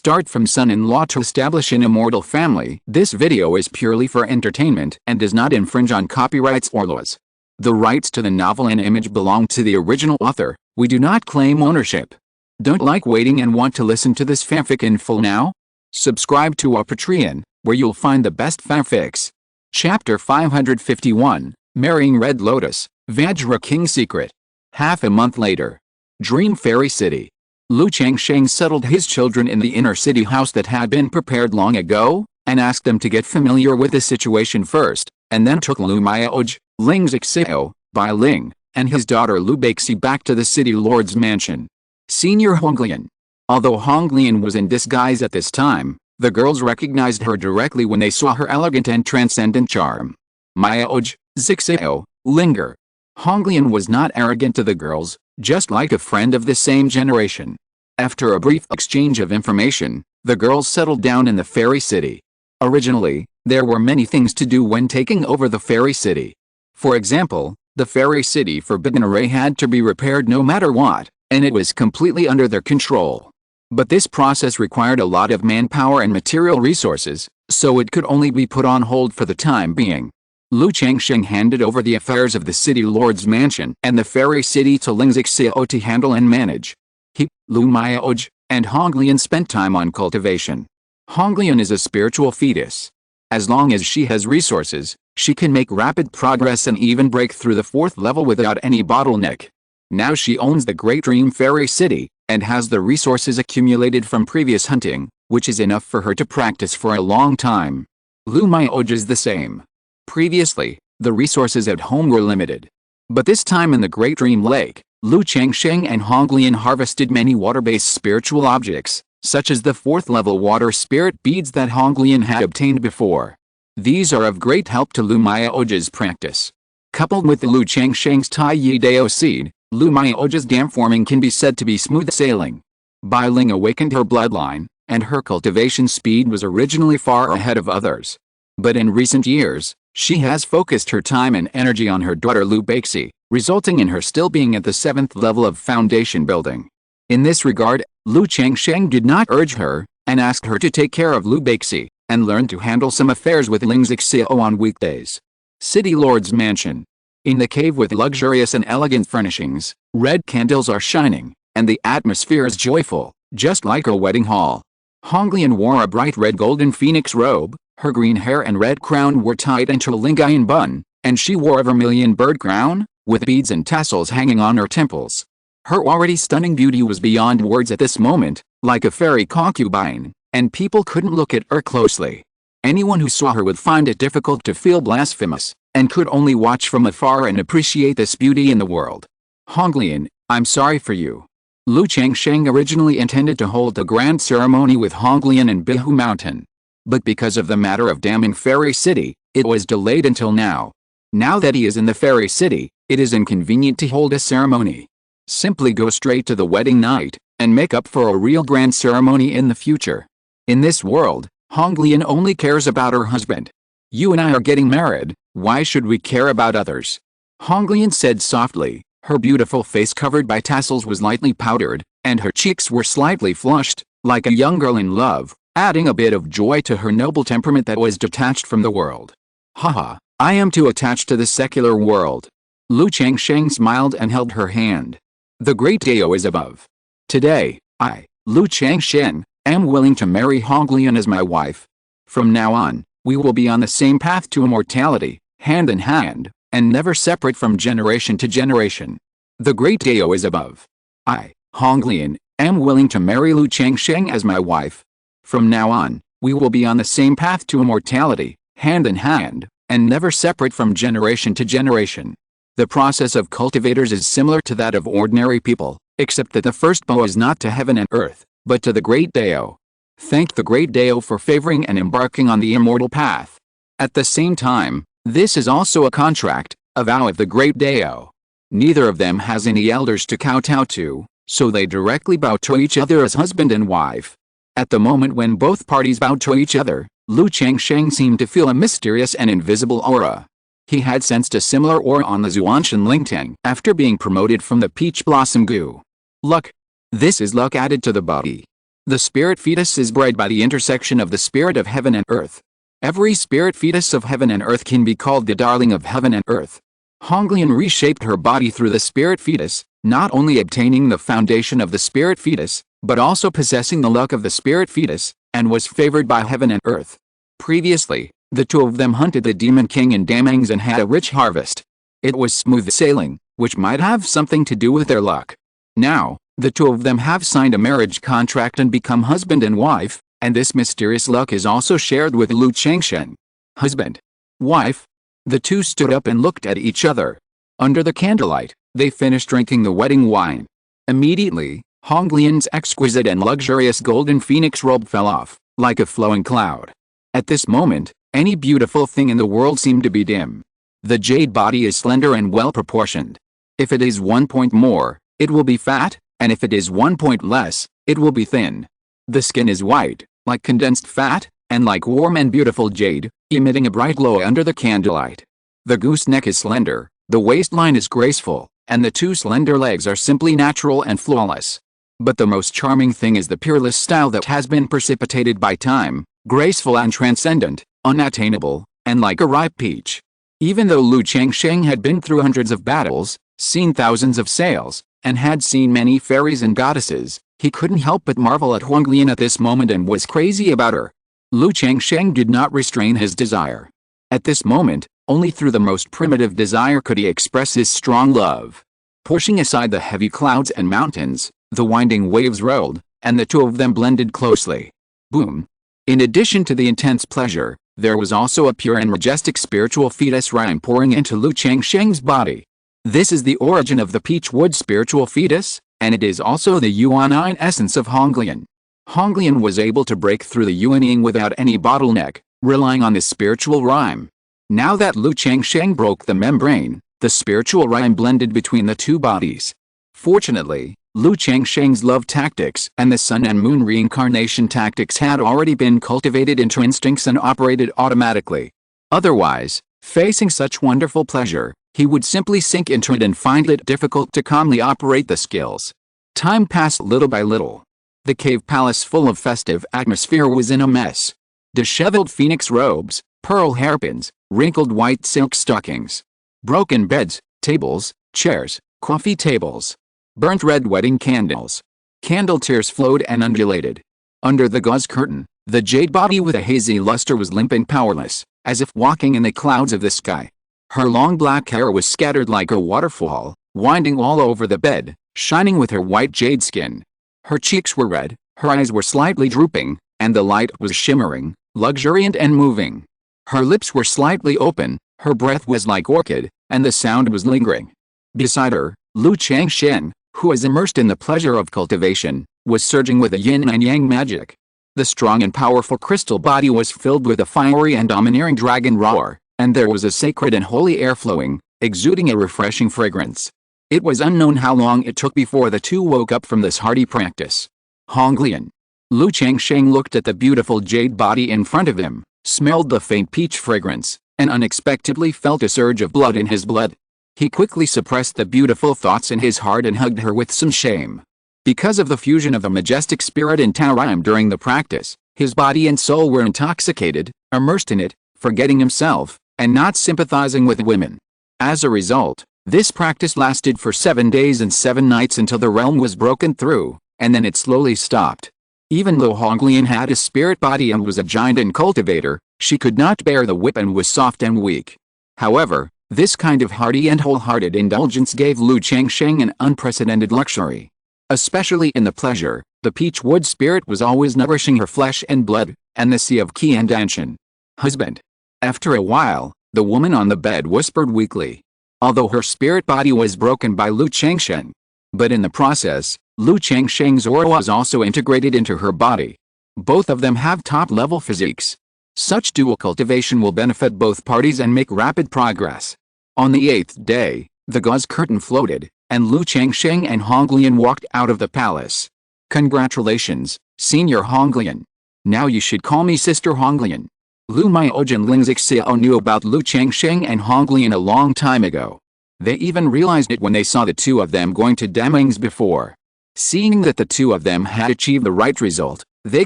start from son-in-law to establish an immortal family. This video is purely for entertainment and does not infringe on copyrights or laws. The rights to the novel and image belong to the original author. We do not claim ownership. Don't like waiting and want to listen to this fanfic in full now? Subscribe to our Patreon, where you'll find the best fanfics. Chapter 551, Marrying Red Lotus, Vajra King's Secret. Half a month later. Dream Fairy City. Changsheng settled his children in the inner city house that had been prepared long ago, and asked them to get familiar with the situation first, and then took Majestic, Ling Xiao, by Ling, and his daughter Beixi back to the city lord's mansion. Senior Honglian. Although Honglian was in disguise at this time, the girls recognized her directly when they saw her elegant and transcendent charm. Majestic, Xiao, Linger. Honglian was not arrogant to the girls, just like a friend of the same generation. After a brief exchange of information, the girls settled down in the fairy city. Originally, there were many things to do when taking over the fairy city. For example, the fairy city forbidden array had to be repaired no matter what, and it was completely under their control. But this process required a lot of manpower and material resources, so it could only be put on hold for the time being. Changsheng handed over the affairs of the city lord's mansion and the fairy city to Ling Xiao to handle and manage. He, Majestic, and Honglian spent time on cultivation. Honglian is a spiritual fetus. As long as she has resources, she can make rapid progress and even break through the 4th level without any bottleneck. Now she owns the Great Dream Fairy City, and has the resources accumulated from previous hunting, which is enough for her to practice for a long time. Majestic is the same. Previously, the resources at home were limited. But this time in the Great Dream Lake, Changsheng and Honglian harvested many water-based spiritual objects, such as the 4th level water spirit beads that Honglian had obtained before. These are of great help to Majestic's practice. Coupled with the Changsheng's Tai Yi Dao seed, Majestic's dam forming can be said to be smooth sailing. Bai Ling awakened her bloodline, and her cultivation speed was originally far ahead of others. But in recent years, she has focused her time and energy on her daughter Beixi, resulting in her still being at the 7th level of foundation building. In this regard, Changsheng did not urge her, and asked her to take care of Beixi, and learn to handle some affairs with Ling Xiao on weekdays. City Lord's Mansion. In the cave with luxurious and elegant furnishings, red candles are shining, and the atmosphere is joyful, just like a wedding hall. Honglian wore a bright red golden phoenix robe. Her green hair and red crown were tied into a Lingayan bun, and she wore a vermilion bird crown, with beads and tassels hanging on her temples. Her already stunning beauty was beyond words at this moment, like a fairy concubine, and people couldn't look at her closely. Anyone who saw her would find it difficult to feel blasphemous, and could only watch from afar and appreciate this beauty in the world. Honglian, I'm sorry for you. Changsheng originally intended to hold a grand ceremony with Honglian in Qingzhu Mountain. But because of the matter of damming Fairy City, it was delayed until now. Now that he is in the Fairy City, it is inconvenient to hold a ceremony. Simply go straight to the wedding night, and make up for a real grand ceremony in the future. In this world, Honglian only cares about her husband. You and I are getting married, why should we care about others? Honglian said softly. Her beautiful face covered by tassels was lightly powdered, and her cheeks were slightly flushed, like a young girl in love, adding a bit of joy to her noble temperament that was detached from the world. Haha, I am too attached to the secular world. Changsheng smiled and held her hand. The great Dao is above. Today, I, Changsheng, am willing to marry Honglian as my wife. From now on, we will be on the same path to immortality, hand in hand, and never separate from generation to generation. The great Dao is above. I, Honglian, am willing to marry Changsheng as my wife. From now on, we will be on the same path to immortality, hand in hand, and never separate from generation to generation. The process of cultivators is similar to that of ordinary people, except that the first bow is not to heaven and earth, but to the great Dao. Thank the great Dao for favoring and embarking on the immortal path. At the same time, this is also a contract, a vow of the great Dao. Neither of them has any elders to kowtow to, so they directly bow to each other as husband and wife. At the moment when both parties bowed to each other, Changsheng seemed to feel a mysterious and invisible aura. He had sensed a similar aura on the Zuanshan Lingtang after being promoted from the Peach Blossom Gu. Luck. This is luck added to the body. The spirit fetus is bred by the intersection of the spirit of heaven and earth. Every spirit fetus of heaven and earth can be called the darling of heaven and earth. Qingyun reshaped her body through the spirit fetus, not only obtaining the foundation of the spirit fetus, but also possessing the luck of the spirit fetus, and was favored by heaven and earth. Previously, the two of them hunted the demon king in Damangs and had a rich harvest. It was smooth sailing, which might have something to do with their luck. Now, the two of them have signed a marriage contract and become husband and wife, and this mysterious luck is also shared with Changsheng. Husband. Wife. The two stood up and looked at each other. Under the candlelight, they finished drinking the wedding wine. Immediately, Qingyun's exquisite and luxurious golden phoenix robe fell off, like a flowing cloud. At this moment, any beautiful thing in the world seemed to be dim. The jade body is slender and well proportioned. If it is 1 point more, it will be fat, and if it is 1 point less, it will be thin. The skin is white, like condensed fat, and like warm and beautiful jade, emitting a bright glow under the candlelight. The gooseneck is slender, the waistline is graceful, and the two slender legs are simply natural and flawless. But the most charming thing is the peerless style that has been precipitated by time, graceful and transcendent, unattainable, and like a ripe peach. Even though Changsheng had been through hundreds of battles, seen thousands of sails, and had seen many fairies and goddesses, he couldn't help but marvel at Qingyun at this moment and was crazy about her. Changsheng did not restrain his desire. At this moment, only through the most primitive desire could he express his strong love. Pushing aside the heavy clouds and mountains, the winding waves rolled, and the two of them blended closely. Boom. In addition to the intense pleasure, there was also a pure and majestic spiritual fetus rhyme pouring into Changsheng's body. This is the origin of the peachwood spiritual fetus, and it is also the yuanine essence of Qingyun. Qingyun was able to break through the yuaning without any bottleneck, relying on this spiritual rhyme. Now that Changsheng broke the membrane, the spiritual rhyme blended between the two bodies. Fortunately, Changsheng's love tactics and the sun and moon reincarnation tactics had already been cultivated into instincts and operated automatically. Otherwise, facing such wonderful pleasure, he would simply sink into it and find it difficult to calmly operate the skills. Time passed little by little. The cave palace full of festive atmosphere was in a mess. Disheveled phoenix robes, pearl hairpins, wrinkled white silk stockings, broken beds, tables, chairs, coffee tables, burnt red wedding candles. Candle tears flowed and undulated. Under the gauze curtain, the jade body with a hazy luster was limp and powerless, as if walking in the clouds of the sky. Her long black hair was scattered like a waterfall, winding all over the bed, shining with her white jade skin. Her cheeks were red, her eyes were slightly drooping, and the light was shimmering, luxuriant and moving. Her lips were slightly open, her breath was like orchid, and the sound was lingering. Beside her, Changsheng, who was immersed in the pleasure of cultivation, was surging with a yin and yang magic. The strong and powerful crystal body was filled with a fiery and domineering dragon roar, and there was a sacred and holy air flowing, exuding a refreshing fragrance. It was unknown how long it took before the two woke up from this hearty practice. Qingyun. Changsheng looked at the beautiful jade body in front of him, smelled the faint peach fragrance, and unexpectedly felt a surge of blood in his blood. He quickly suppressed the beautiful thoughts in his heart and hugged her with some shame. Because of the fusion of the majestic spirit and Taoism during the practice, his body and soul were intoxicated, immersed in it, forgetting himself, and not sympathizing with women. As a result, this practice lasted for 7 days and 7 nights until the realm was broken through, and then it slowly stopped. Even though Qingyun had a spirit body and was a giant and cultivator, she could not bear the whip and was soft and weak. However, this kind of hearty and wholehearted indulgence gave Changsheng an unprecedented luxury. Especially in the pleasure, the peachwood spirit was always nourishing her flesh and blood, and the sea of qi and danshan. Husband. After a while, the woman on the bed whispered weakly. Although her spirit body was broken by Changsheng. But in the process, Changsheng's aura was also integrated into her body. Both of them have top-level physiques. Such dual cultivation will benefit both parties and make rapid progress. On the 8th day, the gauze curtain floated, and Changsheng and Qingyun walked out of the palace. Congratulations, Senior Qingyun. Now you should call me Sister Qingyun. Lu Miaojin Lingzixia knew about Changsheng and Qingyun a long time ago. They even realized it when they saw the two of them going to Damangs before. Seeing that the two of them had achieved the right result, they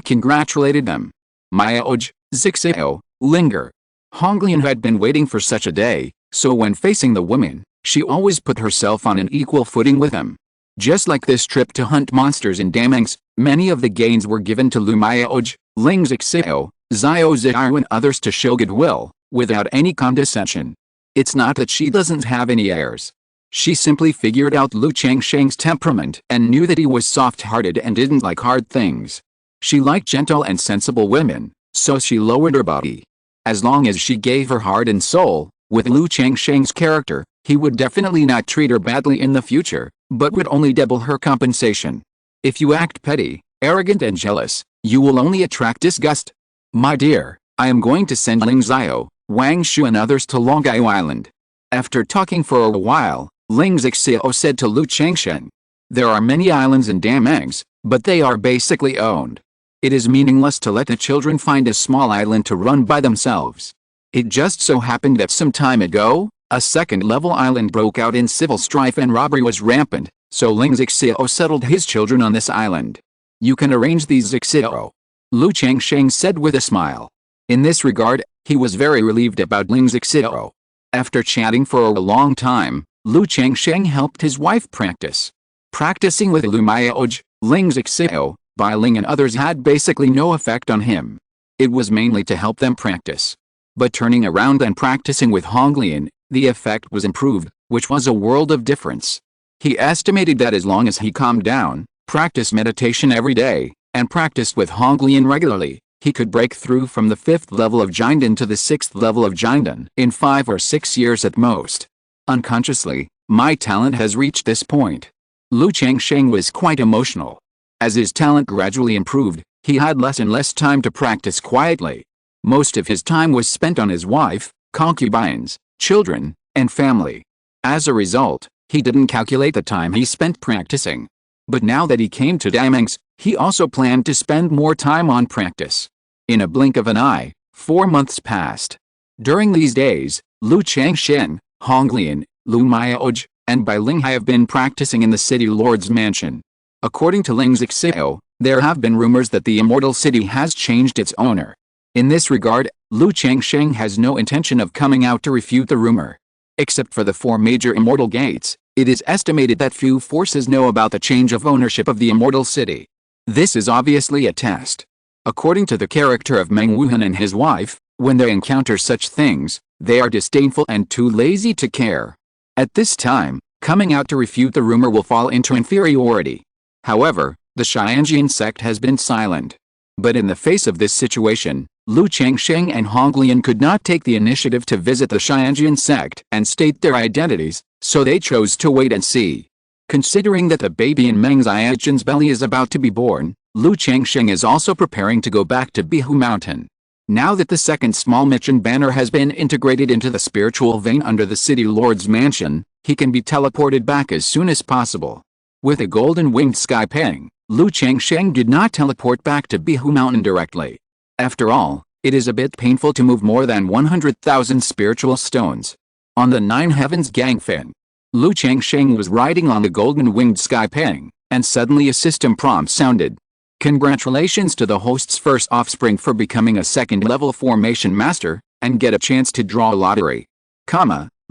congratulated them. Miaoj, Zixeo, Linger. Honglian had been waiting for such a day, so when facing the women, she always put herself on an equal footing with them. Just like this trip to hunt monsters in Damangs, many of the gains were given to Lu Miaoj, Ling Zixeo, Zio Ziao and others to show goodwill, without any condescension. It's not that she doesn't have any heirs. She simply figured out Lu Changsheng's temperament and knew that he was soft-hearted and didn't like hard things. She liked gentle and sensible women, so she lowered her body. As long as she gave her heart and soul, with Lu Changsheng's character, he would definitely not treat her badly in the future, but would only double her compensation. If you act petty, arrogant and jealous, you will only attract disgust. My dear, I am going to send Ling Zio, Wang Shu and others to Longgao Island. After talking for a while, Ling Zixio said to Lu Changsheng, there are many islands in Damangs, but they are basically owned. It is meaningless to let the children find a small island to run by themselves. It just so happened that some time ago, a second-level island broke out in civil strife and robbery was rampant, so Ling Zixio settled his children on this island. You can arrange these, Zixio, Lu Changsheng said with a smile. In this regard, he was very relieved about Ling Zixio. After chatting for a long time, Lu Changsheng helped his wife practice. Practicing with Lu Miaoj, Ling Zixio, Bai Ling and others had basically no effect on him. It was mainly to help them practice. But turning around and practicing with Honglian, the effect was improved, which was a world of difference. He estimated that as long as he calmed down, practiced meditation every day, and practiced with Honglian regularly, he could break through from the 5th level of Jinden to the 6th level of Jinden in 5 or 6 years at most. Unconsciously, my talent has reached this point. Lu Changsheng was quite emotional. As his talent gradually improved, he had less and less time to practice quietly. Most of his time was spent on his wife, concubines, children, and family. As a result, he didn't calculate the time he spent practicing. But now that he came to Damangs, he also planned to spend more time on practice. In a blink of an eye, 4 months passed. During these days, Lu Changsheng, Honglian, Lu Miaoj, and Bai Ling have been practicing in the city lord's mansion. According to Ling Zixio, there have been rumors that the immortal city has changed its owner. In this regard, Lu Changsheng has no intention of coming out to refute the rumor. Except for the 4 major immortal gates, it is estimated that few forces know about the change of ownership of the immortal city. This is obviously a test. According to the character of Meng Wuhan and his wife, when they encounter such things, they are disdainful and too lazy to care. At this time, coming out to refute the rumor will fall into inferiority. However, the Qingyun Sect has been silent. But in the face of this situation, Lu Changsheng and Honglian could not take the initiative to visit the Qingyun Sect and state their identities, so they chose to wait and see. Considering that the baby in Meng Xiaojin's belly is about to be born, Lu Changsheng is also preparing to go back to Qingzhu Mountain. Now that the second small mission banner has been integrated into the spiritual vein under the city lord's mansion, he can be teleported back as soon as possible. With a golden-winged sky pang, Lu Changsheng did not teleport back to Qingzhu Mountain directly. After all, it is a bit painful to move more than 100,000 spiritual stones. On the 9 heavens Gangfen, Lu Changsheng was riding on the golden-winged sky pang, and suddenly a system prompt sounded. Congratulations to the host's first offspring for becoming a second-level formation master, and get a chance to draw a lottery.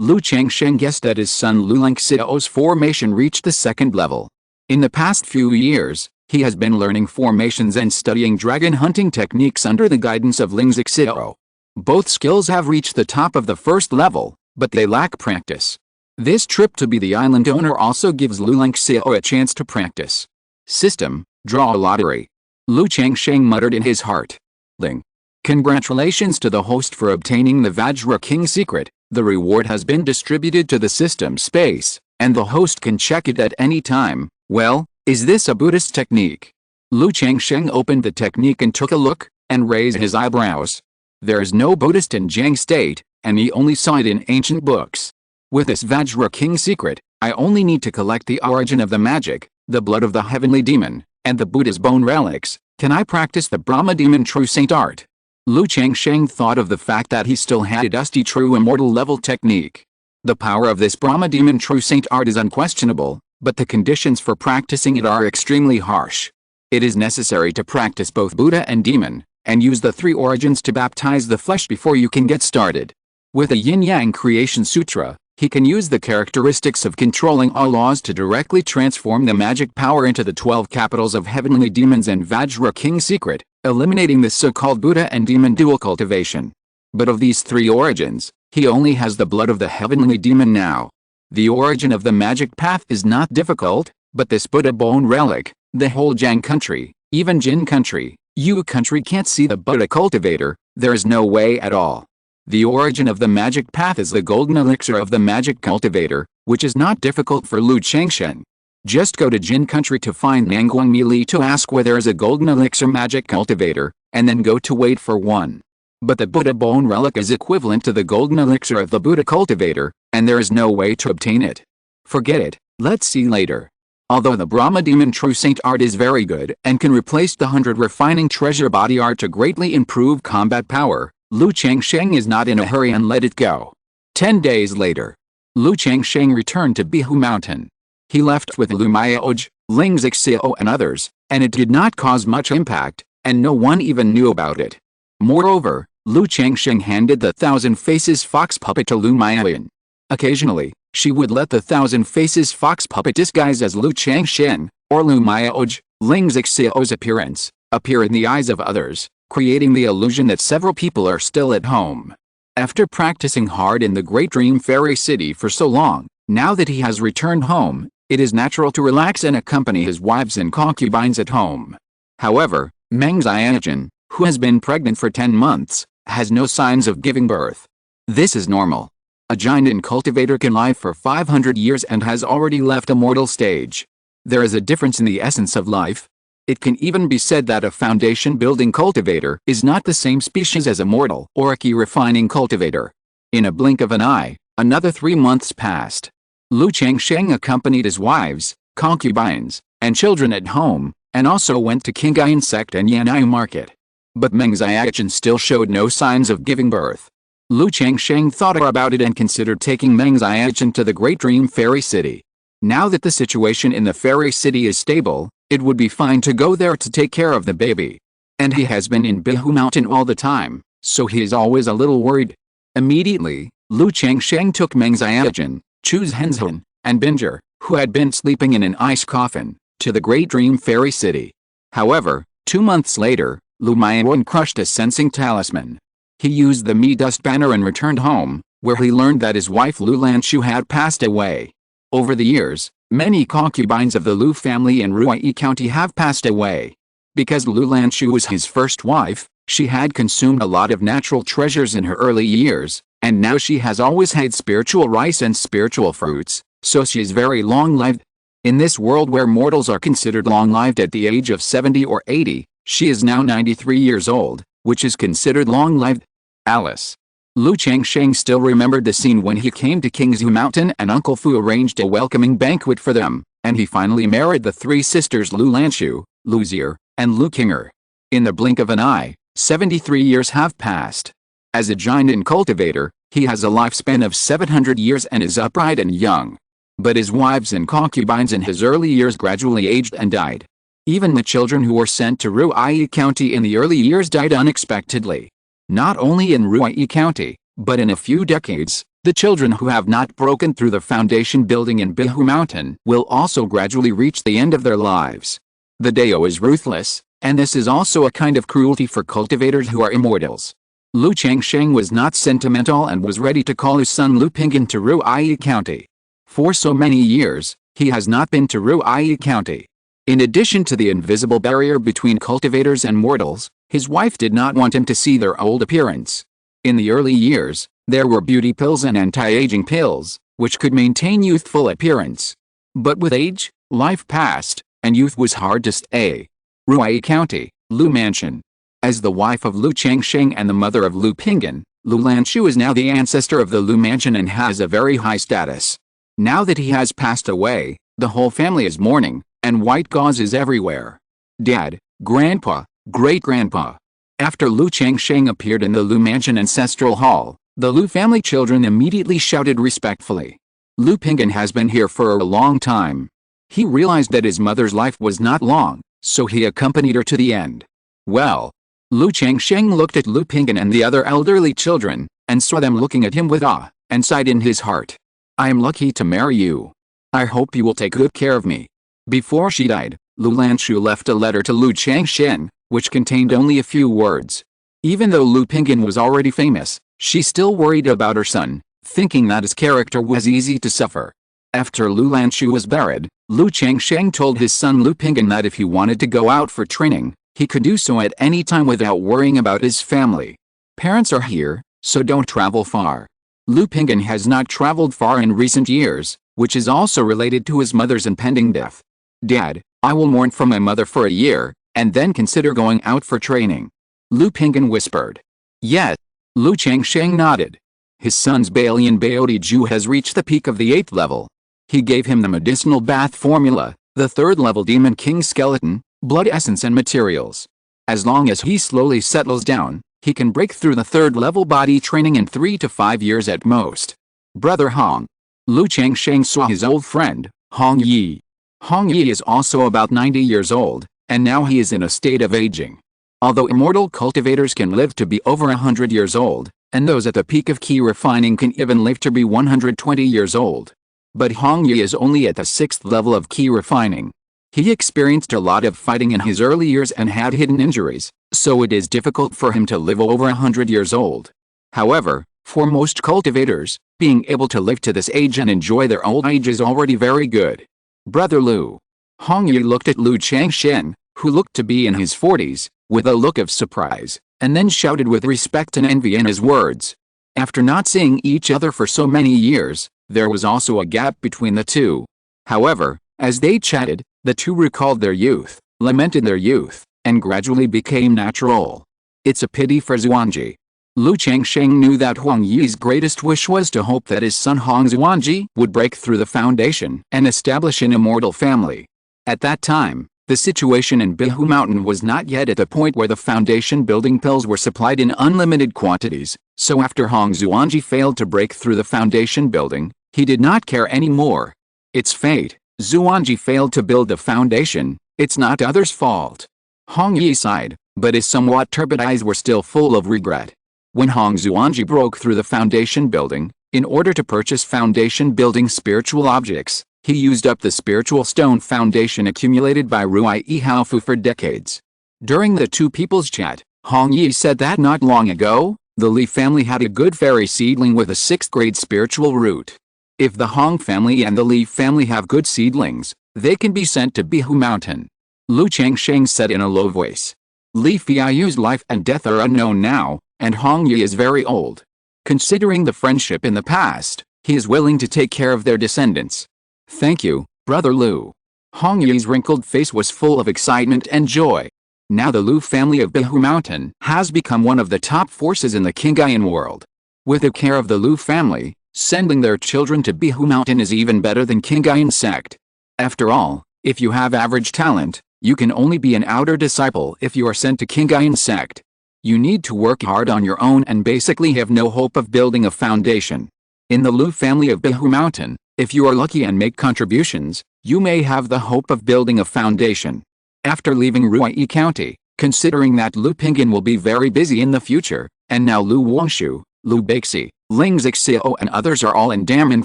Lu Changsheng guessed that his son Lu Lengxiao's formation reached the 2nd level. In the past few years, he has been learning formations and studying dragon hunting techniques under the guidance of Ling Zixio. Both skills have reached the top of the 1st level, but they lack practice. This trip to be the island owner also gives Lu Lengxiao a chance to practice. System, draw a lottery. Lu Changsheng muttered in his heart. Ling. Congratulations to the host for obtaining the Vajra King secret. The reward has been distributed to the system space, and the host can check it at any time. Well, is this a Buddhist technique? Lu Changsheng opened the technique and took a look, and raised his eyebrows. There is no Buddhist in Jiang state, and he only saw it in ancient books. With this Vajra King secret, I only need to collect the origin of the magic, the blood of the heavenly demon, and the Buddha's bone relics. Can I practice the Brahma demon true saint art? Lu Changsheng thought of the fact that he still had a dusty true immortal level technique. The power of this Brahma demon true saint art is unquestionable, but the conditions for practicing it are extremely harsh. It is necessary to practice both Buddha and demon, and use the three origins to baptize the flesh before you can get started. With a Yin-Yang Creation Sutra, he can use the characteristics of controlling all laws to directly transform the magic power into the 12 capitals of heavenly demons and Vajra King secret, eliminating the so-called Buddha and demon dual cultivation. But of these three origins, he only has the blood of the heavenly demon now. The origin of the magic path is not difficult, but this Buddha bone relic, the whole Jiang country, even Jin country, Yu country can't see the Buddha cultivator, there is no way at all. The origin of the magic path is the golden elixir of the magic cultivator, which is not difficult for Lu Changsheng. Just go to Jin country to find Nangguang Mili to ask where there is a golden elixir magic cultivator, and then go to wait for one. But the Buddha bone relic is equivalent to the golden elixir of the Buddha cultivator, and there is no way to obtain it. Forget it, let's see later. Although the Brahma demon true saint art is very good and can replace the 100 refining treasure body art to greatly improve combat power, Lu Changsheng is not in a hurry and let it go. 10 days later, Lu Changsheng returned to Qingzhu Mountain. He left with Lu Miaoj, Ling Zixio and others, and it did not cause much impact, and no one even knew about it. Moreover, Lu Changsheng handed the Thousand Faces fox puppet to Lu Miayan. Occasionally, she would let the Thousand Faces fox puppet disguise as Lu Changsheng, or Lu Miaoj, Ling Zixio's appearance, appear in the eyes of others, creating the illusion that several people are still at home. After practicing hard in the Great Dream Fairy City for so long, now that he has returned home, it is natural to relax and accompany his wives and concubines at home. However, Meng Xiaojun, who has been pregnant for 10 months, has no signs of giving birth. This is normal. A giant cultivator can live for 500 years and has already left a mortal stage. There is a difference in the essence of life. It can even be said that a foundation-building cultivator is not the same species as a mortal or a key-refining cultivator. In a blink of an eye, another 3 months passed. Lu Changsheng accompanied his wives, concubines, and children at home, and also went to Qingyun Sect and Yanai Market. But Meng Xiaojun still showed no signs of giving birth. Lu Changsheng thought about it and considered taking Meng Xiaojun to the Great Dream Fairy City. Now that the situation in the Fairy City is stable, it would be fine to go there to take care of the baby. And he has been in Qingzhu Mountain all the time, so he is always a little worried. Immediately, Lu Changsheng took Meng Xiaojun, Chu Zhenzhen, and Binger, who had been sleeping in an ice coffin, to the Great Dream Fairy City. However, 2 months later, Lu Miayan crushed a sensing talisman. He used the Mi Dust banner and returned home, where he learned that his wife Lu Lanchu had passed away. Over the years, many concubines of the Lu family in Ruai County have passed away. Because Lu Lanchu was his first wife, she had consumed a lot of natural treasures in her early years, and now she has always had spiritual rice and spiritual fruits, so she is very long-lived. In this world where mortals are considered long-lived at the age of 70 or 80, she is now 93 years old, which is considered long-lived. Alice. Lu Changsheng still remembered the scene when he came to Qingzhu Mountain and Uncle Fu arranged a welcoming banquet for them, and he finally married the 3 sisters Lu Lanchu, Lu Zier, and Lu Qinger. In the blink of an eye, 73 years have passed. As a giant cultivator, he has a lifespan of 700 years and is upright and young. But his wives and concubines in his early years gradually aged and died. Even the children who were sent to Ruai County in the early years died unexpectedly. Not only in Ruai County, but in a few decades, the children who have not broken through the foundation building in Qingzhu Mountain will also gradually reach the end of their lives. The Dao is ruthless, and this is also a kind of cruelty for cultivators who are immortals. Lu Changsheng was not sentimental and was ready to call his son Lu Pinggan to Ruai County. For so many years, he has not been to Ruai County. In addition to the invisible barrier between cultivators and mortals, his wife did not want him to see their old appearance. In the early years, there were beauty pills and anti-aging pills, which could maintain youthful appearance. But with age, life passed, and youth was hard to stay. Ruai County, Lu Mansion. As the wife of Lu Changsheng and the mother of Lu Pinggan, Lu Lanchu is now the ancestor of the Lu Mansion and has a very high status. Now that he has passed away, the whole family is mourning, and white gauze is everywhere. Dad, Grandpa, Great-Grandpa. After Lu Changsheng appeared in the Lu Mansion Ancestral Hall, the Lu family children immediately shouted respectfully. Lu Pinggan has been here for a long time. He realized that his mother's life was not long, so he accompanied her to the end. Well, Lu Changsheng looked at Lu Pingyan and the other elderly children, and saw them looking at him with awe, and sighed in his heart. I am lucky to marry you. I hope you will take good care of me. Before she died, Lu Lanshu left a letter to Lu Changsheng, which contained only a few words. Even though Lu Pingyan was already famous, she still worried about her son, thinking that his character was easy to suffer. After Lu Lanshu was buried, Lu Changsheng told his son Lu Pingyan that if he wanted to go out for training, he could do so at any time without worrying about his family. Parents are here, so don't travel far. Lu Pingyan has not traveled far in recent years, which is also related to his mother's impending death. Dad, I will mourn for my mother for a year, and then consider going out for training. Lu Pingyan whispered. Yes. Lu Changsheng nodded. His son's Balian Baodi Ju has reached the peak of the 8th level. He gave him the medicinal bath formula, the 3rd level Demon King skeleton, blood essence and materials. As long as he slowly settles down, he can break through the 3rd level body training in 3 to 5 years at most. Brother Hong. Lu Changsheng saw his old friend, Hong Yi. Hong Yi is also about 90 years old, and now he is in a state of aging. Although immortal cultivators can live to be over 100 years old, and those at the peak of key refining can even live to be 120 years old. But Hong Yi is only at the 6th level of key refining. He experienced a lot of fighting in his early years and had hidden injuries, so it is difficult for him to live over 100 years old. However, for most cultivators, being able to live to this age and enjoy their old age is already very good. Brother Lu. Hong Yi looked at Lu Changsheng, who looked to be in his 40s, with a look of surprise, and then shouted with respect and envy in his words. After not seeing each other for so many years, there was also a gap between the two. However, as they chatted, the two recalled their youth, lamented their youth, and gradually became natural. It's a pity for Xuanji. Lu Changsheng knew that Huang Yi's greatest wish was to hope that his son Hong Xuanji would break through the foundation and establish an immortal family. At that time, the situation in Qingzhu Mountain was not yet at the point where the foundation building pills were supplied in unlimited quantities, so after Hong Xuanji failed to break through the foundation building, he did not care anymore. It's fate. Xuanji failed to build the foundation, it's not others' fault. Hong Yi sighed, but his somewhat turbid eyes were still full of regret. When Hong Xuanji broke through the foundation building, in order to purchase foundation building spiritual objects, he used up the spiritual stone foundation accumulated by Ruai Haofu for decades. During the two people's chat, Hong Yi said that not long ago, the Li family had a good fairy seedling with a 6th grade spiritual root. If the Hong family and the Li family have good seedlings, they can be sent to Qingzhu Mountain. Lu Changsheng said in a low voice. Li Fiayu's life and death are unknown now, and Hong Yi is very old. Considering the friendship in the past, he is willing to take care of their descendants. Thank you, Brother Lu. Hong Yi's wrinkled face was full of excitement and joy. Now the Lu family of Qingzhu Mountain has become one of the top forces in the Qingyun world. With the care of the Lu family, sending their children to Qingzhu Mountain is even better than Qingyun Sect. After all, if you have average talent, you can only be an outer disciple if you are sent to Qingyun Sect. You need to work hard on your own and basically have no hope of building a foundation. In the Lu family of Qingzhu Mountain, if you are lucky and make contributions, you may have the hope of building a foundation. After leaving Ruai County, considering that Lu Pingyan will be very busy in the future, and now Lu Wangshu, Lu Beixi, Ling Zixio and others are all in Daman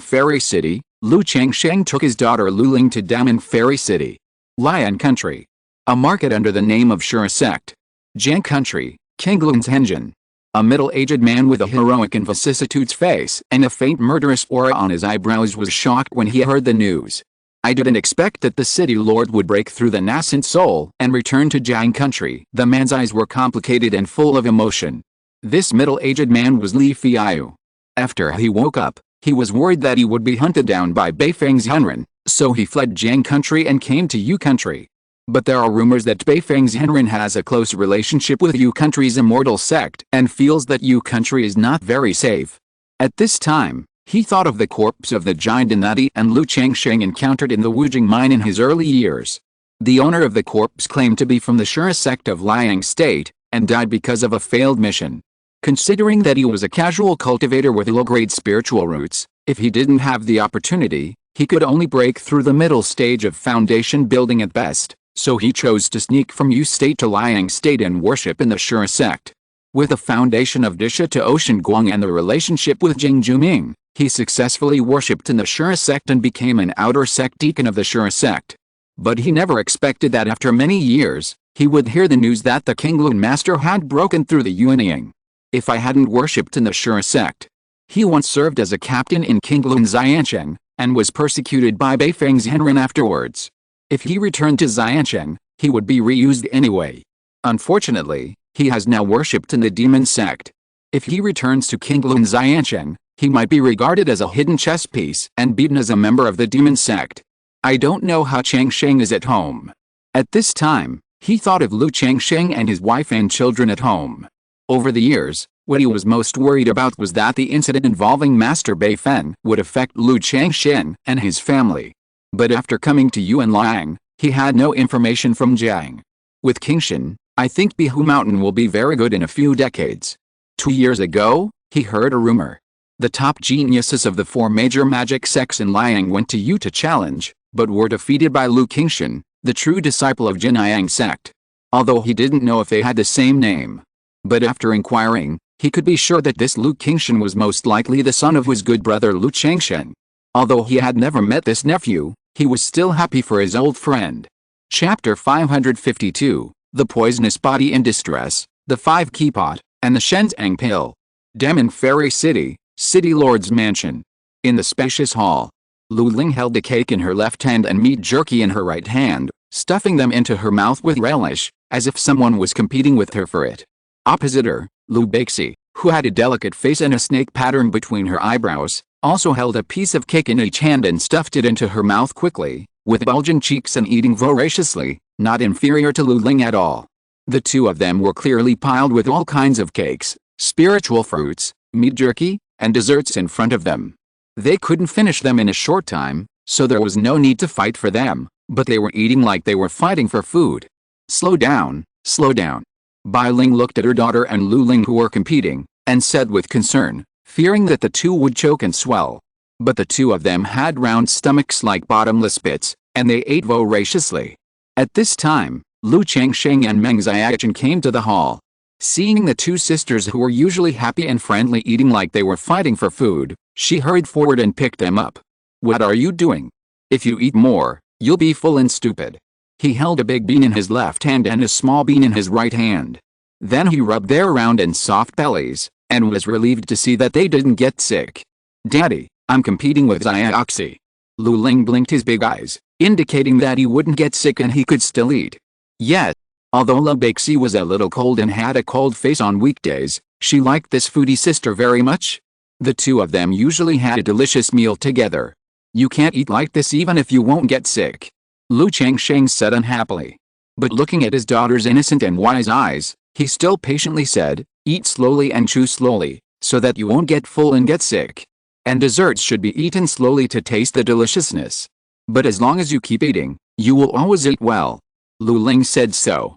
Fairy City, Lu Changsheng took his daughter Lu Ling to Daman Fairy City. Lion Country. A market under the name of Qingyun Sect. Jiang Country, Qingyun Sect. A middle-aged man with a heroic and vicissitudes face and a faint murderous aura on his eyebrows was shocked when he heard the news. I didn't expect that the city lord would break through the nascent soul and return to Jiang Country. The man's eyes were complicated and full of emotion. This middle-aged man was Li Fiayu. After he woke up, he was worried that he would be hunted down by Beifeng's Henren, so he fled Jiang Country and came to Yu Country. But there are rumors that Beifeng's Henren has a close relationship with Yu Country's Immortal Sect and feels that Yu Country is not very safe. At this time, he thought of the corpse of the giant Inati and Lu Changsheng encountered in the Wujing mine in his early years. The owner of the corpse claimed to be from the Qingyun Sect of Liang State, and died because of a failed mission. Considering that he was a casual cultivator with low-grade spiritual roots, if he didn't have the opportunity, He could only break through the middle stage of foundation building at best, so he chose to sneak from Yu State to Liang State and worship in the Shura Sect. With the foundation of Disha to Ocean Guang and the relationship with Qingzhu Ming, he successfully worshipped in the Shura Sect and became an outer sect deacon of the Shura Sect. But he never expected that after many years, he would hear the news that the Qingyun master had broken through the Yuanying. If I hadn't worshipped in the Shura Sect. He once served as a captain in Qingyun Xiansheng, and was persecuted by Beifeng's Henren afterwards. If he returned to Xiansheng, he would be reused anyway. Unfortunately, he has now worshipped in the demon sect. If he returns to Qingyun Xiansheng, he might be regarded as a hidden chess piece and beaten as a member of the demon sect. I don't know how Changsheng is at home. At this time, he thought of Lu Changsheng and his wife and children at home. Over the years, what he was most worried about was that the incident involving Master Beifeng would affect Lu Changsheng and his family. But after coming to Yuan Liang, he had no information from Jiang. With Qingzhu, I think Qingzhu Mountain will be very good in a few decades. 2 years ago, he heard a rumor. The top geniuses of the 4 major magic sects in Liang went to Yu to challenge, but were defeated by Lu Qingzhu, the true disciple of Jinyang sect. Although he didn't know if they had the same name. But after inquiring, he could be sure that this Lu Qingzhu was most likely the son of his good brother Lu Changsheng. Although he had never met this nephew, he was still happy for his old friend. Chapter 552, The Poisonous Body in Distress, The 5 Key Pot, and the Shenzang Pill. Demon Fairy City, City Lord's Mansion. In the spacious hall, Lu Ling held a cake in her left hand and meat jerky in her right hand, stuffing them into her mouth with relish, as if someone was competing with her for it. Opposite her, Lu Beixi, who had a delicate face and a snake pattern between her eyebrows, also held a piece of cake in each hand and stuffed it into her mouth quickly, with bulging cheeks and eating voraciously, not inferior to Lu Ling at all. The two of them were clearly piled with all kinds of cakes, spiritual fruits, meat jerky, and desserts in front of them. They couldn't finish them in a short time, so there was no need to fight for them, but they were eating like they were fighting for food. Slow down, slow down. Bai Ling looked at her daughter and Lu Ling who were competing, and said with concern, fearing that the two would choke and swell. But the two of them had round stomachs like bottomless pits, and they ate voraciously. At this time, Lu Changsheng and Meng Xiaochen came to the hall. Seeing the two sisters who were usually happy and friendly eating like they were fighting for food, she hurried forward and picked them up. What are you doing? If you eat more, you'll be full and stupid. He held a big bean in his left hand and a small bean in his right hand. Then he rubbed their round and soft bellies, and was relieved to see that they didn't get sick. Daddy, I'm competing with Xiaoxi. Lu Ling blinked his big eyes, indicating that he wouldn't get sick and he could still eat. Yet, although Lu Beixi was a little cold and had a cold face on weekdays, she liked this foodie sister very much. The two of them usually had a delicious meal together. You can't eat like this even if you won't get sick, Lu Changsheng said unhappily. But looking at his daughter's innocent and wise eyes, he still patiently said, eat slowly and chew slowly, so that you won't get full and get sick. And desserts should be eaten slowly to taste the deliciousness. But as long as you keep eating, you will always eat well. Lu Ling said so.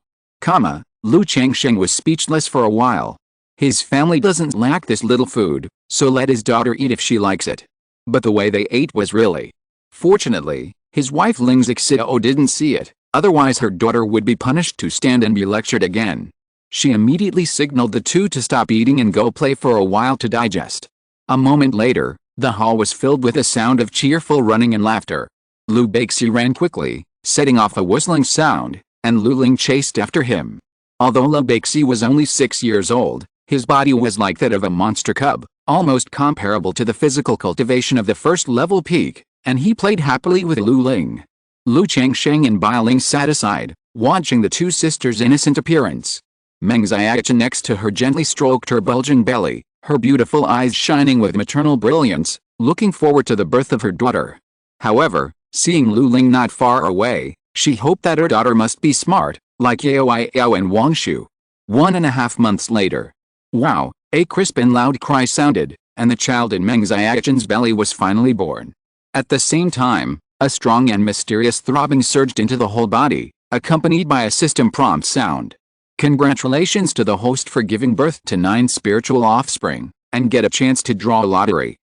Lu Changsheng was speechless for a while. His family doesn't lack this little food, so let his daughter eat if she likes it. But the way they ate was really. Fortunately, his wife Ling Xiao didn't see it, otherwise her daughter would be punished to stand and be lectured again. She immediately signaled the two to stop eating and go play for a while to digest. A moment later, the hall was filled with a sound of cheerful running and laughter. Lu Beixi ran quickly, setting off a whistling sound, and Lu Ling chased after him. Although Lu Beixi was only 6 years old, his body was like that of a monster cub, almost comparable to the physical cultivation of the first-level peak, and he played happily with Lu Ling. Lu Changsheng and Bai Ling sat aside, watching the two sisters' innocent appearance. Meng Xiaochen next to her gently stroked her bulging belly, her beautiful eyes shining with maternal brilliance, looking forward to the birth of her daughter. However, seeing Lu Ling not far away, she hoped that her daughter must be smart, like Yao and Wang Shu. 1.5 months later. Wow, a crisp and loud cry sounded, and the child in Meng Xiaochen's belly was finally born. At the same time, a strong and mysterious throbbing surged into the whole body, accompanied by a system prompt sound. Congratulations to the host for giving birth to 9 spiritual offspring, and get a chance to draw a lottery.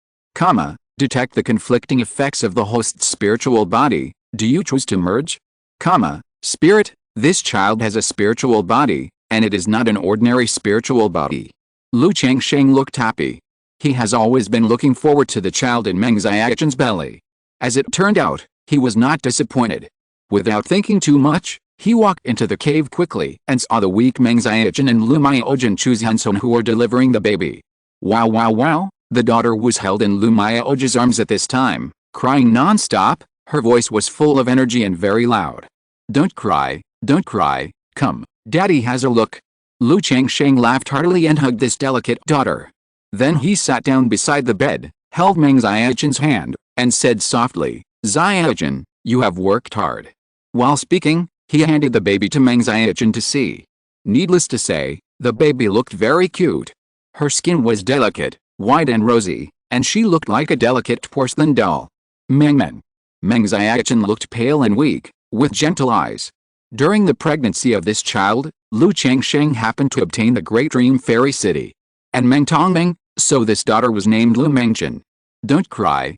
Detect the conflicting effects of the host's spiritual body. Do you choose to merge? Spirit, this child has a spiritual body, and it is not an ordinary spiritual body. Lu Changsheng looked happy. He has always been looking forward to the child in Meng Xiaochen's belly. As it turned out, he was not disappointed. Without thinking too much, he walked into the cave quickly and saw the weak Meng Xiaochen and Lu Miaogen Chuzhanson who were delivering the baby. Wow wow wow, the daughter was held in Lu Miaogen's arms at this time, crying non-stop. Her voice was full of energy and very loud. Don't cry, come, daddy has a look. Lu Changsheng laughed heartily and hugged this delicate daughter. Then he sat down beside the bed, held Meng Xiaochen's hand, and said softly, Xiaochen, you have worked hard. While speaking, he handed the baby to Meng Xiaochen to see. Needless to say, the baby looked very cute. Her skin was delicate, white and rosy, and she looked like a delicate porcelain doll. Meng Xiaochen looked pale and weak, with gentle eyes. During the pregnancy of this child, Lu Changsheng happened to obtain the Great Dream Fairy City. And Meng Tongming, so this daughter was named Lu Mengchen. Don't cry.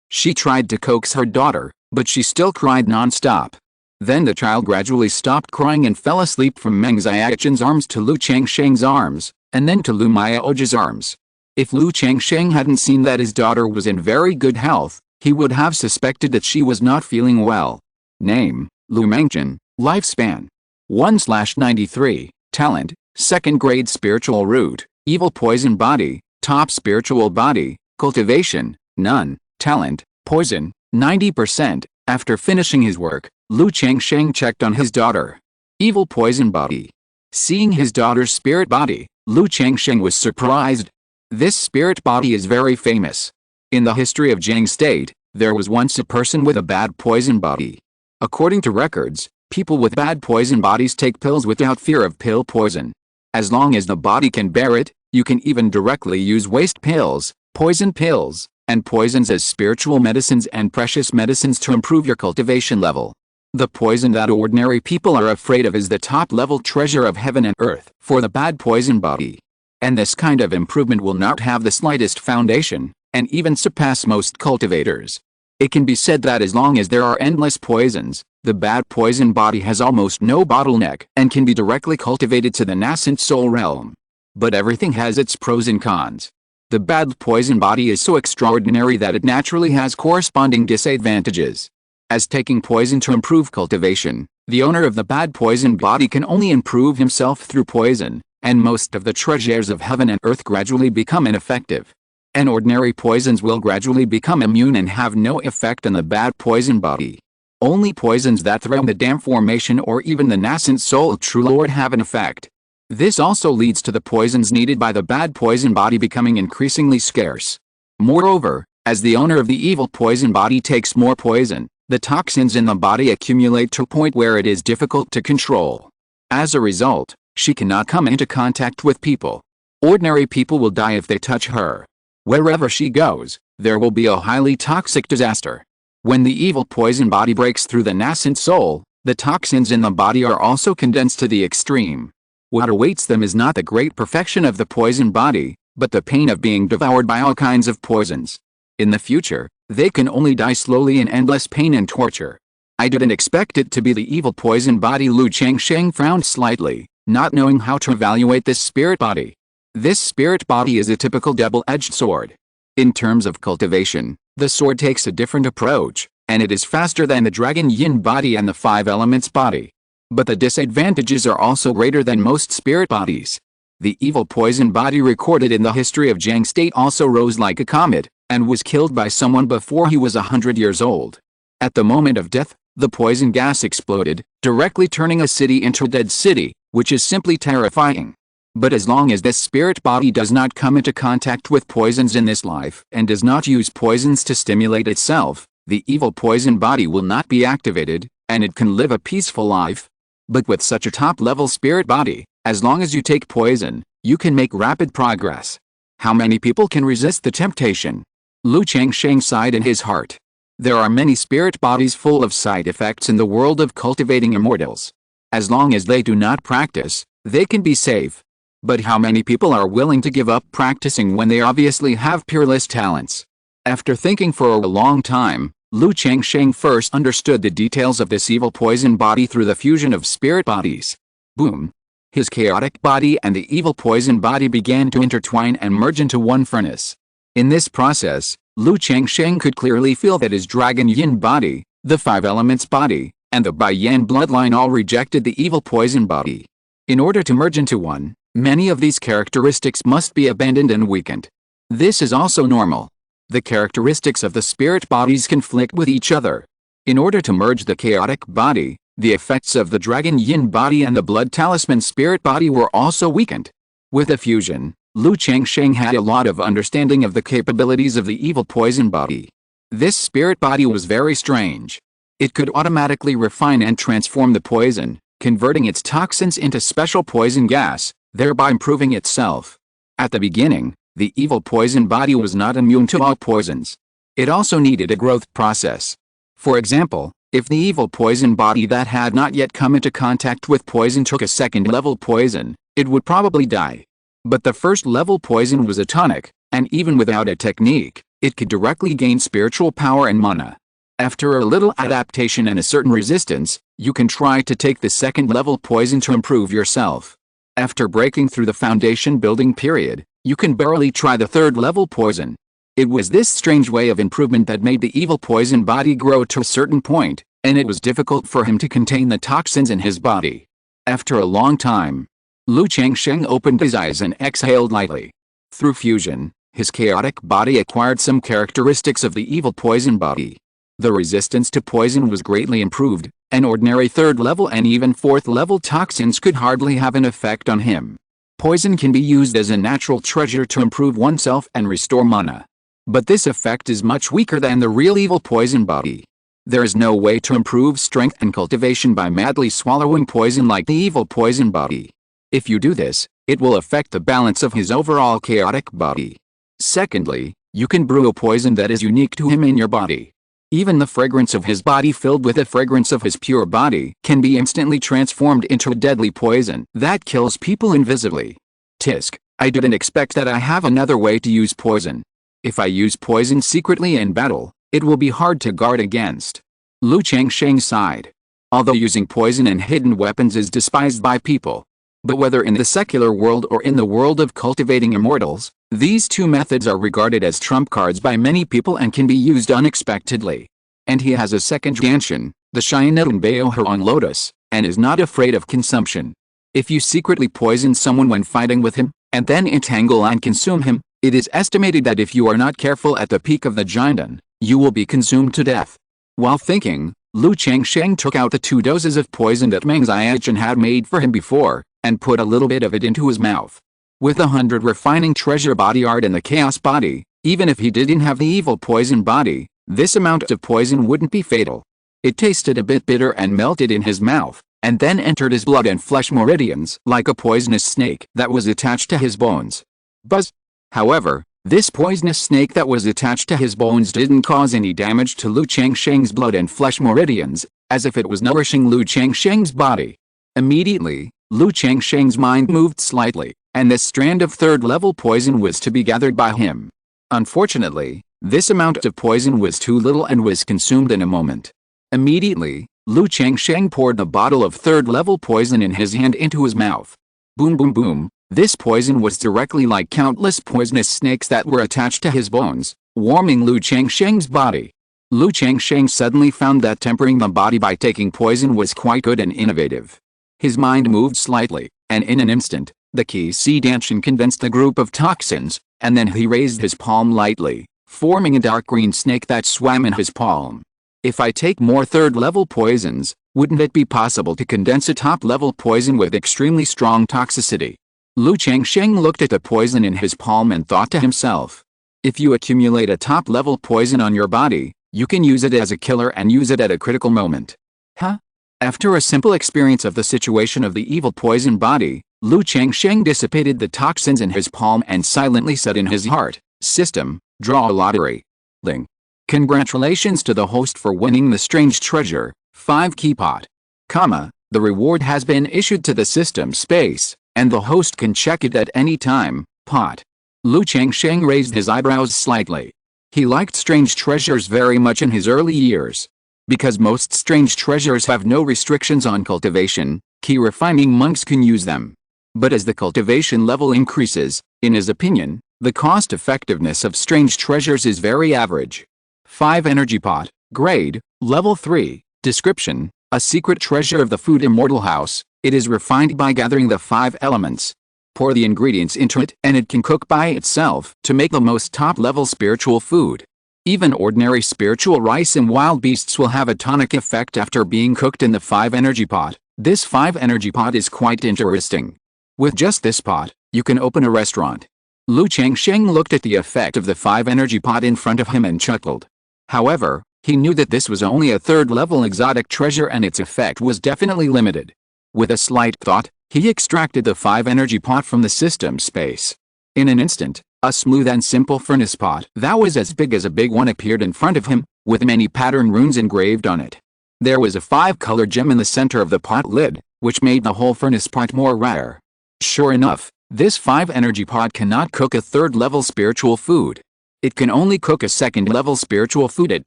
She tried to coax her daughter, but she still cried non-stop. Then the child gradually stopped crying and fell asleep from Meng Xiaochen's arms to Lu Changsheng's arms, and then to Lu Miaoge's arms. If Lu Changsheng hadn't seen that his daughter was in very good health, he would have suspected that she was not feeling well. Name, Lu Mengchen, lifespan 1/93, talent, 2nd grade spiritual root, evil poison body, top spiritual body, cultivation, none, talent, poison, 90%. After finishing his work, Lu Changsheng checked on his daughter. Evil poison body. Seeing his daughter's spirit body, Lu Changsheng was surprised. This spirit body is very famous. In the history of Jiang State, there was once a person with a bad poison body. According to records, people with bad poison bodies take pills without fear of pill poison. As long as the body can bear it, you can even directly use waste pills, poison pills, and poisons as spiritual medicines and precious medicines to improve your cultivation level. The poison that ordinary people are afraid of is the top-level treasure of heaven and earth for the bad poison body. And this kind of improvement will not have the slightest foundation, and even surpass most cultivators. It can be said that as long as there are endless poisons, the bad poison body has almost no bottleneck and can be directly cultivated to the nascent soul realm. But everything has its pros and cons. The bad poison body is so extraordinary that it naturally has corresponding disadvantages. As taking poison to improve cultivation, the owner of the bad poison body can only improve himself through poison, and most of the treasures of heaven and earth gradually become ineffective. And ordinary poisons will gradually become immune and have no effect on the bad poison body. Only poisons that threaten the dam formation or even the nascent soul of True Lord have an effect. This also leads to the poisons needed by the bad poison body becoming increasingly scarce. Moreover, as the owner of the evil poison body takes more poison, the toxins in the body accumulate to a point where it is difficult to control. As a result, she cannot come into contact with people. Ordinary people will die if they touch her. Wherever she goes, there will be a highly toxic disaster. When the evil poison body breaks through the nascent soul, the toxins in the body are also condensed to the extreme. What awaits them is not the great perfection of the poison body, but the pain of being devoured by all kinds of poisons. In the future, they can only die slowly in endless pain and torture. I didn't expect it to be the evil poison body. Lu Changsheng frowned slightly, not knowing how to evaluate this spirit body. This spirit body is a typical double-edged sword. In terms of cultivation, the sword takes a different approach, and it is faster than the dragon yin body and the 5 elements body. But the disadvantages are also greater than most spirit bodies. The evil poison body recorded in the history of Jiang State also rose like a comet, and was killed by someone before he was 100 years old. At the moment of death, the poison gas exploded, directly turning a city into a dead city, which is simply terrifying. But as long as this spirit body does not come into contact with poisons in this life and does not use poisons to stimulate itself, the evil poison body will not be activated, and it can live a peaceful life. But with such a top-level spirit body, as long as you take poison, you can make rapid progress. How many people can resist the temptation? Lu Changsheng sighed in his heart. There are many spirit bodies full of side effects in the world of cultivating immortals. As long as they do not practice, they can be safe. But how many people are willing to give up practicing when they obviously have peerless talents? After thinking for a long time, Lu Changsheng first understood the details of this evil poison body through the fusion of spirit bodies. Boom! His chaotic body and the evil poison body began to intertwine and merge into one furnace. In this process, Lu Changsheng could clearly feel that his dragon yin body, the five elements body, and the Bai Yan bloodline all rejected the evil poison body. In order to merge into one, many of these characteristics must be abandoned and weakened. This is also normal. The characteristics of the spirit bodies conflict with each other. In order to merge the chaotic body, the effects of the dragon yin body and the blood talisman spirit body were also weakened. With the fusion, Lu Changsheng had a lot of understanding of the capabilities of the evil poison body. This spirit body was very strange. It could automatically refine and transform the poison, converting its toxins into special poison gas, thereby improving itself. At the beginning, the evil poison body was not immune to all poisons. It also needed a growth process. For example, if the evil poison body that had not yet come into contact with poison took a second-level poison, it would probably die. But the first-level poison was a tonic, and even without a technique, it could directly gain spiritual power and mana. After a little adaptation and a certain resistance, you can try to take the second-level poison to improve yourself. After breaking through the foundation building period, you can barely try the third-level poison. It was this strange way of improvement that made the evil poison body grow to a certain point, and it was difficult for him to contain the toxins in his body. After a long time, Lu Changsheng opened his eyes and exhaled lightly. Through fusion, his chaotic body acquired some characteristics of the evil poison body. The resistance to poison was greatly improved, and ordinary third-level and even fourth-level toxins could hardly have an effect on him. Poison can be used as a natural treasure to improve oneself and restore mana. But this effect is much weaker than the real evil poison body. There is no way to improve strength and cultivation by madly swallowing poison like the evil poison body. If you do this, it will affect the balance of his overall chaotic body. Secondly, you can brew a poison that is unique to him in your body. Even the fragrance of his body filled with the fragrance of his pure body can be instantly transformed into a deadly poison that kills people invisibly. Tisk, I didn't expect that I have another way to use poison. If I use poison secretly in battle, it will be hard to guard against. Lu Changsheng sighed. Although using poison and hidden weapons is despised by people, but whether in the secular world or in the world of cultivating immortals, these two methods are regarded as trump cards by many people and can be used unexpectedly. And he has a second Ganshin, the Shinetun Baohorong Lotus, and is not afraid of consumption. If you secretly poison someone when fighting with him, and then entangle and consume him, it is estimated that if you are not careful at the peak of the Jindan, you will be consumed to death. While thinking, Lu Changsheng took out the 2 doses of poison that Meng Xiaochen had made for him before, and put a little bit of it into his mouth. With 100 refining treasure body art in the chaos body, even if he didn't have the evil poison body, this amount of poison wouldn't be fatal. It tasted a bit bitter and melted in his mouth, and then entered his blood and flesh meridians like a poisonous snake that was attached to his bones. Buzz! However, this poisonous snake that was attached to his bones didn't cause any damage to Lu Changsheng's blood and flesh meridians, as if it was nourishing Lu Changsheng's body. Immediately, Lu Changsheng's mind moved slightly, and this strand of third-level poison was to be gathered by him. Unfortunately, this amount of poison was too little and was consumed in a moment. Immediately, Lu Changsheng poured the bottle of third-level poison in his hand into his mouth. Boom boom boom, this poison was directly like countless poisonous snakes that were attached to his bones, warming Lu Changsheng's body. Lu Changsheng suddenly found that tempering the body by taking poison was quite good and innovative. His mind moved slightly, and in an instant, the Qi Danshin condensed the group of toxins, and then he raised his palm lightly, forming a dark green snake that swam in his palm. If I take more third-level poisons, wouldn't it be possible to condense a top-level poison with extremely strong toxicity? Lu Changsheng looked at the poison in his palm and thought to himself. If you accumulate a top-level poison on your body, you can use it as a killer and use it at a critical moment. Huh? After a simple experience of the situation of the evil poison body, Lu Changsheng dissipated the toxins in his palm and silently said in his heart, "System, draw a lottery." Ling. Congratulations to the host for winning the strange treasure, 5 key pot. The reward has been issued to the system space, and the host can check it at any time, pot. Lu Changsheng raised his eyebrows slightly. He liked strange treasures very much in his early years. Because most strange treasures have no restrictions on cultivation, key refining monks can use them. But as the cultivation level increases, in his opinion, the cost-effectiveness of strange treasures is very average. 5 Energy Pot, Grade, Level 3, Description, a secret treasure of the food immortal house. It is refined by gathering the 5 elements. Pour the ingredients into it and it can cook by itself to make the most top-level spiritual food. Even ordinary spiritual rice and wild beasts will have a tonic effect after being cooked in the 5 Energy Pot. This 5 Energy Pot is quite interesting. With just this pot, you can open a restaurant. Lu Changsheng looked at the effect of the 5 Energy Pot in front of him and chuckled. However, he knew that this was only a third-level exotic treasure and its effect was definitely limited. With a slight thought, he extracted the 5 Energy Pot from the system space. In an instant, a smooth and simple furnace pot that was as big as a big one appeared in front of him, with many pattern runes engraved on it. There was a 5-color gem in the center of the pot lid, which made the whole furnace pot more rare. Sure enough, this 5 Energy Pot cannot cook a third-level spiritual food. It can only cook a second-level spiritual food at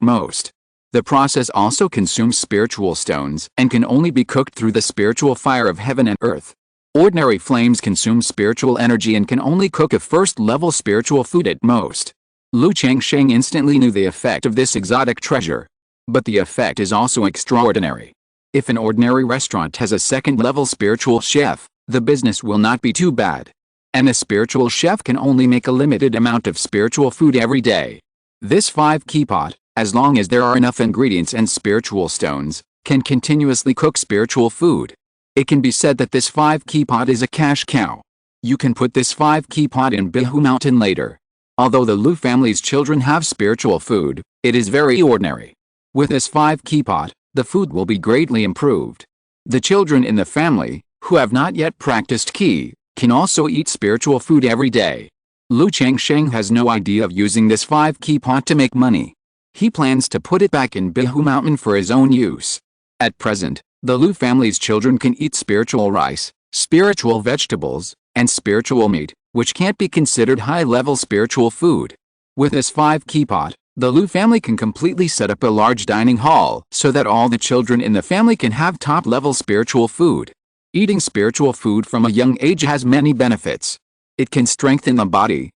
most. The process also consumes spiritual stones and can only be cooked through the spiritual fire of heaven and earth. Ordinary flames consume spiritual energy and can only cook a first-level spiritual food at most. Lu Changsheng instantly knew the effect of this exotic treasure. But the effect is also extraordinary. If an ordinary restaurant has a second-level spiritual chef, the business will not be too bad. And a spiritual chef can only make a limited amount of spiritual food every day. This 5 key pot, as long as there are enough ingredients and spiritual stones, can continuously cook spiritual food. It can be said that this 5 key pot is a cash cow. You can put this 5 key pot in Qingzhu Mountain later. Although the Lu family's children have spiritual food, it is very ordinary. With this 5 key pot, the food will be greatly improved. The children in the family, who have not yet practiced qi, can also eat spiritual food every day. Lu Changsheng has no idea of using this 5 key pot to make money. He plans to put it back in Qingzhu Mountain for his own use. At present, the Lu family's children can eat spiritual rice, spiritual vegetables, and spiritual meat, which can't be considered high-level spiritual food. With this 5 key pot, the Lu family can completely set up a large dining hall so that all the children in the family can have top-level spiritual food. Eating spiritual food from a young age has many benefits. It can strengthen the body,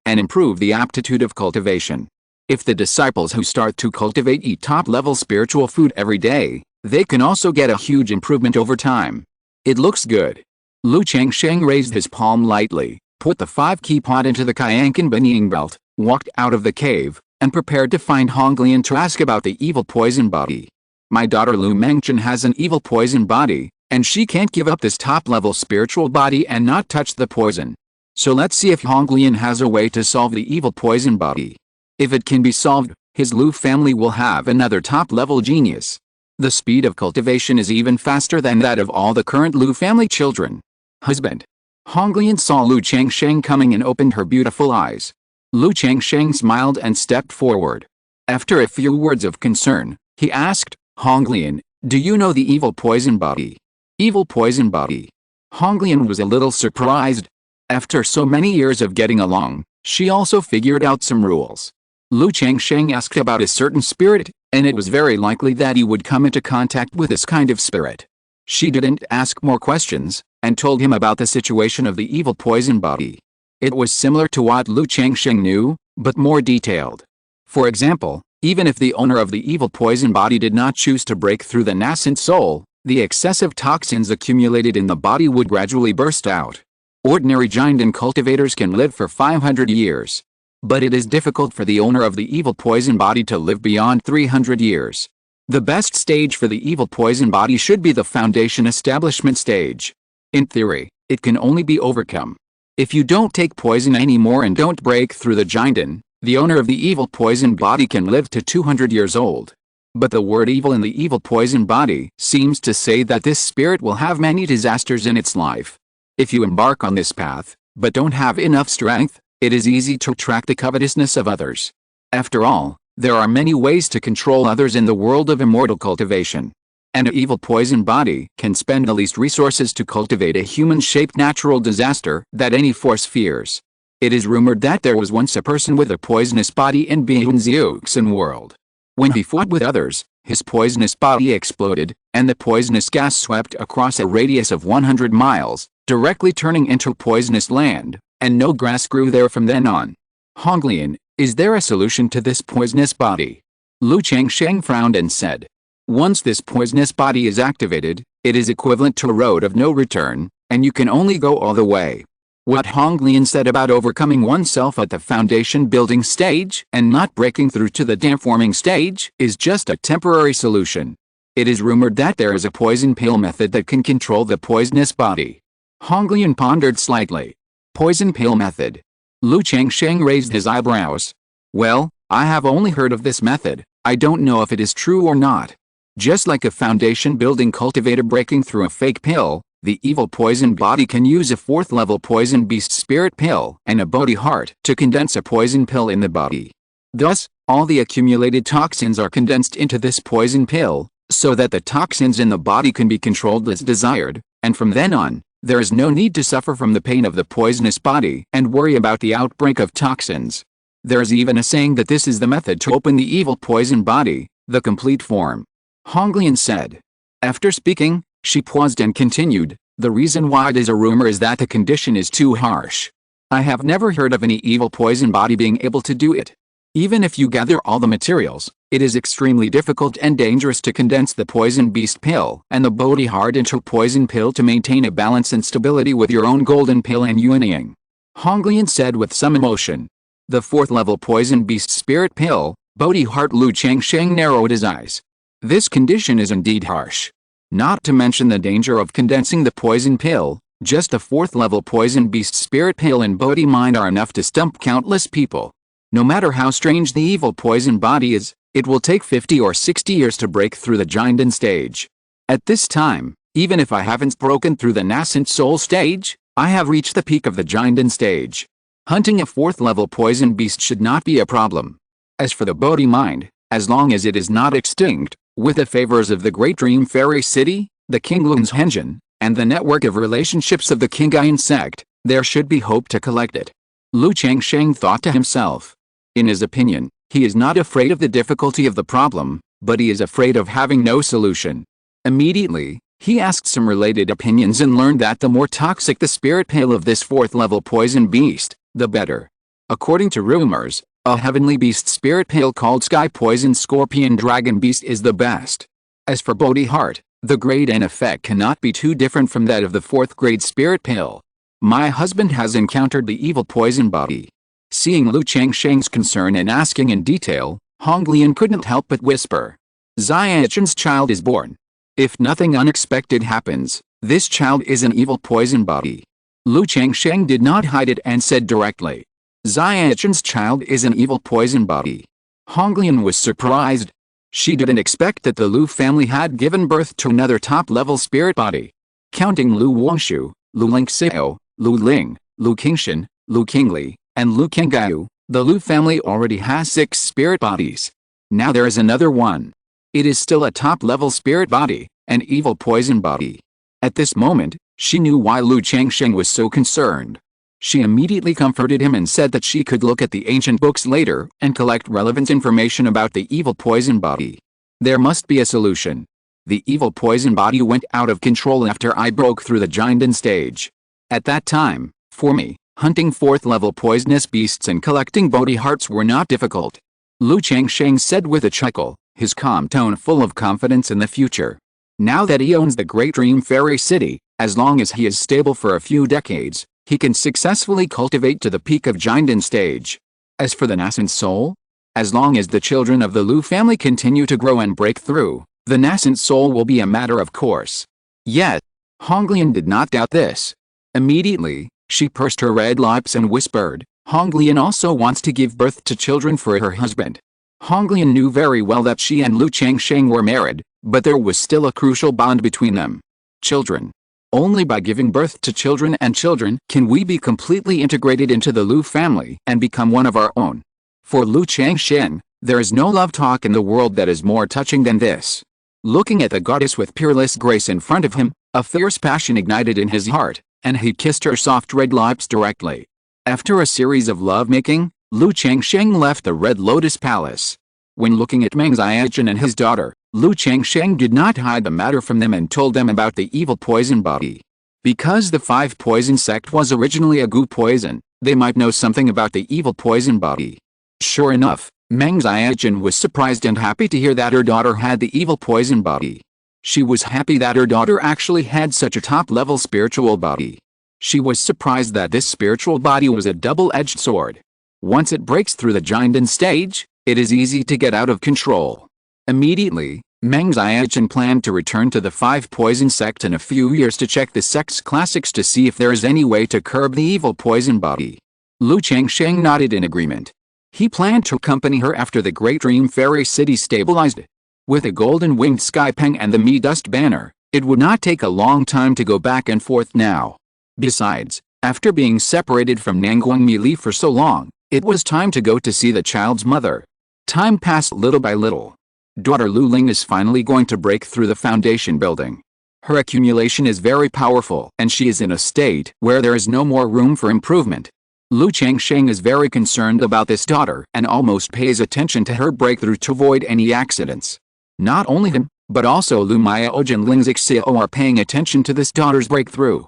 and improve the aptitude of cultivation. If the disciples who start to cultivate eat top-level spiritual food every day, they can also get a huge improvement over time. It looks good. Lu Changsheng raised his palm lightly, put the 5 key pot into the Qingyan Benying belt, walked out of the cave, and prepared to find Honglian to ask about the evil poison body. My daughter Lu Mengchen has an evil poison body, and she can't give up this top-level spiritual body and not touch the poison. So let's see if Honglian has a way to solve the evil poison body. If it can be solved, his Lu family will have another top-level genius. The speed of cultivation is even faster than that of all the current Lu family children. Husband. Honglian saw Lu Changsheng coming and opened her beautiful eyes. Lu Changsheng smiled and stepped forward. After a few words of concern, he asked, Honglian, do you know the evil poison body? Evil poison body. Honglian was a little surprised. After so many years of getting along, she also figured out some rules. Lu Changsheng asked about a certain spirit, and it was very likely that he would come into contact with this kind of spirit. She didn't ask more questions, and told him about the situation of the evil poison body. It was similar to what Lu Changsheng knew, but more detailed. For example, even if the owner of the evil poison body did not choose to break through the nascent soul, the excessive toxins accumulated in the body would gradually burst out. Ordinary giant cultivators can live for 500 years. But it is difficult for the owner of the evil poison body to live beyond 300 years. The best stage for the evil poison body should be the foundation establishment stage. In theory, it can only be overcome. If you don't take poison anymore and don't break through the giant, the owner of the evil poison body can live to 200 years old. But the word evil in the evil poison body seems to say that this spirit will have many disasters in its life. If you embark on this path, but don't have enough strength, it is easy to attract the covetousness of others. After all, there are many ways to control others in the world of immortal cultivation. And an evil poison body can spend the least resources to cultivate a human-shaped natural disaster that any force fears. It is rumored that there was once a person with a poisonous body in Qingzhu world. When he fought with others, his poisonous body exploded, and the poisonous gas swept across a radius of 100 miles, directly turning into poisonous land, and no grass grew there from then on. Honglian, is there a solution to this poisonous body? Changsheng frowned and said. Once this poisonous body is activated, it is equivalent to a road of no return, and you can only go all the way. What Honglian said about overcoming oneself at the foundation building stage and not breaking through to the dam forming stage is just a temporary solution. It is rumored that there is a poison pill method that can control the poisonous body. Honglian pondered slightly. Poison pill method. Changsheng raised his eyebrows. Well, I have only heard of this method. I don't know if it is true or not. Just like a foundation building cultivator breaking through a fake pill, the evil poison body can use a 4th level poison beast spirit pill and a body heart to condense a poison pill in the body. Thus, all the accumulated toxins are condensed into this poison pill, so that the toxins in the body can be controlled as desired, and from then on, there is no need to suffer from the pain of the poisonous body and worry about the outbreak of toxins. There is even a saying that this is the method to open the evil poison body, the complete form. Honglian said. After speaking, she paused and continued, the reason why it is a rumor is that the condition is too harsh. I have never heard of any evil poison body being able to do it. Even if you gather all the materials, it is extremely difficult and dangerous to condense the poison beast pill and the body heart into a poison pill to maintain a balance and stability with your own golden pill and Yuanying. Honglian said with some emotion. The 4th level poison beast spirit pill, body heart. Changsheng narrowed his eyes. This condition is indeed harsh. Not to mention the danger of condensing the poison pill, just the 4th level poison beast spirit pill and body mind are enough to stump countless people. No matter how strange the evil poison body is, it will take 50 or 60 years to break through the Qingzhu stage. At this time, even if I haven't broken through the nascent soul stage, I have reached the peak of the Qingzhu stage. Hunting a 4th level poison beast should not be a problem. As for the body mind, as long as it is not extinct, with the favors of the Great Dream Fairy City, the Qingzhu, and the network of relationships of the Qingyun Sect, there should be hope to collect it. Changsheng thought to himself. In his opinion, he is not afraid of the difficulty of the problem, but he is afraid of having no solution. Immediately, he asked some related opinions and learned that the more toxic the spirit pill of this 4th level poison beast, the better. According to rumors, a heavenly beast spirit pill called Sky Poison Scorpion Dragon Beast is the best. As for body heart, the grade and effect cannot be too different from that of the 4th grade spirit pill. My husband has encountered the evil poison body. Seeing Changsheng's concern and asking in detail, Honglian couldn't help but whisper. Xiaochen's child is born. If nothing unexpected happens, this child is an evil poison body. Changsheng did not hide it and said directly. Xiaochen's child is an evil poison body. Honglian was surprised. She didn't expect that the Lu family had given birth to another top-level spirit body. Counting Lu Wangshu, Lu Lingxiao, Lu Ling, Lu Qingshan, Lu Qingli, and Lu Qingyu, the Lu family already has 6 spirit bodies. Now there is another one. It is still a top-level spirit body, an evil poison body. At this moment, she knew why Changsheng was so concerned. She immediately comforted him and said that she could look at the ancient books later and collect relevant information about the evil poison body. There must be a solution. The evil poison body went out of control after I broke through the Qingzhu stage. At that time, for me, hunting 4th level poisonous beasts and collecting body hearts were not difficult. Changsheng said with a chuckle, his calm tone full of confidence in the future. Now that he owns the Great Dream Fairy City, as long as he is stable for a few decades, he can successfully cultivate to the peak of Qingzhu stage. As for the nascent soul, as long as the children of the Lu family continue to grow and break through, the nascent soul will be a matter of course. Yet, Honglian did not doubt this. Immediately, she pursed her red lips and whispered, Honglian also wants to give birth to children for her husband. Honglian knew very well that she and Changsheng were married, but there was still a crucial bond between them. Children. Only by giving birth to children can we be completely integrated into the Lu family and become one of our own. For Changsheng, there is no love talk in the world that is more touching than this. Looking at the goddess with peerless grace in front of him, a fierce passion ignited in his heart, and he kissed her soft red lips directly. After a series of lovemaking, Lu Changsheng left the Red Lotus Palace. When looking at Meng Xiaojun and his daughter, Lu Changsheng did not hide the matter from them and told them about the evil poison body. Because the five poison sect was originally a goo poison, they might know something about the evil poison body. Sure enough, Meng Xiaojun was surprised and happy to hear that her daughter had the evil poison body. She was happy that her daughter actually had such a top-level spiritual body. She was surprised that this spiritual body was a double-edged sword. Once it breaks through the Jinden stage, it is easy to get out of control. Immediately, Meng Xiaojun planned to return to the five poison sect in a few years to check the sect's classics to see if there is any way to curb the evil poison body. Lu Changsheng nodded in agreement. He planned to accompany her after the Great Dream Fairy City stabilized. With a golden-winged skypeng and the Mi Dust banner, it would not take a long time to go back and forth now. Besides, after being separated from Nangguang Mili for so long, it was time to go to see the child's mother. Time passed little by little. Daughter Lu Ling is finally going to break through the foundation building. Her accumulation is very powerful and she is in a state where there is no more room for improvement. Lu Changsheng is very concerned about this daughter and almost pays attention to her breakthrough to avoid any accidents. Not only him, but also Lu Miaoj and Ling Xiao are paying attention to this daughter's breakthrough.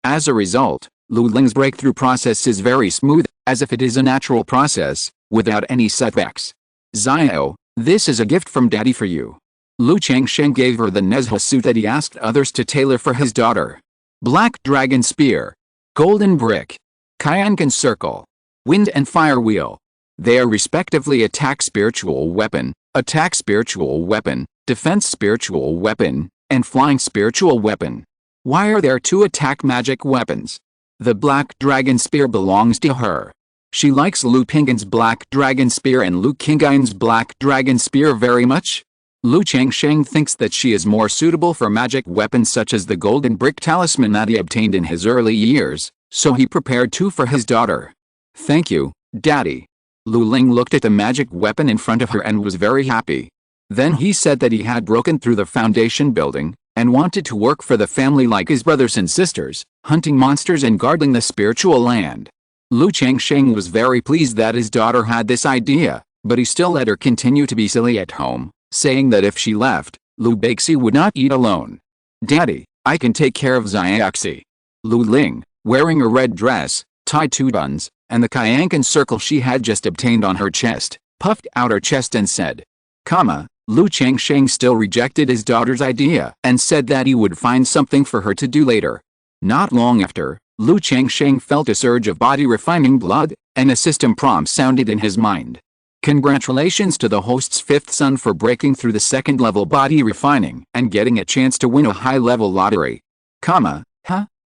As a result, Lu Ling's breakthrough process is very smooth, as if it is a natural process, without any setbacks. Xiao, this is a gift from Daddy for you. Lu Changsheng gave her the Nezha suit that he asked others to tailor for his daughter. Black Dragon Spear, Golden Brick, Qingyun Circle, Wind and Fire Wheel. They are respectively Attack Spiritual Weapon, Attack Spiritual Weapon, Defense Spiritual Weapon, and Flying Spiritual Weapon. Why are there two attack magic weapons? The Black Dragon Spear belongs to her. She likes Lu Pingyun's Black Dragon Spear and Lu Qingyun's Black Dragon Spear very much. Lu Changsheng thinks that she is more suitable for magic weapons such as the Golden Brick Talisman that he obtained in his early years, so he prepared two for his daughter. Thank you, Daddy. Lu Ling looked at the magic weapon in front of her and was very happy. Then he said that he had broken through the foundation building, and wanted to work for the family like his brothers and sisters, hunting monsters and guarding the spiritual land. Lu Changsheng was very pleased that his daughter had this idea, but he still let her continue to be silly at home, saying that if she left, Lu Beixi would not eat alone. Daddy, I can take care of Xiaoxi. Lu Ling, wearing a red dress, tied two buns, and the Qingyun circle she had just obtained on her chest, puffed out her chest and said, Lu Changsheng still rejected his daughter's idea and said that he would find something for her to do later. Not long after, Lu Changsheng felt a surge of body-refining blood, and a system prompt sounded in his mind. Congratulations to the host's fifth son for breaking through the second-level body refining and getting a chance to win a high-level lottery.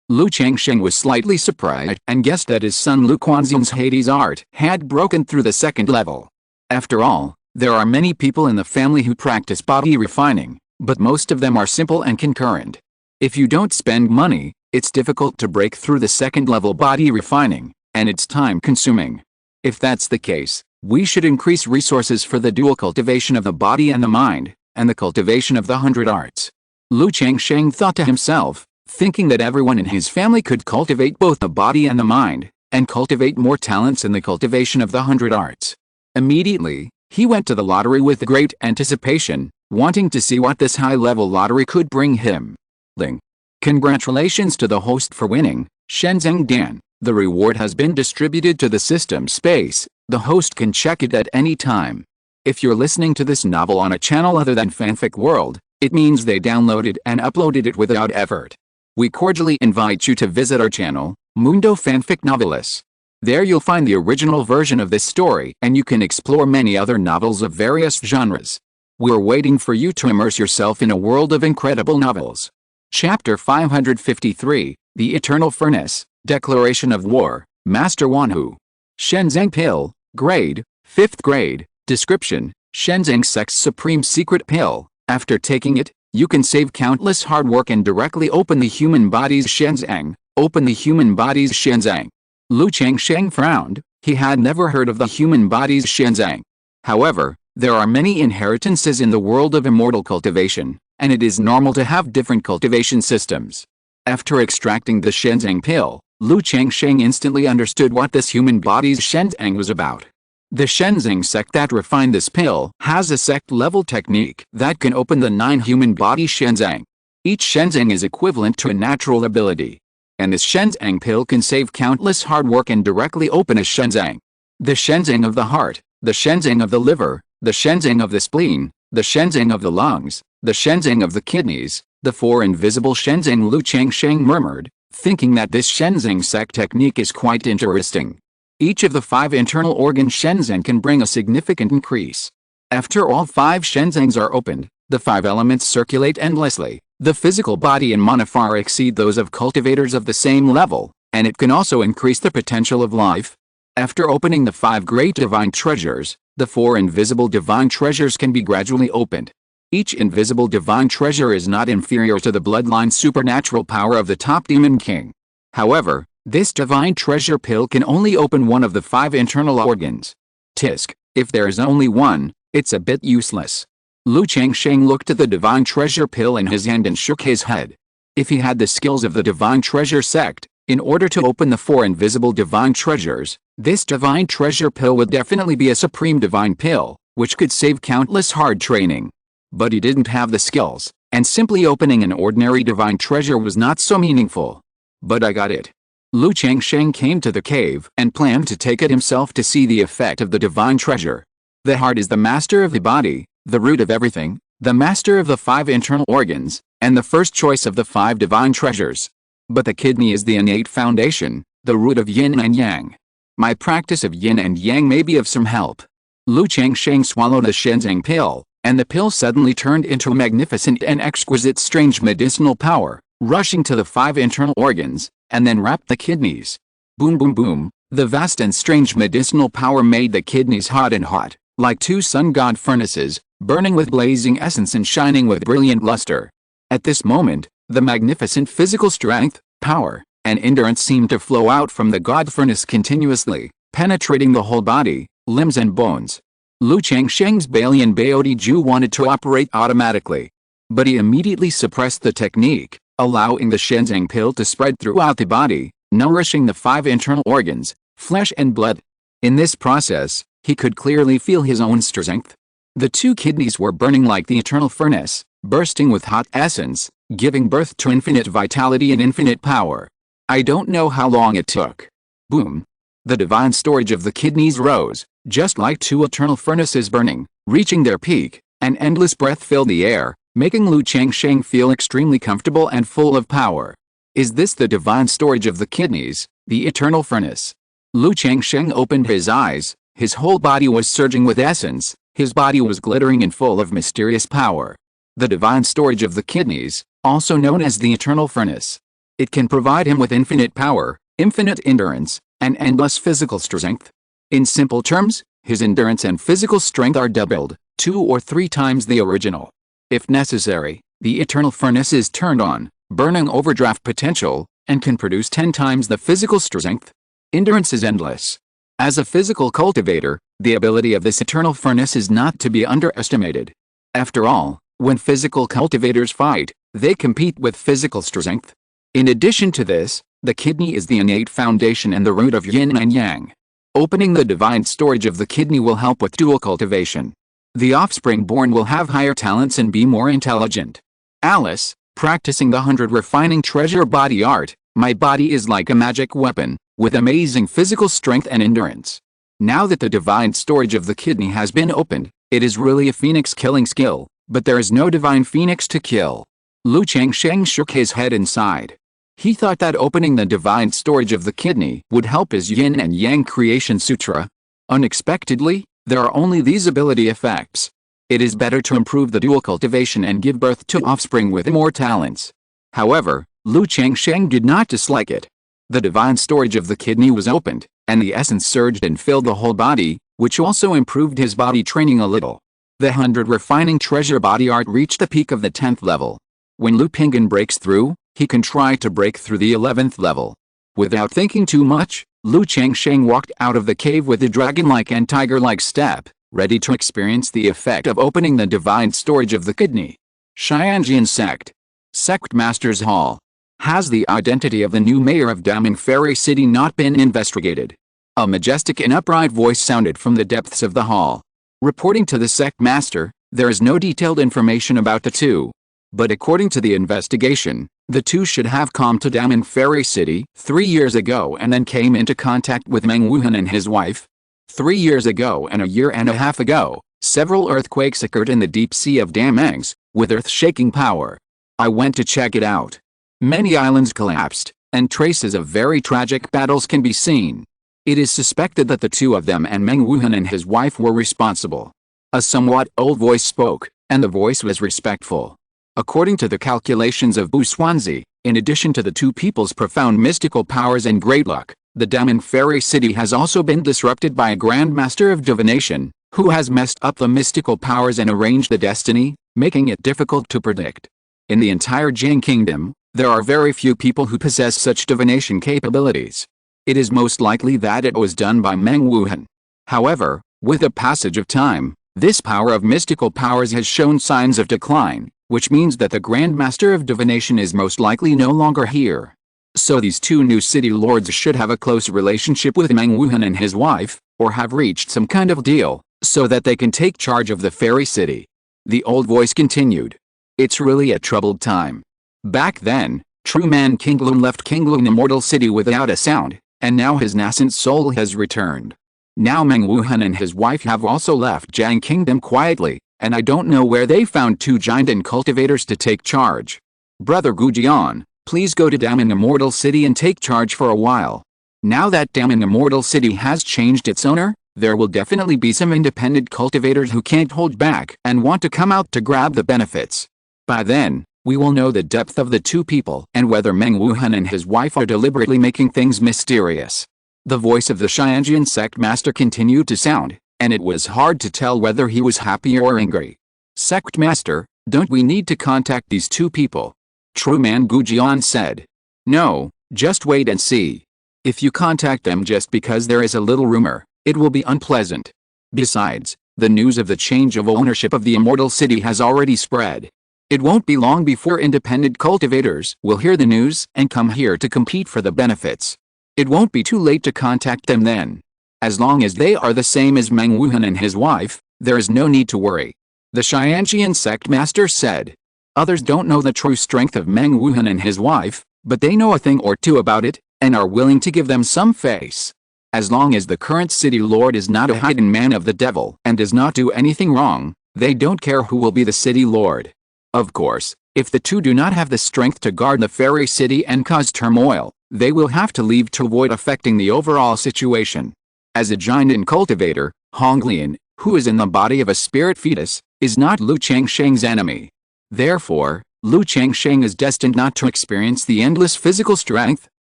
Lu Changsheng was slightly surprised and guessed that his son Lu Quanxian's Hades art had broken through the second level. After all, there are many people in the family who practice body refining, but most of them are simple and concurrent. If you don't spend money, it's difficult to break through the second-level body refining, and it's time-consuming. If that's the case, we should increase resources for the dual cultivation of the body and the mind, and the cultivation of the 100 arts. Lu Changsheng thought to himself, thinking that everyone in his family could cultivate both the body and the mind, and cultivate more talents in the cultivation of the 100 arts. Immediately, he went to the lottery with great anticipation, wanting to see what this high-level lottery could bring him. Ling. Congratulations to the host for winning, Shenzeng Dan. The reward has been distributed to the system space. The host can check it at any time. If you're listening to this novel on a channel other than Fanfic World, it means they downloaded and uploaded it without effort. We cordially invite you to visit our channel, Mundo Fanfic Novelis. There you'll find the original version of this story and you can explore many other novels of various genres. We're waiting for you to immerse yourself in a world of incredible novels. Chapter 553, The Eternal Furnace, Declaration of War, Master Wanhu. Shenzeng Pill, Grade, 5th Grade, Description, Shenzeng Sect's Supreme Secret Pill. After taking it, you can save countless hard work and directly open the human body's Shenzeng. Open the human body's Shenzeng. Lu Changsheng frowned. He had never heard of the human body's Shenzeng. However, there are many inheritances in the world of immortal cultivation, and it is normal to have different cultivation systems. After extracting the Shenzeng pill, Lu Changsheng instantly understood what this human body's Shenzheng was about. The Qingyun Sect that refined this pill has a sect-level technique that can open the 9 human body Shenzheng. Each Shenzheng is equivalent to a natural ability. And this Shenzheng pill can save countless hard work and directly open a Shenzheng. The Shenzheng of the heart, the Shenzheng of the liver, the Shenzheng of the spleen, the Shenzheng of the lungs, the Shenzheng of the kidneys, the 4 invisible Shenzheng. Lu Changsheng murmured, thinking that this Qingyun Sect technique is quite interesting. Each of the 5 internal organ Shenzheng can bring a significant increase. After all 5 Shenzhengs are opened, the 5 elements circulate endlessly. The physical body and mana far exceed those of cultivators of the same level, and it can also increase the potential of life. After opening the 5 great divine treasures, the 4 invisible divine treasures can be gradually opened. Each invisible divine treasure is not inferior to the bloodline supernatural power of the top demon king. However, this divine treasure pill can only open one of the 5 internal organs. Tisk, if there is only one, it's a bit useless. Lu Changsheng looked at the divine treasure pill in his hand and shook his head. If he had the skills of the divine treasure sect, in order to open the 4 invisible divine treasures, this divine treasure pill would definitely be a supreme divine pill, which could save countless hard training. But he didn't have the skills, and simply opening an ordinary divine treasure was not so meaningful. But I got it. Lu Changsheng came to the cave and planned to take it himself to see the effect of the divine treasure. The heart is the master of the body, the root of everything, the master of the 5 internal organs, and the first choice of the 5 divine treasures. But the kidney is the innate foundation, the root of yin and yang. My practice of yin and yang may be of some help. Lu Changsheng swallowed a Shenzheng pill, and the pill suddenly turned into a magnificent and exquisite strange medicinal power, rushing to the 5 internal organs, and then wrapped the kidneys. Boom boom boom, the vast and strange medicinal power made the kidneys hot and hot, like 2 sun god furnaces, burning with blazing essence and shining with brilliant luster. At this moment, the magnificent physical strength, power, and endurance seemed to flow out from the god furnace continuously, penetrating the whole body, limbs and bones. Lu Changsheng's Balian Baodi Ju wanted to operate automatically. But he immediately suppressed the technique, allowing the Shenzheng pill to spread throughout the body, nourishing the 5 internal organs, flesh and blood. In this process, he could clearly feel his own strength. The 2 kidneys were burning like the eternal furnace, bursting with hot essence, giving birth to infinite vitality and infinite power. I don't know how long it took. Boom. The divine storage of the kidneys rose, just like 2 eternal furnaces burning, reaching their peak. An endless breath filled the air, making Lu Changsheng feel extremely comfortable and full of power. Is this the divine storage of the kidneys, the eternal furnace? Lu Changsheng opened his eyes, his whole body was surging with essence, his body was glittering and full of mysterious power. The divine storage of the kidneys, also known as the eternal furnace. It can provide him with infinite power, infinite endurance, and endless physical strength. In simple terms, his endurance and physical strength are doubled, 2 or 3 times the original. If necessary, the eternal furnace is turned on, burning overdraft potential, and can produce 10 times the physical strength. Endurance is endless. As a physical cultivator, the ability of this eternal furnace is not to be underestimated. After all, when physical cultivators fight, they compete with physical strength. In addition to this, the kidney is the innate foundation and the root of yin and yang. Opening the divine storage of the kidney will help with dual cultivation. The offspring born will have higher talents and be more intelligent. Alice, practicing the 100 refining treasure body art, my body is like a magic weapon, with amazing physical strength and endurance. Now that the divine storage of the kidney has been opened, it is really a phoenix killing skill, but there is no divine phoenix to kill. Lu Changsheng shook his head and sighed. He thought that opening the divine storage of the kidney would help his yin and yang creation sutra. Unexpectedly, there are only these ability effects. It is better to improve the dual cultivation and give birth to offspring with more talents. However, Lu Changsheng did not dislike it. The divine storage of the kidney was opened, and the essence surged and filled the whole body, which also improved his body training a little. The 100 refining treasure body art reached the peak of the 10th level. When Lu Pinggan breaks through, he can try to break through the 11th level. Without thinking too much, Lu Changsheng walked out of the cave with a dragon-like and tiger-like step, ready to experience the effect of opening the divine storage of the kidney. Qingyun Sect. Sect Master's Hall. Has the identity of the new mayor of Damning Fairy City not been investigated? A majestic and upright voice sounded from the depths of the hall. Reporting to the sect master, there is no detailed information about the two. But according to the investigation, the two should have come to Damning Fairy City 3 years ago and then came into contact with Meng Wuhan and his wife. 3 years ago and a year and a half ago, several earthquakes occurred in the deep sea of Damangs, with earth-shaking power. I went to check it out. Many islands collapsed, and traces of very tragic battles can be seen. It is suspected that the two of them and Meng Wuhan and his wife were responsible. A somewhat old voice spoke, and the voice was respectful. According to the calculations of Bu Swanzi, in addition to the two people's profound mystical powers and great luck, the Damning Fairy City has also been disrupted by a Grand Master of Divination, who has messed up the mystical powers and arranged the destiny, making it difficult to predict. In the entire Jing Kingdom, there are very few people who possess such divination capabilities. It is most likely that it was done by Meng Wuhan. However, with the passage of time, this power of mystical powers has shown signs of decline, which means that the Grand Master of Divination is most likely no longer here. So these two new city lords should have a close relationship with Meng Wuhan and his wife, or have reached some kind of deal, so that they can take charge of the fairy city. The old voice continued. It's really a troubled time. Back then, true man Qingyun left Qingyun Immortal City without a sound, and now his nascent soul has returned. Now Meng Wuhan and his wife have also left Jiang Kingdom quietly, and I don't know where they found two giant and cultivators to take charge. Brother Gujian, please go to Damning Immortal City and take charge for a while. Now that Damning Immortal City has changed its owner, there will definitely be some independent cultivators who can't hold back and want to come out to grab the benefits. By then, we will know the depth of the two people and whether Meng Wuhan and his wife are deliberately making things mysterious. The voice of the Qingyun Sect master continued to sound, and it was hard to tell whether he was happy or angry. Sect master, don't we need to contact these two people? True man Gujian said. No, just wait and see. If you contact them just because there is a little rumor, it will be unpleasant. Besides, the news of the change of ownership of the Immortal City has already spread. It won't be long before independent cultivators will hear the news and come here to compete for the benefits. It won't be too late to contact them then. As long as they are the same as Meng Wuhan and his wife, there is no need to worry. The Qingyun Sect master said. Others don't know the true strength of Meng Wuhan and his wife, but they know a thing or two about it, and are willing to give them some face. As long as the current city lord is not a hidden man of the devil and does not do anything wrong, they don't care who will be the city lord. Of course, if the two do not have the strength to guard the fairy city and cause turmoil, they will have to leave to avoid affecting the overall situation. As a giant and cultivator, Honglian, who is in the body of a spirit fetus, is not Lu Changsheng's enemy. Therefore, Lu Changsheng is destined not to experience the endless physical strength,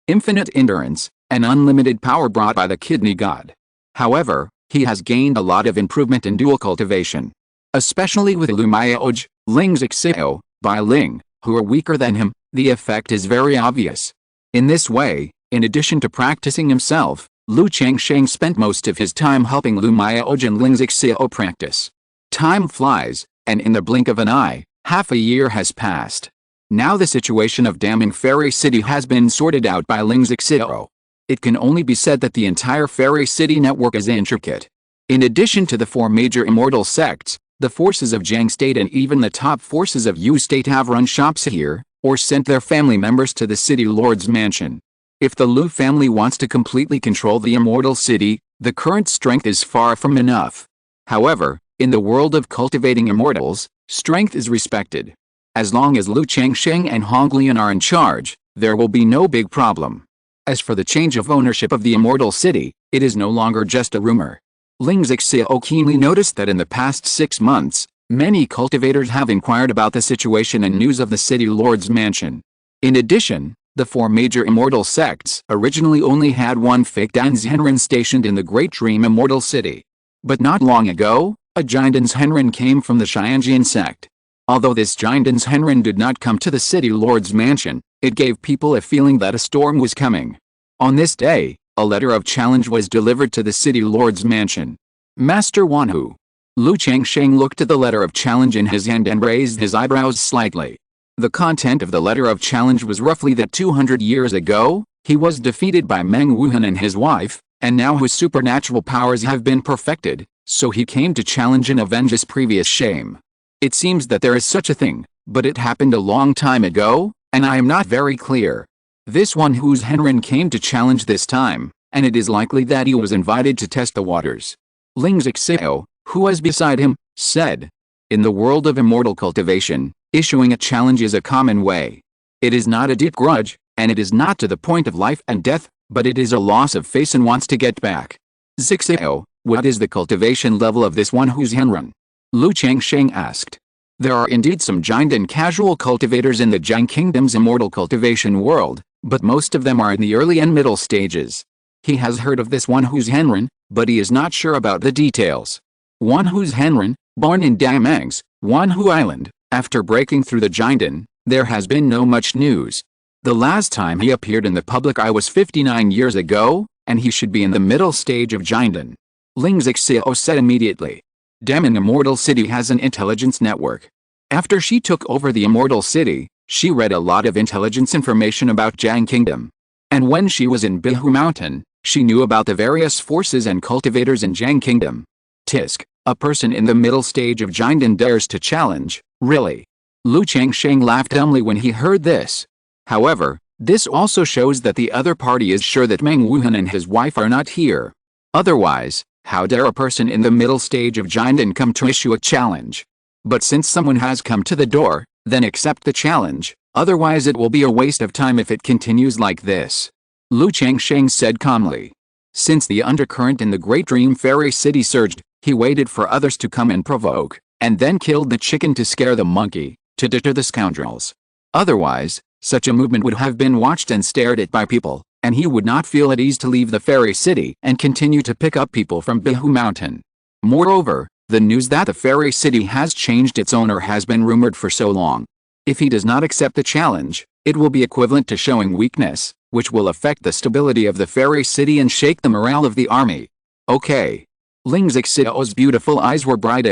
infinite endurance, and unlimited power brought by the kidney god. However, he has gained a lot of improvement in dual cultivation. Especially with Lu Miaoj, Ling Zixio, Bai Ling, who are weaker than him, the effect is very obvious. In this way, in addition to practicing himself, Lu Changsheng spent most of his time helping Lu Miaoj and Ling Zixio practice. Time flies, and in the blink of an eye, half a year has passed. Now the situation of Damning Fairy City has been sorted out by Ling Zixio. It can only be said that the entire Fairy City network is intricate. In addition to the four major immortal sects, the forces of Jiang State and even the top forces of Yu State have run shops here, or sent their family members to the city lord's mansion. If the Lu family wants to completely control the immortal city, the current strength is far from enough. However, in the world of cultivating immortals, strength is respected. As long as Lu Changsheng and Honglian are in charge, there will be no big problem. As for the change of ownership of the immortal city, it is no longer just a rumor. Ling Zixio keenly noticed that in the past 6 months, many cultivators have inquired about the situation and news of the city lord's mansion. In addition, the four major immortal sects originally only had one fake Danzhenren stationed in the Great Dream Immortal City. But not long ago, a giant Danzhenren came from the Qingyun Sect. Although this giant Danzhenren did not come to the city lord's mansion, it gave people a feeling that a storm was coming. On this day, a letter of challenge was delivered to the city lord's mansion. Master Wanhu. Lu Changsheng looked at the letter of challenge in his hand and raised his eyebrows slightly. The content of the letter of challenge was roughly that 200 years ago, he was defeated by Meng Wuhan and his wife, and now his supernatural powers have been perfected, so he came to challenge and avenge his previous shame. It seems that there is such a thing, but it happened a long time ago, and I am not very clear. This one whose Henren came to challenge this time, and it is likely that he was invited to test the waters. Ling Zixio, who was beside him, said, "In the world of immortal cultivation, issuing a challenge is a common way. It is not a deep grudge, and it is not to the point of life and death, but it is a loss of face and wants to get back." Zixio, what is the cultivation level of this one whose Henren? Lu Changsheng asked. There are indeed some giant and casual cultivators in the Jiang Kingdom's immortal cultivation world, but most of them are in the early and middle stages. He has heard of this one whose Henren, but he is not sure about the details. One whose Henren, born in Damang's, Wanhu Island, after breaking through the Jiangdan, there has been no much news. The last time he appeared in the public eye was 59 years ago, and he should be in the middle stage of Jiangdan. Ling Zixio said immediately. Damang Immortal City has an intelligence network. After she took over the Immortal City, she read a lot of intelligence information about Jiang Kingdom. And when she was in Qingzhu Mountain, she knew about the various forces and cultivators in Jiang Kingdom. Tisk, a person in the middle stage of Jiangdan dares to challenge, really? Lu Changsheng laughed dumbly when he heard this. However, this also shows that the other party is sure that Meng Wuhan and his wife are not here. Otherwise, how dare a person in the middle stage of Jiangdan come to issue a challenge? But since someone has come to the door, then accept the challenge, otherwise it will be a waste of time if it continues like this. Lu Changsheng said calmly. Since the undercurrent in the Great Dream Fairy City surged, he waited for others to come and provoke, and then killed the chicken to scare the monkey, to deter the scoundrels. Otherwise, such a movement would have been watched and stared at by people, and he would not feel at ease to leave the fairy city and continue to pick up people from Qingzhu Mountain. Moreover, the news that the fairy city has changed its owner has been rumored for so long. If he does not accept the challenge, it will be equivalent to showing weakness, which will affect the stability of the fairy city and shake the morale of the army. Okay. Ling Zixio's beautiful eyes were bright,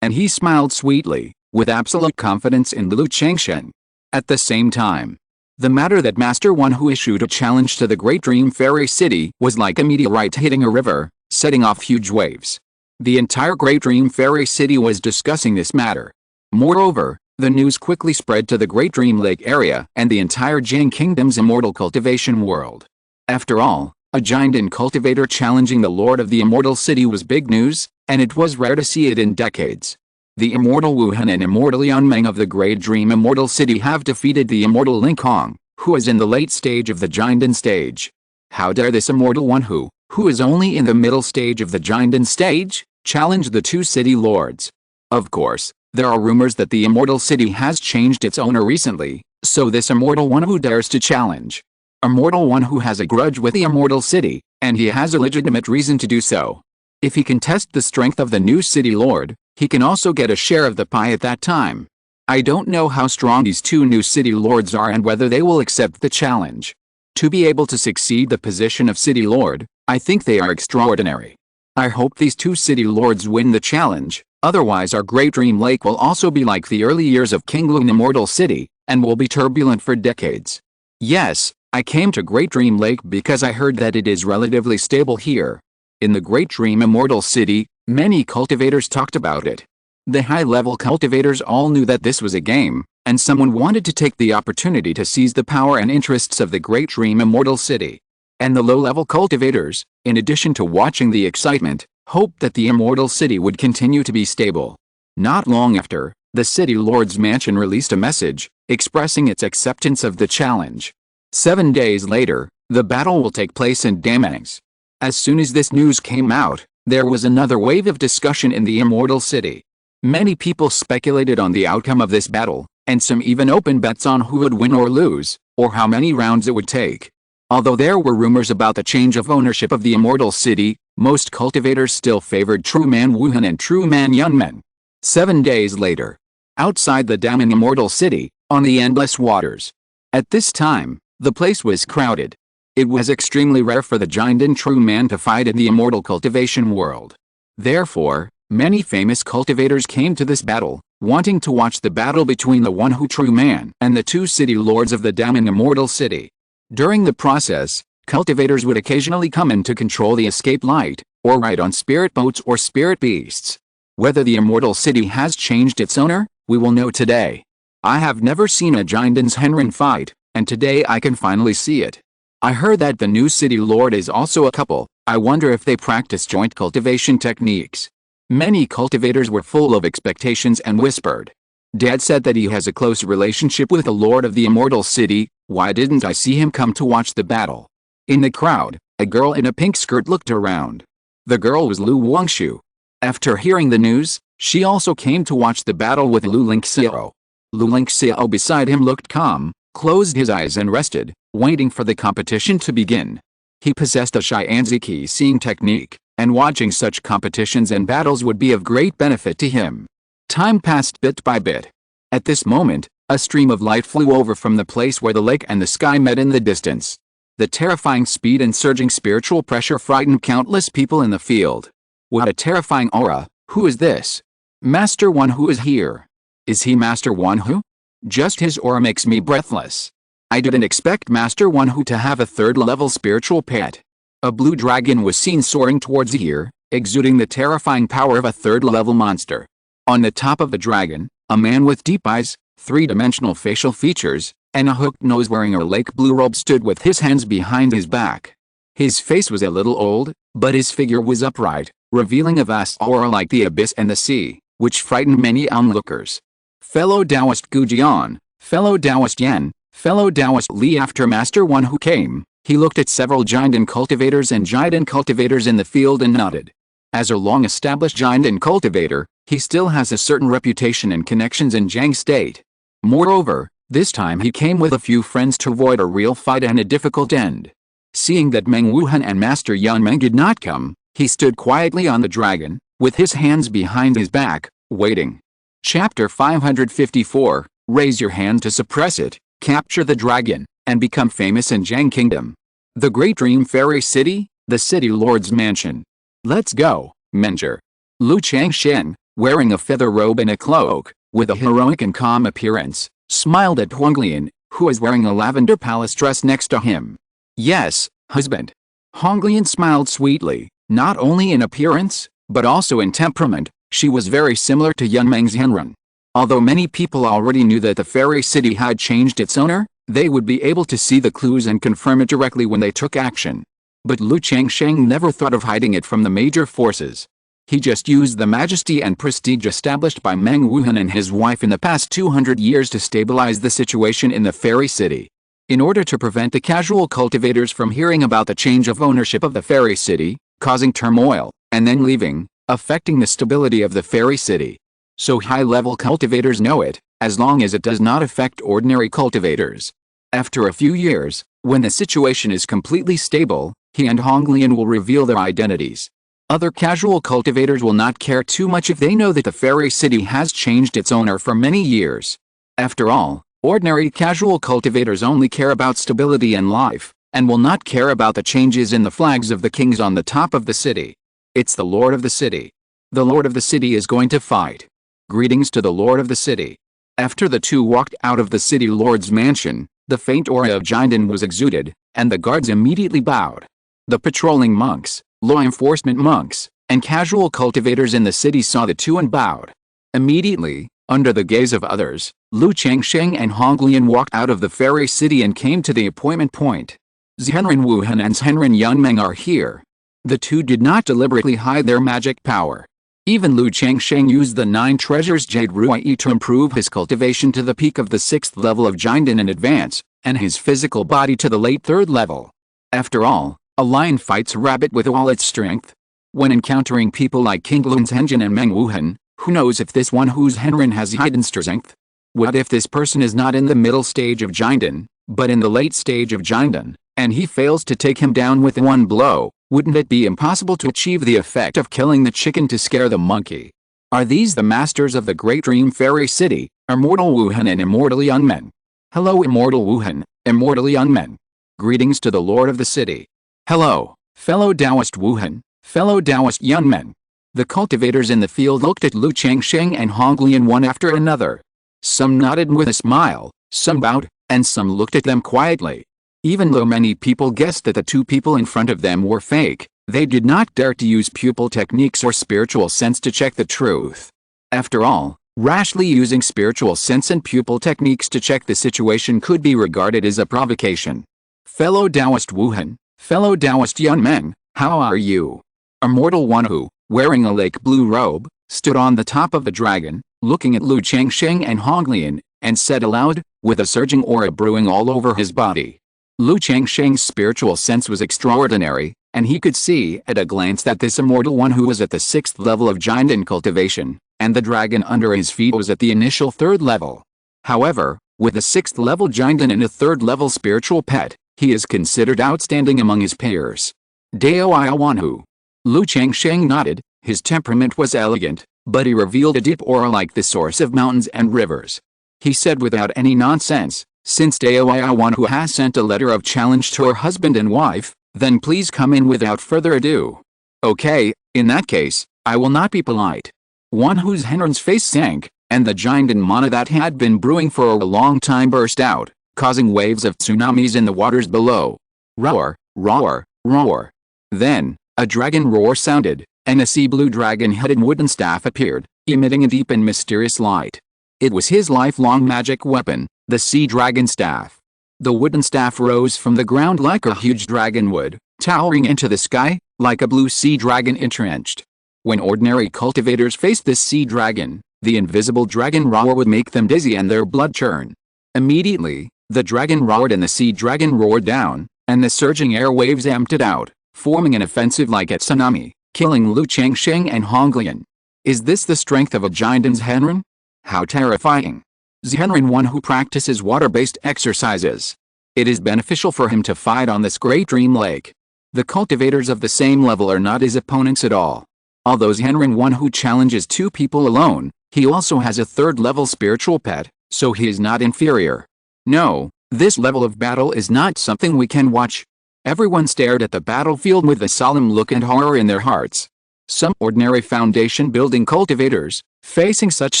and he smiled sweetly, with absolute confidence in Lu Changsheng. At the same time, the matter that Master One who issued a challenge to the Great Dream Fairy City was like a meteorite hitting a river, setting off huge waves. The entire Great Dream Fairy City was discussing this matter. Moreover, the news quickly spread to the Great Dream Lake area and the entire Jiang Kingdom's immortal cultivation world. After all, a Jiangdan cultivator challenging the Lord of the Immortal City was big news, and it was rare to see it in decades. The Immortal Wuhan and Immortal Yunmeng of the Great Dream Immortal City have defeated the Immortal Linkong, who is in the late stage of the Jiangdan stage. How dare this Immortal One who is only in the middle stage of the Jiangdan stage, challenge the two city lords? Of course, there are rumors that the Immortal City has changed its owner recently, so this Immortal One who dares to challenge. Immortal One who has a grudge with the Immortal City, and he has a legitimate reason to do so. If he can test the strength of the new city lord, he can also get a share of the pie at that time. I don't know how strong these two new city lords are and whether they will accept the challenge. To be able to succeed the position of city lord, I think they are extraordinary. I hope these two city lords win the challenge, otherwise our Great Dream Lake will also be like the early years of Qingyun Immortal City, and will be turbulent for decades. Yes, I came to Great Dream Lake because I heard that it is relatively stable here. In the Great Dream Immortal City, many cultivators talked about it. The high-level cultivators all knew that this was a game, and someone wanted to take the opportunity to seize the power and interests of the Great Dream Immortal City. And the low-level cultivators, in addition to watching the excitement, hoped that the Immortal City would continue to be stable. Not long after, the City Lord's Mansion released a message, expressing its acceptance of the challenge. 7 days later, the battle will take place in Damang's. As soon as this news came out, there was another wave of discussion in the Immortal City. Many people speculated on the outcome of this battle, and some even opened bets on who would win or lose, or how many rounds it would take. Although there were rumors about the change of ownership of the Immortal City, most cultivators still favored True Man Wuhan and True Man Yunmen. 7 days later, outside the Damang Immortal City, on the endless waters. At this time, the place was crowded. It was extremely rare for the Jiangdan True Man to fight in the immortal cultivation world. Therefore, many famous cultivators came to this battle, wanting to watch the battle between the one who true man and the two city lords of the damning immortal city. During the process, cultivators would occasionally come in to control the escape light, or ride on spirit boats or spirit beasts. Whether the immortal city has changed its owner, we will know today. I have never seen a Giant's Henren fight, and today I can finally see it. I heard that the new city lord is also a couple. I wonder if they practice joint cultivation techniques. Many cultivators were full of expectations and whispered. Dad said that he has a close relationship with the lord of the immortal city. Why didn't I see him come to watch the battle? In the crowd, a girl in a pink skirt looked around. The girl was Lu Wangshu. After hearing the news, she also came to watch the battle with Lu Lingxiao. Lu Lingxiao beside him looked calm, closed his eyes and rested, waiting for the competition to begin. He possessed a Xianziki seeing technique, and watching such competitions and battles would be of great benefit to him. Time passed bit by bit. At this moment, a stream of light flew over from the place where the lake and the sky met in the distance. The terrifying speed and surging spiritual pressure frightened countless people in the field. What a terrifying aura! Who is this? Master One Who is here. Is he Master One Who? Just his aura makes me breathless. I didn't expect Master One Who to have a third-level spiritual pet. A blue dragon was seen soaring towards here, exuding the terrifying power of a third-level monster. On the top of the dragon, a man with deep eyes, three-dimensional facial features, and a hooked nose wearing a lake blue robe stood with his hands behind his back. His face was a little old, but his figure was upright, revealing a vast aura like the abyss and the sea, which frightened many onlookers. Fellow Taoist Gujian, fellow Taoist Yan, fellow Taoist Li. After Master One Who came, he looked at several Jiandan cultivators and Jiandan cultivators in the field and nodded. As a long-established Jiandan cultivator, he still has a certain reputation and connections in Jiang State. Moreover, this time he came with a few friends to avoid a real fight and a difficult end. Seeing that Meng Wuhan and Master Yan Meng did not come, he stood quietly on the dragon, with his hands behind his back, waiting. Chapter 554, Raise your hand to suppress it, capture the dragon, and become famous in Jiang Kingdom. The Great Dream Fairy City, the City Lord's Mansion. Let's go, Menger. Lu Changsheng, wearing a feather robe and a cloak, with a heroic and calm appearance, smiled at Honglian, who was wearing a lavender palace dress next to him. Yes, husband. Honglian smiled sweetly, not only in appearance, but also in temperament. She was very similar to Yunmeng's Henren. Although many people already knew that the fairy city had changed its owner, they would be able to see the clues and confirm it directly when they took action. But Lu Changsheng never thought of hiding it from the major forces. He just used the majesty and prestige established by Meng Wuhan and his wife in the past 200 years to stabilize the situation in the fairy city. In order to prevent the casual cultivators from hearing about the change of ownership of the fairy city, causing turmoil, and then leaving, affecting the stability of the fairy city. So high-level cultivators know it, as long as it does not affect ordinary cultivators. After a few years, when the situation is completely stable, he and Honglian will reveal their identities. Other casual cultivators will not care too much if they know that the fairy city has changed its owner for many years. After all, ordinary casual cultivators only care about stability and life, and will not care about the changes in the flags of the kings on the top of the city. It's the Lord of the City. The Lord of the City is going to fight. Greetings to the Lord of the City. After the two walked out of the City Lord's mansion, the faint aura of Jiandan was exuded, and the guards immediately bowed. The patrolling monks, law enforcement monks, and casual cultivators in the city saw the two and bowed. Immediately, under the gaze of others, Lu Changsheng and Honglian walked out of the fairy city and came to the appointment point. Zhenren Wuhan and Zhenren Yunmeng are here. The two did not deliberately hide their magic power. Even Lu Changsheng used the 9 treasures Jade Ruai to improve his cultivation to the peak of the 6th level of Jiandan in advance, and his physical body to the late 3rd level. After all, a lion fights a rabbit with all its strength. When encountering people like Qingyun Sect and Meng Wuhan, who knows if this one whose Henren has hidden strength? What if this person is not in the middle stage of Jiandan, but in the late stage of Jiandan, and he fails to take him down with one blow? Wouldn't it be impossible to achieve the effect of killing the chicken to scare the monkey? Are these the masters of the Great Dream Fairy City, Immortal Wuhan and Immortal Yunmen? Hello Immortal Wuhan, Immortal Yunmen. Greetings to the Lord of the City. Hello, fellow Taoist Wuhan, fellow Taoist Yunmen. The cultivators in the field looked at Lu Changsheng and Honglian one after another. Some nodded with a smile, some bowed, and some looked at them quietly. Even though many people guessed that the two people in front of them were fake, they did not dare to use pupil techniques or spiritual sense to check the truth. After all, rashly using spiritual sense and pupil techniques to check the situation could be regarded as a provocation. Fellow Taoist Wuhan, fellow Taoist Yunmen, how are you? Immortal one who, wearing a lake blue robe, stood on the top of the dragon, looking at Lu Changsheng and Honglian, and said aloud, with a surging aura brewing all over his body. Lu Changsheng's spiritual sense was extraordinary, and he could see at a glance that this immortal one who was at the 6th level of giant in cultivation, and the dragon under his feet was at the initial 3rd level. However, with a 6th level giant and a 3rd level spiritual pet, he is considered outstanding among his peers. Dao Iwanhu. Lu Changsheng nodded. His temperament was elegant, but he revealed a deep aura like the source of mountains and rivers. He said without any nonsense, since Dao Iwanhu has sent a letter of challenge to her husband and wife, then please come in without further ado. Okay, in that case, I will not be polite. One whose Henron's face sank, and the giant in mana that had been brewing for a long time burst out, causing waves of tsunamis in the waters below. Roar, roar, roar. Then, a dragon roar sounded, and a sea blue dragon-headed wooden staff appeared, emitting a deep and mysterious light. It was his lifelong magic weapon, the sea dragon staff. The wooden staff rose from the ground like a huge dragon would, towering into the sky, like a blue sea dragon entrenched. When ordinary cultivators faced this sea dragon, the invisible dragon roar would make them dizzy and their blood churn. Immediately, the dragon roared and the sea dragon roared down, and the surging air waves emptied out, forming an offensive like a tsunami, killing Lu Changsheng and Honglian. Is this the strength of a giant in Zhenren? How terrifying! Zhenren one who practices water-based exercises. It is beneficial for him to fight on this great dream lake. The cultivators of the same level are not his opponents at all. Although Zhenren one who challenges two people alone, he also has a 3rd level spiritual pet, so he is not inferior. No, this level of battle is not something we can watch. Everyone stared at the battlefield with a solemn look and horror in their hearts. Some ordinary foundation-building cultivators, facing such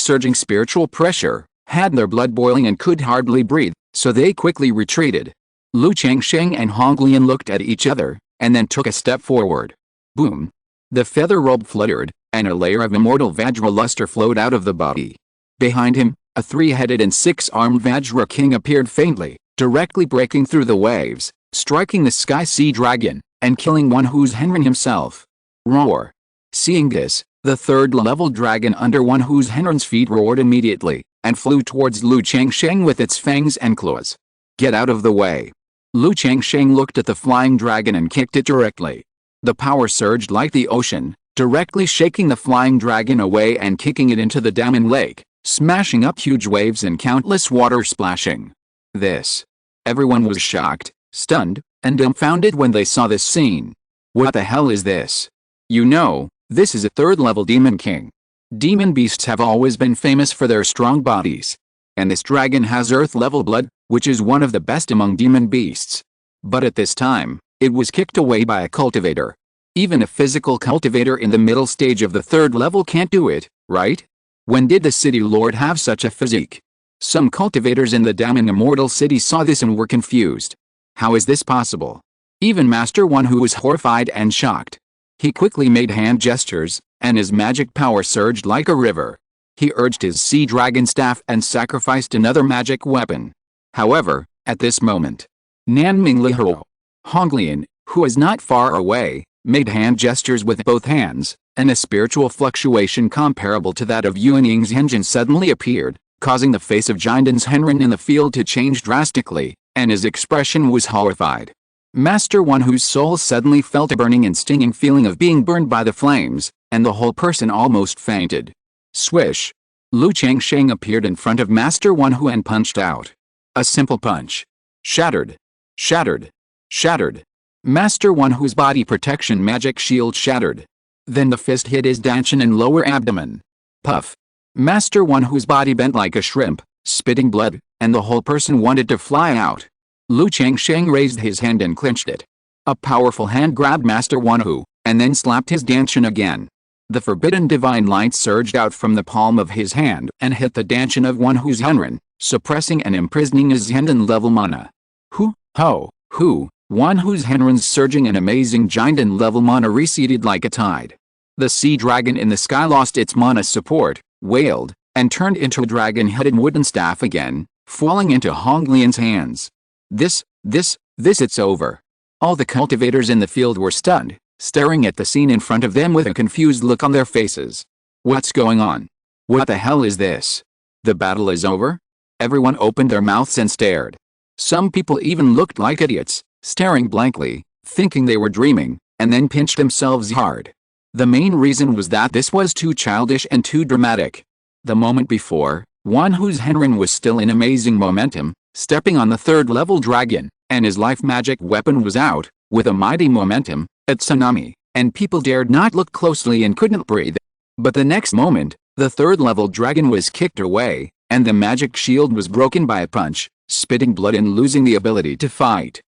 surging spiritual pressure, had their blood boiling and could hardly breathe, so they quickly retreated. Lu Changsheng and Honglian looked at each other, and then took a step forward. Boom! The feather robe fluttered, and a layer of immortal Vajra luster flowed out of the body. Behind him, a 3-headed and 6-armed Vajra king appeared faintly, directly breaking through the waves, striking the sky sea dragon, and killing one who's Henron himself. Roar! Seeing this, the 3rd level dragon under one who's Henron's feet roared immediately, and flew towards Lu Changsheng with its fangs and claws. Get out of the way! Lu Changsheng looked at the flying dragon and kicked it directly. The power surged like the ocean, directly shaking the flying dragon away and kicking it into the dam and lake, smashing up huge waves and countless water splashing. Everyone was shocked, stunned, and dumbfounded when they saw this scene. What the hell is this? You know, this is a 3rd level demon king. Demon beasts have always been famous for their strong bodies. And this dragon has earth level blood, which is one of the best among demon beasts. But at this time, it was kicked away by a cultivator. Even a physical cultivator in the middle stage of the 3rd level can't do it, right? When did the city lord have such a physique? Some cultivators in the dam in Immortal City saw this and were confused. How is this possible? Even Master One who was horrified and shocked. He quickly made hand gestures, and his magic power surged like a river. He urged his sea dragon staff and sacrificed another magic weapon. However, at this moment, Nanming Lihiro, Honglian, who is not far away, made hand gestures with both hands, and a spiritual fluctuation comparable to that of Yuan Ying's engine suddenly appeared, causing the face of Giant Henron in the field to change drastically, and his expression was horrified. Master One whose soul suddenly felt a burning and stinging feeling of being burned by the flames, and the whole person almost fainted. Swish! Lu Changsheng appeared in front of Master One who and punched out. A simple punch. Shattered. Shattered. Shattered. Master One whose body protection magic shield shattered. Then the fist hit his dantian and lower abdomen. Puff. Master One whose body bent like a shrimp, spitting blood, and the whole person wanted to fly out. Lu Changsheng raised his hand and clenched it. A powerful hand grabbed Master One who, and then slapped his dantian again. The forbidden divine light surged out from the palm of his hand and hit the danchin of one whose Henren, suppressing and imprisoning his Henden level mana. One whose Henren's surging and amazing Jinden level mana receded like a tide. The sea dragon in the sky lost its mana support, wailed, and turned into a dragon-headed wooden staff again, falling into Honglian's hands. This, it's over. All the cultivators in the field were stunned, staring at the scene in front of them with a confused look on their faces. What's going on? What the hell is this? The battle is over? Everyone opened their mouths and stared. Some people even looked like idiots, staring blankly, thinking they were dreaming, and then pinched themselves hard. The main reason was that this was too childish and too dramatic. The moment before, one whose Henren was still in amazing momentum, stepping on the third-level dragon, and his life magic weapon was out, with a mighty momentum, a tsunami, and people dared not look closely and couldn't breathe. But the next moment, the third-level dragon was kicked away, and the magic shield was broken by a punch, spitting blood and losing the ability to fight.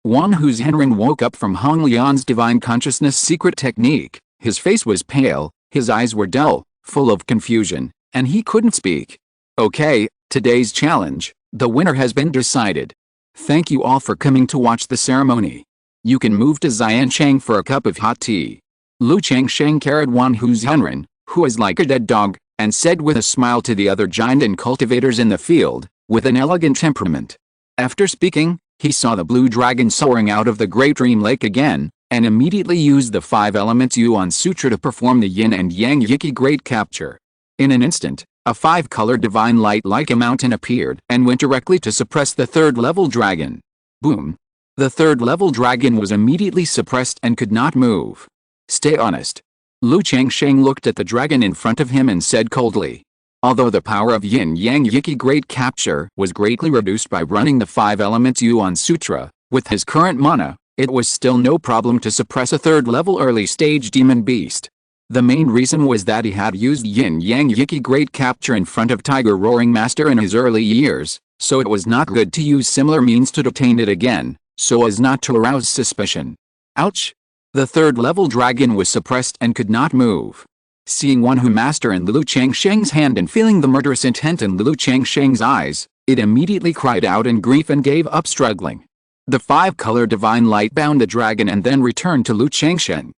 One whose Henren woke up from Hong Lian's divine consciousness secret technique. His face was pale, his eyes were dull, full of confusion, and he couldn't speak. Okay, today's challenge, the winner has been decided. Thank you all for coming to watch the ceremony. You can move to Changsheng for a cup of hot tea. Changsheng carried one whose Henren, who is like a dead dog, and said with a smile to the other giant and cultivators in the field, with an elegant temperament. After speaking, he saw the blue dragon soaring out of the great dream lake again, and immediately used the 5 elements Yuan Sutra to perform the yin and yang Yiki great capture. In an instant, a 5-colored divine light like a mountain appeared and went directly to suppress the third-level dragon. Boom! The third-level dragon was immediately suppressed and could not move. Stay honest. Changsheng looked at the dragon in front of him and said coldly. Although the power of yin-yang Yiki great capture was greatly reduced by running the 5 elements Yuan Sutra, with his current mana, it was still no problem to suppress a third-level early-stage demon beast. The main reason was that he had used yin-yang Yiki great capture in front of Tiger Roaring Master in his early years, so it was not good to use similar means to detain it again, so as not to arouse suspicion. Ouch! The third-level dragon was suppressed and could not move. Seeing one who master in Changsheng's hand and feeling the murderous intent in Changsheng's eyes, it immediately cried out in grief and gave up struggling. The 5-color divine light bound the dragon and then returned to Changsheng.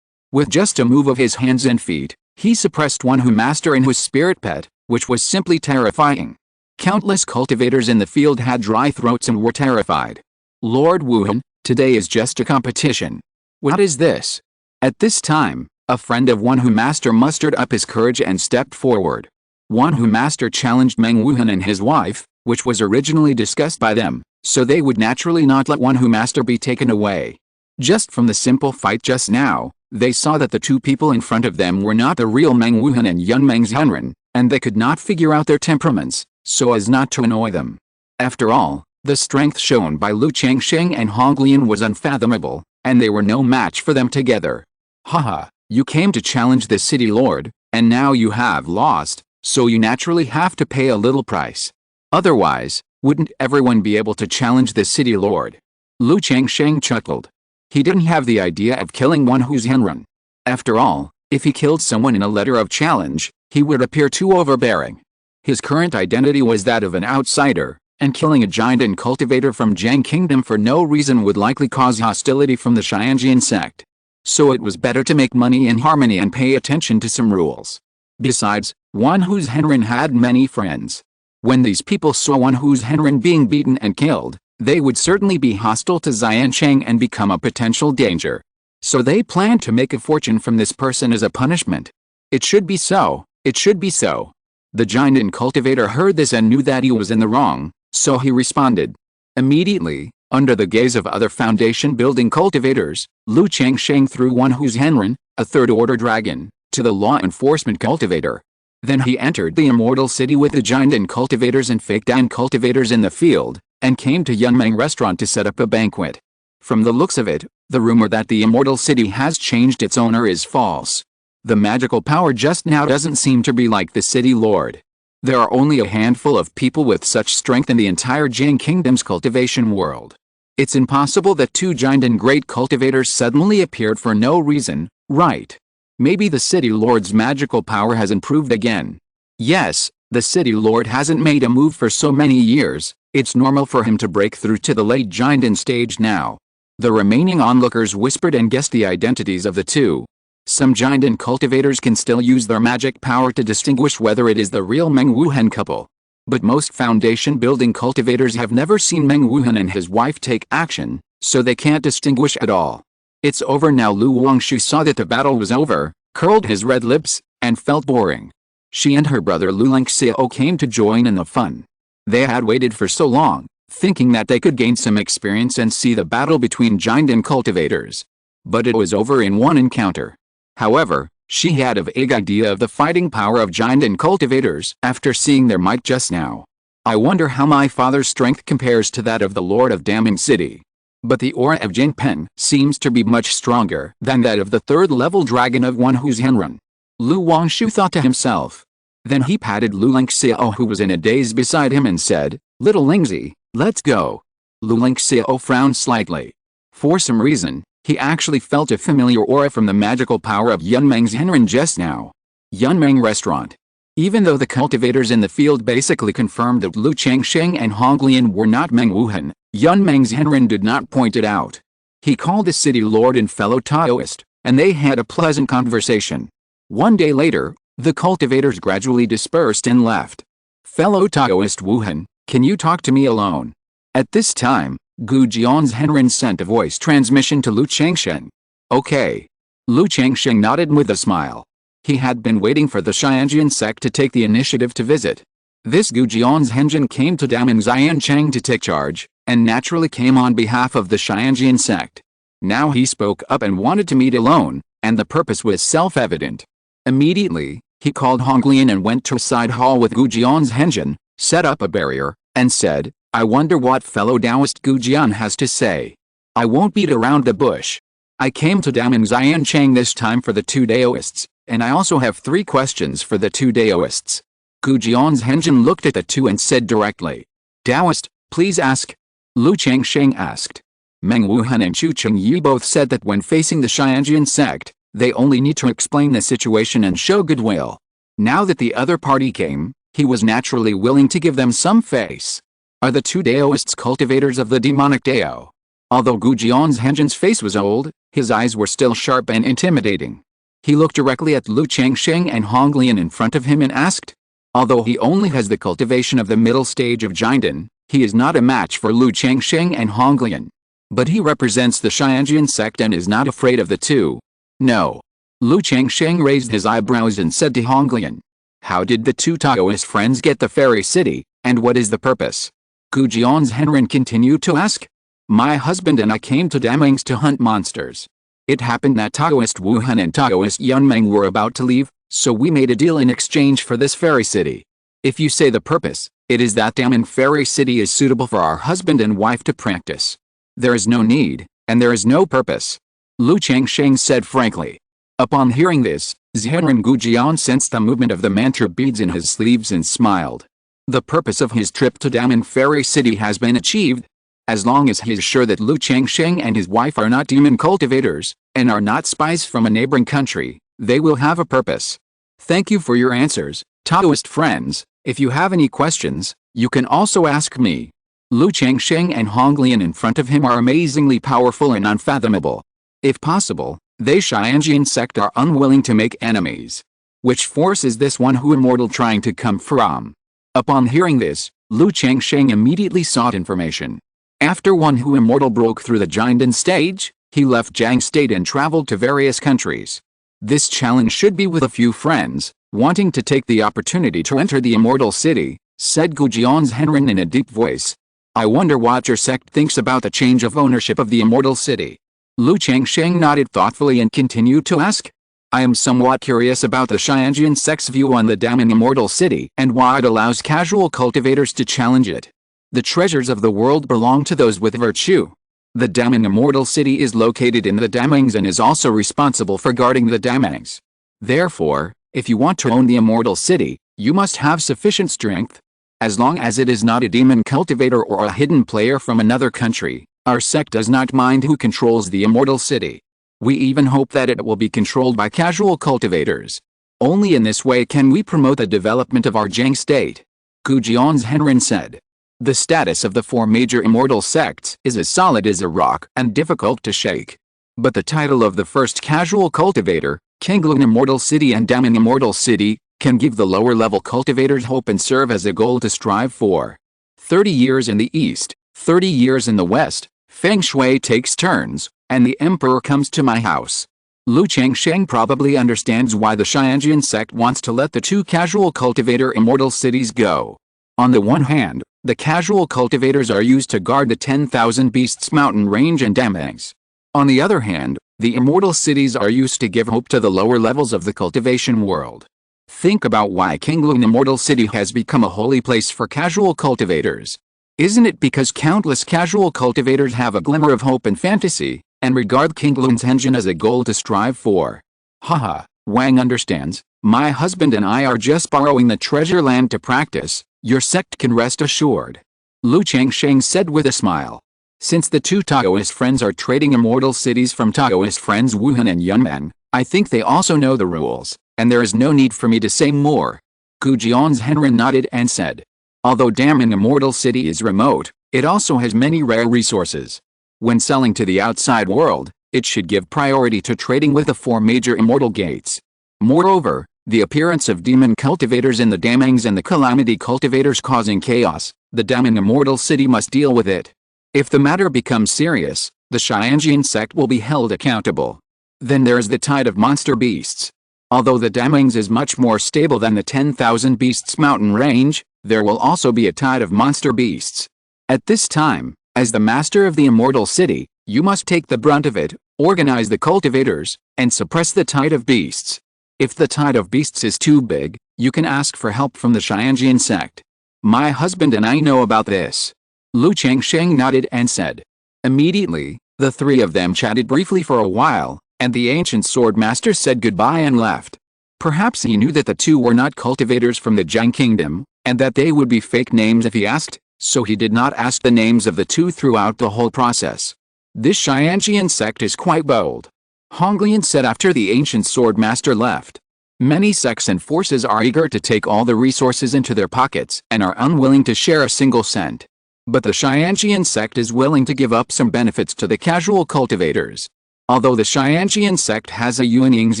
With just a move of his hands and feet, he suppressed one who master in his spirit pet, which was simply terrifying. Countless cultivators in the field had dry throats and were terrified. Lord Wuhan, today is just a competition. What is this? At this time, a friend of one who master mustered up his courage and stepped forward. One who master challenged Meng Wuhan and his wife, which was originally discussed by them, so they would naturally not let one who master be taken away. Just from the simple fight just now, they saw that the two people in front of them were not the real Meng Wuhan and Yun Meng's Henren, and they could not figure out their temperaments, so as not to annoy them. After all, the strength shown by Changsheng and Honglian was unfathomable, and they were no match for them together. Haha, you came to challenge the city lord, and now you have lost, so you naturally have to pay a little price. Otherwise, wouldn't everyone be able to challenge the city lord? Changsheng chuckled. He didn't have the idea of killing one who's Henren. After all, if he killed someone in a letter of challenge, he would appear too overbearing. His current identity was that of an outsider, and killing a giant and cultivator from Jiang Kingdom for no reason would likely cause hostility from the Qingyun Sect. So it was better to make money in harmony and pay attention to some rules. Besides, one who's Henren had many friends. When these people saw one who's Henren being beaten and killed, they would certainly be hostile to Xiansheng and become a potential danger. So they planned to make a fortune from this person as a punishment. It should be so, it should be so. The giant and cultivator heard this and knew that he was in the wrong, so he responded. Immediately, under the gaze of other foundation-building cultivators, Changsheng threw one who's Henren, a third-order dragon, to the law enforcement cultivator. Then he entered the Immortal City with the giant and cultivators and fake Dan cultivators in the field, and came to Yunmeng restaurant to set up a banquet. From the looks of it, the rumor that the Immortal City has changed its owner is false. The magical power just now doesn't seem to be like the city lord. There are only a handful of people with such strength in the entire Jiang Kingdom's cultivation world. It's impossible that two giant and great cultivators suddenly appeared for no reason, right? Maybe the city lord's magical power has improved again. Yes, the city lord hasn't made a move for so many years, it's normal for him to break through to the late giant stage now. The remaining onlookers whispered and guessed the identities of the two. Some giant cultivators can still use their magic power to distinguish whether it is the real Meng Wuhan couple. But most foundation-building cultivators have never seen Meng Wuhan and his wife take action, so they can't distinguish at all. It's over now. Lu Wangshu saw that the battle was over, curled his red lips, and felt boring. She and her brother Lu Lengxiao came to join in the fun. They had waited for so long, thinking that they could gain some experience and see the battle between giant and cultivators. But it was over in one encounter. However, she had a vague idea of the fighting power of giant and cultivators after seeing their might just now. I wonder how my father's strength compares to that of the Lord of Daming City. But the aura of Jin Pen seems to be much stronger than that of the third-level dragon of One Who's Henrun. Lu Wangshu thought to himself. Then he patted Lu Lengxiao, who was in a daze beside him, and said, "Little Lingzi, let's go." Lu Lengxiao frowned slightly. For some reason, he actually felt a familiar aura from the magical power of Yunmeng's Henren just now. Yunmeng Restaurant. Even though the cultivators in the field basically confirmed that Lu Changsheng and Honglian were not Meng Wuhan, Yunmeng's Henren did not point it out. He called the city lord and fellow Taoist, and they had a pleasant conversation. One day later, the cultivators gradually dispersed and left. "Fellow Taoist Wuhan, can you talk to me alone?" At this time, Gu Jian's Henren sent a voice transmission to Lu Changsheng. "Okay." Lu Changsheng nodded with a smile. He had been waiting for the Qingyun Sect to take the initiative to visit. This Gu Jian's Henjin came to Daming Xiancheng to take charge, and naturally came on behalf of the Qingyun Sect. Now he spoke up and wanted to meet alone, and the purpose was self-evident. Immediately, he called Honglian and went to a side hall with Gu Jian's Henjin, set up a barrier, and said, "I wonder what fellow Taoist Gu Jian has to say. I won't beat around the bush. I came to Daming Xiancheng this time for the two Taoists, and I also have 3 questions for the two Taoists." Gu Jian's Henjin looked at the two and said directly, "Taoist, please ask." Lu Changsheng asked. Meng Wuhan and Chu Chengyi both said that when facing the Qingyun Sect, they only need to explain the situation and show goodwill. Now that the other party came, he was naturally willing to give them some face. Are the two Taoists cultivators of the demonic Tao? Although Gu Jian's Henjin's face was old, his eyes were still sharp and intimidating. He looked directly at Lu Changsheng and Honglian in front of him and asked. Although he only has the cultivation of the middle stage of Jinden, he is not a match for Lu Changsheng and Honglian. But he represents the Qingyun Sect and is not afraid of the two. No. Lu Changsheng raised his eyebrows and said to Honglian, "How did the two Taoist friends get the fairy city, and what is the purpose?" Gu Jian's Henren continued to ask. "My husband and I came to Damings to hunt monsters. It happened that Taoist Wuhan and Taoist Yunmeng were about to leave, so we made a deal in exchange for this fairy city. If you say the purpose, it is that Daming Fairy City is suitable for our husband and wife to practice. There is no need, and there is no purpose," Lu Changsheng said frankly. Upon hearing this, Zhenren Gu Jian sensed the movement of the mantra beads in his sleeves and smiled. The purpose of his trip to Daming Fairy City has been achieved. As long as he is sure that Lu Changsheng and his wife are not demon cultivators, and are not spies from a neighboring country, they will have a purpose. Thank you for your answers, Taoist friends. If you have any questions, you can also ask me. Lu Changsheng and Honglian in front of him are amazingly powerful and unfathomable. If possible, they Qingyun Sect are unwilling to make enemies. Which force is this One Who Immortal trying to come from? Upon hearing this, Lu Changsheng immediately sought information. After One Who Immortal broke through the Jinden stage, he left Jiang State and traveled to various countries. This challenge should be with a few friends, wanting to take the opportunity to enter the Immortal City, said Gu Jian's Henren in a deep voice. I wonder what your sect thinks about the change of ownership of the Immortal City. Lu Changsheng nodded thoughtfully and continued to ask. I am somewhat curious about the Qingyun Sect's view on the Daming Immortal City and why it allows casual cultivators to challenge it. The treasures of the world belong to those with virtue. The Daming Immortal City is located in the Damings and is also responsible for guarding the Damings. Therefore, if you want to own the Immortal City, you must have sufficient strength. As long as it is not a demon cultivator or a hidden player from another country, our sect does not mind who controls the Immortal City. We even hope that it will be controlled by casual cultivators. Only in this way can we promote the development of our Jiang state. Qingyun Sect said. The status of the four major immortal sects is as solid as a rock and difficult to shake. But the title of the first casual cultivator, Qingyun Immortal City and Daming Immortal City, can give the lower-level cultivators hope and serve as a goal to strive for. 30 years in the east, 30 years in the west, Feng Shui takes turns, and the emperor comes to my house. Changsheng probably understands why the Qingyun Sect wants to let the two casual cultivator immortal cities go. On the one hand, the casual cultivators are used to guard the 10,000 Beasts mountain range and Damangs. On the other hand, the immortal cities are used to give hope to the lower levels of the cultivation world. Think about why Qingyun Immortal City has become a holy place for casual cultivators. Isn't it because countless casual cultivators have a glimmer of hope and fantasy, and regard Qingyun's engine as a goal to strive for? Haha, Wang understands. My husband and I are just borrowing the treasure land to practice. Your sect can rest assured. Changsheng said with a smile. Since the two Taoist friends are trading immortal cities from Taoist friends Wuhan and Yunmen, I think they also know the rules, and there is no need for me to say more. Qingyun Sect nodded and said. Although Daming Immortal City is remote, it also has many rare resources. When selling to the outside world, it should give priority to trading with the four major immortal gates. Moreover, the appearance of demon cultivators in the Damangs and the calamity cultivators causing chaos, the Daming Immortal City must deal with it. If the matter becomes serious, the Qingyun Sect will be held accountable. Then there is the tide of monster beasts. Although the Damangs is much more stable than the 10,000 Beasts mountain range, there will also be a tide of monster beasts. At this time, as the master of the immortal city, you must take the brunt of it, organize the cultivators, and suppress the tide of beasts. If the tide of beasts is too big, you can ask for help from the Qingyun Sect. My husband and I know about this. Changsheng nodded and said. Immediately, the three of them chatted briefly for a while, and the ancient sword master said goodbye and left. Perhaps he knew that the two were not cultivators from the Jiang kingdom, and that they would be fake names if he asked, so he did not ask the names of the two throughout the whole process. This Qingyun Sect is quite bold. Honglian said after the ancient sword master left. Many sects and forces are eager to take all the resources into their pockets and are unwilling to share a single cent. But the Qingyun Sect is willing to give up some benefits to the casual cultivators. Although the Qingyun Sect has a Yuanying's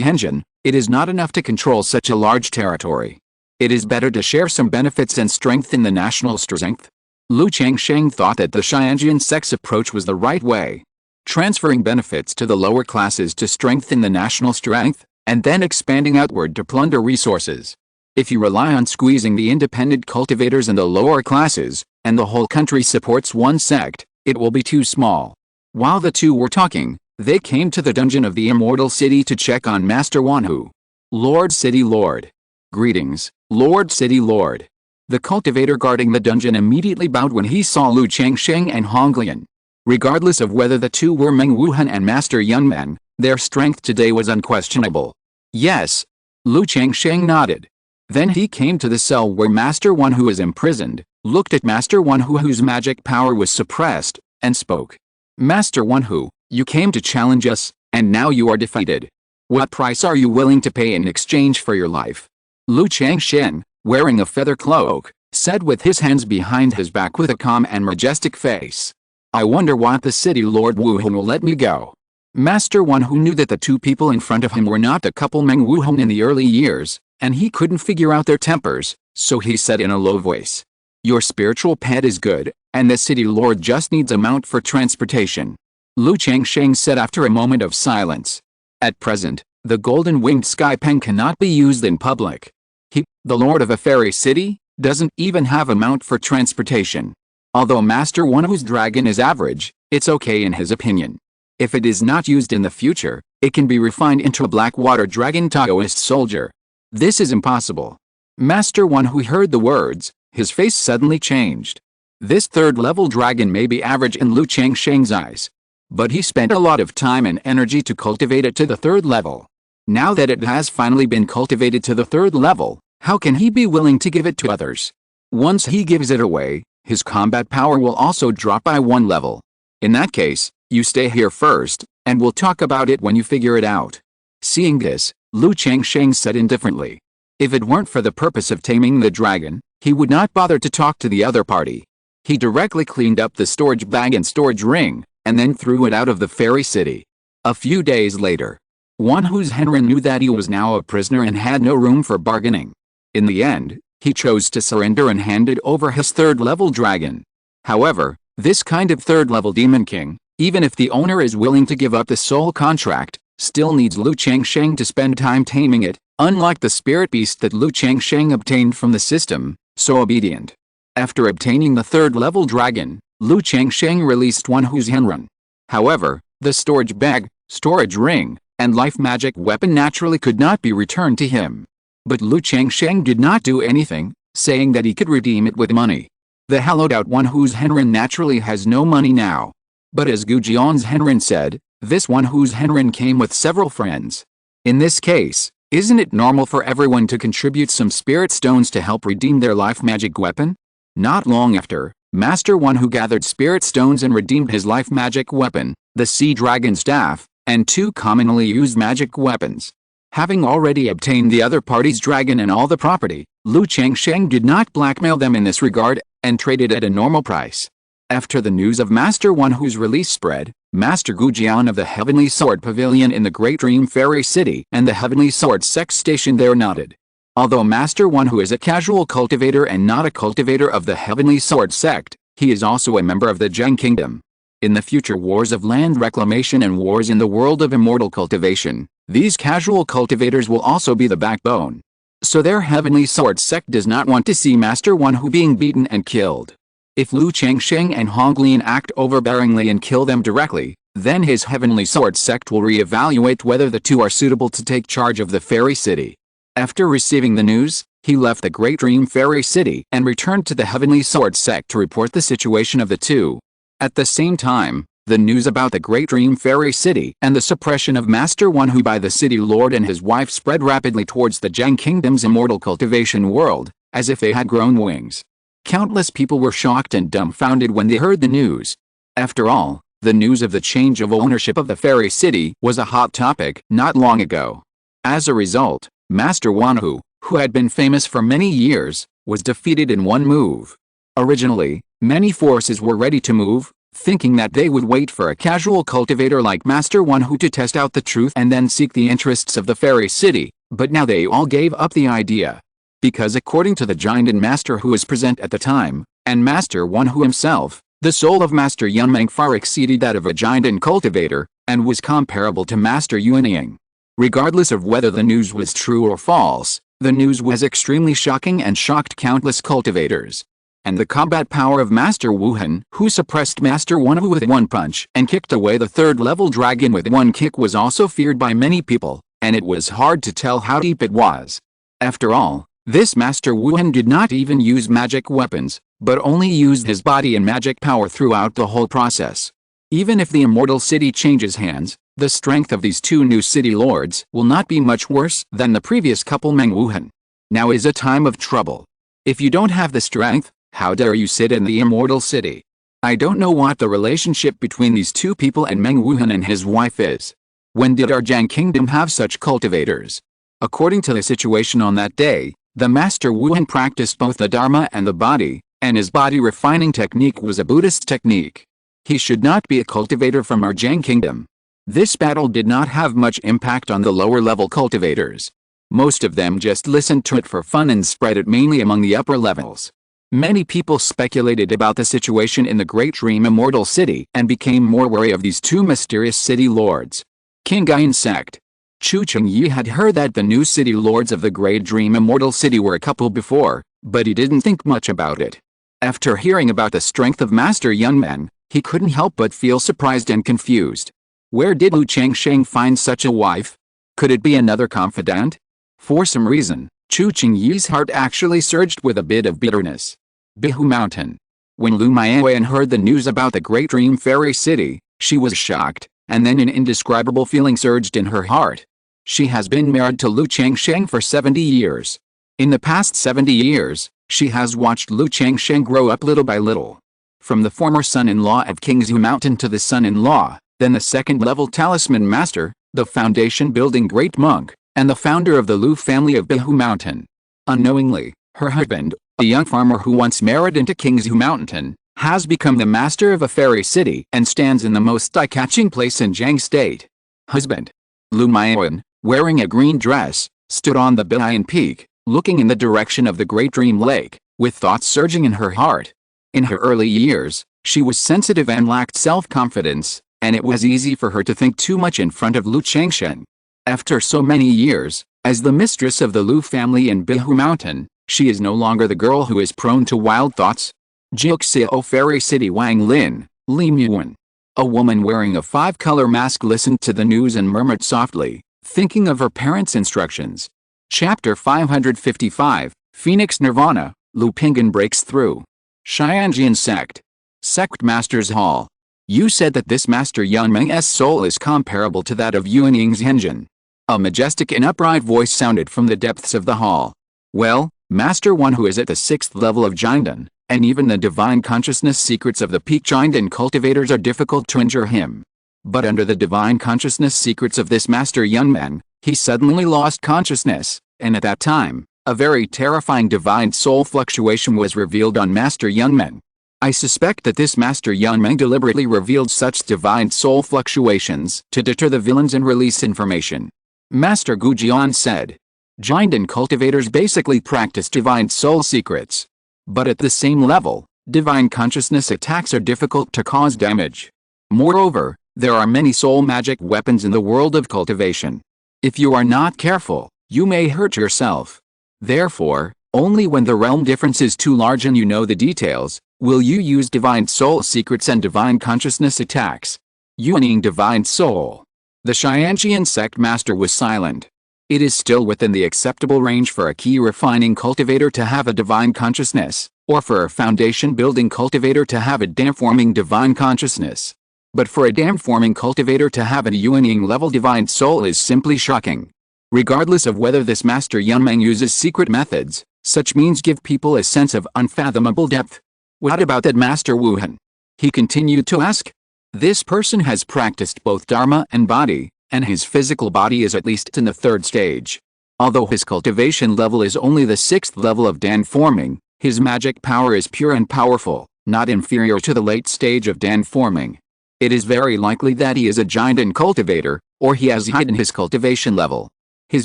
engine, it is not enough to control such a large territory. It is better to share some benefits and strengthen the national strength. Changsheng thought that the Qingyun Sect's approach was the right way. Transferring benefits to the lower classes to strengthen the national strength, and then expanding outward to plunder resources. If you rely on squeezing the independent cultivators in the lower classes, and the whole country supports one sect, it will be too small. While the two were talking, they came to the dungeon of the Immortal City to check on Master Wanhu. Lord City Lord. Greetings, Lord City Lord. The cultivator guarding the dungeon immediately bowed when he saw Changsheng and Honglian. Regardless of whether the two were Meng Wuhan and Master Yunmen, their strength today was unquestionable. Yes. Changsheng nodded. Then he came to the cell where Master Wanhu was imprisoned, looked at Master Wanhu whose magic power was suppressed, and spoke. Master Wanhu, you came to challenge us, and now you are defeated. What price are you willing to pay in exchange for your life? Changsheng, wearing a feather cloak, said with his hands behind his back with a calm and majestic face. I wonder why the city Lord Wuhan will let me go. Master Wanhu knew that the two people in front of him were not the couple Meng Wuhan in the early years, and he couldn't figure out their tempers, so he said in a low voice. Your spiritual pet is good, and the city lord just needs a mount for transportation. Changsheng said after a moment of silence. At present, the golden-winged sky pen cannot be used in public. He, the lord of a fairy city, doesn't even have a mount for transportation. Although Master Wanhu's dragon is average, it's okay in his opinion. If it is not used in the future, it can be refined into a Blackwater Dragon Taoist soldier. This is impossible. Master Wanhu heard the words, his face suddenly changed. This third-level dragon may be average in Changsheng's eyes. But he spent a lot of time and energy to cultivate it to the third level. Now that it has finally been cultivated to the third level, how can he be willing to give it to others? Once he gives it away, his combat power will also drop by one level. In that case, you stay here first, and we'll talk about it when you figure it out." Seeing this, Lu Changsheng said indifferently. If it weren't for the purpose of taming the dragon, he would not bother to talk to the other party. He directly cleaned up the storage bag and storage ring, and then threw it out of the fairy city. A few days later, Wan Hu's Henren knew that he was now a prisoner and had no room for bargaining. In the end, he chose to surrender and handed over his third-level dragon. However, this kind of third-level demon king, even if the owner is willing to give up the soul contract, still needs Lu Changsheng to spend time taming it, unlike the spirit beast that Lu Changsheng obtained from the system, so obedient. After obtaining the third-level dragon, Lu Changsheng released Wan Hu's Henren. However, the storage bag, storage ring, and life magic weapon naturally could not be returned to him. But Lu Changsheng did not do anything, saying that he could redeem it with money. The hollowed-out Wan Hu's Henren naturally has no money now. But as Gu Jian's Henren said, this Wan Hu's Henren came with several friends. In this case, isn't it normal for everyone to contribute some spirit stones to help redeem their life magic weapon? Not long after, Master Wan Hu gathered spirit stones and redeemed his life magic weapon, the Sea Dragon Staff, and 2 commonly used magic weapons. Having already obtained the other party's dragon and all the property, Lu Changsheng did not blackmail them in this regard, and traded at a normal price. After the news of Master Wan Hu's release spread, Master Gu Jian of the Heavenly Sword Pavilion in the Great Dream Fairy City and the Heavenly Sword Sect stationed there nodded. Although Master Wan Hu is a casual cultivator and not a cultivator of the Heavenly Sword Sect, he is also a member of the Zheng Kingdom. In the future wars of land reclamation and wars in the world of immortal cultivation, these casual cultivators will also be the backbone. So their Heavenly Sword Sect does not want to see Master Wan Hu being beaten and killed. If Lu Changsheng and Honglian act overbearingly and kill them directly, then his Heavenly Sword Sect will re-evaluate whether the two are suitable to take charge of the fairy city. After receiving the news, he left the Great Dream Fairy City and returned to the Heavenly Sword Sect to report the situation of the two. At the same time, the news about the Great Dream Fairy City and the suppression of Master Wan Hu by the city lord and his wife spread rapidly towards the Zheng Kingdom's immortal cultivation world, as if they had grown wings. Countless people were shocked and dumbfounded when they heard the news. After all, the news of the change of ownership of the fairy city was a hot topic not long ago. As a result, Master Wan Hu, who had been famous for many years, was defeated in one move. Originally, many forces were ready to move, thinking that they would wait for a casual cultivator like Master Wan Hu to test out the truth and then seek the interests of the fairy city, but now they all gave up the idea. Because according to the giant and master who was present at the time, and Master Wan Hu himself, the soul of Master Yunmeng far exceeded that of a giant and cultivator, and was comparable to Master Yuanying. Regardless of whether the news was true or false, the news was extremely shocking and shocked countless cultivators. And the combat power of Master Wuhan, who suppressed Master Wan Hu with one punch and kicked away the third-level dragon with one kick, was also feared by many people, and it was hard to tell how deep it was. After all, this Master Wuhan did not even use magic weapons, but only used his body and magic power throughout the whole process. Even if the immortal city changes hands, the strength of these two new city lords will not be much worse than the previous couple. Meng Wuhan. Now is a time of trouble. If you don't have the strength, how dare you sit in the immortal city? I don't know what the relationship between these two people and Meng Wuhan and his wife is. When did our Zhang Kingdom have such cultivators? According to the situation on that day, the Master Wuhan practiced both the Dharma and the body, and his body refining technique was a Buddhist technique. He should not be a cultivator from our Zhang Kingdom. This battle did not have much impact on the lower-level cultivators. Most of them just listened to it for fun and spread it mainly among the upper levels. Many people speculated about the situation in the Great Dream Immortal City and became more wary of these two mysterious city lords. Qingyun Sect. Chu Chengyi had heard that the new city lords of the Great Dream Immortal City were a couple before, but he didn't think much about it. After hearing about the strength of Master Yunmen, he couldn't help but feel surprised and confused. Where did Lu Changsheng find such a wife? Could it be another confidant? For some reason, Chu Chengyi's heart actually surged with a bit of bitterness. Qingzhu Mountain. When Lu Maiyan heard the news about the Great Dream Fairy City, she was shocked, and then an indescribable feeling surged in her heart. She has been married to Lu Changsheng for 70 years. In the past 70 years, she has watched Lu Changsheng grow up little by little. From the former son-in-law of Qingzhu Mountain to the son-in-law, then the second-level talisman master, the foundation-building great monk, and the founder of the Lu family of Qingzhu Mountain. Unknowingly, her husband, a young farmer who once married into Qingzhu Mountain, has become the master of a fairy city and stands in the most eye-catching place in Jiang State. Husband. Lu Mian, wearing a green dress, stood on the Bian Peak, looking in the direction of the Great Dream Lake, with thoughts surging in her heart. In her early years, she was sensitive and lacked self-confidence, and it was easy for her to think too much in front of Lu Changsheng. After so many years, as the mistress of the Lu family in Qingzhu Mountain, she is no longer the girl who is prone to wild thoughts. Jiuxiao Fairy City Wang Lin, Li Muan. A woman wearing a five-color mask listened to the news and murmured softly, thinking of her parents' instructions. Chapter 555, Phoenix Nirvana, Lu Pinggan breaks through. Qingyun Sect. Sect Master's Hall. You said that this Master Yunmeng's soul is comparable to that of Yuan Ying's Henjin. A majestic and upright voice sounded from the depths of the hall. Well, Master One who is at the 6th level of Jinden, and even the divine consciousness secrets of the peak Jinden cultivators are difficult to injure him. But under the divine consciousness secrets of this Master Yunmeng, he suddenly lost consciousness, and at that time, a very terrifying divine soul fluctuation was revealed on Master Yunmeng. I suspect that this Master Yunmeng deliberately revealed such divine soul fluctuations to deter the villains and release information. Master Gujian said. Jinden cultivators basically practice divine soul secrets. But at the same level, divine consciousness attacks are difficult to cause damage. Moreover, there are many soul magic weapons in the world of cultivation. If you are not careful, you may hurt yourself. Therefore, only when the realm difference is too large and you know the details, will you use divine soul secrets and divine consciousness attacks. Yuaning divine soul. The Qingyun Sect master was silent. It is still within the acceptable range for a key refining cultivator to have a divine consciousness, or for a foundation building cultivator to have a dam-forming divine consciousness. But for a dam-forming cultivator to have a Yuaning level divine soul is simply shocking. Regardless of whether this Master Yunmeng uses secret methods, such means give people a sense of unfathomable depth. What about that Master Wuhan? He continued to ask. This person has practiced both Dharma and body, and his physical body is at least in the 3rd stage. Although his cultivation level is only the 6th level of Dan forming, his magic power is pure and powerful, not inferior to the late stage of Dan forming. It is very likely that he is a Jinden cultivator, or he has hidden his cultivation level. His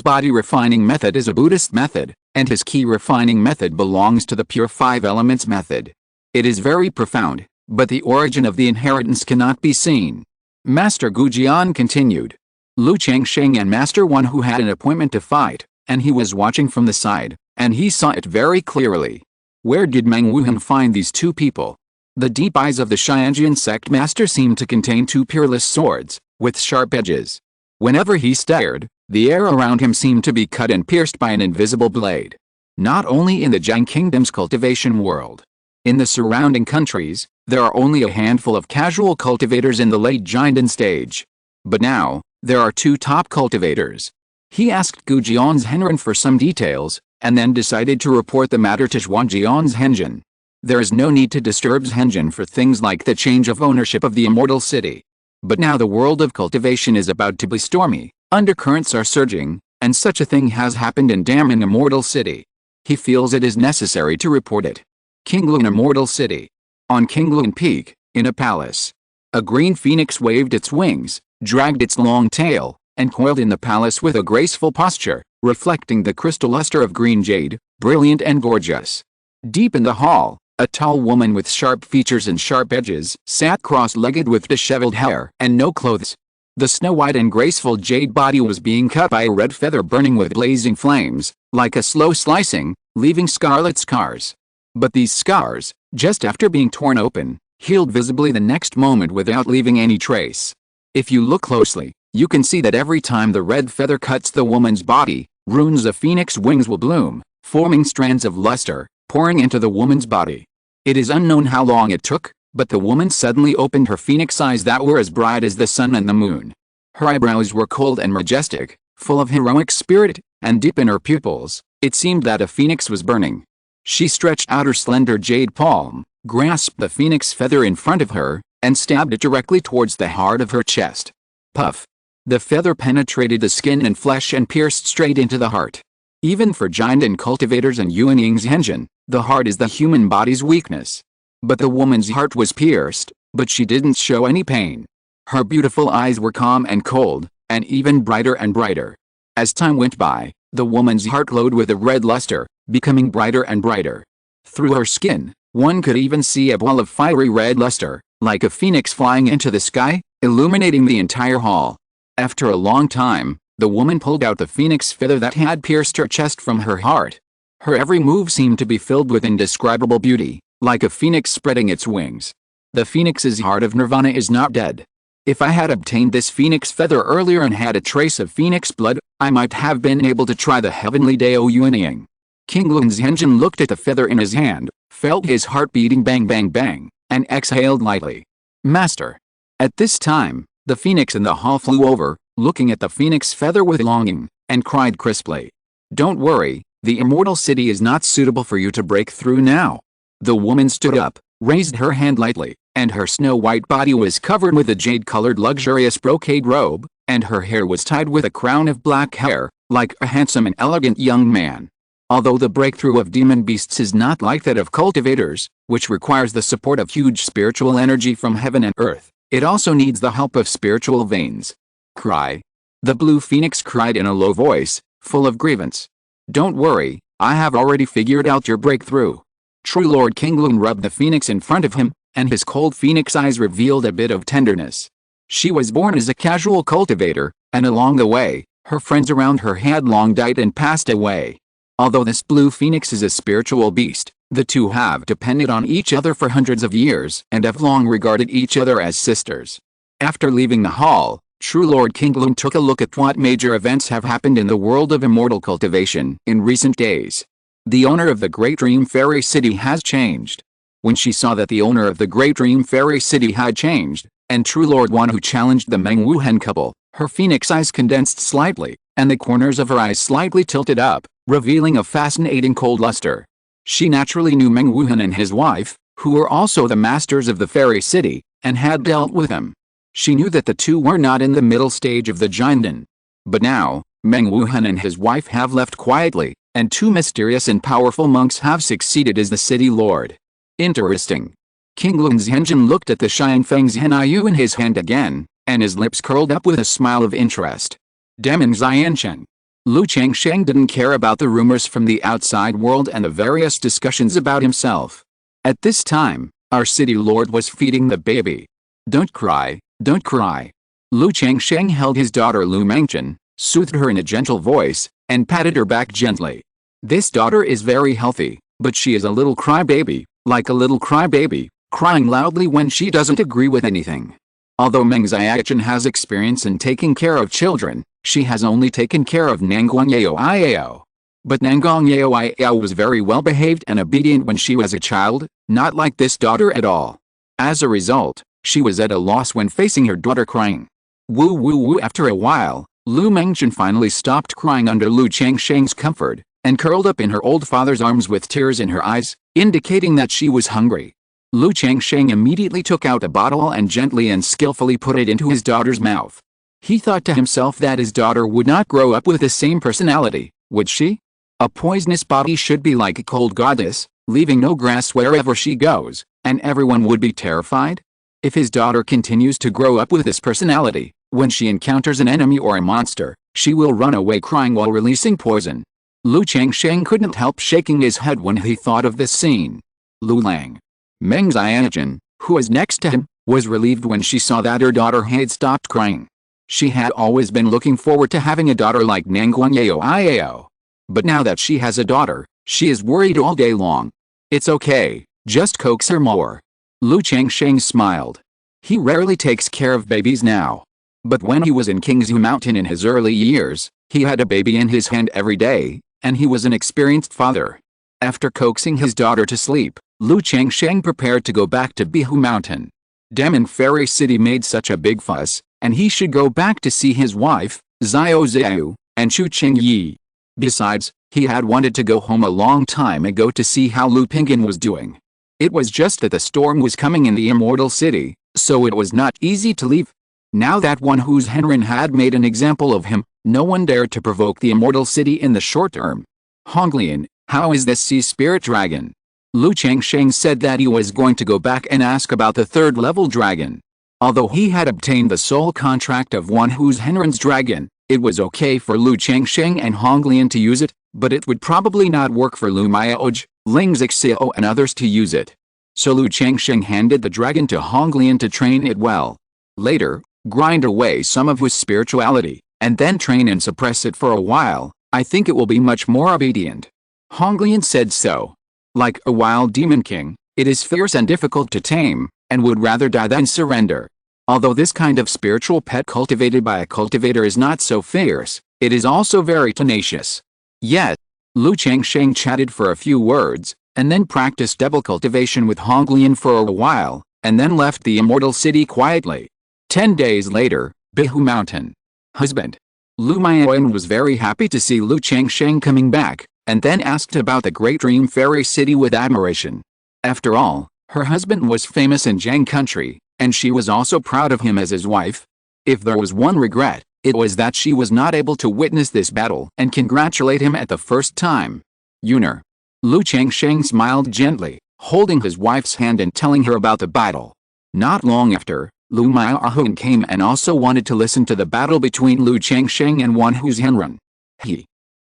body refining method is a Buddhist method, and his key refining method belongs to the pure 5 elements method. It is very profound, but the origin of the inheritance cannot be seen. Master Gujian continued. Lu Changsheng and Master One who had an appointment to fight, and he was watching from the side, and he saw it very clearly. Where did Meng Wuhan find these two people? The deep eyes of the Qingyun Sect master seemed to contain 2 peerless swords, with sharp edges. Whenever he stared, the air around him seemed to be cut and pierced by an invisible blade. Not only in the Jiang Kingdom's cultivation world. In the surrounding countries, there are only a handful of casual cultivators in the late Jinden stage. But now, there are 2 top cultivators. He asked Gujian's Henren for some details, and then decided to report the matter to Zhuangjian's Henjin. There is no need to disturb Henjin for things like the change of ownership of the Immortal City. But now the world of cultivation is about to be stormy, undercurrents are surging, and such a thing has happened in Damn Immortal City. He feels it is necessary to report it. Qingyun Immortal City. On Qingyun Peak, in a palace. A green phoenix waved its wings, dragged its long tail, and coiled in the palace with a graceful posture, reflecting the crystal luster of green jade, brilliant and gorgeous. Deep in the hall, a tall woman with sharp features and sharp edges sat cross-legged with disheveled hair and no clothes. The snow-white and graceful jade body was being cut by a red feather burning with blazing flames, like a slow slicing, leaving scarlet scars. But these scars, just after being torn open, healed visibly the next moment without leaving any trace. If you look closely, you can see that every time the red feather cuts the woman's body, runes of phoenix wings will bloom, forming strands of luster, pouring into the woman's body. It is unknown how long it took, but the woman suddenly opened her phoenix eyes that were as bright as the sun and the moon. Her eyebrows were cold and majestic, full of heroic spirit, and deep in her pupils, it seemed that a phoenix was burning. She stretched out her slender jade palm, grasped the phoenix feather in front of her, and stabbed it directly towards the heart of her chest. Puff! The feather penetrated the skin and flesh and pierced straight into the heart. Even for giant and cultivators and Yuanying's Henshin, the heart is the human body's weakness. But the woman's heart was pierced, but she didn't show any pain. Her beautiful eyes were calm and cold, and even brighter and brighter. As time went by, the woman's heart glowed with a red luster, becoming brighter and brighter. Through her skin, one could even see a ball of fiery red luster, like a phoenix flying into the sky, illuminating the entire hall. After a long time, the woman pulled out the phoenix feather that had pierced her chest from her heart. Her every move seemed to be filled with indescribable beauty, like a phoenix spreading its wings. The phoenix's heart of nirvana is not dead. If I had obtained this phoenix feather earlier and had a trace of phoenix blood, I might have been able to try the heavenly Dao Yuanying. Qingyun Sect looked at the feather in his hand, felt his heart beating bang bang bang, and exhaled lightly. Master. At this time, the phoenix in the hall flew over, looking at the phoenix feather with longing, and cried crisply. Don't worry, the immortal city is not suitable for you to break through now. The woman stood up, raised her hand lightly, and her snow-white body was covered with a jade-colored luxurious brocade robe, and her hair was tied with a crown of black hair, like a handsome and elegant young man. Although the breakthrough of demon beasts is not like that of cultivators, which requires the support of huge spiritual energy from heaven and earth, it also needs the help of spiritual veins. Cry. The blue phoenix cried in a low voice, full of grievance. Don't worry, I have already figured out your breakthrough. True Lord Qingyun rubbed the phoenix in front of him, and his cold phoenix eyes revealed a bit of tenderness. She was born as a casual cultivator, and along the way, her friends around her had long died and passed away. Although this blue phoenix is a spiritual beast, the two have depended on each other for hundreds of years and have long regarded each other as sisters. After leaving the hall, True Lord Qingyun took a look at what major events have happened in the world of immortal cultivation in recent days. The owner of the Great Dream Fairy City has changed. When she saw that the owner of the Great Dream Fairy City had changed, and True Lord One who challenged the Meng Wuhan couple, her phoenix eyes condensed slightly, and the corners of her eyes slightly tilted up, revealing a fascinating cold luster. She naturally knew Meng Wuhan and his wife, who were also the masters of the fairy city, and had dealt with him. She knew that the two were not in the middle stage of the Jinden. But now, Meng Wuhan and his wife have left quietly, and two mysterious and powerful monks have succeeded as the city lord. Interesting. Qingyun Sect looked at the Xianfeng Zhenyu in his hand again, and his lips curled up with a smile of interest. Demon Xiansheng. Lu Changsheng didn't care about the rumors from the outside world and the various discussions about himself. At this time, our city lord was feeding the baby. Don't cry, don't cry. Lu Changsheng held his daughter Lu Mengchen, soothed her in a gentle voice, and patted her back gently. This daughter is very healthy, but she is a little crybaby, like a little crybaby, crying loudly when she doesn't agree with anything. Although Meng Xiaochen has experience in taking care of children, she has only taken care of Nanguang Yao Iao. But Nanguang Yao Iao was very well behaved and obedient when she was a child, not like this daughter at all. As a result, she was at a loss when facing her daughter crying. Woo woo woo. After a while, Lu Mengchen finally stopped crying under Lu Changsheng's comfort, and curled up in her old father's arms with tears in her eyes, indicating that she was hungry. Lu Changsheng immediately took out a bottle and gently and skillfully put it into his daughter's mouth. He thought to himself that his daughter would not grow up with the same personality, would she? A poisonous body should be like a cold goddess, leaving no grass wherever she goes, and everyone would be terrified? If his daughter continues to grow up with this personality, when she encounters an enemy or a monster, she will run away crying while releasing poison. Lu Changsheng couldn't help shaking his head when he thought of this scene. Lu Lang. Meng Xiaochen, who was next to him, was relieved when she saw that her daughter had stopped crying. She had always been looking forward to having a daughter like Nanguang Yao Iao. But now that she has a daughter, she is worried all day long. It's okay, just coax her more. Lu Changsheng smiled. He rarely takes care of babies now. But when he was in Qingzhu Mountain in his early years, he had a baby in his hand every day, and he was an experienced father. After coaxing his daughter to sleep, Lu Changsheng prepared to go back to Bihu Mountain. Demon Fairy City made such a big fuss, and he should go back to see his wife, Xiao Zhou, and Chu Qingyi. Besides, he had wanted to go home a long time ago to see how Lu Pingyan was doing. It was just that the storm was coming in the Immortal City, So it was not easy to leave. Now that one whose Henrin had made an example of him, no one dared to provoke the immortal city in the short term. Honglian, how is this sea spirit dragon? Lu Changsheng said that he was going to go back and ask about the third level dragon. Although he had obtained the sole contract of one whose Henrin's dragon, it was okay for Lu Changsheng and Honglian to use it, but it would probably not work for Lu Miaoj, Ling Zixio and others to use it. So Lu Changsheng handed the dragon to Honglian to train it well. Later, grind away some of his spirituality, and then train and suppress it for a while. I think it will be much more obedient. Honglian said so. Like a wild demon king, it is fierce and difficult to tame, and would rather die than surrender. Although this kind of spiritual pet cultivated by a cultivator is not so fierce, it is also very tenacious. Yet, Lu Changsheng chatted for a few words, and then practiced double cultivation with Honglian for a while, and then left the immortal city quietly. 10 days later, Qingzhu Mountain. Husband. Lu Miaoyan was very happy to see Lu Changsheng coming back, and then asked about the great dream fairy city with admiration. After all, her husband was famous in Zhang country, and she was also proud of him as his wife. If there was one regret, it was that she was not able to witness this battle and congratulate him at the first time. Yuner. Lu Changsheng smiled gently, holding his wife's hand and telling her about the battle. Not long after, Lu Miaoyan came and also wanted to listen to the battle between Lu Changsheng and one whose Henrun.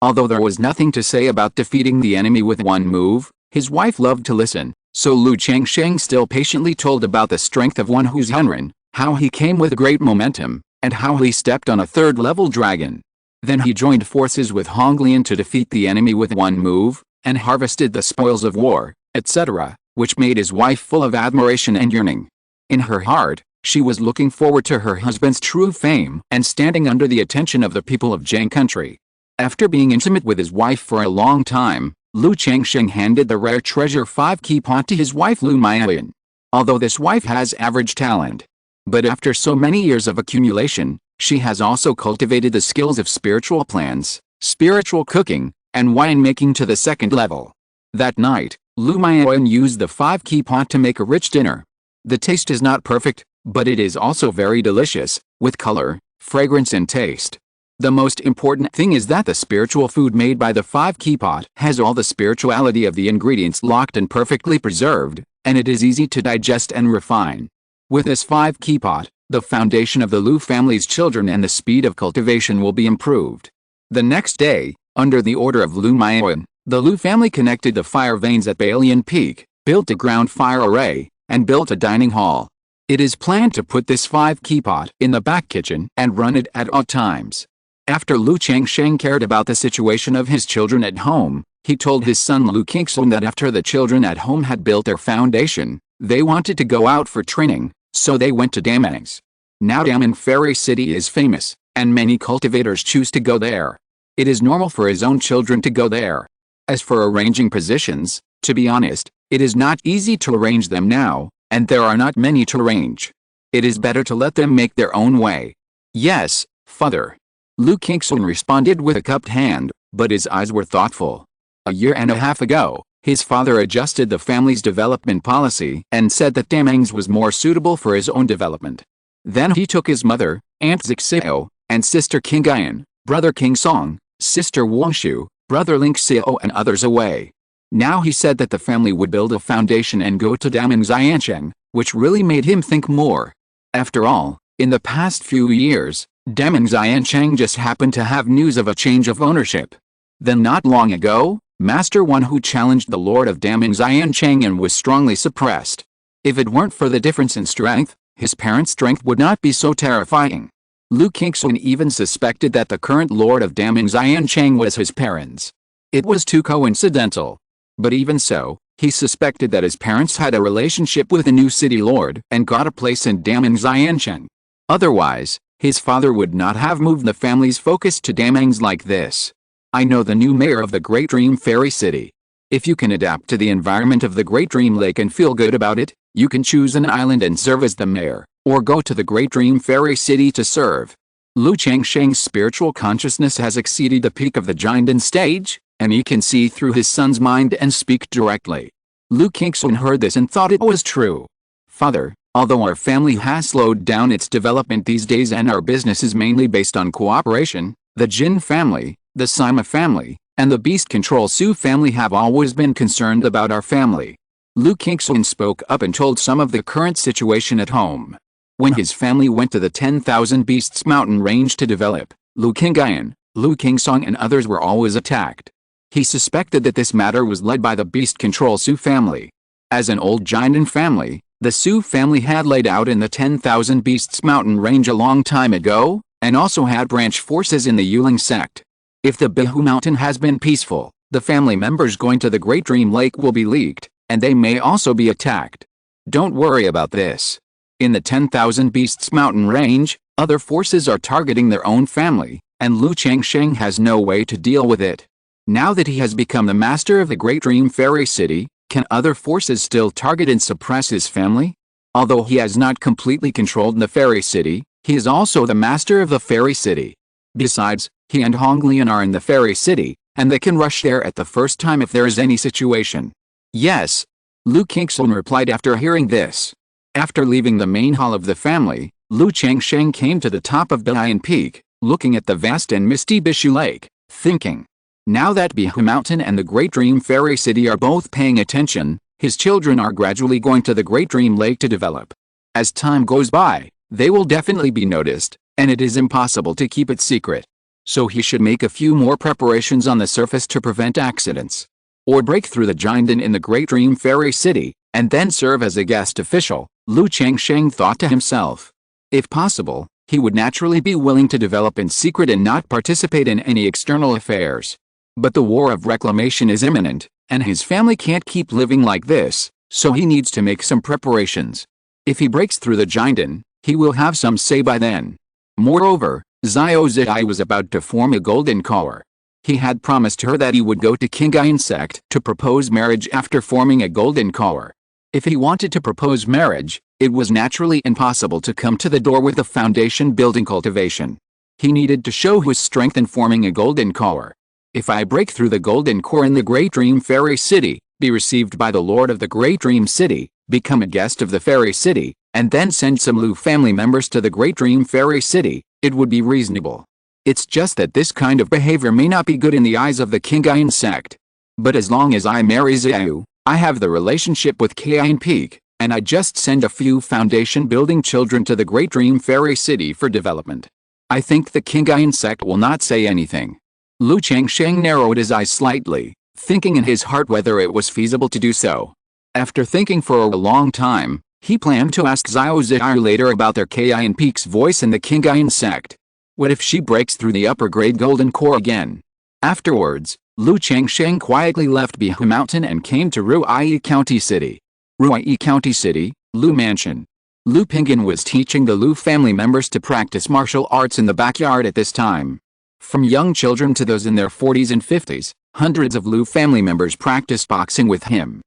Although there was nothing to say about defeating the enemy with one move, his wife loved to listen, so Lu Changsheng still patiently told about the strength of one whose Henrun, how he came with great momentum, and how he stepped on a third-level dragon. Then he joined forces with Honglian to defeat the enemy with one move, and harvested the spoils of war, etc., which made his wife full of admiration and yearning. In her heart, she was looking forward to her husband's true fame and standing under the attention of the people of Zhang country. After being intimate with his wife for a long time, Lu Changsheng handed the rare treasure 5 key pot to his wife Lu Miaoyan. Although this wife has average talent, but after so many years of accumulation, she has also cultivated the skills of spiritual plants, spiritual cooking, and winemaking to the second level. That night, Lu Miaoyan used the 5 key pot to make a rich dinner. The taste is not perfect, but it is also very delicious, with color, fragrance and taste. The most important thing is that the spiritual food made by the 5 key pot has all the spirituality of the ingredients locked and perfectly preserved, and it is easy to digest and refine. With this 5 key pot, the foundation of the Lu family's children and the speed of cultivation will be improved. The next day, under the order of Lu Miaoyan, the Lu family connected the fire veins at Balian Peak, built a ground fire array, and built a dining hall. It is planned to put this 5 key pot in the back kitchen and run it at odd times. After Lu Changsheng cared about the situation of his children at home, he told his son Lu Qingzhu that after the children at home had built their foundation, they wanted to go out for training, so they went to Damang's. Now Daman Fairy City is famous, and many cultivators choose to go there. It is normal for his own children to go there. As for arranging positions, to be honest, it is not easy to arrange them now, and there are not many to arrange. It is better to let them make their own way. Yes, father. Lu Qingzhu responded with a cupped hand, but his eyes were thoughtful. A year and a half ago, his father adjusted the family's development policy and said that Damang's was more suitable for his own development. Then he took his mother, Aunt Zixio, and sister Qingyun, brother King Song, sister Wangshu, brother Ling Xiao and others away. Now he said that the family would build a foundation and go to Damang Xiansheng, which really made him think more. After all, in the past few years, Damang Xiansheng just happened to have news of a change of ownership. Then not long ago, Master One Who challenged the Lord of Damang Xiansheng and was strongly suppressed. If it weren't for the difference in strength, his parents' strength would not be so terrifying. Lu Qingzhu even suspected that the current Lord of Damang Xiansheng was his parents. It was too coincidental. But even so, he suspected that his parents had a relationship with the new city lord and got a place in Damang Xiansheng. Otherwise, his father would not have moved the family's focus to Damang's like this. I know the new mayor of the Great Dream Fairy City. If you can adapt to the environment of the Great Dream Lake and feel good about it, you can choose an island and serve as the mayor, or go to the Great Dream Fairy City to serve. Lu Changsheng's spiritual consciousness has exceeded the peak of the Qingyun stage, and he can see through his son's mind and speak directly. Lu Qingzhu heard this and thought it was true. Father, Although our family has slowed down its development these days and our business is mainly based on cooperation, the Jin family, the Sima family, and the Beast Control Su family have always been concerned about our family. Lu Qingzhu spoke up and told some of the current situation at home. When his family went to the 10,000 Beasts mountain range to develop, Lu Qingyun, Lu Qingsong and others were always attacked. He suspected that this matter was led by the Beast Control Su family. As an old Jinden family, the Su family had laid out in the 10,000 Beasts mountain range a long time ago, and also had branch forces in the Qingyun Sect. If the Qingzhu Mountain has been peaceful, the family members going to the Great Dream Lake will be leaked, and they may also be attacked. Don't worry about this. In the 10,000 Beasts mountain range, other forces are targeting their own family, and Lu Changsheng has no way to deal with it. Now that he has become the master of the Great Dream Fairy City, can other forces still target and suppress his family? Although he has not completely controlled the Fairy City, he is also the master of the Fairy City. Besides, he and Hong Lian are in the Fairy City, and they can rush there at the first time if there is any situation. Yes, Lu Qingzhu replied after hearing this. After leaving the main hall of the family, Lu Changsheng came to the top of Beiyan Peak, looking at the vast and misty Bishu Lake, thinking. Now that Qingzhu Mountain and the Great Dream Fairy City are both paying attention, his children are gradually going to the Great Dream Lake to develop. As time goes by, they will definitely be noticed, and it is impossible to keep it secret. So he should make a few more preparations on the surface to prevent accidents. Or break through the Jinden in the Great Dream Fairy City, and then serve as a guest official, Lu Changsheng thought to himself. If possible, he would naturally be willing to develop in secret and not participate in any external affairs. But the war of reclamation is imminent, and his family can't keep living like this, so he needs to make some preparations. If he breaks through the Jinden, he will have some say by then. Moreover, Xiao Zhi was about to form a golden collar. He had promised her that he would go to Qingyun Sect to propose marriage after forming a golden collar. If he wanted to propose marriage, it was naturally impossible to come to the door with the foundation building cultivation. He needed to show his strength in forming a golden collar. If I break through the golden core in the Great Dream Fairy City, be received by the Lord of the Great Dream City, become a guest of the Fairy City, and then send some Lu family members to the Great Dream Fairy City, it would be reasonable. It's just that this kind of behavior may not be good in the eyes of the Qingyun Sect. But as long as I marry Xiao, I have the relationship with Qingyun Peak, and I just send a few foundation-building children to the Great Dream Fairy City for development. I think the Qingyun Sect will not say anything. Lu Changsheng narrowed his eyes slightly, thinking in his heart whether it was feasible to do so. After thinking for a long time, he planned to ask Xiao Zhi later about their Qingyun Peak's voice in the Qingyun Sect. What if she breaks through the upper-grade golden core again? Afterwards, Lu Changsheng quietly left Qingzhu Mountain and came to Ruyi County City. Ruyi County City, Lu Mansion. Lu Pingyan was teaching the Lu family members to practice martial arts in the backyard at this time. From young children to those in their 40s and 50s, hundreds of Lu family members practiced boxing with him.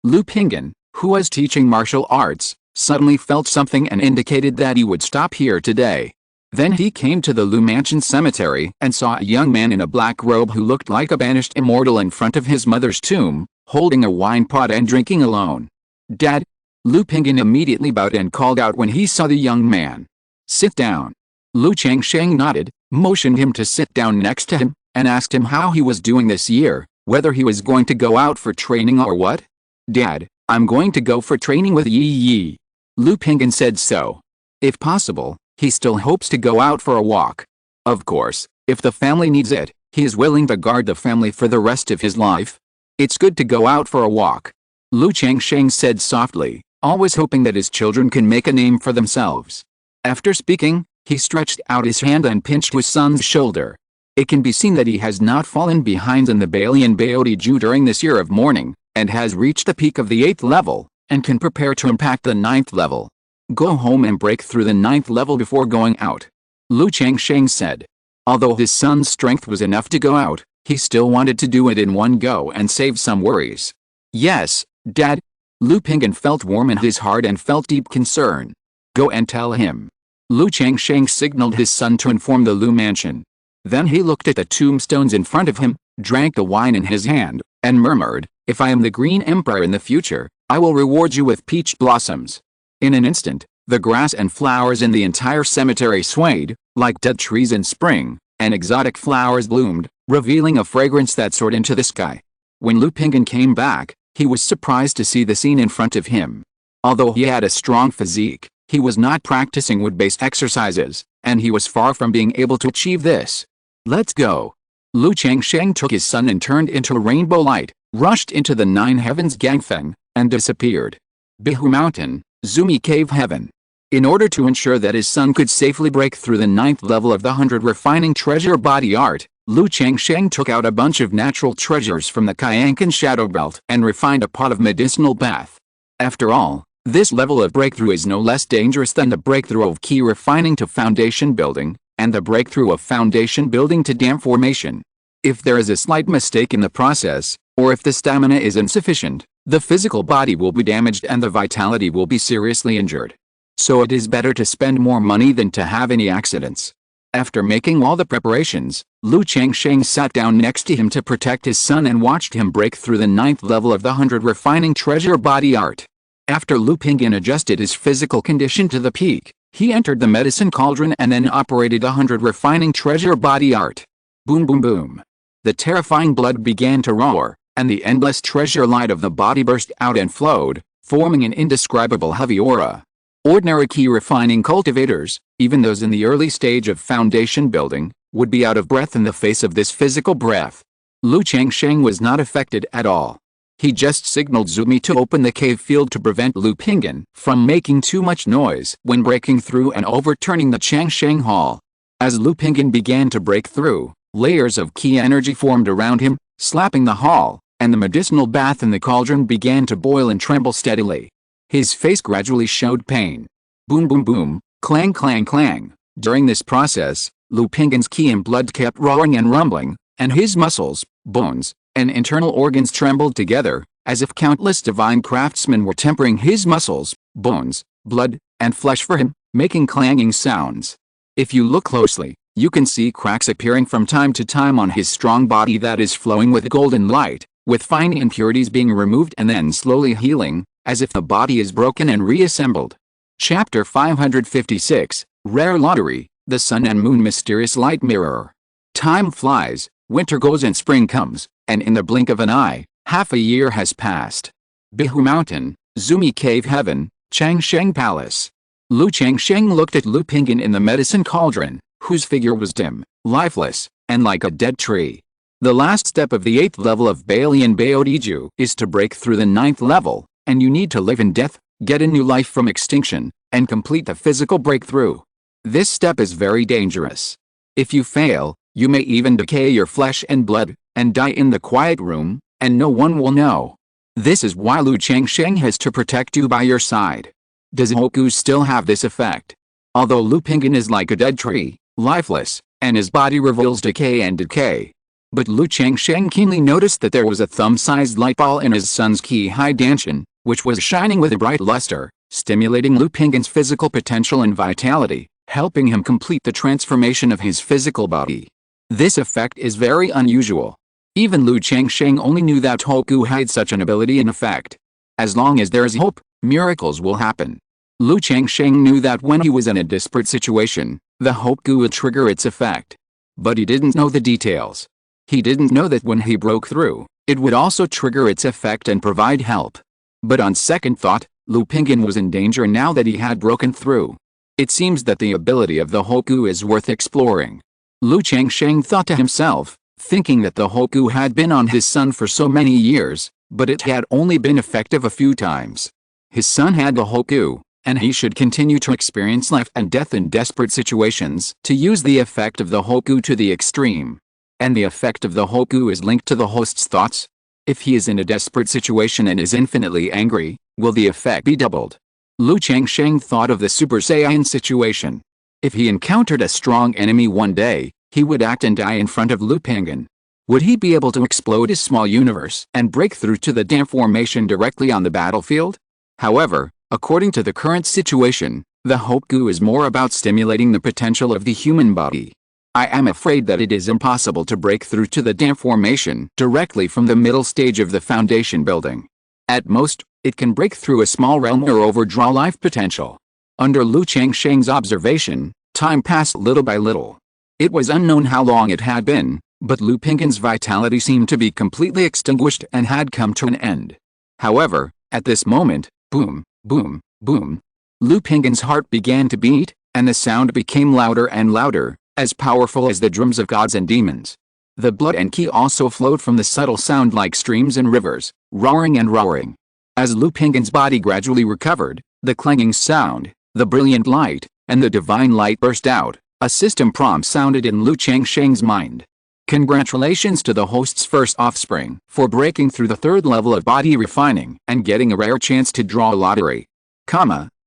Lu Pingyan, who was teaching martial arts, suddenly felt something and indicated that he would stop here today. Then he came to the Lu Mansion cemetery and saw a young man in a black robe who looked like a banished immortal in front of his mother's tomb, holding a wine pot and drinking alone. Dad? Lu Pingyan immediately bowed and called out when he saw the young man. Sit down. Lu Changsheng nodded, motioned him to sit down next to him, and asked him how he was doing this year, whether he was going to go out for training or what. Dad, I'm going to go for training with Yi. Lu Pingyan said so. If possible, he still hopes to go out for a walk. Of course, if the family needs it, he is willing to guard the family for the rest of his life. It's good to go out for a walk. Lu Changsheng said softly, always hoping that his children can make a name for themselves. After speaking, he stretched out his hand and pinched his son's shoulder. It can be seen that he has not fallen behind in the Balian Baodi Ju during this year of mourning, and has reached the peak of the 8th level, and can prepare to impact the 9th level. Go home and break through the 9th level before going out. Lu Changsheng said. Although his son's strength was enough to go out, he still wanted to do it in one go and save some worries. Yes, Dad. Lu Pingyan felt warm in his heart and felt deep concern. Go and tell him. Lu Changsheng signaled his son to inform the Lu Mansion. Then he looked at the tombstones in front of him, drank the wine in his hand, and murmured, If I am the Green Emperor in the future, I will reward you with peach blossoms. In an instant, the grass and flowers in the entire cemetery swayed, like dead trees in spring, and exotic flowers bloomed, revealing a fragrance that soared into the sky. When Lu Pingyan came back, he was surprised to see the scene in front of him. Although he had a strong physique, he was not practicing wood-based exercises, and he was far from being able to achieve this. Let's go. Lu Changsheng took his son and turned into a rainbow light, rushed into the 9 heavens Gangfeng, and disappeared. Qingzhu Mountain, Zumi Cave Heaven. In order to ensure that his son could safely break through the 9th level of the 100 refining treasure body art, Lu Changsheng took out a bunch of natural treasures from the Qingzhu shadow belt and refined a pot of medicinal bath. After all, this level of breakthrough is no less dangerous than the breakthrough of key refining to foundation building, and the breakthrough of foundation building to dam formation. If there is a slight mistake in the process, or if the stamina is insufficient, the physical body will be damaged and the vitality will be seriously injured. So it is better to spend more money than to have any accidents. After making all the preparations, Lu Changsheng sat down next to him to protect his son and watched him break through the 9th level of the 100 refining treasure body art. After Lu Pingyan adjusted his physical condition to the peak, he entered the medicine cauldron and then operated 100 refining treasure body art. Boom boom boom. The terrifying blood began to roar, and the endless treasure light of the body burst out and flowed, forming an indescribable heavy aura. Ordinary key refining cultivators, even those in the early stage of foundation building, would be out of breath in the face of this physical breath. Lu Changsheng was not affected at all. He just signaled Zumi to open the cave field to prevent Lu Pingyan from making too much noise when breaking through and overturning the Changsheng Hall. As Lu Pingyan began to break through, layers of key energy formed around him, slapping the hall, and the medicinal bath in the cauldron began to boil and tremble steadily. His face gradually showed pain. Boom boom boom, clang clang clang. During this process, Lu Pingyan's ki and blood kept roaring and rumbling, and his muscles, bones, and internal organs trembled together, as if countless divine craftsmen were tempering his muscles, bones, blood, and flesh for him, making clanging sounds. If you look closely, you can see cracks appearing from time to time on his strong body that is flowing with golden light, with fine impurities being removed and then slowly healing, as if the body is broken and reassembled. Chapter 556, Rare Lottery, The Sun and Moon Mysterious Light Mirror. Time flies, winter goes and spring comes, and in the blink of an eye, half a year has passed. Qingzhu Mountain, Zumi Cave Heaven, Changsheng Palace. Lu Changsheng looked at Lu Pingyan in the medicine cauldron, whose figure was dim, lifeless, and like a dead tree. The last step of the 8th level of Balian Baodiju is to break through the 9th level, and you need to live in death, get a new life from extinction, and complete the physical breakthrough. This step is very dangerous. If you fail, you may even decay your flesh and blood, and die in the quiet room, and no one will know. This is why Lu Changsheng has to protect you by your side. Does Hoku still have this effect? Although Lu Pingyan is like a dead tree, lifeless, and his body reveals decay and decay. But Lu Changsheng keenly noticed that there was a thumb-sized light ball in his son's Qi Hai Danshan, which was shining with a bright luster, stimulating Lu Pingyan's physical potential and vitality, helping him complete the transformation of his physical body. This effect is very unusual. Even Lu Changsheng only knew that Hoku had such an ability and effect. As long as there is hope, miracles will happen. Lu Changsheng knew that when he was in a desperate situation, the Hoku would trigger its effect. But he didn't know the details. He didn't know that when he broke through, it would also trigger its effect and provide help. But on second thought, Lu Pingyan was in danger now that he had broken through. It seems that the ability of the Hoku is worth exploring. Lu Changsheng thought to himself, thinking that the Hoku had been on his son for so many years, but it had only been effective a few times. His son had the Hoku, and he should continue to experience life and death in desperate situations to use the effect of the Hoku to the extreme. And the effect of the Hoku is linked to the host's thoughts. If he is in a desperate situation and is infinitely angry, will the effect be doubled? Lu Changsheng thought of the Super Saiyan situation. If he encountered a strong enemy one day, he would act and die in front of Lu Pingyan. Would he be able to explode his small universe and break through to the dam formation directly on the battlefield? However, according to the current situation, the Hoku is more about stimulating the potential of the human body. I am afraid that it is impossible to break through to the dam formation directly from the middle stage of the foundation building. At most, It can break through a small realm or overdraw life potential. Under Lu Changsheng's observation, time passed little by little. It was unknown how long it had been, but Lu Pinggan's vitality seemed to be completely extinguished and had come to an end. However, at this moment, boom, boom, boom, Lu Pinggan's heart began to beat, and the sound became louder and louder, as powerful as the drums of gods and demons. The blood and qi also flowed from the subtle sound like streams and rivers, roaring and roaring. As Lu Pinggan's body gradually recovered, the clanging sound, the brilliant light, and the divine light burst out. A system prompt sounded in Lu Changsheng's mind. Congratulations to the host's first offspring for breaking through the third level of body refining and getting a rare chance to draw a lottery.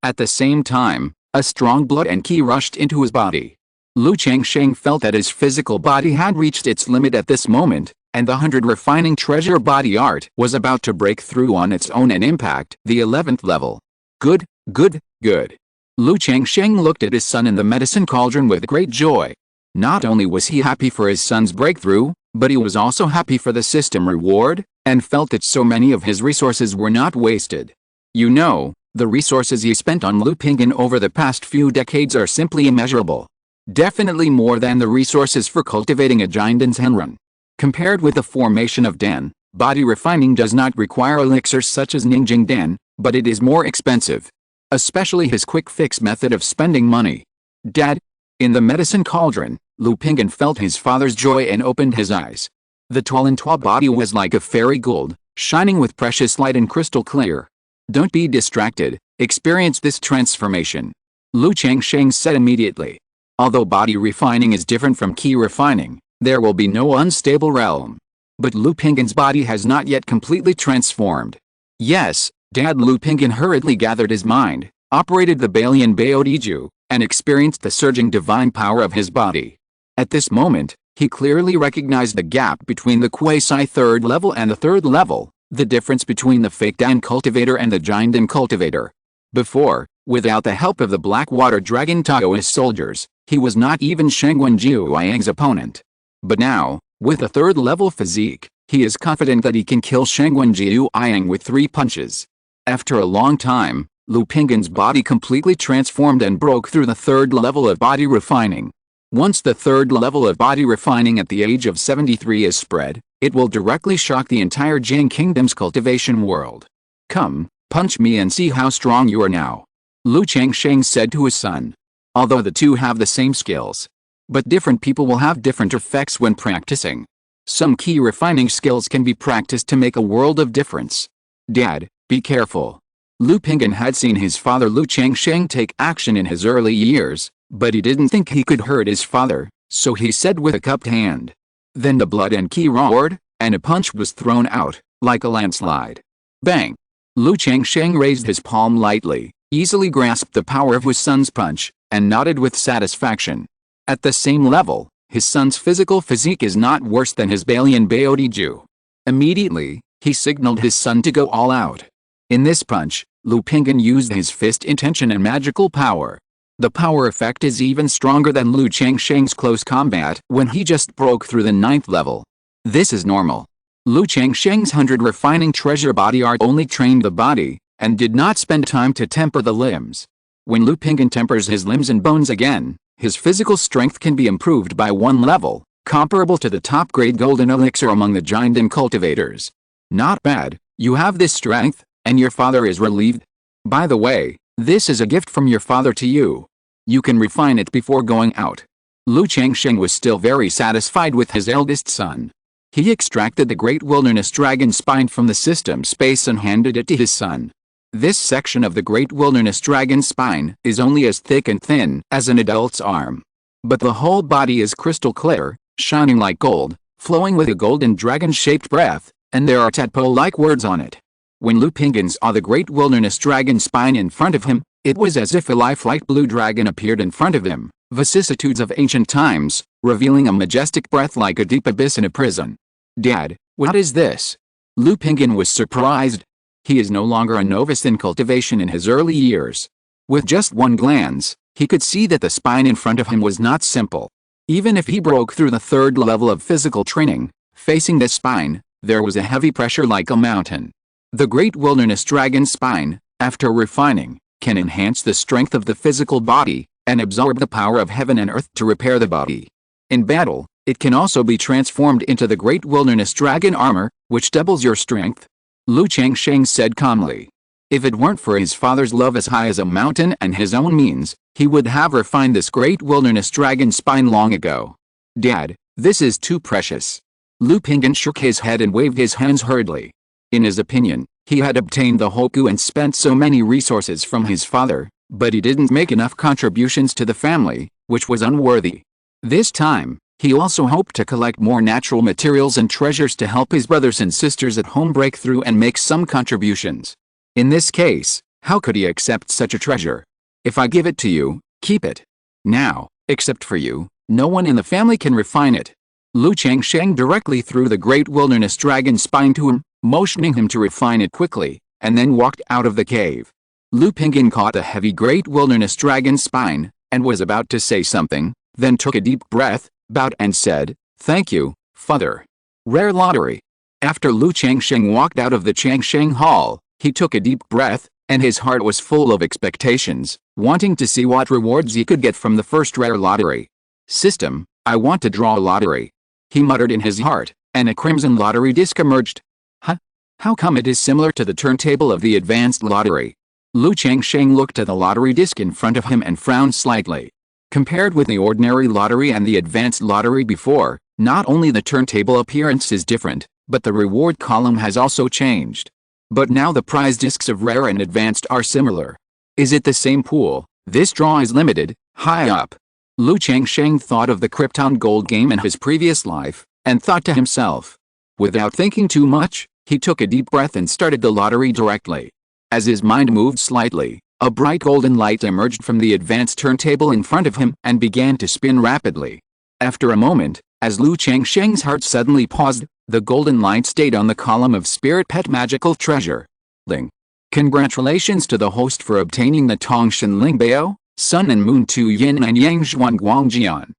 At the same time, a strong blood and qi rushed into his body. Lu Changsheng felt that his physical body had reached its limit at this moment, and the 100 refining treasure body art was about to break through on its own and impact the 11th level. Good, good, good. Lu Changsheng looked at his son in the medicine cauldron with great joy. Not only was he happy for his son's breakthrough, but he was also happy for the system reward, and felt that so many of his resources were not wasted. You know, the resources he spent on Lu Pinggan over the past few decades are simply immeasurable. Definitely more than the resources for cultivating a giant in Henrun. Compared with the formation of Den, body refining does not require elixirs such as Ningjing Den, but it is more expensive. Especially his quick fix method of spending money. Dad? In the medicine cauldron, Lu Pinggan felt his father's joy and opened his eyes. The Tuolintwa body was like a fairy gold, shining with precious light and crystal clear. Don't be distracted, experience this transformation. Lu Changsheng said immediately. Although body refining is different from qi refining, there will be no unstable realm. But Lu Pinggan's body has not yet completely transformed. Yes, Dad. Lu Pinggan hurriedly gathered his mind, operated the Balian Baodiju, and experienced the surging divine power of his body. At this moment, he clearly recognized the gap between the quasi-third level and the third level, the difference between the fake Dan cultivator and the giant Dan cultivator. Before, without the help of the Blackwater Dragon Taoist soldiers, he was not even Shengwen Jiuyang's opponent. But now, with a third-level physique, he is confident that he can kill Shengwen Jiuyang with 3 punches. After a long time, Lu Pinggan's body completely transformed and broke through the third level of body refining. Once the third level of body refining at the age of 73 is spread, it will directly shock the entire Jing Kingdom's cultivation world. Come, punch me and see how strong you are now. Lu Changsheng said to his son. Although the two have the same skills. But different people will have different effects when practicing. Some key refining skills can be practiced to make a world of difference. Dad, be careful. Lu Pinggan had seen his father Lu Changsheng take action in his early years, but he didn't think he could hurt his father, so he said with a cupped hand. Then the blood and qi roared, and a punch was thrown out, like a landslide. Bang! Lu Changsheng raised his palm lightly, easily grasped the power of his son's punch, and nodded with satisfaction. At the same level, his son's physical physique is not worse than his Balian Baodiju. Immediately, he signaled his son to go all out. In this punch, Lu Pinggan used his fist intention and magical power. The power effect is even stronger than Lu Changsheng's close combat when he just broke through the 9th level. This is normal. Lu Changsheng's 100 refining treasure body art only trained the body, and did not spend time to temper the limbs. When Lu Pinggan tempers his limbs and bones again, his physical strength can be improved by 1 level, comparable to the top-grade golden elixir among the giant and cultivators. Not bad, you have this strength, and your father is relieved. By the way, this is a gift from your father to you. You can refine it before going out. Lu Changsheng was still very satisfied with his eldest son. He extracted the great wilderness dragon spine from the system space and handed it to his son. This section of the great wilderness dragon spine is only as thick and thin as an adult's arm. But the whole body is crystal clear, shining like gold, flowing with a golden dragon-shaped breath, and there are tadpole-like words on it. When Lu Pinggan saw the great wilderness dragon spine in front of him, it was as if a lifelike blue dragon appeared in front of him, vicissitudes of ancient times, revealing a majestic breath like a deep abyss in a prison. Dad, what is this? Lu Pinggan was surprised. He is no longer a novice in cultivation in his early years. With just one glance, he could see that the spine in front of him was not simple. Even if he broke through the 3rd level of physical training, facing this spine, there was a heavy pressure like a mountain. The great wilderness dragon spine, after refining, can enhance the strength of the physical body, and absorb the power of heaven and earth to repair the body. In battle, it can also be transformed into the great wilderness dragon armor, which doubles your strength. Lu Changsheng said calmly. If it weren't for his father's love as high as a mountain and his own means, he would have refined this great wilderness dragon spine long ago. Dad, this is too precious. Lu Pingyan shook his head and waved his hands hurriedly. In his opinion, he had obtained the Hoku and spent so many resources from his father, but he didn't make enough contributions to the family, which was unworthy. This time, he also hoped to collect more natural materials and treasures to help his brothers and sisters at home break through and make some contributions. In this case, how could he accept such a treasure? If I give it to you, keep it. Now, except for you, no one in the family can refine it. Lu Changsheng directly threw the great wilderness dragon spine to him, motioning him to refine it quickly, and then walked out of the cave. Lu Pingyan caught the heavy great wilderness dragon spine, and was about to say something, then took a deep breath, bowed and said, "Thank you, Father." Rare lottery. After Lu Changsheng walked out of the Changsheng hall, he took a deep breath, and his heart was full of expectations, wanting to see what rewards he could get from the first rare lottery. System, I want to draw a lottery. He muttered in his heart, and a crimson lottery disc emerged. Huh? How come it is similar to the turntable of the advanced lottery? Lu Changsheng looked at the lottery disc in front of him and frowned slightly. Compared with the ordinary lottery and the advanced lottery before, not only the turntable appearance is different, but the reward column has also changed. But now the prize discs of rare and advanced are similar. Is it the same pool? This draw is limited, high up. Lu Changsheng thought of the Krypton gold game in his previous life, and thought to himself. Without thinking too much, he took a deep breath and started the lottery directly. As his mind moved slightly, a bright golden light emerged from the advanced turntable in front of him and began to spin rapidly. After a moment, as Lu Changsheng's heart suddenly paused, the golden light stayed on the column of Spirit Pet Magical Treasure. Ling. Congratulations to the host for obtaining the Tongshan Lingbao, Sun and Moon 2 Yin and Yang Zhuan Guangjian.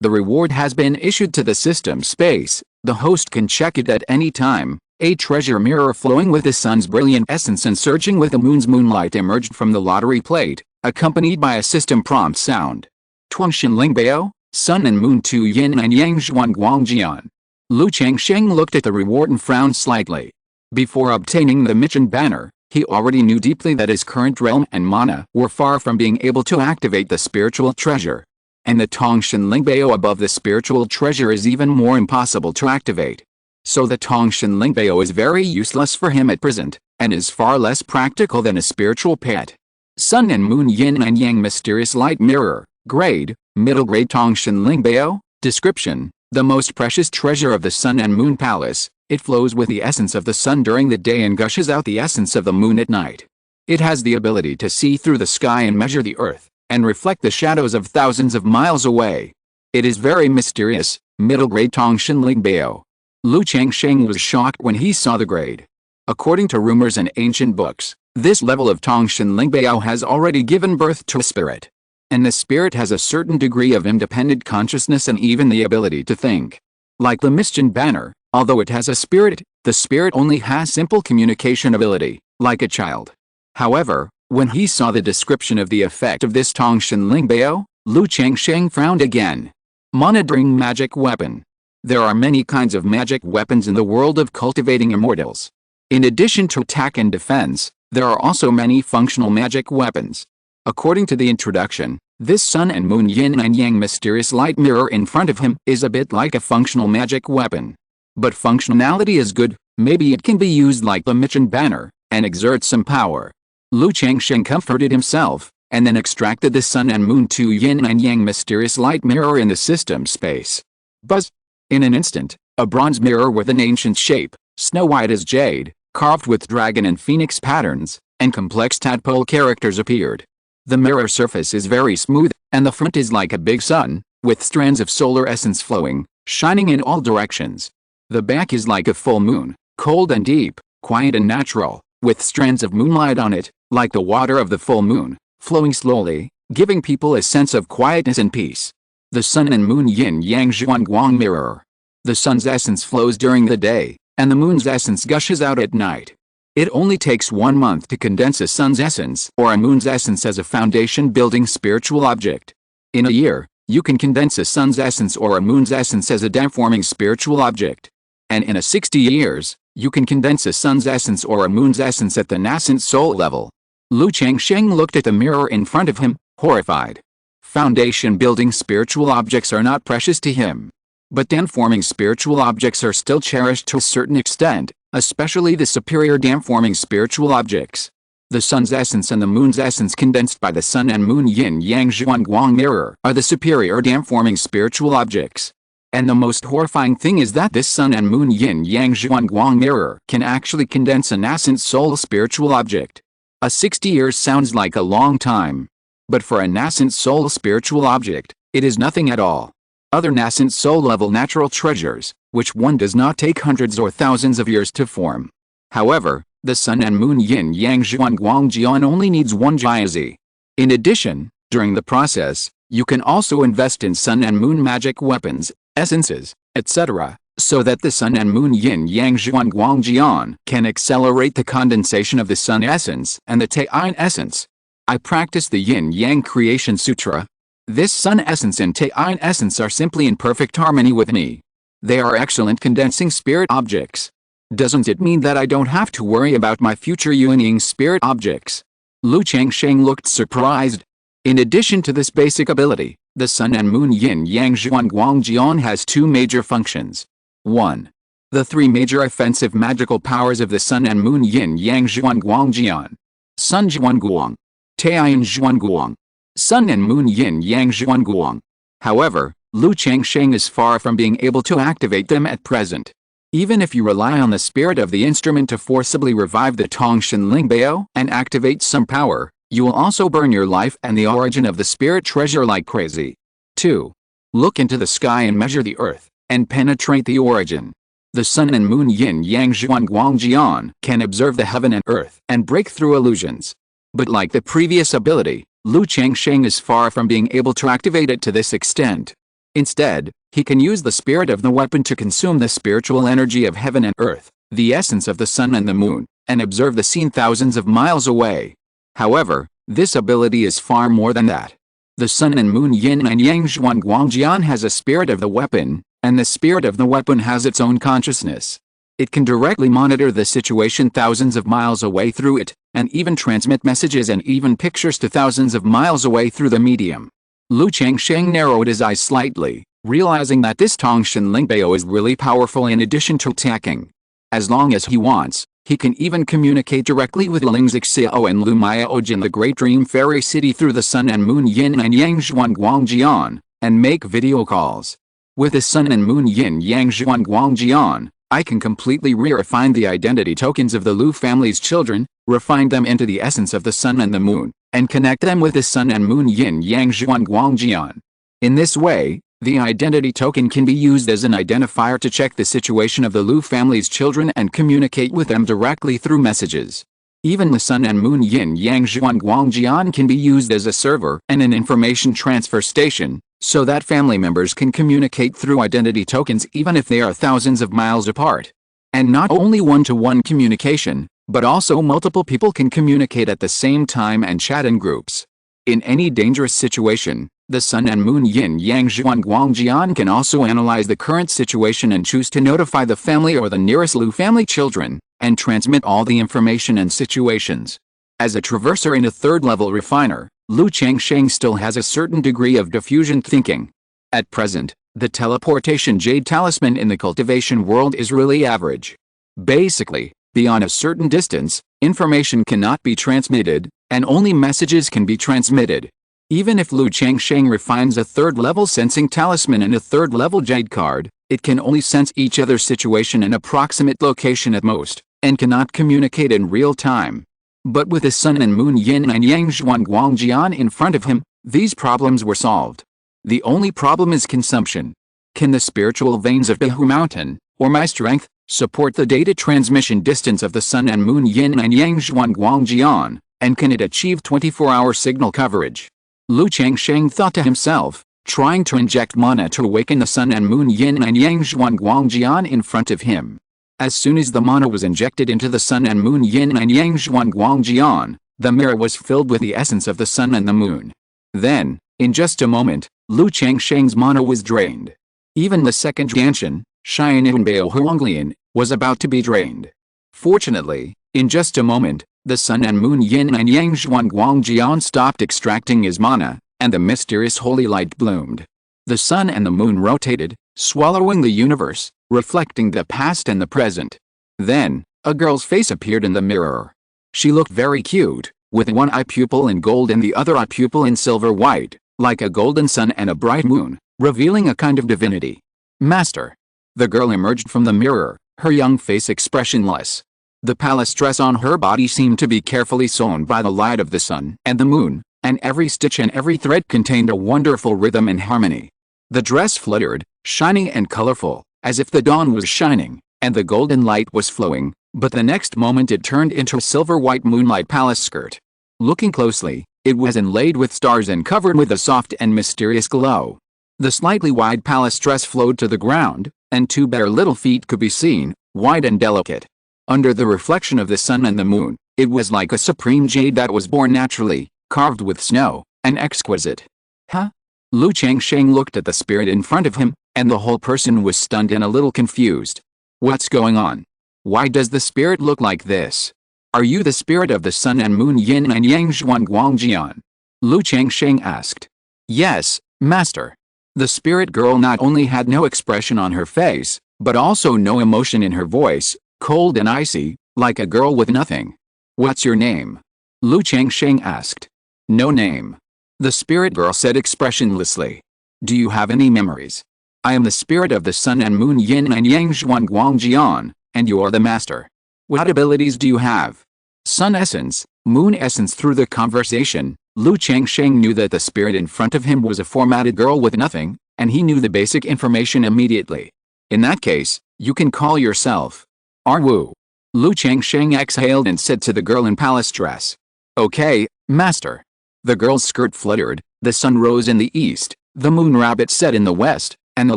The reward has been issued to the system space. The host can check it at any time. A treasure mirror flowing with the sun's brilliant essence and surging with the moon's moonlight emerged from the lottery plate, accompanied by a system prompt sound. Tongshan Lingbao, Sun and Moon 2 Yin and Yang Zhuan Guangjian. Lu Changsheng looked at the reward and frowned slightly. Before obtaining the mission banner, he already knew deeply that his current realm and mana were far from being able to activate the spiritual treasure. And the Tongshan Lingbao above the spiritual treasure is even more impossible to activate. So the Tongshan Lingbao is very useless for him at present, and is far less practical than a spiritual pet. Sun and Moon Yin and Yang Mysterious Light Mirror, Grade, Middle Grade Tongshan Lingbao, Description, the most precious treasure of the Sun and Moon Palace. It flows with the essence of the sun during the day and gushes out the essence of the moon at night. It has the ability to see through the sky and measure the earth, and reflect the shadows of thousands of miles away. It is very mysterious. Middle Grade Tongshan Lingbao. Lu Changsheng was shocked when he saw the grade. According to rumors and ancient books, this level of Tongshan Lingbao has already given birth to a spirit. And the spirit has a certain degree of independent consciousness and even the ability to think. Like the mission banner, although it has a spirit, the spirit only has simple communication ability, like a child. However, when he saw the description of the effect of this Tongshan Lingbao, Lu Changsheng frowned again. Monitoring magic weapon. There are many kinds of magic weapons in the world of cultivating immortals. In addition to attack and defense, there are also many functional magic weapons. According to the introduction, this Sun and Moon Yin and Yang Mysterious Light Mirror in front of him is a bit like a functional magic weapon. But functionality is good, maybe it can be used like the mission banner, and exert some power. Lu Changsheng comforted himself, and then extracted the Sun and Moon 2 Yin and Yang Mysterious Light Mirror in the system space. Buzz! In an instant, a bronze mirror with an ancient shape, snow-white as jade, carved with dragon and phoenix patterns, and complex tadpole characters appeared. The mirror surface is very smooth, and the front is like a big sun, with strands of solar essence flowing, shining in all directions. The back is like a full moon, cold and deep, quiet and natural, with strands of moonlight on it, like the water of the full moon, flowing slowly, giving people a sense of quietness and peace. The Sun and Moon Yin Yang Zhuan Guang Mirror. The sun's essence flows during the day, and the moon's essence gushes out at night. It only takes 1 month to condense a sun's essence or a moon's essence as a foundation-building spiritual object. In a year, you can condense a sun's essence or a moon's essence as a dam-forming spiritual object. And in 60 years, you can condense a sun's essence or a moon's essence at the nascent soul level. Lu Changsheng looked at the mirror in front of him, horrified. Foundation-building spiritual objects are not precious to him. But dam-forming spiritual objects are still cherished to a certain extent, especially the superior dam-forming spiritual objects. The sun's essence and the moon's essence condensed by the sun and moon yin-yang zhuangguang mirror are the superior dam-forming spiritual objects. And the most horrifying thing is that this sun and moon yin-yang zhuangguang mirror can actually condense a nascent soul spiritual object. 60 years sounds like a long time. But for a nascent soul spiritual object, it is nothing at all. Other nascent soul-level natural treasures, which one does not take hundreds or thousands of years to form. However, the sun and moon yin-yang zhuangguang jian only needs 1 jiazi. In addition, during the process, you can also invest in sun and moon magic weapons, essences, etc., so that the sun and moon yin-yang zhuangguang jian can accelerate the condensation of the sun essence and the Taiyin essence. I practice the Yin-Yang Creation Sutra. This sun essence and Taiyin essence are simply in perfect harmony with me. They are excellent condensing spirit objects. Doesn't it mean that I don't have to worry about my future Yuanying spirit objects? Lu Changsheng looked surprised. In addition to this basic ability, the sun and moon yin-yang zhuangguang jian has 2 major functions. 1. The 3 major offensive magical powers of the sun and moon yin-yang zhuangguang jian. Sun zhuangguang. Taiyin zhuangguang. Sun and moon yin-yang zhuangguang. However, Lu Changsheng is far from being able to activate them at present. Even if you rely on the spirit of the instrument to forcibly revive the Tongshan Lingbao and activate some power, you will also burn your life and the origin of the spirit treasure like crazy. 2. Look into the sky and measure the earth, and penetrate the origin. The sun and moon yin-yang zhuangguang jian can observe the heaven and earth and break through illusions. But like the previous ability, Lu Changsheng is far from being able to activate it to this extent. Instead, he can use the spirit of the weapon to consume the spiritual energy of heaven and earth, the essence of the sun and the moon, and observe the scene thousands of miles away. However, this ability is far more than that. The sun and moon yin and yang zhuangguang jian has a spirit of the weapon, and the spirit of the weapon has its own consciousness. It can directly monitor the situation thousands of miles away through it, and even transmit messages and even pictures to thousands of miles away through the medium. Lu Changsheng narrowed his eyes slightly, realizing that this Tongshan Lingbao is really powerful in addition to attacking. As long as he wants, he can even communicate directly with Lingzix Xiao and Lu Miaoj in the Great Dream Fairy City through the sun and moon yin and yang zhuangguang jian, and make video calls. With the sun and moon yin yang zhuangguang jian, I can completely refine the identity tokens of the Lu family's children, refine them into the essence of the sun and the moon, and connect them with the sun and moon yin-yang zhuangguang jian. In this way, the identity token can be used as an identifier to check the situation of the Lu family's children and communicate with them directly through messages. Even the sun and moon yin-yang zhuangguang jian can be used as a server and an information transfer station, so that family members can communicate through identity tokens even if they are thousands of miles apart. And not only one-to-one communication, but also multiple people can communicate at the same time and chat in groups. In any dangerous situation, the sun and moon yin-yang zhuangguang jian can also analyze the current situation and choose to notify the family or the nearest Lu family children, and transmit all the information and situations. As a traverser and a third-level refiner, Lu Changsheng still has a certain degree of diffusion thinking. At present, the teleportation jade talisman in the cultivation world is really average. Basically, beyond a certain distance, information cannot be transmitted, and only messages can be transmitted. Even if Lu Changsheng refines a third-level sensing talisman and a third-level jade card, it can only sense each other's situation and approximate location at most, and cannot communicate in real time. But with the sun and moon yin and yang zhuangguang jian in front of him, these problems were solved. The only problem is consumption. Can the spiritual veins of Qingzhu Mountain, or my strength, support the data transmission distance of the sun and moon yin and yang zhuangguang jian, and can it achieve 24-hour signal coverage? Lu Changsheng thought to himself, trying to inject mana to awaken the sun and moon yin and yang zhuangguang jian in front of him. As soon as the mana was injected into the sun and moon yin and yang zhuang guangjian, the mirror was filled with the essence of the sun and the moon. Then, in just a moment, Lu Changsheng's mana was drained. Even the second Jianshan, Xianbao Huanglian, was about to be drained. Fortunately, in just a moment, the sun and moon yin and yang zhuang guangjian stopped extracting his mana, and the mysterious holy light bloomed. The sun and the moon rotated, swallowing the universe, reflecting the past and the present. Then, a girl's face appeared in the mirror. She looked very cute, with one eye pupil in gold and the other eye pupil in silver white, like a golden sun and a bright moon, revealing a kind of divinity. Master. The girl emerged from the mirror, her young face expressionless. The palace dress on her body seemed to be carefully sewn by the light of the sun and the moon, and every stitch and every thread contained a wonderful rhythm and harmony. The dress fluttered, shining and colorful, as if the dawn was shining, and the golden light was flowing, but the next moment it turned into a silver-white moonlight palace skirt. Looking closely, it was inlaid with stars and covered with a soft and mysterious glow. The slightly wide palace dress flowed to the ground, and two bare little feet could be seen, white and delicate. Under the reflection of the sun and the moon, it was like a supreme jade that was born naturally, carved with snow, and exquisite. Huh? Lu Changsheng looked at the spirit in front of him, and the whole person was stunned and a little confused. What's going on? Why does the spirit look like this? Are you the spirit of the sun and moon yin and yang zhuang guangjian? Lu Changsheng asked. Yes, master. The spirit girl not only had no expression on her face, but also no emotion in her voice, cold and icy, like a girl with nothing. What's your name? Lu Changsheng asked. No name. The spirit girl said expressionlessly. Do you have any memories? I am the spirit of the sun and moon yin and yang zhuang guangjian, and you are the master. What abilities do you have? Sun essence, moon essence. Through the conversation, Lu Changsheng knew that the spirit in front of him was a formatted girl with nothing, and he knew the basic information immediately. In that case, you can call yourself Arwu. Lu Changsheng exhaled and said to the girl in palace dress. Okay, master. The girl's skirt fluttered, the sun rose in the east, the moon rabbit set in the west, and the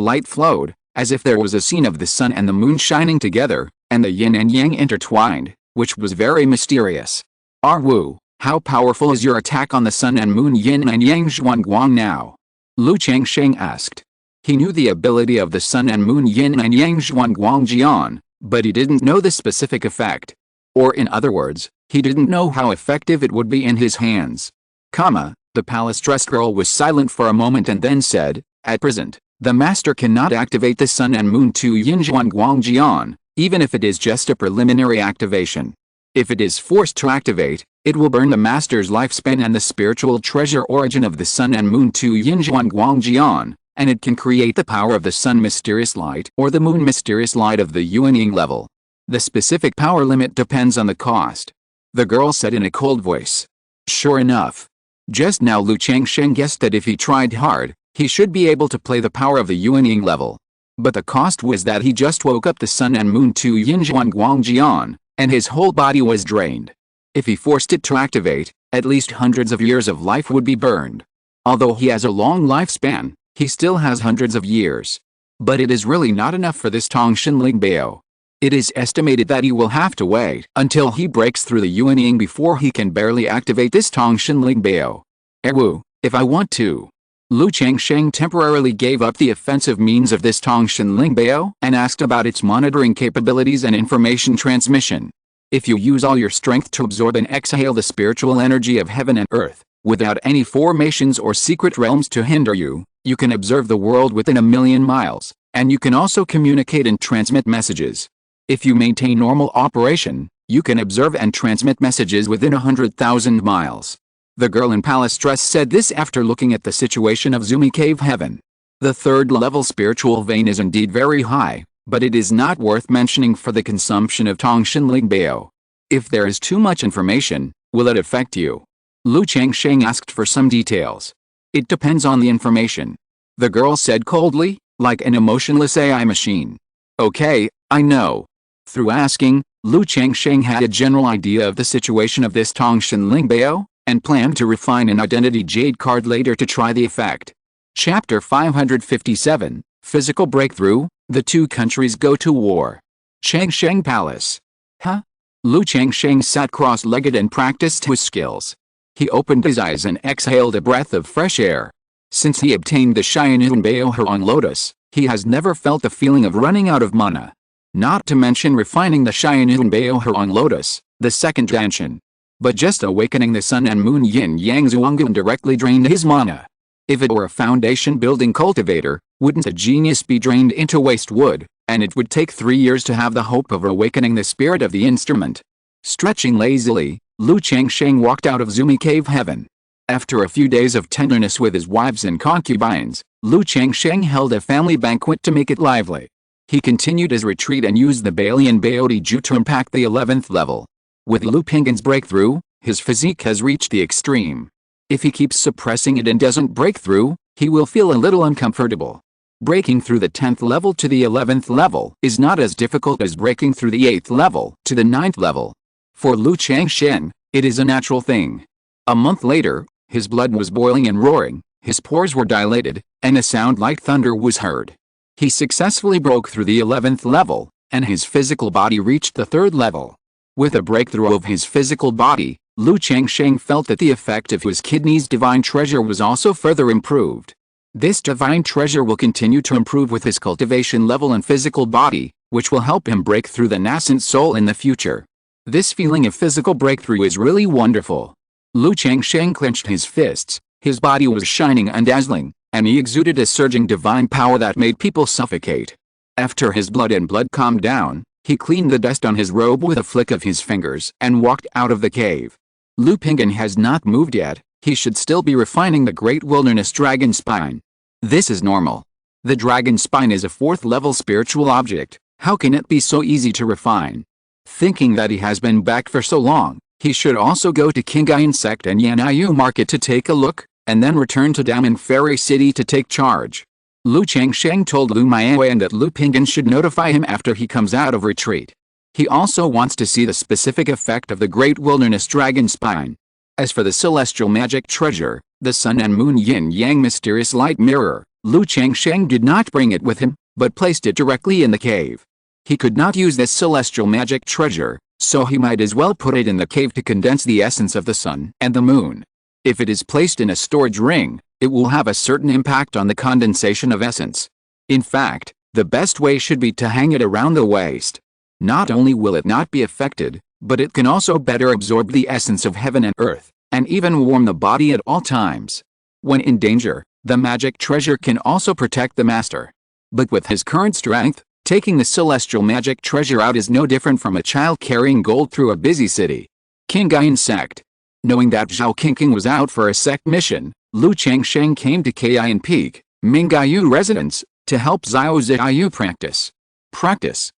light flowed, as if there was a scene of the sun and the moon shining together, and the yin and yang intertwined, which was very mysterious. Arwu, how powerful is your attack on the sun and moon yin and yang zhuang guang now? Lu Changsheng asked. He knew the ability of the sun and moon yin and yang zhuang guangjian, but he didn't know the specific effect. Or in other words, he didn't know how effective it would be in his hands. The palace dress girl was silent for a moment and then said, at present, the master cannot activate the sun and moon to yin zhuang guangjian, even if it is just a preliminary activation. If it is forced to activate, it will burn the master's lifespan and the spiritual treasure origin of the sun and moon to yin zhuang guangjian, and it can create the power of the sun mysterious light or the moon mysterious light of the yuanying level. The specific power limit depends on the cost. The girl said in a cold voice. Sure enough. Just now Lu Changsheng guessed that if he tried hard, he should be able to play the power of the yuanying level. But the cost was that he just woke up the sun and moon to yin zhuang guangjian, and his whole body was drained. If he forced it to activate, at least hundreds of years of life would be burned. Although he has a long lifespan, he still has hundreds of years. But it is really not enough for this Tongshan Lingbao. It is estimated that he will have to wait until he breaks through the yuanying before he can barely activate this Tongshan Lingbao. Erwu, if I want to. Lu Changsheng temporarily gave up the offensive means of this Tongshan Lingbao and asked about its monitoring capabilities and information transmission. If you use all your strength to absorb and exhale the spiritual energy of heaven and earth, without any formations or secret realms to hinder you, you can observe the world within 1,000,000 miles, and you can also communicate and transmit messages. If you maintain normal operation, you can observe and transmit messages within 100,000 miles. The girl in palace dress said this after looking at the situation of Zumi Cave Heaven. The third-level spiritual vein is indeed very high, but it is not worth mentioning for the consumption of Tongshan Lingbao. If there is too much information, will it affect you? Lu Changsheng asked for some details. It depends on the information. The girl said coldly, like an emotionless AI machine. Okay, I know. Through asking, Lu Changsheng had a general idea of the situation of this Tongshan Lingbao, and planned to refine an identity jade card later to try the effect. Chapter 557, Physical Breakthrough, the two countries go to war. Changsheng Palace. Huh? Lu Changsheng sat cross-legged and practiced his skills. He opened his eyes and exhaled a breath of fresh air. Since he obtained the Qingyun Sect lotus, he has never felt the feeling of running out of mana. Not to mention refining the Qingyun Sect lotus, the second danshan. But just awakening the sun and moon yin-yang zhuanggun directly drained his mana. If it were a foundation-building cultivator, wouldn't a genius be drained into waste wood, and it would take 3 years to have the hope of awakening the spirit of the instrument. Stretching lazily, Lu Changsheng walked out of Zumi Cave Heaven. After a few days of tenderness with his wives and concubines, Lu Changsheng held a family banquet to make it lively. He continued his retreat and used the Balian Baodi Ju to impact the 11th level. With Lu Pinggan's breakthrough, his physique has reached the extreme. If he keeps suppressing it and doesn't break through, he will feel a little uncomfortable. Breaking through the 10th level to the 11th level is not as difficult as breaking through the 8th level to the 9th level. For Lu Changsheng, it is a natural thing. A month later, his blood was boiling and roaring, his pores were dilated, and a sound like thunder was heard. He successfully broke through the 11th level, and his physical body reached the 3rd level. With a breakthrough of his physical body, Lu Changsheng felt that the effect of his kidney's divine treasure was also further improved. This divine treasure will continue to improve with his cultivation level and physical body, which will help him break through the nascent soul in the future. This feeling of physical breakthrough is really wonderful. Lu Changsheng clenched his fists, his body was shining and dazzling, and he exuded a surging divine power that made people suffocate. After his blood calmed down, he cleaned the dust on his robe with a flick of his fingers and walked out of the cave. Lu Pinggan has not moved yet, he should still be refining the Great Wilderness Dragon Spine. This is normal. The Dragon Spine is a 4th level spiritual object, how can it be so easy to refine? Thinking that he has been back for so long, he should also go to Qingyun Sect and Yan'anyu Market to take a look, and then return to Daman Fairy City to take charge. Lu Changsheng told Lu Miaoyan that Lu Pinggan should notify him after he comes out of retreat. He also wants to see the specific effect of the Great Wilderness Dragon Spine. As for the celestial magic treasure, the sun and moon yin-yang mysterious light mirror, Lu Changsheng did not bring it with him, but placed it directly in the cave. He could not use this celestial magic treasure, so he might as well put it in the cave to condense the essence of the sun and the moon. If it is placed in a storage ring, it will have a certain impact on the condensation of essence. In fact, the best way should be to hang it around the waist. Not only will it not be affected, but it can also better absorb the essence of heaven and earth, and even warm the body at all times. When in danger, the magic treasure can also protect the master. But with his current strength, taking the celestial magic treasure out is no different from a child carrying gold through a busy city. Qingyun Sect. Knowing that Zhao Qingqing was out for a sect mission, Lu Changsheng came to Qingyun Peak, Mingyu residence, to help Xiao Ziyu practice. Practice.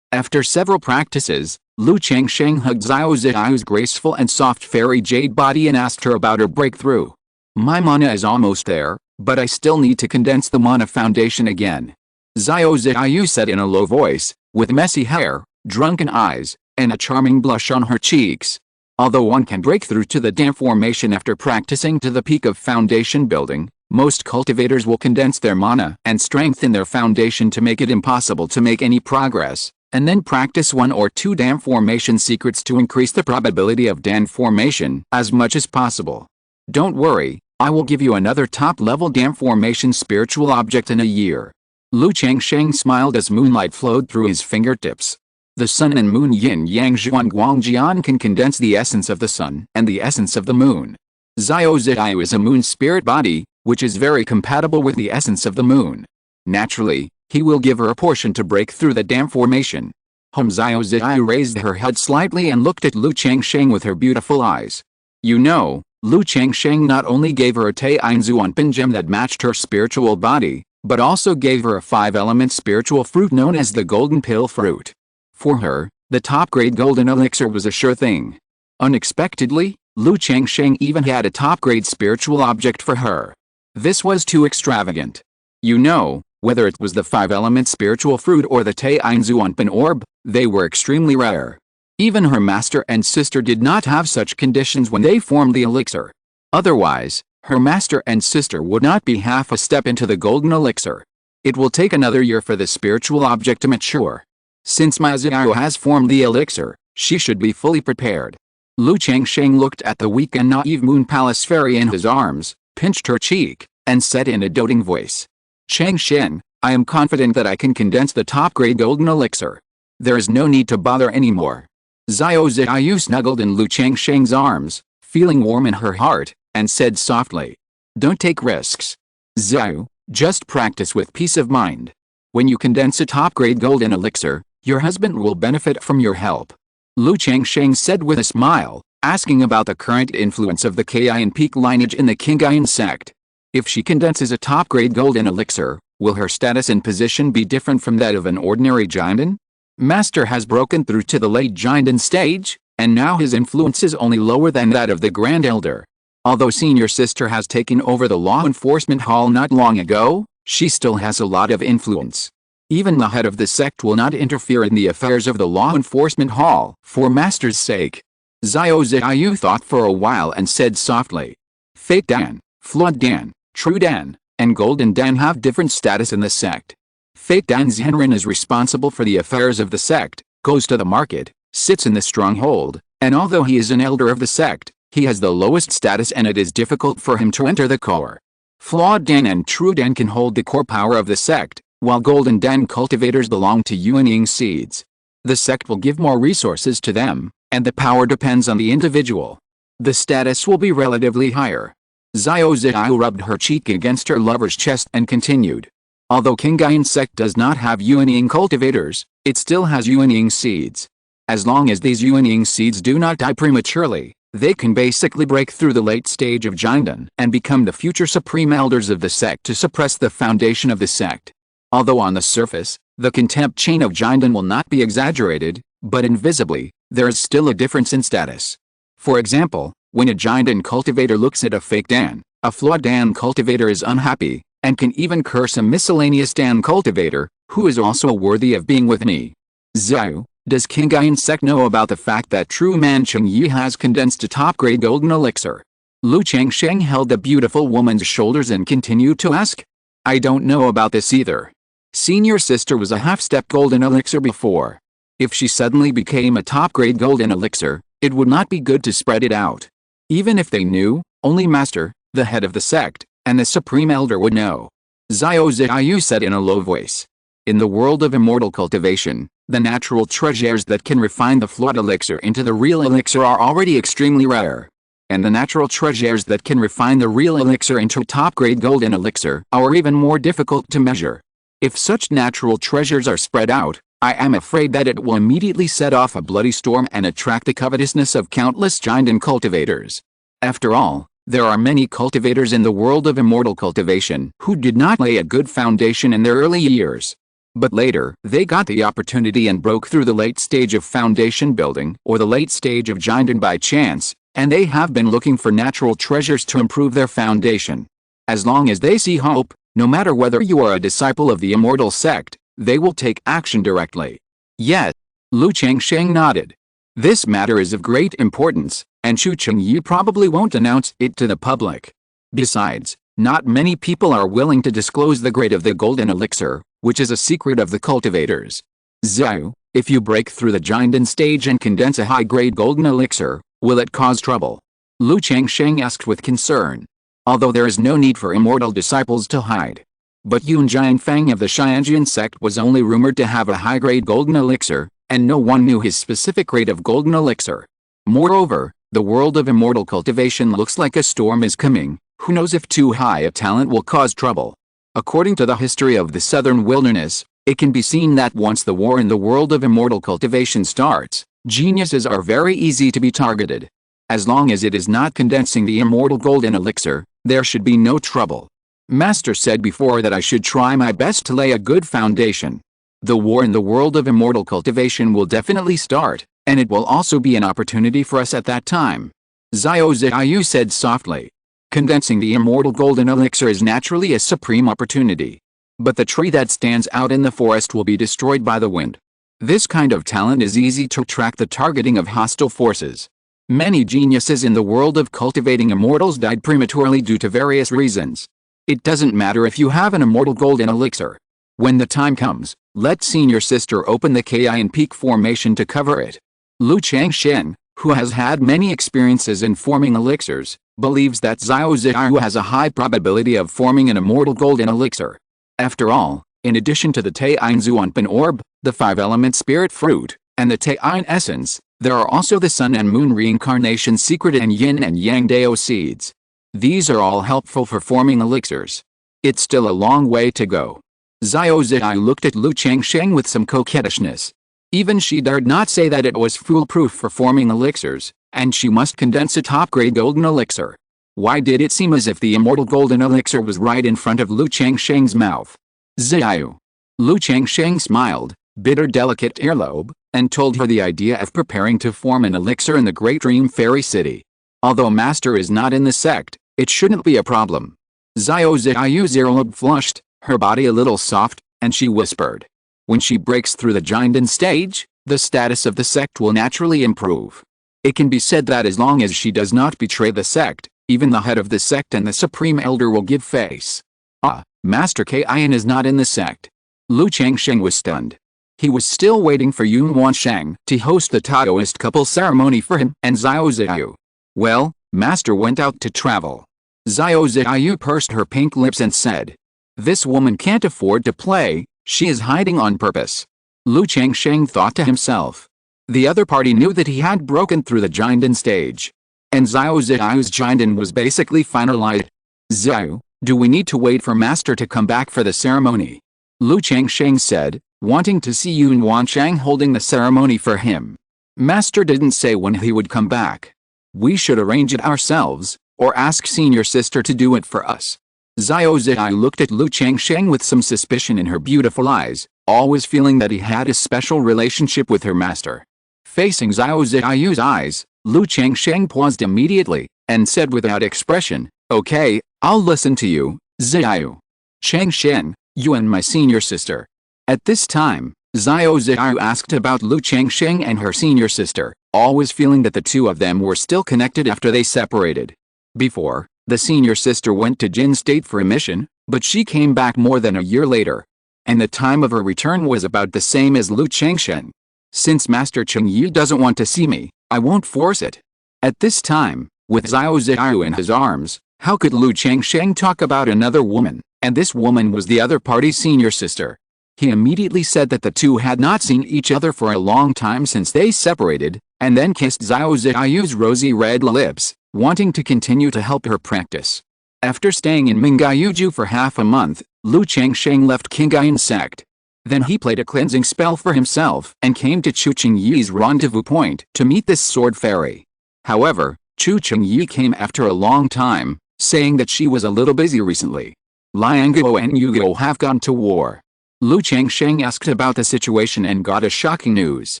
After several practices, Lu Changsheng hugged Xiao Ziyu's graceful and soft fairy jade body and asked her about her breakthrough. My mana is almost there, but I still need to condense the mana foundation again. Xiao Ziyu said in a low voice, with messy hair, drunken eyes, and a charming blush on her cheeks. Although one can break through to the dam formation after practicing to the peak of foundation building, most cultivators will condense their mana and strengthen their foundation to make it impossible to make any progress, and then practice 1 or 2 dam formation secrets to increase the probability of dam formation as much as possible. Don't worry, I will give you another top-level dam formation spiritual object in a year. Lu Changsheng smiled as moonlight flowed through his fingertips. The sun and moon yin-yang zhuangguangjian can condense the essence of the sun and the essence of the moon. Xiao Ziyu is a moon spirit body, which is very compatible with the essence of the moon. Naturally, he will give her a portion to break through the dam formation. Xiao Ziyu raised her head slightly and looked at Lu Changsheng with her beautiful eyes. You know, Lu Changsheng not only gave her a Tainzuanpin gem that matched her spiritual body, but also gave her a 5-element spiritual fruit known as the golden pill fruit. For her, the top-grade golden elixir was a sure thing. Unexpectedly, Lu Changsheng even had a top-grade spiritual object for her. This was too extravagant. You know, whether it was the 5-element spiritual fruit or the Tainzuanpin orb, they were extremely rare. Even her master and sister did not have such conditions when they formed the elixir. Otherwise, her master and sister would not be half a step into the golden elixir. It will take another year for the spiritual object to mature. Since Ma Xiao has formed the elixir, she should be fully prepared. Lu Changsheng looked at the weak and naive Moon Palace fairy in his arms, pinched her cheek, and said in a doting voice, "Changsheng, I am confident that I can condense the top-grade golden elixir. There is no need to bother anymore." Xiao Ziyu snuggled in Lu Changsheng's arms, feeling warm in her heart, and said softly, "Don't take risks. Xiao, just practice with peace of mind. When you condense a top-grade golden elixir, your husband will benefit from your help." Lu Changsheng said with a smile, asking about the current influence of the Qingyun peak lineage in the Qingyun Sect. If she condenses a top-grade golden elixir, will her status and position be different from that of an ordinary Jinden? Master has broken through to the late Jinden stage, and now his influence is only lower than that of the Grand Elder. Although senior sister has taken over the law enforcement hall not long ago, she still has a lot of influence. Even the head of the sect will not interfere in the affairs of the law enforcement hall, for Master's sake. Xiao Ziyu thought for a while and said softly, "Fake Dan, Flood Dan, True Dan, and Golden Dan have different status in the sect. Fake Dan Zhenren is responsible for the affairs of the sect, goes to the market, sits in the stronghold, and although he is an elder of the sect, he has the lowest status and it is difficult for him to enter the core. Flawed Dan and True Dan can hold the core power of the sect, while Golden Dan cultivators belong to Yuanying seeds. The sect will give more resources to them, and the power depends on the individual. The status will be relatively higher." Xiao Ziyu rubbed her cheek against her lover's chest and continued. "Although Qingyun Sect does not have Yuanying cultivators, it still has Yuanying seeds. As long as these Yuanying seeds do not die prematurely, they can basically break through the late stage of Jinden and become the future supreme elders of the sect to suppress the foundation of the sect. Although on the surface, the contempt chain of Jinden will not be exaggerated, but invisibly, there is still a difference in status. For example, when a Jinden cultivator looks at a fake Dan, a flawed Dan cultivator is unhappy, and can even curse a miscellaneous Dan cultivator, who is also worthy of being with me. Xiao, does Qingyun Sect know about the fact that true man Chengyi has condensed a top-grade golden elixir?" Lu Changsheng held the beautiful woman's shoulders and continued to ask. "I don't know about this either. Senior sister was a half-step golden elixir before. If she suddenly became a top-grade golden elixir, it would not be good to spread it out. Even if they knew, only Master, the head of the sect, and the Supreme Elder would know." Xiao Ziyu said in a low voice. "In the world of immortal cultivation, the natural treasures that can refine the flawed elixir into the real elixir are already extremely rare. And the natural treasures that can refine the real elixir into a top-grade golden elixir are even more difficult to measure. If such natural treasures are spread out, I am afraid that it will immediately set off a bloody storm and attract the covetousness of countless Jinden cultivators. After all, there are many cultivators in the world of immortal cultivation who did not lay a good foundation in their early years. But later, they got the opportunity and broke through the late stage of foundation building or the late stage of Jinden by chance, and they have been looking for natural treasures to improve their foundation. As long as they see hope, no matter whether you are a disciple of the Immortal Sect, they will take action directly." "Yes." Lu Changsheng nodded. "This matter is of great importance, and Chu Chengyi probably won't announce it to the public. Besides, not many people are willing to disclose the grade of the golden elixir, which is a secret of the cultivators. Xiao, if you break through the Jinden stage and condense a high-grade golden elixir, will it cause trouble?" Lu Changsheng asked with concern. Although there is no need for immortal disciples to hide. But Yun Jianfang of the Qingyun Sect was only rumored to have a high-grade golden elixir, and no one knew his specific grade of golden elixir. Moreover, the world of immortal cultivation looks like a storm is coming. Who knows if too high a talent will cause trouble? According to the history of the southern wilderness, it can be seen that once the war in the world of immortal cultivation starts, geniuses are very easy to be targeted. As long as it is not condensing the immortal golden elixir, there should be no trouble. Master said before that I should try my best to lay a good foundation. The war in the world of immortal cultivation will definitely start, and it will also be an opportunity for us at that time. Xiao Ziyu said softly. Condensing the immortal golden elixir is naturally a supreme opportunity. But the tree that stands out in the forest will be destroyed by the wind. This kind of talent is easy to track the targeting of hostile forces. Many geniuses in the world of cultivating immortals died prematurely due to various reasons. It doesn't matter if you have an immortal golden elixir. When the time comes, let senior sister open the Qingyun Peak formation to cover it. Lu Changsheng, who has had many experiences in forming elixirs, believes that Xiao Ziyu has a high probability of forming an immortal golden elixir. After all, in addition to the Taiyin Zuanpan orb, the 5-element spirit fruit, and the Taiyin essence, there are also the sun and moon reincarnation secret and yin and yang dao seeds. These are all helpful for forming elixirs. It's still a long way to go. Xiao Ziyu looked at Lu Changsheng with some coquettishness. Even she dared not say that it was foolproof for forming elixirs, and she must condense a top-grade golden elixir. Why did it seem as if the immortal golden elixir was right in front of Lu Changsheng's mouth? Ziyu. Lu Changsheng smiled, bit her delicate earlobe, and told her the idea of preparing to form an elixir in the Great Dream Fairy City. Although Master is not in the sect, it shouldn't be a problem. Xiao Ziyu's earlobe flushed, her body a little soft, and she whispered. When she breaks through the Qingzhu stage, the status of the sect will naturally improve. It can be said that as long as she does not betray the sect, even the head of the sect and the supreme elder will give face. Ah, Master Qingyun is not in the sect. Lu Changsheng was stunned. He was still waiting for Yun Wansheng to host the Taoist couple ceremony for him and Xiao Ziyu. Well, Master went out to travel. Xiao Ziyu pursed her pink lips and said, "This woman can't afford to play, she is hiding on purpose." Lu Changsheng thought to himself. The other party knew that he had broken through the Qingzhu stage. And Xiao Ziyu's Qingzhu was basically finalized. "Ziyu, do we need to wait for Master to come back for the ceremony?" Lu Changsheng said, wanting to see Yun Wansheng holding the ceremony for him. Master didn't say when he would come back. We should arrange it ourselves, or ask senior sister to do it for us. Xiao Ziyu looked at Lu Changsheng with some suspicion in her beautiful eyes, always feeling that he had a special relationship with her master. Facing Xiao Ziyu's eyes, Lu Changsheng paused immediately, and said without expression, "Okay, I'll listen to you, Ziyu. Changsheng, you and my senior sister." At this time, Xiao Ziyu asked about Lu Changsheng and her senior sister, always feeling that the two of them were still connected after they separated. Before, the senior sister went to Jin State for a mission, but she came back more than a year later. And the time of her return was about the same as Lu Changsheng. Since Master Qingyu doesn't want to see me, I won't force it. At this time, with Xiao Ziyu in his arms, how could Lu Changsheng talk about another woman, and this woman was the other party's senior sister? He immediately said that the two had not seen each other for a long time since they separated, and then kissed Xiao Ziyu's rosy red lips, wanting to continue to help her practice. After staying in Mingyuju for half a month, Lu Changsheng left Qingyun Sect. Then he played a cleansing spell for himself and came to Chu Qingyi's rendezvous point to meet this sword fairy. However, Chu Qingyi came after a long time, saying that she was a little busy recently. Lianguo and Yuguo have gone to war. Lu Changsheng asked about the situation and got a shocking news.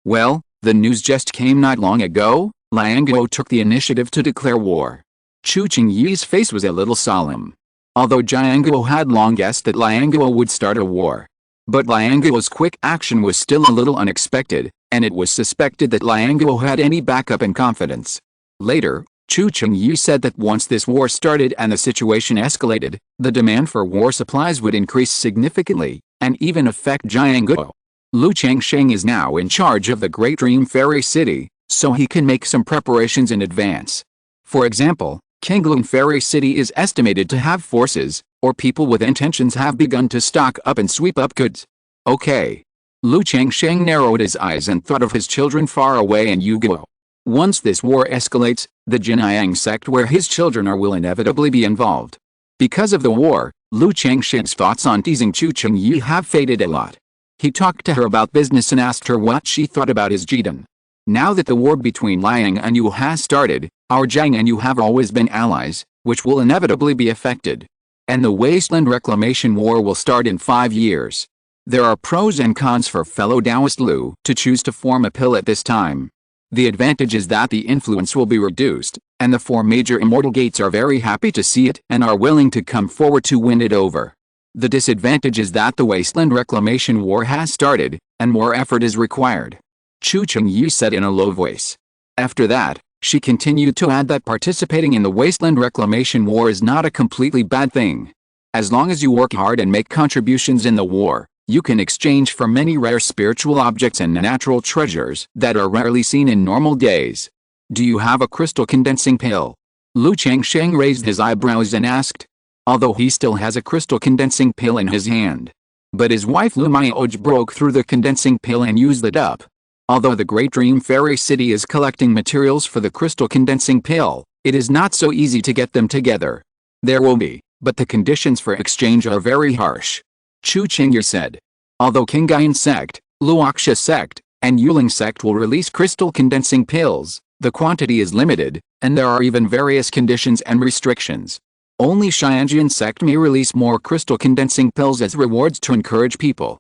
Well, the news just came not long ago. Lianguo took the initiative to declare war. Chu Qingyi's face was a little solemn. Although Jianguo had long guessed that Lianguo would start a war. But Lianguo's quick action was still a little unexpected, and it was suspected that Lianguo had any backup and confidence. Later, Chu Qingyi said that once this war started and the situation escalated, the demand for war supplies would increase significantly, and even affect Jianguo. Lu Changsheng is now in charge of the Great Dream Fairy City, so he can make some preparations in advance. For example, Qingzhu Fairy City is estimated to have forces, or people with intentions have begun to stock up and sweep up goods. Okay. Lu Changsheng narrowed his eyes and thought of his children far away in Yuguo. Once this war escalates, the Qingyun Sect where his children are will inevitably be involved. Because of the war, Lu Changsheng's thoughts on teasing Chu Qingyi have faded a lot. He talked to her about business and asked her what she thought about his Jidun. Now that the war between Liang and Yu has started, our Zhang and Yu have always been allies, which will inevitably be affected. And the Wasteland Reclamation War will start in 5 years. There are pros and cons for fellow Taoist Lu to choose to form a pill at this time. The advantage is that the influence will be reduced, and the 4 major immortal gates are very happy to see it and are willing to come forward to win it over. The disadvantage is that the Wasteland Reclamation War has started, and more effort is required. Chu Qingyi said in a low voice. After that, she continued to add that participating in the Wasteland Reclamation War is not a completely bad thing. As long as you work hard and make contributions in the war, you can exchange for many rare spiritual objects and natural treasures that are rarely seen in normal days. Do you have a crystal condensing pill? Lu Changsheng raised his eyebrows and asked, although he still has a crystal condensing pill in his hand. But his wife Lu Miaoj broke through the condensing pill and used it up. Although the Great Dream Fairy City is collecting materials for the crystal condensing pill, it is not so easy to get them together. There will be, but the conditions for exchange are very harsh. Chu Qingyu said. Although Qingyun Sect, Luoxia Sect, and Yuling Sect will release crystal condensing pills, the quantity is limited, and there are even various conditions and restrictions. Only Qingyun Sect may release more crystal condensing pills as rewards to encourage people.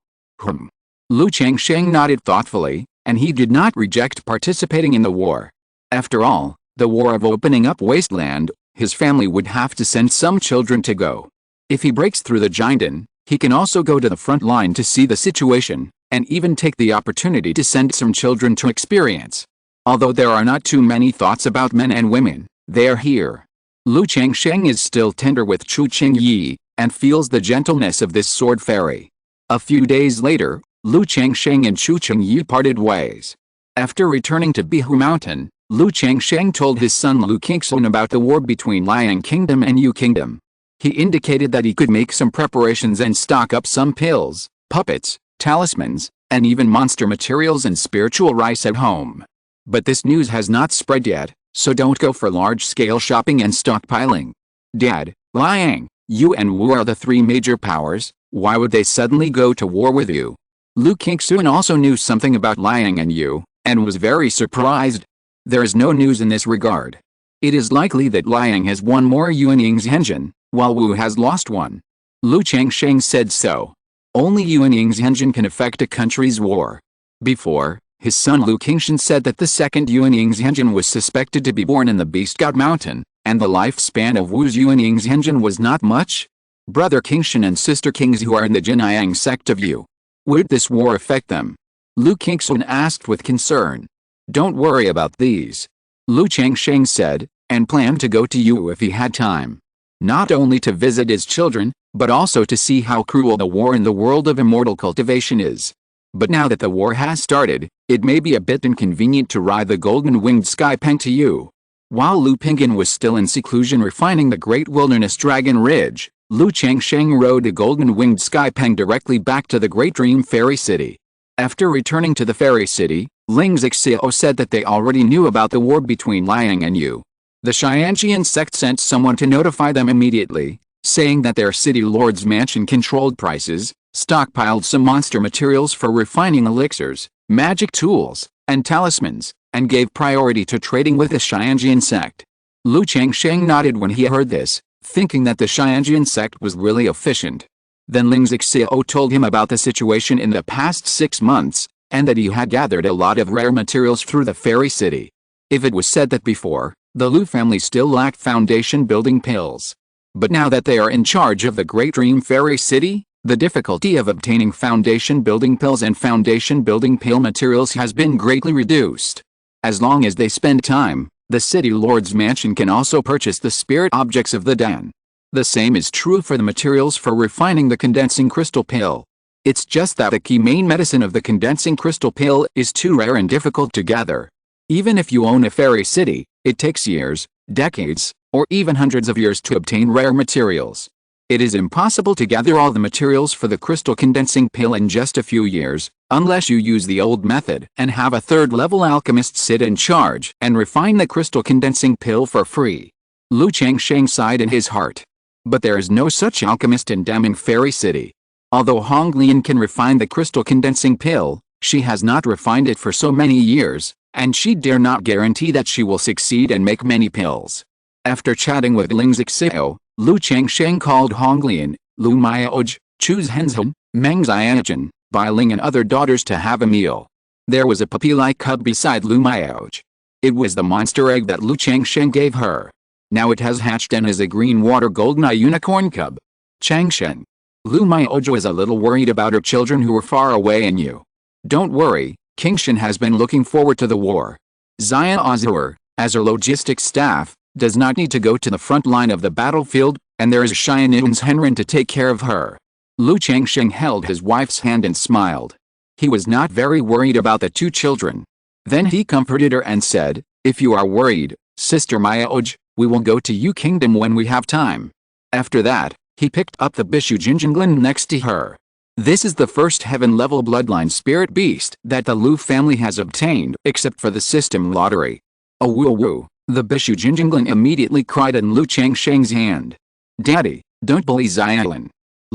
Lu Changsheng nodded thoughtfully, and he did not reject participating in the war. After all, the war of opening up wasteland, his family would have to send some children to go. If he breaks through the Jinden, he can also go to the front line to see the situation, and even take the opportunity to send some children to experience. Although there are not too many thoughts about men and women, they are here. Lu Changsheng is still tender with Chu Qingyi, and feels the gentleness of this sword fairy. A few days later, Lu Changsheng and Chu Qingyi parted ways. After returning to Bihu Mountain, Lu Changsheng told his son Lu Qingzhu about the war between Liang Kingdom and Yu Kingdom. He indicated that he could make some preparations and stock up some pills, puppets, talismans, and even monster materials and spiritual rice at home. But this news has not spread yet, so don't go for large-scale shopping and stockpiling. Dad, Liang, you and Wu are the three major powers, why would they suddenly go to war with you? Lu Qingzhu also knew something about Liang and Yu, and was very surprised. There is no news in this regard. It is likely that Liang has won more Yuanying's engine, while Wu has lost one. Lu Changsheng said so. Only Yuanying's engine can affect a country's war. Before, his son Lu Qingzhu said that the second Yuanying's engine was suspected to be born in the Beast God Mountain, and the lifespan of Wu's Yuanying's engine was not much. Brother Qingzhu and sister Qingzhu are in the Qingyun Sect of Yu. Would this war affect them? Lu Qingzhu asked with concern. Don't worry about these. Lu Changsheng said, and planned to go to Yu if he had time. Not only to visit his children, but also to see how cruel the war in the world of immortal cultivation is. But now that the war has started, it may be a bit inconvenient to ride the golden-winged skypeng to Yu. While Lu Pingyan was still in seclusion refining the great wilderness Dragon Ridge, Lu Changsheng rode the golden-winged skypeng directly back to the Great Dream Fairy City. After returning to the Fairy City, Ling Zixio said that they already knew about the war between Liang and Yu. The Qingyun Sect sent someone to notify them immediately, saying that their city lord's mansion controlled prices, stockpiled some monster materials for refining elixirs, magic tools, and talismans, and gave priority to trading with the Qingyun Sect. Lu Changsheng nodded when he heard this, thinking that the Qingyun Sect was really efficient. Then Ling Zixio told him about the situation in the past 6 months, and that he had gathered a lot of rare materials through the Fairy City. If it was said that before, the Lu family still lacked foundation building pills. But now that they are in charge of the Great Dream Fairy City, the difficulty of obtaining foundation building pills and foundation building pill materials has been greatly reduced. As long as they spend time, the city lord's mansion can also purchase the spirit objects of the den. The same is true for the materials for refining the condensing crystal pill. It's just that the key main medicine of the condensing crystal pill is too rare and difficult to gather. Even if you own a fairy city, it takes years, decades, or even hundreds of years to obtain rare materials. It is impossible to gather all the materials for the crystal condensing pill in just a few years, unless you use the old method and have a third-level alchemist sit in charge and refine the crystal condensing pill for free. Lu Changsheng sighed in his heart. But there is no such alchemist in Daming Fairy City. Although Honglian can refine the crystal condensing pill, she has not refined it for so many years, and she dare not guarantee that she will succeed and make many pills. After chatting with Ling Zixio, Lu Changsheng called Honglian, Lu Miaoj, Chu Zhenzhen, Meng Xianjun, Bai Ling and other daughters to have a meal. There was a puppy-like cub beside Lu Miaoj. It was the monster egg that Lu Changsheng gave her. Now it has hatched and is a green water golden eye unicorn cub. Changsheng. Lu Miaoj was a little worried about her children who were far away in Yu. Don't worry, Qingzhen has been looking forward to the war. Xia Azur, as her logistics staff, does not need to go to the front line of the battlefield, and there is Xianyun's Henren to take care of her. Lu Changsheng held his wife's hand and smiled. He was not very worried about the two children. Then he comforted her and said, "If you are worried, Sister Mayaoj, we will go to Yu Kingdom when we have time." After that, he picked up the Bishu Jinjinglin next to her. This is the first heaven-level bloodline spirit beast that the Lu family has obtained, except for the system lottery. "Oh woo woo," the Bishu Jinjinglin immediately cried in Lu Changsheng's hand. "Daddy, don't bully Xiaolin."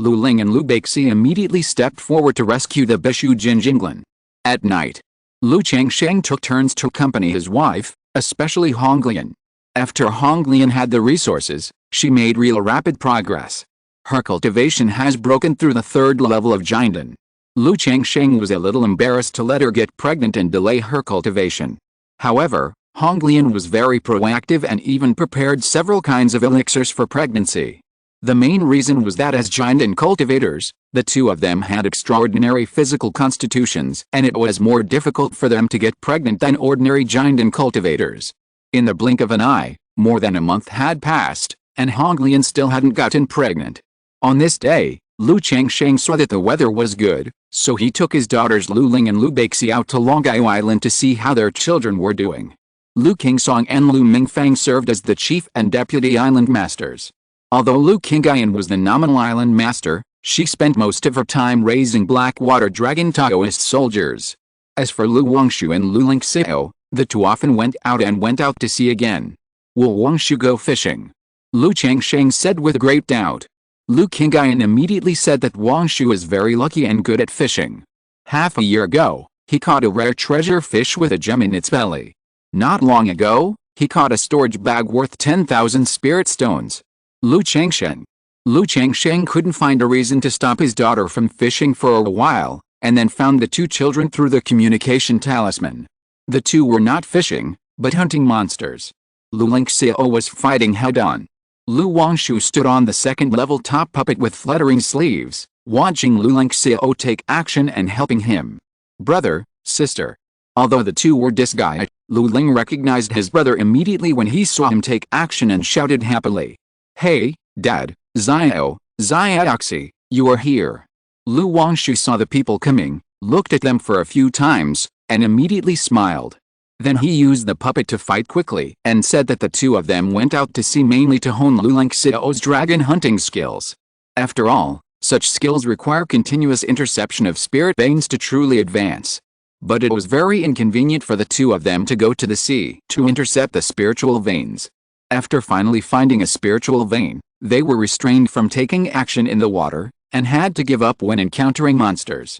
Lu Ling and Lu Beixi immediately stepped forward to rescue the Bishu Jinjinglin. At night, Lu Changsheng took turns to accompany his wife, especially Honglian. After Honglian had the resources, she made real rapid progress. Her cultivation has broken through the third level of Jinden. Lu Changsheng was a little embarrassed to let her get pregnant and delay her cultivation. However, Honglian was very proactive and even prepared several kinds of elixirs for pregnancy. The main reason was that as Jinden cultivators, the two of them had extraordinary physical constitutions and it was more difficult for them to get pregnant than ordinary Jinden cultivators. In the blink of an eye, more than a month had passed, and Honglian still hadn't gotten pregnant. On this day, Lu Changsheng saw that the weather was good, so he took his daughters Lu Ling and Lu Beixi out to Longgao Island to see how their children were doing. Lu Qingsong and Lu Mingfang served as the chief and deputy island masters. Although Lu Qingyan was the nominal island master, she spent most of her time raising Blackwater Dragon Taoist soldiers. As for Lu Wangshu and Lu Lingxiao, the two often went out to sea again. "Will Wangshu go fishing?" Lu Changsheng said with great doubt. Lu Qingyan immediately said that Wangshu is very lucky and good at fishing. Half a year ago, he caught a rare treasure fish with a gem in its belly. Not long ago, he caught a storage bag worth 10,000 spirit stones. Lu Changsheng couldn't find a reason to stop his daughter from fishing for a while, and then found the two children through the communication talisman. The two were not fishing, but hunting monsters. Lu Lingxiao was fighting head-on. Lu Wangshu stood on the second-level top puppet with fluttering sleeves, watching Lu Lingxiao take action and helping him. Brother, sister. Although the two were disguised, Lu Ling recognized his brother immediately when he saw him take action and shouted happily. "Hey, Dad, Xiaoxi, you are here." Lu Wangshu saw the people coming, looked at them for a few times, and immediately smiled. Then he used the puppet to fight quickly and said that the two of them went out to sea mainly to hone Lu Lingxiao's dragon hunting skills. After all, such skills require continuous interception of spirit veins to truly advance. But it was very inconvenient for the two of them to go to the sea to intercept the spiritual veins. After finally finding a spiritual vein, they were restrained from taking action in the water, and had to give up when encountering monsters.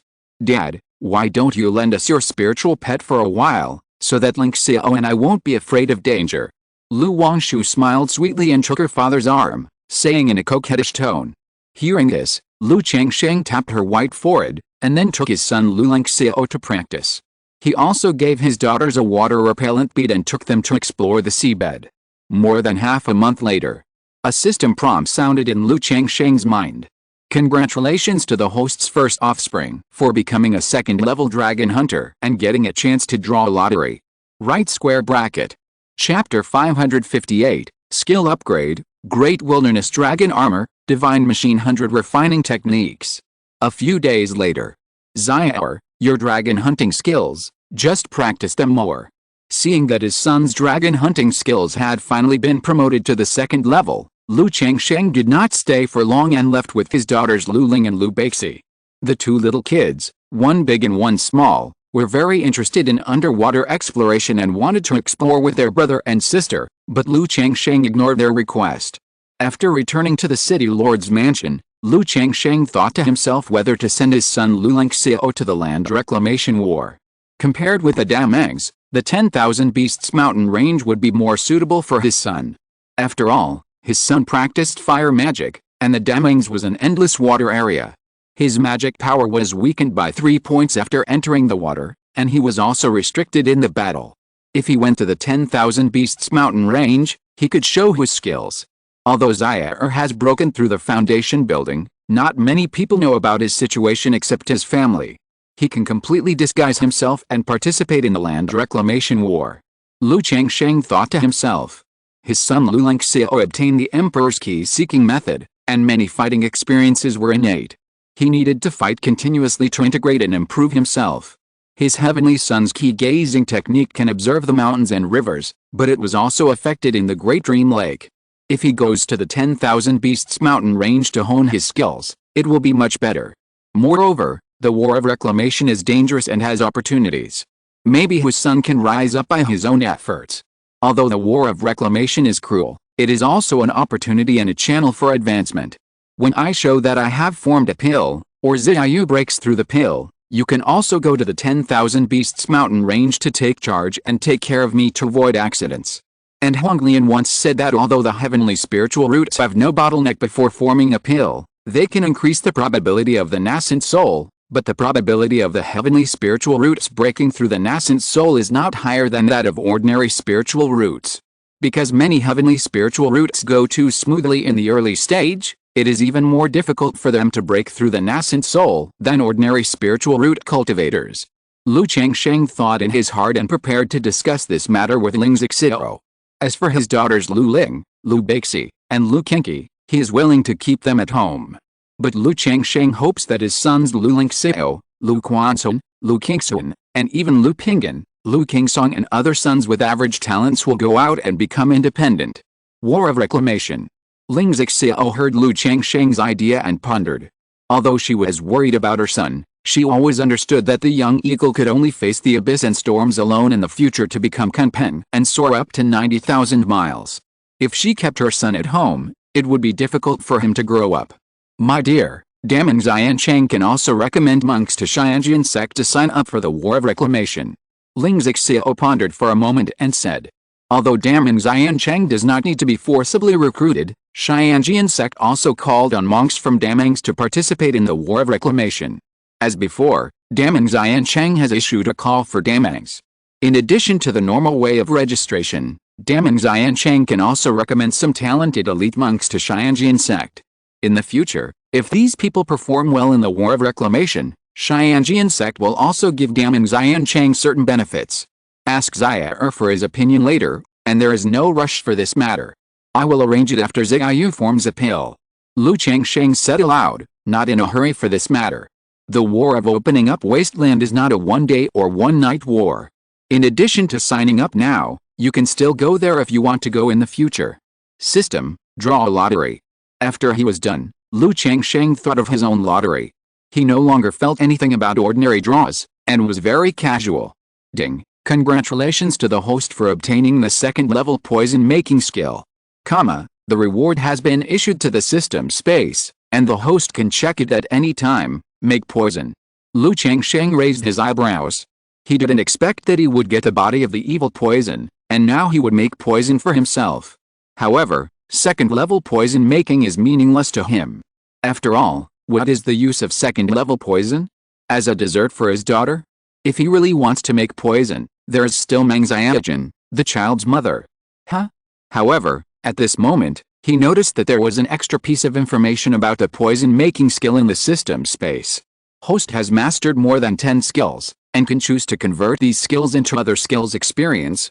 "Dad, why don't you lend us your spiritual pet for a while, so that Lingxiao and I won't be afraid of danger?" Lu Wangshu smiled sweetly and took her father's arm, saying in a coquettish tone. Hearing this, Lu Changsheng tapped her white forehead, and then took his son Lu Lingxiao to practice. He also gave his daughters a water-repellent bead and took them to explore the seabed. More than half a month later, a system prompt sounded in Lu Changsheng's mind. Congratulations to the host's first offspring for becoming a second-level dragon hunter and getting a chance to draw a lottery. Right square bracket. Chapter 558, Skill Upgrade, Great Wilderness Dragon Armor, Divine Machine 100 Refining Techniques. A few days later. Xiao, your dragon hunting skills, just practice them more. Seeing that his son's dragon hunting skills had finally been promoted to the second level, Lu Changsheng did not stay for long and left with his daughters Lu Ling and Lu Beixi. The two little kids, one big and one small, were very interested in underwater exploration and wanted to explore with their brother and sister, but Lu Changsheng ignored their request. After returning to the city lord's mansion, Lu Changsheng thought to himself whether to send his son Lu Lingxiao to the land reclamation war. Compared with the Damangs, the 10,000 Beasts mountain range would be more suitable for his son. After all, his son practiced fire magic, and the Damangs was an endless water area. His magic power was weakened by 3 points after entering the water, and he was also restricted in the battle. If he went to the 10,000 Beasts mountain range, he could show his skills. Although Xiao has broken through the foundation building, not many people know about his situation except his family. He can completely disguise himself and participate in the land reclamation war. Lu Changsheng thought to himself. His son Lu Lingxiao obtained the Emperor's key-seeking method, and many fighting experiences were innate. He needed to fight continuously to integrate and improve himself. His heavenly son's key-gazing technique can observe the mountains and rivers, but it was also affected in the Great Dream Lake. If he goes to the 10,000 Beasts mountain range to hone his skills, it will be much better. Moreover, the War of Reclamation is dangerous and has opportunities. Maybe his son can rise up by his own efforts. Although the War of Reclamation is cruel, it is also an opportunity and a channel for advancement. When I show that I have formed a pill, or Ziyu breaks through the pill, you can also go to the 10,000 Beasts mountain range to take charge and take care of me to avoid accidents. And Honglian once said that although the heavenly spiritual roots have no bottleneck before forming a pill, they can increase the probability of the nascent soul, but the probability of the heavenly spiritual roots breaking through the nascent soul is not higher than that of ordinary spiritual roots. Because many heavenly spiritual roots go too smoothly in the early stage, it is even more difficult for them to break through the nascent soul than ordinary spiritual root cultivators. Lu Changsheng thought in his heart and prepared to discuss this matter with Ling Zixiao. As for his daughters Lu Ling, Lu Beixi, and Lu Qingqi, he is willing to keep them at home. But Lu Changsheng hopes that his sons Lu Lingxiao, Lu Quansun, Lu Qingsun, and even Lu Pinggan, Lu Qingsong and other sons with average talents will go out and become independent. War of Reclamation. Ling Zixiao heard Lu Changsheng's idea and pondered. Although she was worried about her son, she always understood that the young eagle could only face the abyss and storms alone in the future to become Kunpeng and soar up to 90,000 miles. If she kept her son at home, it would be difficult for him to grow up. My dear, Daming Xiancheng can also recommend monks to Qingyun Sect to sign up for the War of Reclamation. Ling Zixiao pondered for a moment and said, although Daming Xiancheng does not need to be forcibly recruited, Qingyun Sect also called on monks from Damangs to participate in the War of Reclamation. As before, Daming Xiancheng has issued a call for Damangs. In addition to the normal way of registration, Daming Xiancheng can also recommend some talented elite monks to Qingyun Sect. In the future, if these people perform well in the War of Reclamation, Qingyun Sect will also give Daming Xiancheng certain benefits. Ask Ziyu for his opinion later, and there is no rush for this matter. I will arrange it after Ziyu forms a pill. Lu Changsheng said aloud, not in a hurry for this matter. The war of opening up wasteland is not a one-day or one-night war. In addition to signing up now, you can still go there if you want to go in the future. System, draw a lottery. After he was done, Lu Changsheng thought of his own lottery. He no longer felt anything about ordinary draws, and was very casual. Ding, congratulations to the host for obtaining the second-level poison-making skill. The reward has been issued to the system space, and the host can check it at any time. Make poison. Lu Changsheng raised his eyebrows. He didn't expect that he would get the body of the evil poison, and now he would make poison for himself. However, second-level poison making is meaningless to him. After all, what is the use of second-level poison? As a dessert for his daughter? If he really wants to make poison, there is still Meng Xiaojun, the child's mother. However, at this moment, he noticed that there was an extra piece of information about the poison-making skill in the system space. Host has mastered more than 10 skills, and can choose to convert these skills into other skills experience.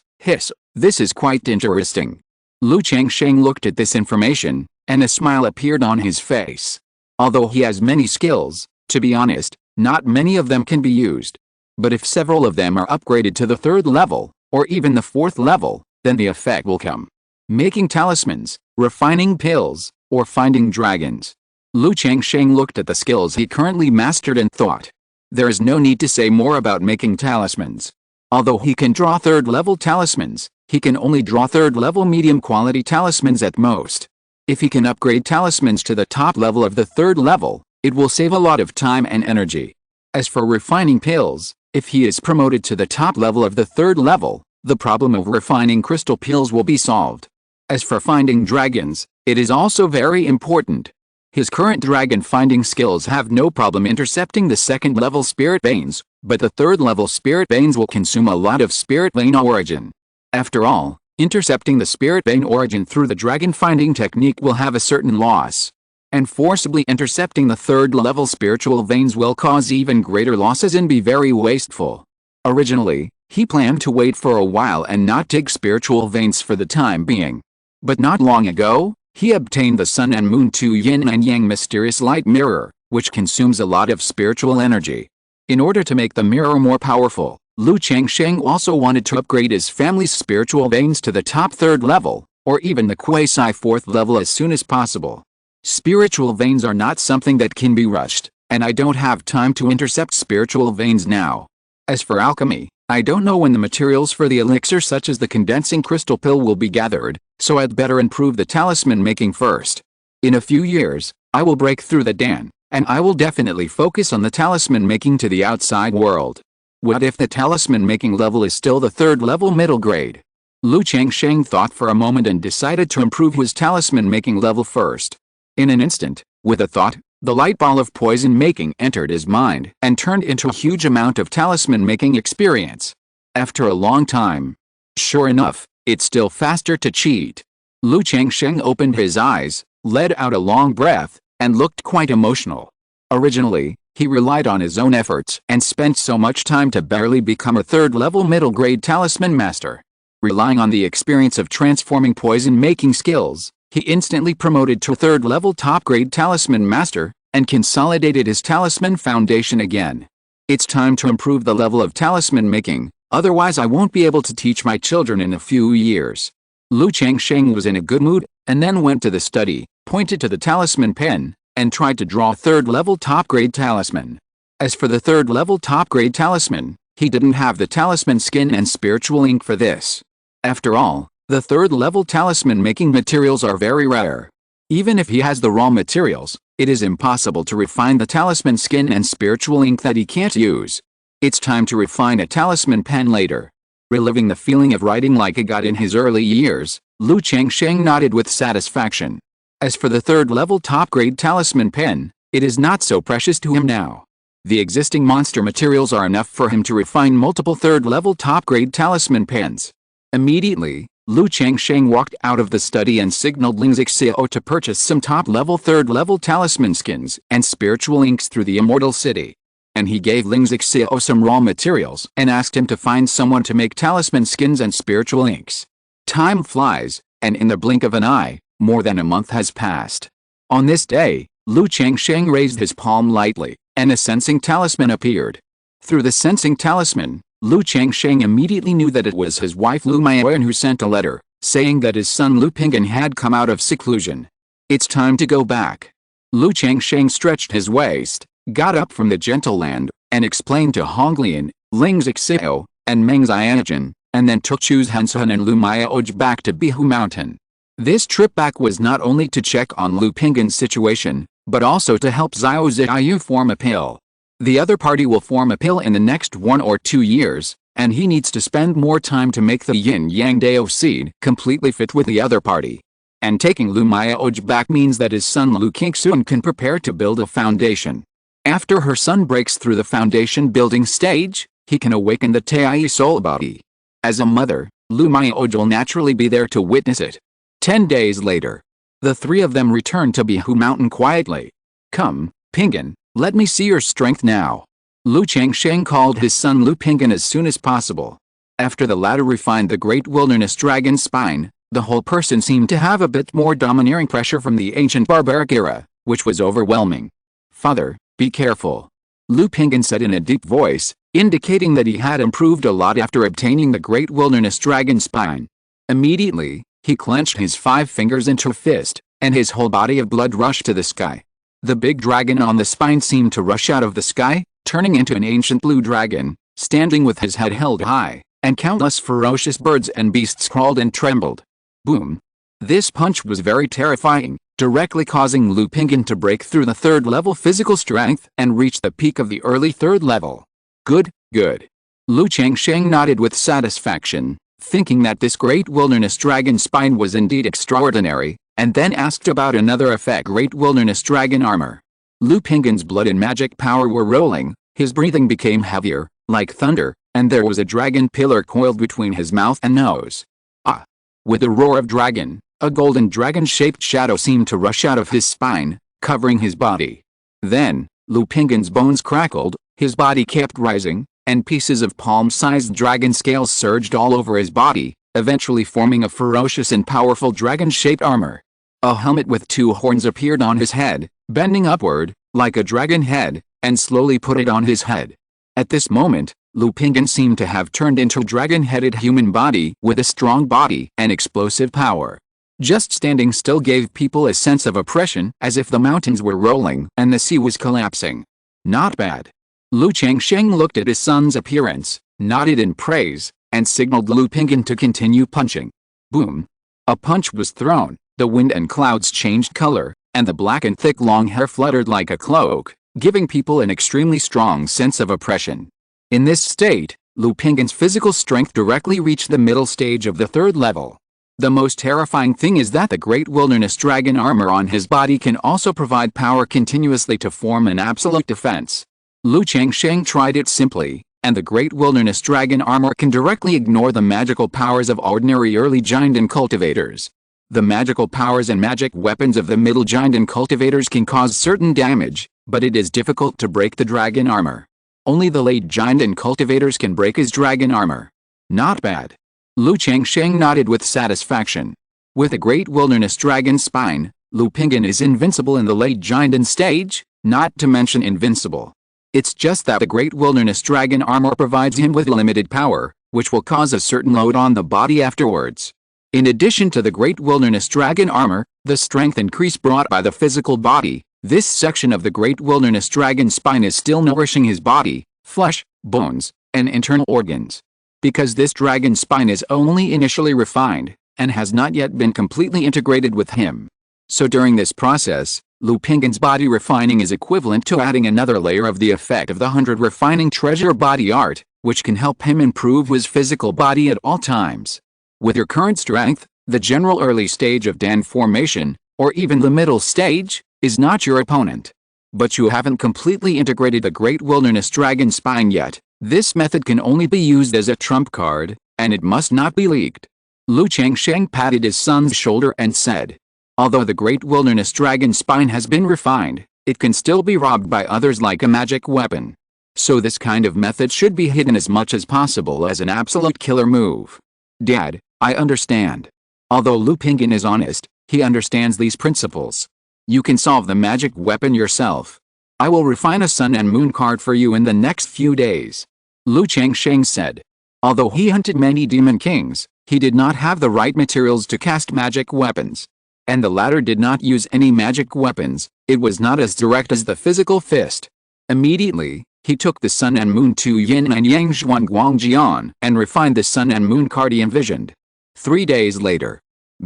This is quite interesting. Lu Changsheng looked at this information, and a smile appeared on his face. Although he has many skills, to be honest, not many of them can be used. But if several of them are upgraded to the 3rd level, or even the 4th level, then the effect will come. Making talismans, refining pills, or finding dragons. Lu Changsheng looked at the skills he currently mastered and thought. There is no need to say more about making talismans. Although he can draw 3rd-level talismans, he can only draw 3rd-level medium-quality talismans at most. If he can upgrade talismans to the top level of the 3rd level, it will save a lot of time and energy. As for refining pills, if he is promoted to the top level of the 3rd level, the problem of refining crystal pills will be solved. As for finding dragons, it is also very important. His current dragon finding skills have no problem intercepting the 2nd-level spirit veins, but the 3rd-level spirit veins will consume a lot of spirit vein origin. After all, intercepting the spirit vein origin through the dragon finding technique will have a certain loss. And forcibly intercepting the 3rd-level spiritual veins will cause even greater losses and be very wasteful. Originally, he planned to wait for a while and not dig spiritual veins for the time being. But not long ago, he obtained the Sun and Moon 2 Yin and Yang mysterious light mirror, which consumes a lot of spiritual energy. In order to make the mirror more powerful, Changsheng also wanted to upgrade his family's spiritual veins to the top 3rd level, or even the quasi-4th level as soon as possible. Spiritual veins are not something that can be rushed, and I don't have time to intercept spiritual veins now. As for alchemy, I don't know when the materials for the elixir such as the condensing crystal pill will be gathered, so I'd better improve the talisman making first. In a few years, I will break through the Dan, and I will definitely focus on the talisman making to the outside world. What if the talisman making level is still the 3rd level middle grade? Changsheng thought for a moment and decided to improve his talisman making level first. In an instant, with a thought, the light ball of poison making entered his mind and turned into a huge amount of talisman making experience. After a long time. Sure enough, it's still faster to cheat. Changsheng opened his eyes, let out a long breath, and looked quite emotional. Originally, he relied on his own efforts and spent so much time to barely become a 3rd level middle grade talisman master. Relying on the experience of transforming poison making skills, he instantly promoted to 3rd level top grade talisman master, and consolidated his talisman foundation again. It's time to improve the level of talisman making, otherwise I won't be able to teach my children in a few years. Changsheng was in a good mood, and then went to the study, pointed to the talisman pen, and tried to draw 3rd level top grade talisman. As for the 3rd level top grade talisman, he didn't have the talisman skin and spiritual ink for this. After all, the 3rd level talisman making materials are very rare. Even if he has the raw materials, it is impossible to refine the talisman skin and spiritual ink that he can't use. It's time to refine a talisman pen later. Reliving the feeling of writing like a god in his early years, Changsheng nodded with satisfaction. As for the 3rd level top grade talisman pen, it is not so precious to him now. The existing monster materials are enough for him to refine multiple 3rd level top grade talisman pens. Immediately, Changsheng walked out of the study and signaled Ling Xiao to purchase some top-level 3rd level talisman skins and spiritual inks through the Immortal City. And he gave Ling Xiao some raw materials and asked him to find someone to make talisman skins and spiritual inks. Time flies, and in the blink of an eye, more than a month has passed. On this day, Changsheng raised his palm lightly, and a sensing talisman appeared. Through the sensing talisman, Changsheng immediately knew that it was his wife Lu Maoyan who sent a letter, saying that his son Lu Pingyan had come out of seclusion. It's time to go back. Changsheng stretched his waist, got up from the gentle land, and explained to Honglian, Ling Xiao, and Meng Xianjun, and then took Chu Hansun and Lu Maoaj back to Bihu Mountain. This trip back was not only to check on Lu Pingyan's situation, but also to help Xiao Ziyu form a pill. The other party will form a pill in the next 1 or 2 years, and he needs to spend more time to make the yin-yang Dao seed completely fit with the other party. And taking Lu Maoaj back means that his son Lu Qingxun can prepare to build a foundation. After her son breaks through the foundation building stage, he can awaken the Tai soul body. As a mother, Lu Maoaj will naturally be there to witness it. 10 days later, the 3 of them return to Bihu Mountain quietly. Come, Pingyan, let me see your strength now. Changsheng called his son Lu Pingyan as soon as possible. After the latter refined the great wilderness dragon spine, the whole person seemed to have a bit more domineering pressure from the ancient barbaric era, which was overwhelming. Father, be careful. Lu Pingyan said in a deep voice, indicating that he had improved a lot after obtaining the great wilderness dragon spine. Immediately, he clenched his 5 fingers into a fist, and his whole body of blood rushed to the sky. The big dragon on the spine seemed to rush out of the sky, turning into an ancient blue dragon, standing with his head held high, and countless ferocious birds and beasts crawled and trembled. Boom! This punch was very terrifying, directly causing Lu Pingyan to break through the 3rd level physical strength and reach the peak of the early 3rd level. Good, good. Changsheng nodded with satisfaction, thinking that this great wilderness dragon spine was indeed extraordinary, and then asked about another effect. Great wilderness dragon armor. Lu Pingyan's blood and magic power were rolling, his breathing became heavier, like thunder, and there was a dragon pillar coiled between his mouth and nose. Ah! With a roar of dragon, a golden dragon-shaped shadow seemed to rush out of his spine, covering his body. Then, Lu Pingyan's bones crackled, his body kept rising, and pieces of palm-sized dragon scales surged all over his body, eventually forming a ferocious and powerful dragon-shaped armor. A helmet with 2 horns appeared on his head, bending upward, like a dragon head, and slowly put it on his head. At this moment, Lu Pingyan seemed to have turned into a dragon-headed human body with a strong body and explosive power. Just standing still gave people a sense of oppression, as if the mountains were rolling and the sea was collapsing. Not bad. Lu Changsheng looked at his son's appearance, nodded in praise, and signaled Lu Pingyan to continue punching. Boom! A punch was thrown, the wind and clouds changed color, and the black and thick long hair fluttered like a cloak, giving people an extremely strong sense of oppression. In this state, Lu Pingyan's physical strength directly reached the middle stage of the 3rd level. The most terrifying thing is that the Great Wilderness Dragon armor on his body can also provide power continuously to form an absolute defense. Lu Changsheng tried it simply, and the Great Wilderness Dragon armor can directly ignore the magical powers of ordinary early giant and cultivators. The magical powers and magic weapons of the middle giant and cultivators can cause certain damage, but it is difficult to break the dragon armor. Only the late giant and cultivators can break his dragon armor. Not bad. Lu Changsheng nodded with satisfaction. With a Great Wilderness Dragon spine, Lu Pingyan is invincible in the late giant stage, not to mention invincible. It's just that the Great Wilderness Dragon armor provides him with limited power, which will cause a certain load on the body afterwards. In addition to the Great Wilderness Dragon armor, the strength increase brought by the physical body, this section of the Great Wilderness Dragon spine is still nourishing his body, flesh, bones, and internal organs. Because this dragon spine is only initially refined, and has not yet been completely integrated with him. So during this process, Lu Pingyan's body refining is equivalent to adding another layer of the effect of the 100 refining treasure body art, which can help him improve his physical body at all times. With your current strength, the general early stage of Dan formation, or even the middle stage, is not your opponent. But you haven't completely integrated the Great Wilderness Dragon spine yet. This method can only be used as a trump card, and it must not be leaked. Lu Changsheng patted his son's shoulder and said, although the Great Wilderness Dragon spine has been refined, it can still be robbed by others like a magic weapon. So this kind of method should be hidden as much as possible as an absolute killer move. Dad, I understand. Although Lu Pingyan is honest, he understands these principles. You can solve the magic weapon yourself. I will refine a sun and moon card for you in the next few days. Lu Changsheng said. Although he hunted many demon kings, he did not have the right materials to cast magic weapons. And the latter did not use any magic weapons, it was not as direct as the physical fist. Immediately, he took the sun and moon to yin and yang zhuan guangjian and refined the sun and moon card he envisioned. 3 days later.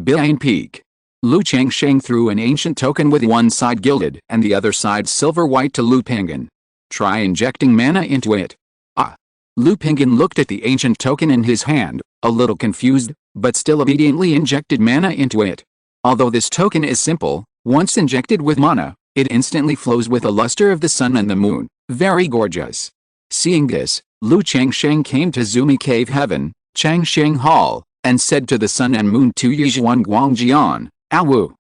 Behind Peak. Lu Changsheng threw an ancient token with one side gilded and the other side silver-white to Lu Pingyan. Try injecting mana into it. Ah! Lu Pingyan looked at the ancient token in his hand, a little confused, but still obediently injected mana into it. Although this token is simple, once injected with mana, it instantly flows with the luster of the sun and the moon. Very gorgeous. Seeing this, Lu Changsheng came to Zumi Cave Heaven, Changsheng Hall, and said to the sun and moon to Yizhuan Guangjian, Awu.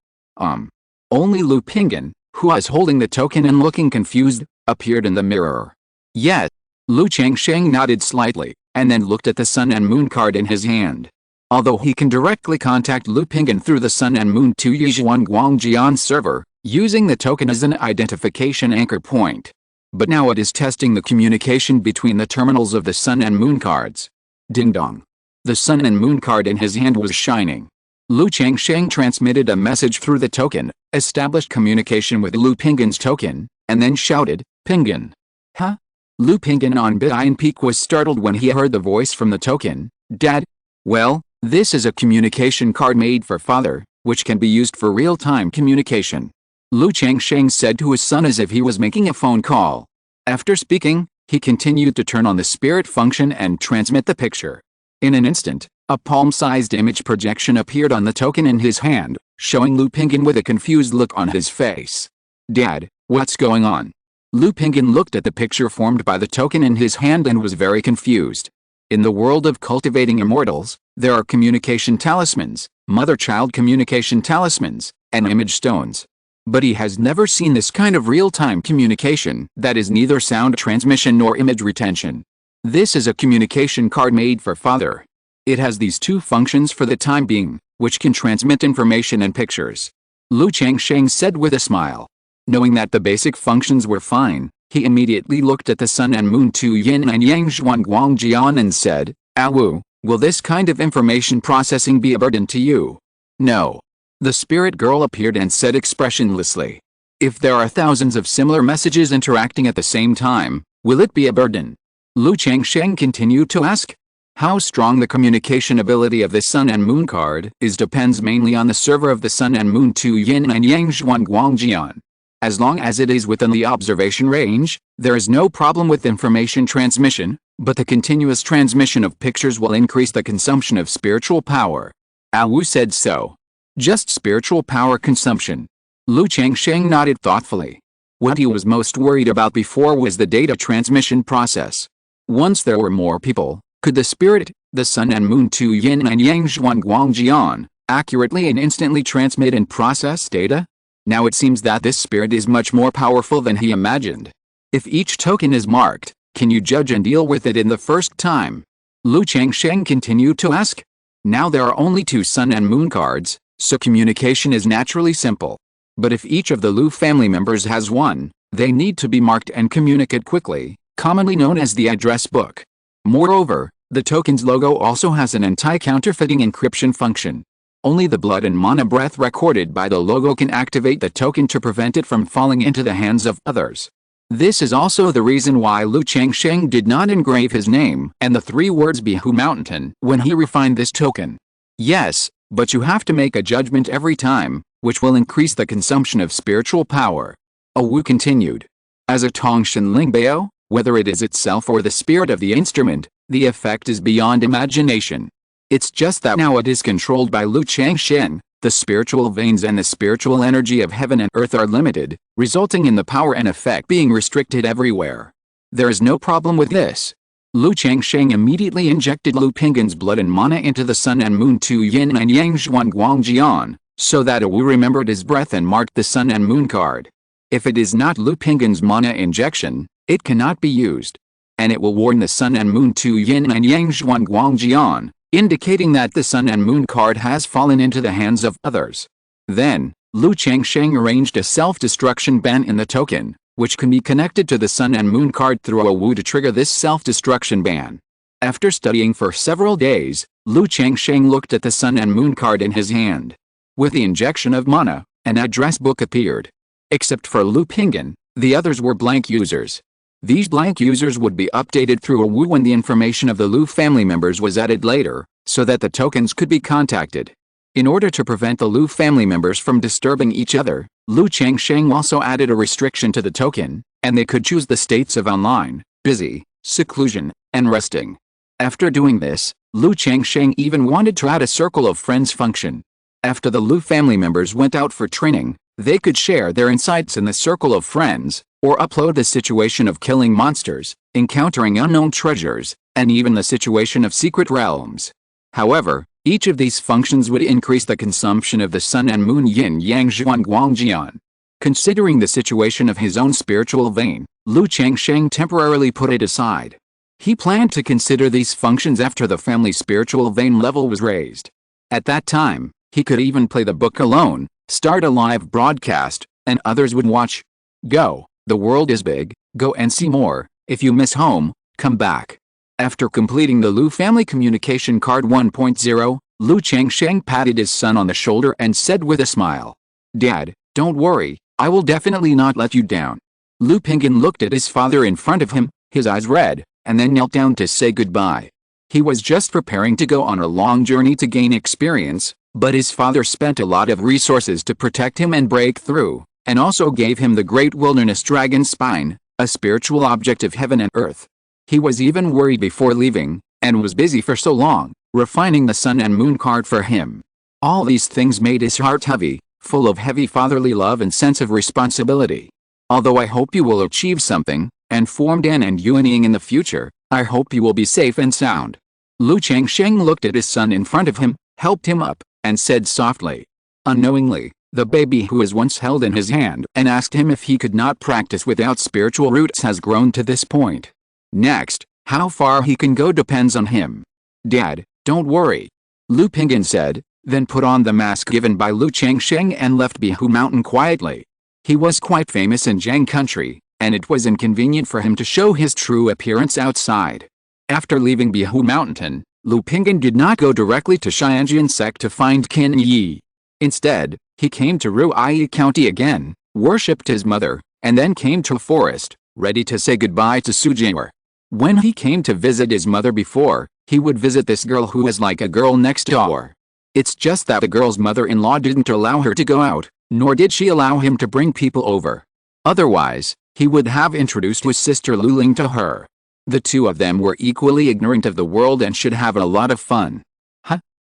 Only Lu Pingyan, who was holding the token and looking confused, appeared in the mirror. Yes. Lu Changsheng nodded slightly, and then looked at the sun and moon card in his hand. Although he can directly contact Lu Pingyan through the sun and moon to Yizhuan Guangjian server, using the token as an identification anchor point. But now it is testing the communication between the terminals of the sun and moon cards. Ding dong. The sun and moon card in his hand was shining. Lu Changsheng transmitted a message through the token, established communication with Lu Pingyan's token, and then shouted, Pingyan. Huh? Lu Pingyan on Behind Peak was startled when he heard the voice from the token. Dad? Well, this is a communication card made for father, which can be used for real-time communication. Lu Changsheng said to his son as if he was making a phone call. After speaking, he continued to turn on the spirit function and transmit the picture. In an instant, a palm-sized image projection appeared on the token in his hand, showing Lu Pingyan with a confused look on his face. Dad, what's going on? Lu Pingyan looked at the picture formed by the token in his hand and was very confused. In the world of cultivating immortals, there are communication talismans, mother-child communication talismans, and image stones. But he has never seen this kind of real-time communication that is neither sound transmission nor image retention. This is a communication card made for father. It has these two functions for the time being, which can transmit information and pictures. Lu Changsheng said with a smile. Knowing that the basic functions were fine, he immediately looked at the sun and moon Tu Yin and Yang Zhuan Guangjian and said, Awu, will this kind of information processing be a burden to you? No. The spirit girl appeared and said expressionlessly. If there are thousands of similar messages interacting at the same time, will it be a burden? Lu Changsheng continued to ask. How strong the communication ability of the Sun and Moon card is depends mainly on the server of the Sun and Moon Tu Yin and Yang Zhuan Guangjian. As long as it is within the observation range, there is no problem with information transmission, but the continuous transmission of pictures will increase the consumption of spiritual power. Awu said so. Just spiritual power consumption. Lu Changsheng nodded thoughtfully. What he was most worried about before was the data transmission process. Once there were more people, could the spirit, the Sun and Moon Tu Yin and Yang Zhuan Guangjian, accurately and instantly transmit and process data? Now it seems that this spirit is much more powerful than he imagined. If each token is marked, can you judge and deal with it in the first time? Lu Changsheng continued to ask. Now there are only 2 Sun and Moon cards, so communication is naturally simple. But if each of the Lu family members has one, they need to be marked and communicate quickly, commonly known as the address book. Moreover, the token's logo also has an anti-counterfeiting encryption function. Only the blood and mana breath recorded by the logo can activate the token to prevent it from falling into the hands of others. This is also the reason why Lu Changsheng did not engrave his name and the 3 words Qingzhu Mountain when he refined this token. Yes, but you have to make a judgment every time, which will increase the consumption of spiritual power. Awu continued. As a Tongshan Lingbao, whether it is itself or the spirit of the instrument, the effect is beyond imagination. It's just that now it is controlled by Lu Changsheng, the spiritual veins and the spiritual energy of heaven and earth are limited, resulting in the power and effect being restricted everywhere. There is no problem with this. Lu Changsheng immediately injected Lu Pinggan's blood and mana into the Sun and Moon Tu Yin and Yang Zhuan Guangjian, so that Awu remembered his breath and marked the Sun and Moon card. If it is not Lu Pinggan's mana injection, it cannot be used. And it will warn the Sun and Moon Tu Yin and Yang Zhuan Guangjian, indicating that the Sun and Moon card has fallen into the hands of others. Then, Lu Changsheng arranged a self-destruction ban in the token, which can be connected to the Sun and Moon card through Awu to trigger this self-destruction ban. After studying for several days, Lu Changsheng looked at the Sun and Moon card in his hand. With the injection of mana, an address book appeared. Except for Lu Pinggan, the others were blank users. These blank users would be updated through Awu when the information of the Lu family members was added later, so that the tokens could be contacted. In order to prevent the Lu family members from disturbing each other, Lu Changsheng also added a restriction to the token, and they could choose the states of online, busy, seclusion, and resting. After doing this, Lu Changsheng even wanted to add a circle of friends function. After the Lu family members went out for training, they could share their insights in the circle of friends, or upload the situation of killing monsters, encountering unknown treasures, and even the situation of secret realms. However, each of these functions would increase the consumption of the Sun and Moon Yin Yang Zhuan Guangjian. Considering the situation of his own spiritual vein, Lu Changsheng temporarily put it aside. He planned to consider these functions after the family spiritual vein level was raised. At that time, he could even play the book alone, start a live broadcast, and others would watch. Go, the world is big, go and see more. If you miss home, come back. After completing the Lu family communication card 1.0, Lu Changsheng patted his son on the shoulder and said with a smile, "Dad, don't worry, I will definitely not let you down." Lu Pinggan looked at his father in front of him, his eyes red, and then knelt down to say goodbye. He was just preparing to go on a long journey to gain experience, but his father spent a lot of resources to protect him and break through, and also gave him the great wilderness dragon spine, a spiritual object of heaven and earth. He was even worried before leaving, and was busy for so long, refining the Sun and Moon card for him. All these things made his heart heavy, full of heavy fatherly love and sense of responsibility. Although I hope you will achieve something, and form Dan and Yuanying in the future, I hope you will be safe and sound. Lu Changsheng looked at his son in front of him, helped him up, and said softly. Unknowingly, the baby who was once held in his hand and asked him if he could not practice without spiritual roots has grown to this point. Next, how far he can go depends on him. Dad, Don't worry, Lu Pingyan said, then put on the mask given by Lu Changsheng and left Qingzhu Mountain quietly. He was quite famous in Zhang country, and it was inconvenient for him to show his true appearance outside. After leaving Qingzhu Mountain, Lu Pingyan did not go directly to Qingyun Sect to find Qin Yi. Instead, he came to Ruyi County again, worshipped his mother, and then came to a forest, ready to say goodbye to Su Jian'er. When he came to visit his mother before, he would visit this girl who was like a girl next door. It's just that the girl's mother-in-law didn't allow her to go out, nor did she allow him to bring people over. Otherwise, he would have introduced his sister Lu Ling to her. The two of them were equally ignorant of the world and should have a lot of fun.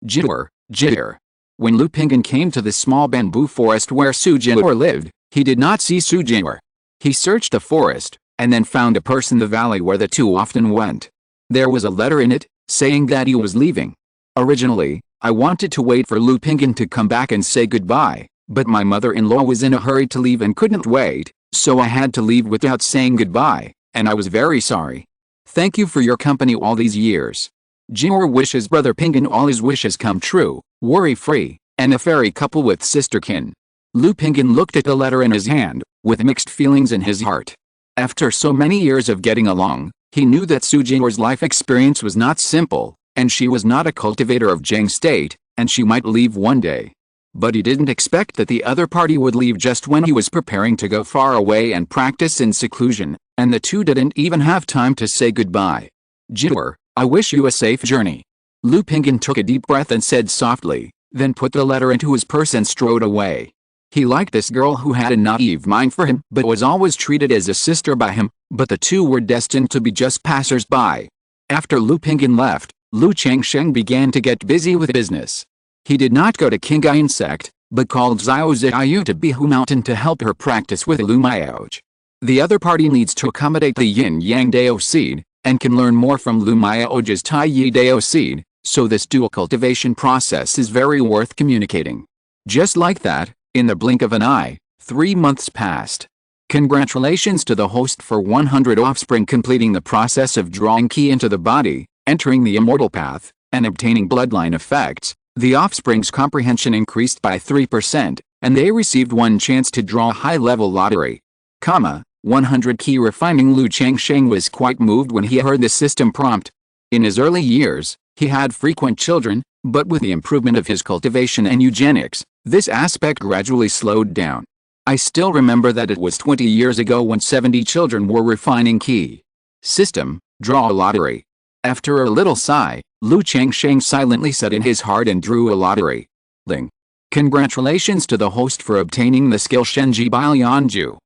Jitter. When Lu Pingyan came to the small bamboo forest where Su Jian'er lived, he did not see Su Jian'er. He searched the forest, and then found a purse in the valley where the two often went. There was a letter in it, saying that he was leaving. Originally, I wanted to wait for Lu Pingyan to come back and say goodbye, but my mother-in-law was in a hurry to leave and couldn't wait, so I had to leave without saying goodbye, and I was very sorry. Thank you for your company all these years. Jian'er wishes brother Pingyan all his wishes come true, worry-free, and a fairy couple with sister Qin. Lu Pingyan looked at the letter in his hand, with mixed feelings in his heart. After so many years of getting along, he knew that Su Jian'er's life experience was not simple, and she was not a cultivator of Zhang State, and she might leave one day. But he didn't expect that the other party would leave just when he was preparing to go far away and practice in seclusion, and the two didn't even have time to say goodbye. Jian'er, I wish you a safe journey. Lu Pingyan took a deep breath and said softly, then put the letter into his purse and strode away. He liked this girl who had a naive mind for him but was always treated as a sister by him, but the two were destined to be just passers-by. After Lu Pingyan left, Lu Changsheng began to get busy with business. He did not go to Qingyun Sect, but called Xiao Ziyu to Qingzhu Mountain to help her practice with lineage. The other party needs to accommodate the yin-yang Dao seed, and can learn more from lineage's Tai Yi Dao seed, so this dual cultivation process is very worth communicating. Just like that, in the blink of an eye, 3 months passed. Congratulations to the host for 100 offspring completing the process of drawing Qi into the body, entering the immortal path, and obtaining bloodline effects. The offspring's comprehension increased by 3%, and they received one chance to draw a high-level lottery. 100 Qi refining. Lu Changsheng was quite moved when he heard the system prompt. In his early years, he had frequent children, but with the improvement of his cultivation and eugenics, this aspect gradually slowed down. I still remember that it was 20 years ago when 70 children were refining Qi. System, draw a lottery. After a little sigh, Lu Changsheng silently said in his heart and drew a lottery. Ling. Congratulations to the host for obtaining the skill Shenji Bailianju.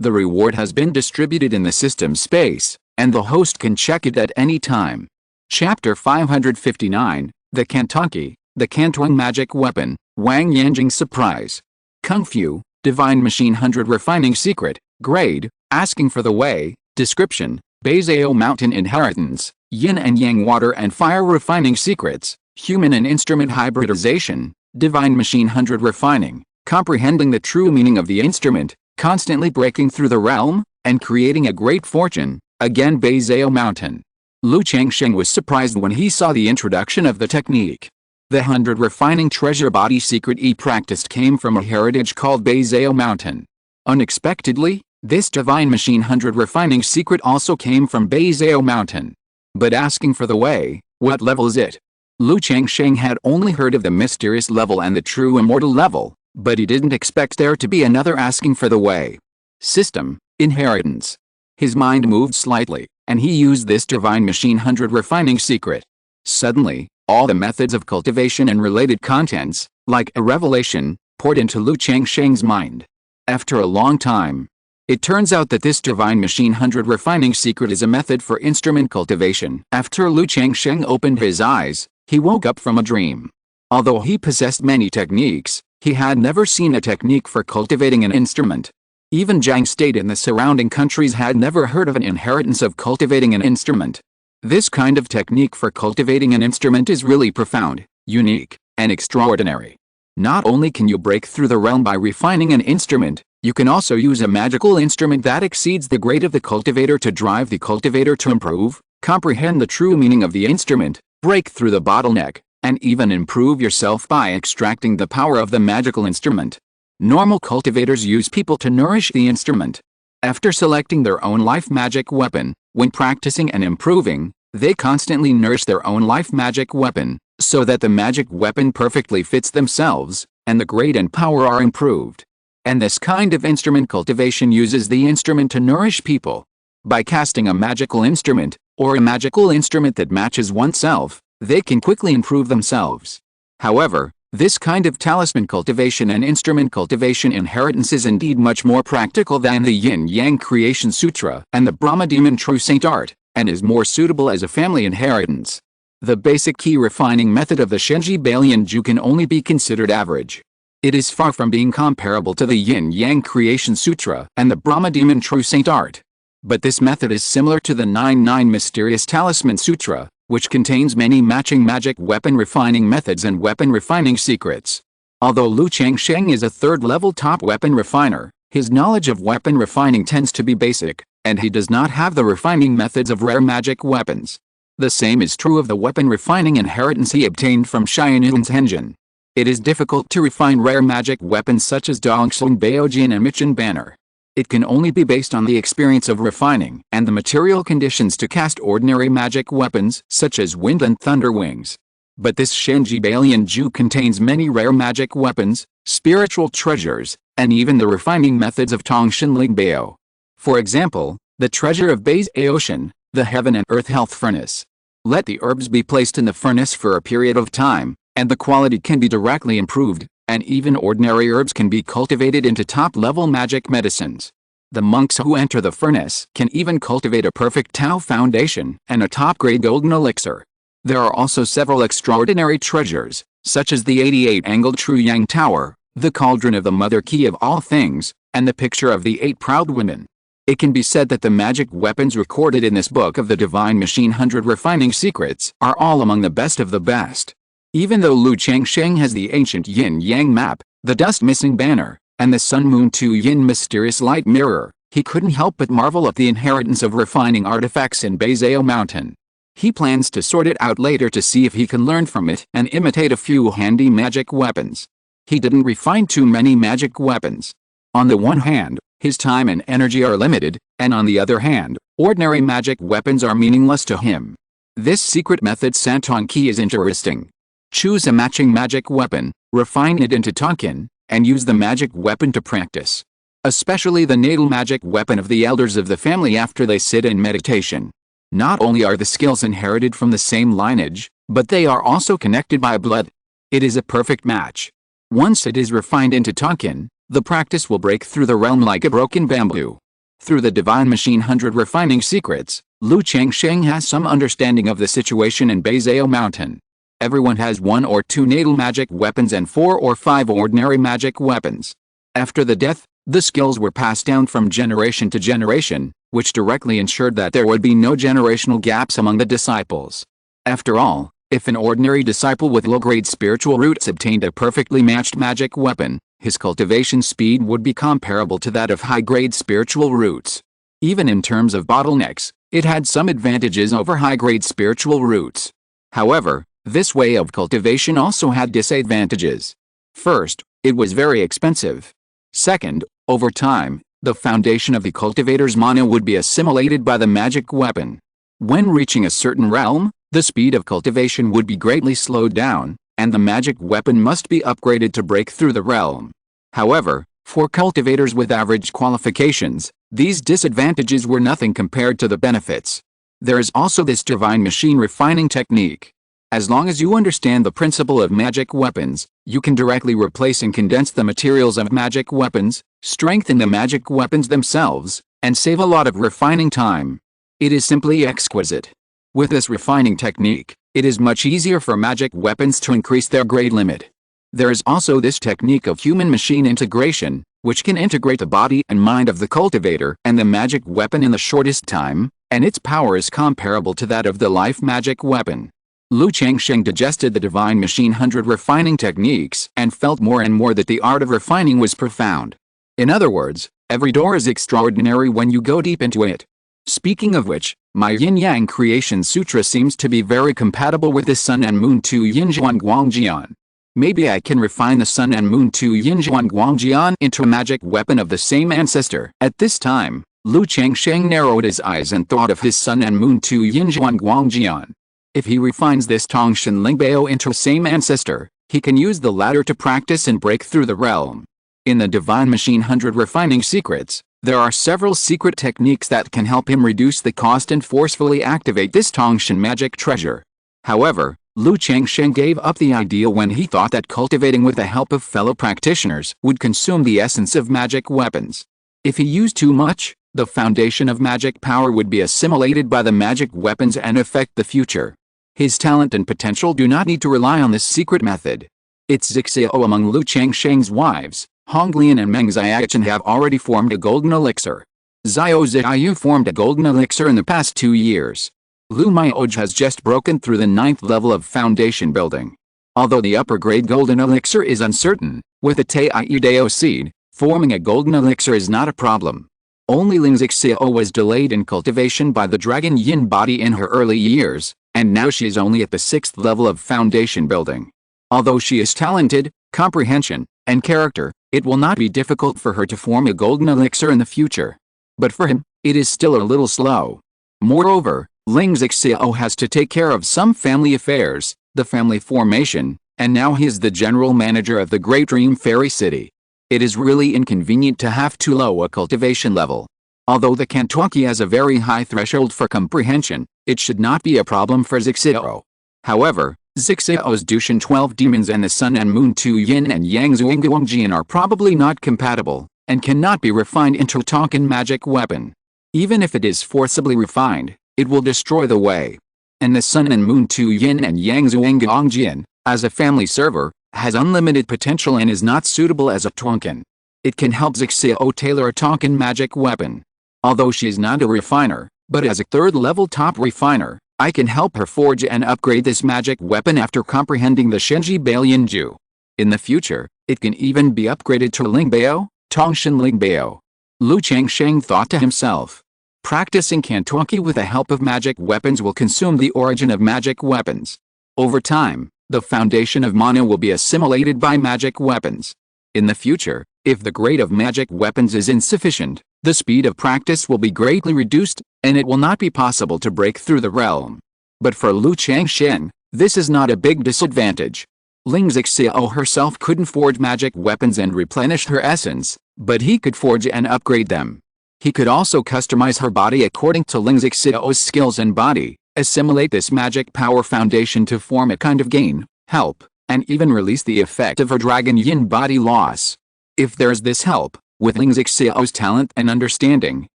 The reward has been distributed in the system space, and the host can check it at any time. Chapter 559, The Kantonki, the Kantong Magic Weapon, Wang Yanjing Surprise. Kung Fu, Divine Machine 100 Refining Secret, Grade, Asking for the Way, Description, Beizhou Mountain Inheritance, Yin and Yang Water and Fire Refining Secrets, Human and Instrument Hybridization, Divine Machine 100 Refining, Comprehending the True Meaning of the Instrument, Constantly Breaking Through the Realm, and Creating a Great Fortune, again Beizhou Mountain. Lu Changsheng was surprised when he saw the introduction of the technique. The 100 Refining Treasure Body secret he practiced came from a heritage called Beizhou Mountain. Unexpectedly, this Divine Machine 100 Refining secret also came from Beizhou Mountain. But asking for the way, what level is it? Lu Changsheng had only heard of the mysterious level and the true immortal level, but he didn't expect there to be another asking for the way. System, inheritance. His mind moved slightly, and he used this Divine Machine 100 Refining secret. Suddenly, all the methods of cultivation and related contents, like a revelation, poured into Lu Changsheng's mind. After a long time, it turns out that this Divine Machine 100 Refining secret is a method for instrument cultivation. After Lu Changsheng opened his eyes, he woke up from a dream. Although he possessed many techniques, he had never seen a technique for cultivating an instrument. Even Zhang State and the surrounding countries had never heard of an inheritance of cultivating an instrument. This kind of technique for cultivating an instrument is really profound, unique, and extraordinary. Not only can you break through the realm by refining an instrument, you can also use a magical instrument that exceeds the grade of the cultivator to drive the cultivator to improve, comprehend the true meaning of the instrument, break through the bottleneck, and even improve yourself by extracting the power of the magical instrument. Normal cultivators use people to nourish the instrument. After selecting their own life magic weapon, when practicing and improving, they constantly nourish their own life magic weapon, so that the magic weapon perfectly fits themselves, and the grade and power are improved. And this kind of instrument cultivation uses the instrument to nourish people. By casting a magical instrument, or a magical instrument that matches oneself, they can quickly improve themselves. However, this kind of talisman cultivation and instrument cultivation inheritance is indeed much more practical than the Yin-Yang Creation Sutra and the Brahma Demon True Saint Art, and is more suitable as a family inheritance. The basic key refining method of the Shenji Balian Ju can only be considered average. It is far from being comparable to the Yin-Yang Creation Sutra and the Brahma Demon True Saint Art. But this method is similar to the 9-9 Mysterious Talisman Sutra, which contains many matching magic weapon refining methods and weapon refining secrets. Although Lu Changsheng is a third-level top weapon refiner, his knowledge of weapon refining tends to be basic, and he does not have the refining methods of rare magic weapons. The same is true of the weapon refining inheritance he obtained from Xianyun's Henjin. It is difficult to refine rare magic weapons such as Dongsheng Baojin and Michin Banner. It can only be based on the experience of refining and the material conditions to cast ordinary magic weapons such as Wind and Thunder Wings. But this Shenji Balian Ju contains many rare magic weapons, spiritual treasures, and even the refining methods of Tongshan Ling Bao. For example, the treasure of Bai's Aocean, the Heaven and Earth Health Furnace. Let the herbs be placed in the furnace for a period of time, and the quality can be directly improved, and even ordinary herbs can be cultivated into top-level magic medicines. The monks who enter the furnace can even cultivate a perfect Tao foundation and a top-grade golden elixir. There are also several extraordinary treasures, such as the 88-angled True Yang Tower, the cauldron of the Mother Key of all things, and the picture of the 8 proud women. It can be said that the magic weapons recorded in this book of the Divine Machine 100 Refining Secrets are all among the best of the best. Even though Lu Changsheng has the ancient Yin-Yang map, the dust-missing banner, and the Sun-Moon 2 Yin mysterious light mirror, he couldn't help but marvel at the inheritance of refining artifacts in Beizhou Mountain. He plans to sort it out later to see if he can learn from it and imitate a few handy magic weapons. He didn't refine too many magic weapons. On the one hand, his time and energy are limited, and on the other hand, ordinary magic weapons are meaningless to him. This secret method Santon Key is interesting. Choose a matching magic weapon, refine it into Tonkin, and use the magic weapon to practice. Especially the natal magic weapon of the elders of the family after they sit in meditation. Not only are the skills inherited from the same lineage, but they are also connected by blood. It is a perfect match. Once it is refined into Tonkin, the practice will break through the realm like a broken bamboo. Through the Divine Machine 100 Refining Secrets, Lu Changsheng has some understanding of the situation in Beizhou Mountain. Everyone has 1 or 2 natal magic weapons and 4 or 5 ordinary magic weapons. After the death, the skills were passed down from generation to generation, which directly ensured that there would be no generational gaps among the disciples. After all, if an ordinary disciple with low-grade spiritual roots obtained a perfectly matched magic weapon, his cultivation speed would be comparable to that of high-grade spiritual roots. Even in terms of bottlenecks, it had some advantages over high-grade spiritual roots. However, this way of cultivation also had disadvantages. First, it was very expensive. Second, over time, the foundation of the cultivator's mana would be assimilated by the magic weapon. When reaching a certain realm, the speed of cultivation would be greatly slowed down, and the magic weapon must be upgraded to break through the realm. However, for cultivators with average qualifications, these disadvantages were nothing compared to the benefits. There is also this divine machine refining technique. As long as you understand the principle of magic weapons, you can directly replace and condense the materials of magic weapons, strengthen the magic weapons themselves, and save a lot of refining time. It is simply exquisite. With this refining technique, it is much easier for magic weapons to increase their grade limit. There is also this technique of human-machine integration, which can integrate the body and mind of the cultivator and the magic weapon in the shortest time, and its power is comparable to that of the life magic weapon. Lu Changsheng digested the Divine Machine 100 refining techniques and felt more and more that the art of refining was profound. In other words, every door is extraordinary when you go deep into it. Speaking of which, my Yin-Yang Creation Sutra seems to be very compatible with the Sun and Moon 2 Yinzhuan Guangjian. Maybe I can refine the Sun and Moon 2 Yinzhuan Guangjian into a magic weapon of the same ancestor. At this time, Lu Changsheng narrowed his eyes and thought of his Sun and Moon 2 Yinzhuan Guangjian. If he refines this Tongshan Lingbao into the same ancestor, he can use the latter to practice and break through the realm. In the Divine Machine 100 Refining Secrets, there are several secret techniques that can help him reduce the cost and forcefully activate this Tongshan magic treasure. However, Lu Changsheng gave up the idea when he thought that cultivating with the help of fellow practitioners would consume the essence of magic weapons. If he used too much, the foundation of magic power would be assimilated by the magic weapons and affect the future. His talent and potential do not need to rely on this secret method. It's Zixiao among Lu Changsheng's wives. Honglian and Meng Xiaochen have already formed a golden elixir. Xiao Ziyu formed a golden elixir in the past 2 years. Lu Mioj has just broken through the 9th level of foundation building. Although the upper grade golden elixir is uncertain, with a Taiyu seed, forming a golden elixir is not a problem. Only Ling Zixiao was delayed in cultivation by the dragon yin body in her early years, and now she is only at the 6th level of foundation building. Although she is talented, comprehension, and character, it will not be difficult for her to form a golden elixir in the future. But for him, it is still a little slow. Moreover, Ling Zixiao has to take care of some family affairs, the family formation, and now he is the general manager of the Great Dream Fairy City. It is really inconvenient to have too low a cultivation level. Although the Kantoki has a very high threshold for comprehension, it should not be a problem for Zixiao. However, Zixiao's Dushan 12 demons and the Sun and Moon 2 Yin and Yang Zuingguangjian are probably not compatible, and cannot be refined into a Tonkin magic weapon. Even if it is forcibly refined, it will destroy the way. And the Sun and Moon 2 Yin and Yang Zuingguangjian, as a family server, has unlimited potential and is not suitable as a Tonkin. It can help Zixiao tailor a Tonkin magic weapon. Although she is not a refiner, but as a 3rd level top refiner, I can help her forge and upgrade this magic weapon after comprehending the Shenji Bailianju. In the future, it can even be upgraded to Lingbao, Tongshan Lingbao. Lu Changsheng thought to himself. Practicing Kantoki with the help of magic weapons will consume the origin of magic weapons. Over time, the foundation of mana will be assimilated by magic weapons. In the future, if the grade of magic weapons is insufficient, the speed of practice will be greatly reduced, and it will not be possible to break through the realm. But for Lu Changsheng, this is not a big disadvantage. Ling Zixiao herself couldn't forge magic weapons and replenish her essence, but he could forge and upgrade them. He could also customize her body according to Ling Zixiao's skills and body, assimilate this magic power foundation to form a kind of gain, help, and even release the effect of her dragon yin body loss. If there's this help, with Ling Zixiao's talent and understanding,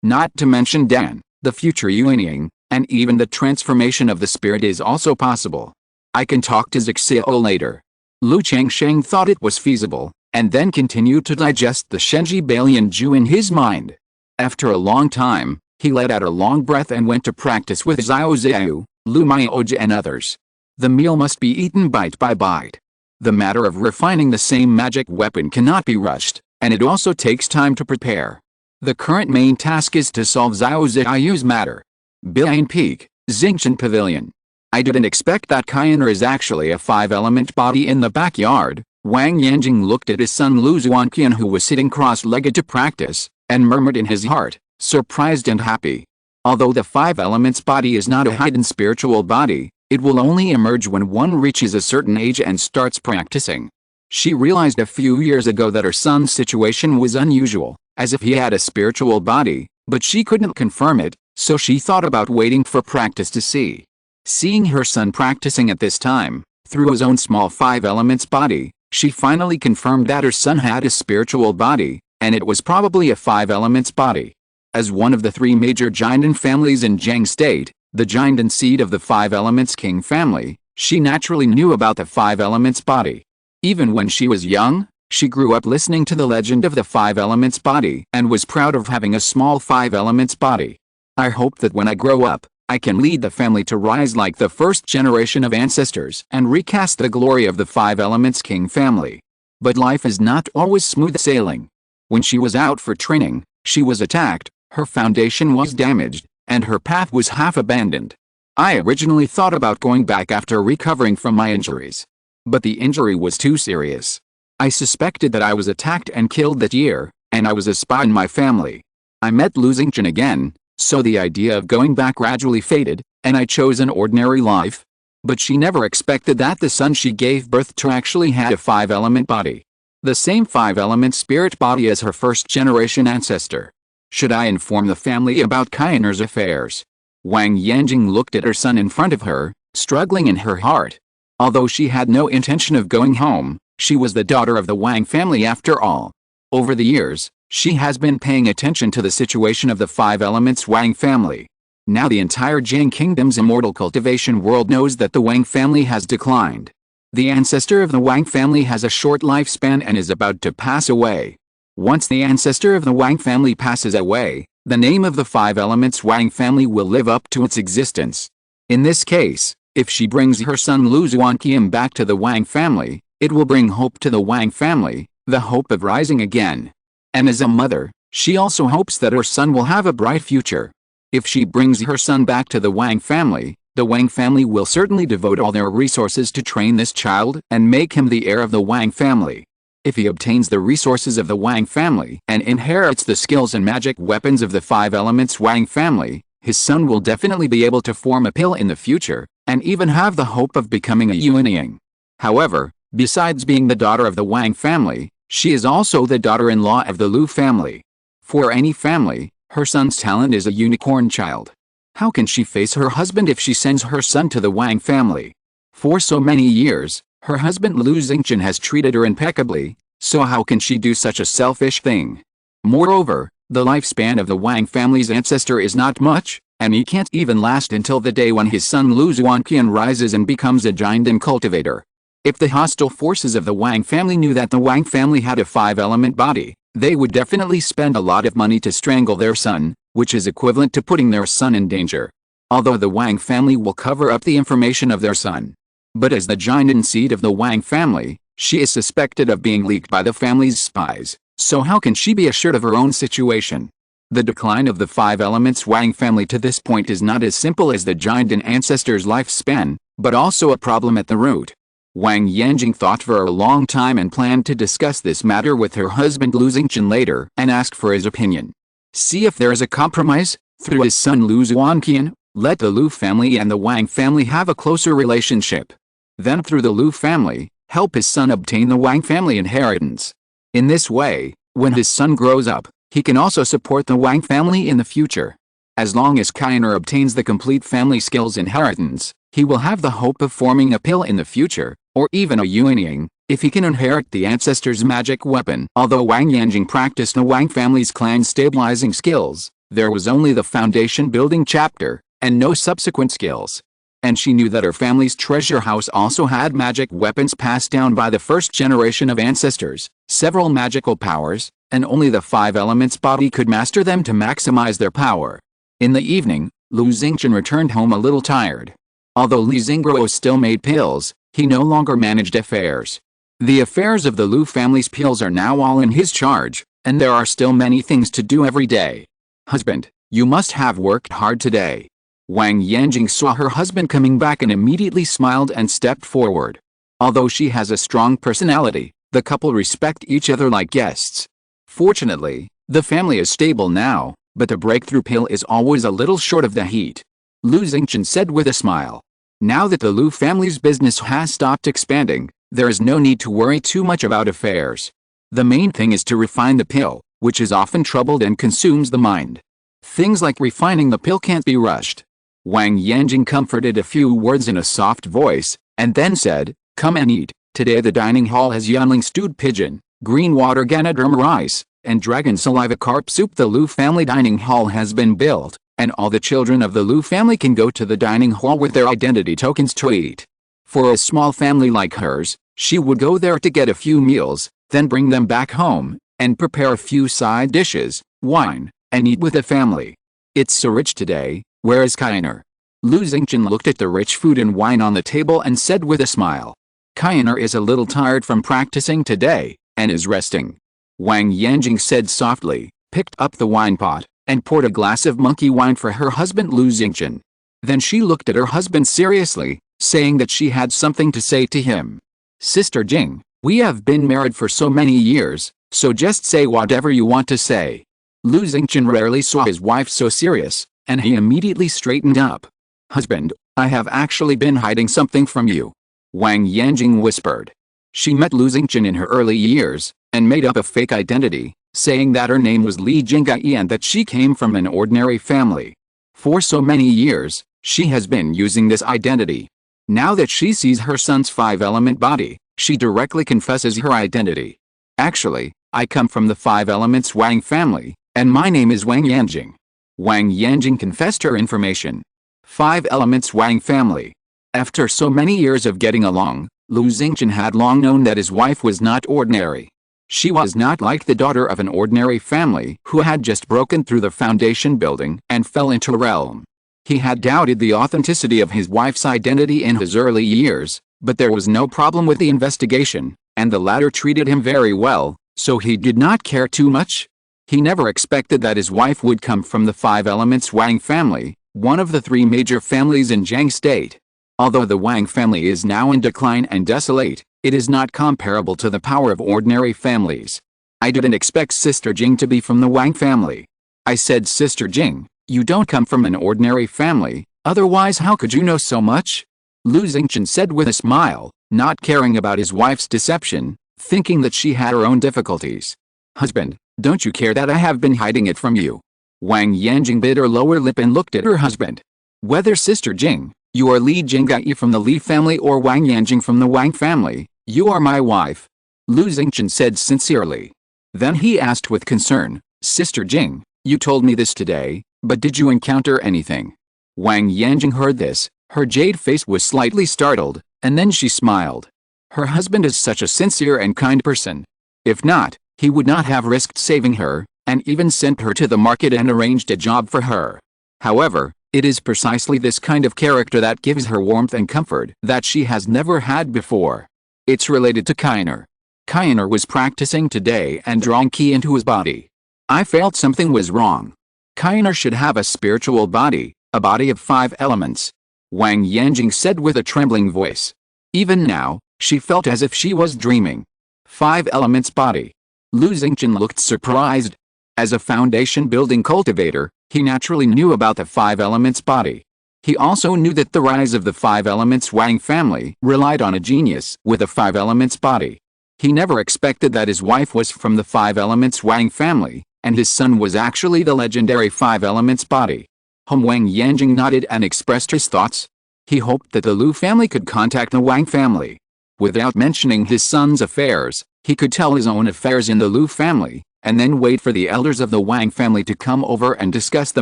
not to mention Dan, the future Yuanying, and even the transformation of the spirit is also possible. I can talk to Zixiao later. Lu Changsheng thought it was feasible, and then continued to digest the Shenji Bailianju in his mind. After a long time, he let out a long breath and went to practice with Xiao Ziyu, Lu Mioj and others. The meal must be eaten bite by bite. The matter of refining the same magic weapon cannot be rushed, and it also takes time to prepare. The current main task is to solve Xiao Ziyu's matter. Bilain Peak, Xingchen Pavilion. I didn't expect that Qingyun is actually a 5-element body in the backyard. Wang Yanjing looked at his son Lu Zuanqian, who was sitting cross-legged to practice, and murmured in his heart, surprised and happy. Although the 5 elements body is not a hidden spiritual body, it will only emerge when one reaches a certain age and starts practicing. She realized a few years ago that her son's situation was unusual, as if he had a spiritual body, but she couldn't confirm it, so she thought about waiting for practice to see. Seeing her son practicing at this time, through his own small 5 elements body, she finally confirmed that her son had a spiritual body, and it was probably a 5 elements body. As one of the 3 major Jiandan families in Jiang State, the Jiandan seed of the 5 elements king family, she naturally knew about the 5 elements body. Even when she was young, she grew up listening to the legend of the 5 elements body and was proud of having a small 5 elements body. I hope that when I grow up, I can lead the family to rise like the first generation of ancestors and recast the glory of the 5 elements king family. But life is not always smooth sailing. When she was out for training, she was attacked, her foundation was damaged, and her path was half abandoned. I originally thought about going back after recovering from my injuries. But the injury was too serious. I suspected that I was attacked and killed that year, and I was a spy in my family. I met Lu Xingchen again, so the idea of going back gradually faded, and I chose an ordinary life. But she never expected that the son she gave birth to actually had a 5-element body. The same 5-element spirit body as her first-generation ancestor. Should I inform the family about Qingyun's affairs? Wang Yanjing looked at her son in front of her, struggling in her heart. Although she had no intention of going home, she was the daughter of the Wang family after all. Over the years, she has been paying attention to the situation of the 5 elements Wang family. Now the entire Jing Kingdom's immortal cultivation world knows that the Wang family has declined. The ancestor of the Wang family has a short lifespan and is about to pass away. Once the ancestor of the Wang family passes away, the name of the 5 elements Wang family will live up to its existence. In this case, if she brings her son Lu Zuanqian back to the Wang family, it will bring hope to the Wang family, the hope of rising again. And as a mother, she also hopes that her son will have a bright future. If she brings her son back to the Wang family will certainly devote all their resources to train this child and make him the heir of the Wang family. If he obtains the resources of the Wang family and inherits the skills and magic weapons of the 5 elements Wang family, his son will definitely be able to form a pill in the future, and even have the hope of becoming a Yuanying. However, besides being the daughter of the Wang family, she is also the daughter-in-law of the Lu family. For any family, her son's talent is a unicorn child. How can she face her husband if she sends her son to the Wang family? For so many years, her husband Lu Xingchen has treated her impeccably, so how can she do such a selfish thing? Moreover, the lifespan of the Wang family's ancestor is not much, and he can't even last until the day when his son Lu Zuanqian rises and becomes a giant and cultivator. If the hostile forces of the Wang family knew that the Wang family had a 5-element body, they would definitely spend a lot of money to strangle their son, which is equivalent to putting their son in danger. Although the Wang family will cover up the information of their son. But as the giant seed of the Wang family, she is suspected of being leaked by the family's spies, so how can she be assured of her own situation? The decline of the 5 elements Wang family to this point is not as simple as the giant ancestor's lifespan, but also a problem at the root. Wang Yanjing thought for a long time and planned to discuss this matter with her husband Lu Xingchen later and ask for his opinion. See if there is a compromise. Through his son Lu Zuanqian, let the Lu family and the Wang family have a closer relationship. Then through the Lu family, help his son obtain the Wang family inheritance. In this way, when his son grows up, he can also support the Wang family in the future. As long as Qingyun obtains the complete family skills inheritance, he will have the hope of forming a pill in the future, or even a Yuanying, if he can inherit the ancestor's magic weapon. Although Wang Yanjing practiced the Wang family's clan stabilizing skills, there was only the foundation building chapter, and no subsequent skills. And she knew that her family's treasure house also had magic weapons passed down by the first generation of ancestors, several magical powers, and only the 5 elements body could master them to maximize their power. In the evening, Lu Xingchen returned home a little tired. Although Li Xingguo still made pills, he no longer managed affairs. The affairs of the Lu family's pills are now all in his charge, and there are still many things to do every day. Husband, you must have worked hard today. Wang Yanjing saw her husband coming back and immediately smiled and stepped forward. Although she has a strong personality, the couple respect each other like guests. Fortunately, the family is stable now, but the breakthrough pill is always a little short of the heat. Lu Xingchen said with a smile. Now that the Lu family's business has stopped expanding, there is no need to worry too much about affairs. The main thing is to refine the pill, which is often troubled and consumes the mind. Things like refining the pill can't be rushed. Wang Yanjing comforted a few words in a soft voice, and then said, "Come and eat. Today the dining hall has yanling stewed pigeon, green water ganoderma rice, and dragon saliva carp soup. The Lu family dining hall has been built, and all the children of the Lu family can go to the dining hall with their identity tokens to eat." For a small family like hers, she would go there to get a few meals, then bring them back home, and prepare a few side dishes, wine, and eat with the family. It's so rich today. Where is Qingyun? Lu Xingchen looked at the rich food and wine on the table and said with a smile. Qingyun is a little tired from practicing today, and is resting. Wang Yanjing said softly, picked up the wine pot, and poured a glass of monkey wine for her husband Lu Xingchen. Then she looked at her husband seriously, saying that she had something to say to him. Sister Jing, we have been married for so many years, so just say whatever you want to say. Lu Xingchen rarely saw his wife so serious, and he immediately straightened up. Husband, I have actually been hiding something from you. Wang Yanjing whispered. She met Lu Xingchen in her early years, and made up a fake identity, saying that her name was Li Jinggai and that she came from an ordinary family. For so many years, she has been using this identity. Now that she sees her son's five-element body, she directly confesses her identity. Actually, I come from the five elements Wang family, and my name is Wang Yanjing. Wang Yanjing confessed her information. Five elements Wang family. After so many years of getting along, Lu Xingchen had long known that his wife was not ordinary. She was not like the daughter of an ordinary family who had just broken through the foundation building and fell into a realm. He had doubted the authenticity of his wife's identity in his early years, but there was no problem with the investigation, and the latter treated him very well, so he did not care too much. He never expected that his wife would come from the five elements Wang family, one of the three major families in Jiang State. Although the Wang family is now in decline and desolate, it is not comparable to the power of ordinary families. I didn't expect Sister Jing to be from the Wang family. I said, Sister Jing, you don't come from an ordinary family, otherwise how could you know so much? Lu Xingchen said with a smile, not caring about his wife's deception, thinking that she had her own difficulties. Husband, don't you care that I have been hiding it from you? Wang Yanjing bit her lower lip and looked at her husband. Whether Sister Jing, you are Li Jinggai from the Li family or Wang Yanjing from the Wang family, you are my wife. Lu Xingchen said sincerely. Then he asked with concern, Sister Jing, you told me this today, but did you encounter anything? Wang Yanjing heard this, her jade face was slightly startled, and then she smiled. Her husband is such a sincere and kind person. If not, he would not have risked saving her, and even sent her to the market and arranged a job for her. However, it is precisely this kind of character that gives her warmth and comfort that she has never had before. It's related to Qingyun. Qingyun was practicing today and drawing ki into his body. I felt something was wrong. Qingyun should have a spiritual body, a body of five elements. Wang Yanjing said with a trembling voice. Even now, she felt as if she was dreaming. Five elements body. Lu Xingchen looked surprised. As a foundation building cultivator, he naturally knew about the five elements body. He also knew that the rise of the five elements Wang family relied on a genius with a five elements body. He never expected that his wife was from the five elements Wang family, and his son was actually the legendary five elements body. Wang Yanjing nodded and expressed his thoughts. He hoped that the Lu family could contact the Wang family. Without mentioning his son's affairs, he could tell his own affairs in the Lu family, and then wait for the elders of the Wang family to come over and discuss the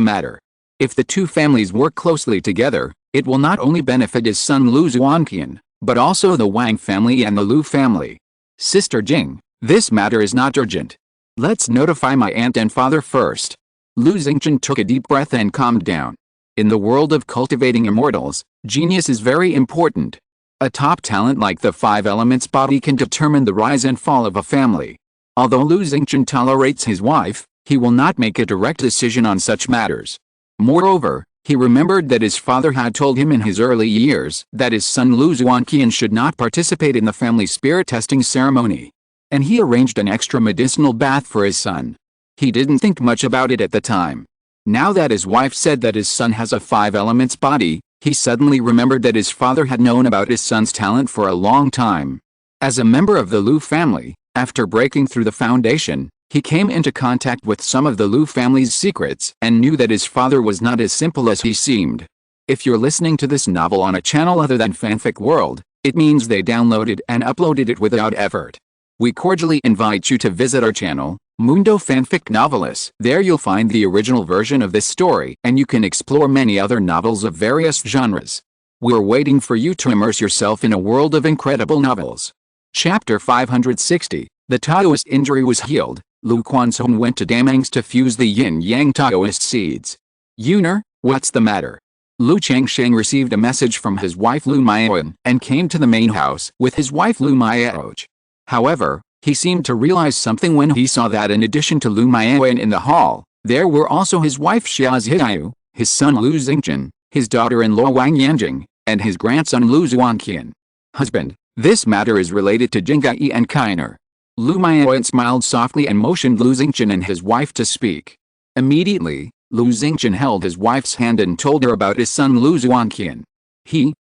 matter. If the two families work closely together, it will not only benefit his son Lu Zuanqian, but also the Wang family and the Lu family. Sister Jing, this matter is not urgent. Let's notify my aunt and father first. Lu Xingchen took a deep breath and calmed down. In the world of cultivating immortals, genius is very important. A top talent like the five elements body can determine the rise and fall of a family. Although Lu Xingchen tolerates his wife, he will not make a direct decision on such matters. Moreover, he remembered that his father had told him in his early years that his son Lu Zuanqian should not participate in the family spirit testing ceremony. And he arranged an extra medicinal bath for his son. He didn't think much about it at the time. Now that his wife said that his son has a five elements body, he suddenly remembered that his father had known about his son's talent for a long time. As a member of the Lu family, after breaking through the foundation, he came into contact with some of the Lu family's secrets and knew that his father was not as simple as he seemed. If you're listening to this novel on a channel other than Fanfic World, it means they downloaded and uploaded it without effort. We cordially invite you to visit our channel, Mundo Fanfic Novelis. There you'll find the original version of this story and you can explore many other novels of various genres. We're waiting for you to immerse yourself in a world of incredible novels. Chapter 560, The Taoist Injury Was Healed. Lu Quanzhong went to Damang's to fuse the yin-yang Taoist seeds. Yuner, what's the matter? Lu Changsheng received a message from his wife Lu Maiyuan and came to the main house with his wife Lu Maiyuan. However, he seemed to realize something when he saw that in addition to Lu Maiyuan in the hall, There were also his wife Xia Zhiyu, his son Lu Xingchen, his daughter-in-law Wang Yanjing, and his grandson Lu Zuanqian. Husband, this matter is related to Jinggai and Kainer. Lu Maoyan smiled softly and motioned Lu Xingchen and his wife to speak. Immediately, Lu Xingchen held his wife's hand and told her about his son Lu Zuanqian.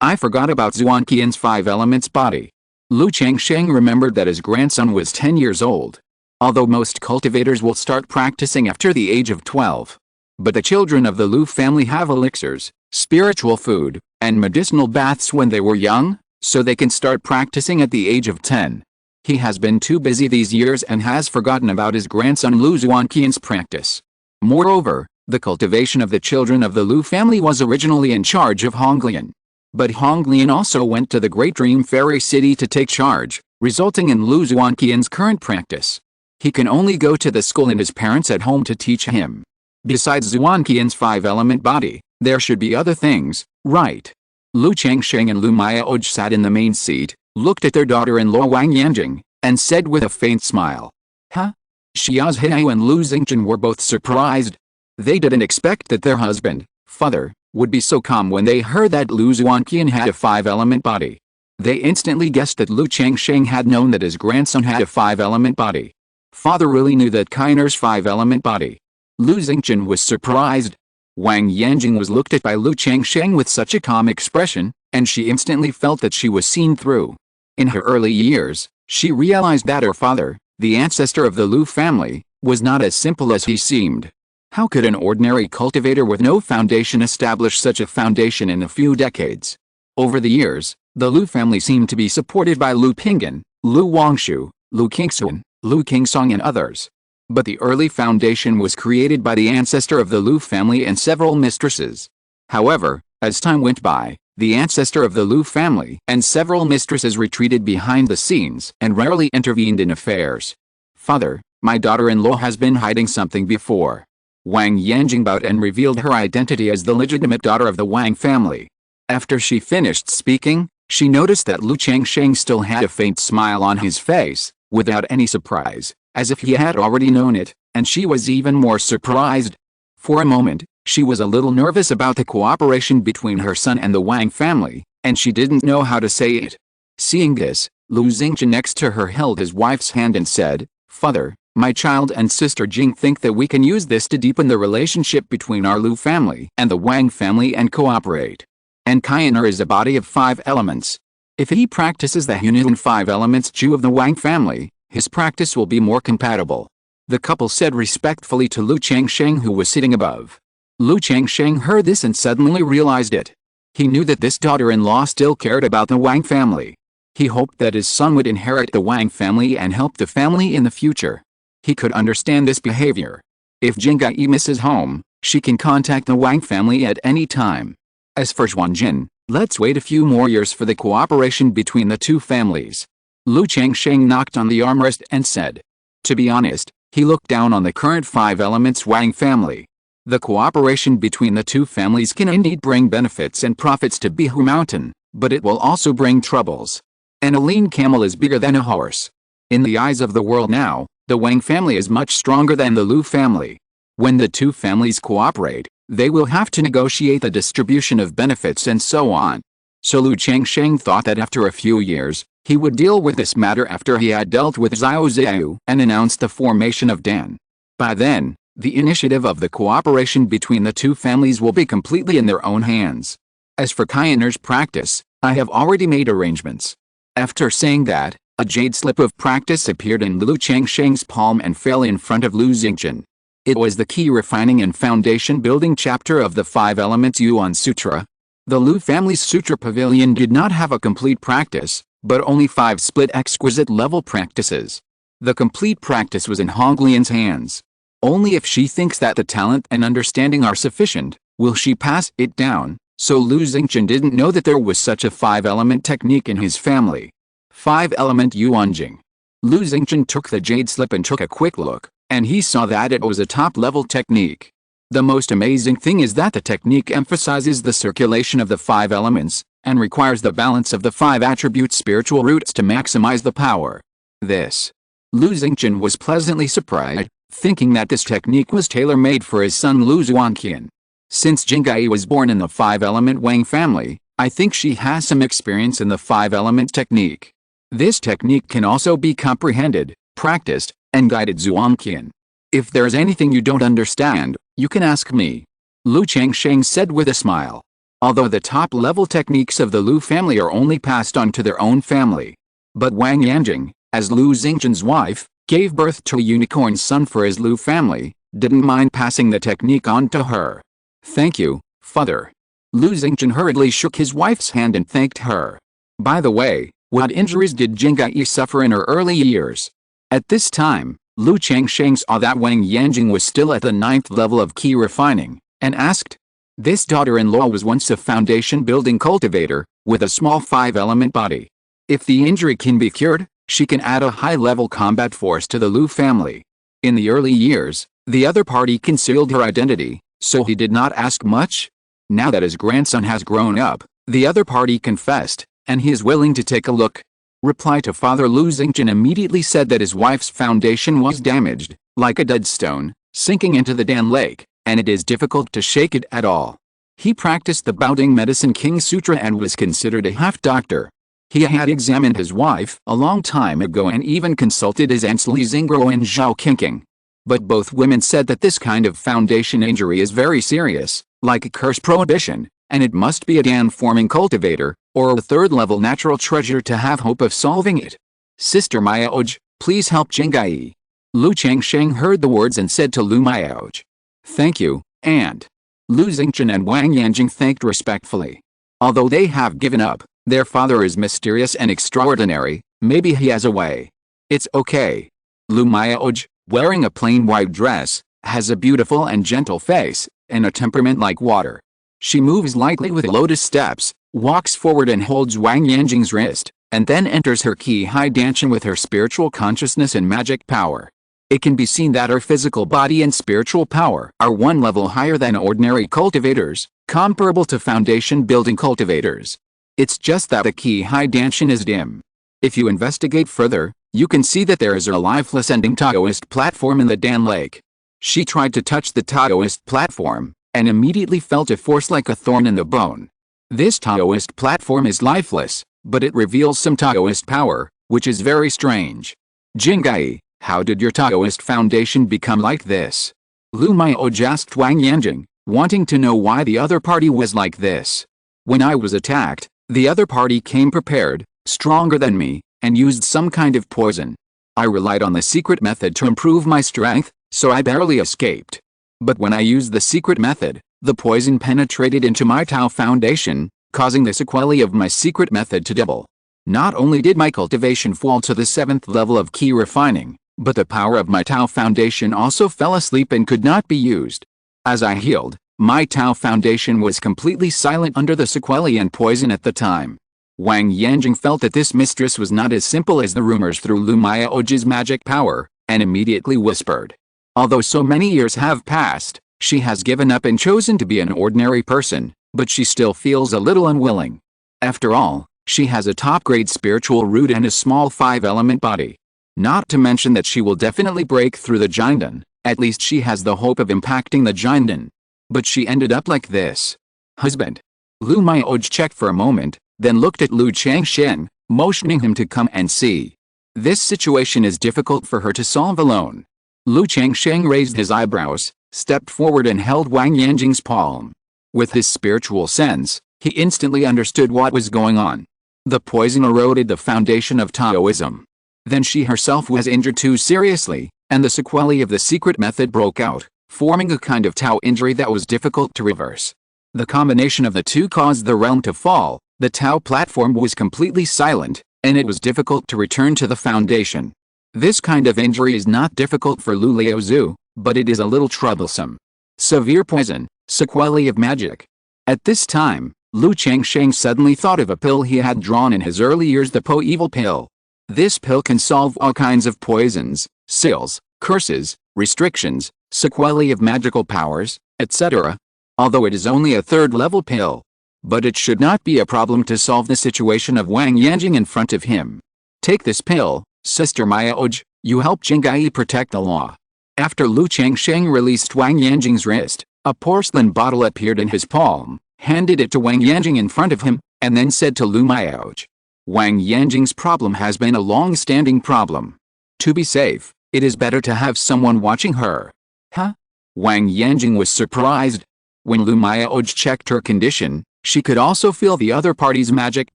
I forgot about Zuanqian's 5 elements body. Lu Changsheng remembered that his grandson was 10 years old. Although most cultivators will start practicing after the age of 12. But the children of the Lu family have elixirs, spiritual food, and medicinal baths when they were young, so they can start practicing at the age of 10. He has been too busy these years and has forgotten about his grandson Lu Zuanqian's practice. Moreover, the cultivation of the children of the Lu family was originally in charge of Honglian. But Honglian also went to the Great Dream Fairy City to take charge, resulting in Lu Zuanqian's current practice. He can only go to the school and his parents at home to teach him. Besides Zuanqian's 5-element body, there should be other things, right? Lu Changsheng and Lu Maooj sat in the main seat, looked at their daughter-in-law Wang Yanjing, and said with a faint smile. Huh? Xia Zhiyu and Lu Xingchen were both surprised. They didn't expect that their husband, father, would be so calm when they heard that Lu Zuanqian had a 5-element body. They instantly guessed that Lu Changsheng had known that his grandson had a 5-element body. Father really knew that Kainer's 5-element body. Lu Xingchen was surprised. Wang Yanjing was looked at by Lu Changsheng with such a calm expression, and she instantly felt that she was seen through. In her early years, she realized that her father, the ancestor of the Lu family, was not as simple as he seemed. How could an ordinary cultivator with no foundation establish such a foundation in a few decades? Over the years, the Lu family seemed to be supported by Lu Pinggan, Lu Wangshu, Lu Qingxun, Lu Qingsong and others. But the early foundation was created by the ancestor of the Lu family and several mistresses. However, as time went by, the ancestor of the Lu family and several mistresses retreated behind the scenes and rarely intervened in affairs. Father, my daughter-in-law has been hiding something before. Wang Yanjing bowed and revealed her identity as the legitimate daughter of the Wang family. After she finished speaking, she noticed that Lu Changsheng still had a faint smile on his face, without any surprise, as if he had already known it, and she was even more surprised. For a moment, she was a little nervous about the cooperation between her son and the Wang family, and she didn't know how to say it. Seeing this, Lu Xingchen next to her held his wife's hand and said, Father, my child and sister Jing think that we can use this to deepen the relationship between our Lu family and the Wang family and cooperate. And Kainer is a body of 5 elements. If he practices the Hunan 5 elements Ju of the Wang family, his practice will be more compatible. The couple said respectfully to Lu Changsheng who was sitting above. Lu Changsheng heard this and suddenly realized it. He knew that this daughter-in-law still cared about the Wang family. He hoped that his son would inherit the Wang family and help the family in the future. He could understand this behavior. If Jinggai misses home, she can contact the Wang family at any time. As for Xuanjin, let's wait a few more years for the cooperation between the two families. Lu Changsheng knocked on the armrest and said. To be honest, he looked down on the current 5 elements Wang family. The cooperation between the two families can indeed bring benefits and profits to Qingzhu Mountain, but it will also bring troubles. An lean camel is bigger than a horse. In the eyes of the world now, the Wang family is much stronger than the Lu family. When the two families cooperate, they will have to negotiate the distribution of benefits and so on. So Lu Changsheng thought that after a few years, he would deal with this matter after he had dealt with Xiao Zhiyu and announced the formation of Dan. By then, the initiative of the cooperation between the two families will be completely in their own hands. As for Kainer's practice, I have already made arrangements. After saying that, a jade slip of practice appeared in Lu Changsheng's palm and fell in front of Lu Xingchen. It was the key refining and foundation building chapter of the 5 elements Yuan Sutra. The Lu family's sutra pavilion did not have a complete practice, but only 5 split exquisite level practices. The complete practice was in Honglian's hands. Only if she thinks that the talent and understanding are sufficient, will she pass it down, so Lu Xingchen didn't know that there was such a 5-element technique in his family. 5-element Yuanjing. Lu Xingchen took the jade slip and took a quick look, and he saw that it was a top-level technique. The most amazing thing is that the technique emphasizes the circulation of the 5 elements, and requires the balance of the 5 attribute spiritual roots to maximize the power. Lu Xingchen was pleasantly surprised, thinking that this technique was tailor-made for his son Lu Zuanqian. Since Jingyi was born in the 5-element Wang family, I think she has some experience in the 5-element technique. This technique can also be comprehended, practiced, and guided Zuanqian. If there's anything you don't understand, you can ask me. Lu Changsheng said with a smile. Although the top-level techniques of the Lu family are only passed on to their own family. But Wang Yanjing, as Lu Xingzhen's wife, gave birth to a unicorn son for his Lu family, didn't mind passing the technique on to her. Thank you, father. Lu Xingzhen hurriedly shook his wife's hand and thanked her. By the way, what injuries did Jingyi suffer in her early years? At this time, Lu Changsheng saw that Wang Yanjing was still at the 9th level of key refining, and asked. This daughter-in-law was once a foundation-building cultivator, with a small 5-element body. If the injury can be cured, she can add a high-level combat force to the Lu family. In the early years, the other party concealed her identity, so he did not ask much. Now that his grandson has grown up, the other party confessed, and he is willing to take a look. Reply to Father Lu Xingzhen immediately said that his wife's foundation was damaged, like a dead stone, sinking into the Dan Lake, and it is difficult to shake it at all. He practiced the Baoding Medicine King Sutra and was considered a half-doctor. He had examined his wife a long time ago and even consulted his aunts Li Xingguo and Zhao Qingqing. But both women said that this kind of foundation injury is very serious, like a curse prohibition, and it must be a Dan-forming cultivator, or a 3rd-level natural treasure to have hope of solving it. Sister Miaoj, please help Jingyi. Lu Changsheng heard the words and said to Lu Miaoj. Thank you, and Lu Xingzhen and Wang Yanjing thanked respectfully. Although they have given up, their father is mysterious and extraordinary, maybe he has a way. It's okay. Lu Miaoj, wearing a plain white dress, has a beautiful and gentle face, and a temperament like water. She moves lightly with lotus steps, walks forward and holds Wang Yanjing's wrist, and then enters her key high dancing with her spiritual consciousness and magic power. It can be seen that her physical body and spiritual power are one level higher than ordinary cultivators, comparable to foundation-building cultivators. It's just that the key high danshin is dim. If you investigate further, you can see that there is a lifeless ending Taoist platform in the Dan Lake. She tried to touch the Taoist platform, and immediately felt a force like a thorn in the bone. This Taoist platform is lifeless, but it reveals some Taoist power, which is very strange. Jingyi, how did your Taoist foundation become like this? Lu Miaoj asked Wang Yanjing, wanting to know why the other party was like this. When I was attacked, the other party came prepared, stronger than me, and used some kind of poison. I relied on the secret method to improve my strength, so I barely escaped. But when I used the secret method, the poison penetrated into my Tao foundation, causing the sequelae of my secret method to double. Not only did my cultivation fall to the 7th level of key refining, but the power of my Tao foundation also fell asleep and could not be used. As I healed, my Tao foundation was completely silent under the sequelae and poison at the time. Wang Yanjing felt that this mistress was not as simple as the rumors through Lu Miaoj's magic power, and immediately whispered. Although so many years have passed, she has given up and chosen to be an ordinary person, but she still feels a little unwilling. After all, she has a top-grade spiritual root and a small 5-element body. Not to mention that she will definitely break through the Jinden, at least she has the hope of impacting the Jinden. But she ended up like this. Husband. Lu Miaoj checked for a moment, then looked at Lu Changsheng, motioning him to come and see. This situation is difficult for her to solve alone. Lu Changsheng raised his eyebrows, stepped forward and held Wang Yanjing's palm. With his spiritual sense, he instantly understood what was going on. The poison eroded the foundation of Taoism. Then she herself was injured too seriously, and the sequelae of the secret method broke out, forming a kind of Tao injury that was difficult to reverse. The combination of the two caused the realm to fall, the Tao platform was completely silent, and it was difficult to return to the foundation. This kind of injury is not difficult for Lu Liaozhu, but it is a little troublesome. Severe poison, sequelae of magic. At this time, Lu Changsheng suddenly thought of a pill he had drawn in his early years, the Po Evil Pill. This pill can solve all kinds of poisons, seals, curses, restrictions, sequelae of magical powers, etc. Although it is only a 3rd-level pill. But it should not be a problem to solve the situation of Wang Yanjing in front of him. Take this pill, Sister Miaoj, you help Jingyi protect the law. After Lu Changsheng released Wang Yanjing's wrist, a porcelain bottle appeared in his palm, handed it to Wang Yanjing in front of him, and then said to Lu Miaoj, "Wang Yanjing's problem has been a long-standing problem. To be safe, it is better to have someone watching her." Huh? Wang Yanjing was surprised. When Lu Miaoj checked her condition, she could also feel the other party's magic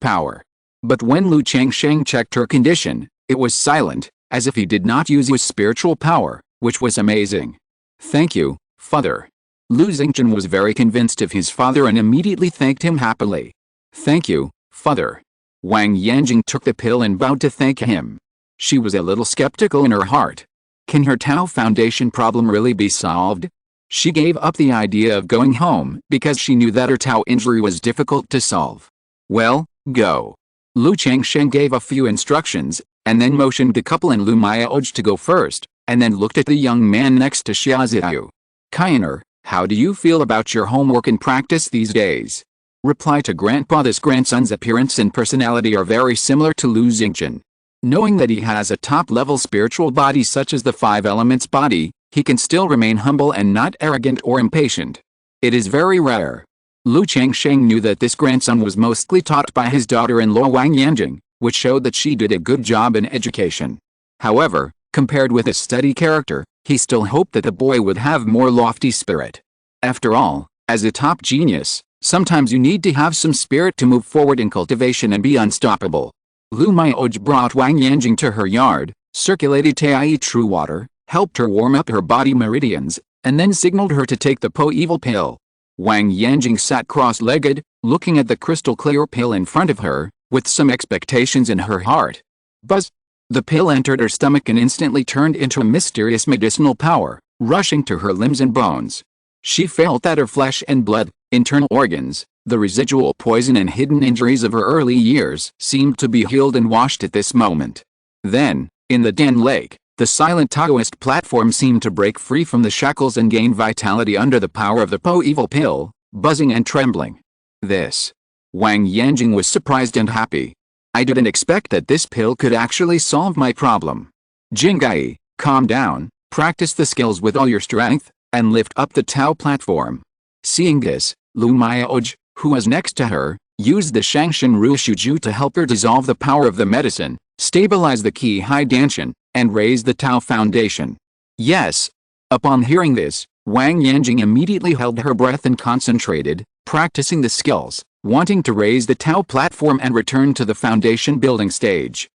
power. But when Lu Changsheng checked her condition, it was silent, as if he did not use his spiritual power, which was amazing. "Thank you, father." Lu Xingchen was very convinced of his father and immediately thanked him happily. "Thank you, father." Wang Yanjing took the pill and bowed to thank him. She was a little skeptical in her heart. Can her Tao Foundation problem really be solved? She gave up the idea of going home because she knew that her Tao injury was difficult to solve. "Well, go." Lu Changsheng gave a few instructions, and then motioned the couple and Lu Miaoj to go first, and then looked at the young man next to Xiaoziyu. "Kiner, how do you feel about your homework and practice these days?" Reply to Grandpa. This grandson's appearance and personality are very similar to Lu Xingchen. Knowing that he has a top-level spiritual body such as the five elements body, he can still remain humble and not arrogant or impatient. It is very rare. Lu Changsheng knew that this grandson was mostly taught by his daughter-in-law Wang Yanjing, which showed that she did a good job in education. However, compared with his steady character, he still hoped that the boy would have more lofty spirit. After all, as a top genius, sometimes you need to have some spirit to move forward in cultivation and be unstoppable. Lu Miaoj brought Wang Yanjing to her yard, circulated Tai True Water, helped her warm up her body meridians, and then signaled her to take the evil pill. Wang Yanjing sat cross-legged, looking at the crystal-clear pill in front of her, with some expectations in her heart. Buzz! The pill entered her stomach and instantly turned into a mysterious medicinal power, rushing to her limbs and bones. She felt that her flesh and blood, internal organs, the residual poison and hidden injuries of her early years seemed to be healed and washed at this moment. Then, in the Den Lake, the silent Taoist platform seemed to break free from the shackles and gain vitality under the power of the evil pill, buzzing and trembling. This. Wang Yanjing was surprised and happy. "I didn't expect that this pill could actually solve my problem. Jingai, calm down, practice the skills with all your strength, and lift up the Tao platform." Seeing this, Lu Miaoj, who was next to her, used the Shangshan Ruishuju to help her dissolve the power of the medicine, stabilize the Qi Hai Danshan, and raise the Tao Foundation. Yes. Upon hearing this, Wang Yanjing immediately held her breath and concentrated, practicing the skills, wanting to raise the Tao platform and return to the foundation building stage.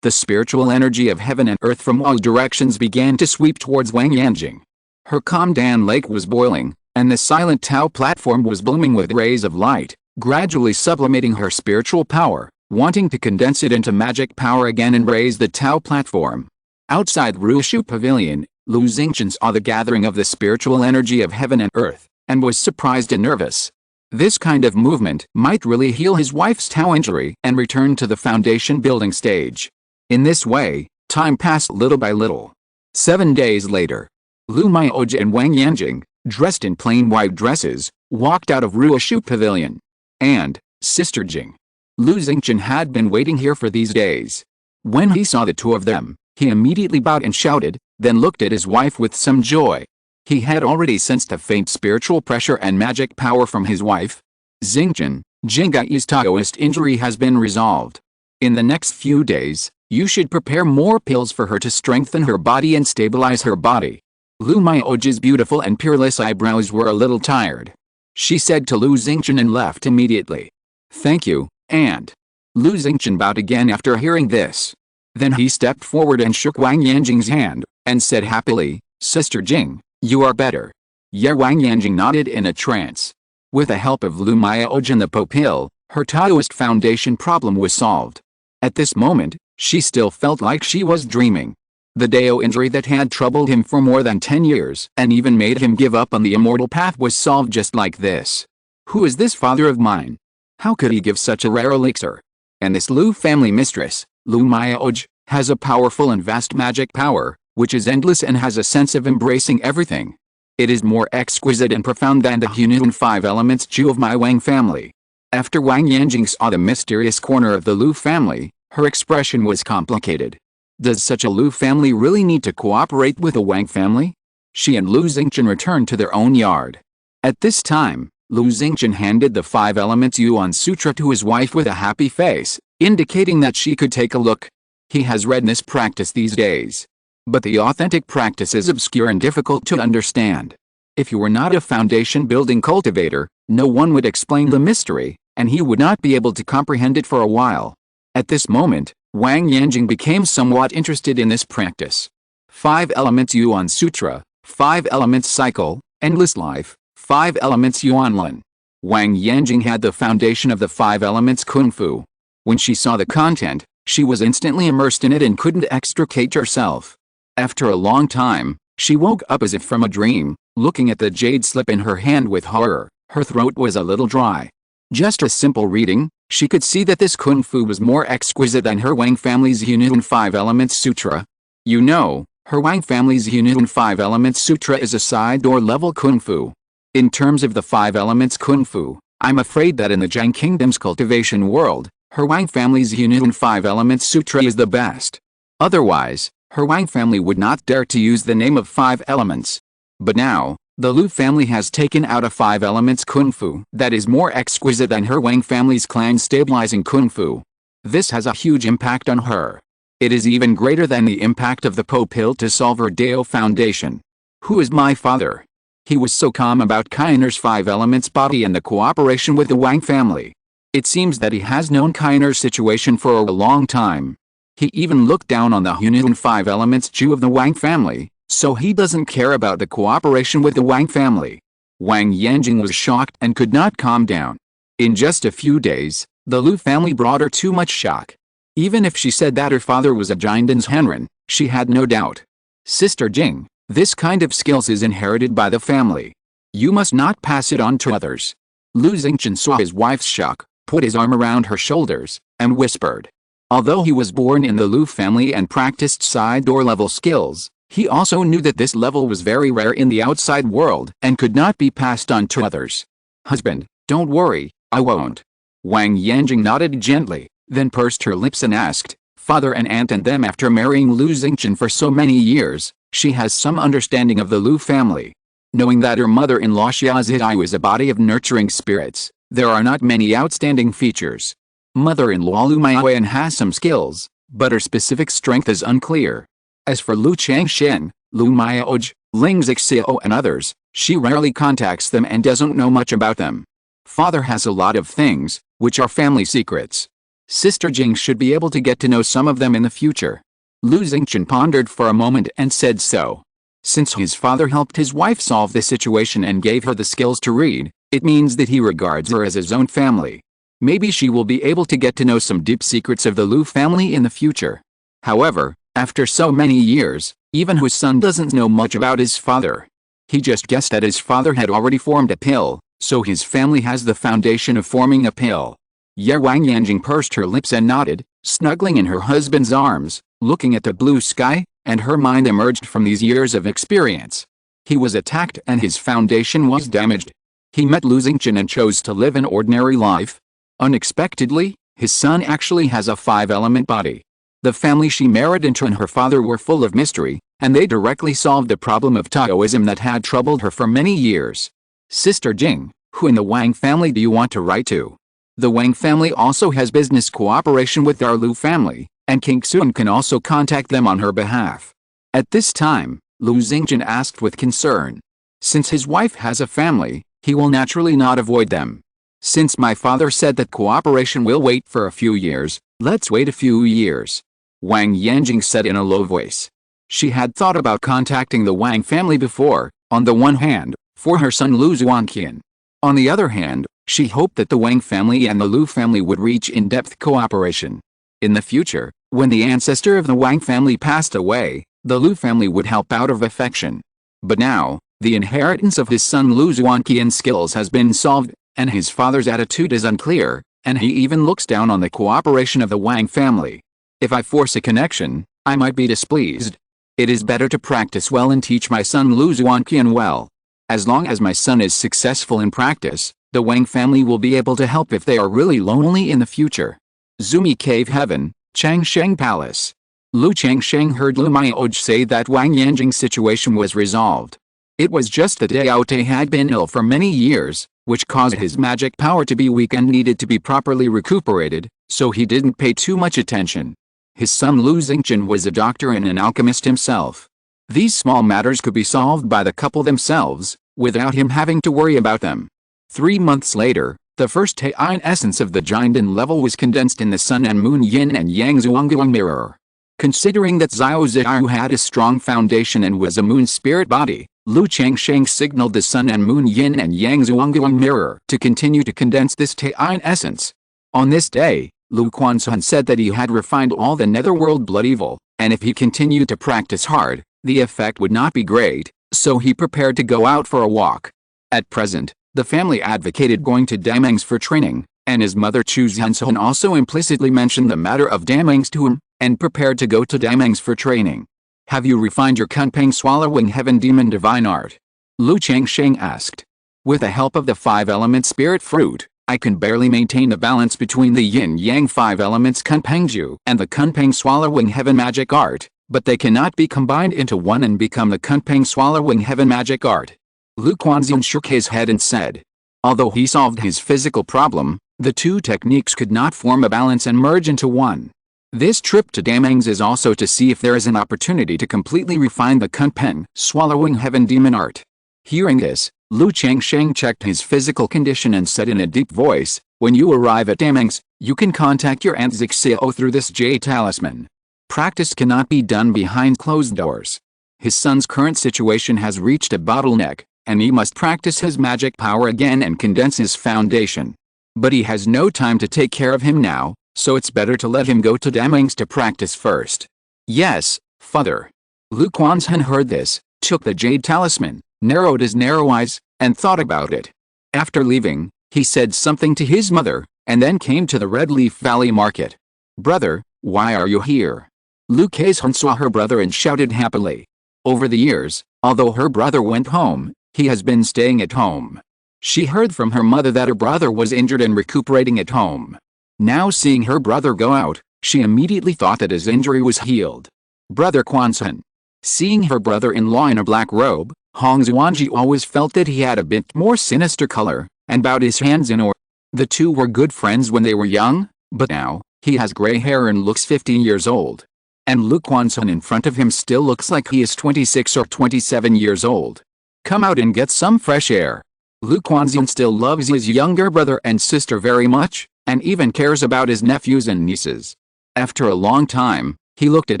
The spiritual energy of heaven and earth from all directions began to sweep towards Wang Yanjing. Her calm Dan Lake was boiling, and the silent Tao platform was blooming with rays of light, gradually sublimating her spiritual power, wanting to condense it into magic power again and raise the Tao platform. Outside Ruishu Pavilion, Lu Xingchen saw the gathering of the spiritual energy of heaven and earth, and was surprised and nervous. This kind of movement might really heal his wife's Tao injury and return to the foundation building stage. In this way, time passed little by little. 7 days later, Lu Miaoj and Wang Yanjing, dressed in plain white dresses, walked out of Ruishu Pavilion. And, Sister Jing. Lu Xingchen had been waiting here for these days. When he saw the two of them, he immediately bowed and shouted, then looked at his wife with some joy. He had already sensed a faint spiritual pressure and magic power from his wife. "Xingchen, Jingai's Taoist injury has been resolved. In the next few days, you should prepare more pills for her to strengthen her body and stabilize her body." Lu Miaoj's beautiful and peerless eyebrows were a little tired. She said to Lu Xingchen and left immediately. "Thank you, Aunt." Lu Xingchen bowed again after hearing this. Then he stepped forward and shook Wang Yanjing's hand, and said happily, "Sister Jing, you are better." Wang Yanjing nodded in a trance. With the help of Lu Miaoj and the pill, her Taoist foundation problem was solved. At this moment, she still felt like she was dreaming. The Dao injury that had troubled him for more than 10 years and even made him give up on the immortal path was solved just like this. Who is this father of mine? How could he give such a rare elixir? And this Lu family mistress, Lu Miaoj, has a powerful and vast magic power, which is endless and has a sense of embracing everything. It is more exquisite and profound than the Qingyun five elements Ju of my Wang family. After Wang Yanjing saw the mysterious corner of the Lu family, her expression was complicated. Does such a Lu family really need to cooperate with the Wang family? She and Lu Xingchen returned to their own yard. At this time, Lu Xingchen handed the 5 Elements Yuan Sutra to his wife with a happy face, indicating that she could take a look. He has read this practice these days. But the authentic practice is obscure and difficult to understand. If you were not a foundation-building cultivator, no one would explain the mystery, and he would not be able to comprehend it for a while. At this moment, Wang Yanjing became somewhat interested in this practice. 5 Elements Yuan Sutra, 5 Elements Cycle, Endless Life, 5 Elements Yuanlin. Wang Yanjing had the foundation of the 5 Elements Kung Fu. When she saw the content, she was instantly immersed in it and couldn't extricate herself. After a long time, she woke up as if from a dream, looking at the jade slip in her hand with horror. Her throat was a little dry. Just a simple reading, she could see that this Kung Fu was more exquisite than her Wang family's Yunun 5 Elements Sutra. You know, her Wang family's Yunun 5 Elements Sutra is a side-door level Kung Fu. In terms of the 5 Elements Kung Fu, I'm afraid that in the Zhang Kingdom's cultivation world, her Wang family's Yunun 5 Elements Sutra is the best. Otherwise, her Wang family would not dare to use the name of 5 Elements. But now, the Lu family has taken out a 5 Elements Kung Fu that is more exquisite than her Wang family's clan-stabilizing Kung Fu. This has a huge impact on her. It is even greater than the impact of the Po pill to solve her Dao foundation. Who is my father? He was so calm about Kainer's 5 Elements body and the cooperation with the Wang family. It seems that he has known Kainer's situation for a long time. He even looked down on the Yunun 5 Elements Jew of the Wang family, so he doesn't care about the cooperation with the Wang family. Wang Yanjing was shocked and could not calm down. In just a few days, the Lu family brought her too much shock. Even if she said that her father was a Jinden's Henren, she had no doubt. Sister Jing, this kind of skills is inherited by the family. You must not pass it on to others. Lu Xingchen saw his wife's shock, put his arm around her shoulders, and whispered. Although he was born in the Lu family and practiced side-door level skills, he also knew that this level was very rare in the outside world and could not be passed on to others. Husband, don't worry, I won't. Wang Yanjing nodded gently, then pursed her lips and asked, Father and aunt and them after marrying Lu Xingchen for so many years, she has some understanding of the Lu family. Knowing that her mother-in-law Xia Zidai was a body of nurturing spirits, there are not many outstanding features. Mother-in-law Lu Maiyan has some skills, but her specific strength is unclear. As for Lu Changsheng, Lu Maioj, Ling Zixio and others, she rarely contacts them and doesn't know much about them. Father has a lot of things, which are family secrets. Sister Jing should be able to get to know some of them in the future. Lu Xingchen pondered for a moment and said so. Since his father helped his wife solve the situation and gave her the skills to read, it means that he regards her as his own family. Maybe she will be able to get to know some deep secrets of the Lu family in the future. However, after so many years, even his son doesn't know much about his father. He just guessed that his father had already formed a pill, so his family has the foundation of forming a pill. Wang Yanjing pursed her lips and nodded, snuggling in her husband's arms, looking at the blue sky, and her mind emerged from these years of experience. He was attacked and his foundation was damaged. He met Lu Xingchen and chose to live an ordinary life. Unexpectedly, his son actually has a 5-element body. The family she married into and her father were full of mystery, and they directly solved the problem of Taoism that had troubled her for many years. Sister Jing, who in the Wang family do you want to write to? The Wang family also has business cooperation with our Lu family, and King Sun can also contact them on her behalf. At this time, Lu Xingchen asked with concern. Since his wife has a family, he will naturally not avoid them. Since my father said that cooperation will wait for a few years, let's wait a few years. Wang Yanjing said in a low voice. She had thought about contacting the Wang family before, on the one hand, for her son Lu Zuanqian. On the other hand, she hoped that the Wang family and the Lu family would reach in-depth cooperation. In the future, when the ancestor of the Wang family passed away, the Lu family would help out of affection. But now, the inheritance of his son Lu Zuanqian's skills has been solved, and his father's attitude is unclear, and he even looks down on the cooperation of the Wang family. If I force a connection, I might be displeased. It is better to practice well and teach my son Lu Zuanqian well. As long as my son is successful in practice, the Wang family will be able to help if they are really lonely in the future. Zumi Cave Heaven, Changsheng Palace. Lu Changsheng heard Lu Miaoj say that Wang Yanjing's situation was resolved. It was just that Daote had been ill for many years, which caused his magic power to be weak and needed to be properly recuperated, so he didn't pay too much attention. His son Lu Xingchen was a doctor and an alchemist himself. These small matters could be solved by the couple themselves, without him having to worry about them. 3 months later, the first Taiyuan essence of the Jinden level was condensed in the Sun and Moon Yin and Yang Zhuangguang mirror. Considering that Xiao Ziyu had a strong foundation and was a moon spirit body, Lu Changsheng signaled the Sun and Moon Yin and Yang Zhuangguang mirror to continue to condense this Taiyuan essence. On this day, Lu Quanzhen said that he had refined all the netherworld blood evil, and if he continued to practice hard, the effect would not be great, so he prepared to go out for a walk. At present, the family advocated going to Damangs for training, and his mother Chu Zhansun also implicitly mentioned the matter of Damangs to him, and prepared to go to Damangs for training. Have you refined your Kunpeng swallowing heaven demon divine art? Lu Changsheng asked. With the help of the 5-element spirit fruit, I can barely maintain the balance between the yin-yang 5 elements Kunpengju and the Kunpeng swallowing heaven magic art, but they cannot be combined into one and become the Kunpeng swallowing heaven magic art. Lu Quanzhen shook his head and said. Although he solved his physical problem, the two techniques could not form a balance and merge into one. This trip to Damangs is also to see if there is an opportunity to completely refine the Kunpeng swallowing heaven demon art. Hearing this, Lu Changsheng checked his physical condition and said in a deep voice, when you arrive at Damangs, you can contact your Aunt Zixio through this Jade talisman. Practice cannot be done behind closed doors. His son's current situation has reached a bottleneck, and he must practice his magic power again and condense his foundation. But he has no time to take care of him now, so it's better to let him go to Damangs to practice first. Yes, father. Lu Quanzhen heard this, took the Jade talisman, narrowed his narrow eyes, and thought about it. After leaving, he said something to his mother, and then came to the Red Leaf Valley market. Brother, why are you here? Lu Quanzhen saw her brother and shouted happily. Over the years, although her brother went home, he has been staying at home. She heard from her mother that her brother was injured and recuperating at home. Now seeing her brother go out, she immediately thought that his injury was healed. Brother Quanzhen. Seeing her brother-in-law in a black robe, Hong Xuanji always felt that he had a bit more sinister color, and bowed his hands in awe. The two were good friends when they were young, but now, he has gray hair and looks 15 years old. And Lu Quanzhen in front of him still looks like he is 26 or 27 years old. Come out and get some fresh air. Lu Quanzhen still loves his younger brother and sister very much, and even cares about his nephews and nieces. After a long time, he looked at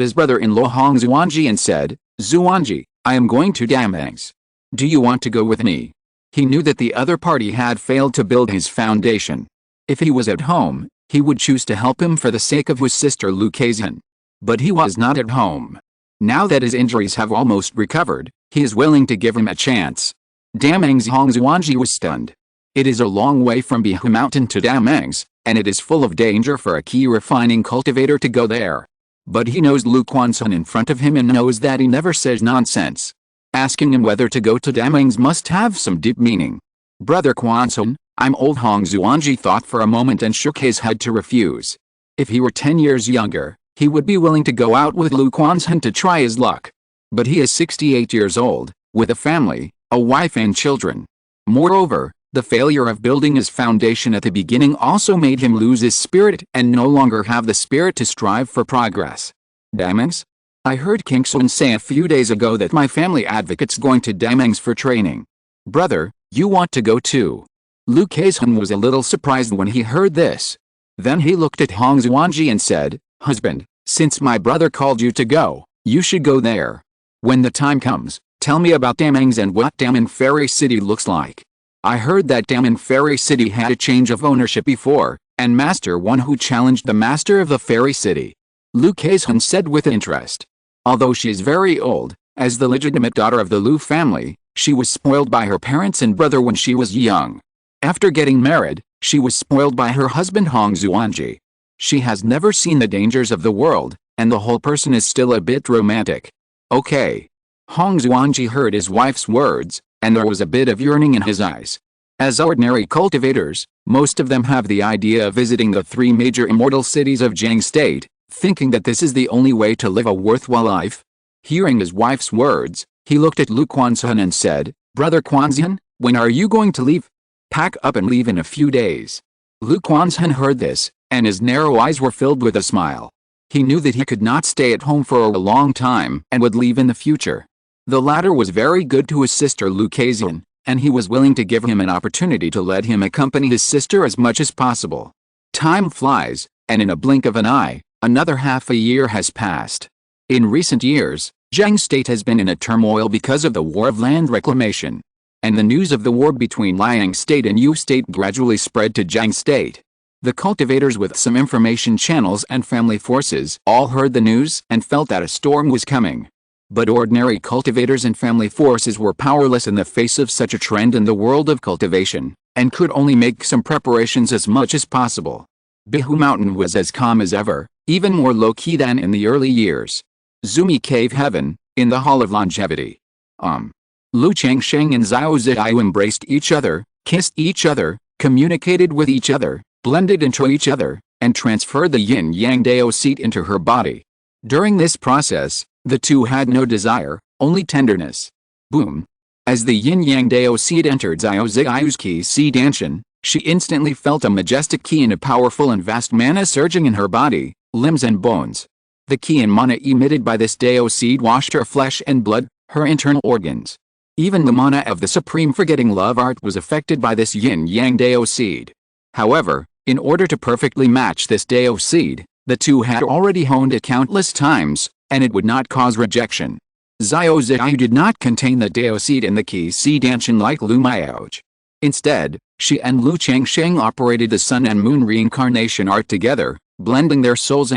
his brother-in-law Hong Xuanji and said, Xuanji, I am going to Damangs. Do you want to go with me? He knew that the other party had failed to build his foundation. If he was at home, he would choose to help him for the sake of his sister Lu Quanzhen. But he was not at home. Now that his injuries have almost recovered, he is willing to give him a chance. Damangs. Hong Xuanji was stunned. It is a long way from Qingzhu Mountain to Damangs, and it is full of danger for a key refining cultivator to go there. But he knows Lu Quanzhen in front of him and knows that he never says nonsense. Asking him whether to go to Damangs must have some deep meaning. Brother Quanzhen, I'm old. Hong Xuanji thought for a moment and shook his head to refuse. If he were 10 years younger, he would be willing to go out with Lu Quanzhen to try his luck. But he is 68 years old, with a family, a wife and children. Moreover, the failure of building his foundation at the beginning also made him lose his spirit and no longer have the spirit to strive for progress. Damangs? I heard Qingzhu say a few days ago that my family advocates going to Damangs for training. Brother, you want to go too? Lu Quanzhen was a little surprised when he heard this. Then he looked at Hong Xuanji and said, Husband, since my brother called you to go, you should go there. When the time comes, tell me about Damangs and what Daman Fairy City looks like. I heard that Daman Fairy City had a change of ownership before, and Master One who challenged the Master of the Fairy City. Lu Quanzhen said with interest. Although she is very old, as the legitimate daughter of the Lu family, she was spoiled by her parents and brother when she was young. After getting married, she was spoiled by her husband Hong Xuanji. She has never seen the dangers of the world, and the whole person is still a bit romantic. Okay. Hong Xuanji heard his wife's words, and there was a bit of yearning in his eyes. As ordinary cultivators, most of them have the idea of visiting the 3 major immortal cities of Jiang State, thinking that this is the only way to live a worthwhile life. Hearing his wife's words, he looked at Lu Quanzhen and said, "Brother Quanzhen, when are you going to leave? Pack up and leave in a few days." Lu Quanzhen heard this, and his narrow eyes were filled with a smile. He knew that he could not stay at home for a long time and would leave in the future. The latter was very good to his sister Lu Quanzhen, and he was willing to give him an opportunity to let him accompany his sister as much as possible. Time flies, and in a blink of an eye, another half a year has passed. In recent years, Zheng State has been in a turmoil because of the War of Land Reclamation. And the news of the war between Liang State and Yu State gradually spread to Zheng State. The cultivators with some information channels and family forces all heard the news and felt that a storm was coming. But ordinary cultivators and family forces were powerless in the face of such a trend in the world of cultivation, and could only make some preparations as much as possible. Qingzhu Mountain was as calm as ever, even more low-key than in the early years. Zumi Cave Heaven, in the Hall of Longevity. Lu Changsheng and Xiao Ziyu embraced each other, kissed each other, communicated with each other, blended into each other, and transferred the yin-yang Dao seed into her body. During this process, the two had no desire, only tenderness. Boom! As the yin-yang Dao seed entered Xiao Ziyu's Qi Si Danshan, she instantly felt a majestic Qi and a powerful and vast mana surging in her body, limbs and bones. The Qi and mana emitted by this Dao seed washed her flesh and blood, her internal organs. Even the mana of the Supreme Forgetting Love Art was affected by this yin-yang Dao seed. However, in order to perfectly match this Dao seed, the two had already honed it countless times, and it would not cause rejection. Xiao Ziyu did not contain the Dao seed in the Qi Si Danshan like Lu Miaoj. Instead, she and Lu Changsheng operated the Sun and Moon reincarnation art together, blending their souls,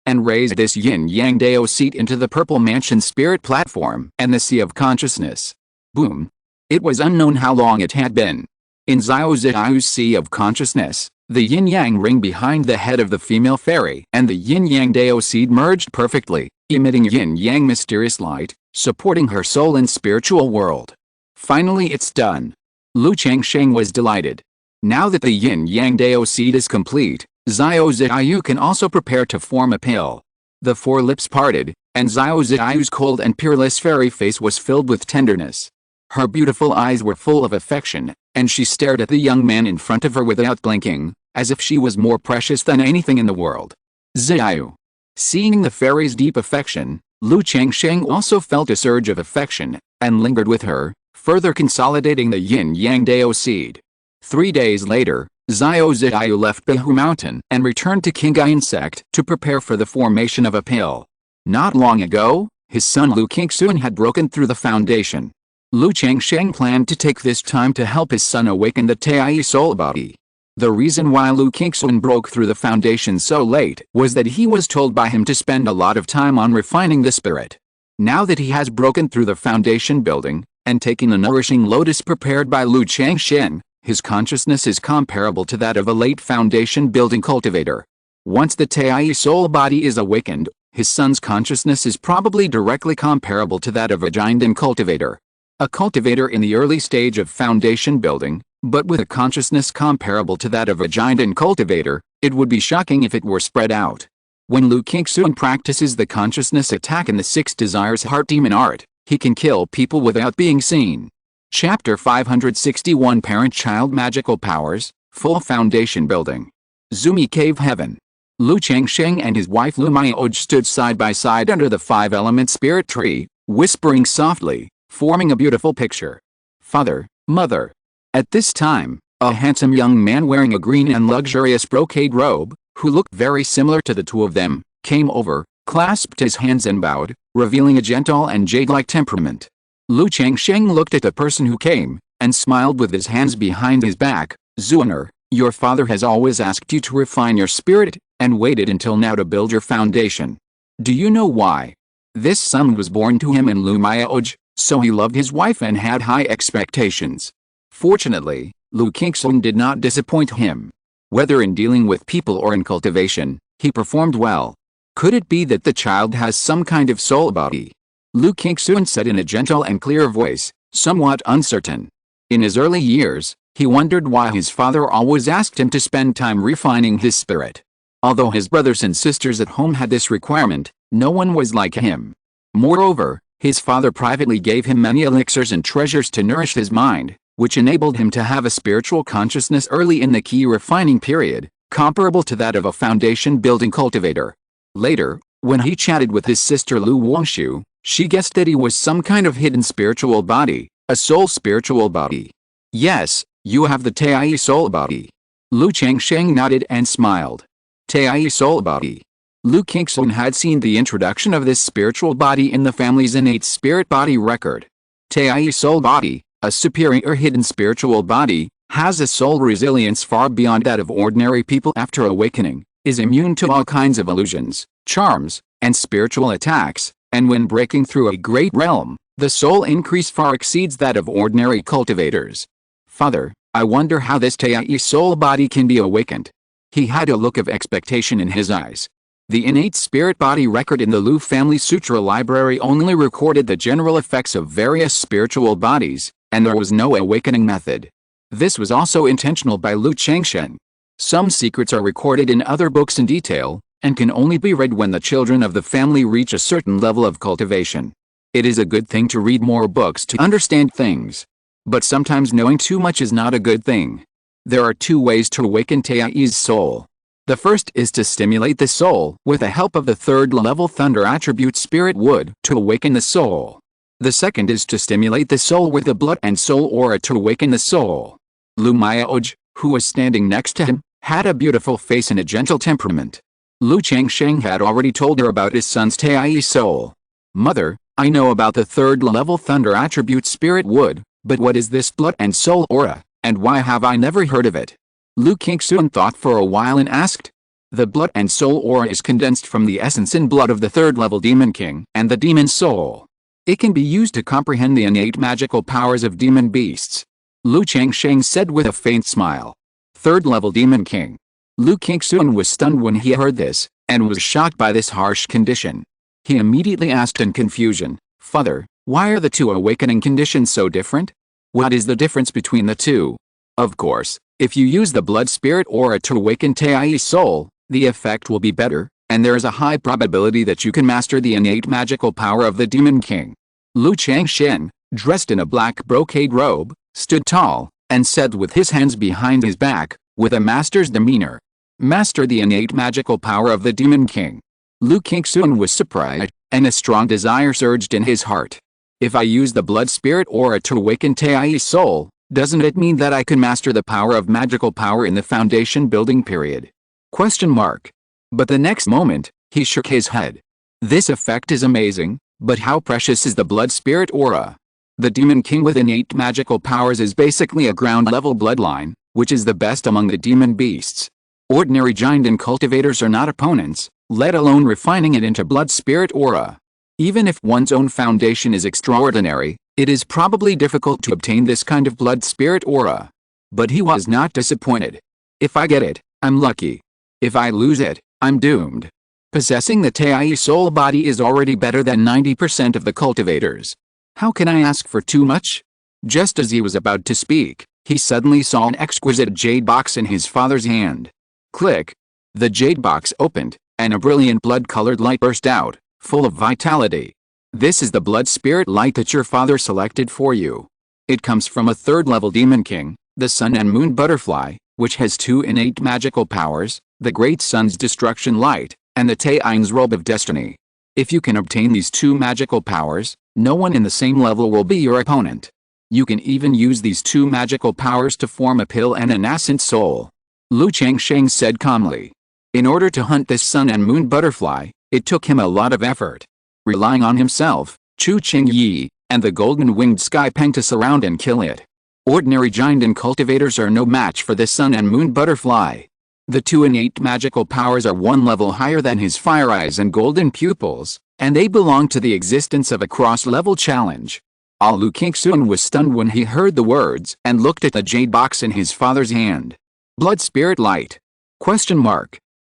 and raised this yin-yang Dao seed into the Purple Mansion Spirit Platform and the Sea of Consciousness. Boom! It was unknown how long it had been. In Xiao Ziyu's Sea of Consciousness, the yin-yang ring behind the head of the female fairy and the yin-yang Dao seed merged perfectly, emitting yin-yang mysterious light, supporting her soul and spiritual world. Finally it's done. Lu Changsheng was delighted. Now that the yin-yang Dao seed is complete, Xiao Ziyu can also prepare to form a pill. The four lips parted, and Xiao Ziyu's cold and peerless fairy face was filled with tenderness. Her beautiful eyes were full of affection, and she stared at the young man in front of her without blinking, as if she was more precious than anything in the world. Ziyu. Seeing the fairy's deep affection, Lu Changsheng also felt a surge of affection, and lingered with her, further consolidating the yin-yang Dao seed. 3 days later, Xiao Ziyu left Qingzhu Mountain and returned to Qingyun Sect to prepare for the formation of a pill. Not long ago, his son Lu Qingzhu had broken through the foundation. Lu Changsheng planned to take this time to help his son awaken the Tai soul body. The reason why Lu Qingzhu broke through the foundation so late was that he was told by him to spend a lot of time on refining the spirit. Now that he has broken through the foundation building, and taken the nourishing lotus prepared by Lu Changsheng, his consciousness is comparable to that of a late foundation building cultivator. Once the Tai soul body is awakened, his son's consciousness is probably directly comparable to that of a Qingzhu cultivator. A cultivator in the early stage of foundation building, but with a consciousness comparable to that of a Qingzhu cultivator, it would be shocking if it were spread out. When Lu Qingzhu practices the consciousness attack in the 6 desires heart demon art, he can kill people without being seen. Chapter 561 Parent-Child Magical Powers, Full Foundation Building. Zumi Cave Heaven. Lu Changsheng and his wife Lu Miaoj stood side by side under the 5-element spirit tree, whispering softly, forming a beautiful picture. Father, mother. At this time, a handsome young man wearing a green and luxurious brocade robe, who looked very similar to the two of them, came over, clasped his hands and bowed, revealing a gentle and jade-like temperament. Lu Changsheng looked at the person who came, and smiled with his hands behind his back. Zuaner, your father has always asked you to refine your spirit, and waited until now to build your foundation. Do you know why? This son was born to him in Lu Miaoj, so he loved his wife and had high expectations. Fortunately, Lu Qingzhu did not disappoint him. Whether in dealing with people or in cultivation, he performed well. Could it be that the child has some kind of soul body? Lu Qingzhu said in a gentle and clear voice, somewhat uncertain. In his early years, he wondered why his father always asked him to spend time refining his spirit. Although his brothers and sisters at home had this requirement, no one was like him. Moreover, his father privately gave him many elixirs and treasures to nourish his mind, which enabled him to have a spiritual consciousness early in the key refining period, comparable to that of a foundation-building cultivator. Later, when he chatted with his sister Lu Wongshu, she guessed that he was some kind of hidden spiritual body, a soul spiritual body. Yes, you have the Tai soul body. Lu Changsheng nodded and smiled. Tai soul body. Lu Qingzhu had seen the introduction of this spiritual body in the family's innate spirit body record. Tai soul body, a superior hidden spiritual body, has a soul resilience far beyond that of ordinary people after awakening, is immune to all kinds of illusions, charms, and spiritual attacks, and when breaking through a great realm, the soul increase far exceeds that of ordinary cultivators. Father, I wonder how this Tai soul body can be awakened. He had a look of expectation in his eyes. The innate spirit body record in the Lu family sutra library only recorded the general effects of various spiritual bodies, and there was no awakening method. This was also intentional by Lu Changsheng. Some secrets are recorded in other books in detail, and can only be read when the children of the family reach a certain level of cultivation. It is a good thing to read more books to understand things. But sometimes knowing too much is not a good thing. There are two ways to awaken Tai's soul. The first is to stimulate the soul with the help of the third-level thunder attribute spirit wood to awaken the soul. The second is to stimulate the soul with the blood and soul aura to awaken the soul. Lu Miaoj, who was standing next to him, had a beautiful face and a gentle temperament. Lu Changsheng had already told her about his son's Tai soul. Mother, I know about the third-level thunder attribute spirit wood, but what is this blood and soul aura, and why have I never heard of it? Lu Qingzhu thought for a while and asked. The blood and soul aura is condensed from the essence and blood of the third-level demon king and the demon soul. It can be used to comprehend the innate magical powers of demon beasts. Lu Changsheng said with a faint smile. Third-level demon king. Lu Qingzhu was stunned when he heard this, and was shocked by this harsh condition. He immediately asked in confusion, Father, why are the two awakening conditions so different? What is the difference between the two? Of course, if you use the blood spirit aura to awaken Tai's soul, the effect will be better, and there is a high probability that you can master the innate magical power of the demon king. Lu Changsheng, dressed in a black brocade robe, stood tall, and said with his hands behind his back, with a master's demeanor, Master the innate magical power of the demon king. Lu Qingzhu was surprised, and a strong desire surged in his heart. If I use the blood spirit aura to awaken Tai's soul, doesn't it mean that I can master the power of magical power in the foundation building period? But the next moment, he shook his head. This effect is amazing, but how precious is the blood spirit aura? The demon king with innate magical powers is basically a ground-level bloodline, which is the best among the demon beasts. Ordinary giant and cultivators are not opponents, let alone refining it into blood spirit aura. Even if one's own foundation is extraordinary, it is probably difficult to obtain this kind of blood spirit aura. But he was not disappointed. If I get it, I'm lucky. If I lose it, I'm doomed. Possessing the Tai soul body is already better than 90% of the cultivators. How can I ask for too much? Just as he was about to speak, he suddenly saw an exquisite jade box in his father's hand. Click. The jade box opened, and a brilliant blood-colored light burst out, full of vitality. This is the blood spirit light that your father selected for you. It comes from a third-level demon king, the sun and moon butterfly, which has two innate magical powers, the great sun's destruction light, and the Taiying's robe of destiny. If you can obtain these two magical powers, no one in the same level will be your opponent. You can even use these two magical powers to form a pill and a nascent soul. Lu Changsheng said calmly. In order to hunt this sun and moon butterfly, it took him a lot of effort. Relying on himself, Chu Qingyi, and the golden-winged sky peng to surround and kill it. Ordinary giant and cultivators are no match for this sun and moon butterfly. The two innate magical powers are one level higher than his fire eyes and golden pupils, and they belong to the existence of a cross-level challenge. Lu Qingzhu was stunned when he heard the words and looked at the jade box in his father's hand. Blood spirit light?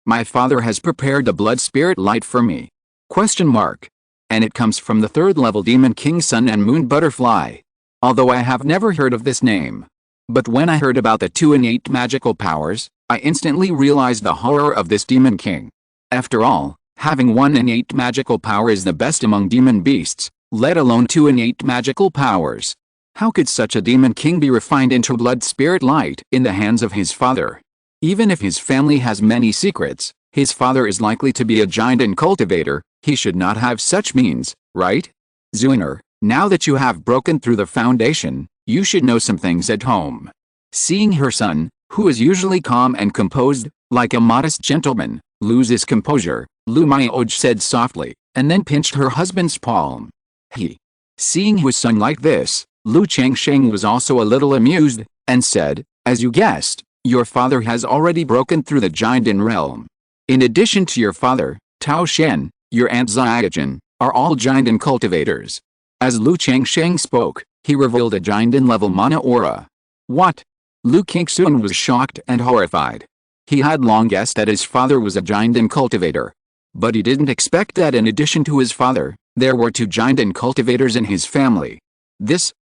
My father has prepared the blood spirit light for me. And it comes from the third-level demon king sun and moon butterfly. Although I have never heard of this name. But when I heard about the two innate magical powers, I instantly realized the horror of this demon king. After all, having one innate magical power is the best among demon beasts, let alone two innate magical powers. How could such a demon king be refined into blood spirit light in the hands of his father? Even if his family has many secrets, his father is likely to be a giant and cultivator. He should not have such means, right? Zuiner, now that you have broken through the foundation, you should know some things at home. Seeing her son, who is usually calm and composed, like a modest gentleman, lose his composure, Lu Maioj said softly, and then pinched her husband's palm. Seeing his son like this, Lu Changsheng was also a little amused, and said, as you guessed, your father has already broken through the giant realm. In addition to your father, Tao Shen, your aunt Xiaojin, are all giant cultivators. As Lu Changsheng spoke, he revealed a giant level mana aura. What? Lu Qingzhu was shocked and horrified. He had long guessed that his father was a giant cultivator. But he didn't expect that in addition to his father, there were two giant cultivators in his family. This.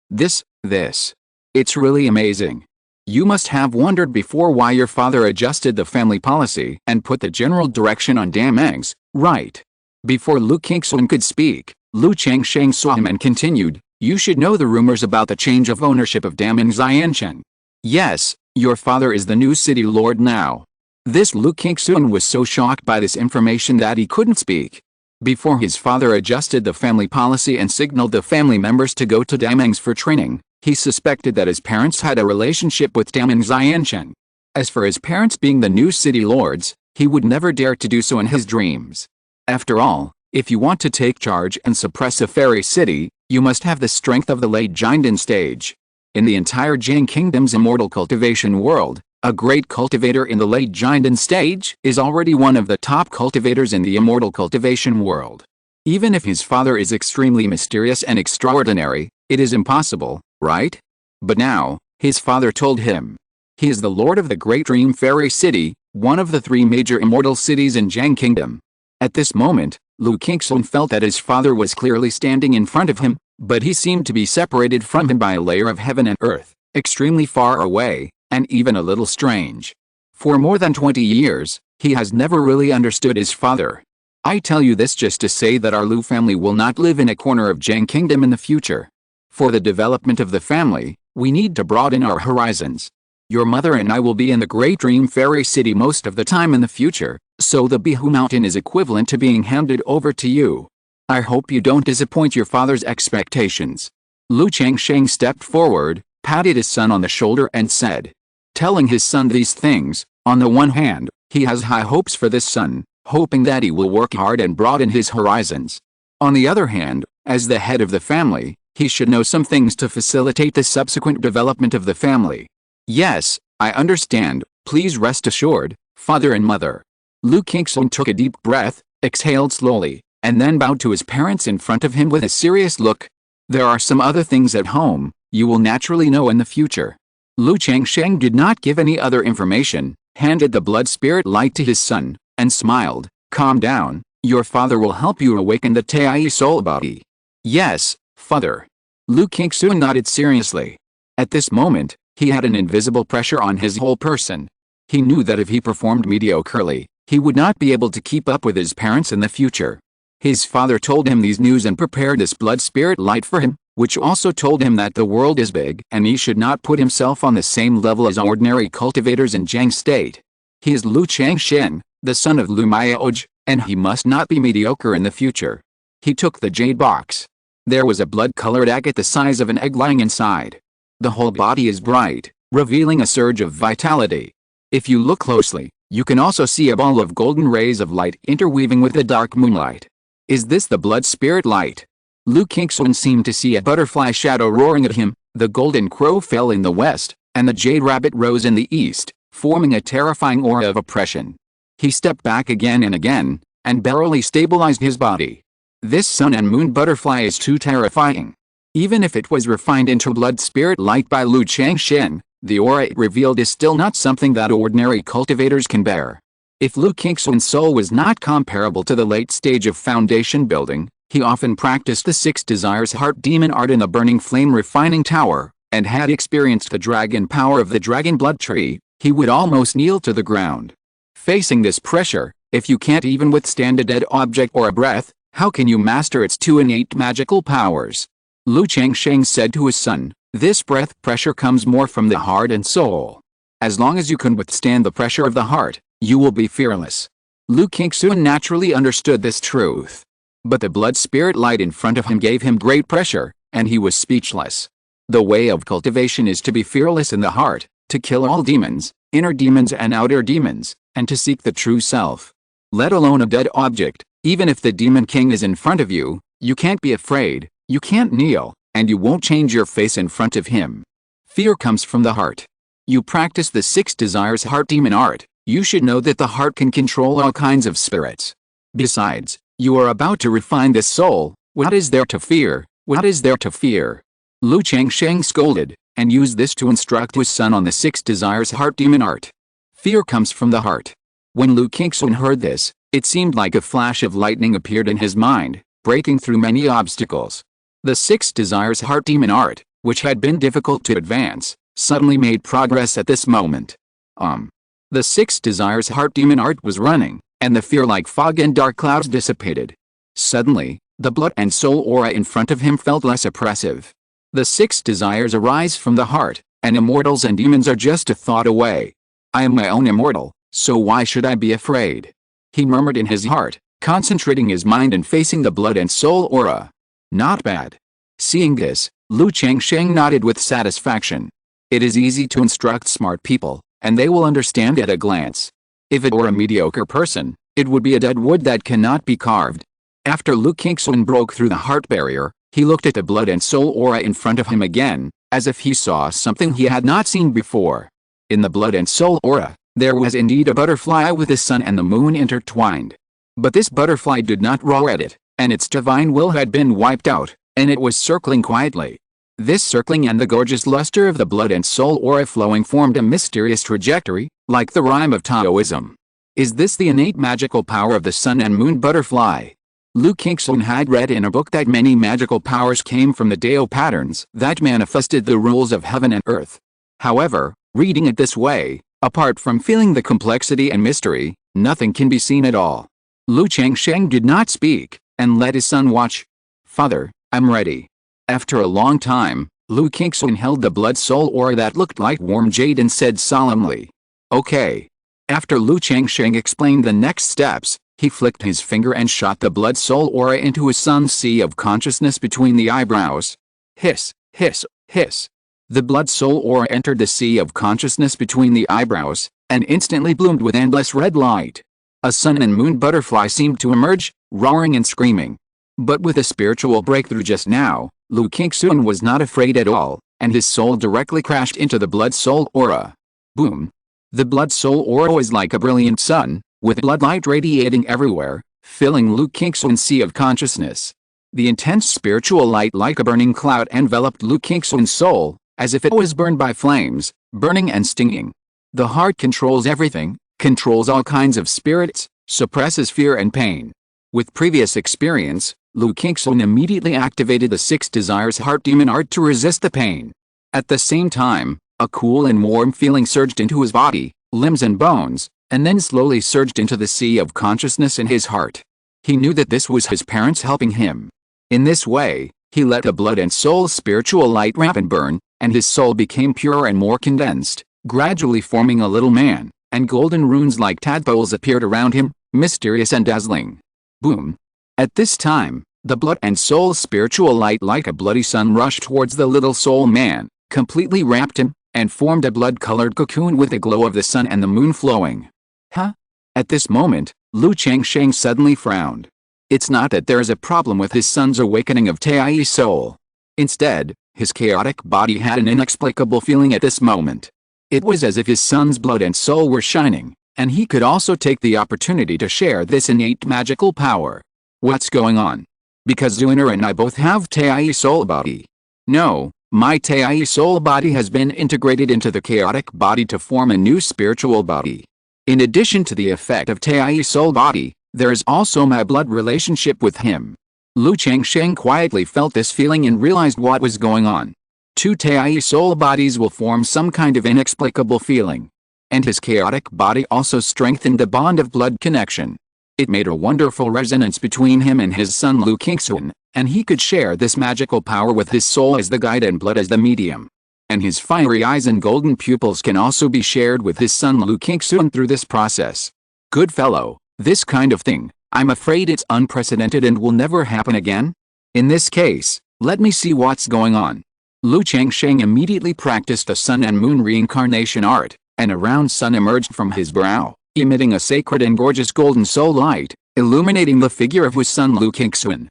It's really amazing. You must have wondered before why your father adjusted the family policy and put the general direction on Damang's, right? Before Lu Qingzhu could speak, Lu Changsheng saw him and continued, you should know the rumors about the change of ownership of Damang Xiancheng. Yes, your father is the new city lord now. This Lu Qingzhu was so shocked by this information that he couldn't speak. Before his father adjusted the family policy and signaled the family members to go to Damang's for training, he suspected that his parents had a relationship with Damang Xiancheng. As for his parents being the new city lords, he would never dare to do so in his dreams. After all, if you want to take charge and suppress a fairy city, you must have the strength of the late giant stage. In the entire Jing Kingdom's immortal cultivation world, a great cultivator in the late giant stage is already one of the top cultivators in the immortal cultivation world. Even if his father is extremely mysterious and extraordinary, it is impossible, right? But now, his father told him. He is the lord of the Great Dream Fairy City, one of the three major immortal cities in Jing Kingdom. At this moment, Lu Qingzhu felt that his father was clearly standing in front of him, but he seemed to be separated from him by a layer of heaven and earth, extremely far away, and even a little strange. For more than 20 years, he has never really understood his father. I tell you this just to say that our Lu family will not live in a corner of Jing Kingdom in the future. For the development of the family, we need to broaden our horizons. Your mother and I will be in the Great Dream Fairy City most of the time in the future, so the Qingzhu Mountain is equivalent to being handed over to you. I hope you don't disappoint your father's expectations. Lu Changsheng stepped forward, patted his son on the shoulder and said, telling his son these things, on the one hand, he has high hopes for this son, hoping that he will work hard and broaden his horizons. On the other hand, as the head of the family, he should know some things to facilitate the subsequent development of the family. Yes, I understand, please rest assured, father and mother. Lu Qingzhu took a deep breath, exhaled slowly, and then bowed to his parents in front of him with a serious look. There are some other things at home, you will naturally know in the future. Lu Changsheng did not give any other information, handed the blood spirit light to his son, and smiled, calm down, your father will help you awaken the Tai soul body. Yes, father. Lu Qingzhu nodded seriously. At this moment, he had an invisible pressure on his whole person. He knew that if he performed mediocrely, he would not be able to keep up with his parents in the future. His father told him these news and prepared this blood spirit light for him, which also told him that the world is big and he should not put himself on the same level as ordinary cultivators in Jiang State. He is Lu Changsheng, the son of Lu Maioj, and he must not be mediocre in the future. He took the jade box. There was a blood-colored agate the size of an egg lying inside. The whole body is bright, revealing a surge of vitality. If you look closely, you can also see a ball of golden rays of light interweaving with the dark moonlight. Is this the blood spirit light? Lu Qingzhu seemed to see a butterfly shadow roaring at him, the golden crow fell in the west, and the jade rabbit rose in the east, forming a terrifying aura of oppression. He stepped back again, and barely stabilized his body. This sun and moon butterfly is too terrifying. Even if it was refined into blood spirit light by Lu Changsheng, the aura it revealed is still not something that ordinary cultivators can bear. If Lu Qingzhu's soul was not comparable to the late stage of foundation building, he often practiced the Six Desires Heart Demon art in the Burning Flame Refining Tower, and had experienced the dragon power of the Dragon Blood Tree, He would almost kneel to the ground. Facing this pressure, if you can't even withstand a dead object or a breath, how can you master its two innate magical powers? Lu Changsheng said to his son, this breath pressure comes more from the heart and soul. As long as you can withstand the pressure of the heart, you will be fearless. Lu Qingzhu naturally understood this truth. But the blood spirit light in front of him gave him great pressure, and he was speechless. The way of cultivation is to be fearless in the heart, to kill all demons, inner demons and outer demons, and to seek the true self. Let alone a dead object, even if the demon king is in front of you, you can't be afraid, you can't kneel, and you won't change your face in front of him. Fear comes from the heart. You practice the 6 desires heart demon art, you should know that the heart can control all kinds of spirits. Besides, you are about to refine this soul, what is there to fear, what is there to fear? Lu Changsheng scolded, and used this to instruct his son on the 6 desires heart demon art. Fear comes from the heart. When Lu Qingzhu heard this, it seemed like a flash of lightning appeared in his mind, breaking through many obstacles. The 6 desires heart demon art, which had been difficult to advance, suddenly made progress at this moment. The 6 desires heart demon art was running, and the fear like fog and dark clouds dissipated. Suddenly, the blood and soul aura in front of him felt less oppressive. The 6 desires arise from the heart, and immortals and demons are just a thought away. I am my own immortal, so why should I be afraid? He murmured in his heart, concentrating his mind and facing the blood and soul aura. Not bad. Seeing this, Lu Changsheng nodded with satisfaction. It is easy to instruct smart people, and they will understand at a glance. If it were a mediocre person, it would be a dead wood that cannot be carved. After Lu Qingzhu broke through the heart barrier, he looked at the blood and soul aura in front of him again, as if he saw something he had not seen before. In the blood and soul aura, there was indeed a butterfly with the sun and the moon intertwined. But this butterfly did not roar at it, and its divine will had been wiped out, and it was circling quietly. This circling and the gorgeous luster of the blood and soul aura flowing formed a mysterious trajectory, like the rhyme of Taoism. Is this the innate magical power of the sun and moon butterfly? Lu Qingzhu had read in a book that many magical powers came from the Dao patterns that manifested the rules of heaven and earth. However, reading it this way, apart from feeling the complexity and mystery, nothing can be seen at all. Lu Changsheng did not speak, and let his son watch. Father, I'm ready. After a long time, Lu Qingzhu held the blood soul aura that looked like warm jade and said solemnly, okay. After Lu Changsheng explained the next steps, he flicked his finger and shot the blood soul aura into his son's sea of consciousness between the eyebrows. Hiss, hiss, hiss. The blood soul aura entered the sea of consciousness between the eyebrows, and instantly bloomed with endless red light. A sun and moon butterfly seemed to emerge, roaring and screaming. But with a spiritual breakthrough just now, Lu Qingzhu was not afraid at all, and his soul directly crashed into the blood soul aura. Boom. The blood soul aura was like a brilliant sun, with blood light radiating everywhere, filling Lu Qingzhu's sea of consciousness. The intense spiritual light like a burning cloud enveloped Lu Qingzhu's soul, as if it was burned by flames, burning and stinging. The heart controls everything, controls all kinds of spirits, suppresses fear and pain. With previous experience, Lu Qingzhu immediately activated the 6 desires heart demon art to resist the pain. At the same time, a cool and warm feeling surged into his body, limbs and bones, and then slowly surged into the sea of consciousness in his heart. He knew that this was his parents helping him. In this way, he let the blood and soul spiritual light ramp and burn, and his soul became purer and more condensed, gradually forming a little man, and golden runes like tadpoles appeared around him, mysterious and dazzling. Boom. At this time, the blood and soul spiritual light like a bloody sun rushed towards the little soul man, completely wrapped him, and formed a blood-colored cocoon with the glow of the sun and the moon flowing. Huh? At this moment, Lu Changsheng suddenly frowned. It's not that there is a problem with his son's awakening of Tai soul. Instead, his chaotic body had an inexplicable feeling at this moment. It was as if his son's blood and soul were shining, and he could also take the opportunity to share this innate magical power. What's going on? Because Zuiner and I both have Tai soul body. No, my Tai soul body has been integrated into the chaotic body to form a new spiritual body. In addition to the effect of Tai soul body, there is also my blood relationship with him. Lu Changsheng quietly felt this feeling and realized what was going on. 2 Tai soul bodies will form some kind of inexplicable feeling. and his chaotic body also strengthened the bond of blood connection. It made a wonderful resonance between him and his son Lu Qingzhu, and he could share this magical power with his soul as the guide and blood as the medium. And his fiery eyes and golden pupils can also be shared with his son Lu Qingzhu through this process. Good fellow, this kind of thing, I'm afraid it's unprecedented and will never happen again? In this case, let me see what's going on. Lu Changsheng immediately practiced the sun and moon reincarnation art, and a round sun emerged from his brow, emitting a sacred and gorgeous golden soul light, illuminating the figure of his son Lu Qingzhu.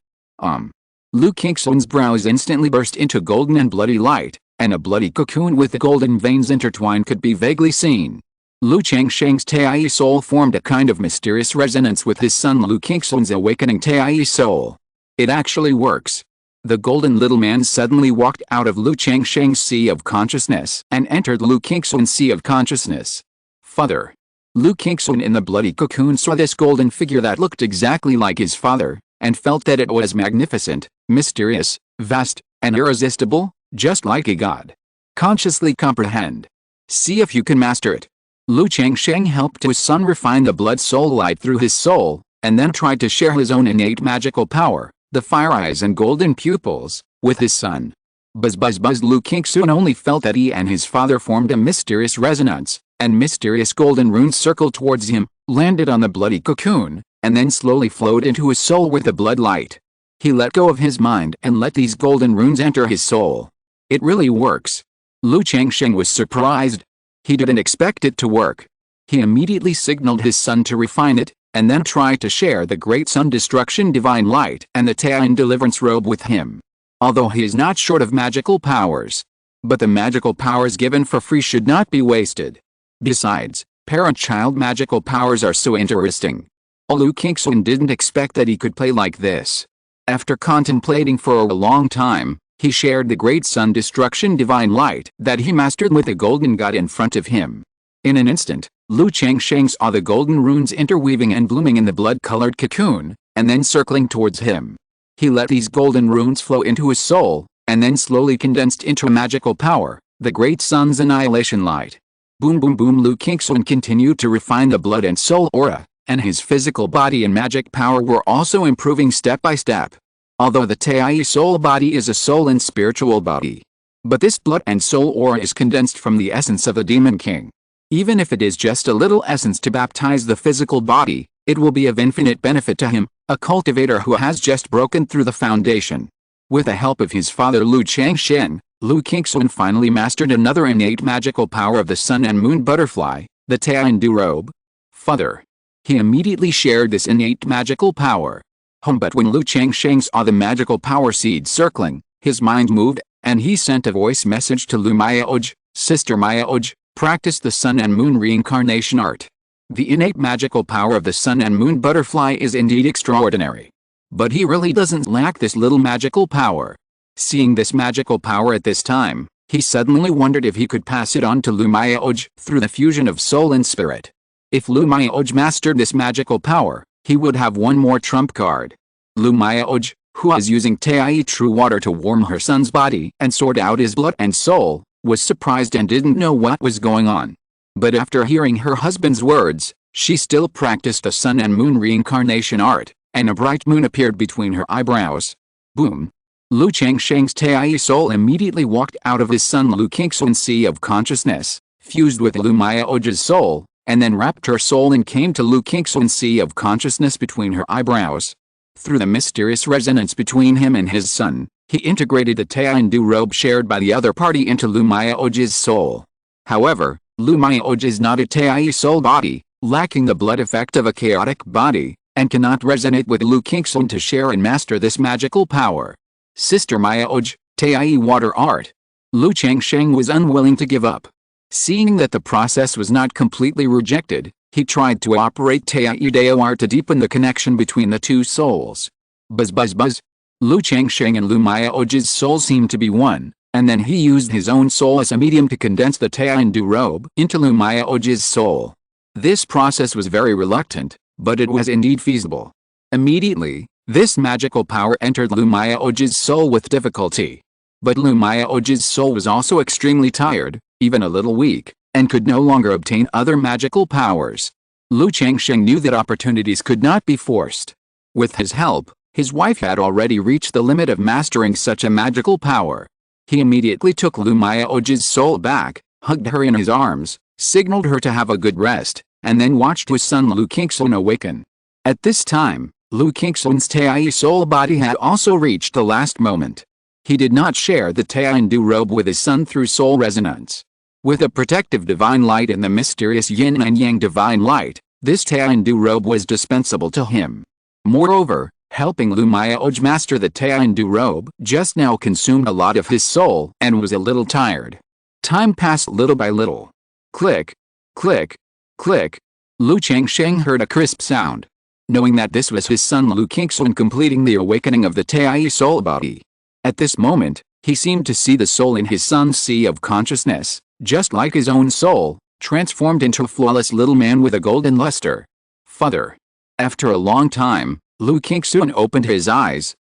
Lu Qingzhu's brows instantly burst into golden and bloody light, and a bloody cocoon with the golden veins intertwined could be vaguely seen. Lu Changsheng's Tai soul formed a kind of mysterious resonance with his son Lu Qingzhu's awakening Tai soul. It actually works. The golden little man suddenly walked out of Lu Changsheng's sea of consciousness and entered Lu Qingzhu's sea of consciousness. Father. Lu Qingzhu in the bloody cocoon saw this golden figure that looked exactly like his father, and felt that it was magnificent, mysterious, vast, and irresistible, just like a god. Consciously comprehend. See if you can master it. Lu Changsheng helped his son refine the blood soul light through his soul, and then tried to share his own innate magical power, the fire eyes and golden pupils, with his son. Buzz buzz buzz. Lu Qingzhu only felt that he and his father formed a mysterious resonance, and mysterious golden runes circled towards him, landed on the bloody cocoon, and then slowly flowed into his soul with the blood light. He let go of his mind and let these golden runes enter his soul. It really works. Lu Changsheng was surprised. He didn't expect it to work. He immediately signaled his son to refine it, and then tried to share the great sun destruction divine light and the Tian deliverance robe with him. Although he is not short of magical powers. But the magical powers given for free should not be wasted. Besides, parent-child magical powers are so interesting. Lu Qingzhu didn't expect that he could play like this. After contemplating for a long time, he shared the great sun destruction divine light that he mastered with the golden god in front of him. In an instant, Lu Changsheng saw the golden runes interweaving and blooming in the blood-colored cocoon, and then circling towards him. He let these golden runes flow into his soul, and then slowly condensed into a magical power, the great sun's annihilation light. Boom boom boom. Lu Qingzhu continued to refine the blood and soul aura, and his physical body and magic power were also improving step by step. Although the Tai soul body is a soul and spiritual body. But this blood and soul aura is condensed from the essence of the Demon King. Even if it is just a little essence to baptize the physical body, it will be of infinite benefit to him, a cultivator who has just broken through the foundation. With the help of his father Lu Changsheng, Lu Qingzhu finally mastered another innate magical power of the sun and moon butterfly, the Tian robe. Father. He immediately shared this innate magical power. But when Lu Changsheng saw the magical power seed circling, his mind moved, and he sent a voice message to Lu Mayaoj, Sister Mayaoj, practice the sun and moon reincarnation art. The innate magical power of the sun and moon butterfly is indeed extraordinary. But he really doesn't lack this little magical power. Seeing this magical power at this time, he suddenly wondered if he could pass it on to Lu Mayaoj through the fusion of soul and spirit. If Lu Mayaoj mastered this magical power, he would have one more trump card. Lu Mayaoj, who was using Tai true water to warm her son's body and sort out his blood and soul, was surprised and didn't know what was going on. But after hearing her husband's words, she still practiced the sun and moon reincarnation art, and a bright moon appeared between her eyebrows. Boom. Lu Changsheng's Tai soul immediately walked out of his son Lu Qingzhu's sea of consciousness, fused with Lu Mayaoj's soul, and then wrapped her soul and came to Lu Qingzhu's sea of consciousness between her eyebrows. Through the mysterious resonance between him and his son, he integrated the Tian robe shared by the other party into Lu Mayaoj's soul. However, Lu Mayaoj is not a Tai soul body, lacking the blood effect of a chaotic body, and cannot resonate with Lu Qingzhu to share and master this magical power. Sister Mayaoj, Tai water art. Lu Changsheng was unwilling to give up. Seeing that the process was not completely rejected, he tried to operate Tai Dao art to deepen the connection between the two souls. Buzz buzz buzz. Lu Changsheng and Lu Mayaoj's soul seemed to be one, and then he used his own soul as a medium to condense the Tian robe into Lu Mayaoj's soul. This process was very reluctant, but it was indeed feasible. Immediately, this magical power entered Lu Mayaoj's soul with difficulty. But Lu Mayaoj's soul was also extremely tired, even a little weak, and could no longer obtain other magical powers. Lu Changsheng knew that opportunities could not be forced. With his help, his wife had already reached the limit of mastering such a magical power. He immediately took Lu Mayaoji's soul back, hugged her in his arms, signaled her to have a good rest, and then watched his son Lu Qingzhu awaken. At this time, Lu Qingzhu's Taiyi soul body had also reached the last moment. He did not share the Taiyin robe with his son through soul resonance. With a protective divine light and the mysterious yin and yang divine light, this Taiyin robe was dispensable to him. Moreover, helping Lu Mayaoj master the Taiyin robe just now consumed a lot of his soul and was a little tired. Time passed little by little. Click, click, click. Lu Changsheng heard a crisp sound. Knowing that this was his son Lu Qingzhu completing the awakening of the Taiyi soul body. At this moment, he seemed to see the soul in his son's sea of consciousness, just like his own soul, transformed into a flawless little man with a golden luster. Father. After a long time, Lu Qingzhu opened his eyes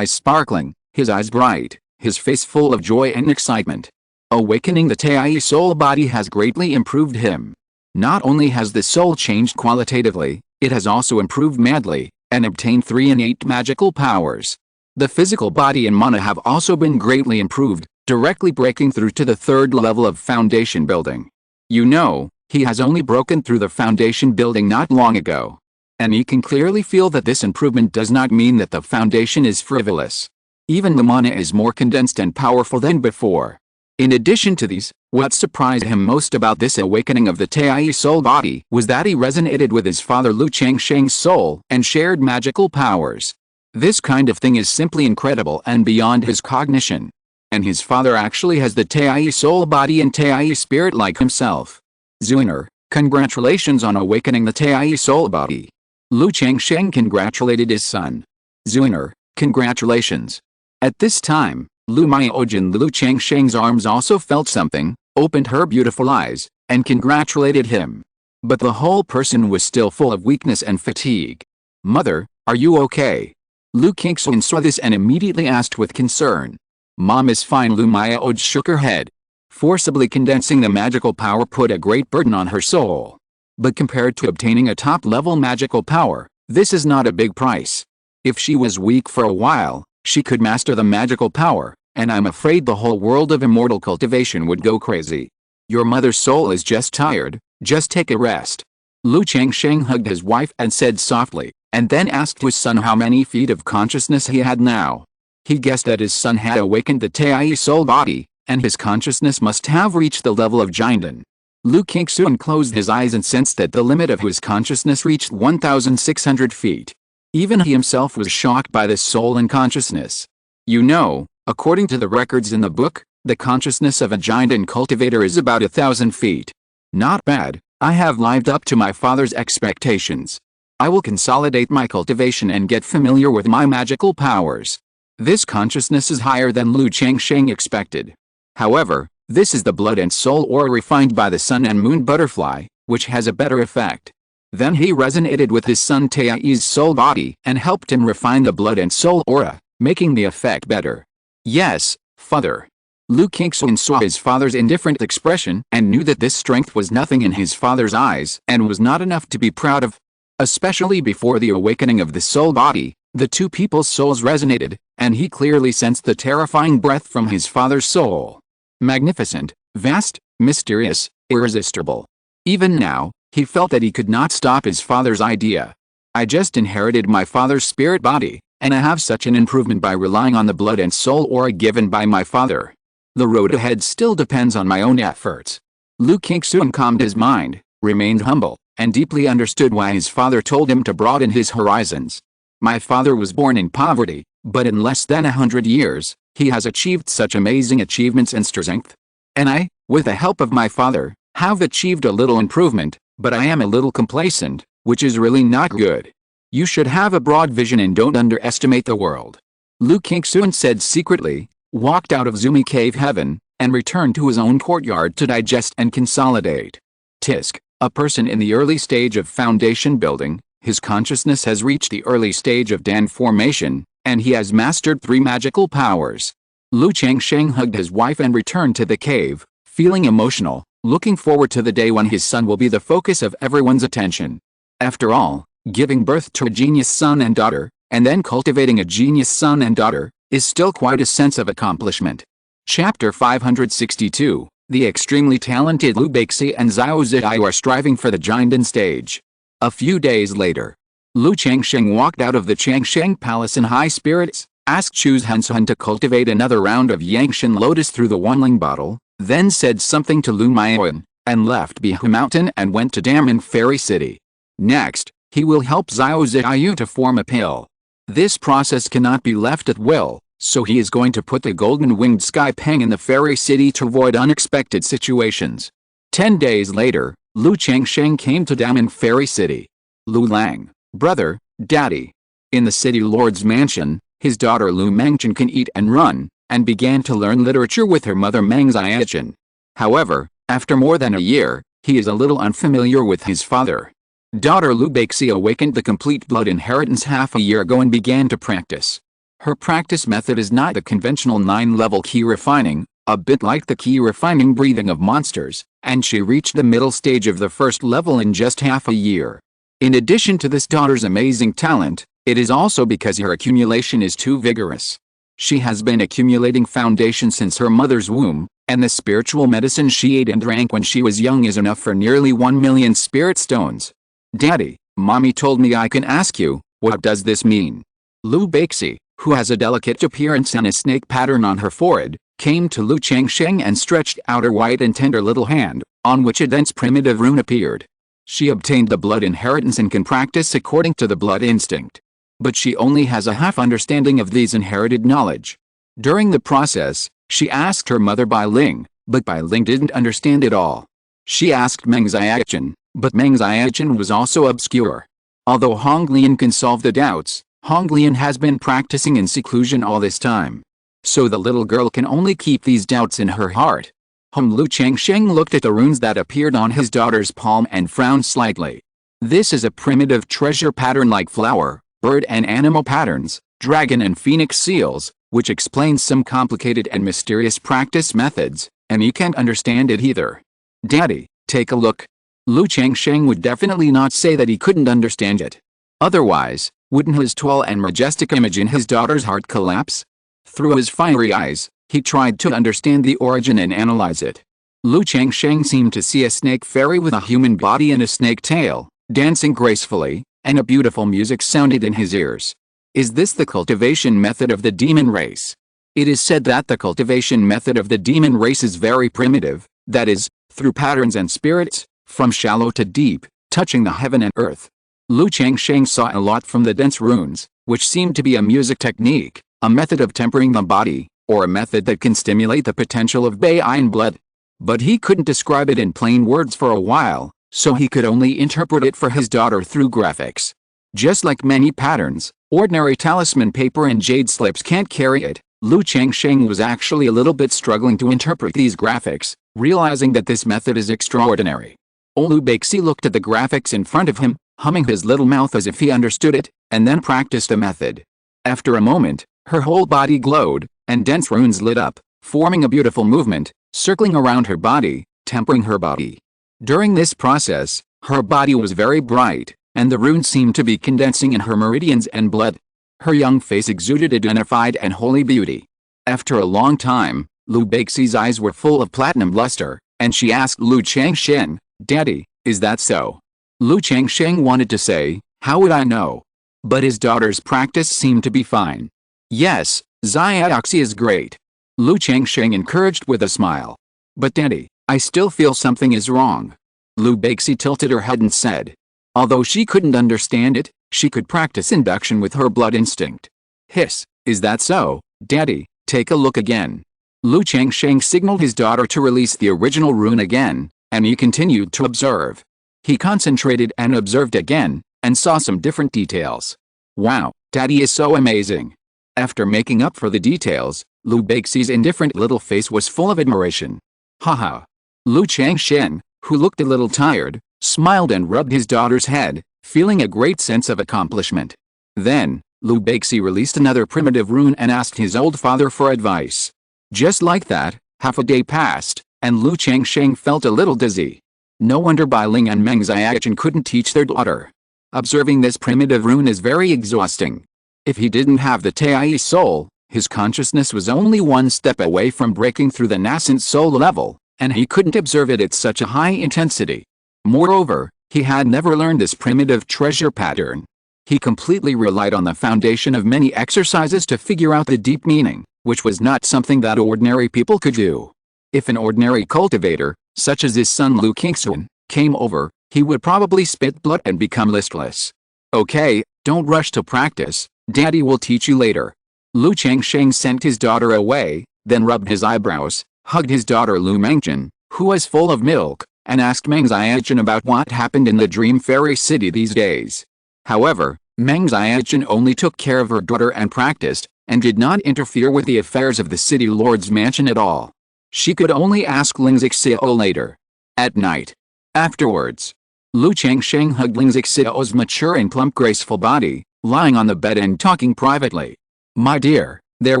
sparkling, his eyes bright, his face full of joy and excitement. Awakening the Taiyi soul body has greatly improved him. Not only has the soul changed qualitatively, it has also improved madly, and obtained 3 innate magical powers. The physical body and mana have also been greatly improved, directly breaking through to the 3rd level of foundation building. You know, he has only broken through the foundation building not long ago. And he can clearly feel that this improvement does not mean that the foundation is frivolous. Even the mana is more condensed and powerful than before. In addition to these, what surprised him most about this awakening of the Taiyi soul body was that he resonated with his father Lu Changsheng's soul and shared magical powers. This kind of thing is simply incredible and beyond his cognition. And his father actually has the Taiyi soul body and Taiyi spirit like himself. Zuiner, congratulations on awakening the Taiyi soul body. Lu Changsheng congratulated his son. Zuiner, congratulations. At this time, Lu Mayaoj in Lu Changsheng's arms also felt something, opened her beautiful eyes, and congratulated him. But the whole person was still full of weakness and fatigue. Mother, are you okay? Lu Qingzhu saw this and immediately asked with concern. Mom is fine. Lu Mayaoj shook her head. Forcibly condensing the magical power put a great burden on her soul. But compared to obtaining a top-level magical power, this is not a big price. If she was weak for a while, she could master the magical power, and I'm afraid the whole world of immortal cultivation would go crazy. Your mother's soul is just tired, just take a rest. Lu Changsheng hugged his wife and said softly, and then asked his son how many feet of consciousness he had now. He guessed that his son had awakened the Taiyi soul body, and his consciousness must have reached the level of Jinden. Lu Qingzhu closed his eyes and sensed that the limit of his consciousness reached 1,600 feet. Even he himself was shocked by this soul and consciousness. You know, according to the records in the book, the consciousness of a Jinden cultivator is about 1,000 feet. Not bad, I have lived up to my father's expectations. I will consolidate my cultivation and get familiar with my magical powers. This consciousness is higher than Lu Changsheng expected. However, this is the blood and soul aura refined by the sun and moon butterfly, which has a better effect. Then he resonated with his son Taiyi's soul body and helped him refine the blood and soul aura, making the effect better. Yes, father. Lu Qingzhu saw his father's indifferent expression and knew that this strength was nothing in his father's eyes and was not enough to be proud of. Especially before the awakening of the soul body, the two people's souls resonated, and he clearly sensed the terrifying breath from his father's soul. Magnificent, vast, mysterious, irresistible. Even now, he felt that he could not stop his father's idea. I just inherited my father's spirit body, and I have such an improvement by relying on the blood and soul aura given by my father. The road ahead still depends on my own efforts. Lu Qingzhu calmed his mind, remained humble, and deeply understood why his father told him to broaden his horizons. My father was born in poverty, but in less than 100 years, he has achieved such amazing achievements and strength. And I, with the help of my father, have achieved a little improvement, but I am a little complacent, which is really not good. You should have a broad vision and don't underestimate the world. Lu Qingzhu said secretly, walked out of Zumi Cave Heaven, and returned to his own courtyard to digest and consolidate. Tisk, a person in the early stage of foundation building, his consciousness has reached the early stage of Dan formation, and he has mastered 3 magical powers. Lu Changsheng hugged his wife and returned to the cave, feeling emotional, looking forward to the day when his son will be the focus of everyone's attention. After all, giving birth to a genius son and daughter, and then cultivating a genius son and daughter, is still quite a sense of accomplishment. Chapter 562. The extremely talented Liu Beixi and Xiao Ziyu are striving for the Jinden stage. A few days later, Lu Changsheng walked out of the Changsheng palace in high spirits, asked Chu Hansun to cultivate another round of Yangshan lotus through the Wanling bottle, then said something to Lu Maiyuan, and left Qingzhu Mountain and went to Damen Fairy City. Next, he will help Xiao Ziyu to form a pill. This process cannot be left at will, so he is going to put the golden-winged sky peng in the fairy city to avoid unexpected situations. 10 days later, Lu Changsheng came to Damen Fairy City. Lu Lang, brother, daddy. In the city lord's mansion, his daughter Lu Mengchen can eat and run, and began to learn literature with her mother Meng Xiachen. However, after more than a year, he is a little unfamiliar with his father. Daughter Liu Beixi awakened the complete blood inheritance half a year ago and began to practice. Her practice method is not the conventional 9-level key refining, a bit like the key refining breathing of monsters, and she reached the middle stage of the first level in just half a year. In addition to this daughter's amazing talent, it is also because her accumulation is too vigorous. She has been accumulating foundation since her mother's womb, and the spiritual medicine she ate and drank when she was young is enough for nearly 1 million spirit stones. Daddy, Mommy told me I can ask you, what does this mean? Liu Beixi, who has a delicate appearance and a snake pattern on her forehead, came to Lu Changsheng and stretched out her white and tender little hand, on which a dense primitive rune appeared. She obtained the blood inheritance and can practice according to the blood instinct. But she only has a half understanding of these inherited knowledge. During the process, she asked her mother Bai Ling, but Bai Ling didn't understand it all. She asked Meng Xiachen, but Meng Xiachen was also obscure. Although Hong Lian can solve the doubts, Hong Lian has been practicing in seclusion all this time. So the little girl can only keep these doubts in her heart. Lu Changsheng looked at the runes that appeared on his daughter's palm and frowned slightly. This is a primitive treasure pattern like flower, bird and animal patterns, dragon and phoenix seals, which explains some complicated and mysterious practice methods, and you can't understand it either. Daddy, take a look. Lu Changsheng would definitely not say that he couldn't understand it. Otherwise, wouldn't his tall and majestic image in his daughter's heart collapse? Through his fiery eyes, he tried to understand the origin and analyze it. Lu Changsheng seemed to see a snake fairy with a human body and a snake tail, dancing gracefully, and a beautiful music sounded in his ears. Is this the cultivation method of the demon race? It is said that the cultivation method of the demon race is very primitive, that is, through patterns and spirits, from shallow to deep, touching the heaven and earth. Lu Changsheng saw a lot from the dense runes, which seemed to be a music technique, a method of tempering the body, or a method that can stimulate the potential of Baiyin blood. But he couldn't describe it in plain words for a while, so he could only interpret it for his daughter through graphics. Just like many patterns, ordinary talisman paper and jade slips can't carry it. Lu Changsheng was actually a little bit struggling to interpret these graphics, realizing that this method is extraordinary. Liu Beixi looked at the graphics in front of him, humming his little mouth as if he understood it, and then practiced the method. After a moment, her whole body glowed, and dense runes lit up, forming a beautiful movement, circling around her body, tempering her body. During this process, her body was very bright, and the runes seemed to be condensing in her meridians and blood. Her young face exuded a dignified and holy beauty. After a long time, Liu Beixi's eyes were full of platinum luster, and she asked Lu Changsheng, "Daddy, is that so?" Lu Changsheng wanted to say, "How would I know?" But his daughter's practice seemed to be fine. "Yes, Xiaoxi is great," Lu Changsheng encouraged with a smile. "But Daddy, I still feel something is wrong." Liu Beixi tilted her head and said. Although she couldn't understand it, she could practice induction with her blood instinct. "Hiss, is that so, Daddy? Take a look again." Lu Changsheng signaled his daughter to release the original rune again, and he continued to observe. He concentrated and observed again, and saw some different details. "Wow, Daddy is so amazing." After making up for the details, Liu Beixi's indifferent little face was full of admiration. Haha. Lu Changsheng, who looked a little tired, smiled and rubbed his daughter's head, feeling a great sense of accomplishment. Then, Liu Beixi released another primitive rune and asked his old father for advice. Just like that, half a day passed, and Lu Changsheng felt a little dizzy. No wonder Bai Ling and Meng Xiaochen couldn't teach their daughter. Observing this primitive rune is very exhausting. If he didn't have the Tai soul, his consciousness was only one step away from breaking through the nascent soul level, and he couldn't observe it at such a high intensity. Moreover, he had never learned this primitive treasure pattern. He completely relied on the foundation of many exercises to figure out the deep meaning, which was not something that ordinary people could do. If an ordinary cultivator, such as his son Lu Qingzhu, came over, he would probably spit blood and become listless. Okay, don't rush to practice, Daddy will teach you later. Lu Changsheng sent his daughter away, then rubbed his eyebrows, hugged his daughter Lu Mengchen, who was full of milk, and asked Meng Xiaochen about what happened in the Dream Fairy City these days. However, Meng Xiaochen only took care of her daughter and practiced, and did not interfere with the affairs of the city lord's mansion at all. She could only ask Ling Xiao later. At night. Afterwards, Lu Changsheng hugged Ling Xiao's mature and plump graceful body, lying on the bed and talking privately. My dear, there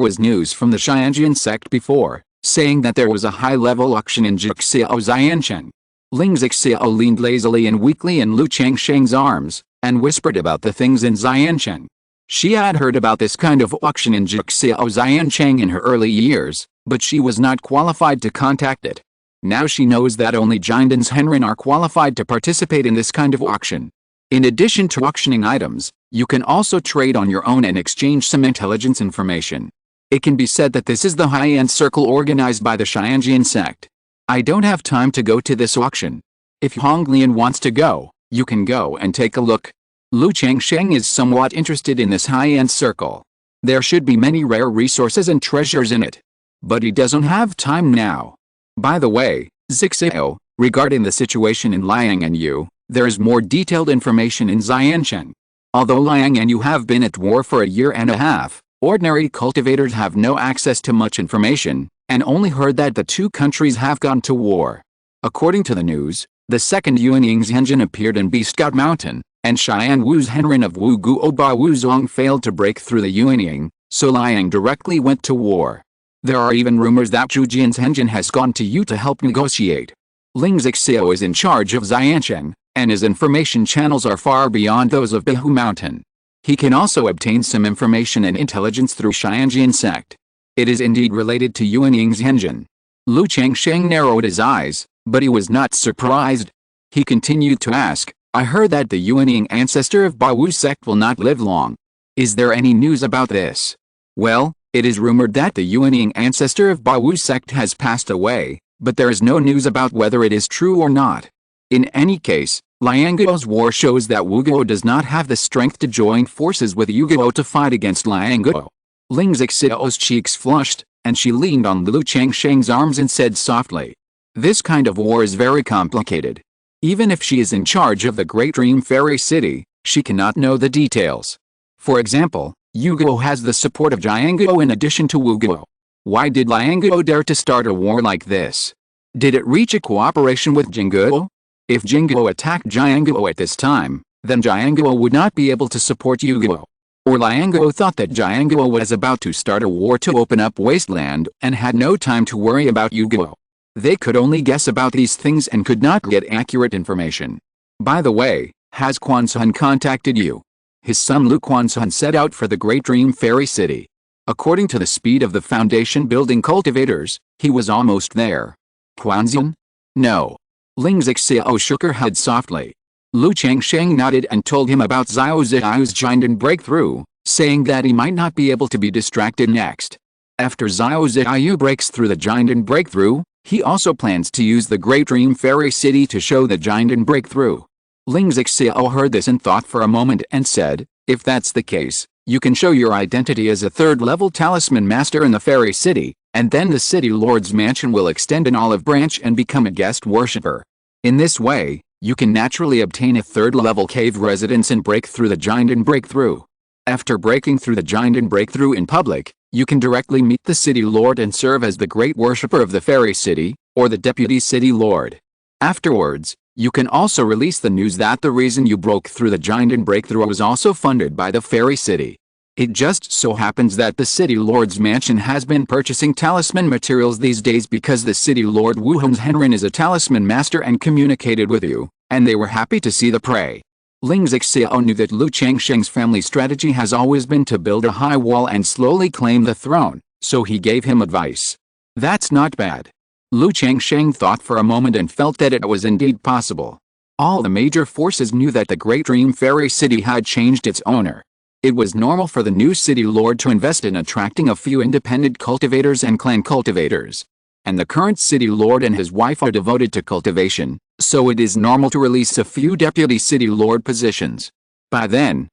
was news from the Qingyun Sect before, saying that there was a high-level auction in Jixiao Xiancheng. Ling Xiao leaned lazily and weakly in Lu Changsheng's arms, and whispered about the things in Xiancheng. She had heard about this kind of auction in Jixiao Xiancheng in her early years, but she was not qualified to contact it. Now she knows that only Jinden's Henrin are qualified to participate in this kind of auction. In addition to auctioning items, you can also trade on your own and exchange some intelligence information. It can be said that this is the high-end circle organized by the Qingyun Sect. I don't have time to go to this auction. If Honglian wants to go, you can go and take a look. Lu Changsheng is somewhat interested in this high-end circle. There should be many rare resources and treasures in it. But he doesn't have time now. By the way, Xiao, regarding the situation in Liang and Yu, there is more detailed information in Xiancheng. Although Liang and Yu have been at war for a year and a half, ordinary cultivators have no access to much information, and only heard that the two countries have gone to war. According to the news, the second Yuanying's engine appeared in Qingzhu Mountain, and Xian Wu's Henrin of Wu Guo Ba Wuzong failed to break through the Yuanying, so Liang directly went to war. There are even rumors that Zhu Jian's engine has gone to Yu to help negotiate. Ling Xiao is in charge of Xiancheng, and his information channels are far beyond those of Qingzhu Mountain. He can also obtain some information and intelligence through Qingyun Sect. It is indeed related to Yuanying's engine. Lu Changsheng narrowed his eyes, but he was not surprised. He continued to ask, I heard that the Yuanying ancestor of Baowu sect will not live long. Is there any news about this? Well, it is rumored that the Yuanying ancestor of Baowu sect has passed away, but there is no news about whether it is true or not. In any case, Lianguo's war shows that Wu Guo does not have the strength to join forces with Yu Guo to fight against Lianguo. Ling Xiao's cheeks flushed, and she leaned on Lu Changsheng's arms and said softly, this kind of war is very complicated. Even if she is in charge of the Great Dream Fairy City, she cannot know the details. For example, Yu Guo has the support of Jianguo in addition to Wu Guo. Why did Lianguo dare to start a war like this? Did it reach a cooperation with Jingguo? If Jingguo attacked Jianguo at this time, then Jianguo would not be able to support Yu Guo. Or Lianguo thought that Jianguo was about to start a war to open up wasteland and had no time to worry about Yu Guo. They could only guess about these things and could not get accurate information. By the way, has Quansun contacted you? His son Lu Quansun set out for the Great Dream Fairy City. According to the speed of the foundation building cultivators, he was almost there. Quansun? No. Ling Xiao shook her head softly. Lu Changsheng nodded and told him about Xiao Ziao's Jinden breakthrough, saying that he might not be able to be distracted next. After Xiao Ziao breaks through the Jinden breakthrough, he also plans to use the Great Dream Fairy City to show the Jinden breakthrough. Ling Xiao heard this and thought for a moment and said, if that's the case, you can show your identity as a third-level talisman master in the Fairy City, and then the city lord's mansion will extend an olive branch and become a guest worshipper. In this way, you can naturally obtain a third-level cave residence and break through the Jinden breakthrough. After breaking through the Jinden breakthrough in public, you can directly meet the city lord and serve as the great worshipper of the Fairy City, or the deputy city lord. Afterwards, you can also release the news that the reason you broke through the Jinden breakthrough was also funded by the Fairy City. It just so happens that the city lord's mansion has been purchasing talisman materials these days because the city lord Wu Hong's Henrin is a talisman master and communicated with you, and they were happy to see the prey. Ling Zixiao knew that Lu Changsheng's family strategy has always been to build a high wall and slowly claim the throne, so he gave him advice. That's not bad. Lu Changsheng thought for a moment and felt that it was indeed possible. All the major forces knew that the Great Dream Fairy City had changed its owner. It was normal for the new city lord to invest in attracting a few independent cultivators and clan cultivators. And the current city lord and his wife are devoted to cultivation, so it is normal to release a few deputy city lord positions. By then,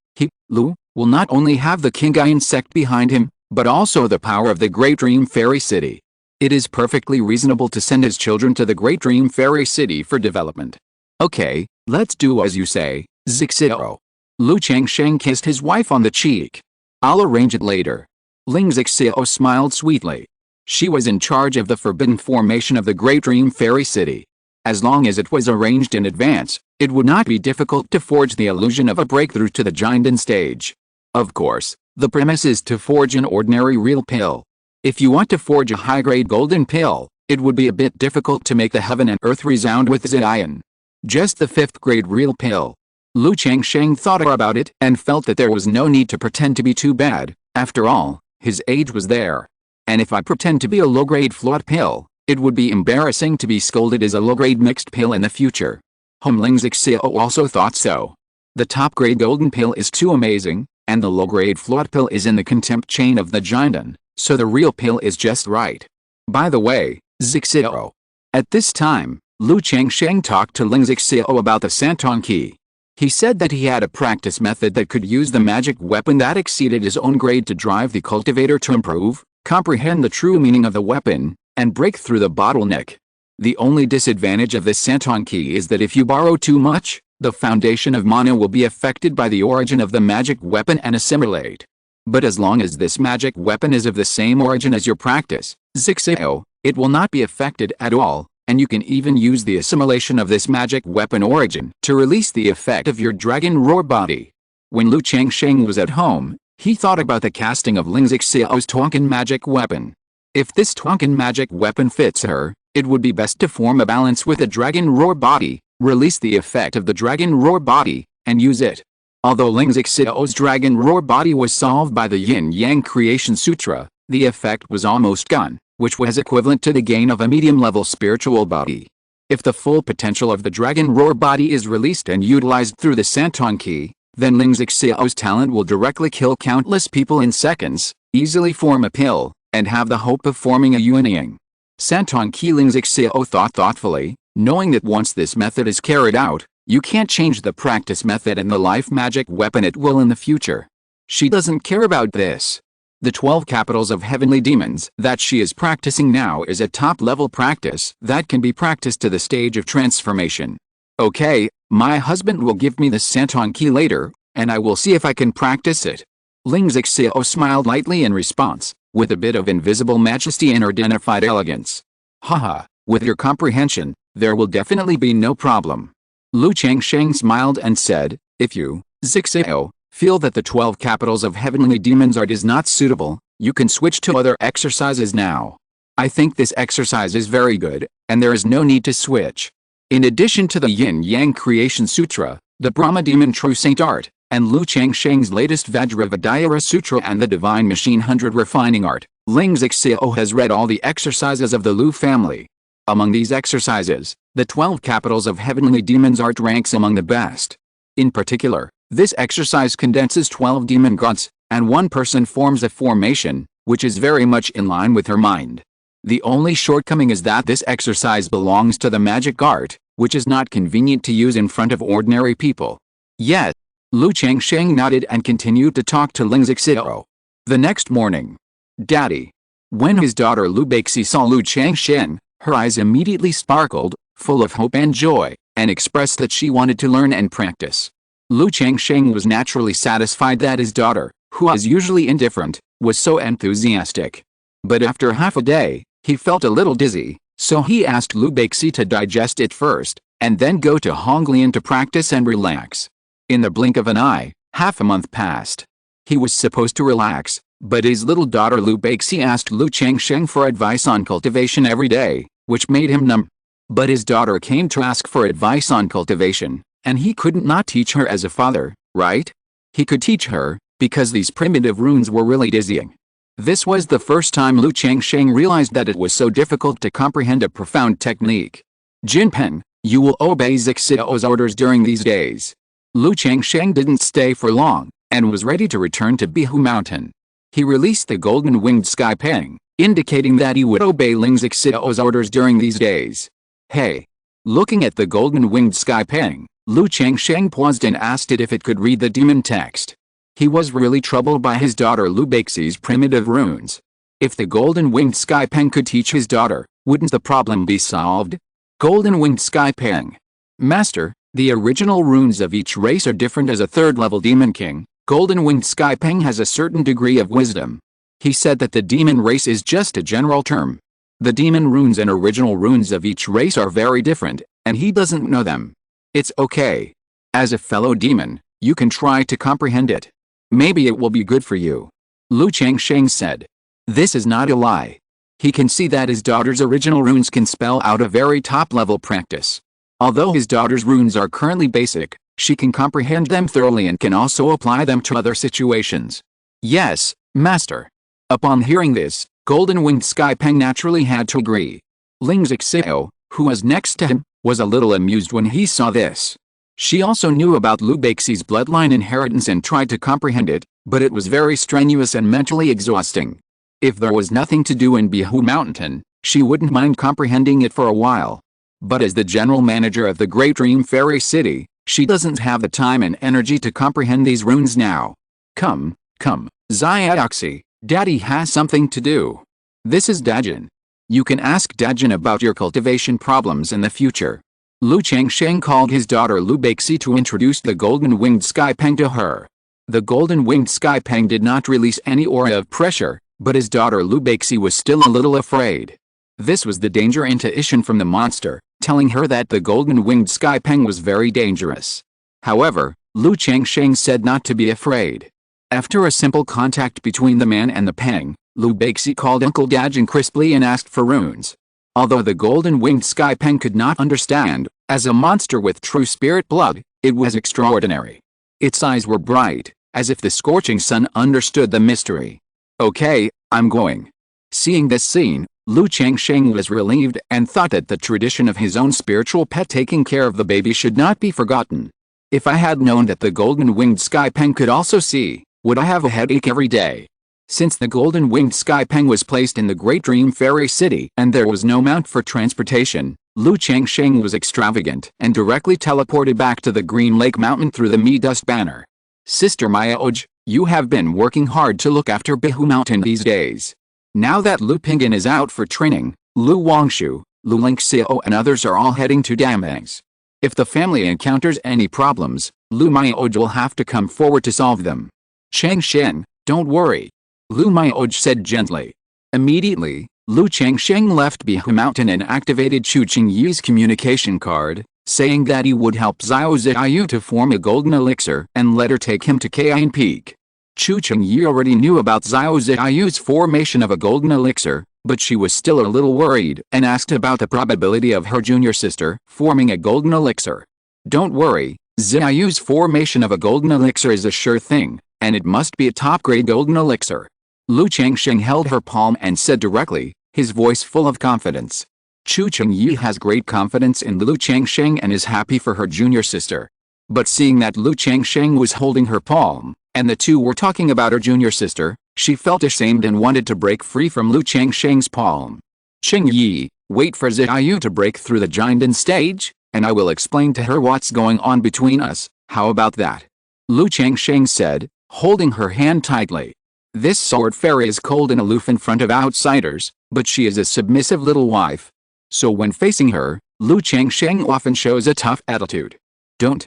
Lu, will not only have the Qingyun Sect behind him, but also the power of the Great Dream Fairy City. It is perfectly reasonable to send his children to the Great Dream Fairy City for development. Okay, let's do as you say, Zixiao. Lu Changsheng kissed his wife on the cheek. I'll arrange it later. Ling Zixiao smiled sweetly. She was in charge of the forbidden formation of the Great Dream Fairy City. As long as it was arranged in advance, it would not be difficult to forge the illusion of a breakthrough to the Jinden stage. Of course, the premise is to forge an ordinary real pill. If you want to forge a high-grade golden pill, it would be a bit difficult to make the heaven and earth resound with Zion. Just the 5th grade real pill. Lu Changsheng thought about it and felt that there was no need to pretend to be too bad. After all, his age was there. And if I pretend to be a low-grade float pill, it would be embarrassing to be scolded as a low-grade mixed pill in the future. Ling Zixiao also thought so. The top-grade golden pill is too amazing, and the low-grade float pill is in the contempt chain of the Jinden, so the real pill is just right. By the way, Zixiao. At this time, Lu Changsheng talked to Ling Zixiao about the Santon Key. He said that he had a practice method that could use the magic weapon that exceeded his own grade to drive the cultivator to improve, comprehend the true meaning of the weapon, and break through the bottleneck. The only disadvantage of this Santon Key is that if you borrow too much, the foundation of mana will be affected by the origin of the magic weapon and assimilate. But as long as this magic weapon is of the same origin as your practice, Zixiao, it will not be affected at all, and you can even use the assimilation of this magic weapon origin to release the effect of your dragon roar body. When Lu Changsheng was at home, he thought about the casting of Ling Zixiao's Tonkin magic weapon. If this Tonkin magic weapon fits her, it would be best to form a balance with the dragon roar body, release the effect of the dragon roar body, and use it. Although Ling Zixiao's dragon roar body was solved by the Yin-Yang Creation Sutra, the effect was almost gone, which was equivalent to the gain of a medium-level spiritual body. If the full potential of the dragon roar body is released and utilized through the Santon Key, then Ling Zixiao's talent will directly kill countless people in seconds, easily form a pill, and have the hope of forming a Yuanying. Santon Key. Ling Zixiao thought thoughtfully, knowing that once this method is carried out, you can't change the practice method and the life magic weapon at will in the future. She doesn't care about this. The 12 capitals of heavenly demons that she is practicing now is a top-level practice that can be practiced to the stage of transformation. Okay, my husband will give me the Santon Key later, and I will see if I can practice it. Ling Zixiao smiled lightly in response, with a bit of invisible majesty and her dignified elegance. Haha, with your comprehension, there will definitely be no problem. Lu Changsheng smiled and said, if you, Zixiao, feel that the 12 capitals of heavenly demons are not suitable, you can switch to other exercises now. I think this exercise is very good, and there is no need to switch. In addition to the Yin-Yang Creation Sutra, the Brahma Demon True Saint Art, and Lu Changsheng's latest Vajravadhyara Sutra and the Divine Machine 100 Refining Art, Ling Zixiao has read all the exercises of the Lu family. Among these exercises, the 12 capitals of heavenly demons art ranks among the best. In particular, this exercise condenses 12 demon gods, and one person forms a formation, which is very much in line with her mind. The only shortcoming is that this exercise belongs to the magic art, which is not convenient to use in front of ordinary people. Yet, Lu Changsheng nodded and continued to talk to Ling Zixiao. The next morning, Daddy. When his daughter Lu Beixi saw Lu Changsheng, her eyes immediately sparkled, full of hope and joy, and expressed that she wanted to learn and practice. Lu Changsheng was naturally satisfied that his daughter, who was usually indifferent, was so enthusiastic. But after half a day, he felt a little dizzy, so he asked Lu Beixi to digest it first, and then go to Honglian to practice and relax. In the blink of an eye, half a month passed. He was supposed to relax, but his little daughter Lu Beixi asked Lu Changsheng for advice on cultivation every day, which made him numb. But his daughter came to ask for advice on cultivation, and he couldn't not teach her as a father, right? He could teach her, because these primitive runes were really dizzying. This was the first time Lu Changsheng realized that it was so difficult to comprehend a profound technique. Jinpeng, you will obey Zixiao's orders during these days. Lu Changsheng didn't stay for long, and was ready to return to Bihu Mountain. He released the golden-winged sky pang, indicating that he would obey Ling Zixiao's orders during these days. Hey! Looking at the golden-winged sky pang, Lu Changsheng paused and asked it if it could read the demon text. He was really troubled by his daughter Lu Beixi's primitive runes. If the golden-winged sky pang could teach his daughter, wouldn't the problem be solved? Golden-winged sky pang. Master, the original runes of each race are different. As a third-level demon king, golden-winged sky pang has a certain degree of wisdom. He said that the demon race is just a general term. The demon runes and original runes of each race are very different, and he doesn't know them. It's okay. As a fellow demon, you can try to comprehend it. Maybe it will be good for you. Lu Changsheng said. This is not a lie. He can see that his daughter's original runes can spell out a very top-level practice. Although his daughter's runes are currently basic, she can comprehend them thoroughly and can also apply them to other situations. Yes, Master. Upon hearing this, golden-winged sky pang naturally had to agree. Ling Zixiao, who was next to him, was a little amused when he saw this. She also knew about Lu Beixi's bloodline inheritance and tried to comprehend it, but it was very strenuous and mentally exhausting. If there was nothing to do in Bihu Mountain, she wouldn't mind comprehending it for a while. But as the general manager of the Great Dream Fairy City, she doesn't have the time and energy to comprehend these runes now. Come, Xiaoxi, Daddy has something to do. This is Dajin. You can ask Dajin about your cultivation problems in the future. Lu Changsheng called his daughter Lu Beixi to introduce the golden-winged sky pang to her. The golden-winged sky pang did not release any aura of pressure, but his daughter Lu Beixi was still a little afraid. This was the danger intuition from the monster, telling her that the golden-winged sky pang was very dangerous. However, Lu Changsheng said not to be afraid. After a simple contact between the man and the pang, Lu Beixi called Uncle Dajin crisply and asked for runes. Although the golden-winged sky pang could not understand, as a monster with true spirit blood, it was extraordinary. Its eyes were bright, as if the scorching sun understood the mystery. Okay, I'm going. Seeing this scene, Lu Changsheng was relieved and thought that the tradition of his own spiritual pet taking care of the baby should not be forgotten. If I had known that the golden-winged sky pang could also see, would I have a headache every day? Since the golden-winged sky pang was placed in the Great Dream Fairy City and there was no mount for transportation, Lu Changsheng was extravagant and directly teleported back to the Green Lake Mountain through the Mi-Dust banner. Sister Mayaoj, you have been working hard to look after Bihu Mountain these days. Now that Lu Pinggan is out for training, Lu Wangshu, Lu Lingxiao and others are all heading to Damang's. If the family encounters any problems, Lu Mayaoj will have to come forward to solve them. Changsheng, don't worry. Lu Mayaoj said gently. Immediately, Lu Changsheng left Bihu Mountain and activated Chu Qingyi's communication card, saying that he would help Xiao Ziyu to form a golden elixir and let her take him to Kain Peak. Chu Qingyi already knew about Xiao Ziyu's formation of a golden elixir, but she was still a little worried and asked about the probability of her junior sister forming a golden elixir. Don't worry, Ziyu's formation of a golden elixir is a sure thing, and it must be a top-grade golden elixir. Lu Changsheng held her palm and said directly, his voice full of confidence. Chu Qingyi has great confidence in Lu Changsheng and is happy for her junior sister. But seeing that Lu Changsheng was holding her palm, and the two were talking about her junior sister, she felt ashamed and wanted to break free from Lu Changsheng's palm. Qingyi, wait for Ziyu to break through the Jinden stage, and I will explain to her what's going on between us, how about that? Lu Changsheng said, holding her hand tightly. This sword fairy is cold and aloof in front of outsiders, but she is a submissive little wife. So when facing her, Lu Changsheng often shows a tough attitude. Don't.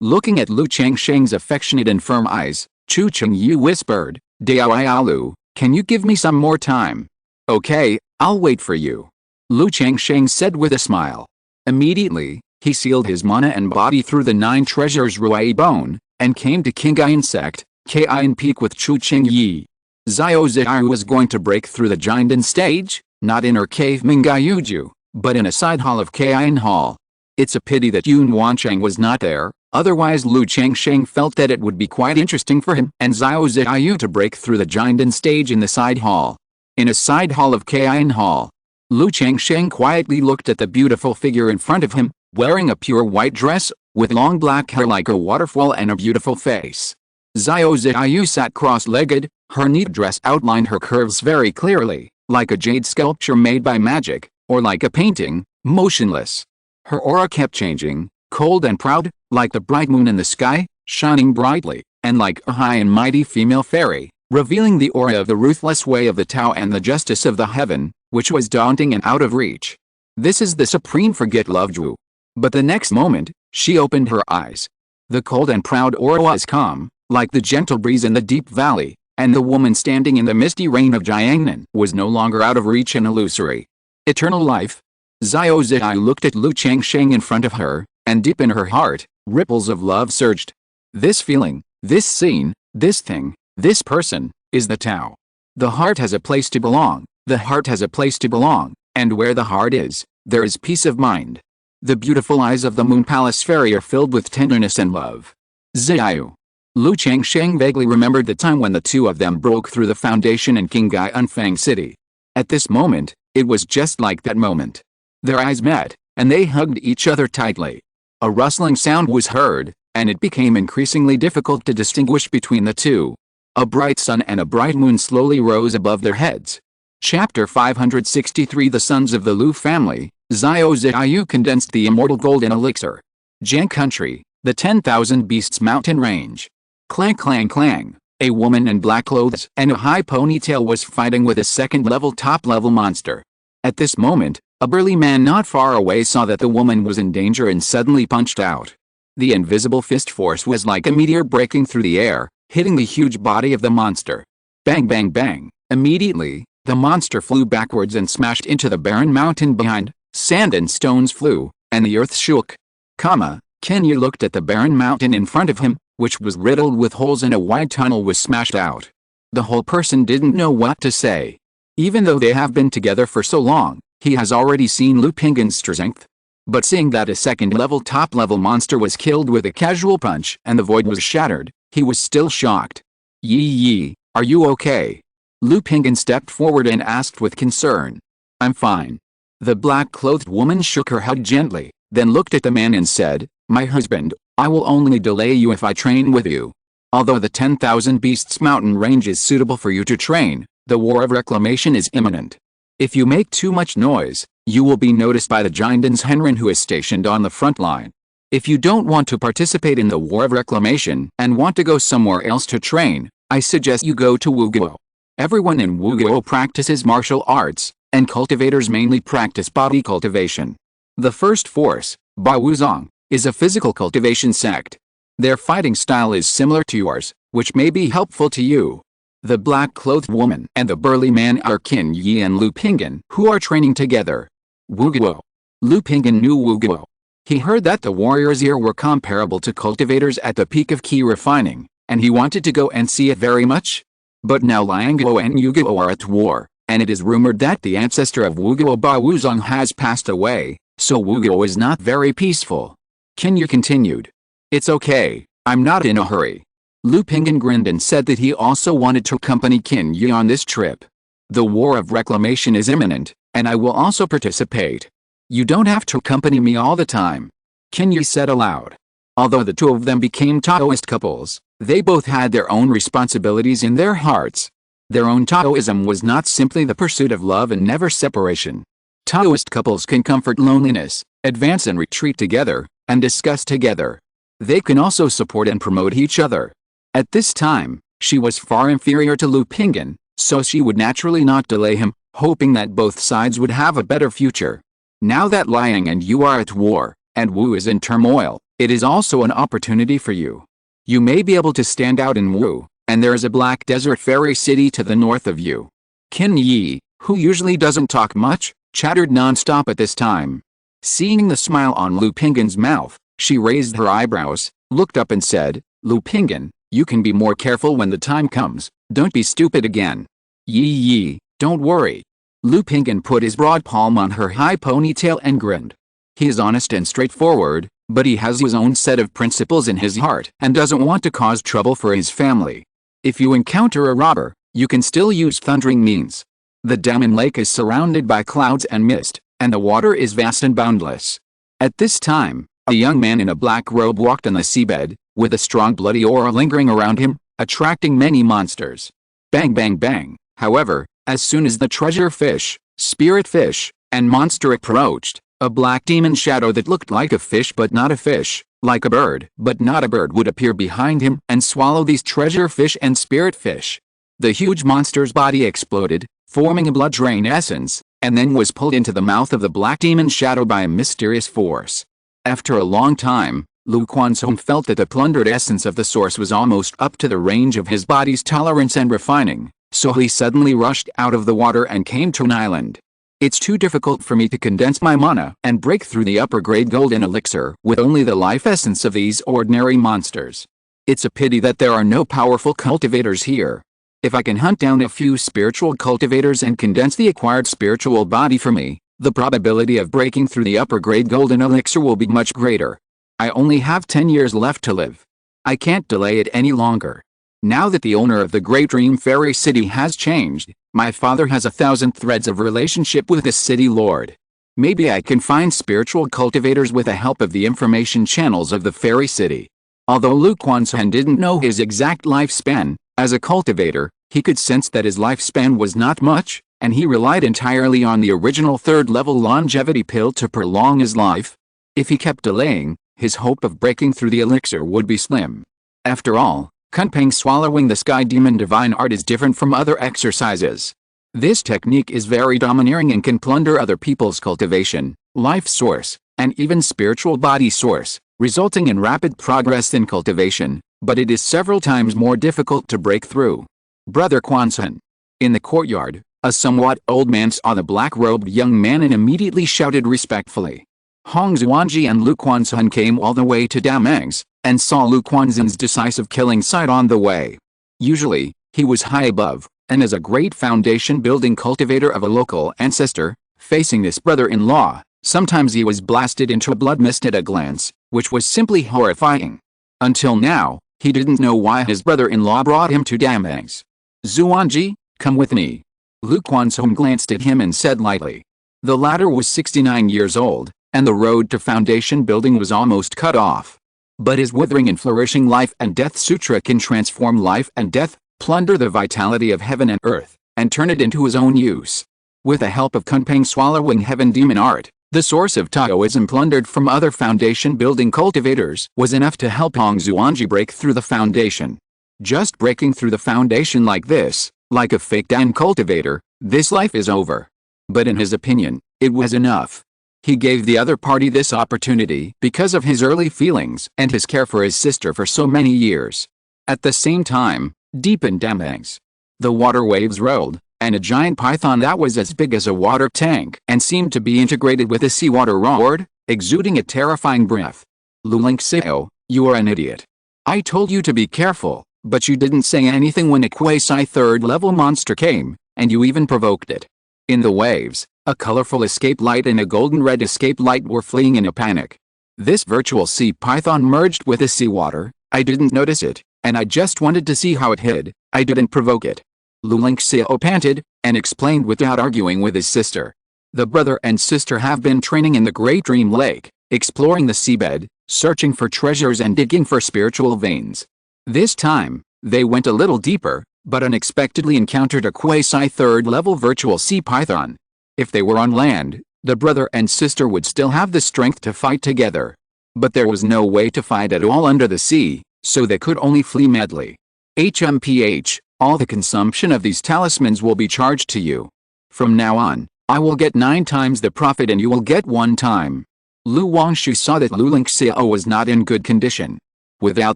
Looking at Lu Changsheng's affectionate and firm eyes, Chu Qingyi whispered, Daoyalu, can you give me some more time? Okay, I'll wait for you. Lu Changsheng said with a smile. Immediately, he sealed his mana and body through the 9 treasures Rui Bone, and came to Qingyun Sect, Qingyun peak with Chu Qingyi. Xiao Ziyu was going to break through the Qingyun stage, not in her cave Mingayuju, but in a side hall of Qingyun Hall. It's a pity that Yun Wancheng was not there, otherwise Lu Changsheng felt that it would be quite interesting for him and Xiao Ziyu to break through the Qingyun stage in the side hall. In a side hall of Qingyun Hall, Lu Changsheng quietly looked at the beautiful figure in front of him, wearing a pure white dress, with long black hair like a waterfall and a beautiful face. Xiao Ziyu sat cross-legged, her neat dress outlined her curves very clearly, like a jade sculpture made by magic, or like a painting, motionless. Her aura kept changing, cold and proud, like the bright moon in the sky, shining brightly, and like a high and mighty female fairy, revealing the aura of the ruthless way of the Tao and the justice of the heaven, which was daunting and out of reach. This is the supreme forget-loved Wu. But the next moment, she opened her eyes. The cold and proud aura was calm, like the gentle breeze in the deep valley, and the woman standing in the misty rain of Jiangnan was no longer out of reach and illusory. Eternal life. Xiao Ziyu looked at Lu Changsheng in front of her, and deep in her heart, ripples of love surged. This feeling, this scene, this thing, this person, is the Tao. The heart has a place to belong, the heart has a place to belong, and where the heart is, there is peace of mind. The beautiful eyes of the Moon Palace fairy are filled with tenderness and love. Ziyu. Lu Changsheng vaguely remembered the time when the two of them broke through the foundation in Qingyun City. At this moment, it was just like that moment. Their eyes met, and they hugged each other tightly. A rustling sound was heard, and it became increasingly difficult to distinguish between the two. A bright sun and a bright moon slowly rose above their heads. Chapter 563 The Sons of the Lu Family. Xiao Ziyu condensed the immortal golden elixir. Jiang Country, the 10,000 Beasts Mountain Range. Clang clang clang. A woman in black clothes and a high ponytail was fighting with a second-level top-level monster. At this moment, a burly man not far away saw that the woman was in danger and suddenly punched out. The invisible fist force was like a meteor breaking through the air, hitting the huge body of the monster. Bang bang bang. Immediately, the monster flew backwards and smashed into the barren mountain behind. Sand and stones flew, and the earth shook. Qingyun looked at the barren mountain in front of him, which was riddled with holes and a wide tunnel was smashed out. The whole person didn't know what to say. Even though they have been together for so long, he has already seen Lu Pingyun's strength. But seeing that a second-level top-level monster was killed with a casual punch and the void was shattered, he was still shocked. Yi, are you okay? Lu Pingyun stepped forward and asked with concern. I'm fine. The black-clothed woman shook her head gently, then looked at the man and said, My husband, I will only delay you if I train with you. Although the 10,000 Beasts Mountain Range is suitable for you to train, the war of reclamation is imminent. If you make too much noise, you will be noticed by the Qingyun's Henren who is stationed on the front line. If you don't want to participate in the war of reclamation and want to go somewhere else to train, I suggest you go to Wuguo. Everyone in Wuguo practices martial arts, and cultivators mainly practice body cultivation. The first force, Baozong, is a physical cultivation sect. Their fighting style is similar to yours, which may be helpful to you. The black-clothed woman and the burly man are Qinyi and Lu Pingyun, who are training together. Wuguo. Lu Pingyun knew Wuguo. He heard that the warriors here were comparable to cultivators at the peak of key refining, and he wanted to go and see it very much. But now Liangguo and Yuguo are at war, and it is rumored that the ancestor of Wuguo Baozong has passed away, so Wuguo is not very peaceful. Qinyu continued. It's okay, I'm not in a hurry. Lu Pingyun grinned and said that he also wanted to accompany Qinyu on this trip. The war of reclamation is imminent, and I will also participate. You don't have to accompany me all the time. Qinyu said aloud. Although the two of them became Taoist couples, they both had their own responsibilities in their hearts. Their own Taoism was not simply the pursuit of love and never separation. Taoist couples can comfort loneliness, advance and retreat together, and discuss together. They can also support and promote each other. At this time, she was far inferior to Lu Pingyun, so she would naturally not delay him, hoping that both sides would have a better future. Now that Liang and you are at war, and Wu is in turmoil, it is also an opportunity for you. You may be able to stand out in Wu, and there is a black desert fairy city to the north of you. Qinyi, who usually doesn't talk much, chattered non-stop at this time. Seeing the smile on Lu Pingyun's mouth, she raised her eyebrows, looked up and said, Lu Pingyun, You can be more careful when the time comes. Don't be stupid again. Yee, don't worry. Lu Pingyan put his broad palm on her high ponytail and grinned. He is honest and straightforward, but he has his own set of principles in his heart and doesn't want to cause trouble for his family. If you encounter a robber, you can still use thundering means. The Daman Lake is surrounded by clouds and mist, and the water is vast and boundless. At this time, a young man in a black robe walked on the seabed, with a strong bloody aura lingering around him, attracting many monsters. Bang bang bang. However, as soon as the treasure fish, spirit fish, and monster approached, a black demon shadow that looked like a fish but not a fish, like a bird but not a bird would appear behind him and swallow these treasure fish and spirit fish. The huge monster's body exploded, forming a blood drain essence, and then was pulled into the mouth of the black demon shadow by a mysterious force. After a long time, Lu Quanzhong felt that the plundered essence of the source was almost up to the range of his body's tolerance and refining, so he suddenly rushed out of the water and came to an island. It's too difficult for me to condense my mana and break through the upper-grade golden elixir with only the life essence of these ordinary monsters. It's a pity that there are no powerful cultivators here. If I can hunt down a few spiritual cultivators and condense the acquired spiritual body for me, the probability of breaking through the upper-grade golden elixir will be much greater. I only have 10 years left to live. I can't delay it any longer. Now that the owner of the Great Dream Fairy City has changed, my father has 1,000 threads of relationship with the city lord. Maybe I can find spiritual cultivators with the help of the information channels of the fairy city. Although Lu Quanzhong didn't know his exact lifespan, as a cultivator, he could sense that his lifespan was not much, and he relied entirely on the original third-level longevity pill to prolong his life. If he kept delaying, his hope of breaking through the elixir would be slim. After all, Kunpeng swallowing the sky demon divine art is different from other exercises. This technique is very domineering and can plunder other people's cultivation, life source, and even spiritual body source, resulting in rapid progress in cultivation, but it is several times more difficult to break through. Brother Quanzhong. In the courtyard, a somewhat old man saw the black-robed young man and immediately shouted respectfully. Hong Xuanji and Lu Quanzhong came all the way to Damang's, and saw Lu Quanzhong's decisive killing sight on the way. Usually, he was high above, and as a great foundation-building cultivator of a local ancestor, facing this brother-in-law, sometimes he was blasted into a blood mist at a glance, which was simply horrifying. Until now, he didn't know why his brother-in-law brought him to Damang's. Xuanji, come with me. Lu Quanzhong glanced at him and said lightly. The latter was 69 years old, and the road to foundation building was almost cut off. But his withering and flourishing life and death sutra can transform life and death, plunder the vitality of heaven and earth, and turn it into his own use. With the help of Kunpeng swallowing heaven demon art, the source of Taoism plundered from other foundation-building cultivators was enough to help Hong Xuanji break through the foundation. Just breaking through the foundation like this, like a fake Dan cultivator, this life is over. But in his opinion, it was enough. He gave the other party this opportunity because of his early feelings and his care for his sister for so many years. At the same time, deep in Damang's, the water waves rolled, and a giant python that was as big as a water tank and seemed to be integrated with the seawater roared, exuding a terrifying breath. Lu Lingxiao, you are an idiot. I told you to be careful, but you didn't say anything when a quasi third-level monster came, and you even provoked it. In the waves, a colorful escape light and a golden-red escape light were fleeing in a panic. This virtual sea python merged with the seawater. I didn't notice it, and I just wanted to see how it hid. I didn't provoke it. Lu Lingxiao panted, and explained without arguing with his sister. The brother and sister have been training in the Great Dream Lake, exploring the seabed, searching for treasures and digging for spiritual veins. This time, they went a little deeper, but unexpectedly encountered a quasi third-level virtual sea python. If they were on land, the brother and sister would still have the strength to fight together. But there was no way to fight at all under the sea, so they could only flee madly. HMPH, all the consumption of these talismans will be charged to you. From now on, I will get 9 times the profit and you will get 1 time. Lu Wangshu saw that Lu Lingxiao was not in good condition. Without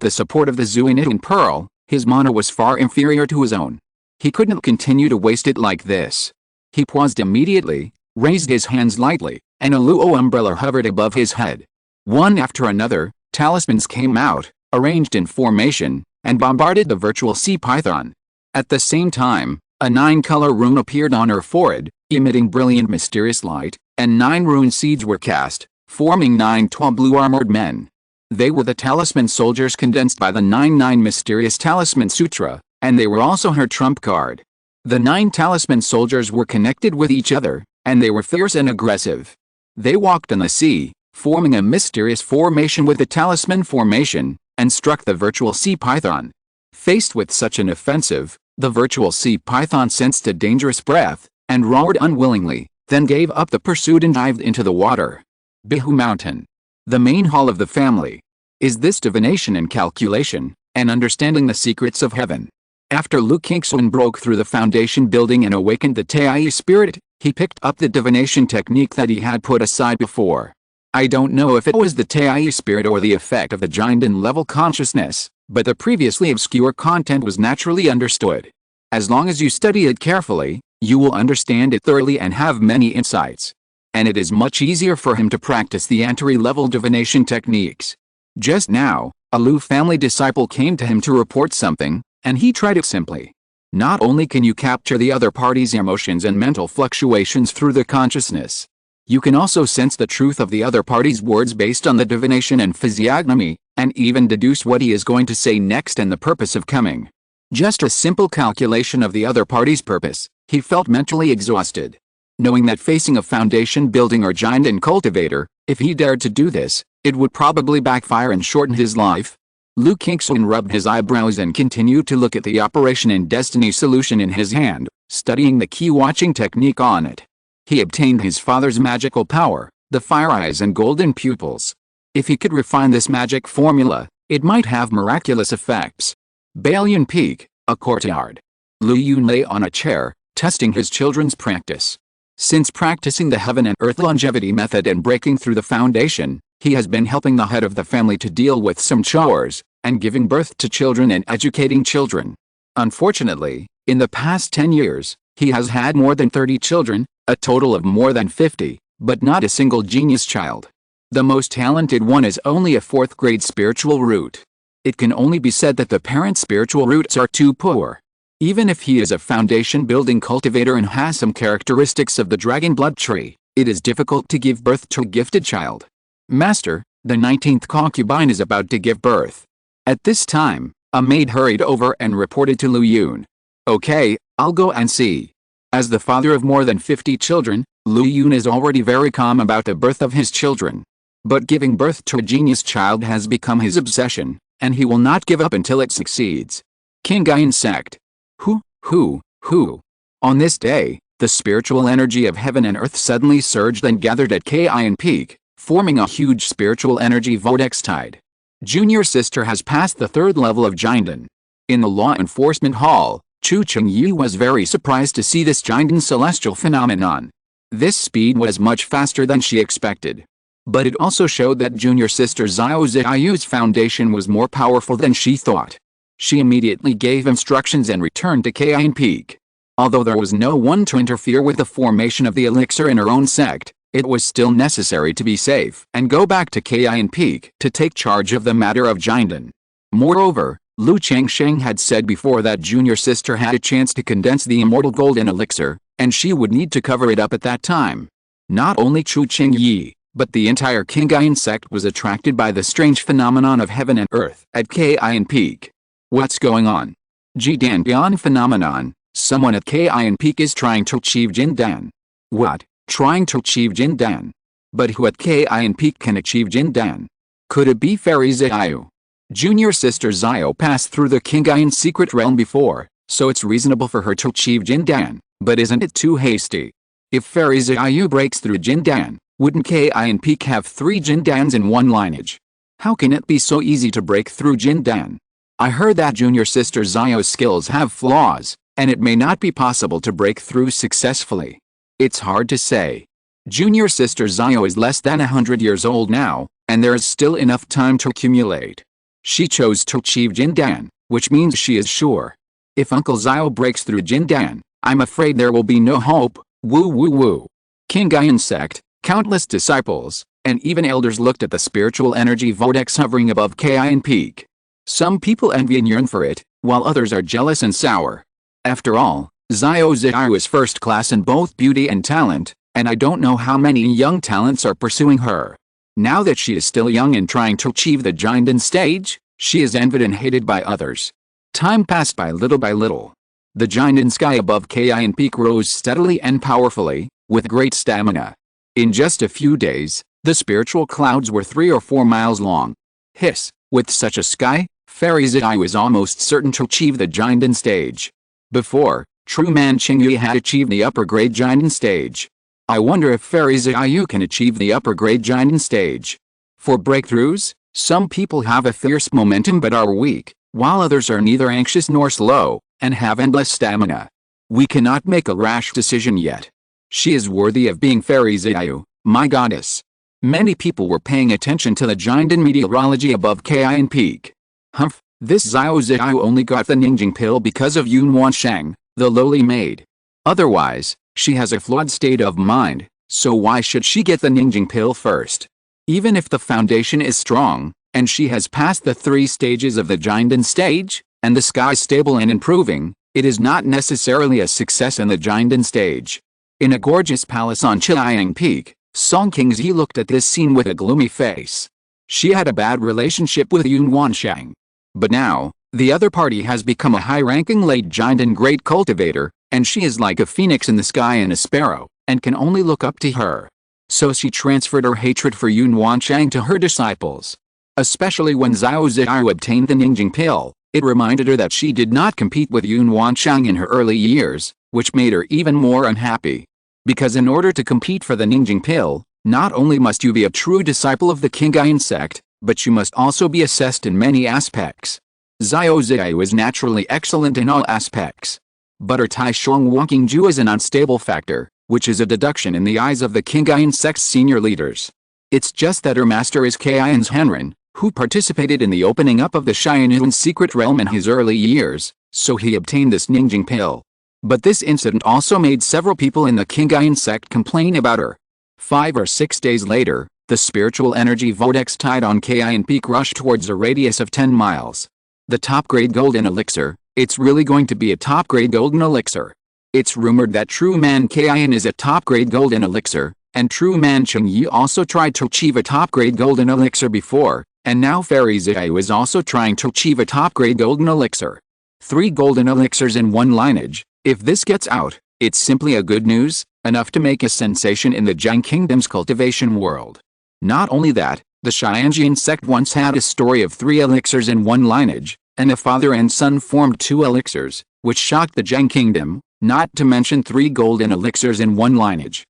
the support of the Zuinit and Pearl, his mana was far inferior to his own. He couldn't continue to waste it like this. He paused immediately, raised his hands lightly, and a Luo umbrella hovered above his head. One after another, talismans came out, arranged in formation, and bombarded the virtual sea python. At the same time, a 9-color rune appeared on her forehead, emitting brilliant mysterious light, and 9 rune seeds were cast, forming 9 tall blue-armored men. They were the talisman soldiers condensed by the 9-9 mysterious talisman sutra, and they were also her trump card. The 9 talisman soldiers were connected with each other, and they were fierce and aggressive. They walked on the sea, forming a mysterious formation with the talisman formation, and struck the virtual sea python. Faced with such an offensive, the virtual sea python sensed a dangerous breath, and roared unwillingly, then gave up the pursuit and dived into the water. Qingzhu Mountain. The main hall of the family. Is this divination and calculation, and understanding the secrets of heaven? After Lu Qingzhu broke through the foundation building and awakened the Tai spirit, he picked up the divination technique that he had put aside before. I don't know if it was the Tai spirit or the effect of the Qingzhu level consciousness, but the previously obscure content was naturally understood. As long as you study it carefully, you will understand it thoroughly and have many insights. And it is much easier for him to practice the entry-level divination techniques. Just now, a Lu family disciple came to him to report something, and he tried it simply. Not only can you capture the other party's emotions and mental fluctuations through the consciousness, you can also sense the truth of the other party's words based on the divination and physiognomy, and even deduce what he is going to say next and the purpose of coming. Just a simple calculation of the other party's purpose, he felt mentally exhausted. Knowing that facing a foundation building or Qingzhu cultivator, if he dared to do this, it would probably backfire and shorten his life. Lu Qingzhu rubbed his eyebrows and continued to look at the operation and destiny solution in his hand, studying the key watching technique on it. He obtained his father's magical power, the fire eyes and golden pupils. If he could refine this magic formula, it might have miraculous effects. Baiyun Peak, a courtyard. Lu Yun lay on a chair, testing his children's practice. Since practicing the heaven and earth longevity method and breaking through the foundation, he has been helping the head of the family to deal with some chores, and giving birth to children and educating children. Unfortunately, in the past 10 years, he has had more than 30 children, a total of more than 50, but not a single genius child. The most talented one is only a 4th grade spiritual root. It can only be said that the parent's spiritual roots are too poor. Even if he is a foundation-building cultivator and has some characteristics of the dragon blood tree, it is difficult to give birth to a gifted child. Master, the 19th concubine is about to give birth. At this time, a maid hurried over and reported to Lu Yun. Okay, I'll go and see. As the father of more than 50 children, Lu Yun is already very calm about the birth of his children. But giving birth to a genius child has become his obsession, and he will not give up until it succeeds. Qingyun Sect. Who? On this day, the spiritual energy of heaven and earth suddenly surged and gathered at Qingyun Peak, forming a huge spiritual energy vortex tide. Junior sister has passed the 3rd level of Qingzhu. In the law enforcement hall, Chu Chengyi was very surprised to see this Qingzhu celestial phenomenon. This speed was much faster than she expected. But it also showed that junior sister Xiao Xiaoyu's foundation was more powerful than she thought. She immediately gave instructions and returned to Qingyun Peak. Although there was no one to interfere with the formation of the elixir in her own sect, it was still necessary to be safe and go back to Qingyun Peak to take charge of the matter of Qingzhu. Moreover, Lu Changsheng had said before that junior sister had a chance to condense the immortal golden elixir, and she would need to cover it up at that time. Not only Chu Chengyi, but the entire Qingyun sect was attracted by the strange phenomenon of heaven and earth at Qingyun Peak. What's going on? Jidanbian phenomenon. Someone at Qingyun Peak is trying to achieve Jindan. What? Trying to achieve Jindan? But who at Qingyun Peak can achieve Jindan? Could it be Fairy Xiao? Junior sister Xiao passed through the Qingyun secret realm before, so it's reasonable for her to achieve Jindan, but isn't it too hasty? If Fairy Xiao breaks through Jindan, wouldn't Qingyun Peak have 3 Jindans in one lineage? How can it be so easy to break through Jindan? I heard that junior sister Xiao's skills have flaws, and it may not be possible to break through successfully. It's hard to say. Junior sister Xiao is less than 100 years old now, and there is still enough time to accumulate. She chose to achieve Jindan, which means she is sure. If Uncle Xiao breaks through Jindan, I'm afraid there will be no hope. Woo. Qingyun Sect, countless disciples, and even elders looked at the spiritual energy vortex hovering above Qingyun Peak. Some people envy and yearn for it, while others are jealous and sour. After all, Xiao Ziyu is first class in both beauty and talent, and I don't know how many young talents are pursuing her. Now that she is still young and trying to achieve the Qingzhu stage, she is envied and hated by others. Time passed by little. The Qingzhu sky above Qingyun Peak rose steadily and powerfully, with great stamina. In just a few days, the spiritual clouds were 3 or 4 miles long. Hiss, with such a sky, Fairy Ziyu is almost certain to achieve the Qingzhu stage. Before, true man Qingyu had achieved the upper grade Qingzhu stage. I wonder if Fairy Ziyu can achieve the upper grade Qingzhu stage. For breakthroughs, some people have a fierce momentum but are weak, while others are neither anxious nor slow, and have endless stamina. We cannot make a rash decision yet. She is worthy of being Fairy Ziyu, my goddess. Many people were paying attention to the Qingzhu meteorology above Qingyun Peak. Humph, this Xiao Ziyu only got the Ningjing pill because of Yun Wansheng, the lowly maid. Otherwise, she has a flawed state of mind, so why should she get the Ningjing pill first? Even if the foundation is strong, and she has passed the 3 stages of the Qingzhu stage, and the sky is stable and improving, it is not necessarily a success in the Qingzhu stage. In a gorgeous palace on Qingyun Peak, Song Qingzhi looked at this scene with a gloomy face. She had a bad relationship with Yun Wansheng. But now, the other party has become a high-ranking late Qingzhu great cultivator, and she is like a phoenix in the sky and a sparrow, and can only look up to her. So she transferred her hatred for Yun Wansheng to her disciples. Especially when Xiao Ziyu obtained the Ningjing pill, it reminded her that she did not compete with Yun Wansheng in her early years, which made her even more unhappy. Because in order to compete for the Ningjing pill, not only must you be a true disciple of the Qingyun Sect, but you must also be assessed in many aspects. Xiao Ziyu is naturally excellent in all aspects. But her Taishuang Qingzhu is an unstable factor, which is a deduction in the eyes of the Qingyun Sect's senior leaders. It's just that her master is Qingyun's Henren, who participated in the opening up of the Qingyun secret realm in his early years, so he obtained this Ningjing pill. But this incident also made several people in the Qingyun Sect complain about her. 5 or 6 days later, the spiritual energy vortex tied on Qingyun Peak rushed towards a radius of 10 miles. The top-grade golden elixir, it's really going to be a top-grade golden elixir. It's rumored that true man Qingyun is a top-grade golden elixir, and true man Qingyi also tried to achieve a top-grade golden elixir before, and now Fairy Ziyu is also trying to achieve a top-grade golden elixir. 3 golden elixirs in one lineage. If this gets out, it's simply a good news, enough to make a sensation in the Zhang Kingdom's cultivation world. Not only that, the Qingyun Sect once had a story of 3 elixirs in one lineage, and a father and son formed 2 elixirs, which shocked the Zhang Kingdom, not to mention 3 golden elixirs in one lineage.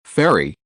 Fairy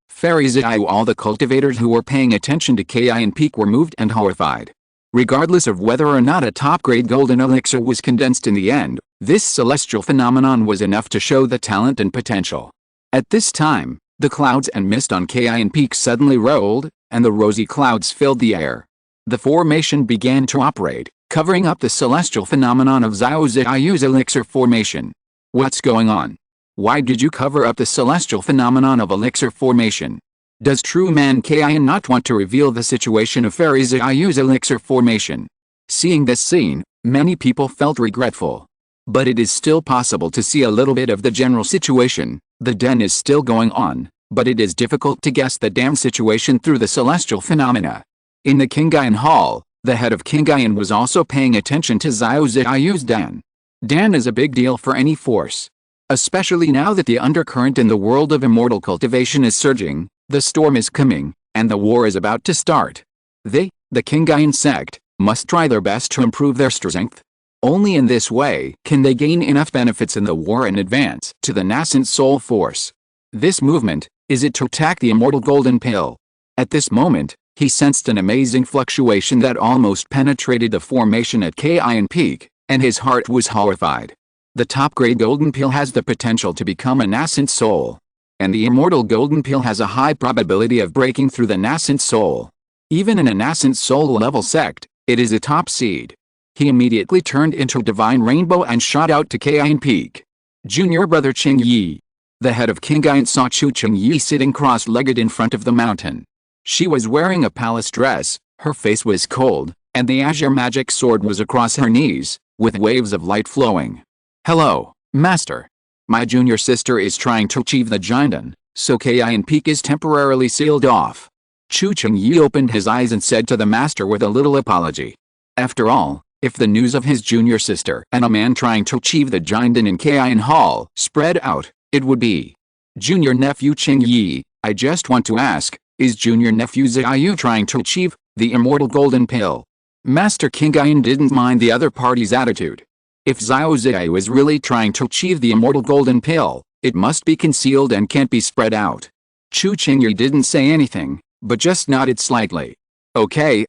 Ziyu. All the cultivators who were paying attention to Qingyun Peak were moved and horrified. Regardless of whether or not a top-grade golden elixir was condensed in the end, this celestial phenomenon was enough to show the talent and potential. At this time, the clouds and mist on Qingyun Peak suddenly rolled, and the rosy clouds filled the air. The formation began to operate, covering up the celestial phenomenon of Xiao Ziyu's elixir formation. What's going on? Why did you cover up the celestial phenomenon of elixir formation? Does true man Qingyun not want to reveal the situation of Fairy Ziyu's elixir formation? Seeing this scene, many people felt regretful. But it is still possible to see a little bit of the general situation. The den is still going on, but it is difficult to guess the damn situation through the celestial phenomena. In the Qingyun Hall, the head of Qingyun was also paying attention to Xiao Ziyu's den. Dan is a big deal for any force. Especially now that the undercurrent in the world of immortal cultivation is surging, the storm is coming, and the war is about to start. They, the Qingyun Sect, must try their best to improve their strength. Only in this way can they gain enough benefits in the war and advance to the nascent soul force. This movement, is it to attack the immortal golden pill? At this moment, he sensed an amazing fluctuation that almost penetrated the formation at Qingyun Peak, and his heart was horrified. The top-grade golden pill has the potential to become a nascent soul. And the immortal golden pill has a high probability of breaking through the nascent soul. Even in a nascent soul level sect, it is a top seed. He immediately turned into a divine rainbow and shot out to Qingyun Peak. Junior brother Qingyi. The head of Qingyun saw Qingyi sitting cross-legged in front of the mountain. She was wearing a palace dress, her face was cold, and the azure magic sword was across her knees, with waves of light flowing. "Hello, Master. My junior sister is trying to achieve the Jinden, so Qingyun Peak is temporarily sealed off." Chu Chengyi opened his eyes and said to the master with a little apology. After all, if the news of his junior sister and a man trying to achieve the Jinden in Qingyun Hall spread out, it would be. "Junior nephew Chengyi, I just want to ask, is junior nephew Xiaoyu trying to achieve the immortal golden pill?" Master Qingyun didn't mind the other party's attitude. If Xiaoyu is really trying to achieve the immortal golden pill, it must be concealed and can't be spread out. Chu Chengyi didn't say anything, but just nodded slightly. Okay.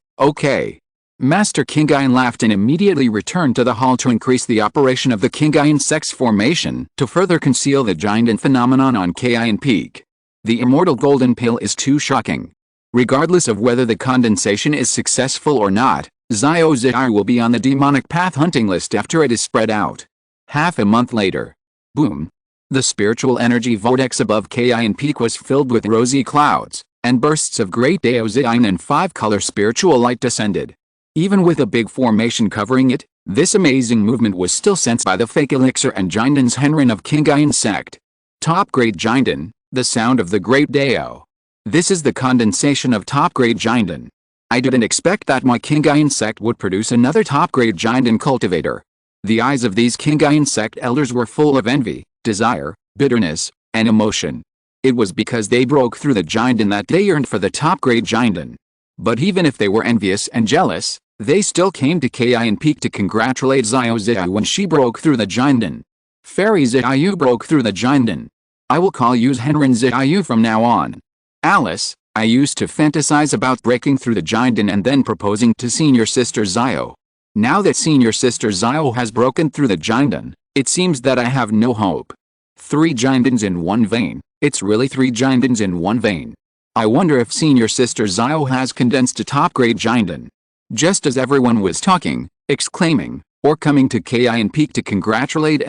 Master Qingyun laughed and immediately returned to the hall to increase the operation of the Qingyun Sect's formation to further conceal the Jinden phenomenon on Qingyun Peak. The immortal golden pill is too shocking. Regardless of whether the condensation is successful or not, Xiaoyu will be on the demonic path hunting list after it is spread out. Half a month later. Boom. The spiritual energy vortex above Qingyun Peak was filled with rosy clouds, and bursts of great Daozian and five-color spiritual light descended. Even with a big formation covering it, this amazing movement was still sensed by the fake elixir and Jinden's Henrin of Qingyun Sect. Top-grade Jinden, the sound of the great Dao. This is the condensation of top-grade Jinden. I didn't expect that my Qingyun Sect would produce another top-grade Jinden cultivator. The eyes of these Qingyun Sect elders were full of envy, desire, bitterness, and emotion. It was because they broke through the Jinden that they yearned for the top-grade Jinden. But even if they were envious and jealous, they still came to Qingyun Peak to congratulate Xiaoyu when she broke through the Jinden. Fairy Xiaoyu broke through the Jinden. I will call you Henrin Xiaoyu from now on. Alice, I used to fantasize about breaking through the Jinden and then proposing to senior sister Xiao. Now that senior sister Xiao has broken through the Jinden, it seems that I have no hope. 3 Jindens in one vein. It's really 3 Jindens in one vein. I wonder if senior sister Xiao has condensed a top-grade Jinden. Just as everyone was talking, exclaiming, or coming to Qingyun Peak to congratulate.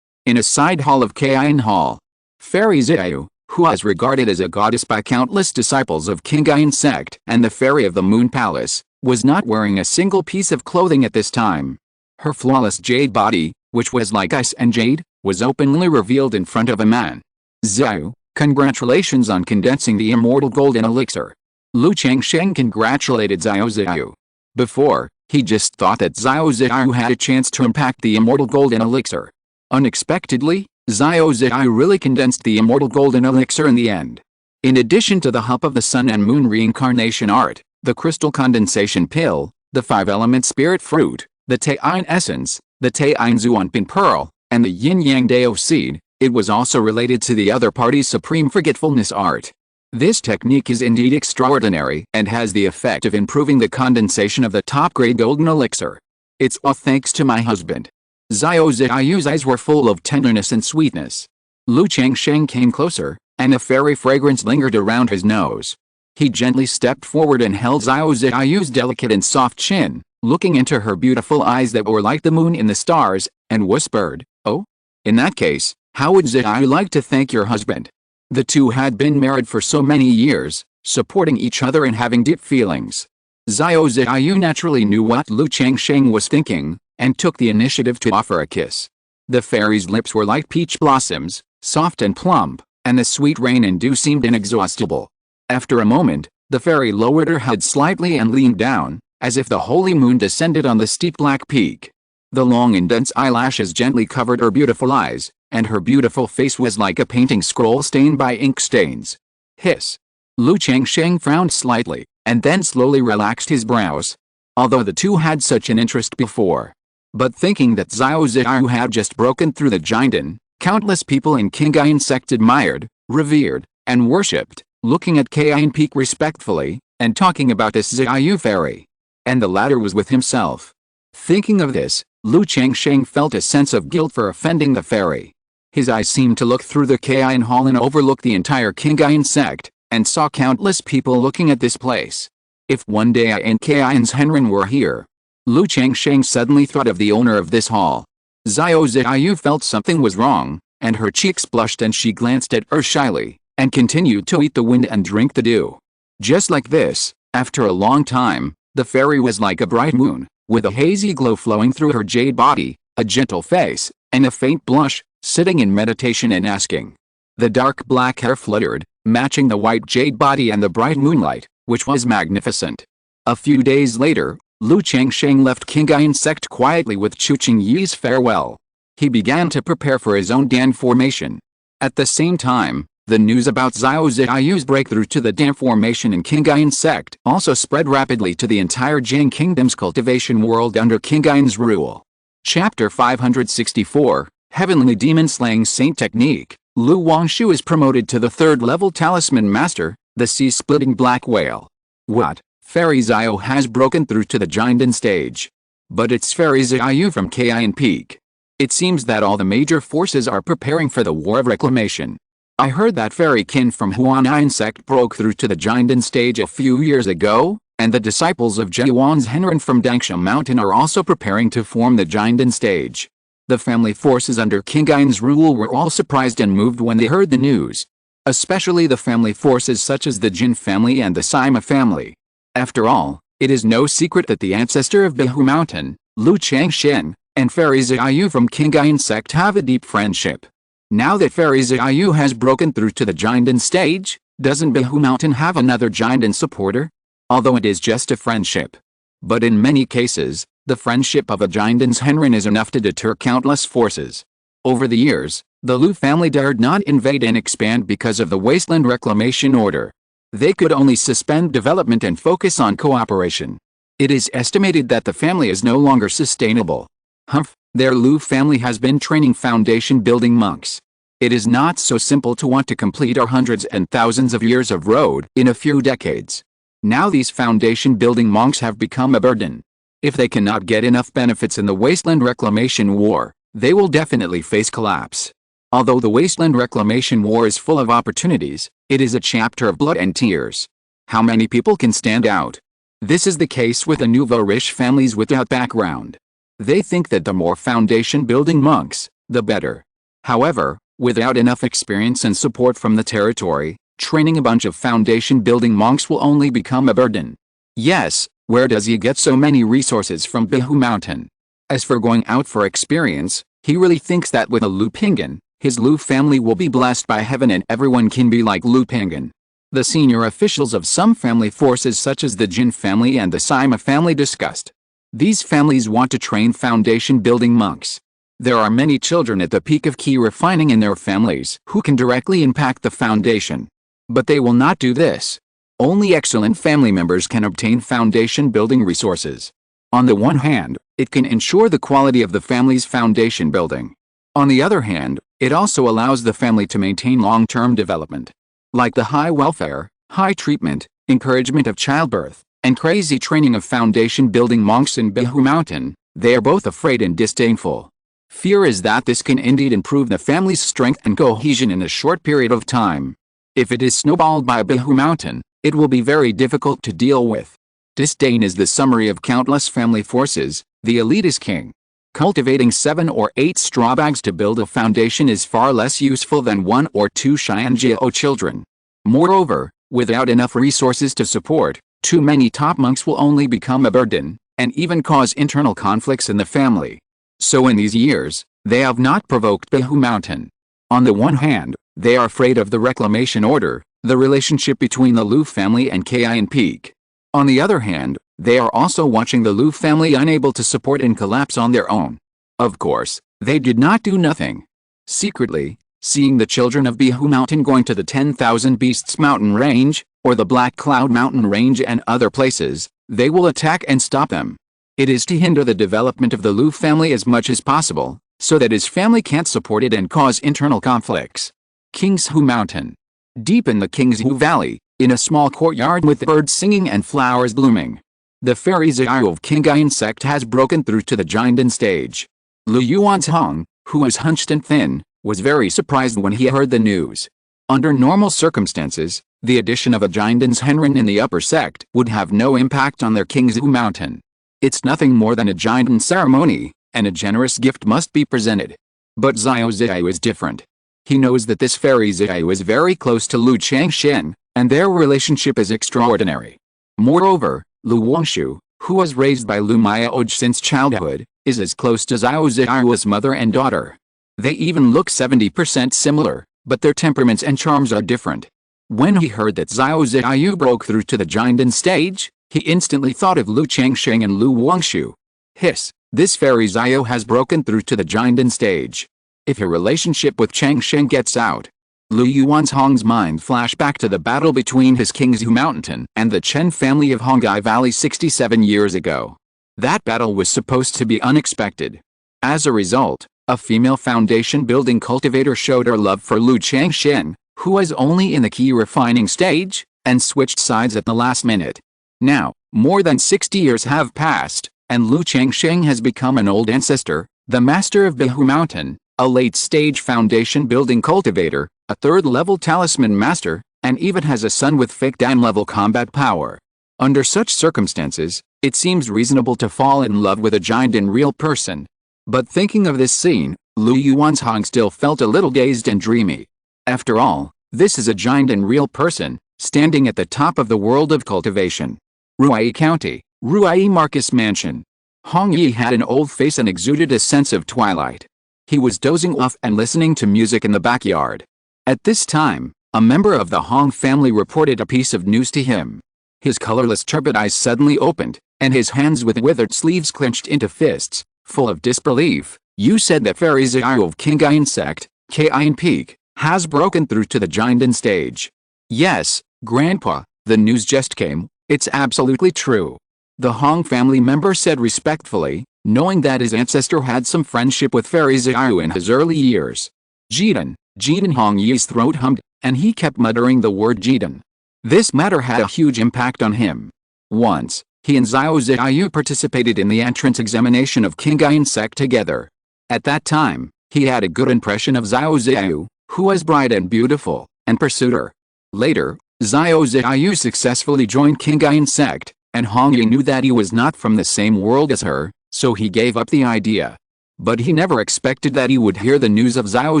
In a side hall of Qingyun Hall, Fairy Xiaoyu, who was regarded as a goddess by countless disciples of Qingyun Sect and the Fairy of the Moon Palace, was not wearing a single piece of clothing at this time. Her flawless jade body, which was like ice and jade, was openly revealed in front of a man. "Xiaoyu, congratulations on condensing the immortal golden elixir." Lu Changsheng congratulated Xiaoyu. Before, he just thought that Xiaoyu had a chance to impact the immortal golden elixir. Unexpectedly, Xiaoyu really condensed the immortal golden elixir in the end. In addition to the help of the sun and moon reincarnation art, the crystal condensation pill, the 5-element spirit fruit, the Taiyin essence, the Taiyin Zuanpin pearl, and the yin-yang Dao seed, it was also related to the other party's supreme forgetfulness art. This technique is indeed extraordinary and has the effect of improving the condensation of the top-grade golden elixir. It's all thanks to my husband. Xiaoyu's eyes were full of tenderness and sweetness. Lu Changsheng came closer, and a fairy fragrance lingered around his nose. He gently stepped forward and held Xiaoyu's delicate and soft chin, looking into her beautiful eyes that were like the moon in the stars, and whispered, "Oh? In that case, how would Xiaoyu like to thank your husband?" The two had been married for so many years, supporting each other and having deep feelings. Xiaoyu naturally knew what Lu Changsheng was thinking, and took the initiative to offer a kiss. The fairy's lips were like peach blossoms, soft and plump, and the sweet rain and dew seemed inexhaustible. After a moment, the fairy lowered her head slightly and leaned down, as if the holy moon descended on the steep black peak. The long and dense eyelashes gently covered her beautiful eyes, and her beautiful face was like a painting scroll stained by ink stains. Hiss. Lu Changsheng frowned slightly, and then slowly relaxed his brows. Although the two had such an interest before. But thinking that Xiaoyu had just broken through the Jinden, countless people in Qingyun Sect admired, revered, and worshipped, looking at Qingyun Peak respectfully, and talking about this Xiaoyu fairy. And the latter was with himself. Thinking of this, Lu Changsheng felt a sense of guilt for offending the fairy. His eyes seemed to look through the Qingyun Hall and overlook the entire Qingyun Sect, and saw countless people looking at this place. If one day I and Qingyun's Henrin were here. Lu Changsheng suddenly thought of the owner of this hall. Xiaoyu felt something was wrong, and her cheeks blushed and she glanced at her shyly, and continued to eat the wind and drink the dew. Just like this, after a long time, The fairy was like a bright moon, with a hazy glow flowing through her jade body, a gentle face, and a faint blush, sitting in meditation and asking. The dark black hair fluttered, matching the white jade body and the bright moonlight, which was magnificent. A few days later, Lu Changsheng left Qingyun Sect quietly with Chu Qingyi's farewell. He began to prepare for his own Dan formation. At the same time, the news about Xiao Ziyu's breakthrough to the Dan formation in Qingyun Sect also spread rapidly to the entire Jing Kingdom's cultivation world under Qingyun's rule. Chapter 564, Heavenly Demon Slaying Saint Technique. Lu Wangshu is promoted to the 3rd level Talisman Master, the Sea-Splitting Black Whale. What? Fairy Xiao has broken through to the Jinden stage. But it's Fairy Xiao from Qingyun Peak. It seems that all the major forces are preparing for the War of Reclamation. I heard that Fairy Qin from Huan'an Sect broke through to the Jinden stage a few years ago, and the disciples of Zhehuan's Henren from Changsheng Mountain are also preparing to form the Jinden stage. The family forces under Qingyun's rule were all surprised and moved when they heard the news. Especially the family forces such as the Jin family and the Sima family. After all, it is no secret that the ancestor of Qingzhu Mountain, Lu Changsheng, and Fairy Xiao from Qingyun Sect have a deep friendship. Now that Fairy Xiao has broken through to the Jinden stage, doesn't Qingzhu Mountain have another Jinden supporter? Although it is just a friendship. But in many cases, the friendship of a Jinden's Henren is enough to deter countless forces. Over the years, the Lu family dared not invade and expand because of the Wasteland Reclamation Order. They could only suspend development and focus on cooperation. It is estimated that the family is no longer sustainable. Humph, their Lu family has been training foundation building monks. It is not so simple to want to complete our hundreds and thousands of years of road in a few decades. Now these foundation building monks have become a burden. If they cannot get enough benefits in the Wasteland Reclamation War, they will definitely face collapse. Although the Wasteland Reclamation War is full of opportunities, it is a chapter of blood and tears. How many people can stand out? This is the case with the nouveau-riche families without background. They think that the more foundation building monks, the better. However, without enough experience and support from the territory, training a bunch of foundation building monks will only become a burden. Yes, where does he get so many resources from Qingzhu Mountain? As for going out for experience, he really thinks that with a Lu Pingan, his Lu family will be blessed by heaven and everyone can be like Lu Pingan. The senior officials of some family forces such as the Jin family and the Sima family discussed. These families want to train foundation building monks. There are many children at the peak of key refining in their families who can directly impact the foundation. But they will not do this. Only excellent family members can obtain foundation building resources. On the one hand, it can ensure the quality of the family's foundation building. On the other hand, it also allows the family to maintain long-term development. Like the high welfare, high treatment, encouragement of childbirth, and crazy training of foundation building monks in Qingzhu Mountain, they are both afraid and disdainful. Fear is that this can indeed improve the family's strength and cohesion in a short period of time. If it is snowballed by Qingzhu Mountain, it will be very difficult to deal with. Disdain is the summary of countless family forces. The elite is king. Cultivating 7 or 8 straw bags to build a foundation is far less useful than 1 or 2 Xianjiao children. Moreover, without enough resources to support, too many top monks will only become a burden, and even cause internal conflicts in the family. So in these years, they have not provoked Qingzhu Mountain. On the one hand, they are afraid of the reclamation order, the relationship between the Lu family and Qingyun Peak. On the other hand, they are also watching the Lu family unable to support and collapse on their own. Of course, they did not do nothing. Secretly, seeing the children of Qingzhu Mountain going to the 10,000 Beasts Mountain Range, or the Black Cloud Mountain Range and other places, they will attack and stop them. It is to hinder the development of the Lu family as much as possible, so that his family can't support it and cause internal conflicts. Qingzhu Mountain. Deep in the Qingzhu Valley, in a small courtyard with birds singing and flowers blooming, the fairy Xiao of Qingyun Sect has broken through to the Jinden stage. Lu Yuanzhong, who is hunched and thin, was very surprised when he heard the news. Under normal circumstances, the addition of a Jinden's Henren in the upper sect would have no impact on their Qingzhu Mountain. It's nothing more than a Jinden ceremony, and a generous gift must be presented. But Xiao is different. He knows that this fairy Xiao is very close to Lu Changsheng, and their relationship is extraordinary. Moreover, Lu Wangshu, who was raised by Lu Maoj since childhood, is as close to Zhao Ziyao's mother and daughter. They even look 70% similar, but their temperaments and charms are different. When he heard that Zhao Ziyu broke through to the Jinden stage, he instantly thought of Lu Changsheng and Lu Wangshu. Hiss, this fairy Zhao has broken through to the Jinden stage. If her relationship with Changsheng gets out. Lu Yuanzhong's mind flashed back to the battle between his Qingzhu Mountain and the Chen family of Hongai Valley 67 years ago. That battle was supposed to be unexpected. As a result, a female foundation-building cultivator showed her love for Lu Changsheng, who was only in the key refining stage, and switched sides at the last minute. Now, more than 60 years have passed, and Lu Changsheng has become an old ancestor, the master of Qingzhu Mountain, a late-stage foundation-building cultivator, a third-level talisman master, and even has a son with fake Dan-level combat power. Under such circumstances, it seems reasonable to fall in love with a giant in real person. But thinking of this scene, Lu Yuanzhong still felt a little dazed and dreamy. After all, this is a giant in real person, standing at the top of the world of cultivation. Ruai County, Ruai Marcus Mansion. Hong Yi had an old face and exuded a sense of twilight. He was dozing off and listening to music in the backyard. At this time, a member of the Hong family reported a piece of news to him. His colorless turbid eyes suddenly opened, and his hands with withered sleeves clenched into fists, full of disbelief. You said that Fairy Zhao of Qingyun Sect, Qin Peak, has broken through to the Jinden stage. Yes, Grandpa, the news just came, it's absolutely true. The Hong family member said respectfully, knowing that his ancestor had some friendship with Fairy Zhao in his early years. Jidan Hong Yi's throat hummed, and he kept muttering the word Jidan. This matter had a huge impact on him. Once, he and Zhao Ziyu participated in the entrance examination of Qingyun Sect together. At that time, he had a good impression of Zhao Ziyu, who was bright and beautiful, and pursued her. Later, Zhao Ziyu successfully joined Qingyun Sect, and Hong Yi knew that he was not from the same world as her, so he gave up the idea. But he never expected that he would hear the news of Zhao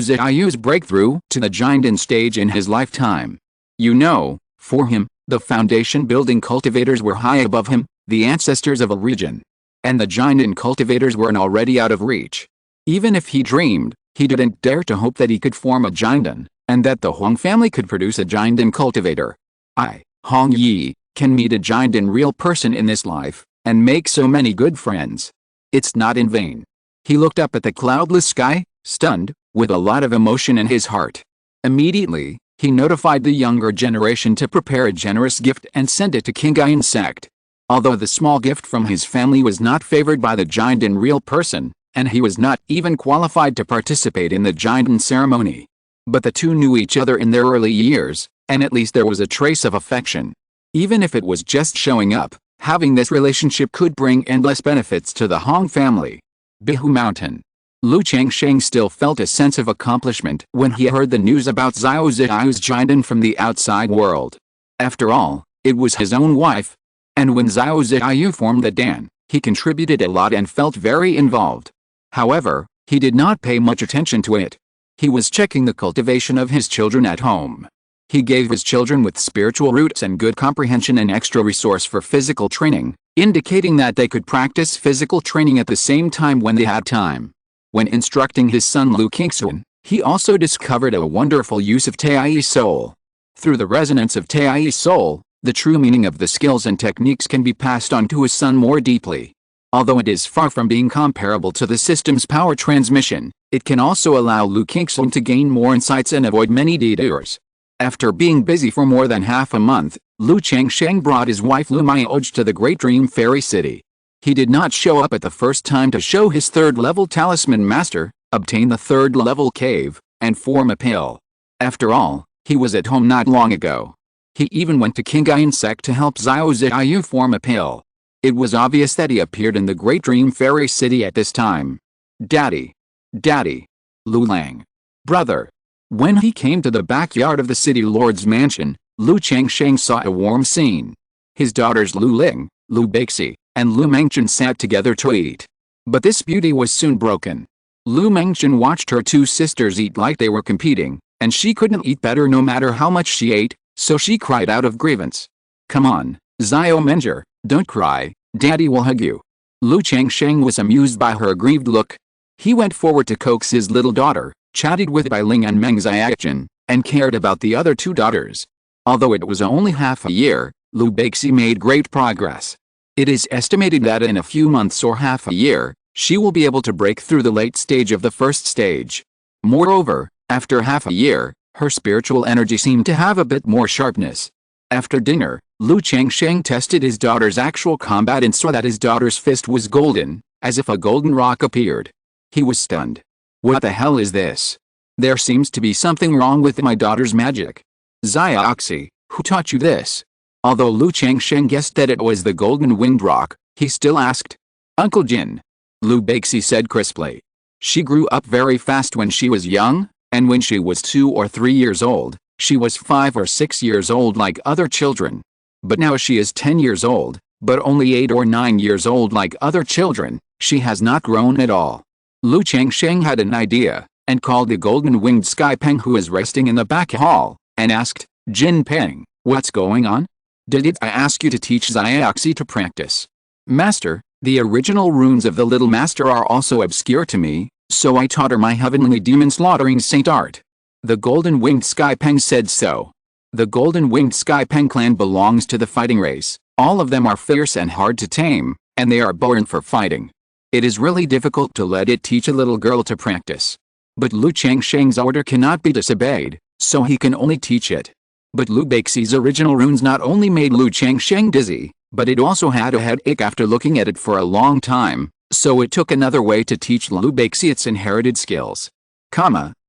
Ziyu's breakthrough to the Jinden stage in his lifetime. You know, for him, the foundation-building cultivators were high above him, the ancestors of a region. And the Jinden cultivators were already out of reach. Even if he dreamed, he didn't dare to hope that he could form a Jinden, and that the Huang family could produce a Jinden cultivator. I, Hong Yi, can meet a Jinden real person in this life, and make so many good friends. It's not in vain. He looked up at the cloudless sky, stunned, with a lot of emotion in his heart. Immediately, he notified the younger generation to prepare a generous gift and send it to Qingyun Sect. Although the small gift from his family was not favored by the Jinden real person, and he was not even qualified to participate in the Jinden ceremony. But the two knew each other in their early years, and at least there was a trace of affection. Even if it was just showing up, having this relationship could bring endless benefits to the Hong family. Qingzhu Mountain. Lu Changsheng still felt a sense of accomplishment when he heard the news about Zhao Ziyu's Jinden from the outside world. After all, it was his own wife. And when Zhao Ziyu formed the Dan, he contributed a lot and felt very involved. However, he did not pay much attention to it. He was checking the cultivation of his children at home. He gave his children with spiritual roots and good comprehension an extra resource for physical training, indicating that they could practice physical training at the same time when they had time. When instructing his son Lu Qingzhu, he also discovered a wonderful use of Taiyi soul. Through the resonance of Taiyi soul, the true meaning of the skills and techniques can be passed on to his son more deeply. Although it is far from being comparable to the system's power transmission, it can also allow Lu Qingzhu to gain more insights and avoid many detours. After being busy for more than half a month, Lu Changsheng brought his wife Lu Maoj to the Great Dream Fairy City. He did not show up at the first time to show his third-level talisman master, obtain the third-level cave, and form a pill. After all, he was at home not long ago. He even went to Qingyun Sect to help Zhao Ziyu form a pill. It was obvious that he appeared in the Great Dream Fairy City at this time. Daddy. Daddy. Lu Lang. Brother. When he came to the backyard of the city lord's mansion, Lu Changsheng saw a warm scene. His daughters Lu Ling, Lu Beixi, and Lu Mengchen sat together to eat. But this beauty was soon broken. Lu Mengchen watched her two sisters eat like they were competing, and she couldn't eat better no matter how much she ate, so she cried out of grievance. Come on, Zio Menger, don't cry, Daddy will hug you." Lu Changsheng was amused by her aggrieved look. He went forward to coax his little daughter, chatted with Bai Ling and Meng Xiaoqin, and cared about the other two daughters. Although it was only half a year, Lu Beixi made great progress. It is estimated that in a few months or half a year, she will be able to break through the late stage of the first stage. Moreover, after half a year, her spiritual energy seemed to have a bit more sharpness. After dinner, Lu Changsheng tested his daughter's actual combat and saw that his daughter's fist was golden, as if a golden rock appeared. He was stunned. "What the hell is this? There seems to be something wrong with my daughter's magic. Xiaoxi, who taught you this?" Although Lu Changsheng guessed that it was the golden winged rock, he still asked. "Uncle Jin," Lu Beixi said crisply. She grew up very fast when she was young, and when she was 2 or 3 years old, she was 5 or 6 years old like other children. But now she is 10 years old, but only 8 or 9 years old like other children. She has not grown at all. Lu Changsheng had an idea, and called the golden-winged Sky Peng who was resting in the back hall, and asked, "Jin Peng, what's going on? Did I ask you to teach Xiaoxi to practice?" "Master, the original runes of the little master are also obscure to me, so I taught her my heavenly demon-slaughtering saint art." The golden-winged Sky Peng said so. The golden-winged Sky Peng clan belongs to the fighting race. All of them are fierce and hard to tame, and they are born for fighting. It is really difficult to let it teach a little girl to practice. But Lu Changsheng's order cannot be disobeyed, so he can only teach it. But Lu Beixi's original runes not only made Lu Changsheng dizzy, but it also had a headache after looking at it for a long time, so it took another way to teach Lu Beixi its inherited skills.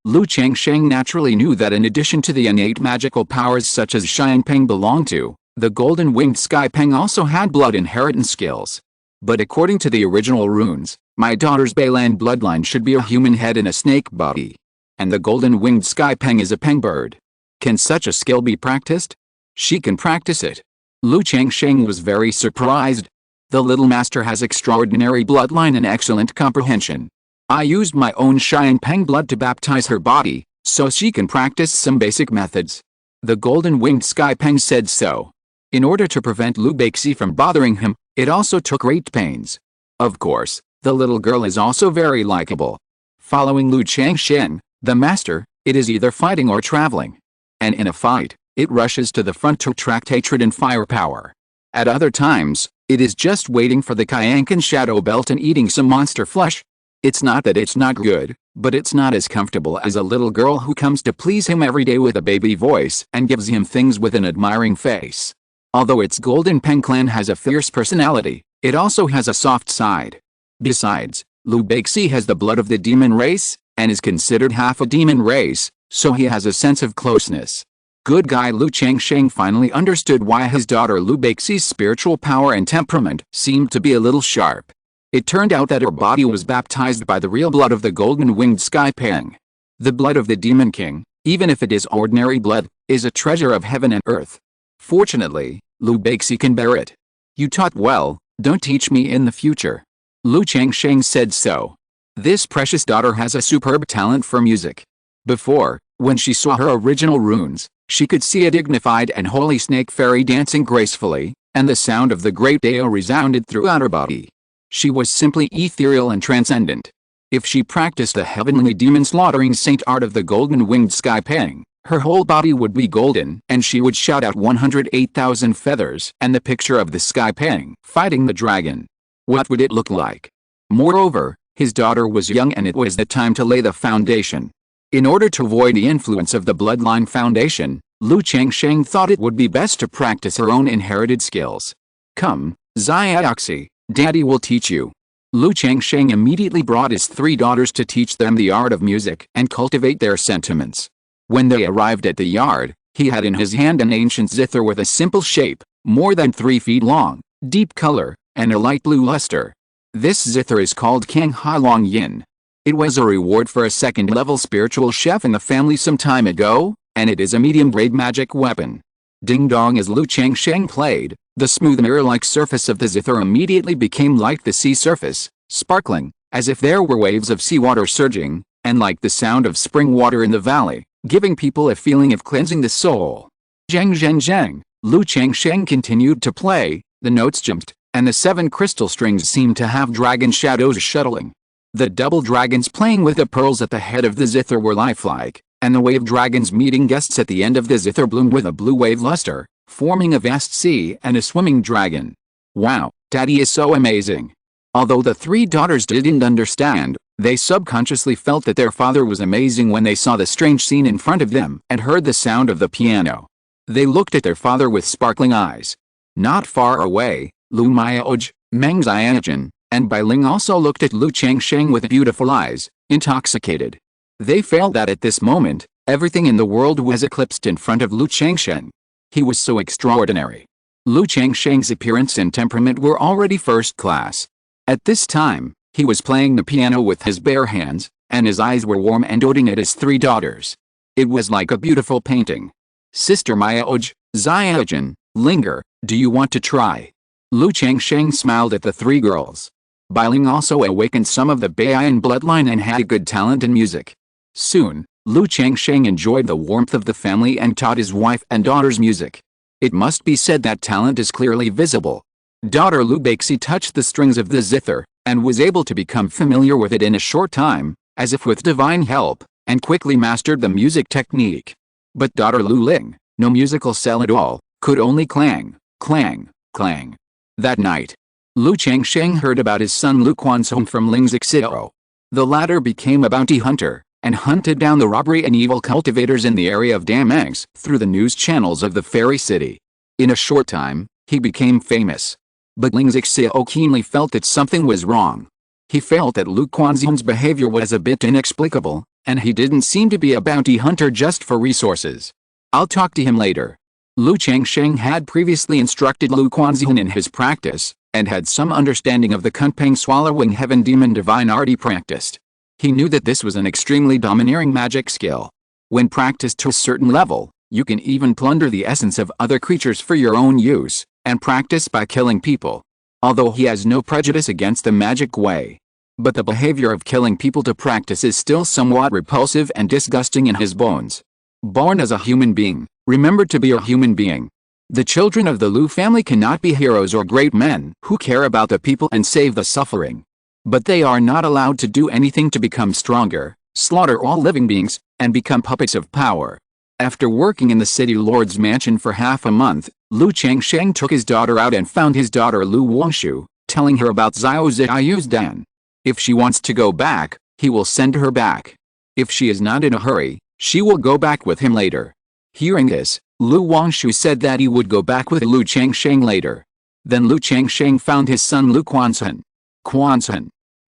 Lu Changsheng naturally knew that in addition to the innate magical powers such as Xianpeng belonged to, the golden-winged Sky Peng also had blood inheritance skills. But according to the original runes, my daughter's Beilan bloodline should be a human head and a snake body. And the golden-winged Sky Peng is a peng bird. Can such a skill be practiced? She can practice it. Lu Changsheng was very surprised. The little master has extraordinary bloodline and excellent comprehension. I used my own Xianpeng blood to baptize her body, so she can practice some basic methods. The golden-winged Sky Peng said so. In order to prevent Lu Beixi from bothering him, it also took great pains. Of course, the little girl is also very likable. Following Lu Changsheng, the master, it is either fighting or traveling. And in a fight, it rushes to the front to attract hatred and firepower. At other times, it is just waiting for the Qingyan shadow belt and eating some monster flesh. It's not that it's not good, but it's not as comfortable as a little girl who comes to please him every day with a baby voice and gives him things with an admiring face. Although its Golden Peng clan has a fierce personality, it also has a soft side. Besides, Lu Beixi has the blood of the demon race, and is considered half a demon race, so he has a sense of closeness. Good guy Lu Changsheng finally understood why his daughter Lu Beixi's spiritual power and temperament seemed to be a little sharp. It turned out that her body was baptized by the real blood of the golden-winged Sky Peng. The blood of the Demon King, even if it is ordinary blood, is a treasure of heaven and earth. Fortunately, Lu Beixi can bear it. You taught well, don't teach me in the future. Lu Changsheng said so. This precious daughter has a superb talent for music. Before, when she saw her original runes, she could see a dignified and holy snake fairy dancing gracefully, and the sound of the great Dao resounded throughout her body. She was simply ethereal and transcendent. If she practiced the heavenly demon-slaughtering saint art of the golden-winged Sky Peng, her whole body would be golden and she would shout out 108,000 feathers and the picture of the Sky Peng fighting the dragon. What would it look like? Moreover, his daughter was young and it was the time to lay the foundation. In order to avoid the influence of the bloodline foundation, Lu Changsheng thought it would be best to practice her own inherited skills. Come, Xiaoxi, Daddy will teach you. Lu Changsheng immediately brought his 3 daughters to teach them the art of music and cultivate their sentiments. When they arrived at the yard, he had in his hand an ancient zither with a simple shape, more than 3 feet long, deep color, and a light blue luster. This zither is called Kang Ha Long Yin. It was a reward for a second-level spiritual chef in the family some time ago, and it is a medium-grade magic weapon. Ding-dong as Lu Changsheng played, the smooth mirror-like surface of the zither immediately became like the sea surface, sparkling, as if there were waves of seawater surging, and like the sound of spring water in the valley, giving people a feeling of cleansing the soul. Zheng Zheng Zheng, Lu Changsheng continued to play, the notes jumped, and the 7 crystal strings seemed to have dragon shadows shuttling. The double dragons playing with the pearls at the head of the zither were lifelike, and the wave dragons meeting guests at the end of the zither bloomed with a blue wave luster, forming a vast sea and a swimming dragon. Wow, Daddy is so amazing. Although the 3 daughters didn't understand, they subconsciously felt that their father was amazing when they saw the strange scene in front of them and heard the sound of the piano. They looked at their father with sparkling eyes. Not far away, Lu Miaoj, Meng Xianjun, and Bai Ling also looked at Lu Changsheng with beautiful eyes, intoxicated. They felt that at this moment, everything in the world was eclipsed in front of Lu Changsheng. He was so extraordinary. Lu Changsheng's appearance and temperament were already first class. At this time, he was playing the piano with his bare hands, and his eyes were warm and doting at his 3 daughters. It was like a beautiful painting. Sister Miaoj, Xiaojun, linger, do you want to try? Lu Changsheng smiled at the 3 girls. Bai Ling also awakened some of the Baiyan bloodline and had good talent in music. Soon, Lu Changsheng enjoyed the warmth of the family and taught his wife and daughters music. It must be said that talent is clearly visible. Daughter Lu Beixi touched the strings of the zither, and was able to become familiar with it in a short time, as if with divine help, and quickly mastered the music technique. But daughter Lu Ling, no musical cell at all, could only clang, clang, clang. That night, Lu Changsheng heard about his son Lu Quanzhong from Ling Zixio. The latter became a bounty hunter, and hunted down the robbery and evil cultivators in the area of Damangs through the news channels of the fairy city. In a short time, he became famous. But Ling Zixio keenly felt that something was wrong. He felt that Lu Quanzhong's behavior was a bit inexplicable, and he didn't seem to be a bounty hunter just for resources. I'll talk to him later. Lu Changsheng had previously instructed Lu Quanzhong in his practice, and had some understanding of the Kunpeng swallowing heaven demon divine art he practiced. He knew that this was an extremely domineering magic skill. When practiced to a certain level, you can even plunder the essence of other creatures for your own use, and practice by killing people. Although he has no prejudice against the magic way. But the behavior of killing people to practice is still somewhat repulsive and disgusting in his bones. Born as a human being, remember to be a human being. The children of the Lu family cannot be heroes or great men who care about the people and save the suffering. But they are not allowed to do anything to become stronger, slaughter all living beings, and become puppets of power. After working in the city lord's mansion for half a month, Lu Changsheng took his daughter out and found his daughter Lu Wangshu, telling her about Xiao Ziyu's den. If she wants to go back, he will send her back. If she is not in a hurry, she will go back with him later. Hearing this, Lu Wangshu said that he would go back with Lu Changsheng later. Then Lu Changsheng found his son Lu Quanzhong.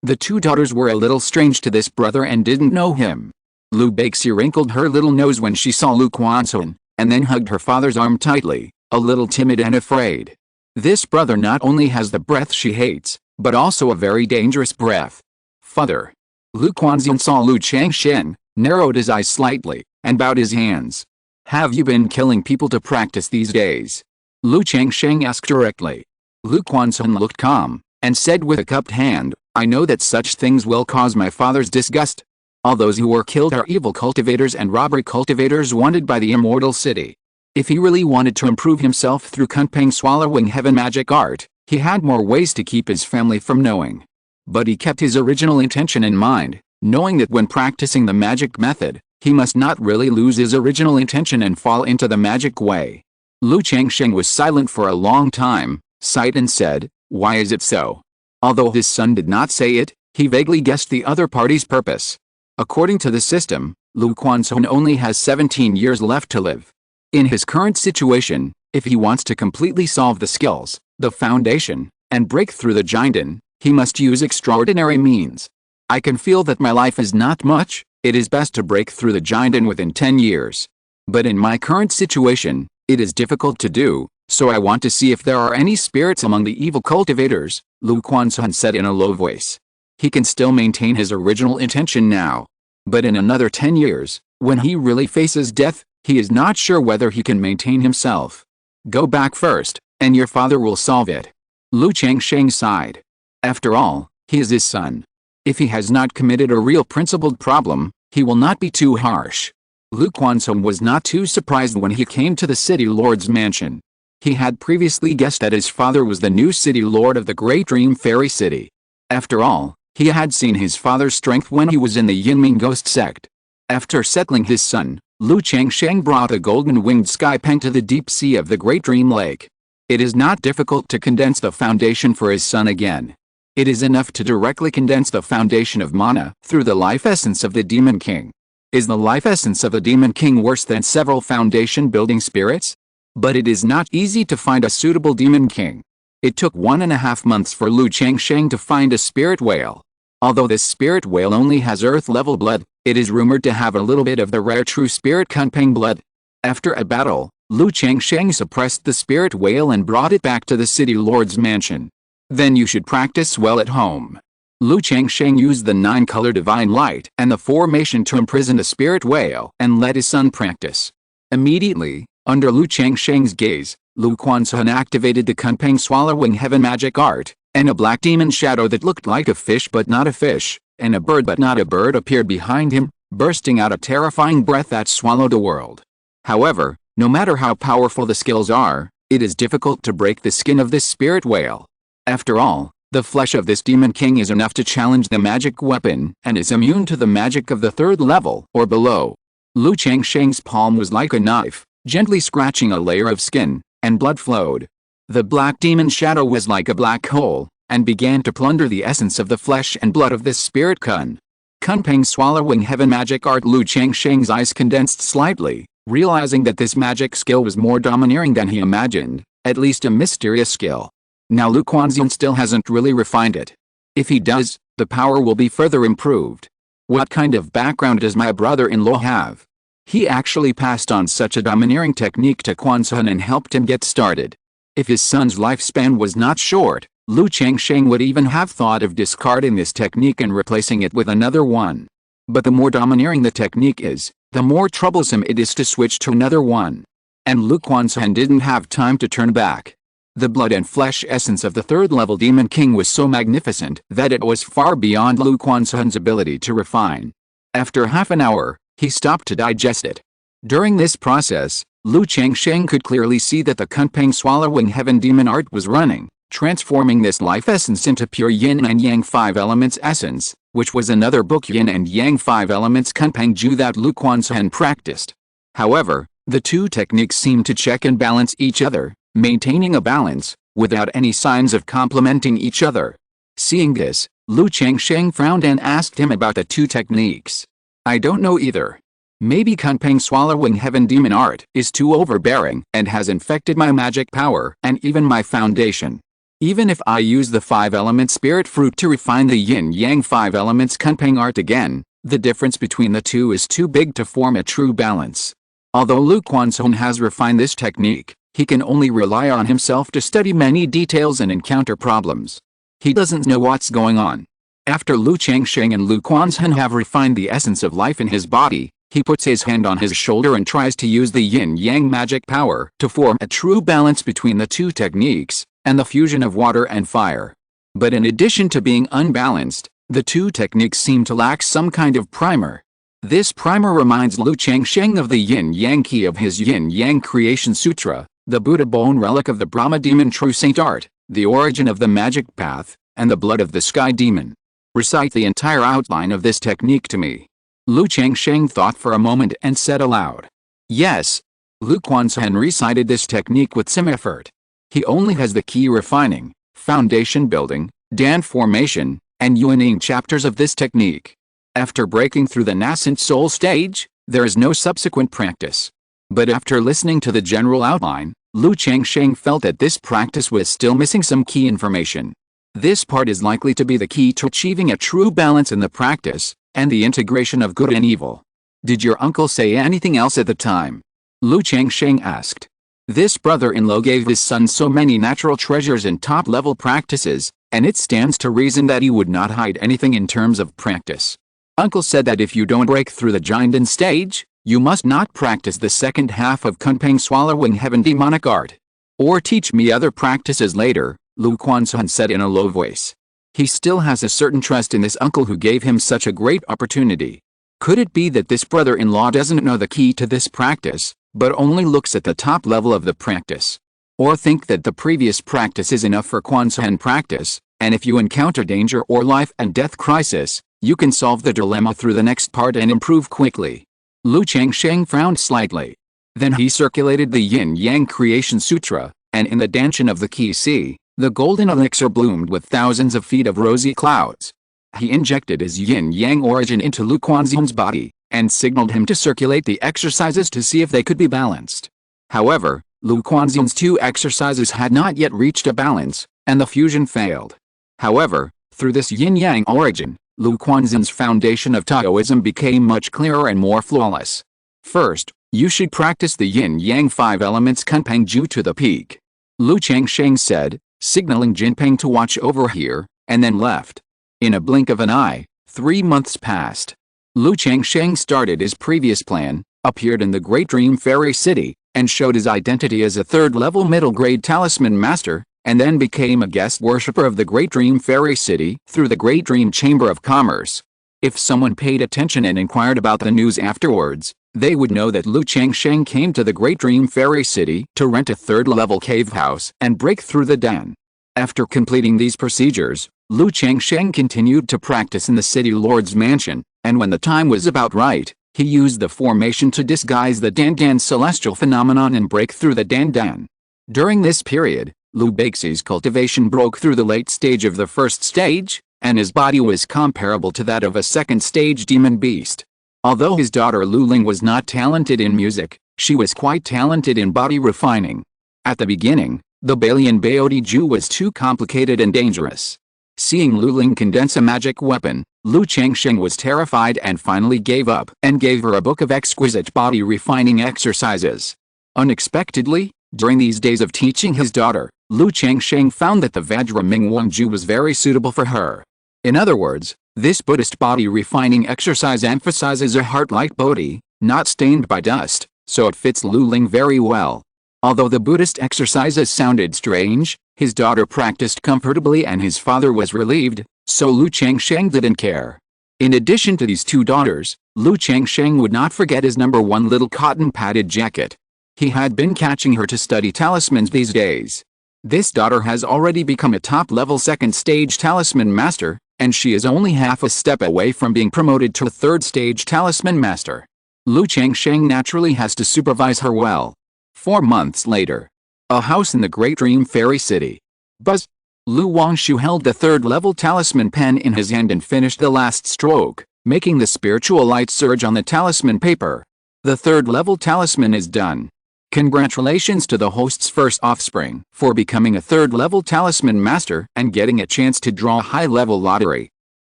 The 2 daughters were a little strange to this brother and didn't know him. Lu Beixi wrinkled her little nose when she saw Lu Quanzhong, and then hugged her father's arm tightly, a little timid and afraid. This brother not only has the breath she hates, but also a very dangerous breath. Father. Lu Quanzhong saw Lu Changsheng, narrowed his eyes slightly, and bowed his hands. Have you been killing people to practice these days? Lu Changsheng asked directly. Lu Quanzhong looked calm, and said with a cupped hand, I know that such things will cause my father's disgust. All those who were killed are evil cultivators and robbery cultivators wanted by the immortal city. If he really wanted to improve himself through Kunpeng swallowing heaven magic art, he had more ways to keep his family from knowing. But he kept his original intention in mind, knowing that when practicing the magic method, he must not really lose his original intention and fall into the magic way. Lu Changsheng was silent for a long time, sighed and said, why is it so? Although his son did not say it, he vaguely guessed the other party's purpose. According to the system, Lu Quanzhong only has 17 years left to live. In his current situation, if he wants to completely solve the skills, the foundation, and break through the Jinden, he must use extraordinary means. I can feel that my life is not much, it is best to break through the Jinden within 10 years. But in my current situation, it is difficult to do, so I want to see if there are any spirits among the evil cultivators, Lu Quanzhong said in a low voice. He can still maintain his original intention now. But in another 10 years, when he really faces death, he is not sure whether he can maintain himself. Go back first, and your father will solve it. Lu Changsheng sighed. After all, he is his son. If he has not committed a real principled problem, he will not be too harsh. Lu Quanzhong was not too surprised when he came to the city lord's mansion. He had previously guessed that his father was the new city lord of the Great Dream Fairy City. After all, he had seen his father's strength when he was in the Qingyun Sect. After settling his son, Changsheng brought a golden-winged skypeng to the deep sea of the Great Dream Lake. It is not difficult to condense the foundation for his son again. It is enough to directly condense the foundation of mana through the life essence of the Demon King. Is the life essence of a Demon King worse than several foundation-building spirits? But it is not easy to find a suitable Demon King. It took 1.5 months for Changsheng to find a spirit whale. Although this spirit whale only has earth-level blood, it is rumored to have a little bit of the rare true spirit Kunpeng blood. After a battle, Changsheng suppressed the spirit whale and brought it back to the city lord's mansion. Then you should practice well at home. Changsheng used the 9-color divine light and the formation to imprison the spirit whale and let his son practice. Immediately, under Changsheng's gaze, Quanzhen activated the Kunpeng swallowing heaven magic art, and a black demon shadow that looked like a fish but not a fish, and a bird but not a bird appeared behind him, bursting out a terrifying breath that swallowed the world. However, no matter how powerful the skills are, it is difficult to break the skin of this spirit whale. After all, the flesh of this Demon King is enough to challenge the magic weapon and is immune to the magic of the 3rd level or below. Changsheng's palm was like a knife, gently scratching a layer of skin, and blood flowed. The black demon shadow was like a black hole, and began to plunder the essence of the flesh and blood of this spirit Kunpeng swallowing heaven magic art. Changsheng's eyes condensed slightly, realizing that this magic skill was more domineering than he imagined, at least a mysterious skill. Now Quanzhen still hasn't really refined it. If he does, the power will be further improved. What kind of background does my brother-in-law have? He actually passed on such a domineering technique to Quanzhen and helped him get started. If his son's lifespan was not short, Changsheng would even have thought of discarding this technique and replacing it with another one. But the more domineering the technique is, the more troublesome it is to switch to another one. And Quanzhen didn't have time to turn back. The blood and flesh essence of the 3rd level Demon King was so magnificent that it was far beyond Quanzhen's ability to refine. After half an hour, he stopped to digest it. During this process, Changsheng could clearly see that the Kunpeng swallowing heaven demon art was running, transforming this life essence into pure yin and yang 5 elements essence, which was another book yin and yang 5 elements Kunpengju that Quanzhen practiced. However, the two techniques seemed to check and balance each other, maintaining a balance, without any signs of complementing each other. Seeing this, Changsheng frowned and asked him about the two techniques. I don't know either. Maybe Kunpeng swallowing heaven demon art is too overbearing and has infected my magic power and even my foundation. Even if I use the 5-element spirit fruit to refine the yin-yang 5 elements Kunpeng art again, the difference between the two is too big to form a true balance. Although Quanzhen has refined this technique, he can only rely on himself to study many details and encounter problems. He doesn't know what's going on. After Changsheng and Quanzhen have refined the essence of life in his body, he puts his hand on his shoulder and tries to use the yin-yang magic power to form a true balance between the two techniques, and the fusion of water and fire. But in addition to being unbalanced, the two techniques seem to lack some kind of primer. This primer reminds Changsheng of the yin-yang key of his yin-yang creation sutra, the Buddha bone relic of the Brahma demon true saint art, the origin of the magic path, and the blood of the sky demon. Recite the entire outline of this technique to me. Changsheng thought for a moment and said aloud. Yes. Quanzhen recited this technique with some effort. He only has the key refining, foundation building, Dan formation, and Yuaning chapters of this technique. After breaking through the nascent soul stage, there is no subsequent practice. But after listening to the general outline, Changsheng felt that this practice was still missing some key information. This part is likely to be the key to achieving a true balance in the practice, and the integration of good and evil. Did your uncle say anything else at the time? Changsheng asked. This brother-in-law gave his son so many natural treasures and top-level practices, and it stands to reason that he would not hide anything in terms of practice. Uncle said that if you don't break through the Jinden stage, you must not practice the second half of Kunpeng swallowing heaven demonic art. Or teach me other practices later, Quanzhen said in a low voice. He still has a certain trust in this uncle who gave him such a great opportunity. Could it be that this brother-in-law doesn't know the key to this practice, but only looks at the top level of the practice? or think that the previous practice is enough for Quanzhen practice, and if you encounter danger or life and death crisis, you can solve the dilemma through the next part and improve quickly. Lu Changsheng frowned slightly. Then he circulated the Yin-Yang Creation Sutra, and in the Danshan of the Qi Sea, the golden elixir bloomed with thousands of feet of rosy clouds. He injected his Yin-Yang origin into Lu Quanzhen's body, and signaled him to circulate the exercises to see if they could be balanced. However, Lu Quanzhen's 2 exercises had not yet reached a balance, and the fusion failed. However, through this Yin-Yang origin, Lu Quanzhen's foundation of Taoism became much clearer and more flawless. First, you should practice the Yin-Yang 5 elements Kunpengju to the peak. Lu Changsheng said, signaling Jinping to watch over here, and then left. In a blink of an eye, 3 months passed. Lu Changsheng started his previous plan, appeared in the Great Dream Fairy City, and showed his identity as a 3rd-level middle-grade talisman master, and then became a guest worshipper of the Great Dream Fairy City through the Great Dream Chamber of Commerce. If someone paid attention and inquired about the news afterwards, they would know that Lu Changsheng came to the Great Dream Fairy City to rent a 3rd-level cave house and break through the den. After completing these procedures, Lu Changsheng continued to practice in the city lord's mansion, and when the time was about right, he used the formation to disguise the Dandan celestial phenomenon and break through the Dandan. During this period, Lu Beixi's cultivation broke through the late stage of the 1st stage, and his body was comparable to that of a 2nd stage demon beast. Although his daughter Lu Ling was not talented in music, she was quite talented in body refining. At the beginning, the Balian Baodi Ju was too complicated and dangerous. Seeing Lu Ling condense a magic weapon, Lu Changsheng was terrified and finally gave up and gave her a book of exquisite body refining exercises. Unexpectedly, during these days of teaching his daughter, Lu Changsheng found that the Vajra Mingwang Ju was very suitable for her. In other words, this Buddhist body refining exercise emphasizes a heart-like bodhi, not stained by dust, so it fits Lu Ling very well. Although the Buddhist exercises sounded strange, his daughter practiced comfortably and his father was relieved, so Lu Changsheng didn't care. In addition to these 2 daughters, Lu Changsheng would not forget his number 1 little cotton-padded jacket. He had been catching her to study talismans these days. This daughter has already become a top-level 2nd stage talisman master, and she is only half a step away from being promoted to a 3rd stage talisman master. Lu Changsheng naturally has to supervise her well. 4 months later. A house in the Great Dream Fairy City. Buzz. Lu Wangshu held the 3rd-level talisman pen in his hand and finished the last stroke, making the spiritual light surge on the talisman paper. The 3rd-level talisman is done. Congratulations to the host's first offspring for becoming a 3rd-level talisman master and getting a chance to draw a high-level lottery.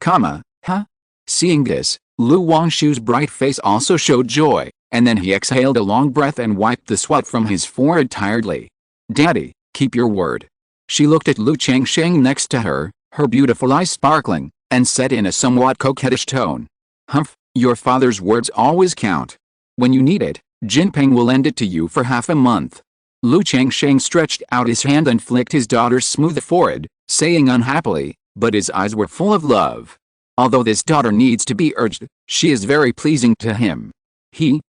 Huh? Seeing this, Lu Wangshu's bright face also showed joy, and then he exhaled a long breath and wiped the sweat from his forehead tiredly. Daddy, keep your word. She looked at Lu Changsheng next to her, her beautiful eyes sparkling, and said in a somewhat coquettish tone. Humph, your father's words always count. When you need it, Jinping will lend it to you for half a month. Lu Changsheng stretched out his hand and flicked his daughter's smooth forehead, saying unhappily, but his eyes were full of love. Although this daughter needs to be urged, she is very pleasing to him.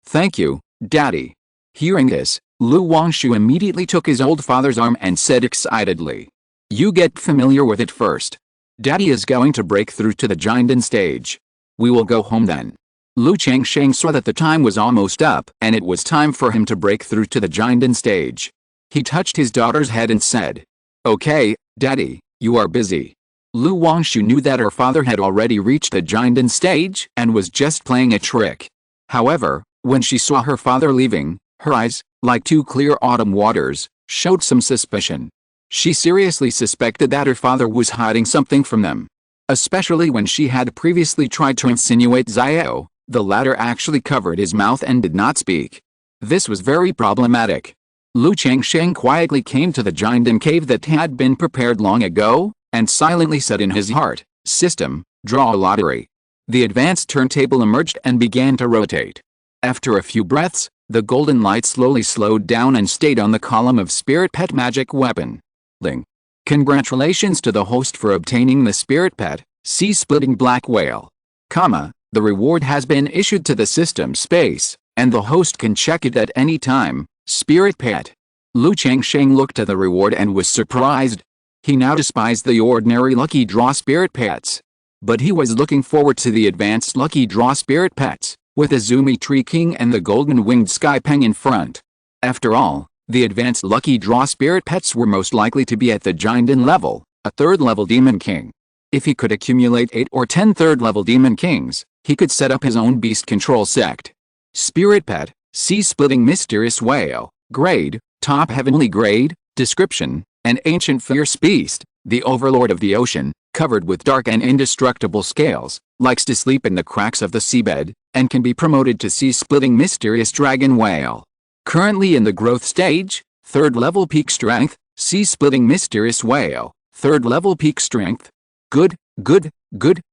Thank you, Daddy. Hearing this, Lu Wangshu immediately took his old father's arm and said excitedly. You get familiar with it first. Daddy is going to break through to the Jinden stage. We will go home then. Lu Changsheng saw that the time was almost up and it was time for him to break through to the Jinden stage. He touched his daughter's head and said, Okay, Daddy, you are busy. Lu Wangshu knew that her father had already reached the Jinden stage and was just playing a trick. However, when she saw her father leaving, her eyes, like 2 clear autumn waters, showed some suspicion. She seriously suspected that her father was hiding something from them. Especially when she had previously tried to insinuate Xiao, the latter actually covered his mouth and did not speak. This was very problematic. Lu Changsheng quietly came to the Jinden cave that had been prepared long ago, and silently said in his heart, System, draw a lottery. The advanced turntable emerged and began to rotate. After a few breaths, the golden light slowly slowed down and stayed on the column of Spirit Pet Magic Weapon. Ling. Congratulations to the host for obtaining the Spirit Pet, Sea-Splitting Black Whale. The reward has been issued to the system space, and the host can check it at any time. Spirit Pet. Lu Changsheng looked at the reward and was surprised. He now despised the ordinary lucky draw spirit pets. But he was looking forward to the advanced lucky draw spirit pets, with the Zumi Tree King and the golden winged Sky Peng in front. After all, the advanced lucky draw spirit pets were most likely to be at the Jinden level, a third-level demon king. If he could accumulate 8 or 10 third-level demon kings, he could set up his own beast control sect. Spirit pet, sea-splitting mysterious whale, grade, top heavenly grade, description, an ancient fierce beast, the overlord of the ocean, covered with dark and indestructible scales, likes to sleep in the cracks of the seabed, and can be promoted to sea-splitting mysterious dragon whale. Currently in the growth stage, 3rd level peak strength, sea-splitting mysterious whale, 3rd level peak strength. Good,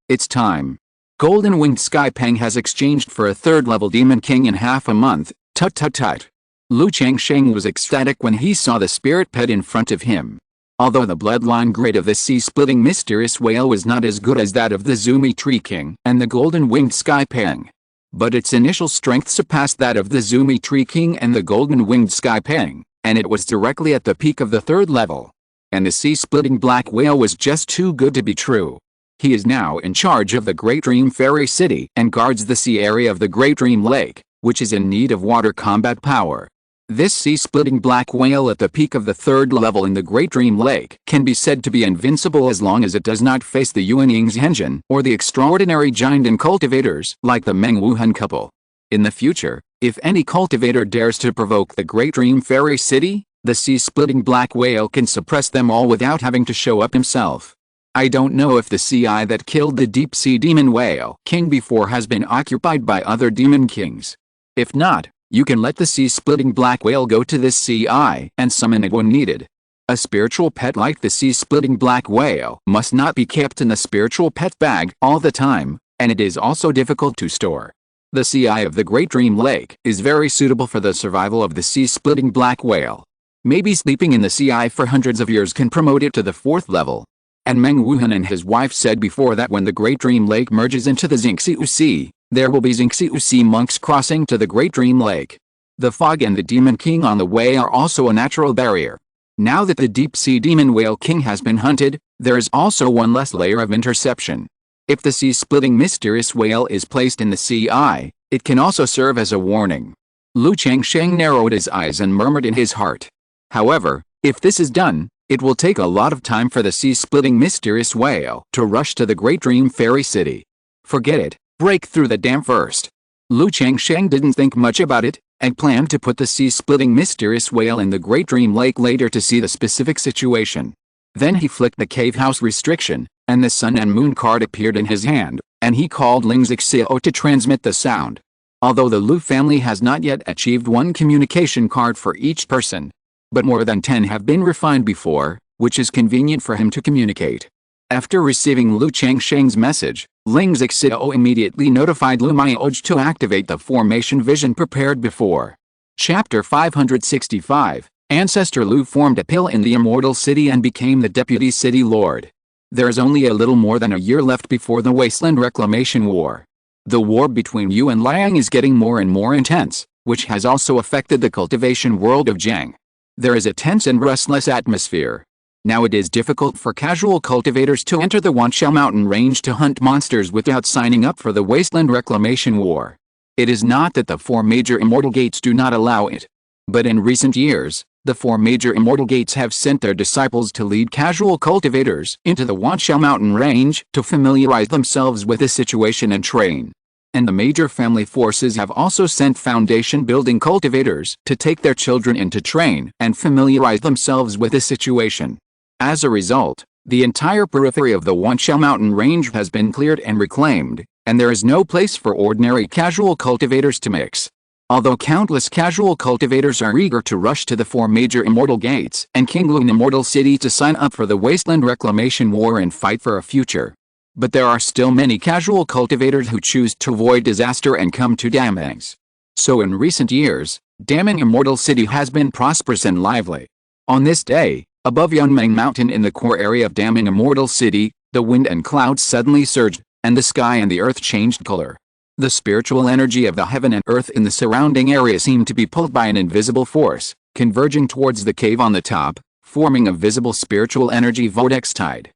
it's time. Golden winged Sky Peng has exchanged for a 3rd level demon king in half a month, tut. Lu Changsheng was ecstatic when he saw the spirit pet in front of him. Although the bloodline grade of the sea-splitting mysterious whale was not as good as that of the Zumi Tree King and the golden winged Sky Peng, but its initial strength surpassed that of the Zumi Tree King and the golden winged Sky Peng, and it was directly at the peak of the 3rd level. And the sea-splitting black whale was just too good to be true. He is now in charge of the Great Dream Fairy City and guards the sea area of the Great Dream Lake, which is in need of water combat power. This sea-splitting black whale at the peak of the 3rd level in the Great Dream Lake can be said to be invincible as long as it does not face the Yuanying's engine or the extraordinary giant and cultivators like the Meng Wuhan couple. In the future, if any cultivator dares to provoke the Great Dream Fairy City, the sea-splitting black whale can suppress them all without having to show up himself. I don't know if the CI that killed the deep-sea demon whale king before has been occupied by other demon kings. If not, you can let the sea-splitting black whale go to this CI and summon it when needed. A spiritual pet like the sea-splitting black whale must not be kept in the spiritual pet bag all the time, and it is also difficult to store. The CI of the Great Dream Lake is very suitable for the survival of the sea-splitting black whale. Maybe sleeping in the CI for hundreds of years can promote it to the 4th level. And Meng Wuhan and his wife said before that when the Great Dream Lake merges into the Xingxiu Sea, there will be Xingxiu Sea monks crossing to the Great Dream Lake. The fog and the Demon King on the way are also a natural barrier. Now that the deep-sea demon whale king has been hunted, there is also one less layer of interception. If the sea-splitting mysterious whale is placed in the CI, it can also serve as a warning. Lu Changsheng narrowed his eyes and murmured in his heart. However, if this is done, it will take a lot of time for the sea-splitting mysterious whale to rush to the Great Dream Fairy City. Forget it. Break through the dam first. Lu Changsheng didn't think much about it, and planned to put the sea-splitting mysterious whale in the Great Dream Lake later to see the specific situation. Then he flicked the cave house restriction, and the sun and moon card appeared in his hand, and he called Ling Zixio to transmit the sound. Although the Lu family has not yet achieved one communication card for each person, but more than 10 have been refined before, which is convenient for him to communicate. After receiving Lu Changsheng's message, Ling Zixio immediately notified Lu Mioj to activate the formation vision prepared before. Chapter 565, Ancestor Lu formed a pill in the Immortal City and became the Deputy City Lord. There is only a little more than a year left before the Wasteland Reclamation War. The war between Yu and Liang is getting more and more intense, which has also affected the cultivation world of Zhang. There is a tense and restless atmosphere. Now it is difficult for casual cultivators to enter the Qingzhu Mountain range to hunt monsters without signing up for the Wasteland Reclamation War. It is not that the 4 major immortal gates do not allow it. But in recent years, the 4 major immortal gates have sent their disciples to lead casual cultivators into the Qingzhu Mountain range to familiarize themselves with the situation and train. And the major family forces have also sent foundation-building cultivators to take their children in to train and familiarize themselves with the situation. As a result, the entire periphery of the Qingzhu Mountain range has been cleared and reclaimed, and there is no place for ordinary casual cultivators to mix. Although countless casual cultivators are eager to rush to the 4 major immortal gates and Qingyun Immortal City to sign up for the Wasteland Reclamation War and fight for a future. But there are still many casual cultivators who choose to avoid disaster and come to Damang's. So in recent years, Damang Immortal City has been prosperous and lively. On this day, above Yunmeng Mountain in the core area of Damang Immortal City, the wind and clouds suddenly surged, and the sky and the earth changed color. The spiritual energy of the heaven and earth in the surrounding area seemed to be pulled by an invisible force, converging towards the cave on the top, forming a visible spiritual energy vortex tide.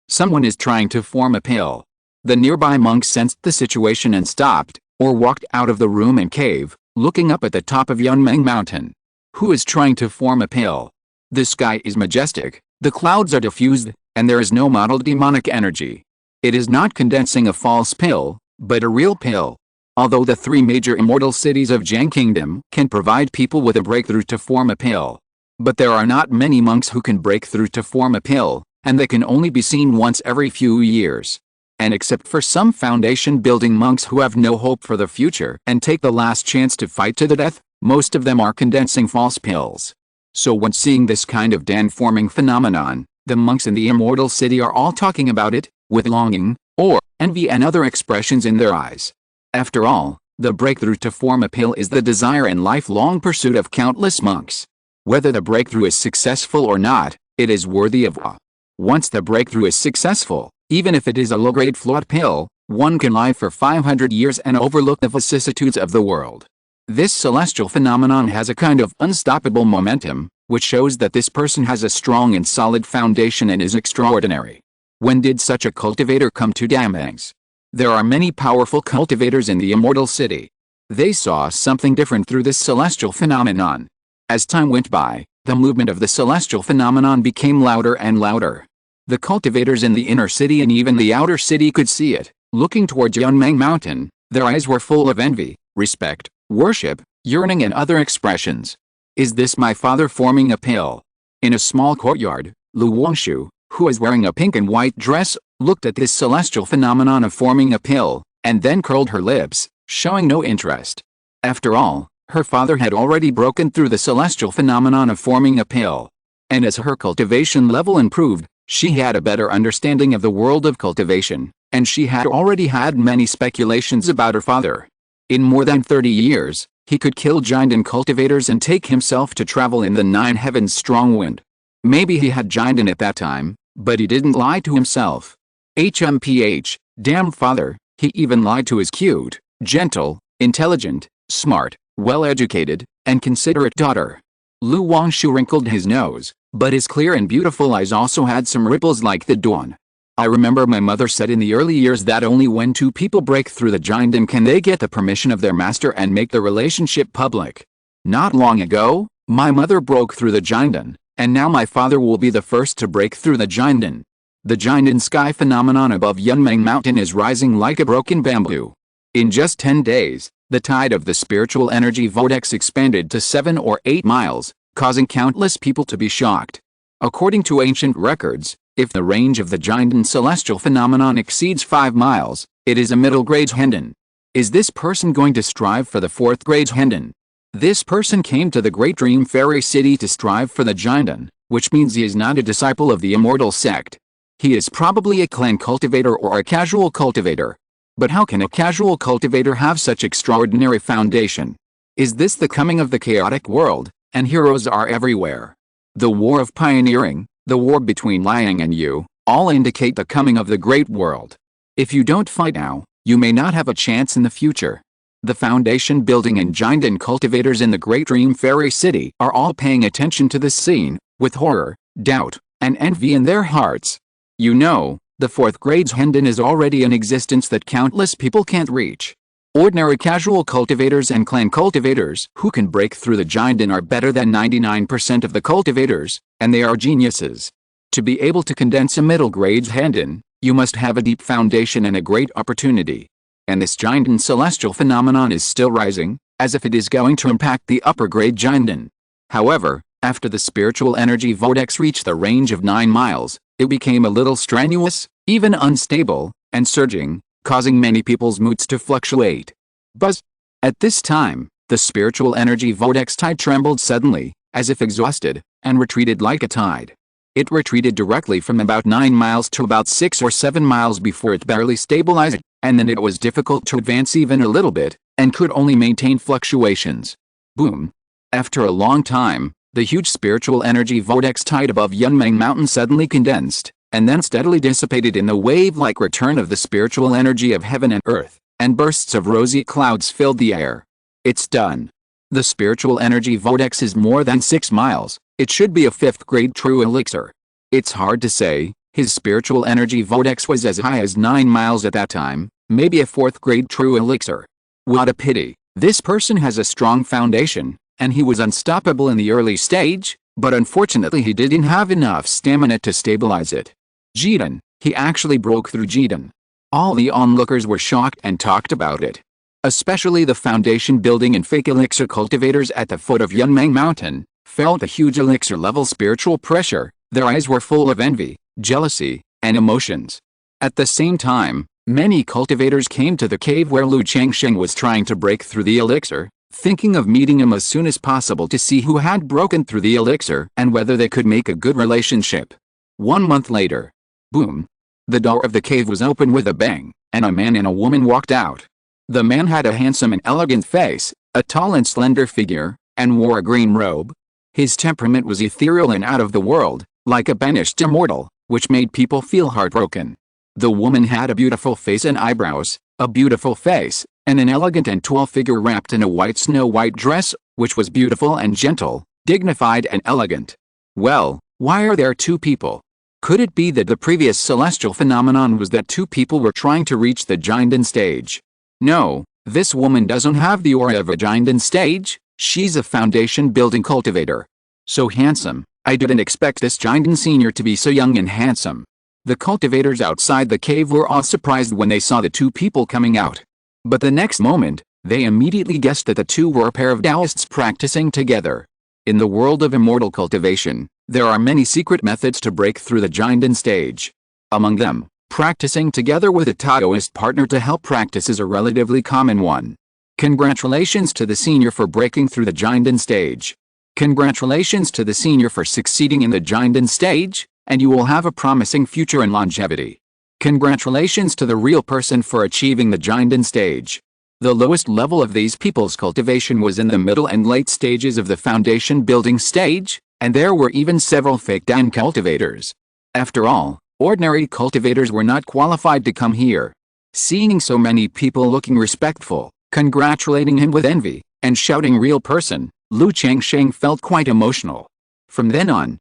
Someone is trying to form a pill. The nearby monks sensed the situation and stopped, or walked out of the room and cave, looking up at the top of Qingyun Mountain. Who is trying to form a pill? The sky is majestic, the clouds are diffused, and there is no mottled demonic energy. It is not condensing a false pill, but a real pill. Although the three major immortal cities of Jiang Kingdom can provide people with a breakthrough to form a pill. But there are not many monks who can break through to form a pill, and they can only be seen once every few years. And except for some foundation-building monks who have no hope for the future and take the last chance to fight to the death, most of them are condensing false pills. So when seeing this kind of Dan-forming phenomenon, the monks in the immortal city are all talking about it, with longing, or envy and other expressions in their eyes. After all, the breakthrough to form a pill is the desire and lifelong pursuit of countless monks. Whether the breakthrough is successful or not, it is worthy of awe. Once the breakthrough is successful, even if it is a low-grade flawed pill, one can live for 500 years and overlook the vicissitudes of the world. This celestial phenomenon has a kind of unstoppable momentum, which shows that this person has a strong and solid foundation and is extraordinary. When did such a cultivator come to Damangs? There are many powerful cultivators in the immortal city. They saw something different through this celestial phenomenon. As time went by, the movement of the celestial phenomenon became louder and louder. The cultivators in the inner city and even the outer city could see it. Looking towards Qingyun Mountain, their eyes were full of envy, respect, worship, yearning and other expressions. Is this my father forming a pill? In a small courtyard, Lu Wangshu, who was wearing a pink and white dress, looked at this celestial phenomenon of forming a pill, and then curled her lips, showing no interest. After all, her father had already broken through the celestial phenomenon of forming a pill. And as her cultivation level improved, she had a better understanding of the world of cultivation, and she had already had many speculations about her father. In more than 30 years, he could kill giant cultivators and take himself to travel in the 9 heavens strong wind. Maybe he had giant at that time, but he didn't lie to himself. Damn father, he even lied to his cute, gentle, intelligent, smart, well-educated, and considerate daughter. Lu Wangshu wrinkled his nose, but his clear and beautiful eyes also had some ripples like the dawn. I remember my mother said in the early years that only when two people break through the giant can they get the permission of their master and make the relationship public. Not long ago, my mother broke through the giant, and now my father will be the first to break through the giant. The giant sky phenomenon above Qingyun Mountain is rising like a broken bamboo. In just 10 days, the tide of the spiritual energy vortex expanded to 7 or 8 miles, causing countless people to be shocked. According to ancient records, if the range of the giant celestial phenomenon exceeds 5 miles, it is a middle grade Hendon. Is this person going to strive for the 4th grade Hendon? This person came to the Great Dream Fairy City to strive for the giant, which means he is not a disciple of the Immortal Sect. He is probably a clan cultivator or a casual cultivator. But how can a casual cultivator have such extraordinary foundation? Is this the coming of the chaotic world, and heroes are everywhere? The war of pioneering, the war between Liang and Yu, all indicate the coming of the great world. If you don't fight now, you may not have a chance in the future. The foundation building and giant cultivators in the Great Dream Fairy City are all paying attention to this scene, with horror, doubt, and envy in their hearts. You know, the 4th grade Hendon is already an existence that countless people can't reach. Ordinary casual cultivators and clan cultivators who can break through the giant are better than 99% of the cultivators, and they are geniuses. To be able to condense a middle grade Hendon, you must have a deep foundation and a great opportunity. And this giant celestial phenomenon is still rising, as if it is going to impact the upper grade giant. However, after the spiritual energy vortex reached the range of 9 miles, it became a little strenuous, even unstable, and surging, causing many people's moods to fluctuate. Buzz! At this time, the spiritual energy vortex tide trembled suddenly, as if exhausted, and retreated like a tide. It retreated directly from about 9 miles to about 6 or 7 miles before it barely stabilized, and then it was difficult to advance even a little bit, and could only maintain fluctuations. Boom! After a long time, the huge spiritual energy vortex tide above Qingyun Mountain suddenly condensed, and then steadily dissipated in the wave-like return of the spiritual energy of heaven and earth, and bursts of rosy clouds filled the air. It's done. The spiritual energy vortex is more than 6 miles. It should be a 5th grade true elixir. It's hard to say. His spiritual energy vortex was as high as 9 miles at that time, maybe a 4th grade true elixir. What a pity. This person has a strong foundation, and he was unstoppable in the early stage, but unfortunately he didn't have enough stamina to stabilize it. Jidan, he actually broke through Jidan. All the onlookers were shocked and talked about it. Especially the foundation building and fake elixir cultivators at the foot of Qingyun Mountain, felt the huge elixir level spiritual pressure. Their eyes were full of envy, jealousy, and emotions. At the same time, many cultivators came to the cave where Changsheng was trying to break through the elixir, thinking of meeting him as soon as possible to see who had broken through the elixir and whether they could make a good relationship. 1 month later. Boom. The door of the cave was opened with a bang, and a man and a woman walked out. The man had a handsome and elegant face, a tall and slender figure, and wore a green robe. His temperament was ethereal and out of the world, like a banished immortal, which made people feel heartbroken. The woman had a beautiful face and eyebrows, a beautiful face, and an elegant and tall figure wrapped in a white snow-white dress, which was beautiful and gentle, dignified and elegant. Well, why are there 2 people? Could it be that the previous celestial phenomenon was that 2 people were trying to reach the Qingzhu stage? No, this woman doesn't have the aura of a Qingzhu stage. She's a foundation building cultivator. So handsome. I didn't expect this Qingzhu senior to be so young and handsome. The cultivators outside the cave were all surprised when they saw the 2 people coming out. But the next moment, they immediately guessed that the 2 were a pair of Taoists practicing together. In the world of immortal cultivation, there are many secret methods to break through the Qingzhu stage. Among them, practicing together with a Taoist partner to help practice is a relatively common one. Congratulations to the senior for breaking through the Qingzhu stage. Congratulations to the senior for succeeding in the Qingzhu stage, and you will have a promising future and longevity. Congratulations to the real person for achieving the Qingzhu stage. The lowest level of these people's cultivation was in the middle and late stages of the foundation building stage, and there were even several fake Dan cultivators. After all, ordinary cultivators were not qualified to come here. Seeing so many people looking respectful, congratulating him with envy, and shouting real person, Changsheng felt quite emotional. From then on,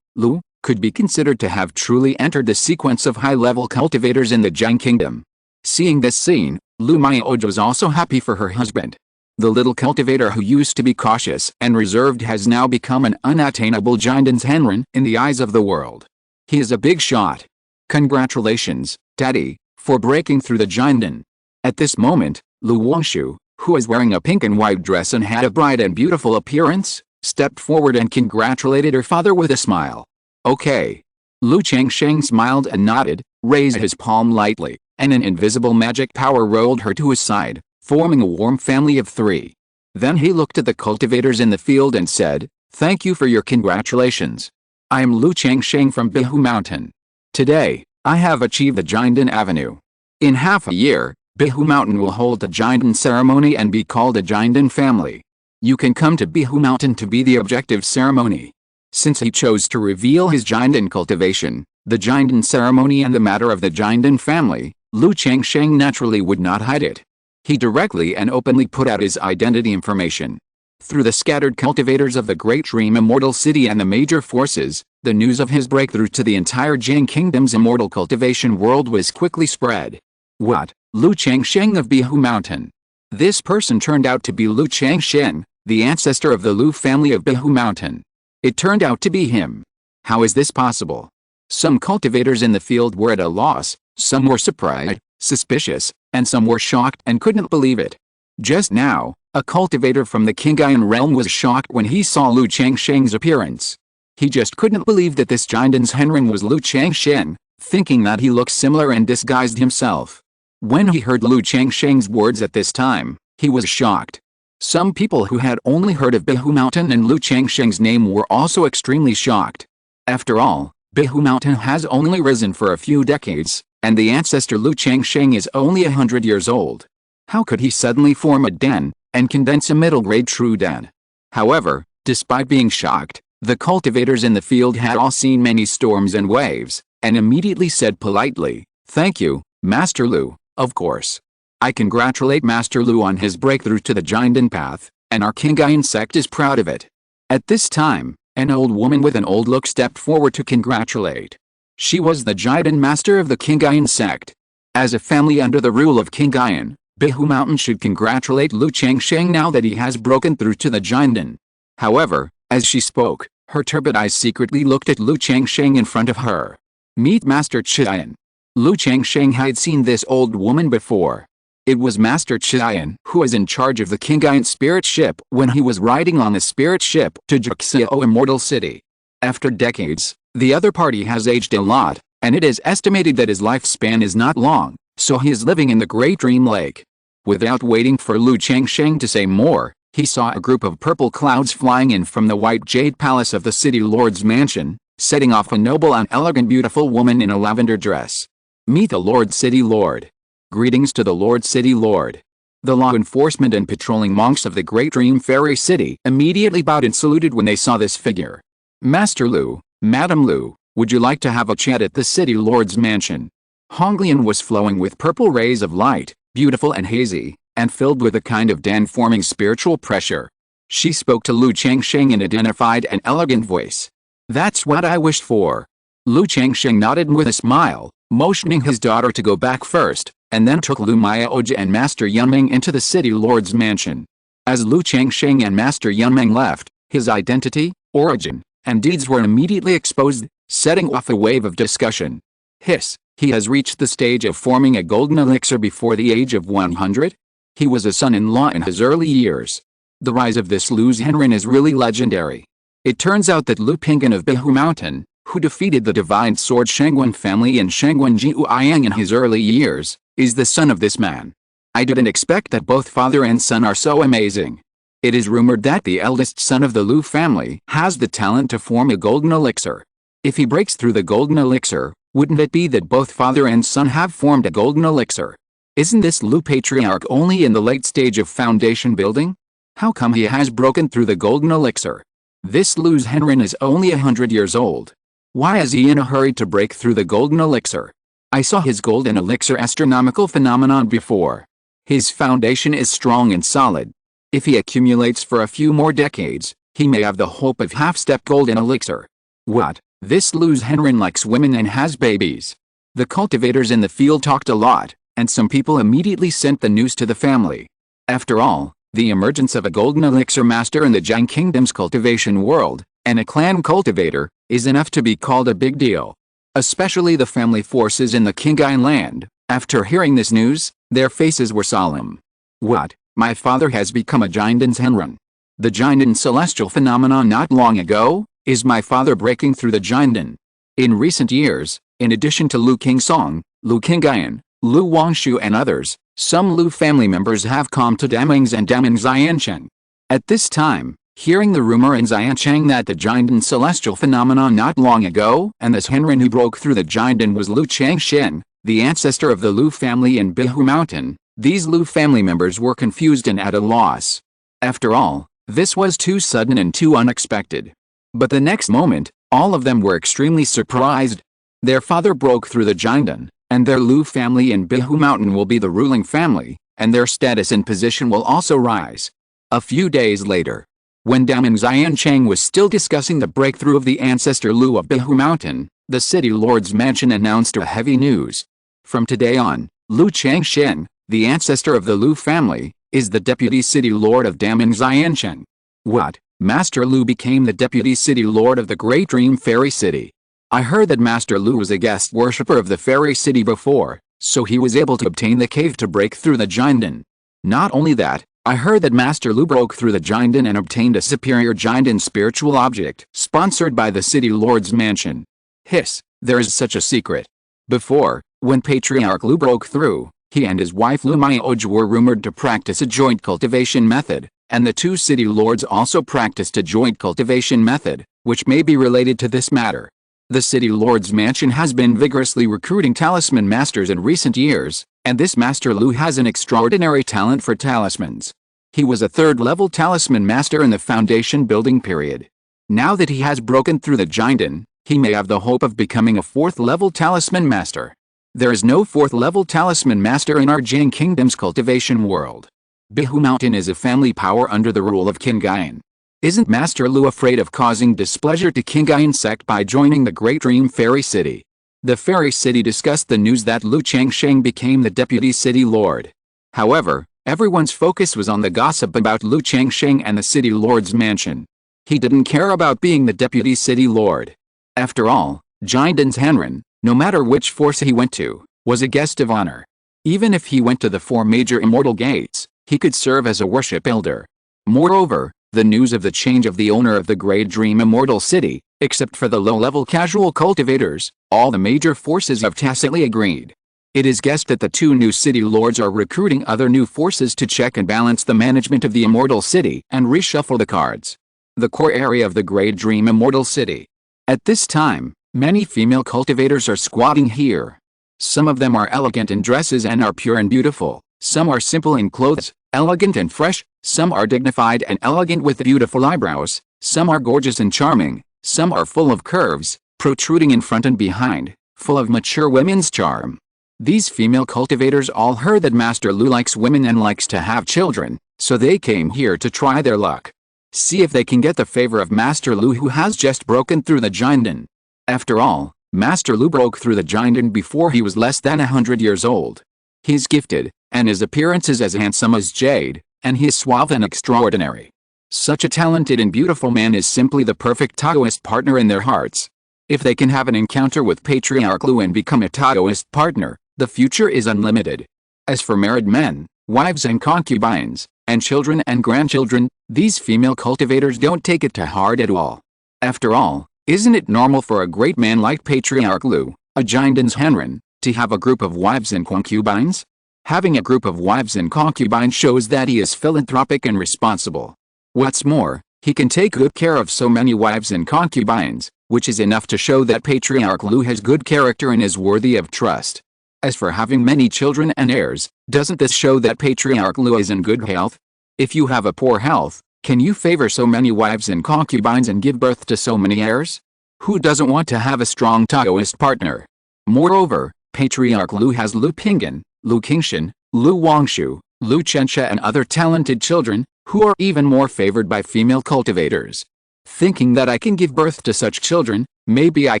Lu, could be considered to have truly entered the sequence of high-level cultivators in the Jiang Kingdom. Seeing this scene, Lu Miaoj was also happy for her husband. The little cultivator who used to be cautious and reserved has now become an unattainable Qingzhu Henren in the eyes of the world. He is a big shot. Congratulations, Daddy, for breaking through the Qingzhu. At this moment, Lu Wongshu, who was wearing a pink and white dress and had a bright and beautiful appearance, stepped forward and congratulated her father with a smile. Okay. Changsheng smiled and nodded, raised his palm lightly, and an invisible magic power rolled her to his side, forming a warm family of 3. Then he looked at the cultivators in the field and said, "Thank you for your congratulations. I am Changsheng from Qingzhu Mountain. Today, I have achieved the Qingzhu Avenue. In half a year, Qingzhu Mountain will hold the Qingzhu ceremony and be called a Qingzhu family. You can come to Qingzhu Mountain to be the objective ceremony." Since he chose to reveal his Qingzhu cultivation, the Qingzhu ceremony and the matter of the Qingzhu family, Changsheng naturally would not hide it. He directly and openly put out his identity information. Through the scattered cultivators of the Great Dream Immortal City and the major forces, the news of his breakthrough to the entire Jiang Kingdom's immortal cultivation world was quickly spread. What? Changsheng of Qingzhu Mountain. This person turned out to be Changsheng, the ancestor of the Lu family of Qingzhu Mountain. It turned out to be him. How is this possible? Some cultivators in the field were at a loss, some were surprised, suspicious, and some were shocked and couldn't believe it. Just now, a cultivator from the Qingyun realm was shocked when he saw Changsheng's appearance. He just couldn't believe that this Qingzhu's Henren was Changsheng, thinking that he looked similar and disguised himself. When he heard Changsheng's words at this time, he was shocked. Some people who had only heard of Qingzhu Mountain and Changsheng's name were also extremely shocked. After all, Qingzhu Mountain has only risen for a few decades, and the ancestor Changsheng is only 100 years old. How could he suddenly form a den, and condense a middle-grade true den? However, despite being shocked, the cultivators in the field had all seen many storms and waves, and immediately said politely, "Thank you, Master Lu, of course. I congratulate Master Lu on his breakthrough to the Qingzhu path, and our Qingyun Sect is proud of it. At this time, an old woman with an old look stepped forward to congratulate. She was the Jidan master of the Qingyun Sect. As a family under the rule of Qingyun, Qingzhu Mountain should congratulate Lu Changsheng now that he has broken through to the Jidan. However, as she spoke, her turbid eyes secretly looked at Lu Changsheng in front of her. Meet Master Qian. Lu Changsheng had seen this old woman before. It was Master Qian who was in charge of the Qingyun spirit ship when he was riding on the spirit ship to Zhuxiao Immortal City. After decades, the other party has aged a lot, and it is estimated that his lifespan is not long, so he is living in the Great Dream Lake. Without waiting for Lu Changsheng to say more, he saw a group of purple clouds flying in from the white jade palace of the city lord's mansion, setting off a noble and elegant beautiful woman in a lavender dress. Meet the Lord City Lord. Greetings to the Lord City Lord. The law enforcement and patrolling monks of the Great Dream Fairy City immediately bowed and saluted when they saw this figure. Master Lu, Madam Lu, would you like to have a chat at the City Lord's mansion? Honglian was flowing with purple rays of light, beautiful and hazy, and filled with a kind of dan-forming spiritual pressure. She spoke to Lu Changsheng in a dignified and elegant voice. That's what I wished for. Lu Changsheng nodded with a smile, motioning his daughter to go back first, and then took Lu Miaoji and Master Yunmeng into the city lord's mansion. As Lu Changsheng and Master Yunmeng left, his identity, origin, and deeds were immediately exposed, setting off a wave of discussion. Hiss, he has reached the stage of forming a golden elixir before the age of 100? He was a son-in-law in his early years. The rise of this Lu Zhenren is really legendary. It turns out that Lu Pinggan of Qingzhu Mountain, who defeated the divine sword Shangguan family in Shangguan Jiuyang in his early years, is the son of this man. I didn't expect that both father and son are so amazing. It is rumored that the eldest son of the Lu family has the talent to form a golden elixir. If he breaks through the golden elixir, wouldn't it be that both father and son have formed a golden elixir? Isn't this Lu patriarch only in the late stage of foundation building? How come he has broken through the golden elixir? This Lu Zhenren is only 100 years old. Why is he in a hurry to break through the golden elixir? I saw his golden elixir astronomical phenomenon before. His foundation is strong and solid. If he accumulates for a few more decades, he may have the hope of half-step golden elixir. What? This Lu Zhenren likes women and has babies. The cultivators in the field talked a lot, and some people immediately sent the news to the family. After all, the emergence of a golden elixir master in the Jiang Kingdom's cultivation world, and a clan cultivator, is enough to be called a big deal. Especially the family forces in the Qingyun land. After hearing this news, their faces were solemn. What? My father has become a Jidan Zhenren. The Jidan celestial phenomenon not long ago? Is my father breaking through the Jidan? In recent years, in addition to Lu Qingsong, Lu Qingyun, Lu Wangshu and others, some Lu family members have come to Daming's and Daming Xiancheng. At this time, hearing the rumor in Xiancheng that the Jidan celestial phenomenon not long ago and the Zhenren who broke through the Jidan was Lu Changsheng, the ancestor of the Lu family in Qingzhu Mountain, these Lu family members were confused and at a loss. After all, this was too sudden and too unexpected. But the next moment, all of them were extremely surprised. Their father broke through the Jidan, and their Lu family in Qingzhu Mountain will be the ruling family, and their status and position will also rise. A few days later, when Daming Xiancheng was still discussing the breakthrough of the ancestor Lu of Qingzhu Mountain, the city lord's mansion announced a heavy news. From today on, Lu Changsheng, the ancestor of the Lu family, is the deputy city lord of Daming Xiancheng. What? Master Lu became the deputy city lord of the Great Dream Fairy City. I heard that Master Lu was a guest worshipper of the Fairy City before, so he was able to obtain the cave to break through the Jidan. Not only that, I heard that Master Lu broke through the Jidan and obtained a superior Jidan spiritual object sponsored by the city lord's mansion. Hiss, there is such a secret. Before, when Patriarch Lu broke through, he and his wife Lu Miaoji were rumored to practice a joint cultivation method, and the two city lords also practiced a joint cultivation method, which may be related to this matter. The city lord's mansion has been vigorously recruiting talisman masters in recent years, and this Master Lu has an extraordinary talent for talismans. He was a third-level talisman master in the foundation building period. Now that he has broken through the Jidan, he may have the hope of becoming a fourth-level talisman master. There is no fourth-level talisman master in our Jiang Kingdom's cultivation world. Qingzhu Mountain is a family power under the rule of Qingyun. Isn't Master Lu afraid of causing displeasure to Qingyun Sect by joining the Great Dream Fairy City? The Fairy City discussed the news that Lu Changsheng became the deputy city lord. However, everyone's focus was on the gossip about Lu Changsheng and the city lord's mansion. He didn't care about being the deputy city lord. After all, Jinden's Hanren, no matter which force he went to, was a guest of honor. Even if he went to the 4 major immortal gates, he could serve as a worship elder. Moreover, the news of the change of the owner of the Great Dream Immortal City, except for the low-level casual cultivators, all the major forces have tacitly agreed. It is guessed that the 2 new city lords are recruiting other new forces to check and balance the management of the Immortal City and reshuffle the cards. The core area of the Great Dream Immortal City. At this time, many female cultivators are squatting here. Some of them are elegant in dresses and are pure and beautiful. Some are simple in clothes, elegant and fresh. Some are dignified and elegant with beautiful eyebrows. Some are gorgeous and charming. Some are full of curves, protruding in front and behind, full of mature women's charm. These female cultivators all heard that Master Lu likes women and likes to have children, so they came here to try their luck. See if they can get the favor of Master Lu, who has just broken through the Jinden. After all, Master Lu broke through the Jinden before he was less than 100 years old. He's gifted, and his appearance is as handsome as jade, and he is suave and extraordinary. Such a talented and beautiful man is simply the perfect Taoist partner in their hearts. If they can have an encounter with Patriarch Lu and become a Taoist partner, the future is unlimited. As for married men, wives and concubines, and children and grandchildren, these female cultivators don't take it to heart at all. After all, isn't it normal for a great man like Patriarch Lu, a Jinden's Hanren, to have a group of wives and concubines? Having a group of wives and concubines shows that he is philanthropic and responsible. What's more, he can take good care of so many wives and concubines, which is enough to show that Patriarch Lu has good character and is worthy of trust. As for having many children and heirs, doesn't this show that Patriarch Lu is in good health? If you have a poor health, can you favor so many wives and concubines and give birth to so many heirs? Who doesn't want to have a strong Taoist partner? Moreover, Patriarch Lu has Lu Pingyan, Lu Qingshan, Lu Wangshu, Lu Chensha and other talented children, who are even more favored by female cultivators. Thinking that I can give birth to such children, maybe I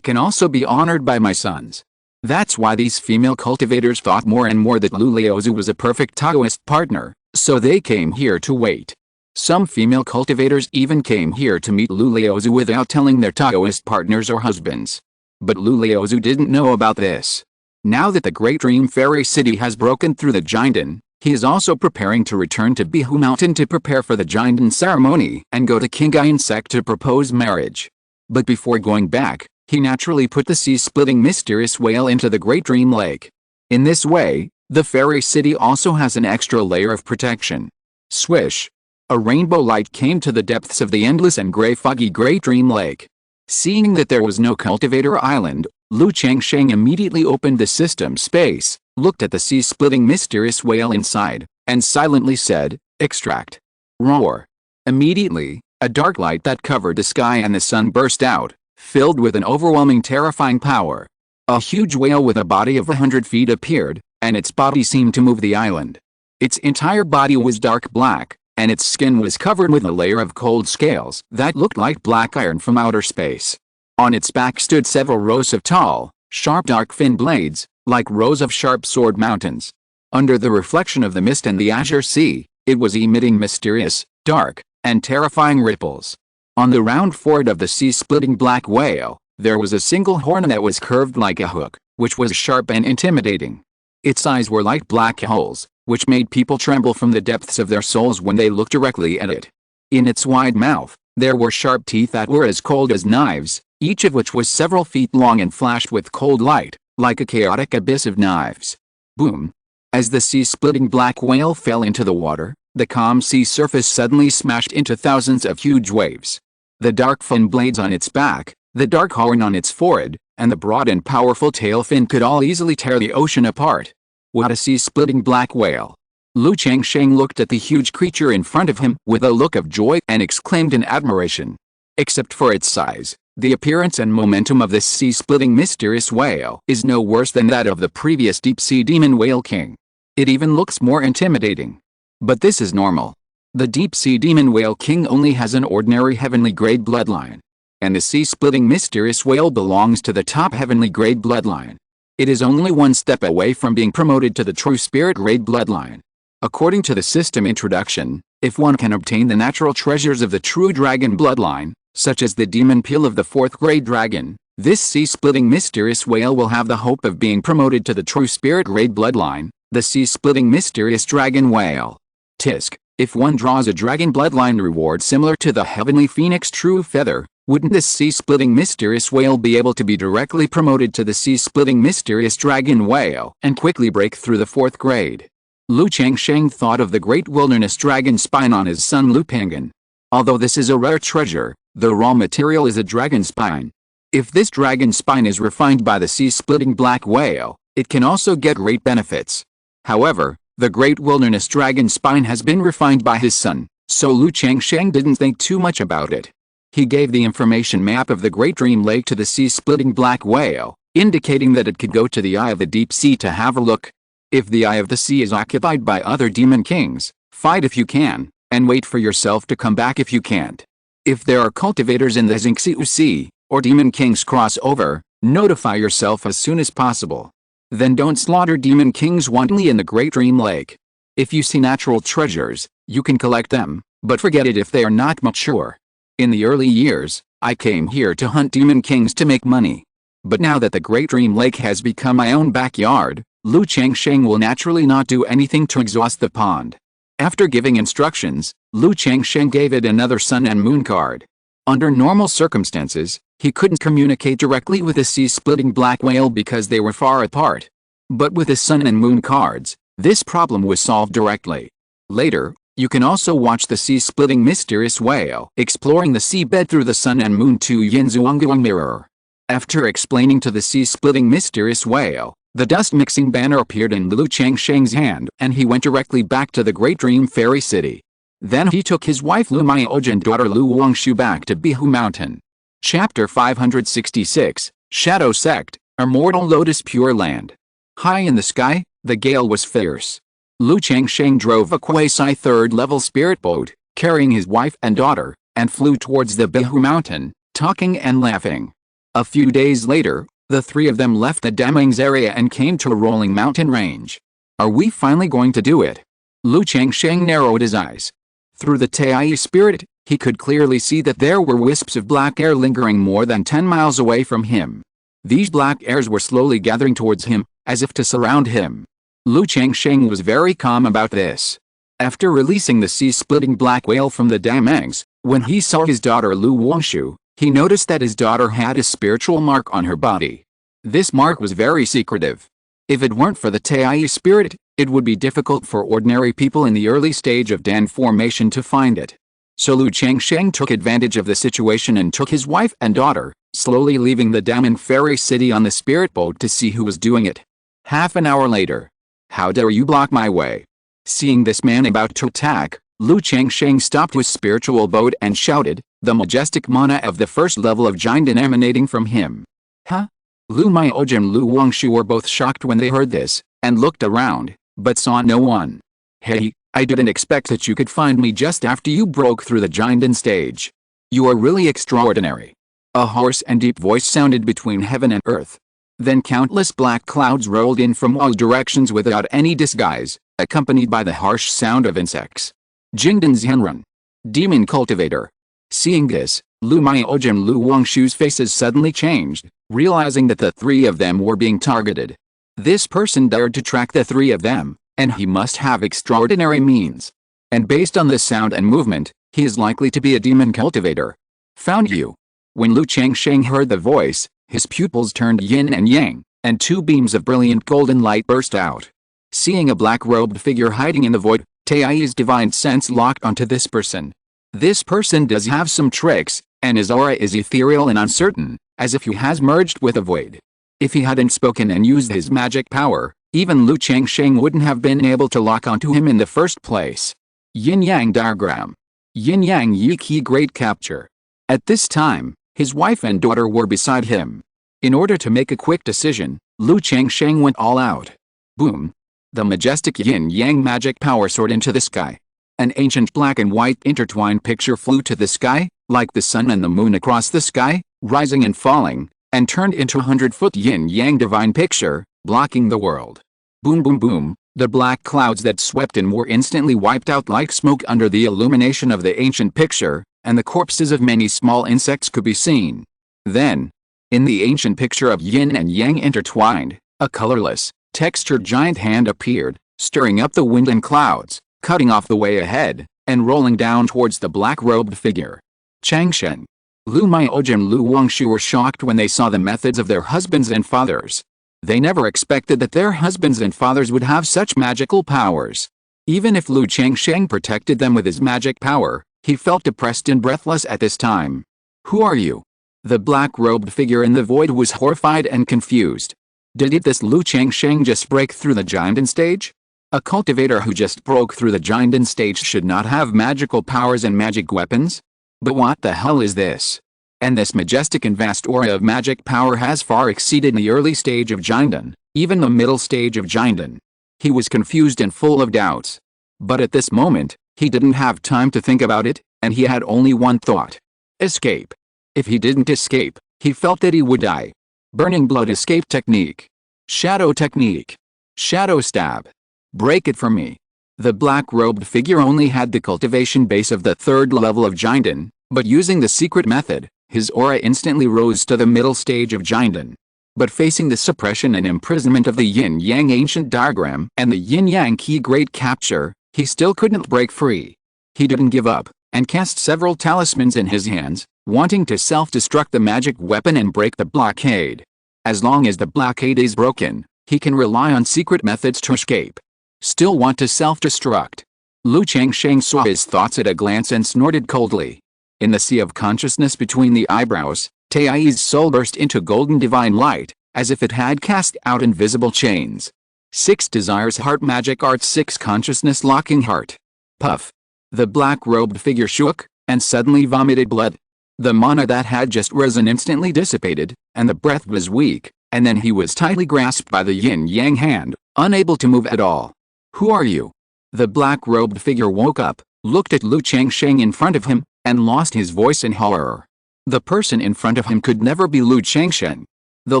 can also be honored by my sons. That's why these female cultivators thought more and more that Lu Liaozu was a perfect Taoist partner, so they came here to wait. Some female cultivators even came here to meet Lu Liaozu without telling their Taoist partners or husbands. But Lu Liaozu didn't know about this. Now that the Great Dream Fairy City has broken through the Jinden, he is also preparing to return to Qingzhu Mountain to prepare for the Jinden ceremony and go to Qingyun Sect to propose marriage. But before going back, he naturally put the sea-splitting mysterious whale into the Great Dream Lake. In this way, the Fairy City also has an extra layer of protection. Swish! A rainbow light came to the depths of the endless and gray foggy Great Dream Lake. Seeing that there was no cultivator island, Lu Changsheng immediately opened the system space, looked at the sea-splitting mysterious whale inside, and silently said, "Extract." Roar! Immediately, a dark light that covered the sky and the sun burst out, filled with an overwhelming terrifying power. A huge whale with a body of 100 feet appeared, and its body seemed to move the island. Its entire body was dark black, and its skin was covered with a layer of cold scales that looked like black iron from outer space. On its back stood several rows of tall, sharp dark fin blades, like rows of sharp sword mountains. Under the reflection of the mist and the azure sea, it was emitting mysterious, dark, and terrifying ripples. On the round forehead of the sea-splitting black whale, there was a single horn that was curved like a hook, which was sharp and intimidating. Its eyes were like black holes, which made people tremble from the depths of their souls when they looked directly at it. In its wide mouth, there were sharp teeth that were as cold as knives, each of which was several feet long and flashed with cold light, like a chaotic abyss of knives. Boom! As the sea-splitting black whale fell into the water, the calm sea surface suddenly smashed into thousands of huge waves. The dark fin blades on its back, the dark horn on its forehead, and the broad and powerful tail fin could all easily tear the ocean apart. What a sea-splitting black whale! Lu Changsheng looked at the huge creature in front of him with a look of joy and exclaimed in admiration. Except for its size, the appearance and momentum of this sea-splitting mysterious whale is no worse than that of the previous deep-sea demon whale king. It even looks more intimidating. But this is normal. The deep-sea demon whale king only has an ordinary heavenly grade bloodline. And the sea-splitting mysterious whale belongs to the top heavenly grade bloodline. It is only one step away from being promoted to the true spirit grade bloodline. According to the system introduction, if one can obtain the natural treasures of the true dragon bloodline, such as the demon peel of the 4th grade dragon, this sea-splitting mysterious whale will have the hope of being promoted to the true spirit grade bloodline, the sea-splitting mysterious dragon whale. Tisk, if one draws a dragon bloodline reward similar to the heavenly phoenix true feather, wouldn't this sea-splitting mysterious whale be able to be directly promoted to the sea-splitting mysterious dragon whale and quickly break through the 4th grade? Lu Changsheng thought of the great wilderness dragon spine on his son Lu Pangan. Although this is a rare treasure, the raw material is a dragon spine. If this dragon spine is refined by the sea-splitting black whale, it can also get great benefits. However, the great wilderness dragon spine has been refined by his son, so Lu Changsheng didn't think too much about it. He gave the information map of the Great Dream Lake to the sea-splitting black whale, indicating that it could go to the eye of the deep sea to have a look. If the eye of the sea is occupied by other demon kings, fight if you can, and wait for yourself to come back if you can't. If there are cultivators in the Qingzhu Sea, or demon kings cross over, notify yourself as soon as possible. Then don't slaughter demon kings wantonly in the Great Dream Lake. If you see natural treasures, you can collect them, but forget it if they are not mature. In the early years, I came here to hunt demon kings to make money. But now that the Great Dream Lake has become my own backyard, Lu Changsheng will naturally not do anything to exhaust the pond. After giving instructions, Lu Changsheng gave it another sun and moon card. Under normal circumstances, he couldn't communicate directly with the sea-splitting black whale because they were far apart. But with the sun and moon cards, this problem was solved directly. Later, you can also watch the sea-splitting mysterious whale exploring the seabed through the sun and moon 2 Yinzuanguang mirror. After explaining to the sea-splitting mysterious whale, the dust-mixing banner appeared in Lu Changsheng's hand and he went directly back to the Great Dream Fairy City. Then he took his wife Lu Maioji and daughter Lu Wangshu back to Qingzhu Mountain. Chapter 566, Shadow Sect, Immortal Lotus Pure Land. High in the sky, the gale was fierce. Lu Changsheng drove a quasi 3rd level spirit boat, carrying his wife and daughter, and flew towards the Qingzhu Mountain, talking and laughing. A few days later, the three of them left the Damang's area and came to a rolling mountain range. Are we finally going to do it? Lu Changsheng narrowed his eyes. Through the Tai spirit, he could clearly see that there were wisps of black air lingering more than 10 miles away from him. These black airs were slowly gathering towards him, as if to surround him. Lu Changsheng was very calm about this. After releasing the sea-splitting black whale from the Damangs, when he saw his daughter Lu Wangshu, he noticed that his daughter had a spiritual mark on her body. This mark was very secretive. If it weren't for the Tai spirit, it would be difficult for ordinary people in the early stage of Dan formation to find it. So Lu Changsheng took advantage of the situation and took his wife and daughter, slowly leaving the Damang Fairy City on the spirit boat to see who was doing it. Half an hour later. How dare you block my way? Seeing this man about to attack, Lu Changsheng stopped his spiritual boat and shouted, the majestic mana of the 1st level of giant emanating from him. Huh? Lu Maioji and Lu Wangshu were both shocked when they heard this, and looked around, but saw no one. Hey, I didn't expect that you could find me just after you broke through the giant stage. You are really extraordinary. A hoarse and deep voice sounded between heaven and earth. Then countless black clouds rolled in from all directions without any disguise, accompanied by the harsh sound of insects. Jingdan Xianrun. Demon cultivator. Seeing this, Lu Maioji and Lu Wangshu's faces suddenly changed, realizing that the three of them were being targeted. This person dared to track the three of them, and he must have extraordinary means. And based on the sound and movement, he is likely to be a demon cultivator. Found you. When Lu Changsheng heard the voice, his pupils turned yin and yang, and 2 beams of brilliant golden light burst out. Seeing a black-robed figure hiding in the void, Tai's divine sense locked onto this person. This person does have some tricks, and his aura is ethereal and uncertain, as if he has merged with a void. If he hadn't spoken and used his magic power, even Lu Changsheng wouldn't have been able to lock onto him in the first place. Yin-Yang diagram. Yin-Yang Yi-Ki great capture. At this time, his wife and daughter were beside him. In order to make a quick decision, Lu Changsheng went all out. Boom. The majestic yin-yang magic power soared into the sky. An ancient black and white intertwined picture flew to the sky, like the sun and the moon across the sky, rising and falling, and turned into a 100-foot yin-yang divine picture, blocking the world. Boom boom boom, the black clouds that swept in were instantly wiped out like smoke under the illumination of the ancient picture, and the corpses of many small insects could be seen. Then, in the ancient picture of yin and yang intertwined, a colorless, textured giant hand appeared, stirring up the wind and clouds, cutting off the way ahead, and rolling down towards the black-robed figure. Changsheng, Lu Miaozhi and Lu Wangshu were shocked when they saw the methods of their husbands and fathers. They never expected that their husbands and fathers would have such magical powers. Even if Lu Changsheng protected them with his magic power, he felt depressed and breathless at this time. Who are you? The black-robed figure in the void was horrified and confused. Did this Lu Changsheng just break through the giant stage? A cultivator who just broke through the giant stage should not have magical powers and magic weapons? But what the hell is this? And this majestic and vast aura of magic power has far exceeded the early stage of Jinden, even the middle stage of Jinden. He was confused and full of doubts. But at this moment, he didn't have time to think about it, and he had only one thought. Escape. If he didn't escape, he felt that he would die. Burning blood escape technique. Shadow technique. Shadow stab. Break it for me. The black-robed figure only had the cultivation base of the 3rd level of Jinden, but using the secret method, his aura instantly rose to the middle stage of Jinden. But facing the suppression and imprisonment of the yin-yang ancient diagram and the yin-yang key great capture, he still couldn't break free. He didn't give up, and cast several talismans in his hands, wanting to self-destruct the magic weapon and break the blockade. As long as the blockade is broken, he can rely on secret methods to escape. Still want to self-destruct? Lu Changsheng saw his thoughts at a glance and snorted coldly. In the sea of consciousness between the eyebrows, Tai's soul burst into golden divine light, as if it had cast out invisible chains. 6 desires heart magic art 6 consciousness locking heart. Puff. The black-robed figure shook, and suddenly vomited blood. The mana that had just risen instantly dissipated, and the breath was weak, and then he was tightly grasped by the yin-yang hand, unable to move at all. Who are you? The black-robed figure woke up, looked at Lu Changsheng in front of him, and lost his voice in horror. The person in front of him could never be Lu Changsheng. The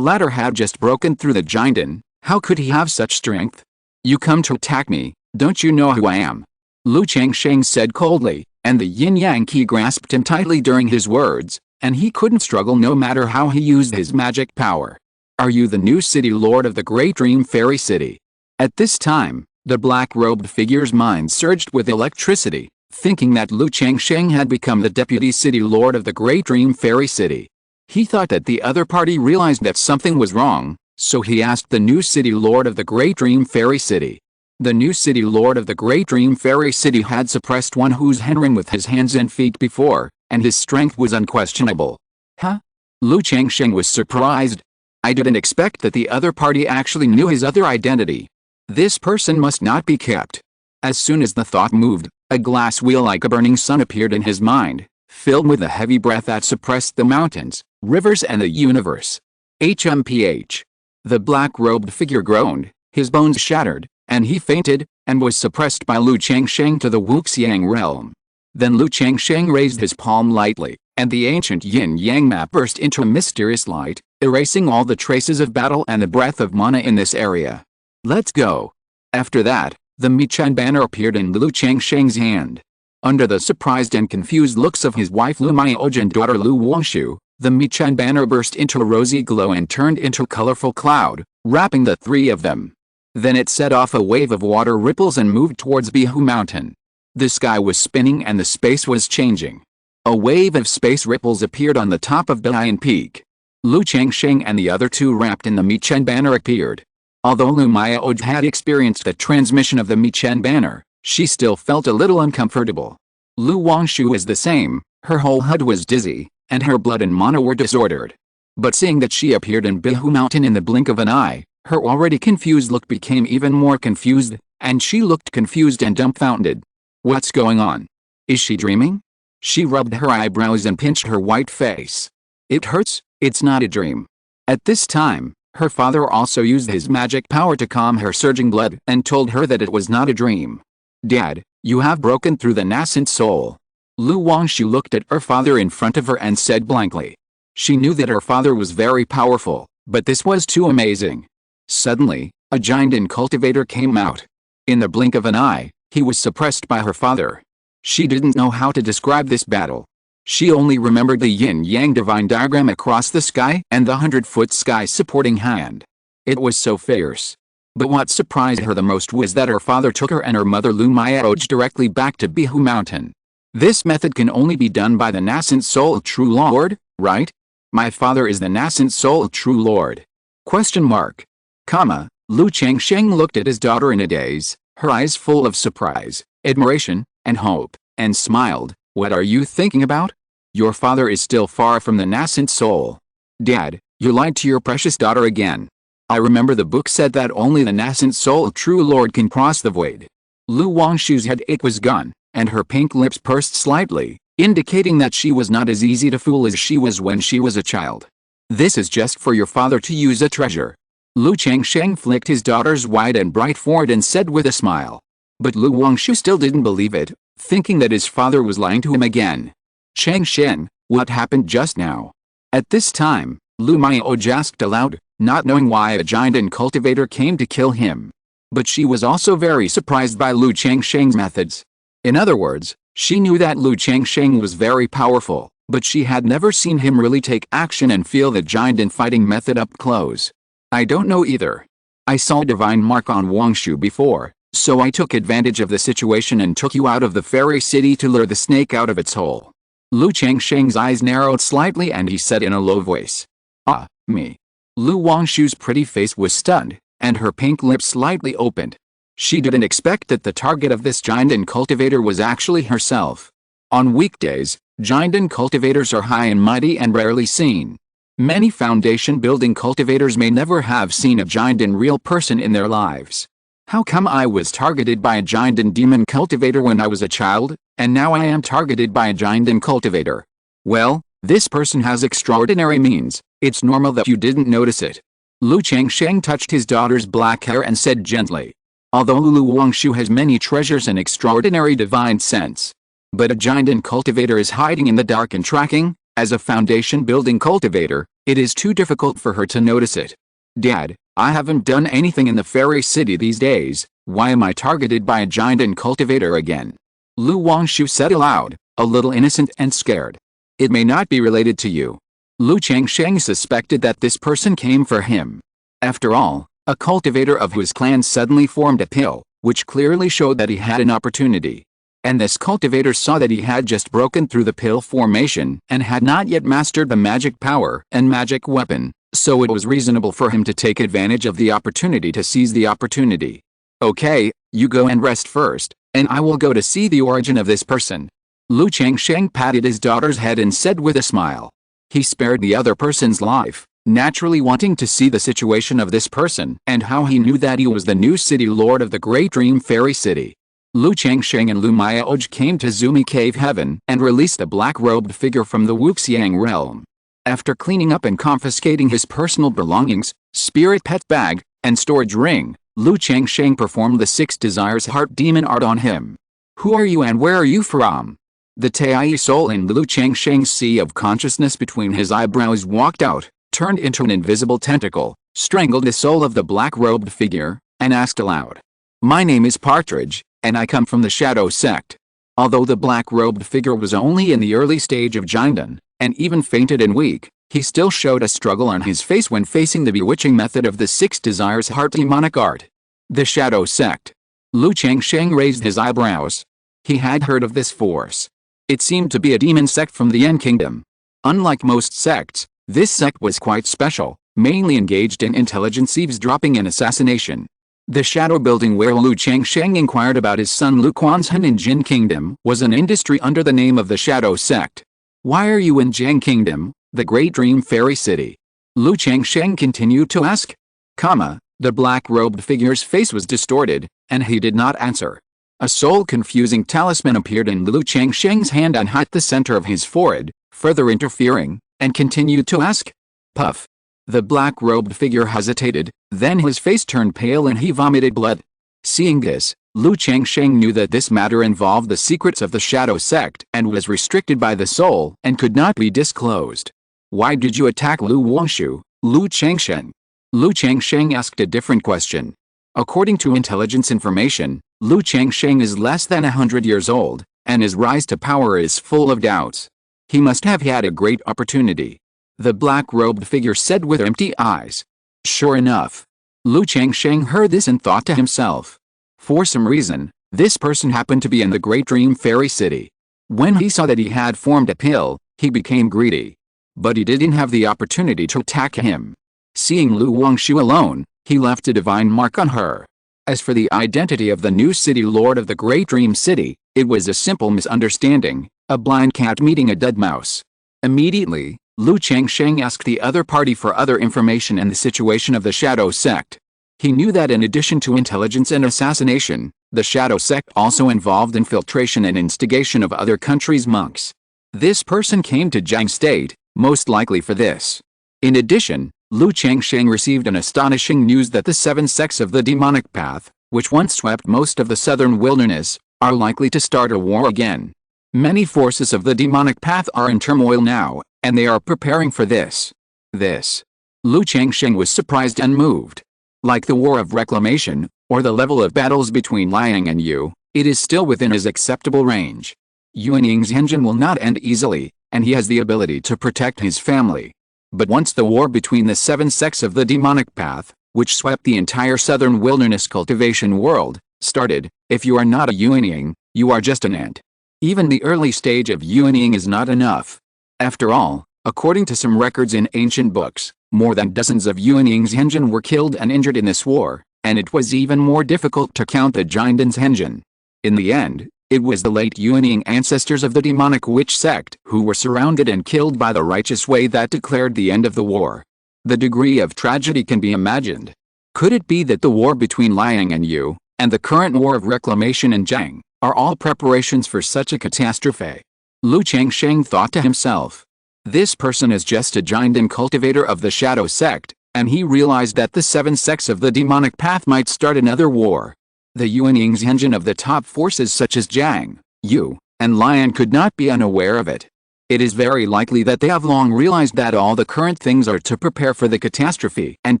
latter had just broken through the Jinden. How could he have such strength? You come to attack me, don't you know who I am? Lu Changsheng said coldly, and the yin-yang key grasped him tightly during his words, and he couldn't struggle no matter how he used his magic power. Are you the new city lord of the Great Dream Fairy City? At this time, the black-robed figure's mind surged with electricity, thinking that Lu Changsheng had become the deputy city lord of the Great Dream Fairy City. He thought that the other party realized that something was wrong, so he asked the new city lord of the Great Dream Fairy City. The new city lord of the Great Dream Fairy City had suppressed one who's Henrin with his hands and feet before, and his strength was unquestionable. Huh? Lu Changsheng was surprised. I didn't expect that the other party actually knew his other identity. This person must not be kept. As soon as the thought moved, a glass wheel like a burning sun appeared in his mind, filled with a heavy breath that suppressed the mountains, rivers and the universe. HMPH. The black-robed figure groaned, his bones shattered, and he fainted, and was suppressed by Lu Changsheng to the Wuxiang realm. Then Lu Changsheng raised his palm lightly, and the ancient yin-yang map burst into a mysterious light, erasing all the traces of battle and the breath of mana in this area. Let's go. After that, the Michan banner appeared in Lu Changsheng's hand. Under the surprised and confused looks of his wife Lu Miaozhi and daughter Lu Wangshu, the Michan banner burst into a rosy glow and turned into a colorful cloud, wrapping the 3 of them. Then it set off a wave of water ripples and moved towards Qingzhu Mountain. The sky was spinning and the space was changing. A wave of space ripples appeared on the top of Dalian Peak. Lu Changsheng and the other 2 wrapped in the Michan banner appeared. Although Lu Miaozhi had experienced the transmission of the Michan banner, she still felt a little uncomfortable. Lu Wangshu was the same, her whole HUD was dizzy, and her blood and mana were disordered. But seeing that she appeared in Qingzhu Mountain in the blink of an eye, her already confused look became even more confused, and she looked confused and dumbfounded. What's going on? Is she dreaming? She rubbed her eyebrows and pinched her white face. It hurts, it's not a dream. At this time, Her father also used his magic power to calm her surging blood and told her that it was not a dream. Dad, you have broken through the nascent soul. Lu Wangshu looked at her father in front of her and said blankly. She knew that her father was very powerful, but this was too amazing. Suddenly, a giant cultivator came out. In the blink of an eye, he was suppressed by her father. She didn't know how to describe this battle. She only remembered the yin-yang divine diagram across the sky and the 100-foot sky supporting hand. It was so fierce. But what surprised her the most was that her father took her and her mother Lu Mayaoj directly back to Qingzhu Mountain. This method can only be done by the nascent soul true lord, right? My father is the nascent soul true lord. Question mark. Comma, Lu Changsheng looked at his daughter in a daze, her eyes full of surprise, admiration, and hope, and smiled. What are you thinking about? Your father is still far from the nascent soul. Dad, you lied to your precious daughter again. I remember the book said that only the nascent soul true lord can cross the void. Lu Wangshu's headache was gone, and her pink lips pursed slightly, indicating that she was not as easy to fool as she was when she was a child. This is just for your father to use a treasure. Lu Changsheng flicked his daughter's wide and bright forehead and said with a smile. But Lu Wangshu still didn't believe it, thinking that his father was lying to him again. Changsheng, what happened just now? At this time, Lu Mayaoj asked aloud, not knowing why a giant cultivator came to kill him. But she was also very surprised by Lu Changsheng's methods. In other words, she knew that Lu Changsheng was very powerful, but she had never seen him really take action and feel the giant fighting method up close. I don't know either. I saw divine mark on Wangshu before, so I took advantage of the situation and took you out of the fairy city to lure the snake out of its hole. Lu Changsheng's eyes narrowed slightly and he said in a low voice. Ah, me. Lu Wangshu's pretty face was stunned, and her pink lips slightly opened. She didn't expect that the target of this giant cultivator was actually herself. On weekdays, giant cultivators are high and mighty and rarely seen. Many foundation-building cultivators may never have seen a giant real person in their lives. How come I was targeted by a giant demon cultivator when I was a child, and now I am targeted by a giant cultivator? Well, this person has extraordinary means. It's normal that you didn't notice it. Lu Changsheng touched his daughter's black hair and said gently. Although Lu Wangshu has many treasures and extraordinary divine sense, but a giant cultivator is hiding in the dark and tracking. As a foundation-building cultivator, it is too difficult for her to notice it. Dad, I haven't done anything in the fairy city these days. Why am I targeted by a giant cultivator again? Lu Wangshu said aloud, a little innocent and scared. It may not be related to you. Lu Changsheng suspected that this person came for him. After all, a cultivator of whose clan suddenly formed a pill, which clearly showed that he had an opportunity. And this cultivator saw that he had just broken through the pill formation and had not yet mastered the magic power and magic weapon, so it was reasonable for him to take advantage of the opportunity to seize the opportunity. Okay, you go and rest first, and I will go to see the origin of this person. Lu Changsheng patted his daughter's head and said with a smile. He spared the other person's life, naturally wanting to see the situation of this person and how he knew that he was the new city lord of the Great Dream Fairy City. Lu Changsheng and Lu Mayaoj came to Zumi Cave Heaven and released the black-robed figure from the Wuxiang realm. After cleaning up and confiscating his personal belongings, spirit pet bag, and storage ring, Lu Changsheng performed the 6 Desires Heart Demon art on him. Who are you and where are you from? The Tai soul in Lu Changsheng's sea of consciousness between his eyebrows walked out, turned into an invisible tentacle, strangled the soul of the black-robed figure, and asked aloud. My name is Partridge, and I come from the Shadow Sect. Although the black-robed figure was only in the early stage of Jinden, and even fainted and weak, he still showed a struggle on his face when facing the bewitching method of the 6 Desires Heart demonic art. The Shadow Sect. Lu Changsheng raised his eyebrows. He had heard of this force. It seemed to be a demon sect from the Yen Kingdom. Unlike most sects, this sect was quite special, mainly engaged in intelligence eavesdropping and assassination. The shadow building where Lu Changsheng inquired about his son Lu Quanzhen in Jin Kingdom was an industry under the name of the Shadow Sect. Why are you in Jin Kingdom, the Great Dream Fairy City? Lu Changsheng continued to ask. The black-robed figure's face was distorted, and he did not answer. A soul-confusing talisman appeared in Lu Changsheng's hand and hit the center of his forehead, further interfering, and continued to ask. Puff. The black-robed figure hesitated, then his face turned pale and he vomited blood. Seeing this, Changsheng knew that this matter involved the secrets of the Shadow Sect and was restricted by the soul and could not be disclosed. "Why did you attack Lu Wangshu, Changsheng?" Changsheng asked a different question. According to intelligence information, Changsheng is less than 100 years old, and his rise to power is full of doubts. He must have had a great opportunity. The black-robed figure said with empty eyes. Sure enough. Changsheng heard this and thought to himself. For some reason, this person happened to be in the Great Dream Fairy City. When he saw that he had formed a pill, he became greedy. But he didn't have the opportunity to attack him. Seeing Lu Wangshu alone, he left a divine mark on her. As for the identity of the new city lord of the Great Dream City, it was a simple misunderstanding, a blind cat meeting a dead mouse. Immediately, Changsheng asked the other party for other information and the situation of the Shadow Sect. He knew that in addition to intelligence and assassination, the Shadow Sect also involved infiltration and instigation of other countries' monks. This person came to Jiang State, most likely for this. In addition, Changsheng received an astonishing news that the 7 sects of the demonic path, which once swept most of the southern wilderness, are likely to start a war again. Many forces of the demonic path are in turmoil now, and they are preparing for this. Changsheng was surprised and moved. Like the War of Reclamation, or the level of battles between Liang and Yu, it is still within his acceptable range. Yuanying's engine will not end easily, and he has the ability to protect his family. But once the war between the 7 sects of the demonic path, which swept the entire southern wilderness cultivation world, started, if you are not a Yuanying, you are just an ant. Even the early stage of Yuanying is not enough. After all, according to some records in ancient books, more than dozens of Yuanying's Henjin were killed and injured in this war, and it was even more difficult to count the Jiandan's Henjin. In the end, it was the late Yuanying ancestors of the demonic witch sect who were surrounded and killed by the righteous way that declared the end of the war. The degree of tragedy can be imagined. Could it be that the war between Liang and Yu, and the current war of reclamation in Jiang, are all preparations for such a catastrophe? Changsheng thought to himself. This person is just a Jiandan cultivator of the Shadow Sect, and he realized that the 7 sects of the demonic path might start another war. The Yuanying's engine of the top forces such as Jiang, Yu, and Lian could not be unaware of it. It is very likely that they have long realized that all the current things are to prepare for the catastrophe and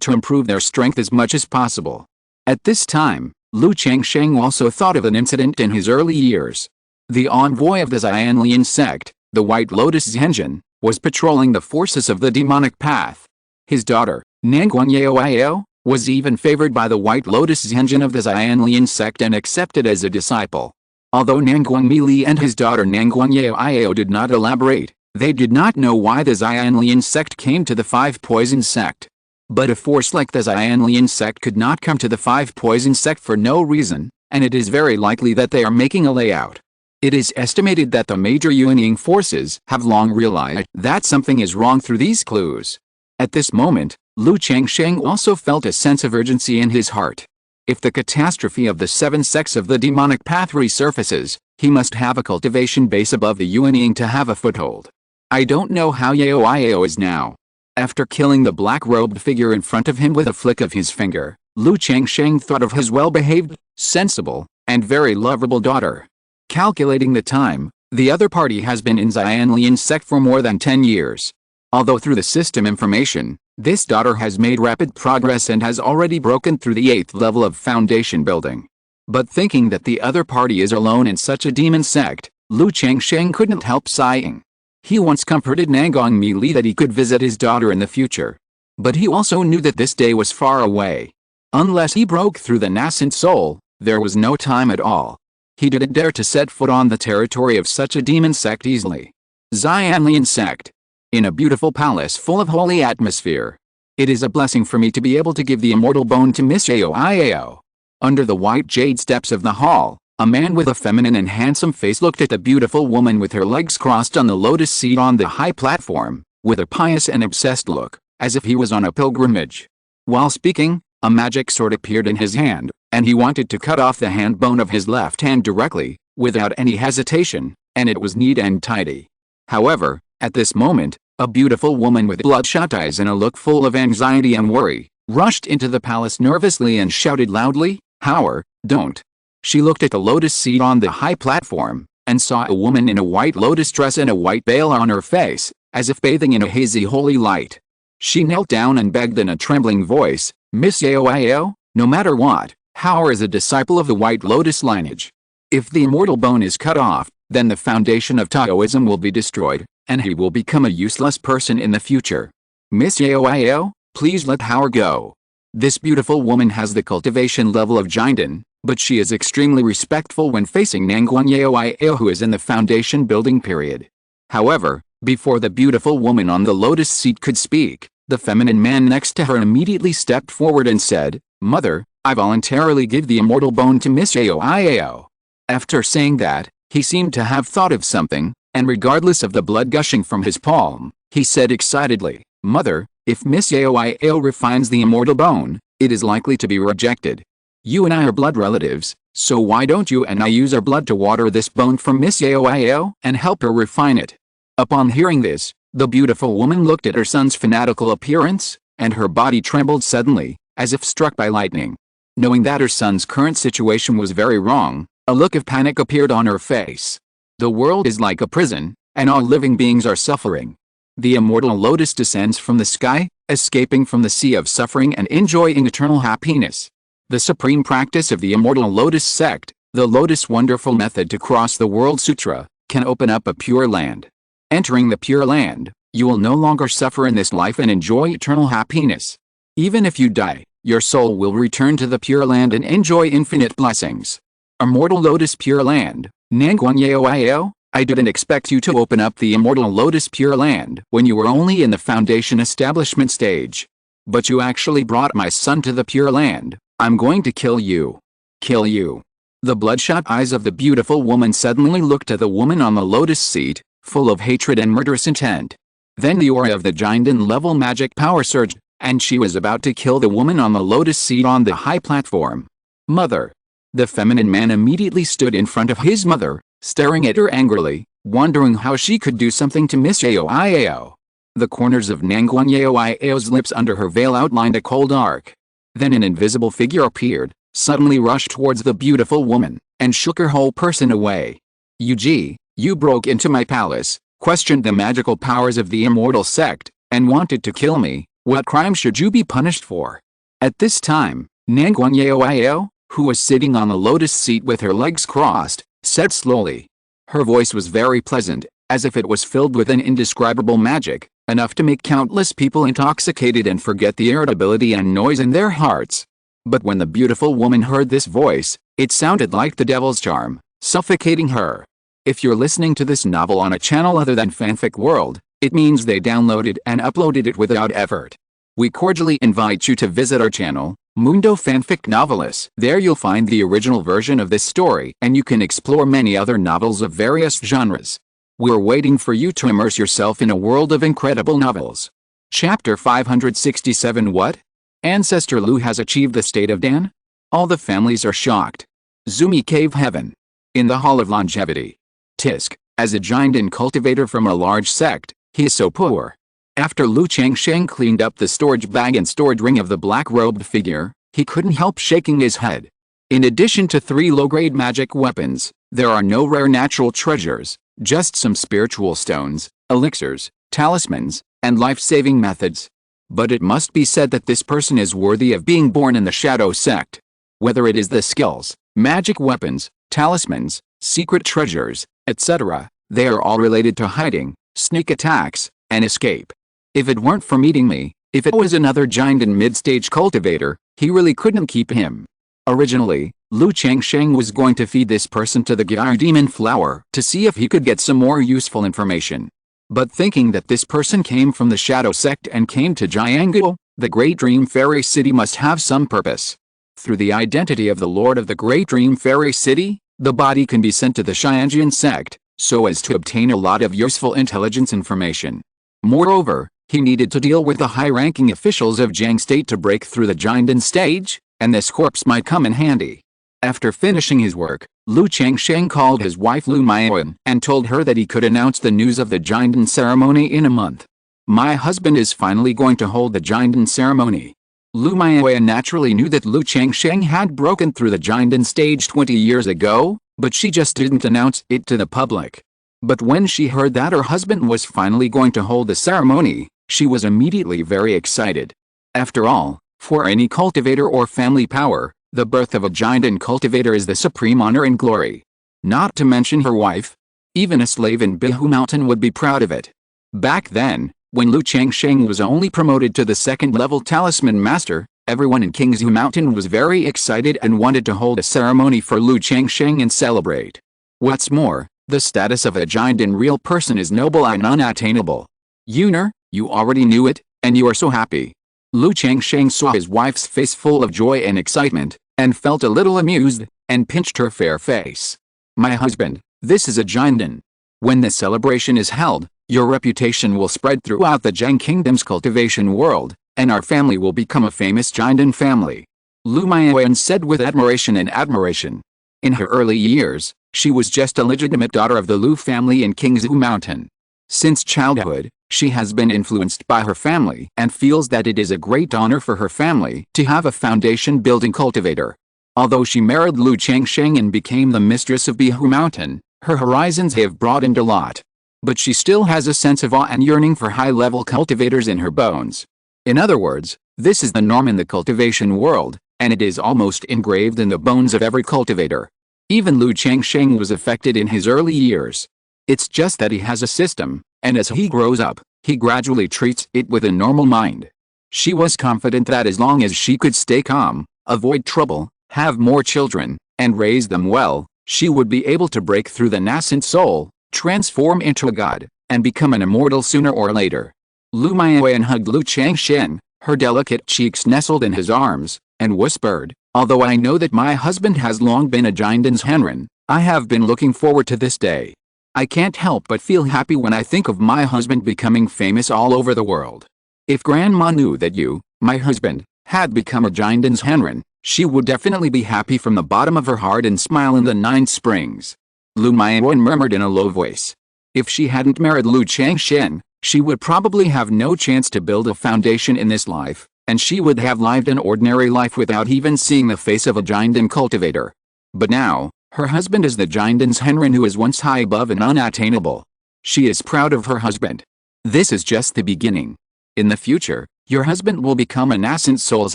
to improve their strength as much as possible. At this time, Changsheng also thought of an incident in his early years. The envoy of the Qingyun Sect, the White Lotus Zhenjin, was patrolling the forces of the demonic path. His daughter, Nanguanyao, was even favored by the White Lotus Zhenjin of the Qingyun Sect and accepted as a disciple. Although Nanguangmili and his daughter Nanguanyao did not elaborate, they did not know why the Qingyun Sect came to the Five Poison Sect. But a force like the Qingyun Sect could not come to the Five Poison Sect for no reason, and it is very likely that they are making a layout. It is estimated that the major Yuanying forces have long realized that something is wrong through these clues. At this moment, Changsheng also felt a sense of urgency in his heart. If the catastrophe of the 7 sects of the demonic path resurfaces, he must have a cultivation base above the Yuanying to have a foothold. I don't know how Yao is now. After killing the black-robed figure in front of him with a flick of his finger, Changsheng thought of his well-behaved, sensible, and very lovable daughter. Calculating the time, the other party has been in Qingyun Sect for more than 10 years. Although through the system information, this daughter has made rapid progress and has already broken through the 8th level of foundation building. But thinking that the other party is alone in such a demon sect, Changsheng couldn't help sighing. He once comforted Nanguangmili that he could visit his daughter in the future. But he also knew that this day was far away. Unless he broke through the nascent soul, there was no time at all. He didn't dare to set foot on the territory of such a demon sect easily. Qingyun Sect. In a beautiful palace full of holy atmosphere. It is a blessing for me to be able to give the immortal bone to Miss Yao. Under the white jade steps of the hall, a man with a feminine and handsome face looked at the beautiful woman with her legs crossed on the lotus seat on the high platform, with a pious and obsessed look, as if he was on a pilgrimage. While speaking, a magic sword appeared in his hand, and he wanted to cut off the hand bone of his left hand directly, without any hesitation, and it was neat and tidy. However, at this moment, A beautiful woman with bloodshot eyes and a look full of anxiety and worry, rushed into the palace nervously and shouted loudly, "Howard, don't." She looked at the lotus seat on the high platform, and saw a woman in a white lotus dress and a white veil on her face, as if bathing in a hazy holy light. She knelt down and begged in a trembling voice, "Miss Yao, no matter what, Howard is a disciple of the white lotus lineage. If the immortal bone is cut off, then the foundation of Taoism will be destroyed, and he will become a useless person in the future. Miss Yao, please let Howard go. This beautiful woman has the cultivation level of Jinden, but she is extremely respectful when facing Nangguan Yao, who is in the foundation building period." However, before the beautiful woman on the lotus seat could speak, the feminine man next to her immediately stepped forward and said, "Mother, I voluntarily give the immortal bone to Miss Yao." After saying that, he seemed to have thought of something, and regardless of the blood gushing from his palm, he said excitedly, "Mother, if Miss Yao refines the immortal bone, it is likely to be rejected. You and I are blood relatives, so why don't you and I use our blood to water this bone from Miss Yao and help her refine it?" Upon hearing this, the beautiful woman looked at her son's fanatical appearance, and her body trembled suddenly, as if struck by lightning. Knowing that her son's current situation was very wrong, a look of panic appeared on her face. The world is like a prison, and all living beings are suffering. The immortal lotus descends from the sky, escaping from the sea of suffering and enjoying eternal happiness. The supreme practice of the Immortal Lotus Sect, the Lotus Wonderful Method to Cross the World Sutra, can open up a pure land. Entering the pure land, you will no longer suffer in this life and enjoy eternal happiness. Even if you die, your soul will return to the pure land and enjoy infinite blessings. Immortal Lotus Pure Land, Nangguan Yao, I didn't expect you to open up the Immortal Lotus Pure Land when you were only in the foundation establishment stage. But you actually brought my son to the Pure Land. I'm going to kill you. Kill you. The bloodshot eyes of the beautiful woman suddenly looked at the woman on the lotus seat, full of hatred and murderous intent. Then the aura of the Jinden level magic power surged, and she was about to kill the woman on the lotus seat on the high platform. "Mother." The feminine man immediately stood in front of his mother, staring at her angrily, wondering how she could do something to Miss Yao. The corners of Nangguan Yao's lips under her veil outlined a cold arc. Then an invisible figure appeared, suddenly rushed towards the beautiful woman, and shook her whole person away. You broke into my palace, questioned the magical powers of the Immortal Sect, and wanted to kill me. What crime should you be punished for?" At this time, Nangguan Yao, who was sitting on the lotus seat with her legs crossed, said slowly. Her voice was very pleasant, as if it was filled with an indescribable magic, enough to make countless people intoxicated and forget the irritability and noise in their hearts. But when the beautiful woman heard this voice, it sounded like the devil's charm, suffocating her. If you're listening to this novel on a channel other than Fanfic World, it means they downloaded and uploaded it without effort. We cordially invite you to visit our channel, Mundo Fanfic Novelist. There you'll find the original version of this story, and you can explore many other novels of various genres. We're waiting for you to immerse yourself in a world of incredible novels. Chapter 567. What? Ancestor Lu has achieved the state of Dan? All the families are shocked. Zumi Cave Heaven. In the Hall of Longevity. Tisk, as a Jinden cultivator from a large sect, he is so poor. After Lu Changsheng cleaned up the storage bag and storage ring of the black-robed figure, he couldn't help shaking his head. In addition to 3 low-grade magic weapons, there are no rare natural treasures, just some spiritual stones, elixirs, talismans, and life-saving methods. But it must be said that this person is worthy of being born in the Shadow Sect. Whether it is the skills, magic weapons, talismans, secret treasures, etc., they are all related to hiding, sneak attacks, and escape. If it weren't for meeting me, if it was another Jinden mid-stage cultivator, he really couldn't keep him. Originally, Lu Changsheng was going to feed this person to the Gyre Demon Flower to see if he could get some more useful information. But thinking that this person came from the Shadow Sect and came to Jianghu, the Great Dream Fairy City must have some purpose. Through the identity of the Lord of the Great Dream Fairy City, the body can be sent to the Qingyun Sect, so as to obtain a lot of useful intelligence information. Moreover, he needed to deal with the high-ranking officials of Jiang State to break through the Jinden stage, and this corpse might come in handy. After finishing his work, Lu Changsheng called his wife Lu Maiyuan and told her that he could announce the news of the Jinden ceremony in a month. My husband is finally going to hold the Qingzhu ceremony. Lu Maiyuan naturally knew that Lu Changsheng had broken through the Qingzhu stage 20 years ago, but she just didn't announce it to the public. But when she heard that her husband was finally going to hold the ceremony, she was immediately very excited. After all, for any cultivator or family power, the birth of a Qingzhu cultivator is the supreme honor and glory. Not to mention her wife. Even a slave in Qingzhu Mountain would be proud of it. Back then, when Lu Changsheng was only promoted to the second-level talisman master, everyone in Qingzhu Mountain was very excited and wanted to hold a ceremony for Lu Changsheng and celebrate. What's more, the status of a Qingzhu real person is noble and unattainable. Yuner, you already knew it, and you are so happy. Lu Changsheng saw his wife's face full of joy and excitement, and felt a little amused, and pinched her fair face. My husband, this is a Qingzhu. When the celebration is held, your reputation will spread throughout the Zhang Kingdom's cultivation world, and our family will become a famous Qingzhu family. Lu Maiyuan said with admiration. In her early years, she was just a legitimate daughter of the Lu family in Qingzhu Mountain. Since childhood, she has been influenced by her family and feels that it is a great honor for her family to have a foundation-building cultivator. Although she married Lu Changsheng and became the mistress of Qingzhu Mountain, her horizons have broadened a lot. But she still has a sense of awe and yearning for high-level cultivators in her bones. In other words, this is the norm in the cultivation world, and it is almost engraved in the bones of every cultivator. Even Lu Changsheng was affected in his early years. It's just that he has a system, and as he grows up, he gradually treats it with a normal mind. She was confident that as long as she could stay calm, avoid trouble, have more children, and raise them well, she would be able to break through the nascent soul, transform into a god, and become an immortal sooner or later. Lu Maiyuan hugged Lu Changsheng, her delicate cheeks nestled in his arms, and whispered, "Although I know that my husband has long been a Qingzhu's Henren, I have been looking forward to this day. I can't help but feel happy when I think of my husband becoming famous all over the world. If Grandma knew that you, my husband, had become a Qingzhu's Henren, she would definitely be happy from the bottom of her heart and smile in the 9 springs." Lu Maiyuan murmured in a low voice. If she hadn't married Lu Changsheng, she would probably have no chance to build a foundation in this life, and she would have lived an ordinary life without even seeing the face of a Qingzhu cultivator. But now, her husband is the Qingzhu's Henren who is once high above and unattainable. She is proud of her husband. This is just the beginning. In the future, your husband will become a nascent soul's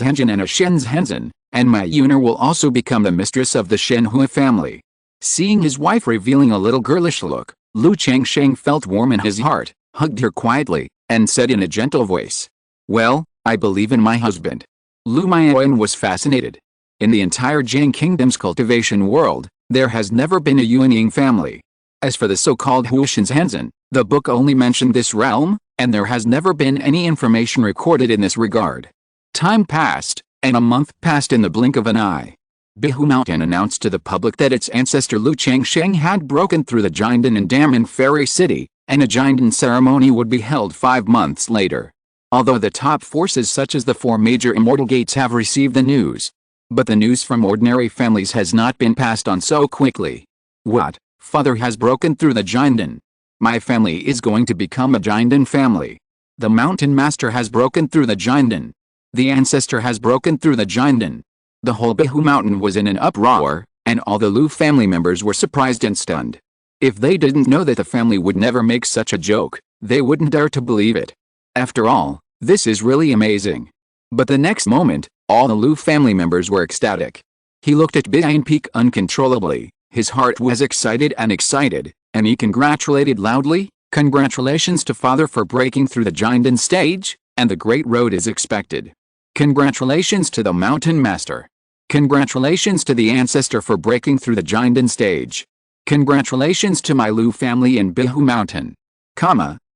Henjin and a Shen's Henzin, and my Yuner will also become the mistress of the Shenhua family. Seeing his wife revealing a little girlish look, Lu Changsheng felt warm in his heart, hugged her quietly, and said in a gentle voice, "Well, I believe in my husband." Lu Maiyuan was fascinated. In the entire Zhang Kingdom's cultivation world, there has never been a Yuanying family. As for the so-called Huishan's Henzin, the book only mentioned this realm, and there has never been any information recorded in this regard. Time passed, and a month passed in the blink of an eye. Qingzhu Mountain announced to the public that its ancestor Lu Changsheng had broken through the Qingzhu and dam in Fairy City, and a Qingzhu ceremony would be held 5 months later. Although the top forces such as the 4 major immortal gates have received the news. But the news from ordinary families has not been passed on so quickly. What? Father has broken through the Qingzhu. My family is going to become a Qingzhu family. The mountain master has broken through the Qingzhu. The ancestor has broken through the Qingzhu. The whole Qingzhu Mountain was in an uproar, and all the Lu family members were surprised and stunned. If they didn't know that the family would never make such a joke, they wouldn't dare to believe it. After all, this is really amazing. But the next moment, all the Lu family members were ecstatic. He looked at Bian Peak uncontrollably, his heart was excited, and he congratulated loudly, "Congratulations to father for breaking through the Qingzhu stage, and the great road is expected. Congratulations to the mountain master. Congratulations to the ancestor for breaking through the Qingzhu stage. Congratulations to my Lu family in Qingzhu Mountain."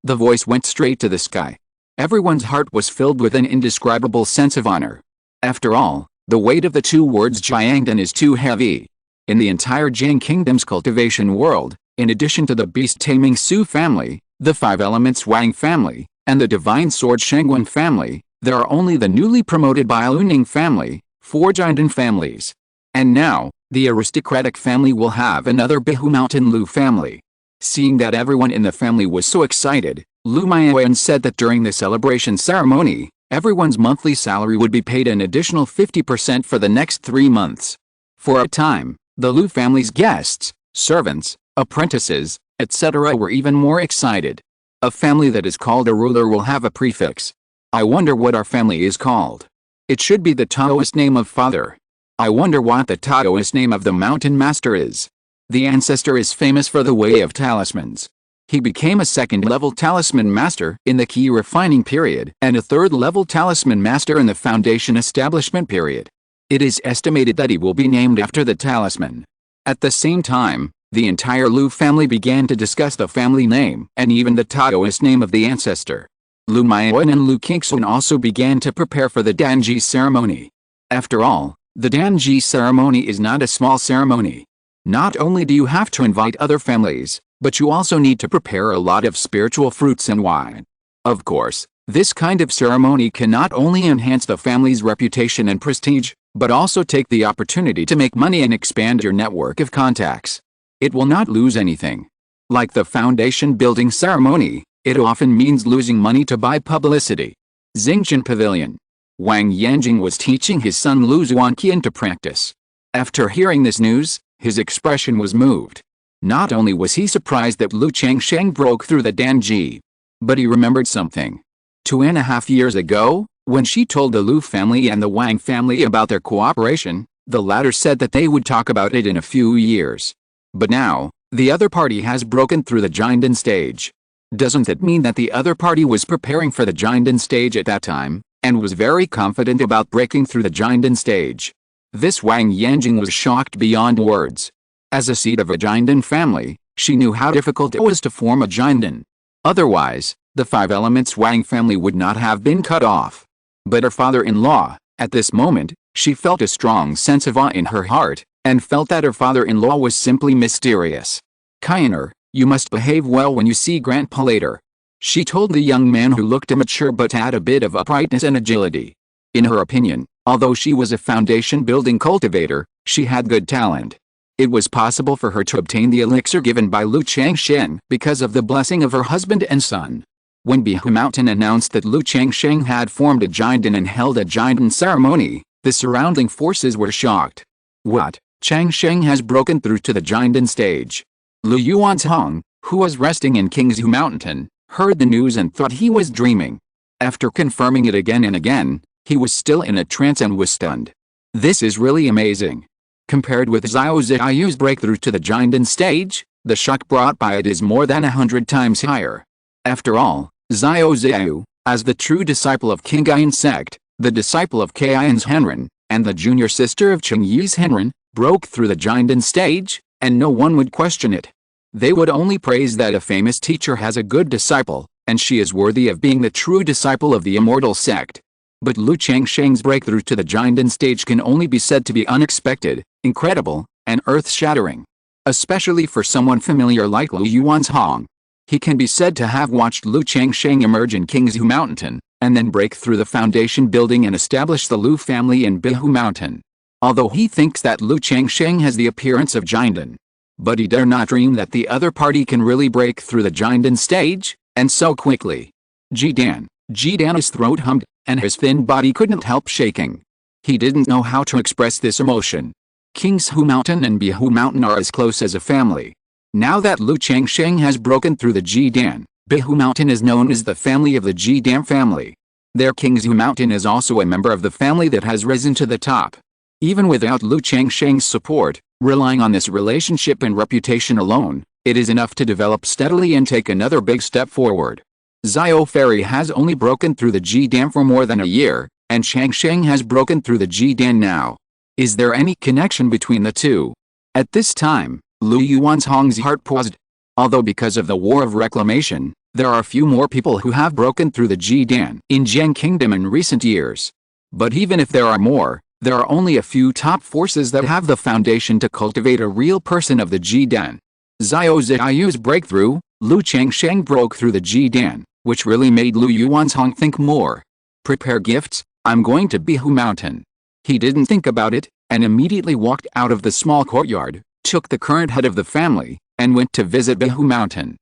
The voice went straight to the sky. Everyone's heart was filled with an indescribable sense of honor. After all, the weight of the 2 words Jiangdan is too heavy. In the entire Zhang Kingdom's cultivation world, in addition to the beast-taming Su family, the 5 elements Wang family, and the divine sword Shengwen family, there are only the newly promoted Bailuning family, 4 Qingdun families. And now, the aristocratic family will have another Qingzhu Mountain Lu family. Seeing that everyone in the family was so excited, Lu Mian said that during the celebration ceremony, everyone's monthly salary would be paid an additional 50% for the next 3 months. For a time, the Lu family's guests, servants, apprentices, etc. were even more excited. A family that is called a ruler will have a prefix. I wonder what our family is called. It should be the Taoist name of father. I wonder what the Taoist name of the mountain master is. The ancestor is famous for the way of talismans. He became a second-level talisman master in the key refining period and a third-level talisman master in the foundation establishment period. It is estimated that he will be named after the talisman. At the same time, the entire Lu family began to discuss the family name and even the Taoist name of the ancestor. Lu Mian and Lu Qingzhu also began to prepare for the Danji ceremony. After all, the Danji ceremony is not a small ceremony. Not only do you have to invite other families, but you also need to prepare a lot of spiritual fruits and wine. Of course, this kind of ceremony can not only enhance the family's reputation and prestige, but also take the opportunity to make money and expand your network of contacts. It will not lose anything. Like the foundation building ceremony, it often means losing money to buy publicity. Xingqian Pavilion. Wang Yanjing was teaching his son Lu Zuanqian to practice. After hearing this news, his expression was moved. Not only was he surprised that Lu Changsheng broke through the Danji, but he remembered something. 2.5 years ago, when she told the Lu family and the Wang family about their cooperation, the latter said that they would talk about it in a few years. But now, the other party has broken through the Qingzhu stage. Doesn't that mean that the other party was preparing for the Qingzhu stage at that time, and was very confident about breaking through the Qingzhu stage? This Wang Yanjing was shocked beyond words. As a seed of a Qingzhu family, she knew how difficult it was to form a Qingzhu. Otherwise, the 5 elements Wang family would not have been cut off. But her father-in-law, at this moment, she felt a strong sense of awe in her heart, and felt that her father-in-law was simply mysterious. Qingyun, you must behave well when you see Grandpa later. She told the young man who looked immature but had a bit of uprightness and agility. In her opinion, although she was a foundation-building cultivator, she had good talent. It was possible for her to obtain the elixir given by Lu Changsheng because of the blessing of her husband and son. When Qingzhu Mountain announced that Lu Changsheng had formed a Qingzhu and held a Qingzhu ceremony, the surrounding forces were shocked. What? Changsheng has broken through to the Qingzhu stage. Lu Yuanzhong, who was resting in Qingzhu Mountain, heard the news and thought he was dreaming. After confirming it again and again, he was still in a trance and was stunned. This is really amazing. Compared with Xiao Ziyu's breakthrough to the Qingzhu stage, the shock brought by it is more than 100 times higher. After all, Xiao Ziyu, as the true disciple of Qingyun Sect, the disciple of Qiyun's Henren, and the junior sister of Qingyu's Henren, broke through the Qingzhu stage, and no one would question it. They would only praise that a famous teacher has a good disciple, and she is worthy of being the true disciple of the Immortal Sect. But Lu Changsheng's breakthrough to the Qingzhu stage can only be said to be unexpected, incredible, and earth-shattering. Especially for someone familiar like Lu Yuanzhong. He can be said to have watched Lu Changsheng emerge in Qingzhu Mountain, and then break through the foundation building and establish the Lu family in Qingzhu Mountain. Although he thinks that Lu Changsheng has the appearance of Qingzhu. But he dare not dream that the other party can really break through the Qingzhu stage, and so quickly. Jidan's throat hummed, and his thin body couldn't help shaking. He didn't know how to express this emotion. Qingzhu Mountain and Qingzhu Mountain are as close as a family. Now that Lu Changsheng has broken through the Jidan, Qingzhu Mountain is known as the family of the Jidan family. Their Qingzhu Mountain is also a member of the family that has risen to the top. Even without Lu Changsheng's support, relying on this relationship and reputation alone, it is enough to develop steadily and take another big step forward. Xiao Fairy has only broken through the Jidan for more than a year, and Changsheng has broken through the Jidan now. Is there any connection between the two? At this time, Lu Yuanzhong's heart paused. Although because of the War of Reclamation, there are few more people who have broken through the Jidan in Zheng Kingdom in recent years. But even if there are more, there are only a few top forces that have the foundation to cultivate a real person of the Jidan. Xiao Ziyu's breakthrough, Lu Changsheng broke through the Jidan, which really made Lu Yuanzhong think more. Prepare gifts, I'm going to Qingzhu Mountain. He didn't think about it, and immediately walked out of the small courtyard, took the current head of the family, and went to visit Qingzhu Mountain.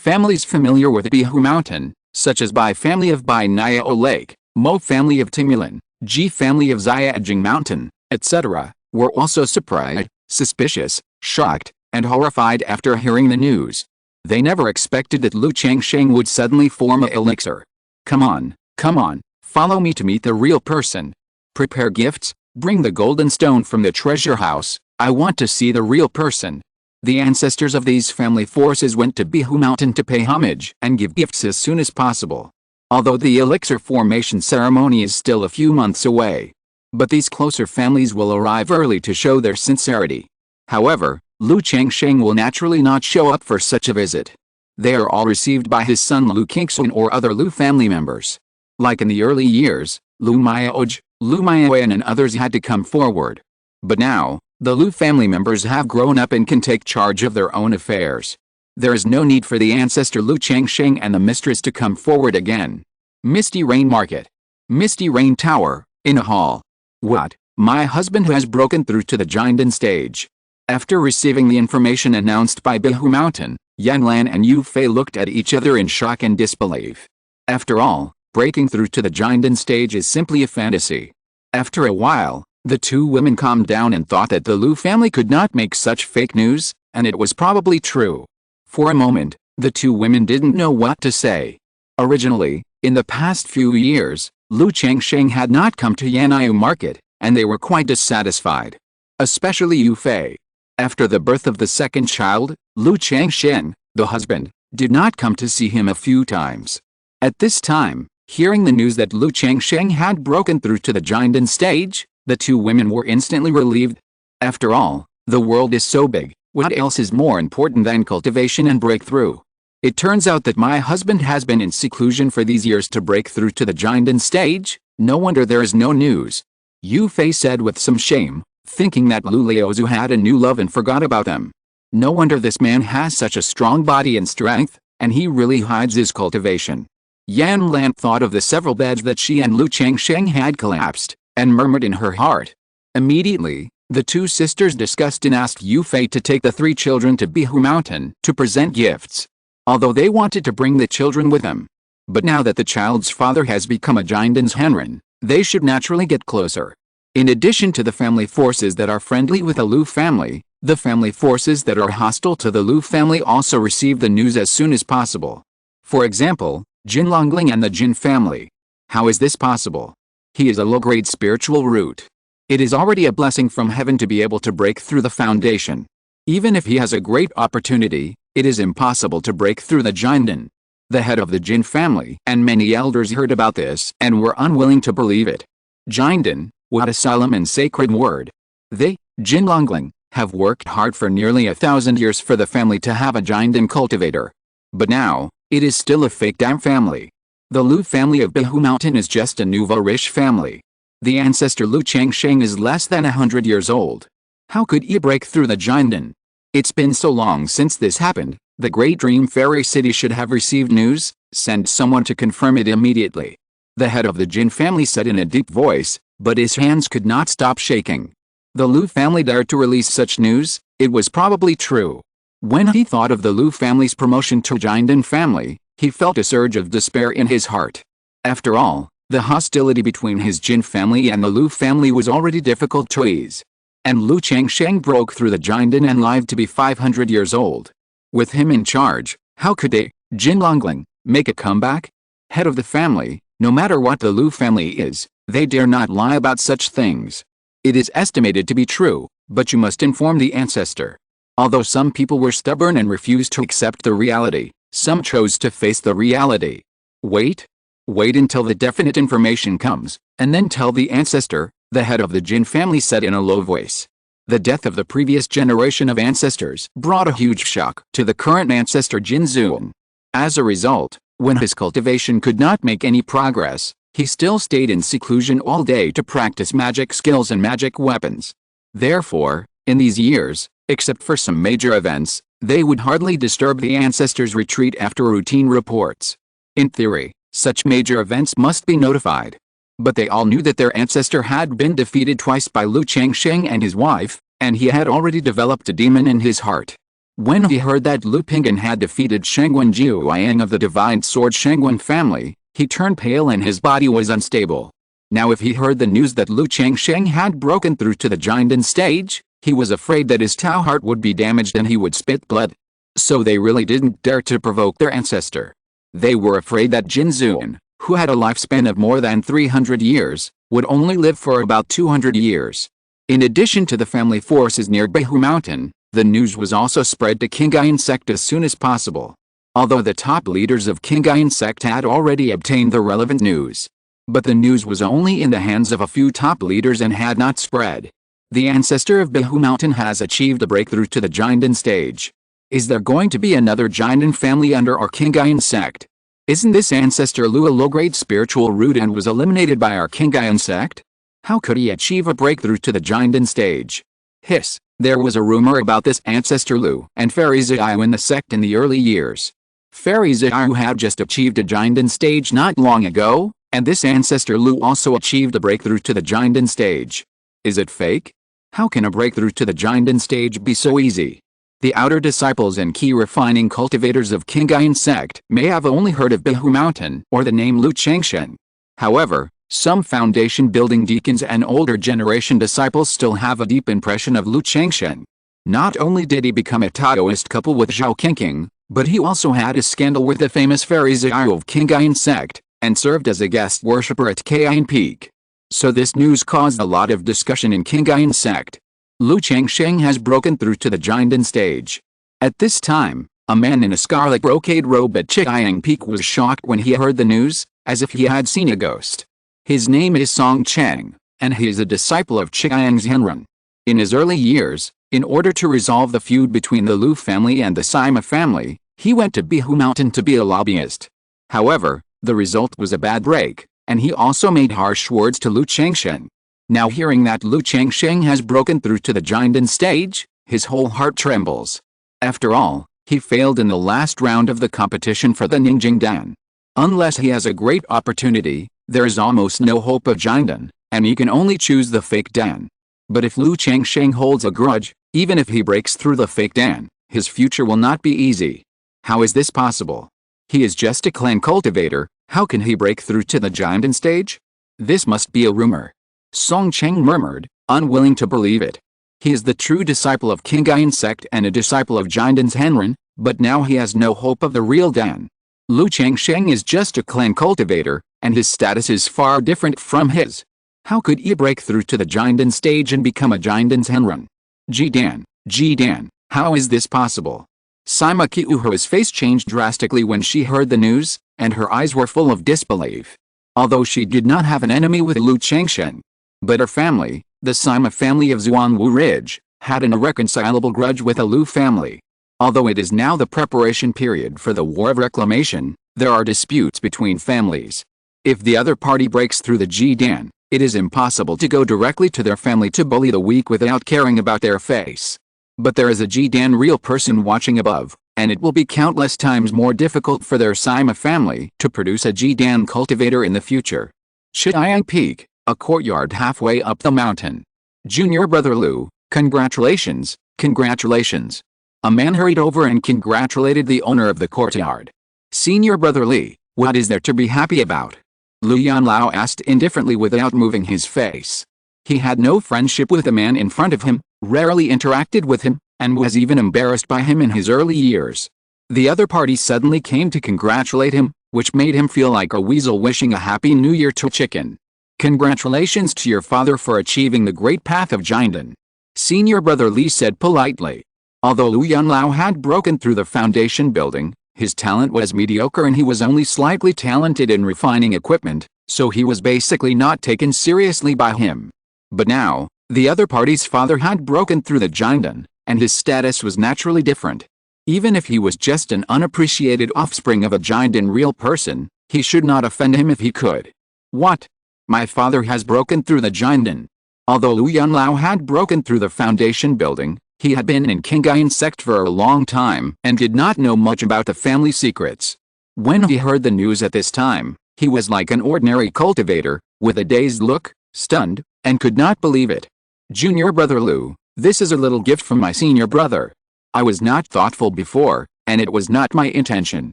Families familiar with Bihu Mountain, such as Bai family of Bai Niao Lake, Mo family of Timulan, Ji family of Xiajing Mountain, etc., were also surprised, suspicious, shocked, and horrified after hearing the news. They never expected that Lu Changsheng would suddenly form an elixir. Come on, follow me to meet the real person. Prepare gifts, bring the golden stone from the treasure house, I want to see the real person. The ancestors of these family forces went to Bihu Mountain to pay homage and give gifts as soon as possible. Although the elixir formation ceremony is still a few months away. But these closer families will arrive early to show their sincerity. However, Lu Changsheng will naturally not show up for such a visit. They are all received by his son Lu Qingzhu or other Lu family members. Like in the early years, Lu Miaoj, Lu Miaoyan and others had to come forward. But now, the Lu family members have grown up and can take charge of their own affairs. There is no need for the ancestor Lu Changsheng and the mistress to come forward again. Misty Rain Market. Misty Rain Tower, in a hall. What? My husband has broken through to the Qingzhu stage. After receiving the information announced by Bihu Mountain, Yanlan and Yu Fei looked at each other in shock and disbelief. After all, breaking through to the Qingzhu stage is simply a fantasy. After a while, the two women calmed down and thought that the Lu family could not make such fake news, and it was probably true. For a moment, the two women didn't know what to say. Originally, in the past few years, Lu Changsheng had not come to Yan'an market, and they were quite dissatisfied. Especially Yu Fei. After the birth of the second child, Lu Changsheng, the husband, did not come to see him a few times. At this time, hearing the news that Lu Changsheng had broken through to the Qingzhu stage, the two women were instantly relieved. After all, the world is so big, what else is more important than cultivation and breakthrough? It turns out that my husband has been in seclusion for these years to break through to the Qingzhu stage, no wonder there is no news. Yu Fei said with some shame, thinking that Lu Liaozu had a new love and forgot about them. No wonder this man has such a strong body and strength, and he really hides his cultivation. Yan Lan thought of the several beds that she and Lu Changsheng had collapsed, and murmured in her heart. Immediately, the two sisters discussed and asked Yu Fei to take the three children to Bihu Mountain to present gifts. Although they wanted to bring the children with them. But now that the child's father has become a Qingzhu's Henren, they should naturally get closer. In addition to the family forces that are friendly with the Lu family, the family forces that are hostile to the Lu family also receive the news as soon as possible. For example, Jin Longling and the Jin family. How is this possible? He is a low-grade spiritual root. It is already a blessing from heaven to be able to break through the foundation. Even if he has a great opportunity, it is impossible to break through the Qingzhu. The head of the Jin family and many elders heard about this and were unwilling to believe it. Qingzhu, what a solemn and sacred word. They, Jin Longling, have worked hard for nearly 1,000 years for the family to have a Qingzhu cultivator. But now, it is still a fake damn family. The Lu family of Bihu Mountain is just a nouveau-riche family. The ancestor Lu Changsheng is less than 100 years old. How could he break through the Qingzhu? It's been so long since this happened, the Great Dream Fairy City should have received news, send someone to confirm it immediately. The head of the Jin family said in a deep voice, but his hands could not stop shaking. The Lu family dared to release such news, it was probably true. When he thought of the Lu family's promotion to Qingzhu family, he felt a surge of despair in his heart. After all, the hostility between his Jin family and the Lu family was already difficult to ease. And Lu Changsheng broke through the Qingzhu and lived to be 500 years old. With him in charge, how could they, Jin Longling, make a comeback? Head of the family, no matter what the Lu family is, they dare not lie about such things. It is estimated to be true, but you must inform the ancestor. Although some people were stubborn and refused to accept the reality, some chose to face the reality. Wait until the definite information comes, and then tell the ancestor, the head of the Jin family said in a low voice. The death of the previous generation of ancestors brought a huge shock to the current ancestor Qingzhu. As a result, when his cultivation could not make any progress, he still stayed in seclusion all day to practice magic skills and magic weapons. Therefore, in these years, except for some major events, they would hardly disturb the ancestors' retreat after routine reports. In theory, such major events must be notified. But they all knew that their ancestor had been defeated twice by Lu Changsheng and his wife, and he had already developed a demon in his heart. When he heard that Lu Pingyun had defeated Shengwen Jiuyang of the divine sword Shengwen family, he turned pale and his body was unstable. Now if he heard the news that Lu Changsheng had broken through to the Jinden stage, he was afraid that his Tao heart would be damaged and he would spit blood. So they really didn't dare to provoke their ancestor. They were afraid that Jinzun, who had a lifespan of more than 300 years, would only live for about 200 years. In addition to the family forces near Qingzhu Mountain, the news was also spread to Qingyun Sect as soon as possible. Although the top leaders of Qingyun Sect had already obtained the relevant news. But the news was only in the hands of a few top leaders and had not spread. The ancestor of Qingzhu Mountain has achieved a breakthrough to the Jinden stage. Is there going to be another Jinden family under our Qingyun Sect? Isn't this ancestor Lu a low-grade spiritual root and was eliminated by our Qingyun Sect? How could he achieve a breakthrough to the Jinden stage? Hiss, there was a rumor about this ancestor Lu and Fairy Xiao in the sect in the early years. Fairy Xiao had just achieved a Jinden stage not long ago, and this ancestor Lu also achieved a breakthrough to the Jinden stage. Is it fake? How can a breakthrough to the Jinden stage be so easy? The outer disciples and key refining cultivators of Qingyun Sect may have only heard of Qingzhu Mountain or the name Lu Changsheng. However, some foundation building deacons and older generation disciples still have a deep impression of Lu Changsheng. Not only did he become a Taoist couple with Zhao Qingqing, but he also had a scandal with the famous Fairy Xiao of Qingyun Sect, and served as a guest worshipper at Qingyun Peak. So this news caused a lot of discussion in Qingyun Sect. Lu Changsheng has broken through to the Jinden stage. At this time, a man in a scarlet brocade robe at Qingyun Peak was shocked when he heard the news, as if he had seen a ghost. His name is Song Cheng, and he is a disciple of Qingyun Zhenren. In his early years, in order to resolve the feud between the Lu family and the Sima family, he went to Qingzhu Mountain to be a lobbyist. However, the result was a bad break, and he also made harsh words to Lu Changsheng. Now hearing that Lu Changsheng has broken through to the Jinden stage, his whole heart trembles. After all, he failed in the last round of the competition for the Ningjing Dan. Unless he has a great opportunity, there is almost no hope of Jinden, and he can only choose the fake Dan. But if Lu Changsheng holds a grudge, even if he breaks through the fake Dan, his future will not be easy. How is this possible? He is just a clan cultivator, how can he break through to the Jinden stage? This must be a rumor. Song Cheng murmured, unwilling to believe it. He is the true disciple of Qingyun Sect and a disciple of Jinden's Henren, but now he has no hope of the real Dan. Lu Changsheng is just a clan cultivator, and his status is far different from his. How could he break through to the Jinden stage and become a Jinden's Henren? Jidan, how is this possible? Sima Qiuhua's face changed drastically when she heard the news, and her eyes were full of disbelief. Although she did not have an enemy with Lu Changsheng, but her family, the Sima family of Xuanwu Ridge, had an irreconcilable grudge with the Lu family. Although it is now the preparation period for the War of Reclamation, there are disputes between families. If the other party breaks through the Jidan, it is impossible to go directly to their family to bully the weak without caring about their face. But there is a Jidan real person watching above, and it will be countless times more difficult for their Sima family to produce a Jidan cultivator in the future. Qingyun Peak, a courtyard halfway up the mountain. Junior brother Lu, congratulations, congratulations. A man hurried over and congratulated the owner of the courtyard. Senior brother Li, what is there to be happy about? Lu Yanlao asked indifferently without moving his face. He had no friendship with the man in front of him, rarely interacted with him, and was even embarrassed by him in his early years. The other party suddenly came to congratulate him, which made him feel like a weasel wishing a happy new year to a chicken. Congratulations to your father for achieving the great path of Jinden. Senior brother Li said politely. Although Lu Yanlao had broken through the foundation building, his talent was mediocre and he was only slightly talented in refining equipment, so he was basically not taken seriously by him. But now, the other party's father had broken through the Jinden, and his status was naturally different. Even if he was just an unappreciated offspring of a Jinden real person, he should not offend him if he could. What? My father has broken through the Jinden. Although Lu Yanlao had broken through the foundation building, he had been in Qingyun Sect for a long time and did not know much about the family secrets. When he heard the news at this time, he was like an ordinary cultivator, with a dazed look, stunned, and could not believe it. Junior brother Lu, this is a little gift from my senior brother. I was not thoughtful before, and it was not my intention.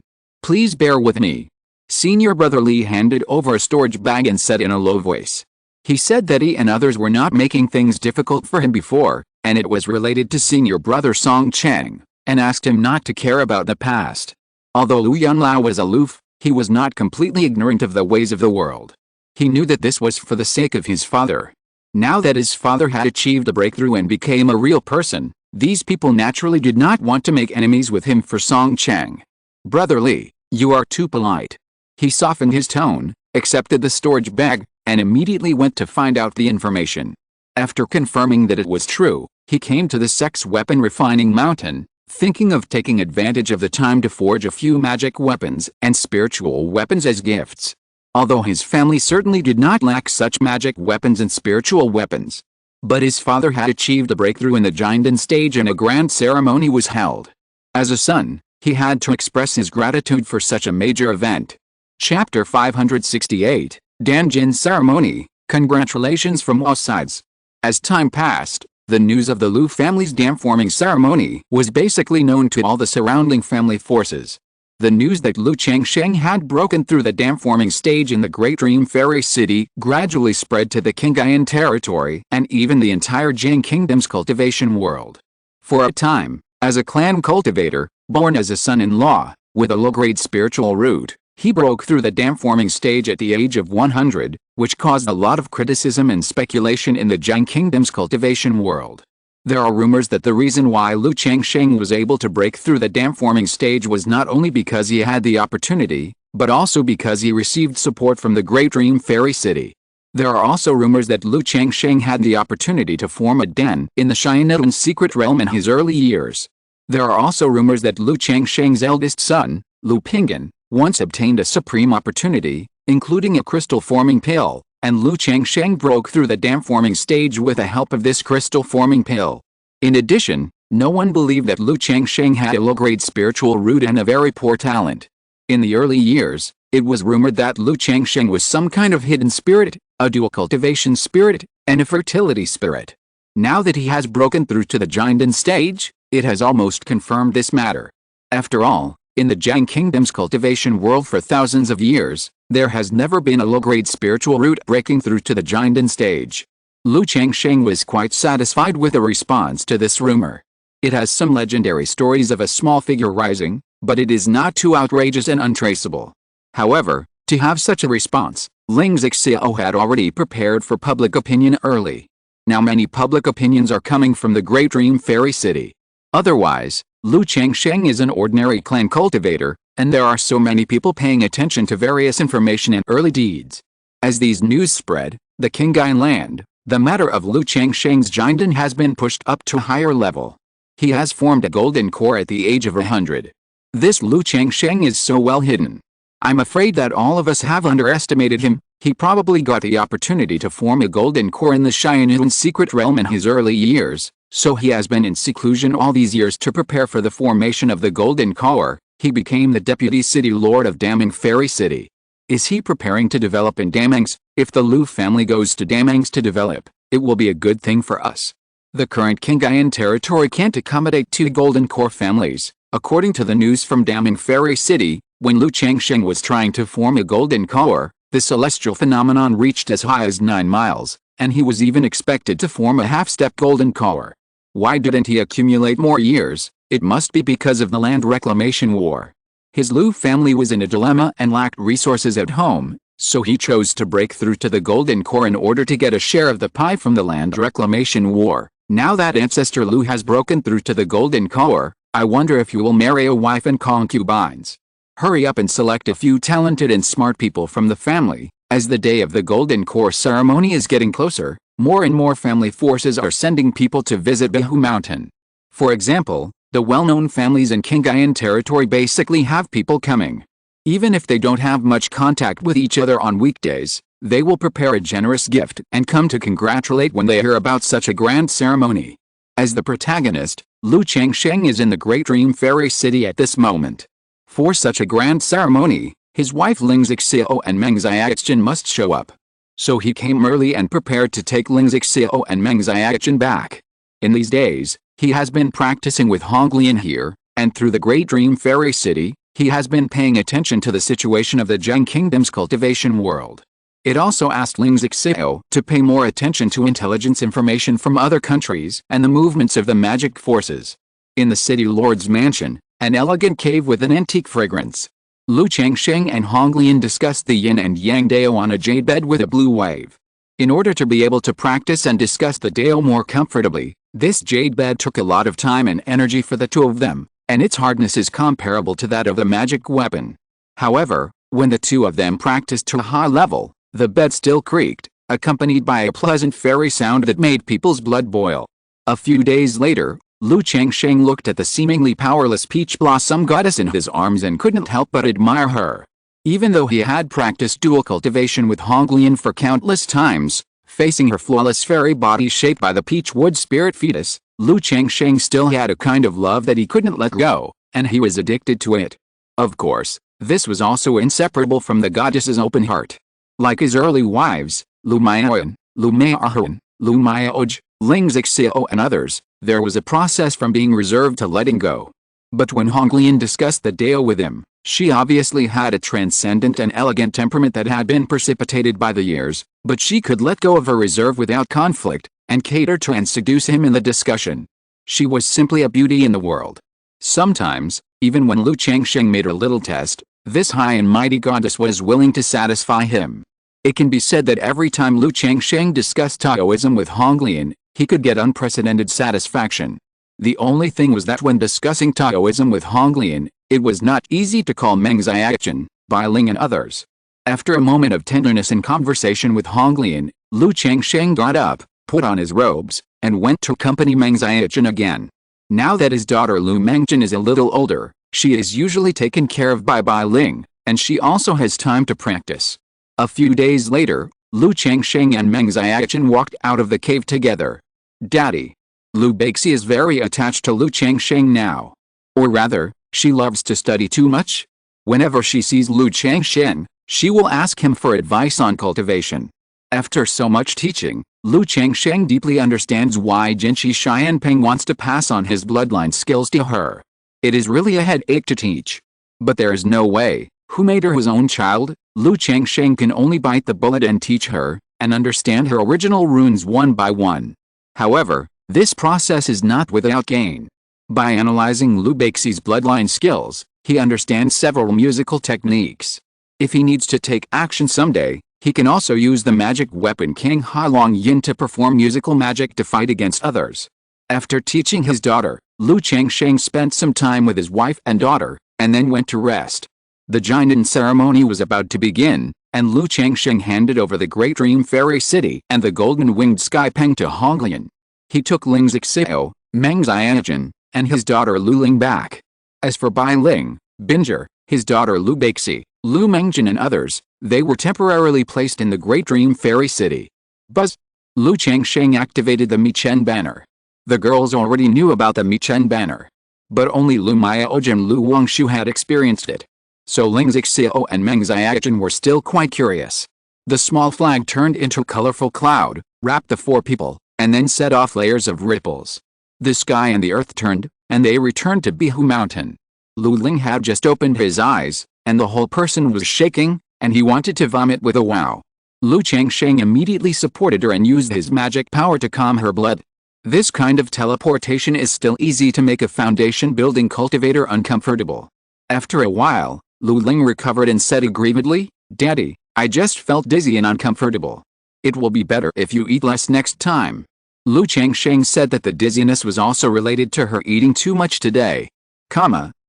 Please bear with me. Senior brother Li handed over a storage bag and said in a low voice. He said that he and others were not making things difficult for him before, and it was related to senior brother Song Chang, and asked him not to care about the past. Although Lu Yunlao was aloof, he was not completely ignorant of the ways of the world. He knew that this was for the sake of his father. Now that his father had achieved a breakthrough and became a real person, these people naturally did not want to make enemies with him for Song Chang. Brother Li, you are too polite. He softened his tone, accepted the storage bag, and immediately went to find out the information. After confirming that it was true, he came to the sect's weapon refining mountain, thinking of taking advantage of the time to forge a few magic weapons and spiritual weapons as gifts. Although his family certainly did not lack such magic weapons and spiritual weapons. But his father had achieved a breakthrough in the Qingzhu stage and a grand ceremony was held. As a son, he had to express his gratitude for such a major event. Chapter 568, Danjin Ceremony, Congratulations from all sides. As time passed, the news of the Lu family's dam-forming ceremony was basically known to all the surrounding family forces. The news that Lu Changsheng had broken through the dam-forming stage in the Great Dream Fairy City gradually spread to the Qingyun territory and even the entire Jing Kingdom's cultivation world. For a time, as a clan cultivator, born as a son-in-law, with a low-grade spiritual root, he broke through the dam-forming stage at the age of 100, which caused a lot of criticism and speculation in the Jing Kingdom's cultivation world. There are rumors that the reason why Lu Changsheng was able to break through the dam-forming stage was not only because he had the opportunity, but also because he received support from the Great Dream Fairy City. There are also rumors that Lu Changsheng had the opportunity to form a den in the Qingyun secret realm in his early years. There are also rumors that Lu Changsheng's eldest son, Lu Pingyun, once obtained a supreme opportunity, including a crystal-forming pill, and Lu Changsheng broke through the dam-forming stage with the help of this crystal-forming pill. In addition, no one believed that Lu Changsheng had a low-grade spiritual root and a very poor talent. In the early years, it was rumored that Lu Changsheng was some kind of hidden spirit, a dual cultivation spirit, and a fertility spirit. Now that he has broken through to the Qingzhu stage, it has almost confirmed this matter. After all, in the Jing Kingdom's cultivation world for thousands of years, there has never been a low-grade spiritual root breaking through to the Qingzhu stage. Lu Changsheng was quite satisfied with the response to this rumor. It has some legendary stories of a small figure rising, but it is not too outrageous and untraceable. However, to have such a response, Ling Xiao had already prepared for public opinion early. Now many public opinions are coming from the Great Dream Fairy City. Otherwise, Lu Changsheng is an ordinary clan cultivator, and there are so many people paying attention to various information and early deeds. As these news spread, the Qingyun land, the matter of Lu Changsheng's Qingzhu has been pushed up to a higher level. He has formed a golden core at the age of 100. This Lu Changsheng is so well hidden. I'm afraid that all of us have underestimated him. He probably got the opportunity to form a golden core in the Qingyun secret realm in his early years, so he has been in seclusion all these years to prepare for the formation of the golden core. He became the deputy city lord of Daming Fairy City. Is he preparing to develop in Damangs? If the Lu family goes to Damangs to develop, it will be a good thing for us. The current Qingyun territory can't accommodate 2 golden core families. According to the news from Daming Fairy City, when Lu Changsheng was trying to form a golden core, the celestial phenomenon reached as high as 9 miles, and he was even expected to form a half-step golden core. Why didn't he accumulate more years? It must be because of the land reclamation war. His Lu family was in a dilemma and lacked resources at home, so he chose to break through to the golden core in order to get a share of the pie from the land reclamation war. Now that ancestor Lu has broken through to the golden core, I wonder if you will marry a wife and concubines. Hurry up and select a few talented and smart people from the family. As the day of the golden core ceremony is getting closer, more and more family forces are sending people to visit Qingzhu Mountain. For example, the well-known families in Qingyun territory basically have people coming. Even if they don't have much contact with each other on weekdays, they will prepare a generous gift and come to congratulate when they hear about such a grand ceremony. As the protagonist, Lu Changsheng is in the Great Dream Fairy City at this moment. For such a grand ceremony, his wife Ling Xiao and Meng Xiaoqin must show up. So he came early and prepared to take Ling Xiao and Meng Xiaoqin back. In these days, he has been practicing with Honglian here, and through the Great Dream Fairy City, he has been paying attention to the situation of the Zheng Kingdom's cultivation world. It also asked Ling Xixiao to pay more attention to intelligence information from other countries and the movements of the magic forces. In the city lord's mansion, an elegant cave with an antique fragrance, Lu Changsheng and Honglian discussed the yin and yang dao on a jade bed with a blue wave. In order to be able to practice and discuss the dao more comfortably, this jade bed took a lot of time and energy for the two of them, and its hardness is comparable to that of the magic weapon. However, when the two of them practiced to a high level, the bed still creaked, accompanied by a pleasant fairy sound that made people's blood boil. A few days later, Lu Changsheng looked at the seemingly powerless peach blossom goddess in his arms and couldn't help but admire her. Even though he had practiced dual cultivation with Honglian for countless times, facing her flawless fairy body shaped by the peach wood spirit fetus, Lu Changsheng still had a kind of love that he couldn't let go, and he was addicted to it. Of course, this was also inseparable from the goddess's open heart. Like his early wives, Lu Maoyan, Lu Maohan, Lu Maoj, Ling Xixiao and others, there was a process from being reserved to letting go. But when Honglian discussed the dao with him, she obviously had a transcendent and elegant temperament that had been precipitated by the years, but she could let go of her reserve without conflict, and cater to and seduce him in the discussion. She was simply a beauty in the world. Sometimes, even when Lu Changsheng made a little test, this high and mighty goddess was willing to satisfy him. It can be said that every time Lu Changsheng discussed Taoism with Honglian, he could get unprecedented satisfaction. The only thing was that when discussing Taoism with Honglian, it was not easy to call Meng Xiaochen, Bai Ling and others. After a moment of tenderness and conversation with Honglian, Lu Changsheng got up, put on his robes, and went to accompany Meng Xiaochen again. Now that his daughter Lu Mengchen is a little older, she is usually taken care of by Bai Ling, and she also has time to practice. A few days later, Lu Changsheng and Meng Xiaochen walked out of the cave together. Daddy. Lu Beixi is very attached to Lu Changsheng now. Or rather, she loves to study too much. Whenever she sees Lu Changsheng, she will ask him for advice on cultivation. After so much teaching, Lu Changsheng deeply understands why Jinshi Xianpeng wants to pass on his bloodline skills to her. It is really a headache to teach. But there is no way. Who made her his own child? Lu Changsheng can only bite the bullet and teach her, and understand her original runes one by one. However, this process is not without gain. By analyzing Lu Beixi's bloodline skills, he understands several musical techniques. If he needs to take action someday, he can also use the magic weapon King Hailong Yin to perform musical magic to fight against others. After teaching his daughter, Lu Changsheng spent some time with his wife and daughter, and then went to rest. The Jinan ceremony was about to begin, and Lu Changsheng handed over the Great Dream Fairy City and the Golden-Winged Sky Peng to Honglian. He took Ling Xixiao, Meng Xiaochen, and his daughter Lu Ling back. As for Bai Ling, Binger, his daughter Lu Beixi, Lu Mengjian and others, they were temporarily placed in the Great Dream Fairy City. Buzz! Lu Changsheng activated the Michen banner. The girls already knew about the Michen banner. But only Lu Maoji and Lu Wangshu had experienced it. So Ling Xixiao and Meng Xiaochen were still quite curious. The small flag turned into a colorful cloud, wrapped the four people, and then set off layers of ripples. The sky and the earth turned, and they returned to Qingzhu Mountain. Lu Ling had just opened his eyes, and the whole person was shaking, and he wanted to vomit with a wow. Lu Changsheng immediately supported her and used his magic power to calm her blood. This kind of teleportation is still easy to make a foundation-building cultivator uncomfortable. After a while, Lu Ling recovered and said aggrievedly, "Daddy, I just felt dizzy and uncomfortable. It will be better if you eat less next time." Lu Changsheng said that the dizziness was also related to her eating too much today.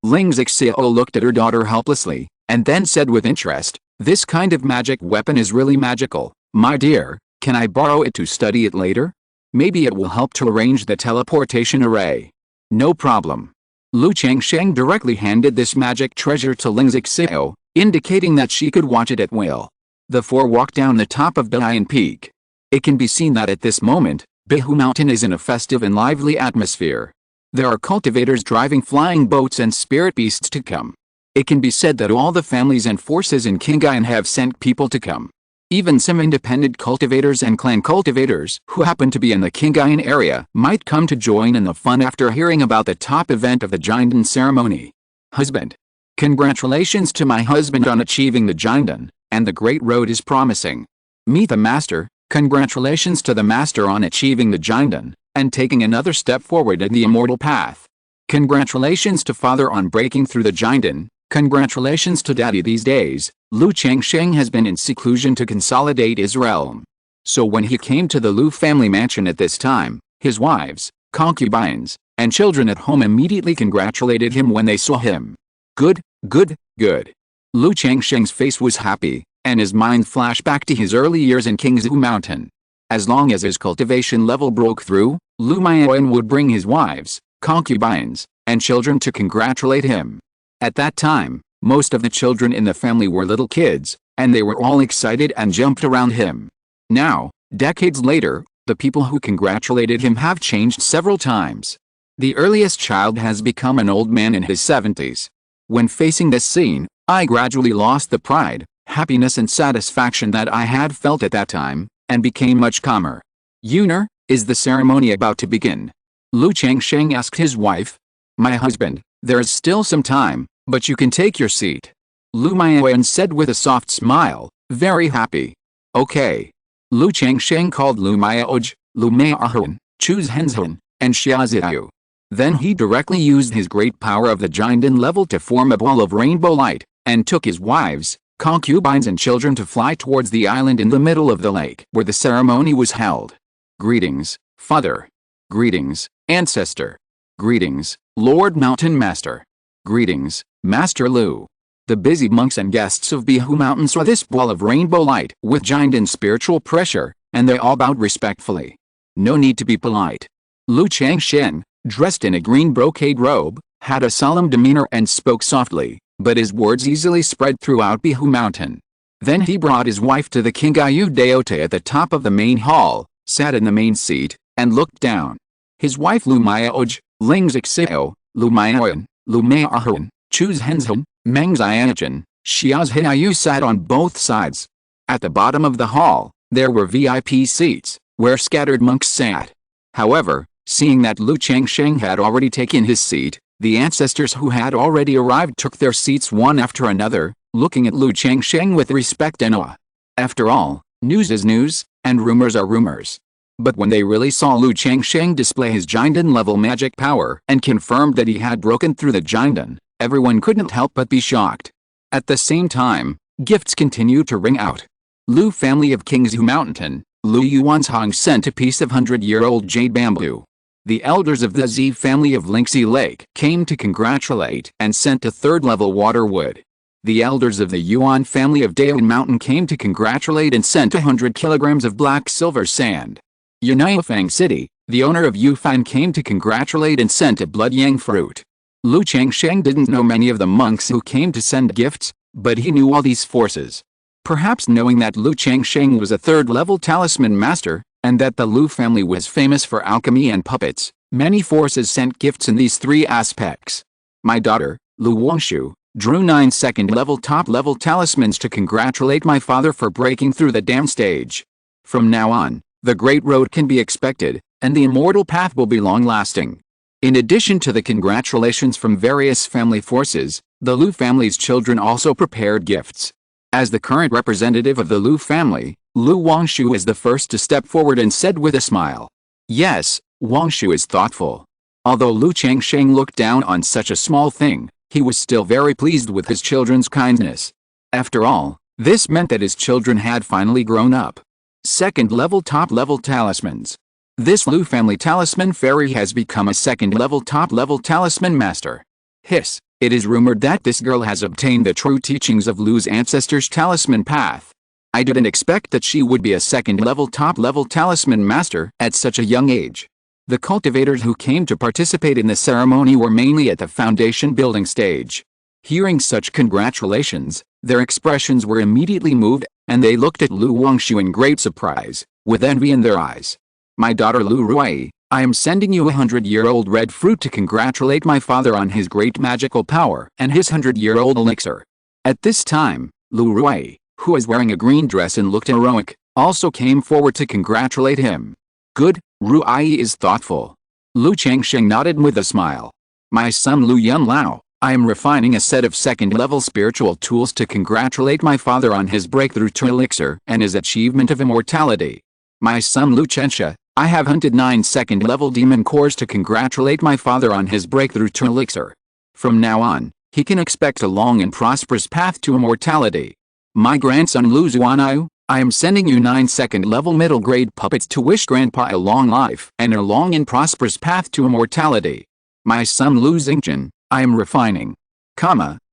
Ling Xixiao looked at her daughter helplessly, and then said with interest, "This kind of magic weapon is really magical, my dear. Can I borrow it to study it later? Maybe it will help to arrange the teleportation array." "No problem." Lu Changsheng directly handed this magic treasure to Ling Xixiao, indicating that she could watch it at will. The four walked down the top of Baiyan Peak. It can be seen that at this moment, Qingzhu Mountain is in a festive and lively atmosphere. There are cultivators driving flying boats and spirit beasts to come. It can be said that all the families and forces in Qingyun have sent people to come. Even some independent cultivators and clan cultivators who happen to be in the Qingyun area might come to join in the fun after hearing about the top event of the Jinden ceremony. Husband. Congratulations to my husband on achieving the Jinden, and the great road is promising. Meet the master. Congratulations to the master on achieving the Jinden, and taking another step forward in the immortal path. Congratulations to father on breaking through the Jinden. Congratulations to daddy these days. Lu Changsheng has been in seclusion to consolidate his realm. So when he came to the Lu family mansion at this time, his wives, concubines, and children at home immediately congratulated him when they saw him. Good, good, good. Lu Changsheng's face was happy, and his mind flashed back to his early years in Qingzhu Mountain. As long as his cultivation level broke through, Lu Maiyuan would bring his wives, concubines, and children to congratulate him. At that time, most of the children in the family were little kids, and they were all excited and jumped around him. Now, decades later, the people who congratulated him have changed several times. The earliest child has become an old man in his 70s. When facing this scene, I gradually lost the pride, happiness and satisfaction that I had felt at that time, and became much calmer. Yuner, is the ceremony about to begin? Lu Changsheng asked his wife. My husband, there is still some time, but you can take your seat. Lu Maiyuan said with a soft smile, very happy. Okay. Lu Changsheng called Lu Maiyuan, Lu Maiyuan, Choose Henzhen, and Xiaziyu. Then he directly used his great power of the Jinden level to form a ball of rainbow light, and took his wives, concubines and children to fly towards the island in the middle of the lake where the ceremony was held. Greetings, Father. Greetings, Ancestor. Greetings, Lord Mountain Master. Greetings, Master Lu. The busy monks and guests of Bihu Mountain saw this ball of rainbow light with Jinden spiritual pressure, and they all bowed respectfully. No need to be polite. Lu Changsheng, dressed in a green brocade robe, had a solemn demeanor and spoke softly, but his words easily spread throughout Bihu Mountain. Then he brought his wife to the Qingyu Deote at the top of the main hall, sat in the main seat, and looked down. His wife Lu Maiyuan, Ling Zixio, Lu Maiyuan, Lu Maiyuan, Choose Henzhen, Meng Xianchen, Xiaziyu sat on both sides. At the bottom of the hall, there were VIP seats, where scattered monks sat. However, seeing that Lu Changsheng had already taken his seat, the ancestors who had already arrived took their seats one after another, looking at Lu Changsheng with respect and awe. After all, news is news, and rumors are rumors. But when they really saw Lu Changsheng display his Jinden level magic power and confirmed that he had broken through the Jinden, everyone couldn't help but be shocked. At the same time, gifts continued to ring out. Lu family of Qingzhu Mountain, Lu Yuanzhong sent a piece of 100-year-old jade bamboo. The elders of the Z family of Lingxi Lake came to congratulate and sent a third-level water wood. The elders of the Yuan family of Daoan Mountain came to congratulate and sent 100 kilograms of black silver sand. Yunifang City, the owner of Yufan came to congratulate and sent a blood yang fruit. Lu Changsheng didn't know many of the monks who came to send gifts, but he knew all these forces. Perhaps knowing that Lu Changsheng was a third-level talisman master, and that the Lu family was famous for alchemy and puppets, many forces sent gifts in these three aspects. My daughter, Lu Wangshu, drew 9 second-level top-level talismans to congratulate my father for breaking through the dam stage. From now on, the Great Road can be expected, and the immortal path will be long-lasting. In addition to the congratulations from various family forces, the Lu family's children also prepared gifts. As the current representative of the Lu family, Lu Wangshu is the first to step forward and said with a smile. Yes, Wangshu is thoughtful. Although Lu Changsheng looked down on such a small thing, he was still very pleased with his children's kindness. After all, this meant that his children had finally grown up. Second-level top-level talismans. This Lu family talisman fairy has become a second-level top-level talisman master. Hiss, it is rumored that this girl has obtained the true teachings of Lu's ancestors' talisman path. I didn't expect that she would be a second-level top-level talisman master at such a young age. The cultivators who came to participate in the ceremony were mainly at the foundation building stage. Hearing such congratulations, their expressions were immediately moved, and they looked at Lu Wangshu in great surprise, with envy in their eyes. My daughter Lu Rui, I am sending you a 100-year-old red fruit to congratulate my father on his great magical power and his 100-year-old elixir. At this time, Lu Rui, who was wearing a green dress and looked heroic, also came forward to congratulate him. Good, Ruai is thoughtful. Lu Changsheng nodded with a smile. My son Lu Yunlao, I am refining a set of second-level spiritual tools to congratulate my father on his breakthrough to elixir and his achievement of immortality. My son Lu Chensha, I have hunted 9 second-level demon cores to congratulate my father on his breakthrough to elixir. From now on, he can expect a long and prosperous path to immortality. My grandson Lu Zuanao, I am sending you 9 second-level middle-grade puppets to wish Grandpa a long life and a long and prosperous path to immortality. My son Lu Xingchen, I am refining.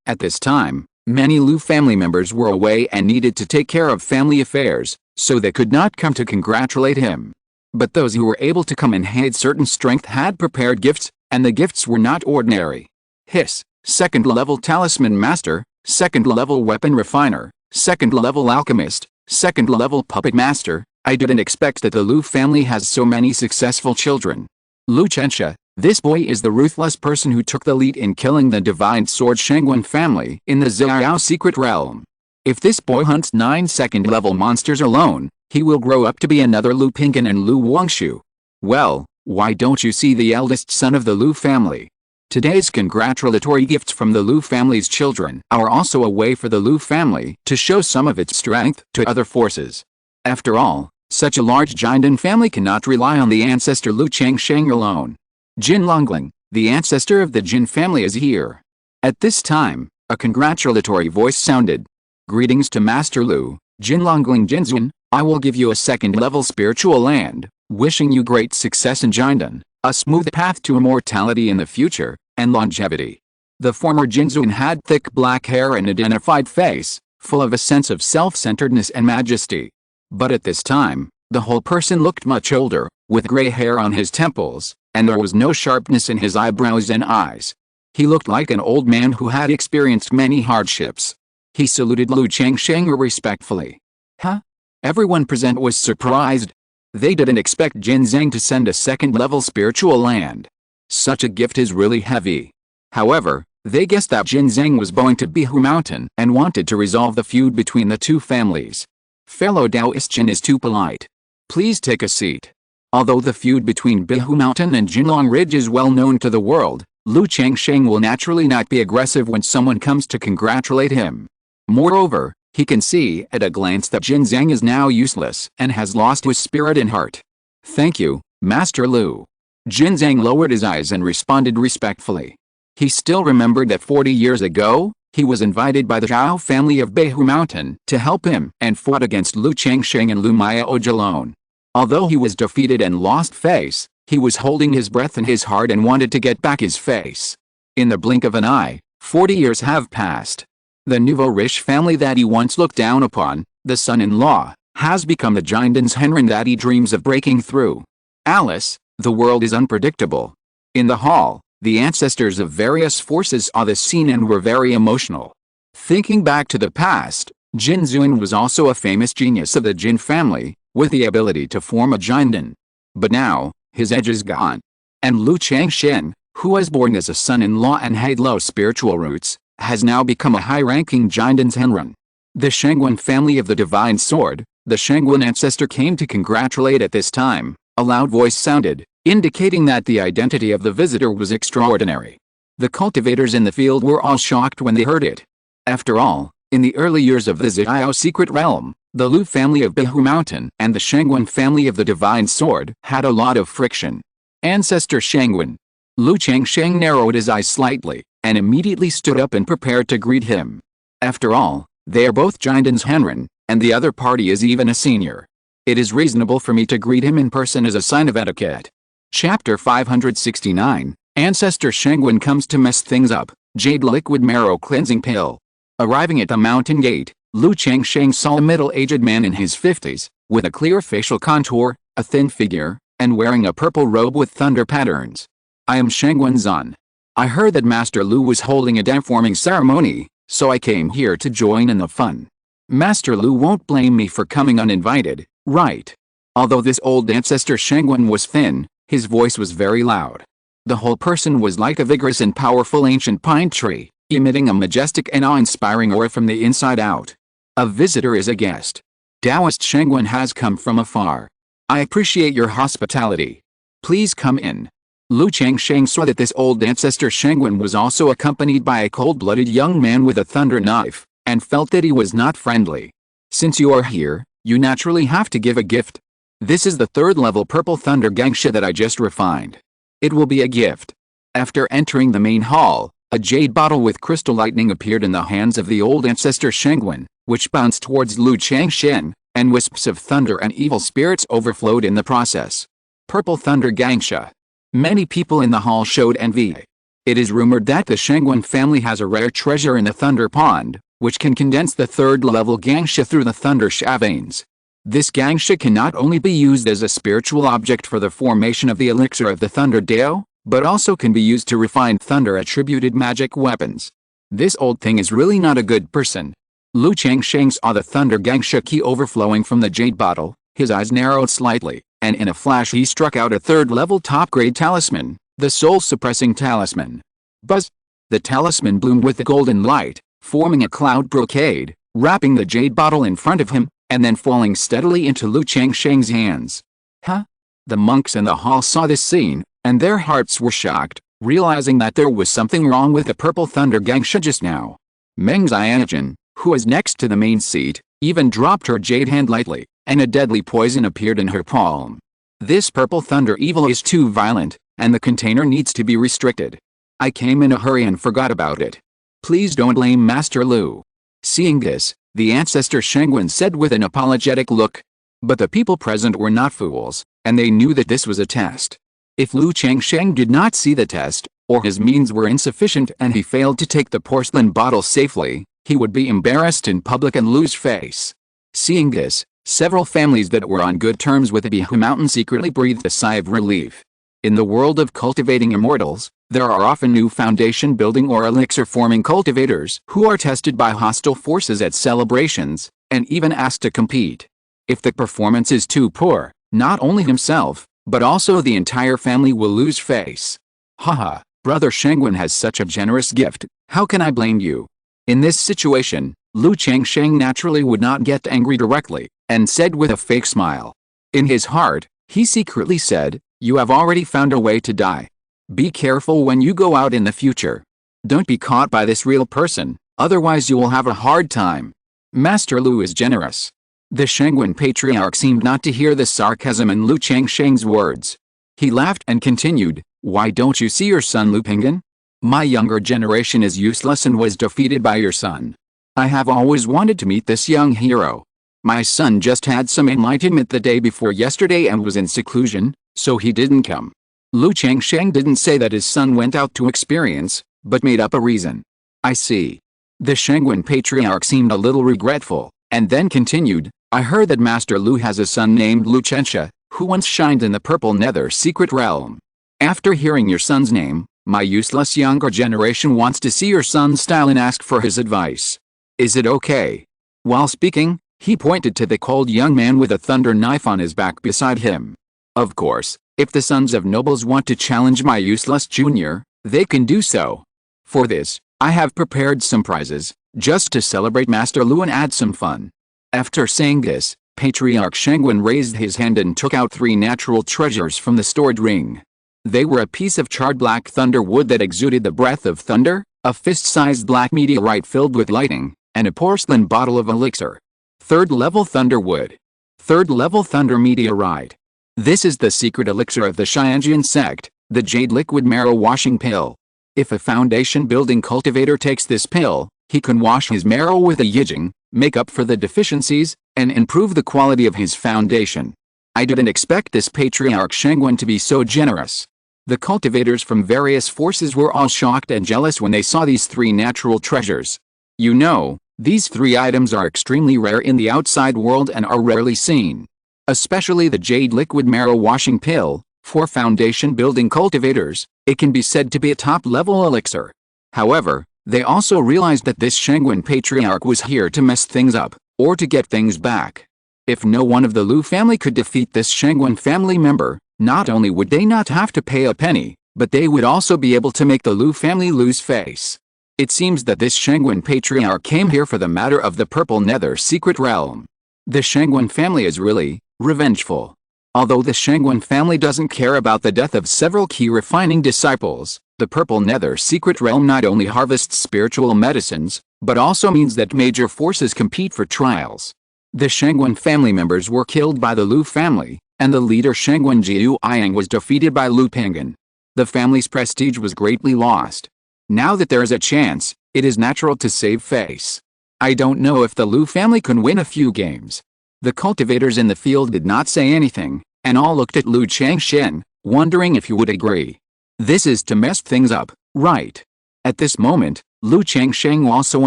At this time, many Lu family members were away and needed to take care of family affairs, so they could not come to congratulate him. But those who were able to come and had certain strength had prepared gifts, and the gifts were not ordinary. Hiss, second-level talisman master, second-level weapon refiner, second-level alchemist, second-level puppet master. I didn't expect that the Lu family has so many successful children. Lu Chensha, this boy is the ruthless person who took the lead in killing the divine sword Shangguan family in the Xiao secret realm. If this boy hunts 9 second-level monsters alone, he will grow up to be another Lu Pinggan and Lu Wangshu. Well, why don't you see the eldest son of the Lu family? Today's congratulatory gifts from the Lu family's children are also a way for the Lu family to show some of its strength to other forces. After all, such a large Jindan family cannot rely on the ancestor Lu Changsheng alone. Jin Longling, the ancestor of the Jin family, is here. At this time, a congratulatory voice sounded. Greetings to Master Lu, Jin Longling Jinzun, I will give you a second-level spiritual land, wishing you great success in Jindan, a smooth path to immortality in the future, and longevity. The former Jinzun had thick black hair and a dignified face, full of a sense of self-centeredness and majesty. But at this time, the whole person looked much older, with gray hair on his temples, and there was no sharpness in his eyebrows and eyes. He looked like an old man who had experienced many hardships. He saluted Lu Changsheng respectfully. Huh? Everyone present was surprised. They didn't expect Jin Zheng to send a second-level spiritual land. Such a gift is really heavy. However, they guessed that Jin Zheng was going to Qingzhu Mountain and wanted to resolve the feud between the two families. Fellow Taoist Jin is too polite. Please take a seat. Although the feud between Qingzhu Mountain and Jinlong Ridge is well known to the world, Lu Changsheng will naturally not be aggressive when someone comes to congratulate him. Moreover, he can see at a glance that Jin Zheng is now useless and has lost his spirit and heart. Thank you, Master Lu. Jin Zheng lowered his eyes and responded respectfully. He still remembered that 40 years ago, he was invited by the Zhao family of Qingzhu Mountain to help him and fought against Lu Changsheng and Lu Miaoj alone. Although he was defeated and lost face, he was holding his breath in his heart and wanted to get back his face. In the blink of an eye, 40 years have passed. The nouveau riche family that he once looked down upon, the son-in-law, has become the Jindan's Henrin that he dreams of breaking through. Alice, the world is unpredictable. In the hall, the ancestors of various forces saw this scene and were very emotional. Thinking back to the past, Jin Zun was also a famous genius of the Jin family, with the ability to form a Jindan. But now, his edge is gone. And Lu Changsheng, who was born as a son-in-law and had low spiritual roots, has now become a high-ranking Jindan's Henren. The Shangguan family of the Divine Sword, the Shangguan ancestor, came to congratulate at this time. A loud voice sounded, indicating that the identity of the visitor was extraordinary. The cultivators in the field were all shocked when they heard it. After all, in the early years of the Xiao secret realm, the Lu family of Qingzhu Mountain and the Shangguan family of the Divine Sword had a lot of friction. Ancestor Shangguan. Lu Changsheng narrowed his eyes slightly, and immediately stood up and prepared to greet him. After all, they are both Jindan's Henren, and the other party is even a senior. It is reasonable for me to greet him in person as a sign of etiquette. Chapter 569, Ancestor Shangguan comes to mess things up, Jade Liquid Marrow Cleansing Pill. Arriving at the mountain gate, Lu Changsheng saw a middle-aged man in his 50s, with a clear facial contour, a thin figure, and wearing a purple robe with thunder patterns. I am Shangguan Zun. I heard that Master Lu was holding a dam-forming ceremony, so I came here to join in the fun. Master Lu won't blame me for coming uninvited, right? Although this old ancestor Shangguan was thin, his voice was very loud. The whole person was like a vigorous and powerful ancient pine tree, emitting a majestic and awe-inspiring aura from the inside out. A visitor is a guest. Taoist Shengwen has come from afar. I appreciate your hospitality. Please come in. Lu Changsheng saw that this old ancestor Shengwen was also accompanied by a cold-blooded young man with a thunder knife, and felt that he was not friendly. Since you are here, you naturally have to give a gift. This is the third-level purple thunder gangsha that I just refined. It will be a gift. After entering the main hall, a jade bottle with crystal lightning appeared in the hands of the old ancestor Shengwen, which bounced towards Lu Changsheng, and wisps of thunder and evil spirits overflowed in the process. Purple thunder gangsha. Many people in the hall showed envy. It is rumored that the Shengwen family has a rare treasure in the thunder pond, which can condense the third-level gangsha through the thunder sha veins. This gangsha can not only be used as a spiritual object for the formation of the elixir of the thunder Dao, but also can be used to refine thunder-attributed magic weapons. This old thing is really not a good person. Lu Changsheng saw the thunder gangsha key overflowing from the jade bottle, his eyes narrowed slightly, and in a flash he struck out a third-level top-grade talisman, the soul-suppressing talisman. Buzz! The talisman bloomed with the golden light, forming a cloud brocade, wrapping the jade bottle in front of him, and then falling steadily into Lu Changsheng's hands. Huh? The monks in the hall saw this scene, and their hearts were shocked, realizing that there was something wrong with the purple thunder gangsha just now. Meng Xianjun, who was next to the main seat, even dropped her jade hand lightly, and a deadly poison appeared in her palm. This purple thunder evil is too violent, and the container needs to be restricted. I came in a hurry and forgot about it. Please don't blame Master Lu. Seeing this, the ancestor Shengwen said with an apologetic look. But the people present were not fools, and they knew that this was a test. If Lu Changsheng did not see the test, or his means were insufficient and he failed to take the porcelain bottle safely, he would be embarrassed in public and lose face. Seeing this, several families that were on good terms with the Qingzhu Mountain secretly breathed a sigh of relief. In the world of cultivating immortals, there are often new foundation building or elixir forming cultivators who are tested by hostile forces at celebrations, and even asked to compete. If the performance is too poor, not only himself, but also the entire family will lose face. Haha, Brother Shengwen has such a generous gift, how can I blame you? In this situation, Lu Changsheng naturally would not get angry directly, and said with a fake smile. In his heart, he secretly said, "You have already found a way to die. Be careful when you go out in the future. Don't be caught by this real person, otherwise you will have a hard time." Master Lu is generous. The Shengwen patriarch seemed not to hear the sarcasm in Lu Changsheng's words. He laughed and continued, "Why don't you see your son Lu Pinggan? My younger generation is useless and was defeated by your son. I have always wanted to meet this young hero. My son just had some enlightenment the day before yesterday and was in seclusion, so he didn't come." Lu Changsheng didn't say that his son went out to experience, but made up a reason. "I see." The Shengwen patriarch seemed a little regretful, and then continued, "I heard that Master Lu has a son named Lu Chensha, who once shined in the Purple Nether secret realm. After hearing your son's name, my useless younger generation wants to see your son's style and ask for his advice. Is it okay?" While speaking, he pointed to the cold young man with a thunder knife on his back beside him. "Of course, if the sons of nobles want to challenge my useless junior, they can do so. For this, I have prepared some prizes, just to celebrate Master Lu and add some fun." After saying this, Patriarch Shengwen raised his hand and took out 3 natural treasures from the stored ring. They were a piece of charred black thunder wood that exuded the breath of thunder, a fist-sized black meteorite filled with lightning, and a porcelain bottle of elixir. 3rd level thunder wood. 3rd level thunder meteorite. This is the secret elixir of the Qingyun Sect, the jade liquid marrow washing pill. If a foundation building cultivator takes this pill, he can wash his marrow with a yijing, make up for the deficiencies, and improve the quality of his foundation. I didn't expect this Patriarch Shengwen to be so generous. The cultivators from various forces were all shocked and jealous when they saw these 3 natural treasures. You know, these 3 items are extremely rare in the outside world and are rarely seen. Especially the jade liquid marrow washing pill. For foundation building cultivators, it can be said to be a top-level elixir. However, they also realized that this Shengwen patriarch was here to mess things up, or to get things back. If no one of the Lu family could defeat this Shengwen family member, not only would they not have to pay a penny, but they would also be able to make the Lu family lose face. It seems that this Qingyun patriarch came here for the matter of the Purple Nether secret realm. The Qingyun family is really revengeful. Although the Qingyun family doesn't care about the death of several key refining disciples, the Purple Nether secret realm not only harvests spiritual medicines, but also means that major forces compete for trials. The Qingyun family members were killed by the Lu family, and the leader Qingyun Jiuyang was defeated by Lu Pinggan. The family's prestige was greatly lost. Now that there is a chance, it is natural to save face. I don't know if the Lu family can win a few games. The cultivators in the field did not say anything, and all looked at Lu Changsheng, wondering if he would agree. This is to mess things up, right? At this moment, Lu Changsheng also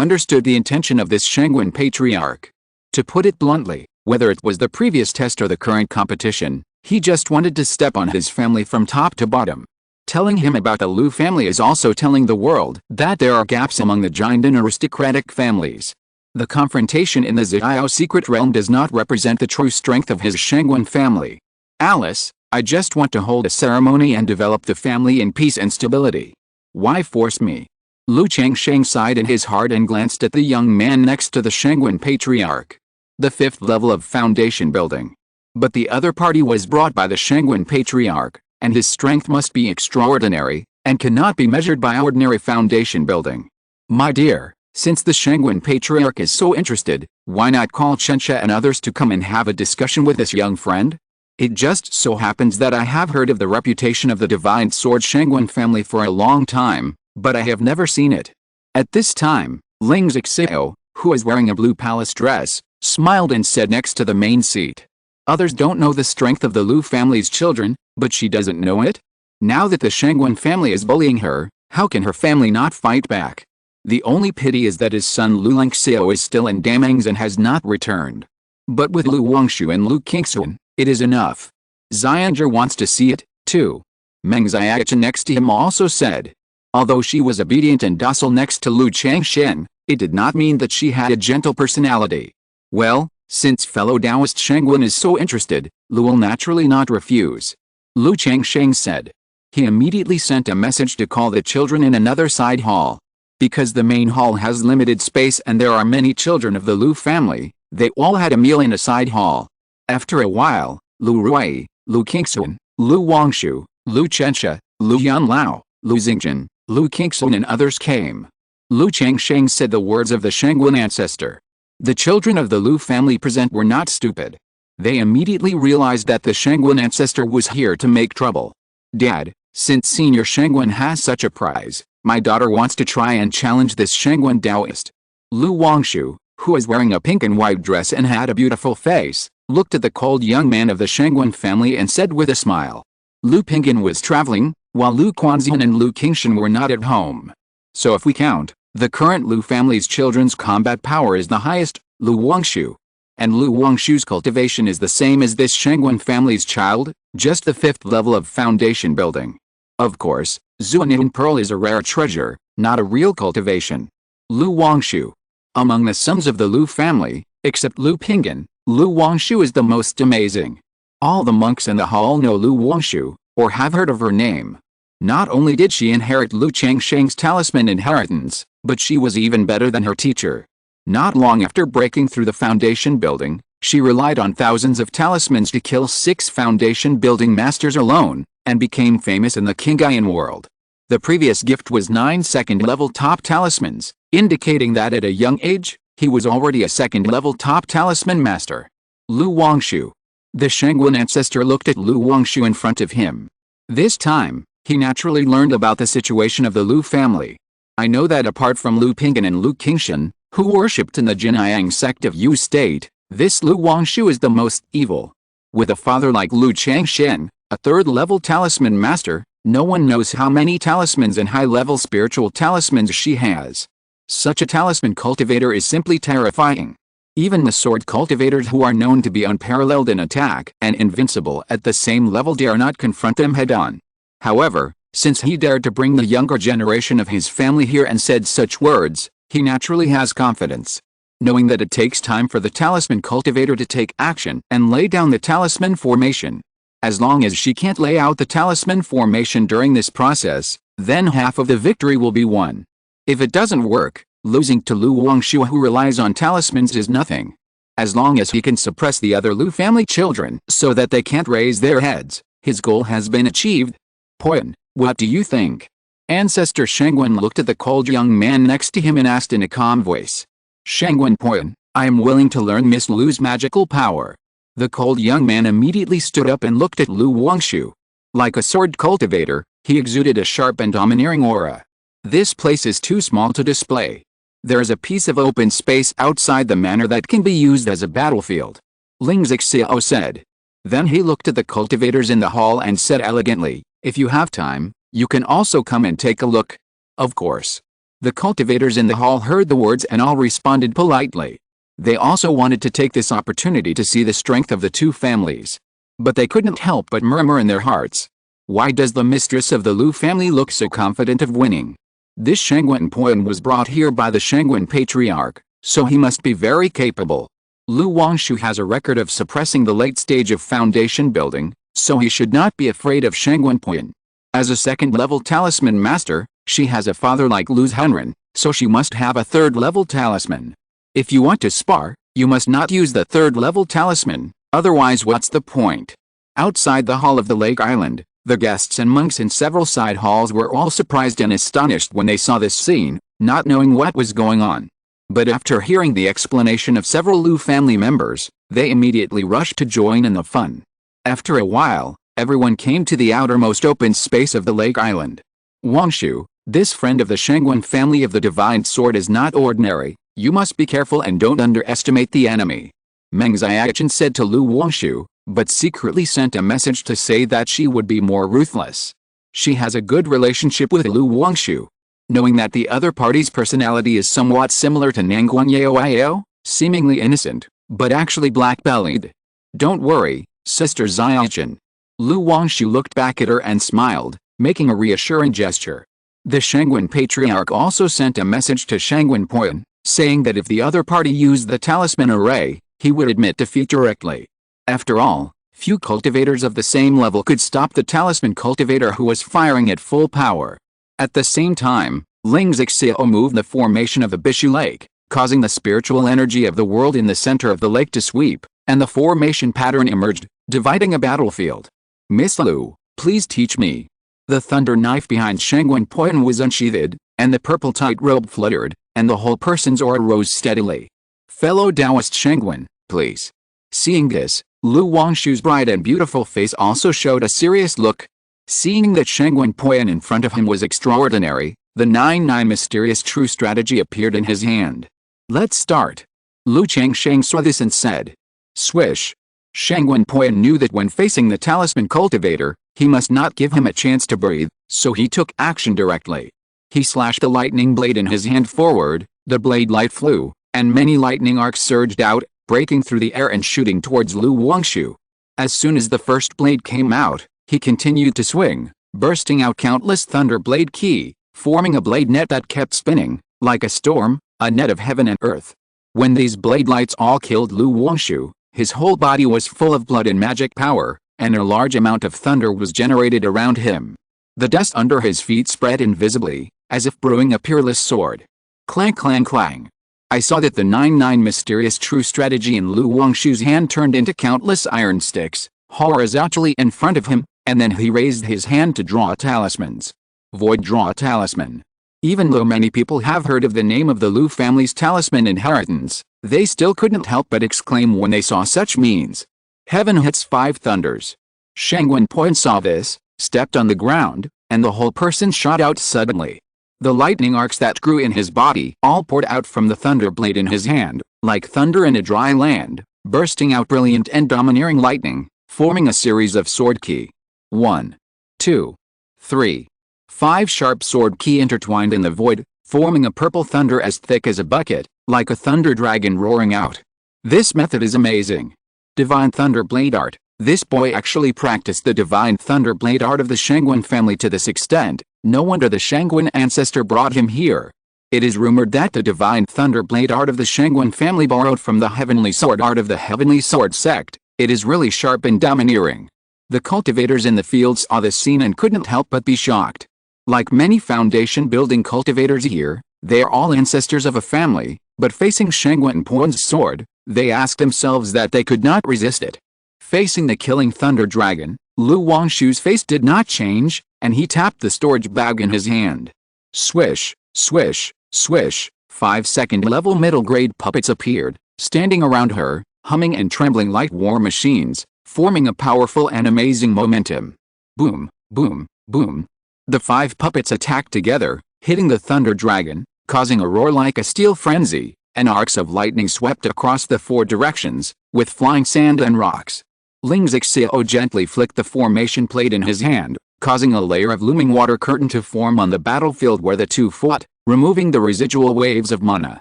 understood the intention of this Qingyun patriarch. To put it bluntly, whether it was the previous test or the current competition, he just wanted to step on his family from top to bottom. Telling him about the Lu family is also telling the world that there are gaps among the giant and aristocratic families. The confrontation in the Xiao secret realm does not represent the true strength of his Qingyun family. Alice, I just want to hold a ceremony and develop the family in peace and stability. Why force me? Lu Changsheng sighed in his heart and glanced at the young man next to the Qingyun patriarch. The 5th level of foundation building. But the other party was brought by the Qingyun patriarch, and his strength must be extraordinary, and cannot be measured by ordinary foundation building. My dear, since the Qingyun patriarch is so interested, why not call Chensha and others to come and have a discussion with this young friend? It just so happens that I have heard of the reputation of the divine sword Qingyun family for a long time, but I have never seen it. At this time, Ling Zixio, who is wearing a blue palace dress, smiled and said next to the main seat. Others don't know the strength of the Lu family's children, but she doesn't know it? Now that the Qingyun family is bullying her, how can her family not fight back? The only pity is that his son Lu Lingxiu is still in Damangs and has not returned. But with Lu Wangshu and Lu Qingxun, it is enough. Xianger wants to see it, too. Meng Xiaochen next to him also said. Although she was obedient and docile next to Lu Changshen, it did not mean that she had a gentle personality. Well, since fellow Taoist Qingyun is so interested, Lu will naturally not refuse. Lu Changsheng said. He immediately sent a message to call the children in another side hall. Because the main hall has limited space and there are many children of the Lu family, they all had a meal in a side hall. After a while, Lu Rui, Lu Qingxun, Lu Wangshu, Lu Chensha, Lu Yunlao, Lu Xingzhen, Lu Qingxun and others came. Lu Changsheng said the words of the Qingyun ancestor. The children of the Lu family present were not stupid. They immediately realized that the Qingyun ancestor was here to make trouble. Dad, since Senior Qingyun has such a prize, my daughter wants to try and challenge this Qingyun Taoist. Lu Wangshu, who is wearing a pink and white dress and had a beautiful face, looked at the cold young man of the Qingyun family and said with a smile. Lu Pinggan was traveling, while Lu Quanxian and Lu Qingshan were not at home. So if we count, the current Lu family's children's combat power is the highest, Lu Wangshu. And Lu Wangshu's cultivation is the same as this Qingyun family's child, just the 5th level of foundation building. Of course, Zuanin Pearl is a rare treasure, not a real cultivation. Lu Wangshu. Among the sons of the Lu family, except Lu Pinggan, Lu Wangshu is the most amazing. All the monks in the hall know Lu Wangshu, or have heard of her name. Not only did she inherit Lu Changsheng's talisman inheritance, but she was even better than her teacher. Not long after breaking through the foundation building, she relied on thousands of talismans to kill 6 foundation building masters alone, and became famous in the Qingyun world. The previous gift was 9 second-level top talismans, indicating that at a young age, he was already a second-level top talisman master. Lu Wangshu. The Qingyun ancestor looked at Lu Wangshu in front of him. This time, he naturally learned about the situation of the Lu family. I know that apart from Lu Pinggan and Lu Qingshan, who worshipped in the Qingyun Sect of Yu State, this Lu Wangshu is the most evil. With a father like Lu Changshen, a 3rd-level talisman master, no one knows how many talismans and high-level spiritual talismans she has. Such a talisman cultivator is simply terrifying. Even the sword cultivators who are known to be unparalleled in attack and invincible at the same level dare not confront them head-on. However, since he dared to bring the younger generation of his family here and said such words, he naturally has confidence. Knowing that it takes time for the talisman cultivator to take action and lay down the talisman formation. As long as she can't lay out the talisman formation during this process, then half of the victory will be won. If it doesn't work, losing to Lu Wangshu, who relies on talismans, is nothing. As long as he can suppress the other Lu family children so that they can't raise their heads, his goal has been achieved. Poyan, what do you think? Ancestor Shengwen looked at the cold young man next to him and asked in a calm voice. Shengwen Poyan, I am willing to learn Miss Lu's magical power. The cold young man immediately stood up and looked at Lu Wangshu. Like a sword cultivator, he exuded a sharp and domineering aura. This place is too small to display. There is a piece of open space outside the manor that can be used as a battlefield. Ling Zixiao said. Then he looked at the cultivators in the hall and said elegantly, if you have time, you can also come and take a look. Of course. The cultivators in the hall heard the words and all responded politely. They also wanted to take this opportunity to see the strength of the two families. But they couldn't help but murmur in their hearts. Why does the mistress of the Lu family look so confident of winning? This Shengwen Poyan was brought here by the Shengwen patriarch, so he must be very capable. Lu Wangshu has a record of suppressing the late stage of foundation building, so he should not be afraid of Shengwen Poyan. As a second-level talisman master, she has a father like Lu Hunren, so she must have a third-level talisman. If you want to spar, you must not use the third-level talisman, otherwise what's the point? Outside the hall of the Lake Island, the guests and monks in several side halls were all surprised and astonished when they saw this scene, not knowing what was going on. But after hearing the explanation of several Lu family members, they immediately rushed to join in the fun. After a while, everyone came to the outermost open space of the Lake Island. Wangshu, this friend of the Shengwen family of the Divine Sword is not ordinary, you must be careful and don't underestimate the enemy. Meng Xiaochen said to Lu Wangshu, but secretly sent a message to say that she would be more ruthless. She has a good relationship with Lu Wangshu. Knowing that the other party's personality is somewhat similar to Nangguan Yao, seemingly innocent, but actually black-bellied. Don't worry, Sister Xiaochen. Lu Wangshu looked back at her and smiled, making a reassuring gesture. The Shengwen patriarch also sent a message to Shengwen Poyan, saying that if the other party used the talisman array, he would admit defeat directly. After all, few cultivators of the same level could stop the talisman cultivator who was firing at full power. At the same time, Ling Zixiao moved the formation of the Bishu Lake, causing the spiritual energy of the world in the center of the lake to sweep, and the formation pattern emerged, dividing a battlefield. Miss Lu, please teach me. The thunder knife behind Shengwen Poyan was unsheathed, and the purple tightrobe fluttered, and the whole person's aura rose steadily. Fellow Taoist Shengwen, please. Seeing this, Lu Wangshu's bright and beautiful face also showed a serious look. Seeing that Shengwen Poyan in front of him was extraordinary, the 9-9 mysterious true strategy appeared in his hand. Let's start. Lu Changsheng saw this and said. Swish. Shengwen Poyan knew that when facing the talisman cultivator, he must not give him a chance to breathe, so he took action directly. He slashed the lightning blade in his hand forward, the blade light flew, and many lightning arcs surged out, breaking through the air and shooting towards Lu Wangshu. As soon as the first blade came out, he continued to swing, bursting out countless thunder blade ki, forming a blade net that kept spinning, like a storm, a net of heaven and earth. When these blade lights all killed Lu Wangshu, his whole body was full of blood and magic power, and a large amount of thunder was generated around him. The dust under his feet spread invisibly, as if brewing a peerless sword. Clang clang clang. I saw that the 9-9 mysterious true strategy in Lu Wangshu's hand turned into countless iron sticks, horizontally in front of him, and then he raised his hand to draw talismans. Void draw talisman. Even though many people have heard of the name of the Lu family's talisman inheritance, they still couldn't help but exclaim when they saw such means. Heaven hits 5 thunders. Shengwen Poyan saw this, stepped on the ground, and the whole person shot out suddenly. The lightning arcs that grew in his body all poured out from the thunder blade in his hand, like thunder in a dry land, bursting out brilliant and domineering lightning, forming a series of sword ki. 1, 2, 3, 5 sharp sword ki intertwined in the void, forming a purple thunder as thick as a bucket, like a thunder dragon roaring out. This method is amazing. Divine Thunder Blade Art. This boy actually practiced the Divine Thunder Blade Art of the Shengwen family to this extent. No wonder the Shengwen ancestor brought him here. It is rumored that the Divine Thunder Blade Art of the Shengwen family borrowed from the Heavenly Sword Art of the Heavenly Sword Sect. It is really sharp and domineering. The cultivators in the field saw this scene and couldn't help but be shocked. Like many foundation building cultivators here, They are all ancestors of a family, but facing Qingzhu Mountain's sword, they asked themselves that they could not resist it. Facing the killing thunder dragon, Lu Wangshu's face did not change, and he tapped the storage bag in his hand. Swish, swish, swish, 5-second level middle-grade puppets appeared, standing around her, humming and trembling like war machines, forming a powerful and amazing momentum. Boom, boom, boom. The 5 puppets attacked together, hitting the thunder dragon, causing a roar like a steel frenzy, and arcs of lightning swept across the 4 directions, with flying sand and rocks. Ling Zixio gently flicked the formation plate in his hand, causing a layer of looming water curtain to form on the battlefield where the two fought, removing the residual waves of mana.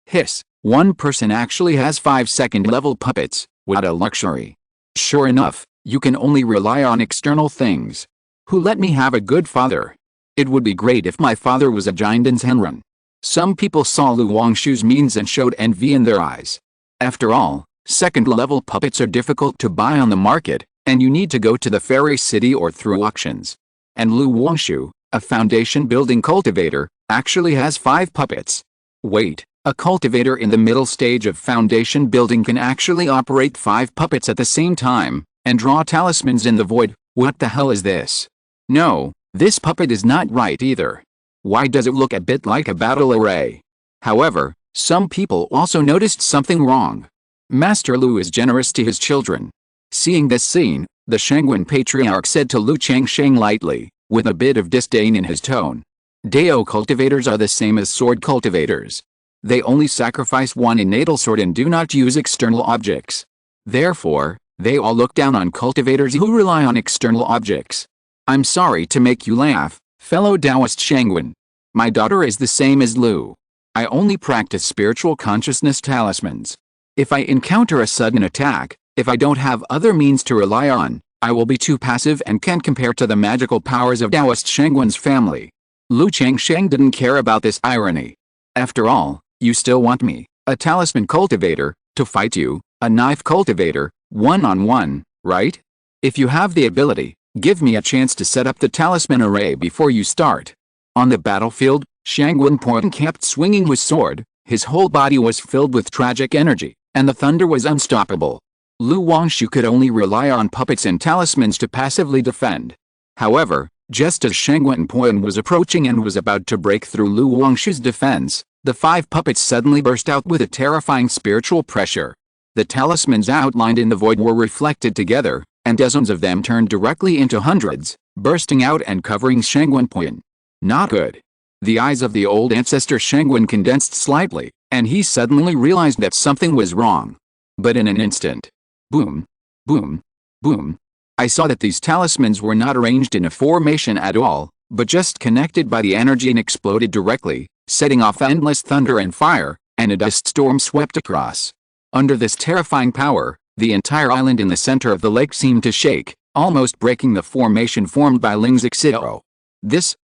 Hiss, one person actually has 5-second level puppets, what a luxury. Sure enough, you can only rely on external things. Who let me have a good father? It would be great if my father was a giant's Henron. Some people saw Lu Wangshu's means and showed envy in their eyes. After all, second-level puppets are difficult to buy on the market, and you need to go to the fairy city or through auctions. And Lu Wangshu, a foundation-building cultivator, actually has 5 puppets. Wait, a cultivator in the middle stage of foundation building can actually operate 5 puppets at the same time, and draw talismans in the void. What the hell is this? No, this puppet is not right either. Why does it look a bit like a battle array? However, some people also noticed something wrong. Master Lu is generous to his children. Seeing this scene, the Qingzhu patriarch said to Lu Changsheng lightly, with a bit of disdain in his tone. Dao cultivators are the same as sword cultivators. They only sacrifice one natal sword and do not use external objects. Therefore, they all look down on cultivators who rely on external objects. I'm sorry to make you laugh, fellow Taoist Qingzhu. My daughter is the same as Lu. I only practice spiritual consciousness talismans. If I encounter a sudden attack, if I don't have other means to rely on, I will be too passive and can't compare to the magical powers of Taoist Qingzhu's family. Lu Changsheng didn't care about this irony. After all, you still want me, a talisman cultivator, to fight you, a knife cultivator, one-on-one, right? If you have the ability, give me a chance to set up the talisman array before you start. On the battlefield, Qingzhu Mountain kept swinging his sword, his whole body was filled with tragic energy, and the thunder was unstoppable. Lu Wangshu could only rely on puppets and talismans to passively defend. However, just as Qingzhu Mountain was approaching and was about to break through Lu Wangshu's defense, the 5 puppets suddenly burst out with a terrifying spiritual pressure. The talismans outlined in the void were reflected together, and dozens of them turned directly into hundreds, bursting out and covering Qingzhu Mountain. Not good. The eyes of the old ancestor Qingzhu condensed slightly, and he suddenly realized that something was wrong. But in an instant, boom, boom, boom, I saw that these talismans were not arranged in a formation at all, but just connected by the energy and exploded directly, setting off endless thunder and fire, and a dust storm swept across. Under this terrifying power, the entire island in the center of the lake seemed to shake, almost breaking the formation formed by Ling Zixio. This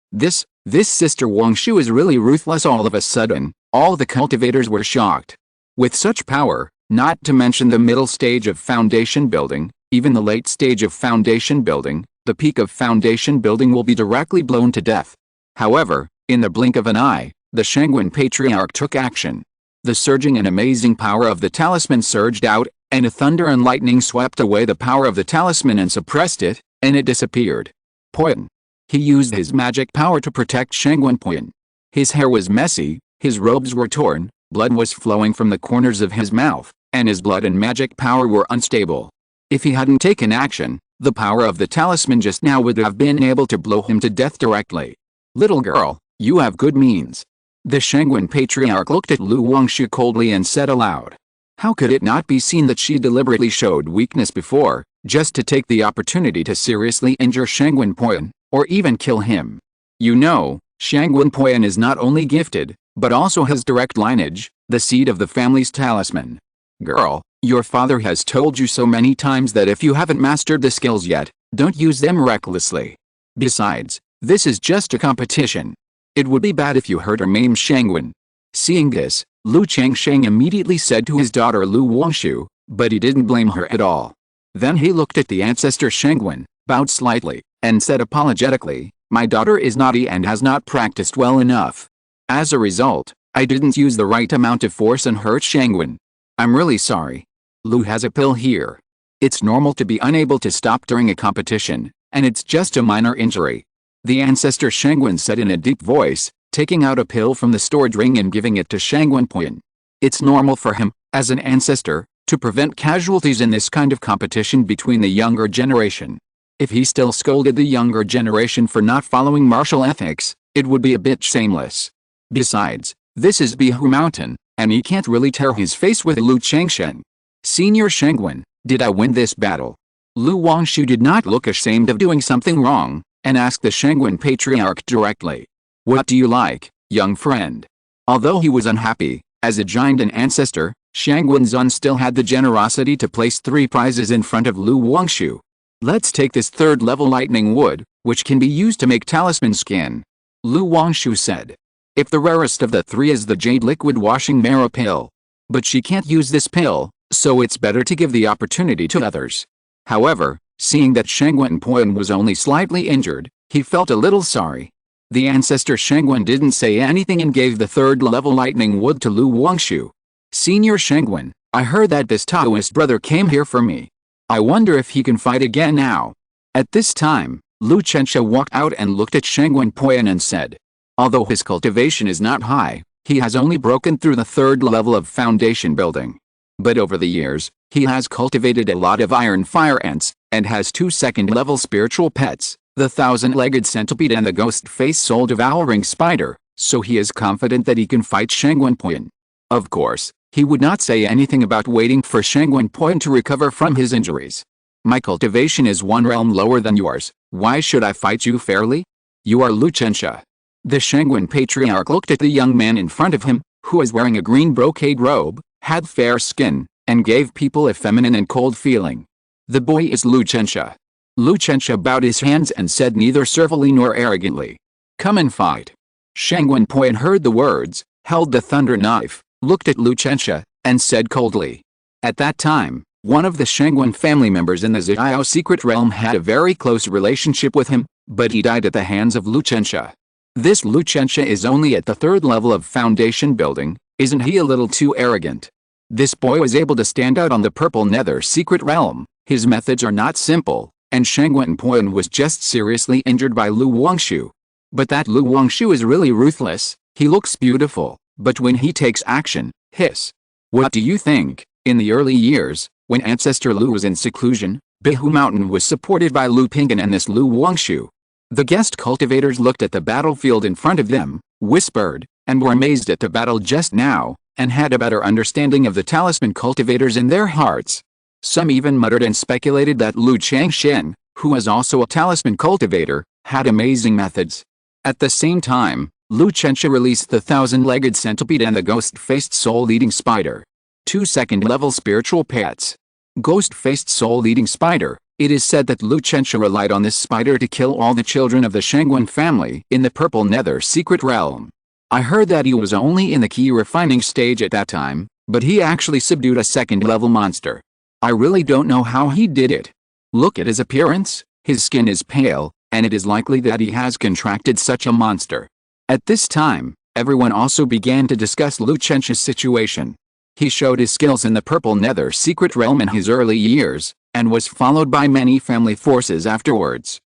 Sister Wangshu is really ruthless. All of a sudden, all the cultivators were shocked. With such power, not to mention the middle stage of foundation building, even the late stage of foundation building, the peak of foundation building will be directly blown to death. However, in the blink of an eye, the Qingzhu patriarch took action. The surging and amazing power of the talisman surged out, and a thunder and lightning swept away the power of the talisman and suppressed it, and it disappeared. Poison. He used his magic power to protect Qingzhu Mountain. His hair was messy, his robes were torn, blood was flowing from the corners of his mouth, and his blood and magic power were unstable. If he hadn't taken action, the power of the talisman just now would have been able to blow him to death directly. Little girl, you have good means. The Qingzhu patriarch looked at Lu Wangshu coldly and said aloud. How could it not be seen that she deliberately showed weakness before, just to take the opportunity to seriously injure Qingzhu Mountain, or even kill him? You know, Qingzhu Mountain is not only gifted, but also has direct lineage, the seed of the family's talisman. Girl, your father has told you so many times that if you haven't mastered the skills yet, don't use them recklessly. Besides, this is just a competition. It would be bad if you hurt or maim Qingzhu. Seeing this, Lu Changsheng immediately said to his daughter Lu Wangshu, but he didn't blame her at all. Then he looked at the ancestor Qingzhu, bowed slightly, and said apologetically, my daughter is naughty and has not practiced well enough. As a result, I didn't use the right amount of force and hurt Shangwen. I'm really sorry. Lu has a pill here. It's normal to be unable to stop during a competition, and it's just a minor injury. The ancestor Shangwen said in a deep voice, taking out a pill from the storage ring and giving it to Shangwen. It's normal for him, as an ancestor, to prevent casualties in this kind of competition between the younger generation. If he still scolded the younger generation for not following martial ethics, it would be a bit shameless. Besides, this is Qingzhu Mountain, and he can't really tear his face with Lu Changsheng. Senior Shangwen, did I win this battle? Lu Wangshu did not look ashamed of doing something wrong, and asked the Shangwen patriarch directly. What do you like, young friend? Although he was unhappy, as a giant and ancestor, Shangwen Zun still had the generosity to place 3 prizes in front of Lu Wangshu. Let's take this 3rd level lightning wood, which can be used to make talisman skin. Lu Wangshu said. If the rarest of the 3 is the jade liquid washing marrow pill. But she can't use this pill, so it's better to give the opportunity to others. However, seeing that Shangwen was only slightly injured, he felt a little sorry. The ancestor Shangwen didn't say anything and gave the 3rd level lightning wood to Lu Wangshu. Senior Shangwen, I heard that this Taoist brother came here for me. I wonder if he can fight again now. At this time, Lu Chensha walked out and looked at Shangwen and said. Although his cultivation is not high, he has only broken through the 3rd level of foundation building. But over the years, he has cultivated a lot of iron fire ants, and has 2 2nd-level spiritual pets, the 1,000-legged centipede and the ghost-faced soul-devouring spider, so he is confident that he can fight Shangwen. Of course, he would not say anything about waiting for Shangwen to recover from his injuries. My cultivation is 1 realm lower than yours, why should I fight you fairly? You are Lu Chensha. The Shangwen patriarch looked at the young man in front of him, who was wearing a green brocade robe, had fair skin, and gave people a feminine and cold feeling. The boy is Lu Chensha. Lu Chensha bowed his hands and said neither servilely nor arrogantly. Come and fight. Shangwen heard the words, held the thunder knife, looked at Lu Chensha, and said coldly. At that time, one of the Shangwen family members in the Ziyao secret realm had a very close relationship with him, but he died at the hands of Lu Chensha. This Lu Chensha is only at the 3rd level of foundation building, isn't he a little too arrogant? This boy was able to stand out on the purple nether secret realm, his methods are not simple, and Shangwen was just seriously injured by Lu Wangshu. But that Lu Wangshu is really ruthless, he looks beautiful, but when he takes action, hiss. What do you think? In the early years, when Ancestor Lu was in seclusion, Qingzhu Mountain was supported by Lu Pinggan and this Lu Wangshu. The guest cultivators looked at the battlefield in front of them, whispered, and were amazed at the battle just now, and had a better understanding of the talisman cultivators in their hearts. Some even muttered and speculated that Lu Changsheng, who was also a talisman cultivator, had amazing methods. At the same time, Lu Chensha released the 1,000-legged centipede and the ghost-faced soul-eating spider. 2 2nd-level spiritual pets. Ghost-faced soul-eating spider. It is said that Lu Chensha relied on this spider to kill all the children of the Shangwen family in the Purple Nether secret realm. I heard that he was only in the key refining stage at that time, but he actually subdued a 2nd-level monster. I really don't know how he did it. Look at his appearance, his skin is pale, and it is likely that he has contracted such a monster. At this time, everyone also began to discuss Lu Chensha's situation. He showed his skills in the Purple Nether secret realm in his early years, and was followed by many family forces afterwards.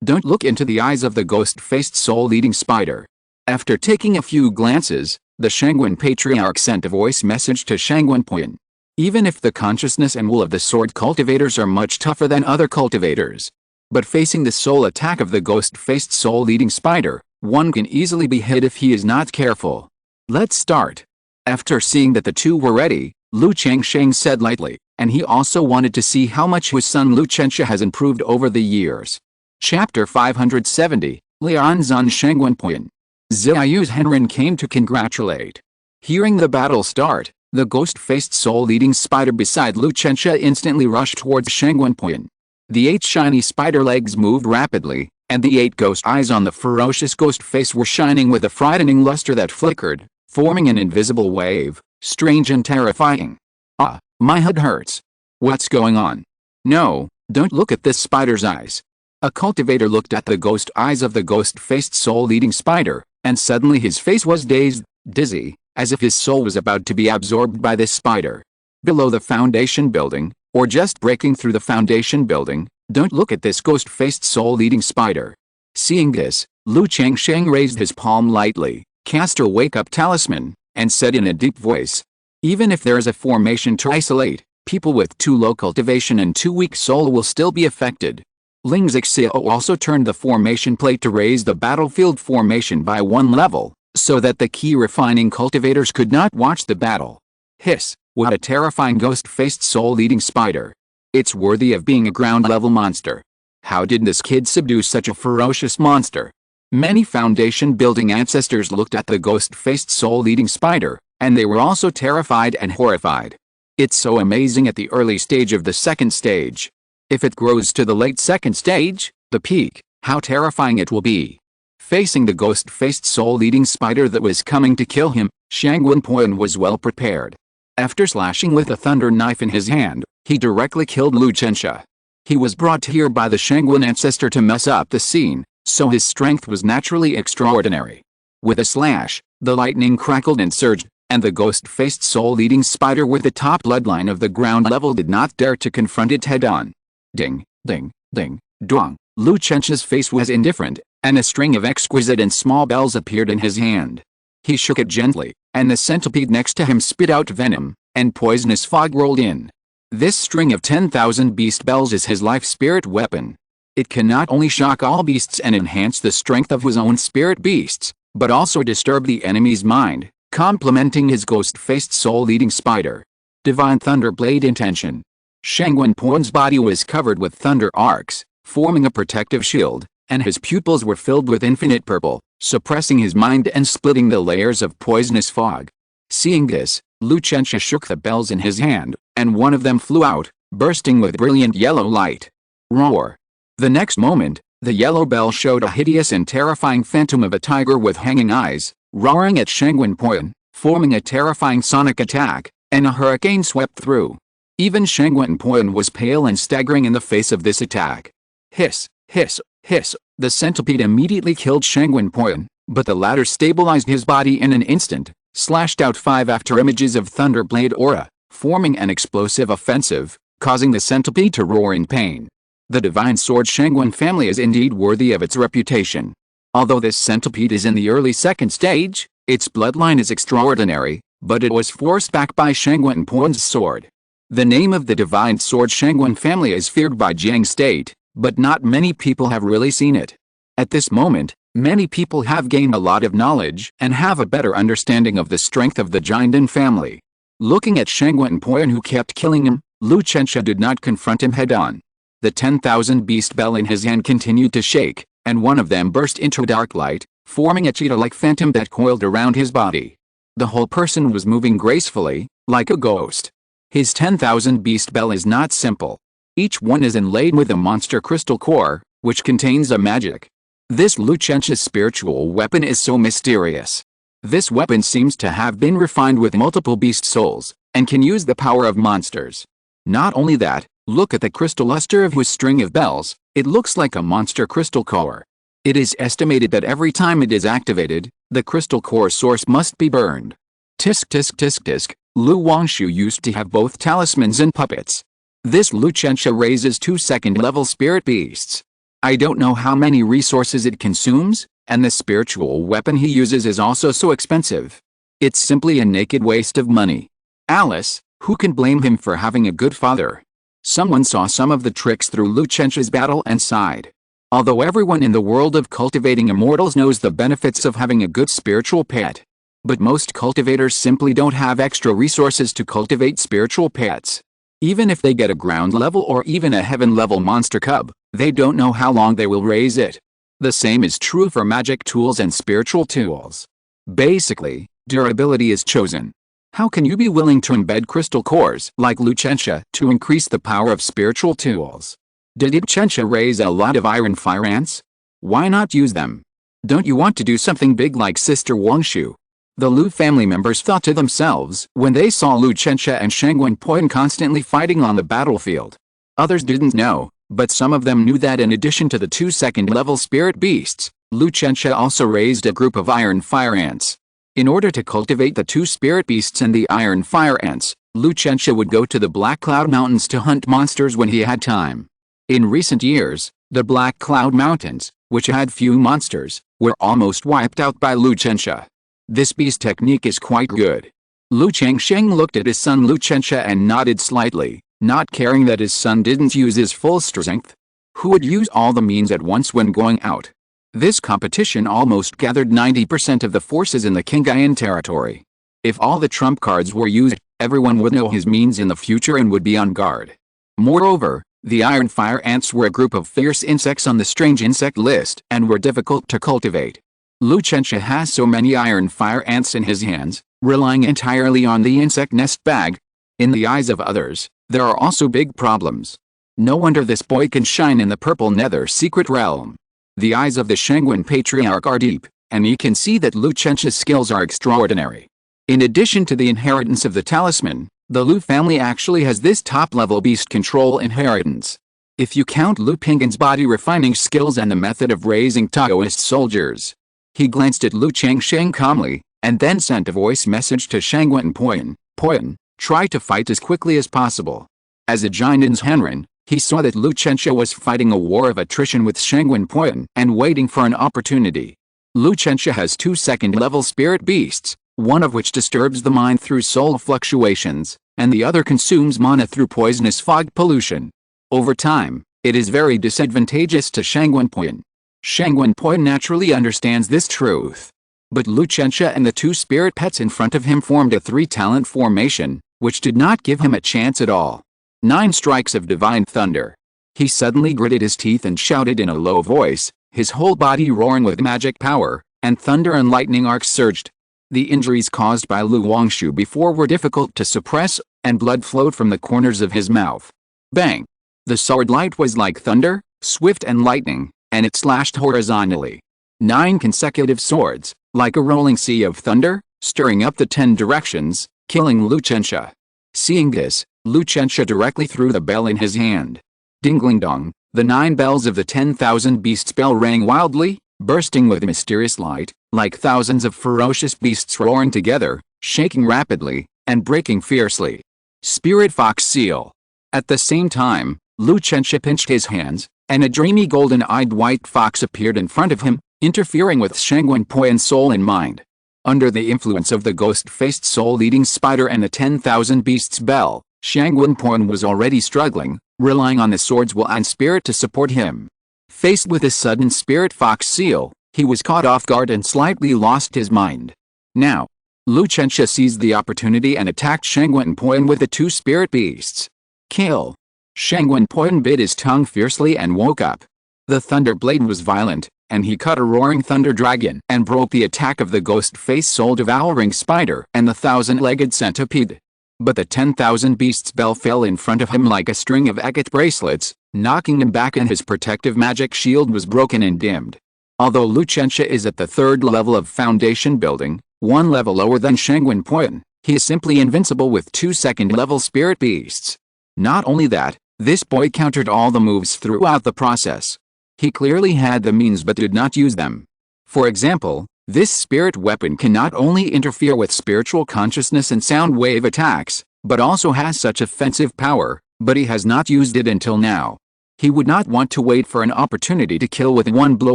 Don't look into the eyes of the ghost-faced soul-eating spider. After taking a few glances, the Shangwen patriarch sent a voice message to Shangwen. Even if the consciousness and will of the sword cultivators are much tougher than other cultivators, but facing the soul attack of the ghost-faced soul-eating spider, one can easily be hit if he is not careful. Let's start. After seeing that the two were ready, Lu Changsheng said lightly, and he also wanted to see how much his son Lu Chensha has improved over the years. Chapter 570, Lianzan Shangwen. Ziyu's Henrin came to congratulate. Hearing the battle start, the ghost-faced soul-eating spider beside Lu Chensha instantly rushed towards Shangwen. The 8 shiny spider legs moved rapidly, and the 8 ghost eyes on the ferocious ghost face were shining with a frightening luster that flickered, forming an invisible wave, strange and terrifying. Ah, my head hurts. What's going on? No, don't look at this spider's eyes. A cultivator looked at the ghost eyes of the ghost-faced soul-eating spider, and suddenly his face was dazed, dizzy, as if his soul was about to be absorbed by this spider. Below the foundation building, or just breaking through the foundation building, don't look at this ghost-faced soul-eating spider. Seeing this, Changsheng raised his palm lightly, cast her wake-up talisman, and said in a deep voice, "Even if there is a formation to isolate, people with too low cultivation and too weak soul will still be affected." Ling Xixiao also turned the formation plate to raise the battlefield formation by 1 level, so that the key refining cultivators could not watch the battle. Hiss, what a terrifying ghost-faced soul-eating spider. It's worthy of being a ground-level monster. How did this kid subdue such a ferocious monster? Many foundation-building ancestors looked at the ghost-faced soul-eating spider, and they were also terrified and horrified. It's so amazing at the early stage of the second stage. If it grows to the late second stage, the peak, how terrifying it will be. Facing the ghost-faced soul-eating spider that was coming to kill him, Shangwen Poyan was well prepared. After slashing with a thunder knife in his hand, he directly killed Lu Chensha. He was brought here by the Shangwen ancestor to mess up the scene, so his strength was naturally extraordinary. With a slash, the lightning crackled and surged, and the ghost-faced soul-eating spider with the top bloodline of the ground level did not dare to confront it head-on. Ding, ding, ding, dong. Lu Chensha's face was indifferent, and a string of exquisite and small bells appeared in his hand. He shook it gently, and the centipede next to him spit out venom, and poisonous fog rolled in. This string of 10,000 beast bells is his life spirit weapon. It can not only shock all beasts and enhance the strength of his own spirit beasts, but also disturb the enemy's mind, complementing his ghost-faced soul-eating spider. Divine Thunder Blade Intention. Shangwen Poyan's body was covered with thunder arcs, forming a protective shield, and his pupils were filled with infinite purple, suppressing his mind and splitting the layers of poisonous fog. Seeing this, Lu Chensha shook the bells in his hand, and one of them flew out, bursting with brilliant yellow light. Roar! The next moment, the yellow bell showed a hideous and terrifying phantom of a tiger with hanging eyes, roaring at Shangwen Poyan, forming a terrifying sonic attack, and a hurricane swept through. Even Shangwen Poyan was pale and staggering in the face of this attack. Hiss, hiss, hiss. The centipede immediately killed Shangwen Poyan, but the latter stabilized his body in an instant, slashed out 5 afterimages of Thunderblade aura, forming an explosive offensive, causing the centipede to roar in pain. The divine sword Shangwen family is indeed worthy of its reputation. Although this centipede is in the early second stage, its bloodline is extraordinary, but it was forced back by Shangwen Poyan's sword. The name of the divine sword Shangwen family is feared by Jiang State, but not many people have really seen it. At this moment, many people have gained a lot of knowledge and have a better understanding of the strength of the Jiangdan family. Looking at Shangwen Poyan who kept killing him, Lu Chensha did not confront him head-on. The 10,000 beast bell in his hand continued to shake, and one of them burst into dark light, forming a cheetah-like phantom that coiled around his body. The whole person was moving gracefully, like a ghost. His 10,000 beast bell is not simple. Each one is inlaid with a monster crystal core, which contains a magic. This Lu Chensha's spiritual weapon is so mysterious. This weapon seems to have been refined with multiple beast souls, and can use the power of monsters. Not only that, look at the crystal luster of his string of bells, it looks like a monster crystal core. It is estimated that every time it is activated, the crystal core source must be burned. Tisk tisk tisk tisk, Lu Wangshu used to have both talismans and puppets. This Lu Chensha raises 2 second-level spirit beasts. I don't know how many resources it consumes, and the spiritual weapon he uses is also so expensive. It's simply a naked waste of money. Alice, who can blame him for having a good father? Someone saw some of the tricks through Lu Chensha's battle and sighed. Although everyone in the world of cultivating immortals knows the benefits of having a good spiritual pet. But most cultivators simply don't have extra resources to cultivate spiritual pets. Even if they get a ground level or even a heaven level monster cub, they don't know how long they will raise it. The same is true for magic tools and spiritual tools. Basically, durability is chosen. How can you be willing to embed crystal cores like Lu Chensha to increase the power of spiritual tools? Did Chensha raise a lot of iron fire ants? Why not use them? Don't you want to do something big like Sister Wangshu? The Lu family members thought to themselves when they saw Lu Chensha and Shangwen Poyan constantly fighting on the battlefield. Others didn't know, but some of them knew that in addition to the 2 second-level spirit beasts, Lu Chensha also raised a group of iron fire ants. In order to cultivate the two spirit beasts and the iron fire ants, Lu Chensha would go to the Black Cloud Mountains to hunt monsters when he had time. In recent years, the Black Cloud Mountains, which had few monsters, were almost wiped out by Lu Chensha. This beast technique is quite good. Lu Changsheng looked at his son Lu Chensha and nodded slightly, not caring that his son didn't use his full strength. Who would use all the means at once when going out? This competition almost gathered 90% of the forces in the Qingyun territory. If all the trump cards were used, everyone would know his means in the future and would be on guard. Moreover, the iron fire ants were a group of fierce insects on the strange insect list and were difficult to cultivate. Lu Chensha has so many iron fire ants in his hands, relying entirely on the insect nest bag. In the eyes of others, there are also big problems. No wonder this boy can shine in the purple nether secret realm. The eyes of the Qingyun patriarch are deep, and he can see that Lu Chensha's skills are extraordinary. In addition to the inheritance of the talisman, the Lu family actually has this top-level beast control inheritance. If you count Lu Pingyun's body refining skills and the method of raising Taoist soldiers. He glanced at Lu Changsheng calmly, and then sent a voice message to Shangwen Poyan, try to fight as quickly as possible. As a Jinan's Henren, he saw that Lu Chensha was fighting a war of attrition with Shangwen Poyan and waiting for an opportunity. Lu Chensha has two second-level spirit beasts, one of which disturbs the mind through soul fluctuations, and the other consumes mana through poisonous fog pollution. Over time, it is very disadvantageous to Shangwen Poyan. Shangwen Poyan naturally understands this truth. But Lu Chensha and the two spirit pets in front of him formed a three-talent formation, which did not give him a chance at all. 9 strikes of divine thunder. He suddenly gritted his teeth and shouted in a low voice, his whole body roaring with magic power, and thunder and lightning arcs surged. The injuries caused by Lu Wangshu before were difficult to suppress, and blood flowed from the corners of his mouth. Bang! The sword light was like thunder, swift and lightning, and it slashed horizontally. 9 consecutive swords, like a rolling sea of thunder, stirring up the 10 directions, killing Lu Chensha. Seeing this, Lu Chensha directly threw the bell in his hand. Ding-ling-dong, the 9 bells of the 10,000 beasts bell rang wildly, bursting with mysterious light, like thousands of ferocious beasts roaring together, shaking rapidly, and breaking fiercely. Spirit Fox Seal. At the same time, Lu Chensha pinched his hands, and a dreamy golden-eyed white fox appeared in front of him, interfering with Shangwen Poyan's soul and mind. Under the influence of the ghost-faced soul-eating spider and the 10,000 beasts bell, Shangwen Poyan was already struggling, relying on the sword's will and spirit to support him. Faced with a sudden spirit fox seal, he was caught off guard and slightly lost his mind. Now, Lu Chensha seized the opportunity and attacked Shangwen Poyan with the 2 spirit beasts. Kill! Shangwen Poyan bit his tongue fiercely and woke up. The thunder blade was violent, and he cut a roaring thunder dragon and broke the attack of the ghost-faced soul-devouring spider and the 1,000-legged centipede. But the 10,000 beasts bell fell in front of him like a string of agate bracelets, knocking him back, and his protective magic shield was broken and dimmed. Although Lu Chensha is at the 3rd level of foundation building, 1 level lower than Shangwen Poyan, he is simply invincible with 2 second-level spirit beasts. Not only that, this boy countered all the moves throughout the process. He clearly had the means but did not use them. For example, this spirit weapon can not only interfere with spiritual consciousness and sound wave attacks, but also has such offensive power, but he has not used it until now. He would not want to wait for an opportunity to kill with 1 blow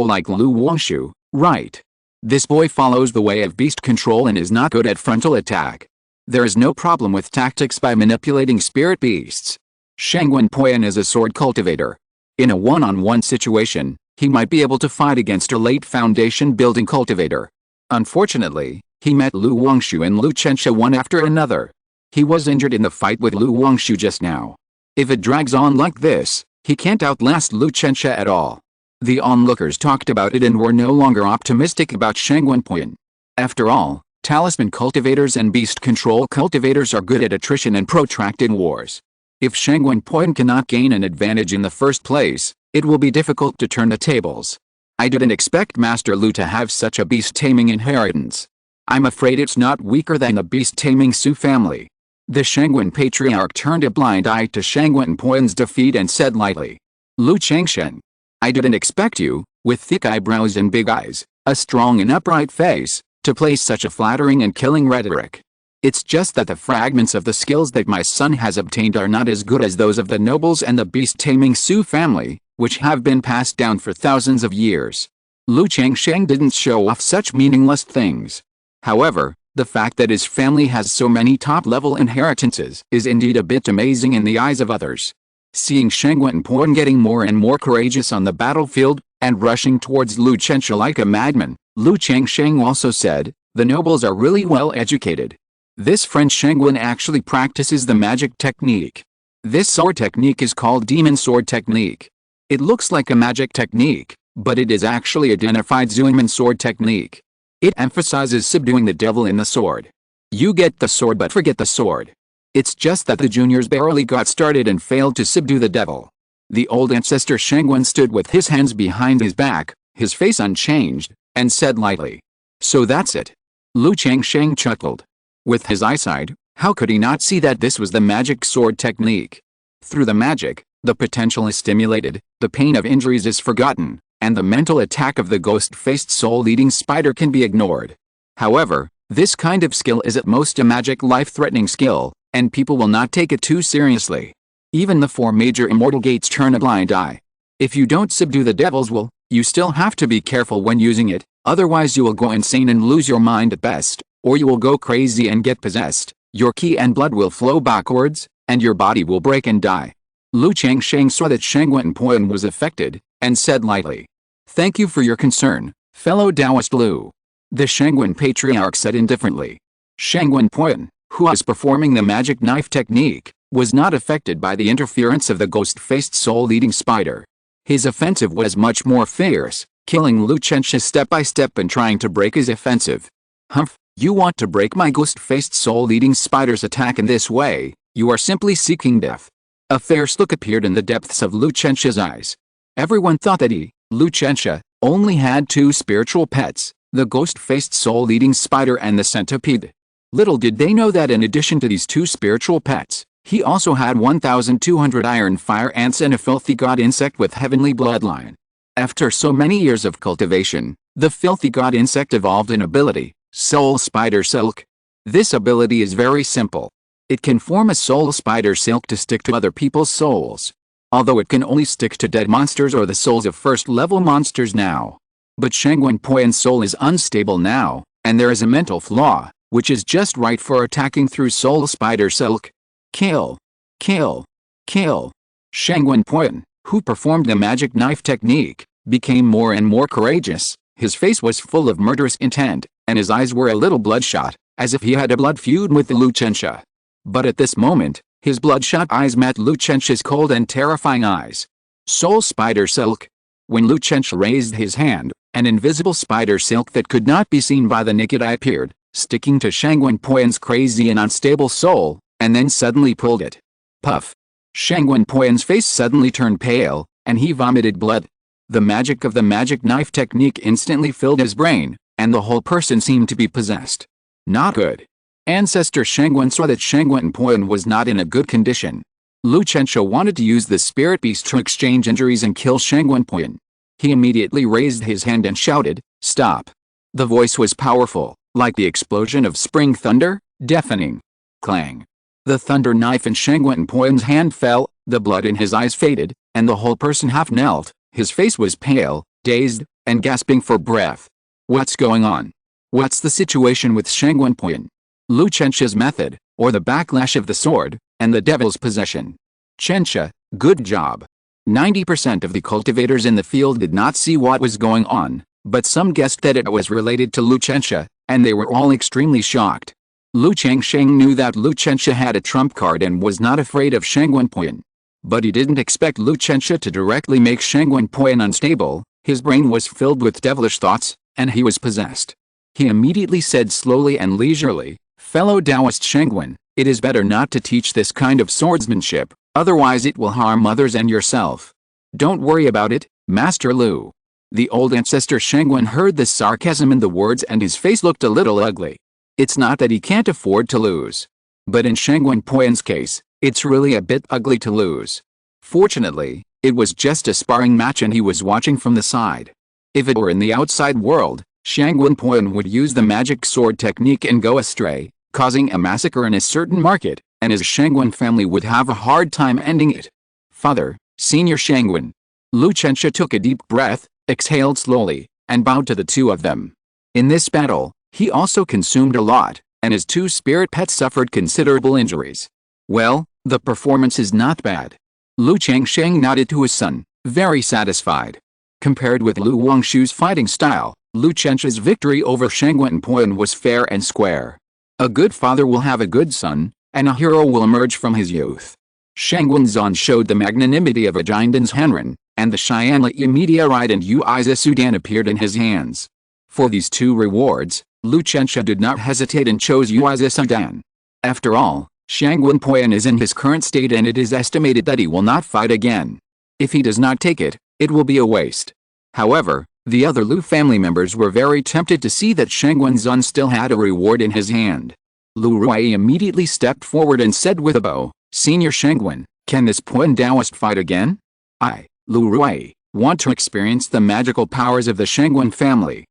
like Lu Wangshu, right? This boy follows the way of beast control and is not good at frontal attack. There is no problem with tactics by manipulating spirit beasts. Shangwen Poyan is a sword cultivator. In a one-on-one situation, he might be able to fight against a late foundation building cultivator. Unfortunately, he met Lu Wangshu and Lu Chensha one after another. He was injured in the fight with Lu Wangshu just now. If it drags on like this, he can't outlast Lu Chensha at all. The onlookers talked about it and were no longer optimistic about Shangwen Poyan. After all, talisman cultivators and beast control cultivators are good at attrition and protracted wars. If Shangwen Poyan cannot gain an advantage in the first place, it will be difficult to turn the tables. I didn't expect Master Lu to have such a beast-taming inheritance. I'm afraid it's not weaker than the beast-taming Su family. The Shangwen patriarch turned a blind eye to Shangwen Poyan's defeat and said lightly, Lu Changsheng. I didn't expect you, with thick eyebrows and big eyes, a strong and upright face, to place such a flattering and killing rhetoric. It's just that the fragments of the skills that my son has obtained are not as good as those of the nobles and the beast-taming Su family, which have been passed down for thousands of years. Lu Changsheng didn't show off such meaningless things. However, the fact that his family has so many top-level inheritances is indeed a bit amazing in the eyes of others. Seeing Qingyun Mountain getting more and more courageous on the battlefield, and rushing towards Lu Chensha like a madman, Lu Changsheng also said, "The nobles are really well educated. This friend Qingyun actually practices the magic technique. This sword technique is called demon sword technique. It looks like a magic technique, but it is actually a identified Zuiman sword technique. It emphasizes subduing the devil in the sword. You get the sword but forget the sword. It's just that the juniors barely got started and failed to subdue the devil." The old ancestor Qingyun stood with his hands behind his back, his face unchanged, and said lightly, "So that's it." Lu Changsheng chuckled. With his eyesight, how could he not see that this was the magic sword technique? Through the magic, the potential is stimulated, the pain of injuries is forgotten, and the mental attack of the ghost-faced soul-eating spider can be ignored. However, this kind of skill is at most a magic life-threatening skill, and people will not take it too seriously. Even the 4 major immortal gates turn a blind eye. If you don't subdue the devil's will, you still have to be careful when using it, otherwise you will go insane and lose your mind at best, or you will go crazy and get possessed, your ki and blood will flow backwards, and your body will break and die. Lu Changsheng saw that Qingyun Mountain was affected, and said lightly, "Thank you for your concern, fellow Taoist Lu." The Qingyun patriarch said indifferently. Qingyun Mountain, who was performing the magic knife technique, was not affected by the interference of the ghost-faced soul-eating spider. His offensive was much more fierce, killing Lu Chensha step by step and trying to break his offensive. "Humph, you want to break my ghost-faced soul-eating spider's attack in this way, you are simply seeking death." A fierce look appeared in the depths of Lu Chensha's eyes. Everyone thought that he, Lu Chensha, only had 2 spiritual pets, the ghost-faced soul-eating spider and the centipede. Little did they know that in addition to these 2 spiritual pets, he also had 1,200 iron fire ants and a filthy god insect with heavenly bloodline. After so many years of cultivation, the filthy god insect evolved an ability, Soul Spider Silk. This ability is very simple. It can form a soul spider silk to stick to other people's souls. Although it can only stick to dead monsters or the souls of first-level monsters now. But Qingyun Mountain's soul is unstable now, and there is a mental flaw, which is just right for attacking through soul spider silk. Kill. Kill. Kill. Qingyun Mountain, who performed the magic knife technique, became more and more courageous. His face was full of murderous intent, and his eyes were a little bloodshot, as if he had a blood feud with the Lu Chensha. But at this moment, his bloodshot eyes met Lu Chensha's cold and terrifying eyes. Soul Spider Silk. When Lu Chensha raised his hand, an invisible spider silk that could not be seen by the naked eye appeared, sticking to Qingyun Mountain's crazy and unstable soul, and then suddenly pulled it. Puff. Qingyun Mountain's face suddenly turned pale, and he vomited blood. The magic of the magic knife technique instantly filled his brain, and the whole person seemed to be possessed. Not good. Ancestor Qingyun saw that Qingyun Mountain was not in a good condition. Lu Chensha wanted to use the spirit beast to exchange injuries and kill Qingyun Mountain. He immediately raised his hand and shouted, "Stop!" The voice was powerful, like the explosion of spring thunder, deafening. Clang. The thunder knife in Qingyun Mountain's hand fell, the blood in his eyes faded, and the whole person half knelt. His face was pale, dazed, and gasping for breath. What's going on? What's the situation with Qingyun Mountain? Lu Chensha's method, or the backlash of the sword, and the devil's possession. Chensha, good job. 90% of the cultivators in the field did not see what was going on, but some guessed that it was related to Lu Chensha, and they were all extremely shocked. Lu Changsheng knew that Lu Chensha had a trump card and was not afraid of Qingyun Mountain. But he didn't expect Lu Chensha to directly make Qingyun Mountain unstable. His brain was filled with devilish thoughts, and he was possessed. He immediately said slowly and leisurely, "Fellow Taoist Qingyun, it is better not to teach this kind of swordsmanship, otherwise it will harm others and yourself. Don't worry about it, Master Lu." The old ancestor Qingyun heard the sarcasm in the words and his face looked a little ugly. It's not that he can't afford to lose. But in Qingyun Mountain's case, it's really a bit ugly to lose. Fortunately, it was just a sparring match and he was watching from the side. If it were in the outside world, Qingyun Mountain would use the magic sword technique and go astray, causing a massacre in a certain market, and his Qingyun family would have a hard time ending it. Father, Senior Qingyun. Lu Qianxia took a deep breath, exhaled slowly, and bowed to the two of them. In this battle, he also consumed a lot, and his two spirit pets suffered considerable injuries. Well, the performance is not bad. Lu Changsheng nodded to his son, very satisfied. Compared with Lu Wangshu's fighting style, Lu Qianxia's victory over Qingyun Mountain was fair and square. A good father will have a good son, and a hero will emerge from his youth. Qingyun Zan showed the magnanimity of a Jindan's Henren, and the Xianli Meteorite and Uiza Sudan appeared in his hands. For these two rewards, Lu Qianxia did not hesitate and chose Uiza Sudan. After all, Qingyun Mountain is in his current state and it is estimated that he will not fight again. If he does not take it, it will be a waste. However, the other Lu family members were very tempted to see that Qingyun Zan still had a reward in his hand. Lu Ruai immediately stepped forward and said with a bow, Senior Qingyun, can this Puan Taoist fight again? I, Lu Ruai, want to experience the magical powers of the Qingyun family.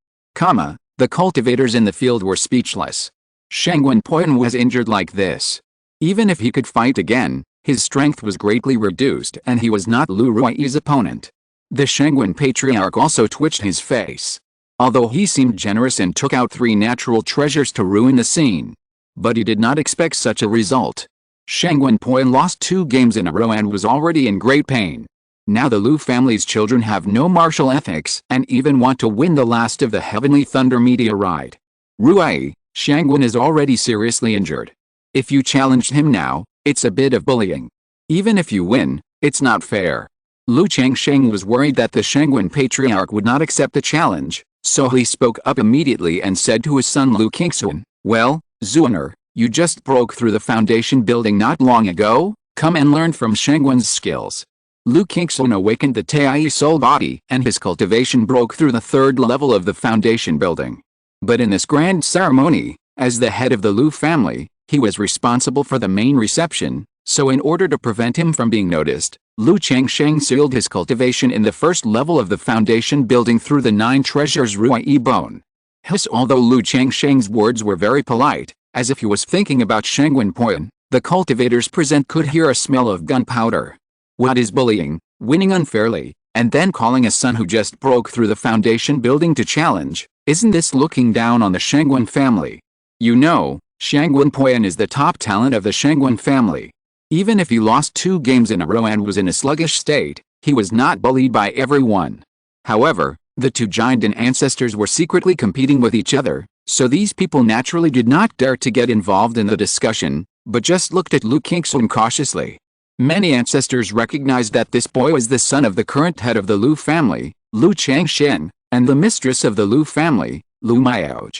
The cultivators in the field were speechless. Qingyun Mountain was injured like this. Even if he could fight again, his strength was greatly reduced and he was not Lu Rui's opponent. The Qingyun patriarch also twitched his face. Although he seemed generous and took out 3 natural treasures to ruin the scene. But he did not expect such a result. Qingyun Mountain lost 2 games in a row and was already in great pain. Now the Lu family's children have no martial ethics and even want to win the last of the Heavenly Thunder Meteorite. Ruai, Qingyun is already seriously injured. If you challenged him now, it's a bit of bullying. Even if you win, it's not fair. Lu Changsheng was worried that the Qingyun patriarch would not accept the challenge, so he spoke up immediately and said to his son Lu Qingzhu, well, Zuaner, you just broke through the foundation building not long ago, come and learn from Qingyun's skills. Lu Qingzhu awakened the Tai soul body and his cultivation broke through the 3rd level of the foundation building. But in this grand ceremony, as the head of the Lu family, he was responsible for the main reception, so in order to prevent him from being noticed, Lu Changsheng sealed his cultivation in the 1st level of the foundation building through the 9 treasures Ruai bone. Although Lu Changsheng's words were very polite, as if he was thinking about Qingyun Mountain, the cultivators present could hear a smell of gunpowder. What is bullying, winning unfairly, and then calling a son who just broke through the foundation building to challenge? Isn't this looking down on the Qingyun family? You know, Qingyun Mountain is the top talent of the Qingyun family. Even if he lost 2 games in a row and was in a sluggish state, he was not bullied by everyone. However, the 2 Jindan ancestors were secretly competing with each other, so these people naturally did not dare to get involved in the discussion, but just looked at Lu Qingzhu cautiously. Many ancestors recognized that this boy was the son of the current head of the Lu family, Lu Changsheng, and the mistress of the Lu family, Lu Miaoj.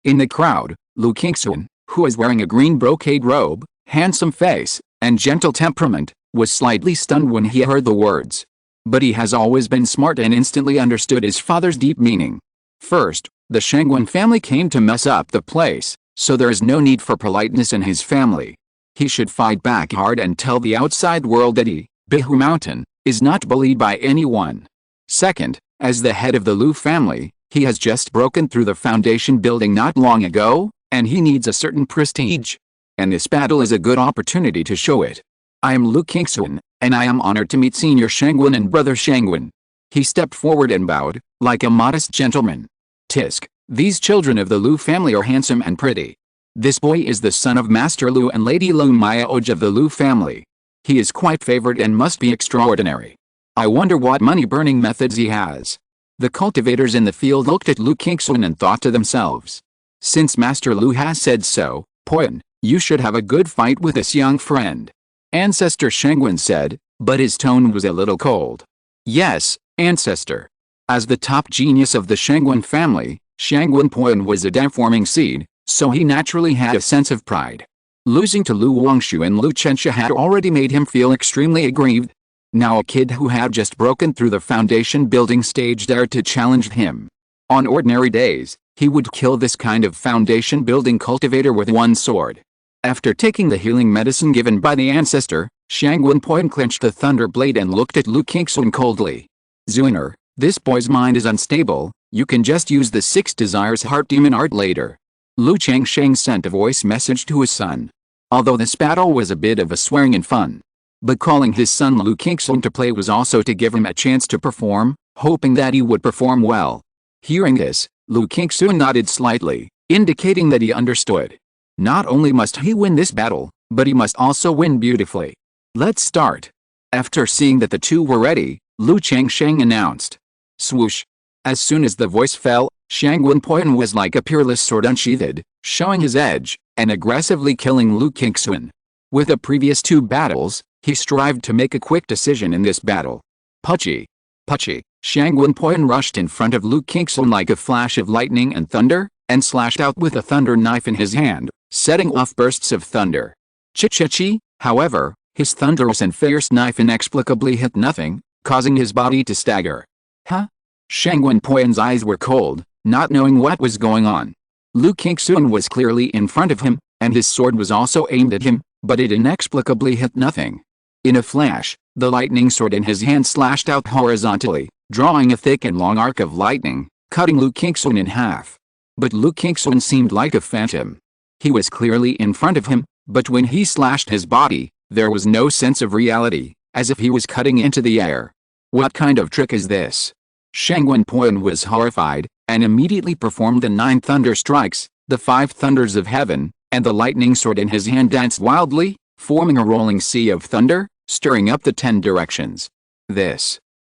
In the crowd, Lu Qingzhu, who was wearing a green brocade robe, handsome face, and gentle temperament, was slightly stunned when he heard the words. But he has always been smart and instantly understood his father's deep meaning. First, the Qingyun family came to mess up the place, so there is no need for politeness in his family. He should fight back hard and tell the outside world that he, Qingzhu Mountain, is not bullied by anyone. Second, as the head of the Lu family, he has just broken through the foundation building not long ago, and he needs a certain prestige. And this battle is a good opportunity to show it. I am Lu Qingzhu, and I am honored to meet Senior Qingyun and Brother Qingyun. He stepped forward and bowed, like a modest gentleman. Tisk, these children of the Lu family are handsome and pretty. This boy is the son of Master Lu and Lady Lu Miaoj of the Lu family. He is quite favored and must be extraordinary. I wonder what money-burning methods he has. The cultivators in the field looked at Lu Qingzhu and thought to themselves. Since Master Lu has said so, Poyan, you should have a good fight with this young friend. Ancestor Qingyun said, but his tone was a little cold. Yes, Ancestor. As the top genius of the Qingyun family, Qingyun Mountain was a deforming seed, so he naturally had a sense of pride. Losing to Lu Wangshu and Lu Qianxia had already made him feel extremely aggrieved. Now a kid who had just broken through the foundation building stage dared to challenge him. On ordinary days, he would kill this kind of foundation building cultivator with one sword. After taking the healing medicine given by the ancestor, Qingyun Mountain clenched the thunder blade and looked at Lu Qingzhu coldly. Zuiner, This boy's mind is unstable, you can just use the 6 desires heart demon art later. Lu Changsheng sent a voice message to his son. Although this battle was a bit of a swearing and fun. But calling his son Lu Qingzhu to play was also to give him a chance to perform, hoping that he would perform well. Hearing this, Lu Qingzhu nodded slightly, indicating that he understood. Not only must he win this battle, but he must also win beautifully. Let's start. After seeing that the two were ready, Lu Changsheng announced. Swoosh. As soon as the voice fell, Shangwen Poyan was like a peerless sword unsheathed, showing his edge, and aggressively killing Lu Qingzhu. With the previous 2 battles, he strived to make a quick decision in this battle. Puchy. Puchy. Shangwen Poyan rushed in front of Lu Qingzhu like a flash of lightning and thunder, and slashed out with a thunder knife in his hand, setting off bursts of thunder. Chi-chi-chi, however, his thunderous and fierce knife inexplicably hit nothing, causing his body to stagger. Huh? Shangwen Poyan's eyes were cold, not knowing what was going on. Lu Qingzhu was clearly in front of him, and his sword was also aimed at him, but it inexplicably hit nothing. In a flash, the lightning sword in his hand slashed out horizontally, drawing a thick and long arc of lightning, cutting Lu Qingzhu in half. But Lu Qingzhu seemed like a phantom. He was clearly in front of him, but when he slashed his body, there was no sense of reality, as if he was cutting into the air. What kind of trick is this? Shangwen Poyan was horrified, and immediately performed the 9 thunder strikes, the 5 thunders of heaven, and the lightning sword in his hand danced wildly, forming a rolling sea of thunder, stirring up the 10 directions.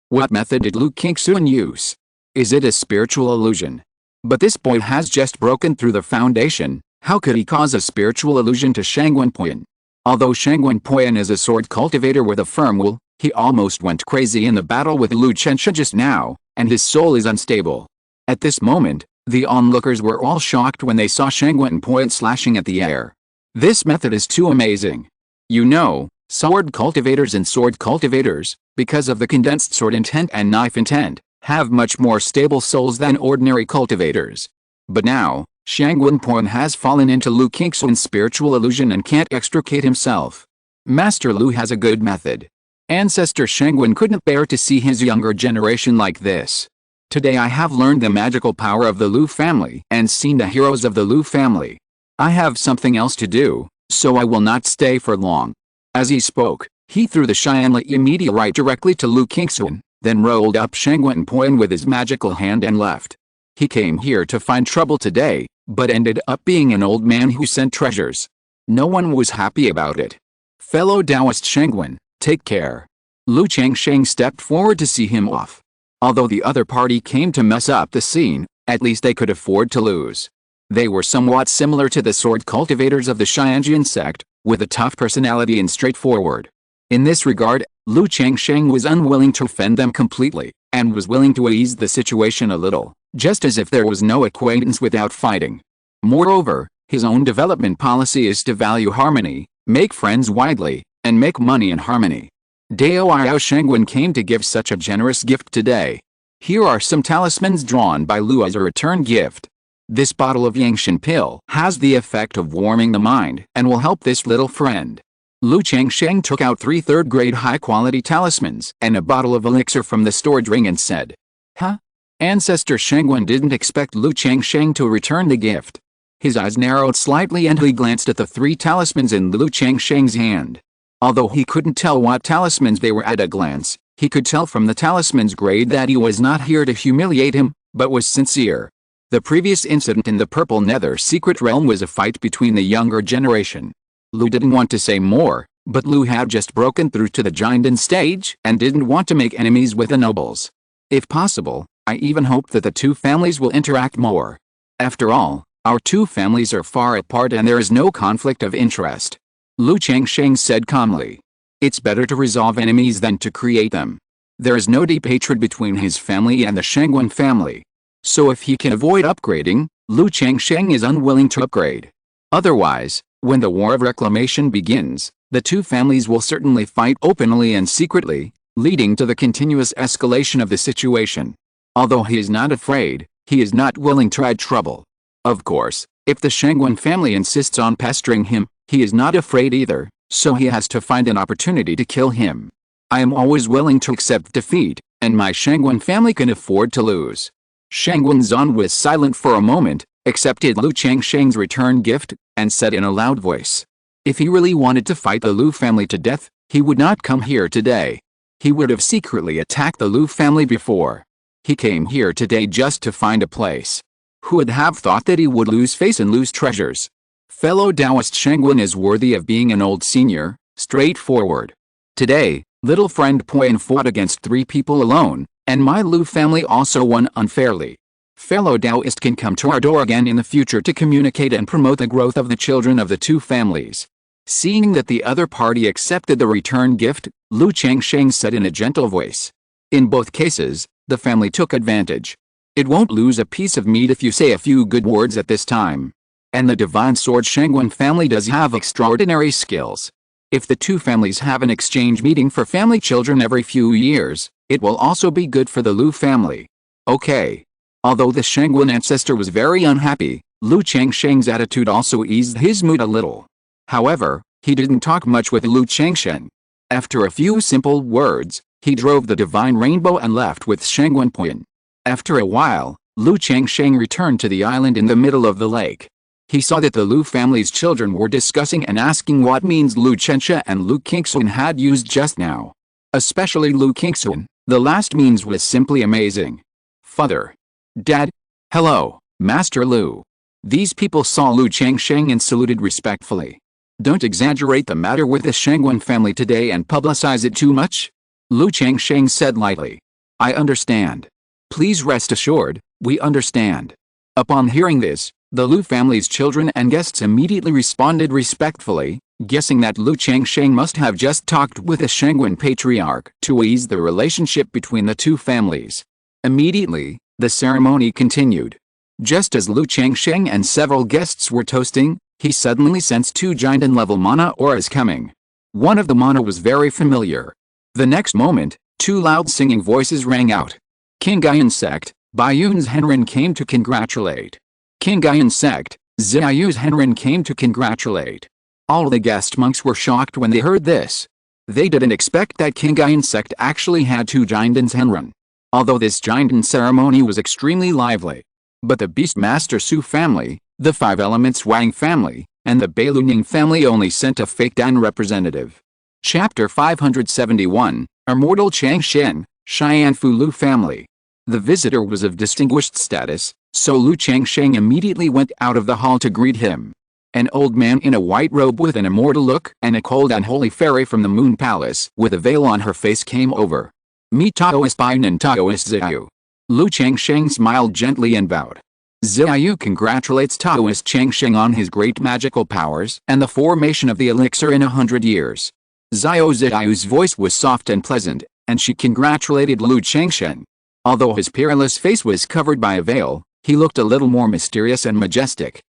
What method did Lu Qingzhu use? Is it a spiritual illusion? But this boy has just broken through the foundation, how could he cause a spiritual illusion to Shangwen Poyan? Although Shangwen Poyan is a sword cultivator with a firm will, he almost went crazy in the battle with Lu Chensha just now, and his soul is unstable. At this moment, the onlookers were all shocked when they saw Shangwen Poyan slashing at the air. This method is too amazing. You know, sword cultivators and sword cultivators, because of the condensed sword intent and knife intent, have much more stable souls than ordinary cultivators. But now, Shangwen Poyan has fallen into Lu Qingzhu's spiritual illusion and can't extricate himself. Master Lu has a good method. Ancestor Shangwen couldn't bear to see his younger generation like this. Today I have learned the magical power of the Lu family and seen the heroes of the Lu family. I have something else to do, so I will not stay for long. As he spoke, he threw the Xianli meteorite directly to Lu Qingzhu, then rolled up Shangwen Poyan with his magical hand and left. He came here to find trouble today, but ended up being an old man who sent treasures. No one was happy about it. Fellow Taoist Shangwen, take care. Lu Changsheng stepped forward to see him off. Although the other party came to mess up the scene, at least they could afford to lose. They were somewhat similar to the sword cultivators of the Qingyun Sect, with a tough personality and straightforward. In this regard, Lu Changsheng was unwilling to offend them completely, and was willing to ease the situation a little, just as if there was no acquaintance without fighting. Moreover, his own development policy is to value harmony, make friends widely, and make money in harmony. Dao Shangwen came to give such a generous gift today. Here are some talismans drawn by Lu as a return gift. This bottle of Yangshan pill has the effect of warming the mind and will help this little friend. Lu Changsheng took out 3 third-grade high-quality talismans and a bottle of elixir from the storage ring and said, "Huh?" Ancestor Shangwen didn't expect Lu Changsheng to return the gift. His eyes narrowed slightly and he glanced at the 3 talismans in Lu Changsheng's hand. Although he couldn't tell what talismans they were at a glance, he could tell from the talisman's grade that he was not here to humiliate him, but was sincere. The previous incident in the Purple Nether Secret Realm was a fight between the younger generation. Lu didn't want to say more, but Lu had just broken through to the Qingyun stage and didn't want to make enemies with the nobles. If possible, I even hope that the 2 families will interact more. After all, our 2 families are far apart and there is no conflict of interest. Lu Changsheng said calmly. It's better to resolve enemies than to create them. There is no deep hatred between his family and the Shangwen family. So if he can avoid upgrading, Lu Changsheng is unwilling to upgrade. Otherwise, when the War of Reclamation begins, the 2 families will certainly fight openly and secretly, leading to the continuous escalation of the situation. Although he is not afraid, he is not willing to add trouble. Of course, if the Shangwen family insists on pestering him, he is not afraid either, so he has to find an opportunity to kill him. I am always willing to accept defeat, and my Shangwen family can afford to lose. Shangwen Zan was silent for a moment, accepted Lu Changsheng's return gift, and said in a loud voice, "If he really wanted to fight the Lu family to death, he would not come here today. He would have secretly attacked the Lu family before. He came here today just to find a place. Who would have thought that he would lose face and lose treasures? Fellow Taoist Shangwen is worthy of being an old senior, straightforward. Today, little friend Puan fought against 3 people alone, and my Lu family also won unfairly. Fellow Taoist can come to our door again in the future to communicate and promote the growth of the children of the 2 families." Seeing that the other party accepted the return gift, Lu Changsheng said in a gentle voice, "In both cases, the family took advantage. It won't lose a piece of meat if you say a few good words at this time. And the divine sword Shangwen family does have extraordinary skills. If the 2 families have an exchange meeting for family children every few years, it will also be good for the Lu family." Okay. Although the Shangwen ancestor was very unhappy, Lu Changsheng's attitude also eased his mood a little. However, he didn't talk much with Lu Changsheng. After a few simple words, he drove the divine rainbow and left with Shangwen Puan. After a while, Lu Changsheng returned to the island in the middle of the lake. He saw that the Lu family's children were discussing and asking what means Lu Chenxia and Lu Qingzhu had used just now. Especially Lu Qingzhu, the last means was simply amazing. "Father. Dad. Hello, Master Lu." These people saw Lu Changsheng and saluted respectfully. "Don't exaggerate the matter with the Shangwen family today and publicize it too much," Lu Changsheng said lightly. "I understand. Please rest assured, we understand." Upon hearing this, the Lu family's children and guests immediately responded respectfully, guessing that Lu Changsheng must have just talked with the Shangwen patriarch to ease the relationship between the 2 families. Immediately, the ceremony continued. Just as Lu Changsheng and several guests were toasting, he suddenly sensed 2 giant-level mana auras coming. One of the mana was very familiar. The next moment, 2 loud singing voices rang out. "Qingyun Sect, Baiyun's Henren came to congratulate." "Qingyun Sect, Xiaoyu's Henren came to congratulate." All the guest monks were shocked when they heard this. They didn't expect that Qingyun Sect actually had 2 giant's Henren. Although this giant ceremony was extremely lively. But the Beastmaster Su family, the 5 Elements Wang family, and the Beiluning family only sent a fake Dan representative. Chapter 571, Immortal Changsheng, Xianfu Lu family. The visitor was of distinguished status, so Lu Changsheng immediately went out of the hall to greet him. An old man in a white robe with an immortal look and a cold and holy fairy from the Moon Palace with a veil on her face came over. "Meet Taoist Baiyun and Taoist Xiaoyu." Lu Changsheng smiled gently and bowed. Xiaoyu congratulates Taoist Changsheng on his great magical powers and the formation of the elixir in 100 years. Xiaoyu's voice was soft and pleasant, and she congratulated Lu Changsheng. Although his peerless face was covered by a veil, he looked a little more mysterious and majestic.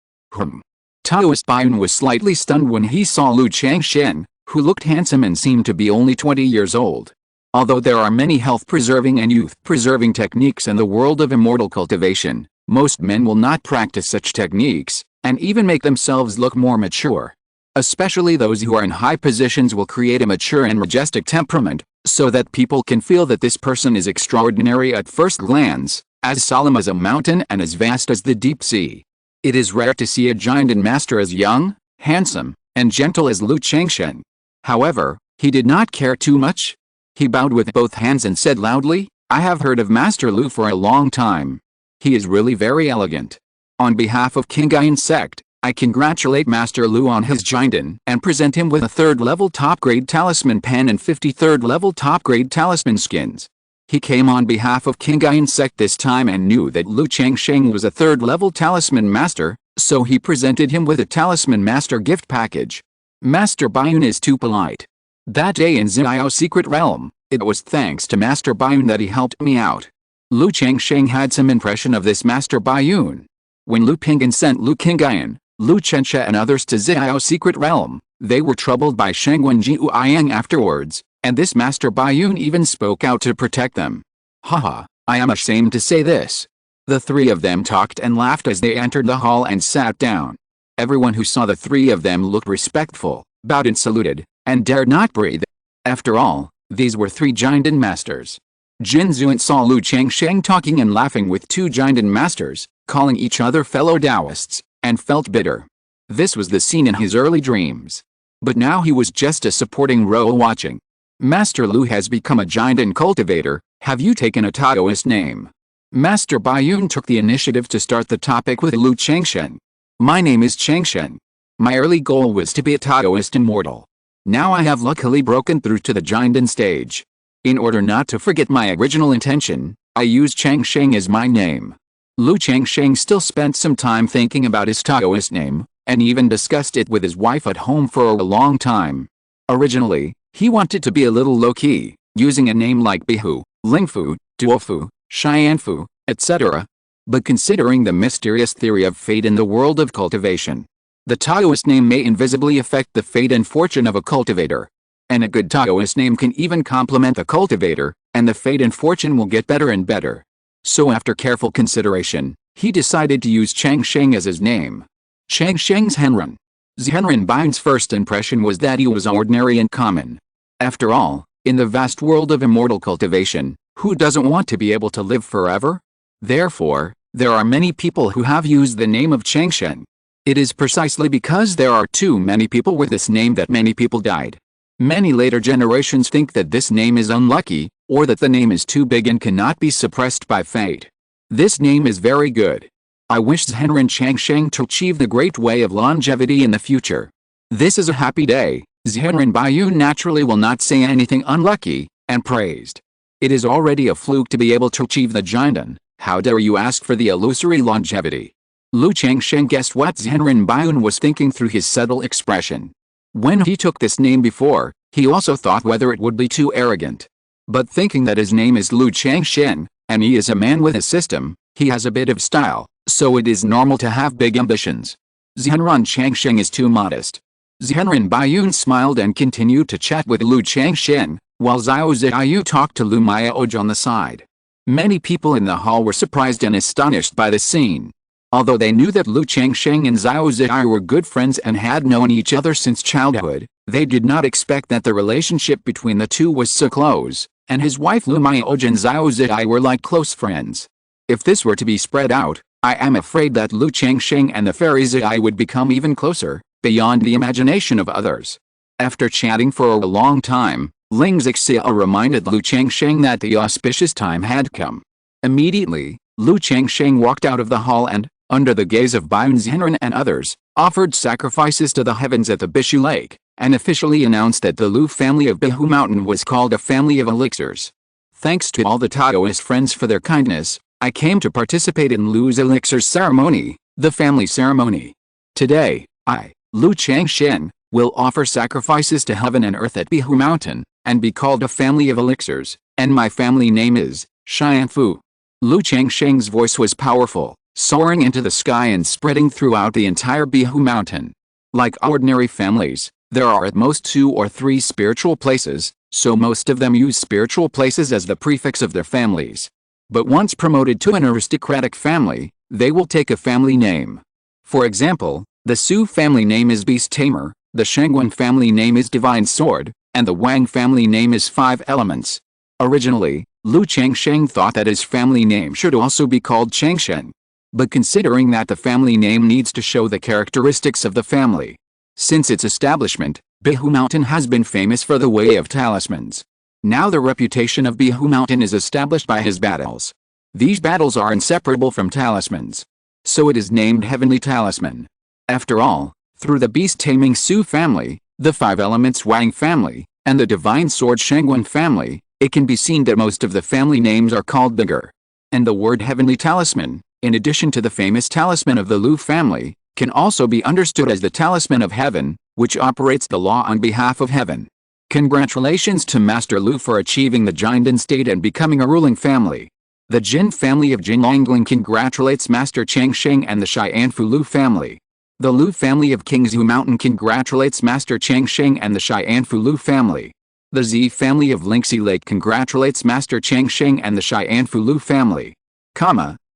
Taoist Baiyun was slightly stunned when he saw Lu Changsheng, who looked handsome and seemed to be only 20 years old. Although there are many health-preserving and youth-preserving techniques in the world of immortal cultivation, most men will not practice such techniques, and even make themselves look more mature. Especially those who are in high positions will create a mature and majestic temperament, so that people can feel that this person is extraordinary at first glance, as solemn as a mountain and as vast as the deep sea. It is rare to see a giant and master as young, handsome, and gentle as Lu Changsheng. However, he did not care too much. He bowed with both hands and said loudly, "I have heard of Master Lu for a long time. He is really very elegant. On behalf of Qingyun Sect, I congratulate Master Lu on his Jinden and present him with a 3rd-level top-grade talisman pen and 53rd-level top-grade talisman skins." He came on behalf of Qingyun Sect this time and knew that Lu Changsheng was a 3rd-level talisman master, so he presented him with a talisman master gift package. "Master Baiyun is too polite. That day in Xiao's secret realm, it was thanks to Master Baiyun that he helped me out." Lu Changsheng had some impression of this Master Baiyun. When Lu Pinggan sent Lu Qingyun, Lu Chenxia and others to Xiao's secret realm, they were troubled by Shangwen Jiuyang afterwards, and this Master Baiyun even spoke out to protect them. Haha, I am ashamed to say this. The 3 of them talked and laughed as they entered the hall and sat down. Everyone who saw the 3 of them looked respectful, bowed and saluted, and dared not breathe. After all, these were 3 Jinden masters. Jin Zuan saw Lu Changsheng talking and laughing with two giant masters, calling each other fellow Taoists, and felt bitter. This was the scene in his early dreams. But now he was just a supporting role watching. Master Lu has become a giant and cultivator. Have you taken a Taoist name? Master Baiyun took the initiative to start the topic with Lu Changsheng. My name is Changsheng. My early goal was to be a Taoist immortal. Now I have luckily broken through to the giant stage. In order not to forget my original intention, I used Changsheng as my name. Lu Changsheng still spent some time thinking about his Taoist name, and even discussed it with his wife at home for a long time. Originally, he wanted to be a little low-key, using a name like Bihu, Lingfu, Duofu, Xianfu, etc. But considering the mysterious theory of fate in the world of cultivation, the Taoist name may invisibly affect the fate and fortune of a cultivator. And a good Taoist name can even complement the cultivator, and the fate and fortune will get better and better. So after careful consideration, he decided to use Changsheng as his name. Changsheng's Zhenren. Zhenren Baiyun's first impression was that he was ordinary and common. After all, in the vast world of immortal cultivation, who doesn't want to be able to live forever? Therefore, there are many people who have used the name of Changsheng. It is precisely because there are too many people with this name that many people died. Many later generations think that this name is unlucky, or that the name is too big and cannot be suppressed by fate. This name is very good. I wish Zhenren Changsheng to achieve the great way of longevity in the future. This is a happy day. Zhenren Baiyun naturally will not say anything unlucky, and praised. It is already a fluke to be able to achieve the giant. How dare you ask for the illusory longevity? Lu Changsheng guessed what Zhenren Baiyun was thinking through his subtle expression. When he took this name before, he also thought whether it would be too arrogant. But thinking that his name is Lu Changsheng, and he is a man with a system, he has a bit of style, so it is normal to have big ambitions. Zhenren Changsheng is too modest. Zhenren Baiyun smiled and continued to chat with Lu Changsheng, while Xiao Ziyu talked to Lu Miaoj on the side. Many people in the hall were surprised and astonished by the scene. Although they knew that Lu Changsheng and Xiao Ziyu were good friends and had known each other since childhood, they did not expect that the relationship between the two was so close, and his wife Lu Miaoj and Xiao Ziyu were like close friends. If this were to be spread out, I am afraid that Lu Changsheng and the fairy Ziyu would become even closer, beyond the imagination of others. After chatting for a long time, Ling Zixia reminded Lu Changsheng that the auspicious time had come. Immediately, Lu Changsheng walked out of the hall and, under the gaze of Baiyun Zhenren and others, offered sacrifices to the heavens at the Bishu Lake, and officially announced that the Lu family of Qingzhu Mountain was called a family of elixirs. Thanks to all the Taoist friends for their kindness, I came to participate in Lu's elixir ceremony, the family ceremony. Today, I, Lu Changsheng, will offer sacrifices to heaven and earth at Qingzhu Mountain, and be called a family of elixirs, and my family name is Xianfu. Lu Changsheng's voice was powerful, soaring into the sky and spreading throughout the entire Qingzhu Mountain. Like ordinary families, there are at most 2 or 3 spiritual places, so most of them use spiritual places as the prefix of their families. But once promoted to an aristocratic family, they will take a family name. For example, the Su family name is Beast Tamer, the Shengwen family name is Divine Sword, and the Wang family name is 5 Elements. Originally, Lu Changsheng thought that his family name should also be called Changsheng. But considering that the family name needs to show the characteristics of the family. Since its establishment, Qingzhu Mountain has been famous for the way of talismans. Now the reputation of Qingzhu Mountain is established by his battles. These battles are inseparable from talismans. So it is named Heavenly Talisman. After all, through the beast-taming Su family, the 5 Elements Wang family, and the Divine Sword Shengwen family, it can be seen that most of the family names are called bigger. And the word Heavenly Talisman, in addition to the famous talisman of the Lu family, can also be understood as the talisman of heaven, which operates the law on behalf of heaven. Congratulations to Master Lu for achieving the giant state and becoming a ruling family. The Jin family of Jinlongling congratulates Master Changsheng and the Xianfu Lu family. The Lu family of Qingzhu Mountain congratulates Master Changsheng and the Xianfu Lu family. The Z family of Lingxi Lake congratulates Master Changsheng and the Xianfu Lu family.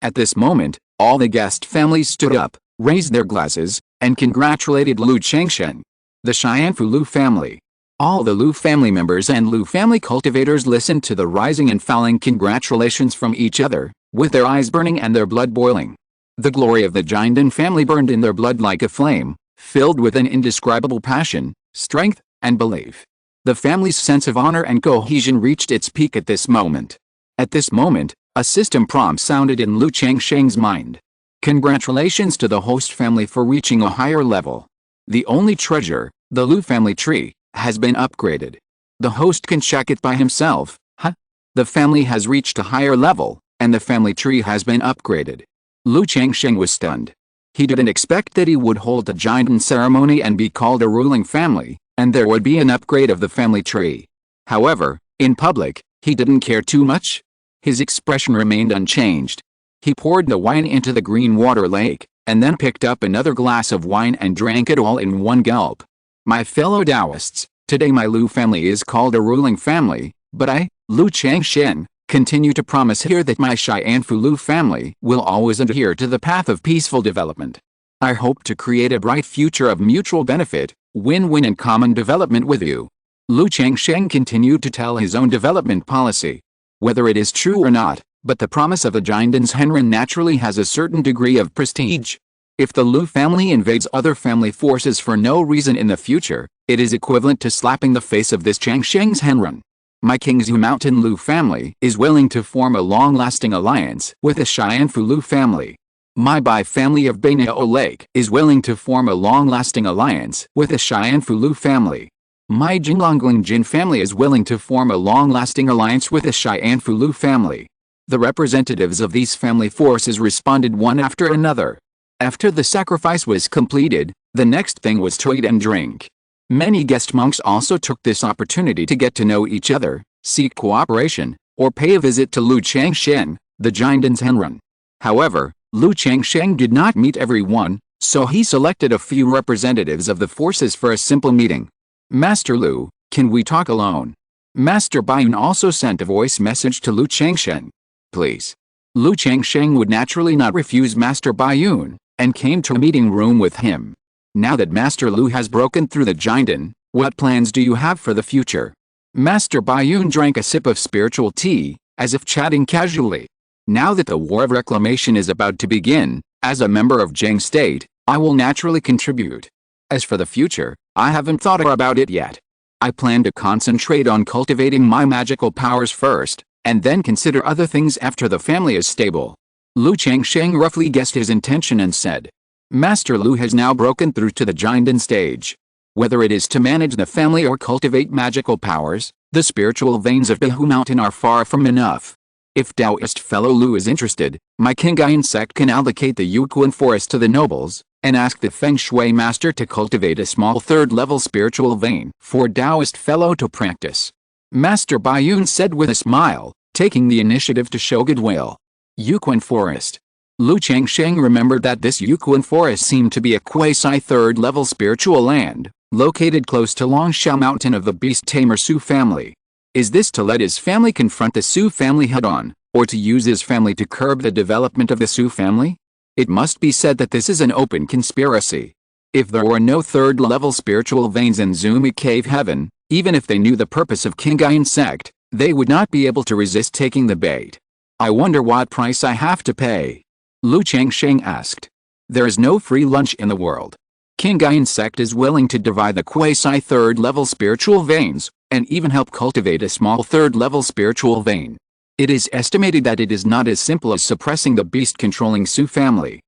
At this moment, all the guest families stood up, raised their glasses, and congratulated Lu Changsheng. The Xianfu Lu family. All the Lu family members and Lu family cultivators listened to the rising and falling congratulations from each other, with their eyes burning and their blood boiling. The glory of the Qingzhu family burned in their blood like a flame, filled with an indescribable passion, strength, and belief. The family's sense of honor and cohesion reached its peak at this moment. At this moment, a system prompt sounded in Lu Changsheng's mind. Congratulations to the host family for reaching a higher level. The only treasure, the Lu family tree, has been upgraded. The host can check it by himself, huh? The family has reached a higher level, and the family tree has been upgraded. Lu Changsheng was stunned. He didn't expect that he would hold a Qingzhu ceremony and be called a ruling family, and there would be an upgrade of the family tree. However, in public, he didn't care too much. His expression remained unchanged. He poured the wine into the green water lake, and then picked up another glass of wine and drank it all in one gulp. My fellow Taoists, today my Lu family is called a ruling family, but I, Lu Changsheng, continue to promise here that my Xianfu Lu family will always adhere to the path of peaceful development. I hope to create a bright future of mutual benefit, win-win and common development with you. Lu Changsheng continued to tell his own development policy. Whether it is true or not, but the promise of the Qingzhu's Henren naturally has a certain degree of prestige. If the Lu family invades other family forces for no reason in the future, it is equivalent to slapping the face of this Changsheng's Henren. My Qingzhu Mountain Lu family is willing to form a long-lasting alliance with the Xianfu Lu family. My Bai family of Bainao Lake is willing to form a long-lasting alliance with the Xianfu Lu family. My Jinglongling Jin family is willing to form a long-lasting alliance with the Xianfu Lu family. The representatives of these family forces responded one after another. After the sacrifice was completed, the next thing was to eat and drink. Many guest monks also took this opportunity to get to know each other, seek cooperation, or pay a visit to Lu Changsheng, the Qingzhu's Henren. However, Lu Changsheng did not meet everyone, so he selected a few representatives of the forces for a simple meeting. Master Lu, can we talk alone? Master Baiyun also sent a voice message to Lu Changsheng. Please. Lu Changsheng would naturally not refuse Master Baiyun, and came to a meeting room with him. Now that Master Lu has broken through the Qingzhu, what plans do you have for the future? Master Baiyun drank a sip of spiritual tea, as if chatting casually. Now that the War of Reclamation is about to begin, as a member of Zheng State, I will naturally contribute. As for the future, I haven't thought about it yet. I plan to concentrate on cultivating my magical powers first, and then consider other things after the family is stable. Lu Changsheng roughly guessed his intention and said, Master Lu has now broken through to the Qingzhu stage. Whether it is to manage the family or cultivate magical powers, the spiritual veins of Qingzhu Mountain are far from enough. If Taoist fellow Lu is interested, my Qingyun Sect can allocate the Yuquan forest to the nobles, and ask the Feng Shui master to cultivate a small third-level spiritual vein for Taoist fellow to practice. Master Baiyun said with a smile, taking the initiative to show goodwill. Yuquan forest. Lu Changsheng remembered that this Yuquan forest seemed to be a quasi-third-level spiritual land, located close to Longxiao Mountain of the beast tamer Su family. Is this to let his family confront the Su family head-on, or to use his family to curb the development of the Su family? It must be said that this is an open conspiracy. If there were no third-level spiritual veins in Zumi Cave Heaven, even if they knew the purpose of Qingyun Sect, they would not be able to resist taking the bait. I wonder what price I have to pay. Lu Changsheng asked. There is no free lunch in the world. Qingyun Sect is willing to divide the quasi-third-level spiritual veins, and even help cultivate a small third-level spiritual vein. It is estimated that it is not as simple as suppressing the beast-controlling Su family.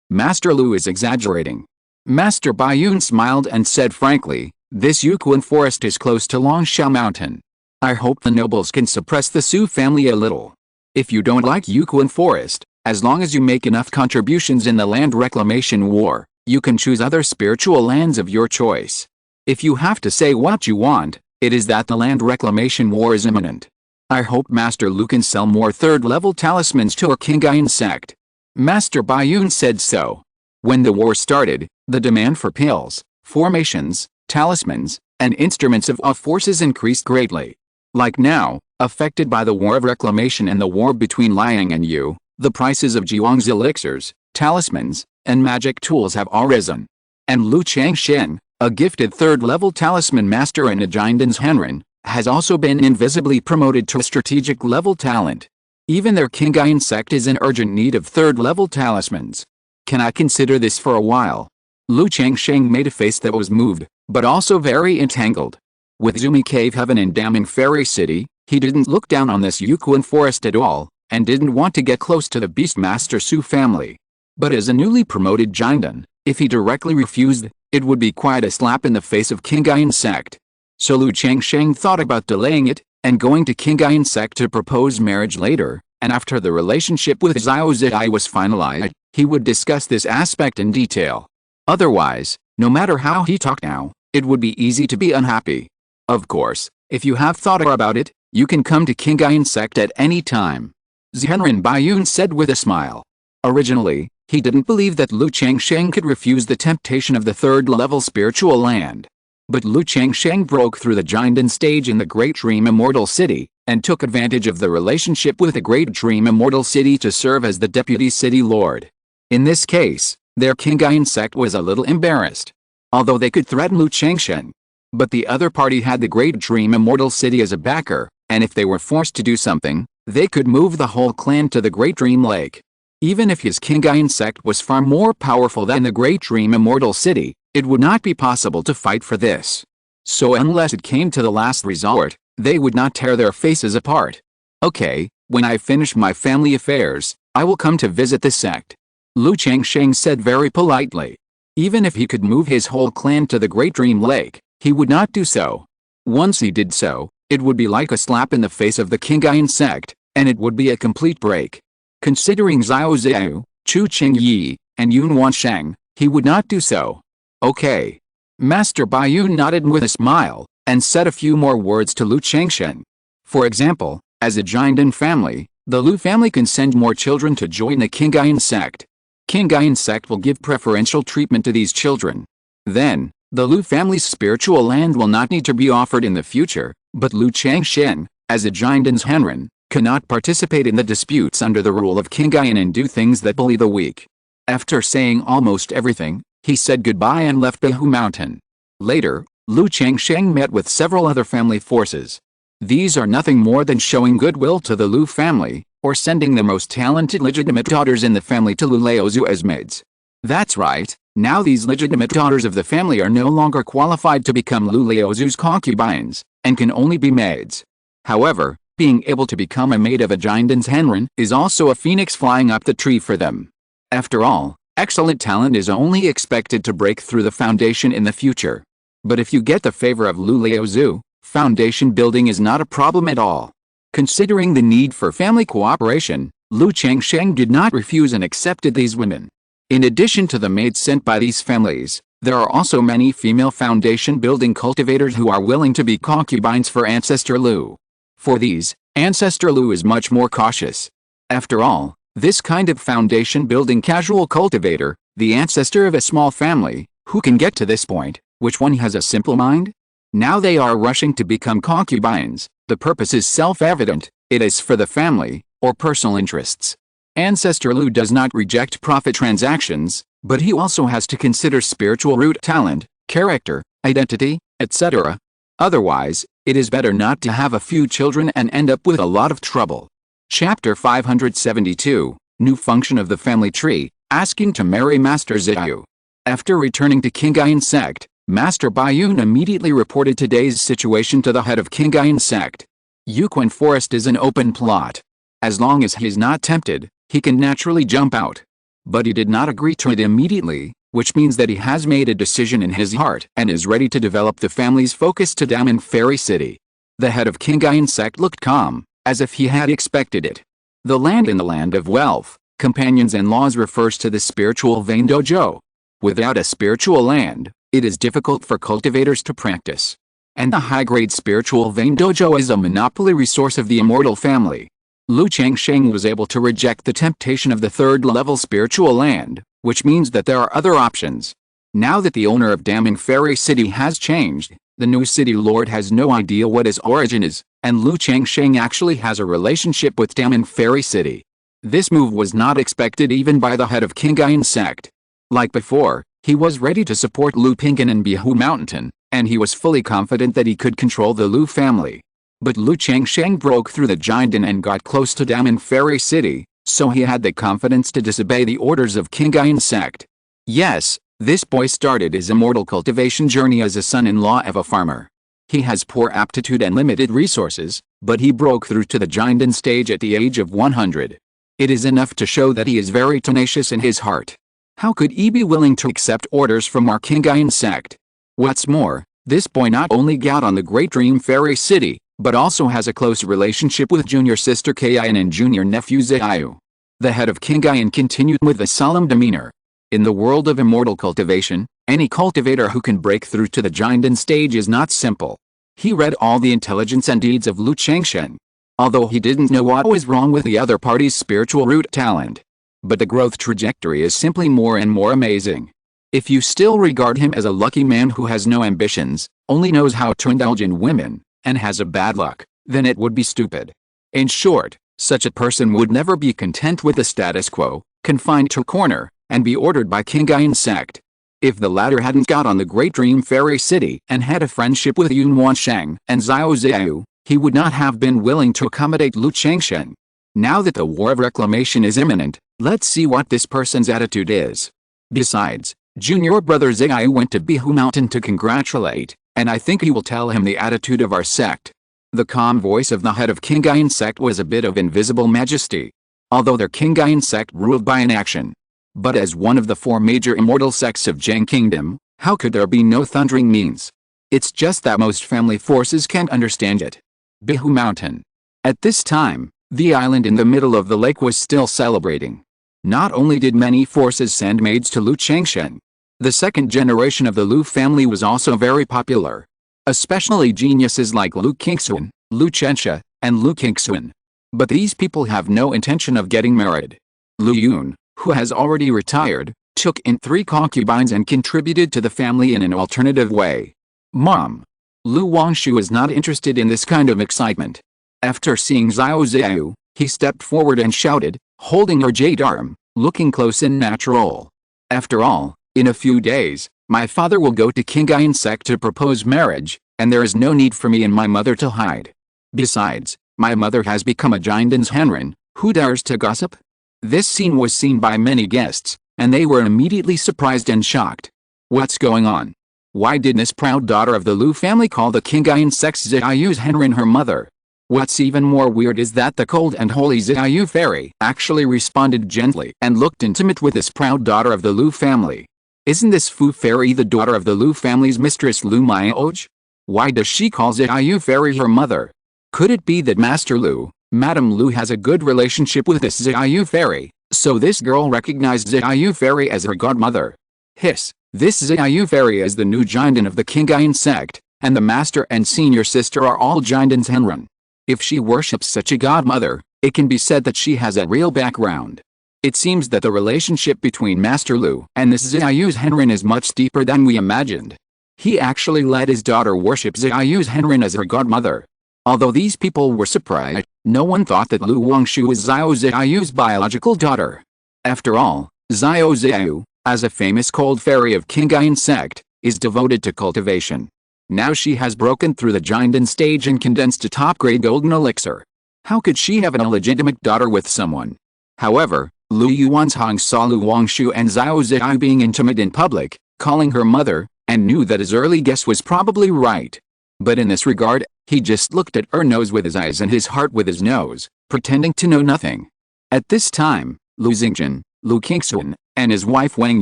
Master Lu is exaggerating. Master Baiyun smiled and said frankly, this Yuquan forest is close to Longxiao Mountain. I hope the nobles can suppress the Su family a little. If you don't like Yuquan forest, as long as you make enough contributions in the land reclamation war, you can choose other spiritual lands of your choice. If you have to say what you want, it is that the land reclamation war is imminent. I hope Master Lu can sell more third-level talismans to our Qingyun Sect. Master Baiyun said so. When the war started, the demand for pills, formations, talismans, and instruments of all forces increased greatly. Like now, affected by the War of Reclamation and the war between Liang and Yu, the prices of Zhuang's elixirs, talismans, and magic tools have all risen. And Lu Changsheng, A gifted third-level talisman master in Ajindan's Henren has also been invisibly promoted to strategic-level talent. Even their Qingyun Sect is in urgent need of third-level talismans. Can I consider this for a while? Lu Changsheng made a face that was moved, but also very entangled. With Zumi Cave Heaven and Damning Fairy City, he didn't look down on this Yuquan forest at all, and didn't want to get close to the Beastmaster Su family. But as a newly promoted Jindan, if he directly refused, it would be quite a slap in the face of Qingyun Sect. So Lu Changsheng thought about delaying it, and going to Qingyun Sect to propose marriage later, and after the relationship with Xiao Zai was finalized, he would discuss this aspect in detail. Otherwise, no matter how he talked now, it would be easy to be unhappy. Of course, if you have thought about it, you can come to Qingyun Sect at any time. Zhenren Baiyun said with a smile. Originally, he didn't believe that Lu Changsheng could refuse the temptation of the third-level spiritual land. But Lu Changsheng broke through the Jindan stage in the Great Dream Immortal City, and took advantage of the relationship with the Great Dream Immortal City to serve as the deputy city lord. In this case, their Qingyun Sect was a little embarrassed. Although they could threaten Lu Changsheng. But the other party had the Great Dream Immortal City as a backer, and if they were forced to do something, they could move the whole clan to the Great Dream Lake. Even if his Qingyun Sect was far more powerful than the Great Dream Immortal City, it would not be possible to fight for this. So unless it came to the last resort, they would not tear their faces apart. Okay, when I finish my family affairs, I will come to visit the sect. Lu Changsheng said very politely. Even if he could move his whole clan to the Great Dream Lake, he would not do so. Once he did so, it would be like a slap in the face of the Qingyun Sect, and it would be a complete break. Considering Xiao Zhou, Chu Qingyi, and Yun Wansheng, he would not do so. Okay. Master Baiyun nodded with a smile, and said a few more words to Lu Changsheng. For example, as a Jindan family, the Lu family can send more children to join the Qingyun Sect. Qingyun Sect will give preferential treatment to these children. Then, the Lu family's spiritual land will not need to be offered in the future, but Lu Changsheng, as a Jindan's Henren, cannot participate in the disputes under the rule of Qingyun and do things that bully the weak. After saying almost everything, he said goodbye and left Qingzhu Mountain. Later, Lu Changsheng met with several other family forces. These are nothing more than showing goodwill to the Lu family, or sending the most talented legitimate daughters in the family to Lu Laozu as maids. That's right, now these legitimate daughters of the family are no longer qualified to become Lu Laozu's concubines, and can only be maids. However, being able to become a maid of a Jindan's Henren is also a phoenix flying up the tree for them. After all, excellent talent is only expected to break through the foundation in the future. But if you get the favor of Lu Laozu, foundation building is not a problem at all. Considering the need for family cooperation, Lu Changsheng did not refuse and accepted these women. In addition to the maids sent by these families, there are also many female foundation building cultivators who are willing to be concubines for Ancestor Lu. For these, Ancestor Lu is much more cautious. After all, this kind of foundation building casual cultivator, the ancestor of a small family, who can get to this point, which one has a simple mind? Now they are rushing to become concubines. The purpose is self-evident, it is for the family, or personal interests. Ancestor Lu does not reject profit transactions, but he also has to consider spiritual root talent, character, identity, etc. Otherwise, it is better not to have a few children and end up with a lot of trouble. Chapter 572, New Function of the Family Tree, Asking to Marry Master Zhou. After returning to Qingyun Sect, Master Baiyun immediately reported today's situation to the head of Qingyun Sect. Yuquan Forest is an open plot. As long as he is not tempted, he can naturally jump out. But he did not agree to it immediately, which means that he has made a decision in his heart and is ready to develop the family's focus to Daman Fairy City. The head of Qingyun Sect looked calm, as if he had expected it. The land in the land of wealth, companions and laws refers to the spiritual vein dojo. Without a spiritual land, it is difficult for cultivators to practice. And the high-grade spiritual vein dojo is a monopoly resource of the immortal family. Lu Changsheng was able to reject the temptation of the third-level spiritual land, which means that there are other options. Now that the owner of Daman Fairy City has changed, the new city lord has no idea what his origin is, and Lu Changsheng actually has a relationship with Daman Fairy City. This move was not expected even by the head of Qingyun Sect. Like before, He was ready to support Lu Pinggan in Qingzhu Mountain, and he was fully confident that he could control the Lu family. But Lu Changsheng broke through the Jinden and got close to Diamond Fairy City, so he had the confidence to disobey the orders of Qingyun Sect. Yes, this boy started his immortal cultivation journey as a son-in-law of a farmer. He has poor aptitude and limited resources, but he broke through to the Jinden stage at the age of 100. It is enough to show that he is very tenacious in his heart. How could he be willing to accept orders from our Qingyun Sect? What's more, this boy not only got on the Great Dream Fairy City, but also has a close relationship with junior sister Qingyun and junior nephew Xiaoyu. The head of Qingyun continued with a solemn demeanor. In the world of immortal cultivation, any cultivator who can break through to the Jinden stage is not simple. He read all the intelligence and deeds of Lu Changsheng. Although he didn't know what was wrong with the other party's spiritual root talent. But the growth trajectory is simply more and more amazing. If you still regard him as a lucky man who has no ambitions, only knows how to indulge in women, and has a bad luck, then it would be stupid. In short, such a person would never be content with the status quo, confined to a corner, and be ordered by Qingyun Sect. If the latter hadn't got on the Great Dream Fairy City and had a friendship with Yun Wansheng and Xiao Xiaoyu, he would not have been willing to accommodate Lu Changsheng. Now that the war of reclamation is imminent, let's see what this person's attitude is. Besides, junior brother Xiaoyu went to Qingzhu Mountain to congratulate, and I think he will tell him the attitude of our sect. The calm voice of the head of Qingyun Sect was a bit of invisible majesty. Although their Qingyun Sect ruled by inaction. But as one of the 4 major immortal sects of Zheng Kingdom, how could there be no thundering means? It's just that most family forces can't understand it. Qingzhu Mountain. At this time, the island in the middle of the lake was still celebrating. Not only did many forces send maids to Lu Changsheng, the second generation of the Lu family was also very popular. Especially geniuses like Lu Qingxun, Lu Chensha, and Lu Qingxun. But these people have no intention of getting married. Lu Yun, who has already retired, took in 3 concubines and contributed to the family in an alternative way. Mom. Lu Wangshu is not interested in this kind of excitement. After seeing Xiao Xiaoyu, he stepped forward and shouted, holding her jade arm, looking close and natural. After all, in a few days, my father will go to Qingyun Sect to propose marriage, and there is no need for me and my mother to hide. Besides, my mother has become a Jinden's Henren, who dares to gossip? This scene was seen by many guests, and they were immediately surprised and shocked. What's going on? Why did this proud daughter of the Lu family call the Qingyun Sect's Xiaoyu's Henren her mother? What's even more weird is that the cold and holy Xiaoyu fairy actually responded gently and looked intimate with this proud daughter of the Lu family. Isn't this Fu fairy the daughter of the Lu family's mistress Lu Maioj? Why does she call Xiaoyu fairy her mother? Could it be that Master Lu, Madam Lu has a good relationship with this Xiaoyu fairy, so this girl recognized Xiaoyu fairy as her godmother? Hiss, this Xiaoyu fairy is the new Jinden of the Qingyun Sect, and the master and senior sister are all Jinden's Henren. If she worships such a godmother, it can be said that she has a real background. It seems that the relationship between Master Lu and this Xiaoyu's Henren is much deeper than we imagined. He actually let his daughter worship Xiaoyu's Henren as her godmother. Although these people were surprised, no one thought that Lu Wangshu was Xiao Xiaoyu's biological daughter. After all, Xiao Xiaoyu, as a famous cold fairy of Qingyun Sect, is devoted to cultivation. Now she has broken through the Jinden stage and condensed a top-grade golden elixir. How could she have an illegitimate daughter with someone? However, Lu Yuanzhang saw Lu Wangshu and Xiao Xiaoyu being intimate in public, calling her mother, and knew that his early guess was probably right. But in this regard, he just looked at her nose with his eyes and his heart with his nose, pretending to know nothing. At this time, Lu Xingzhen, Lu Qingxun, and his wife Wang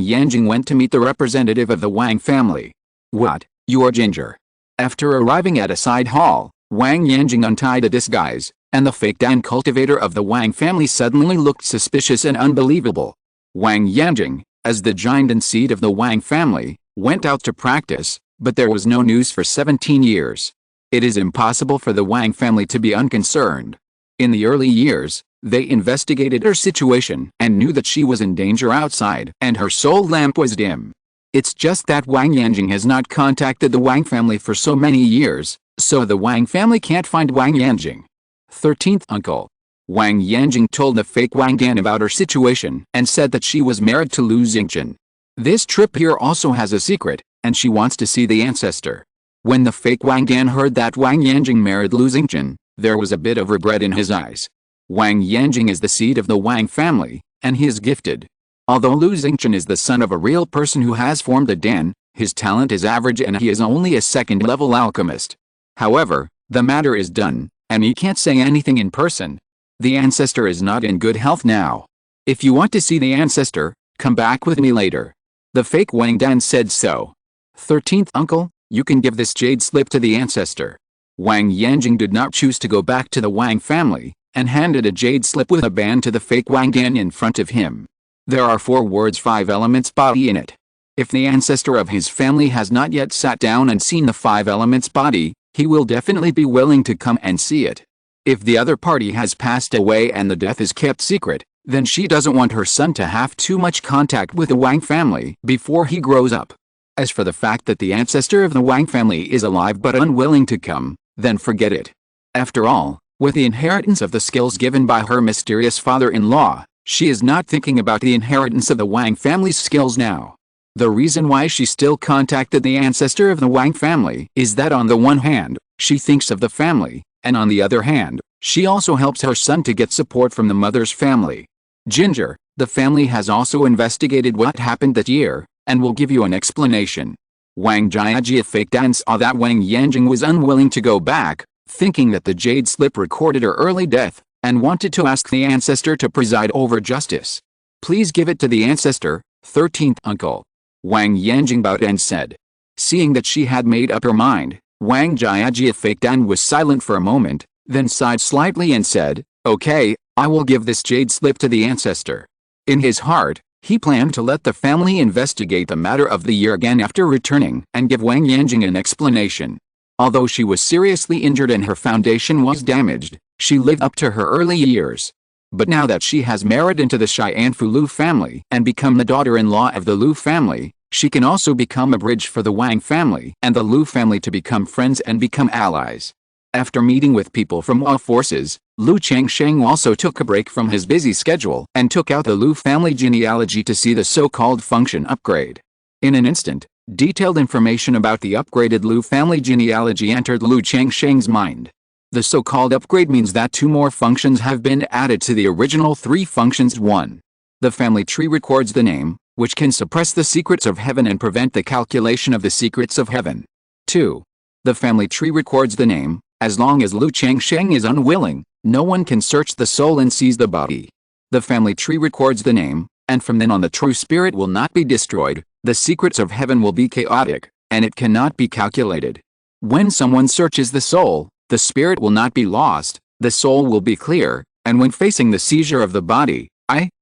Yanjing went to meet the representative of the Wang family. What, you are Ginger? After arriving at a side hall, Wang Yanjing untied a disguise, and the fake Dan cultivator of the Wang family suddenly looked suspicious and unbelievable. Wang Yanjing, as the Jinden seed of the Wang family, went out to practice, but there was no news for 17 years. It is impossible for the Wang family to be unconcerned. In the early years, they investigated her situation and knew that she was in danger outside and her soul lamp was dim. It's just that Wang Yanjing has not contacted the Wang family for so many years, so the Wang family can't find Wang Yanjing. 13th uncle. Wang Yanjing told the fake Wang Dan about her situation and said that she was married to Lu Xingzhen. This trip here also has a secret, and she wants to see the ancestor. When the fake Wang Dan heard that Wang Yanjing married Lu Xingchen, there was a bit of regret in his eyes. Wang Yanjing is the seed of the Wang family, and he is gifted. Although Lu Xingchen is the son of a real person who has formed a Dan, his talent is average and he is only a second-level alchemist. However, the matter is done, and he can't say anything in person. The ancestor is not in good health now. If you want to see the ancestor, come back with me later. The fake Wang Dan said so. 13th uncle, you can give this jade slip to the ancestor. Wang Yanjing did not choose to go back to the Wang family, and handed a jade slip with a band to the fake Wang Dan in front of him. There are 4 words 5 elements body in it. If the ancestor of his family has not yet sat down and seen the 5 elements body, he will definitely be willing to come and see it. If the other party has passed away and the death is kept secret, then she doesn't want her son to have too much contact with the Wang family before he grows up. As for the fact that the ancestor of the Wang family is alive but unwilling to come, then forget it. After all, with the inheritance of the skills given by her mysterious father-in-law, she is not thinking about the inheritance of the Wang family's skills now. The reason why she still contacted the ancestor of the Wang family is that on the one hand, she thinks of the family, and on the other hand, she also helps her son to get support from the mother's family. Ginger, the family has also investigated what happened that year, and will give you an explanation. Wang Jiajia fake Dan saw that Wang Yanjing was unwilling to go back, thinking that the jade slip recorded her early death, and wanted to ask the ancestor to preside over justice. Please give it to the ancestor, 13th uncle. Wang Yanjing bowed and said. Seeing that she had made up her mind, Wang Jiajia fake Dan was silent for a moment, then sighed slightly and said, okay, I will give this jade slip to the ancestor. In his heart, he planned to let the family investigate the matter of the year again after returning and give Wang Yanjing an explanation. Although she was seriously injured and her foundation was damaged, she lived up to her early years. But now that she has married into the Fu Lu family and become the daughter-in-law of the Lu family, she can also become a bridge for the Wang family and the Lu family to become friends and become allies. After meeting with people from all forces, Lu Changsheng also took a break from his busy schedule and took out the Lu family genealogy to see the so-called function upgrade. In an instant, detailed information about the upgraded Lu family genealogy entered Lu Changsheng's mind. The so-called upgrade means that 2 more functions have been added to the original 3 functions. 1. The family tree records the name, which can suppress the secrets of heaven and prevent the calculation of the secrets of heaven. 2. The family tree records the name. As long as Lu Changsheng is unwilling, no one can search the soul and seize the body. The family tree records the name, and from then on the true spirit will not be destroyed, the secrets of heaven will be chaotic, and it cannot be calculated. When someone searches the soul, the spirit will not be lost, the soul will be clear, and when facing the seizure of the body,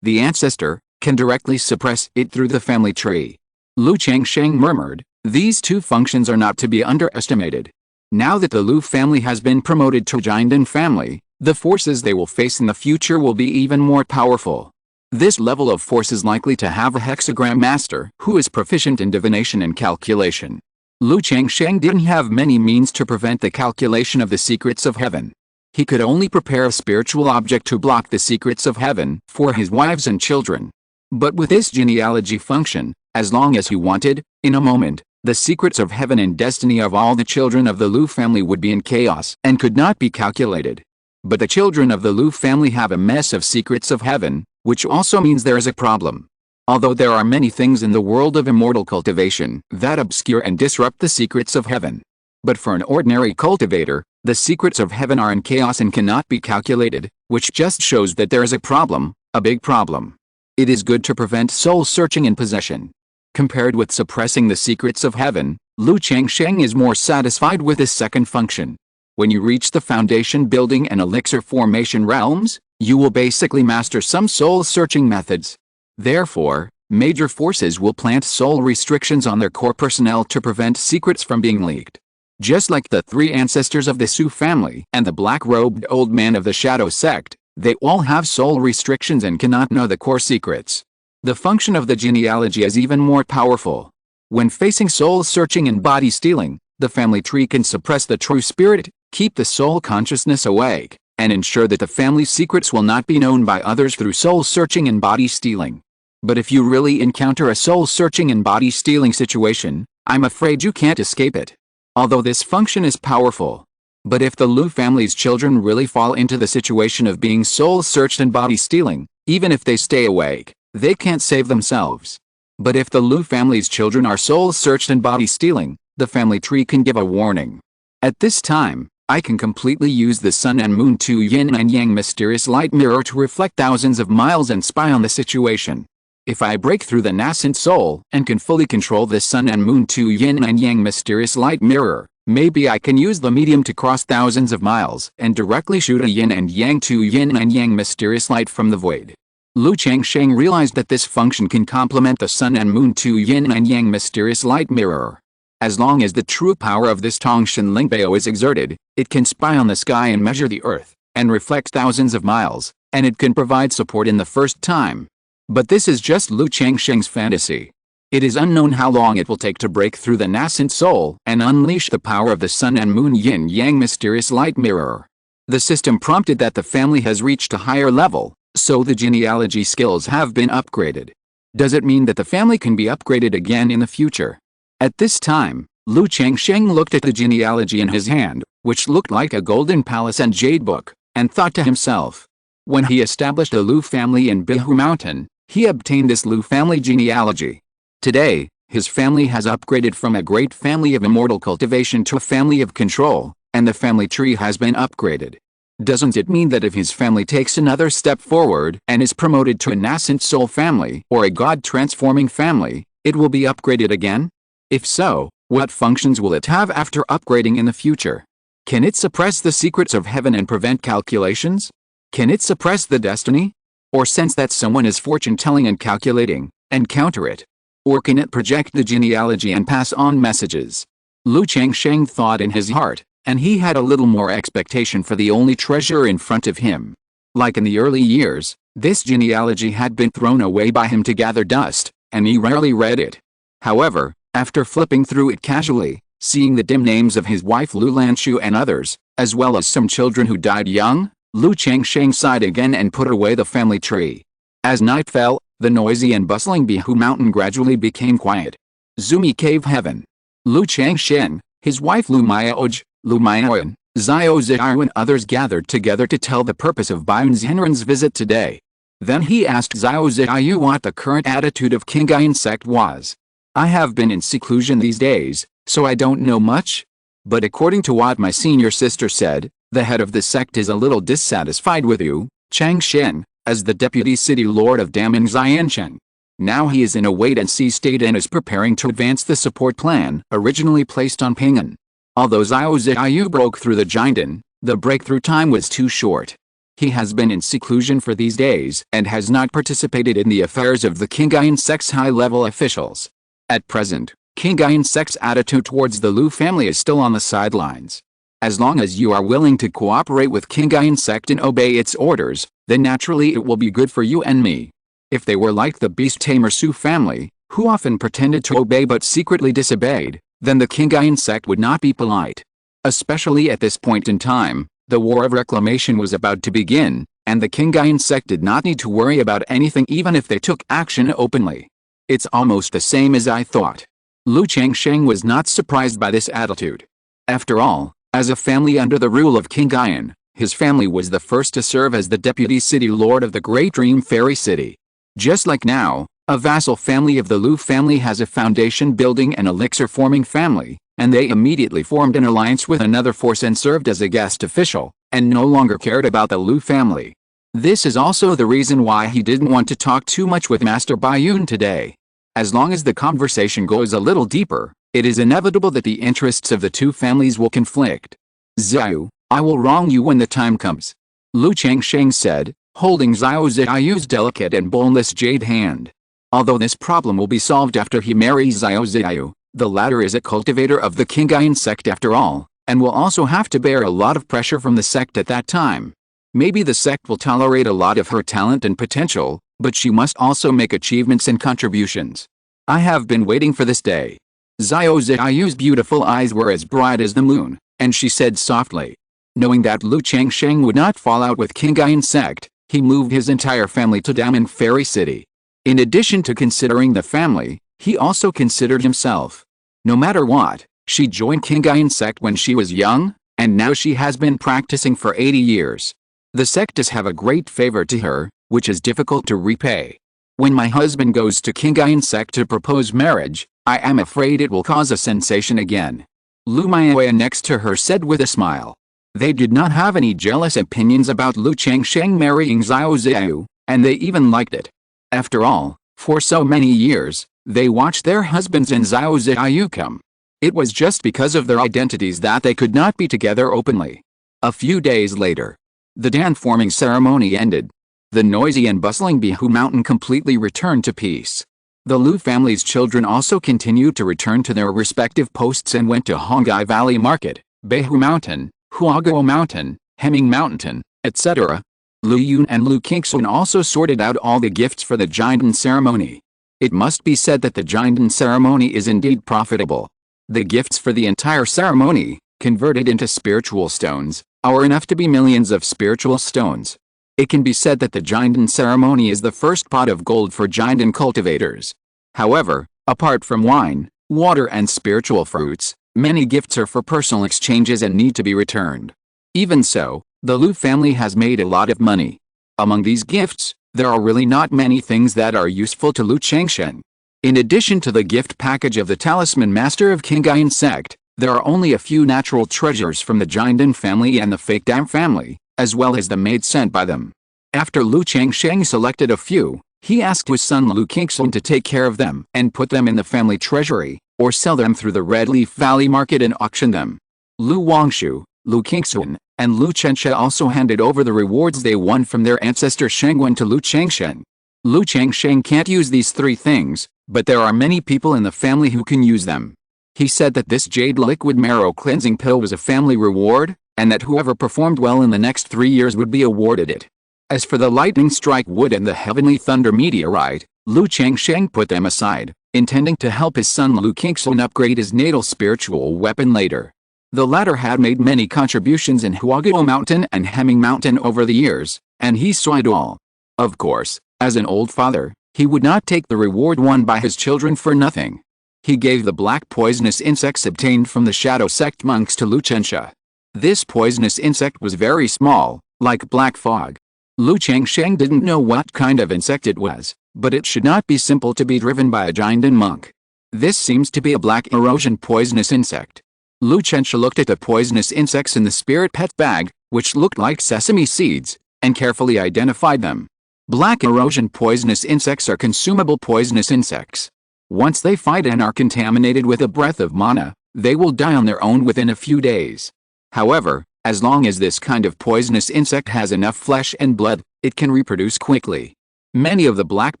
the ancestor, can directly suppress it through the family tree. Lu Changsheng murmured, these 2 functions are not to be underestimated. Now that the Lu family has been promoted to Jinden family, the forces they will face in the future will be even more powerful. This level of force is likely to have a hexagram master who is proficient in divination and calculation. Lu Changsheng didn't have many means to prevent the calculation of the secrets of heaven. He could only prepare a spiritual object to block the secrets of heaven for his wives and children. But with this genealogy function, as long as he wanted, in a moment, the secrets of heaven and destiny of all the children of the Lu family would be in chaos and could not be calculated. But the children of the Lu family have a mess of secrets of heaven, which also means there is a problem. Although there are many things in the world of immortal cultivation that obscure and disrupt the secrets of heaven. But for an ordinary cultivator, the secrets of heaven are in chaos and cannot be calculated, which just shows that there is a problem, a big problem. It is good to prevent soul searching and possession. Compared with suppressing the secrets of heaven, Lu Changsheng is more satisfied with this second function. When you reach the foundation building and elixir formation realms, you will basically master some soul-searching methods. Therefore, major forces will plant soul restrictions on their core personnel to prevent secrets from being leaked. Just like the 3 ancestors of the Su family and the black-robed old man of the Shadow Sect, they all have soul restrictions and cannot know the core secrets. The function of the genealogy is even more powerful. When facing soul-searching and body-stealing, the family tree can suppress the true spirit, keep the soul consciousness awake, and ensure that the family's secrets will not be known by others through soul-searching and body-stealing. But if you really encounter a soul-searching and body-stealing situation, I'm afraid you can't escape it. Although this function is powerful. But if the Lu family's children really fall into the situation of being soul-searched and body-stealing, even if they stay awake, they can't save themselves. But if the Lu family's children are soul-searched and body-stealing, the family tree can give a warning. At this time, I can completely use the Sun and Moon 2 Yin and Yang mysterious light mirror to reflect thousands of miles and spy on the situation. If I break through the nascent soul and can fully control the Sun and Moon 2 Yin and Yang mysterious light mirror, maybe I can use the medium to cross thousands of miles and directly shoot a Yin and Yang 2 Yin and Yang mysterious light from the void. Lu Changsheng realized that this function can complement the Sun and Moon 2 Yin and Yang mysterious light mirror. As long as the true power of this Tongshan Lingbao is exerted, it can spy on the sky and measure the earth, and reflect thousands of miles, and it can provide support in the first time. But this is just Lu Changsheng's fantasy. It is unknown how long it will take to break through the nascent soul and unleash the power of the Sun and Moon Yin Yang mysterious light mirror. The system prompted that the family has reached a higher level, so the genealogy skills have been upgraded. Does it mean that the family can be upgraded again in the future? At this time, Lu Changsheng looked at the genealogy in his hand, which looked like a golden palace and jade book, and thought to himself. When he established the Lu family in Qingzhu Mountain, he obtained this Lu family genealogy. Today, his family has upgraded from a great family of immortal cultivation to a family of control, and the family tree has been upgraded. Doesn't it mean that if his family takes another step forward and is promoted to a nascent soul family or a God-transforming family, it will be upgraded again? If so, what functions will it have after upgrading in the future? Can it suppress the secrets of heaven and prevent calculations? Can it suppress the destiny? Or sense that someone is fortune-telling and calculating, and counter it? Or can it project the genealogy and pass on messages? Lu Changsheng thought in his heart, and he had a little more expectation for the only treasure in front of him. Like in the early years, this genealogy had been thrown away by him to gather dust, and he rarely read it. However, after flipping through it casually, seeing the dim names of his wife Lu Lanshu and others, as well as some children who died young, Lu Changsheng sighed again and put away the family tree. As night fell, the noisy and bustling Qingzhu Mountain gradually became quiet. Zumi Cave Heaven. Lu Changsheng, his wife Lu Mayaoj, Lu Mayoyan, Xiao Ziyu and others gathered together to tell the purpose of Bayun Zhenren's visit today. Then he asked Xiao Ziyu what the current attitude of Qingyun Sect was. I have been in seclusion these days, so I don't know much. But according to what my senior sister said, the head of the sect is a little dissatisfied with you, Changsheng, as the deputy city lord of Damen Xiancheng. Now he is in a wait-and-see state and is preparing to advance the support plan originally placed on Ping'an. Although Xiao Ziyu broke through the Jinden, the breakthrough time was too short. He has been in seclusion for these days and has not participated in the affairs of the Qingyun Sect's high-level officials. At present, Qingyun Sect's attitude towards the Lu family is still on the sidelines. As long as you are willing to cooperate with Qingyun Sect and obey its orders, then naturally it will be good for you and me. If they were like the beast tamer Su family, who often pretended to obey but secretly disobeyed, then the Qingyun Sect would not be polite. Especially at this point in time, the war of reclamation was about to begin, and the Qingyun Sect did not need to worry about anything even if they took action openly. It's almost the same as I thought. Lu Changsheng was not surprised by this attitude. After all, as a family under the rule of Qingyun, his family was the first to serve as the deputy city lord of the Great Dream Fairy City. Just like now, a vassal family of the Lu family has a foundation-building and elixir-forming family, and they immediately formed an alliance with another force and served as a guest official, and no longer cared about the Lu family. This is also the reason why he didn't want to talk too much with Master Bayun today. As long as the conversation goes a little deeper, it is inevitable that the interests of the two families will conflict. Xiao, I will wrong you when the time comes. Lu Changsheng said, holding Xiao Ziyu's delicate and boneless jade hand. Although this problem will be solved after he marries Xiao Ziyu, the latter is a cultivator of the Qingyun Sect after all, and will also have to bear a lot of pressure from the sect at that time. Maybe the sect will tolerate a lot of her talent and potential, but she must also make achievements and contributions. I have been waiting for this day. Xiao Ziyu's beautiful eyes were as bright as the moon, and she said softly. Knowing that Lu Changsheng would not fall out with Qingyun Sect, he moved his entire family to Damen Fairy City. In addition to considering the family, he also considered himself. No matter what, she joined Qingyun Sect when she was young, and now she has been practicing for 80 years. The sect does have a great favor to her, which is difficult to repay. When my husband goes to Qingyun Sect to propose marriage, I am afraid it will cause a sensation again. Lu Maiyue next to her said with a smile. They did not have any jealous opinions about Lu Changsheng marrying Xiao Xiao, and they even liked it. After all, for so many years, they watched their husbands and Xiao Xiao come. It was just because of their identities that they could not be together openly. A few days later, the Dan-forming ceremony ended. The noisy and bustling Qingzhu Mountain completely returned to peace. The Lu family's children also continued to return to their respective posts and went to Hongai Valley Market, Qingzhu Mountain, Huaguo Mountain, Heming Mountain, etc. Lu Yun and Lu Qingzhu also sorted out all the gifts for the Qingzhu ceremony. It must be said that the Qingzhu ceremony is indeed profitable. The gifts for the entire ceremony, converted into spiritual stones, are enough to be millions of spiritual stones. It can be said that the Qingzhu ceremony is the first pot of gold for Qingzhu cultivators. However, apart from wine, water and spiritual fruits, many gifts are for personal exchanges and need to be returned. Even so, the Lu family has made a lot of money. Among these gifts, there are really not many things that are useful to Lu Changsheng. In addition to the gift package of the Talisman Master of Qingyun Sect, there are only a few natural treasures from the Qingzhu family and the fake Dam family, as well as the maid sent by them. After Lu Changsheng selected a few, he asked his son Lu Qingzhu to take care of them and put them in the family treasury, or sell them through the Red Leaf Valley Market and auction them. Lu Wangshu, Lu Qingzhu, and Lu Chensha also handed over the rewards they won from their ancestor Shengwen to Lu Changsheng. Lu Changsheng can't use these three things, but there are many people in the family who can use them. He said that this jade liquid marrow cleansing pill was a family reward, and that whoever performed well in the next 3 years would be awarded it. As for the lightning strike wood and the heavenly thunder meteorite, Lu Changsheng put them aside, intending to help his son Lu Qingzhu upgrade his natal spiritual weapon later. The latter had made many contributions in Huaguo Mountain and Heming Mountain over the years, and he saw it all. Of course, as an old father, he would not take the reward won by his children for nothing. He gave the black poisonous insects obtained from the Shadow Sect monks to Lu Chensha. This poisonous insect was very small, like black fog. Lu Changsheng didn't know what kind of insect it was, but it should not be simple to be driven by a Qingzhu monk. This seems to be a black erosion poisonous insect. Lu Chensha looked at the poisonous insects in the spirit pet bag, which looked like sesame seeds, and carefully identified them. Black erosion poisonous insects are consumable poisonous insects. Once they fight and are contaminated with a breath of mana, they will die on their own within a few days. However, as long as this kind of poisonous insect has enough flesh and blood, it can reproduce quickly. Many of the black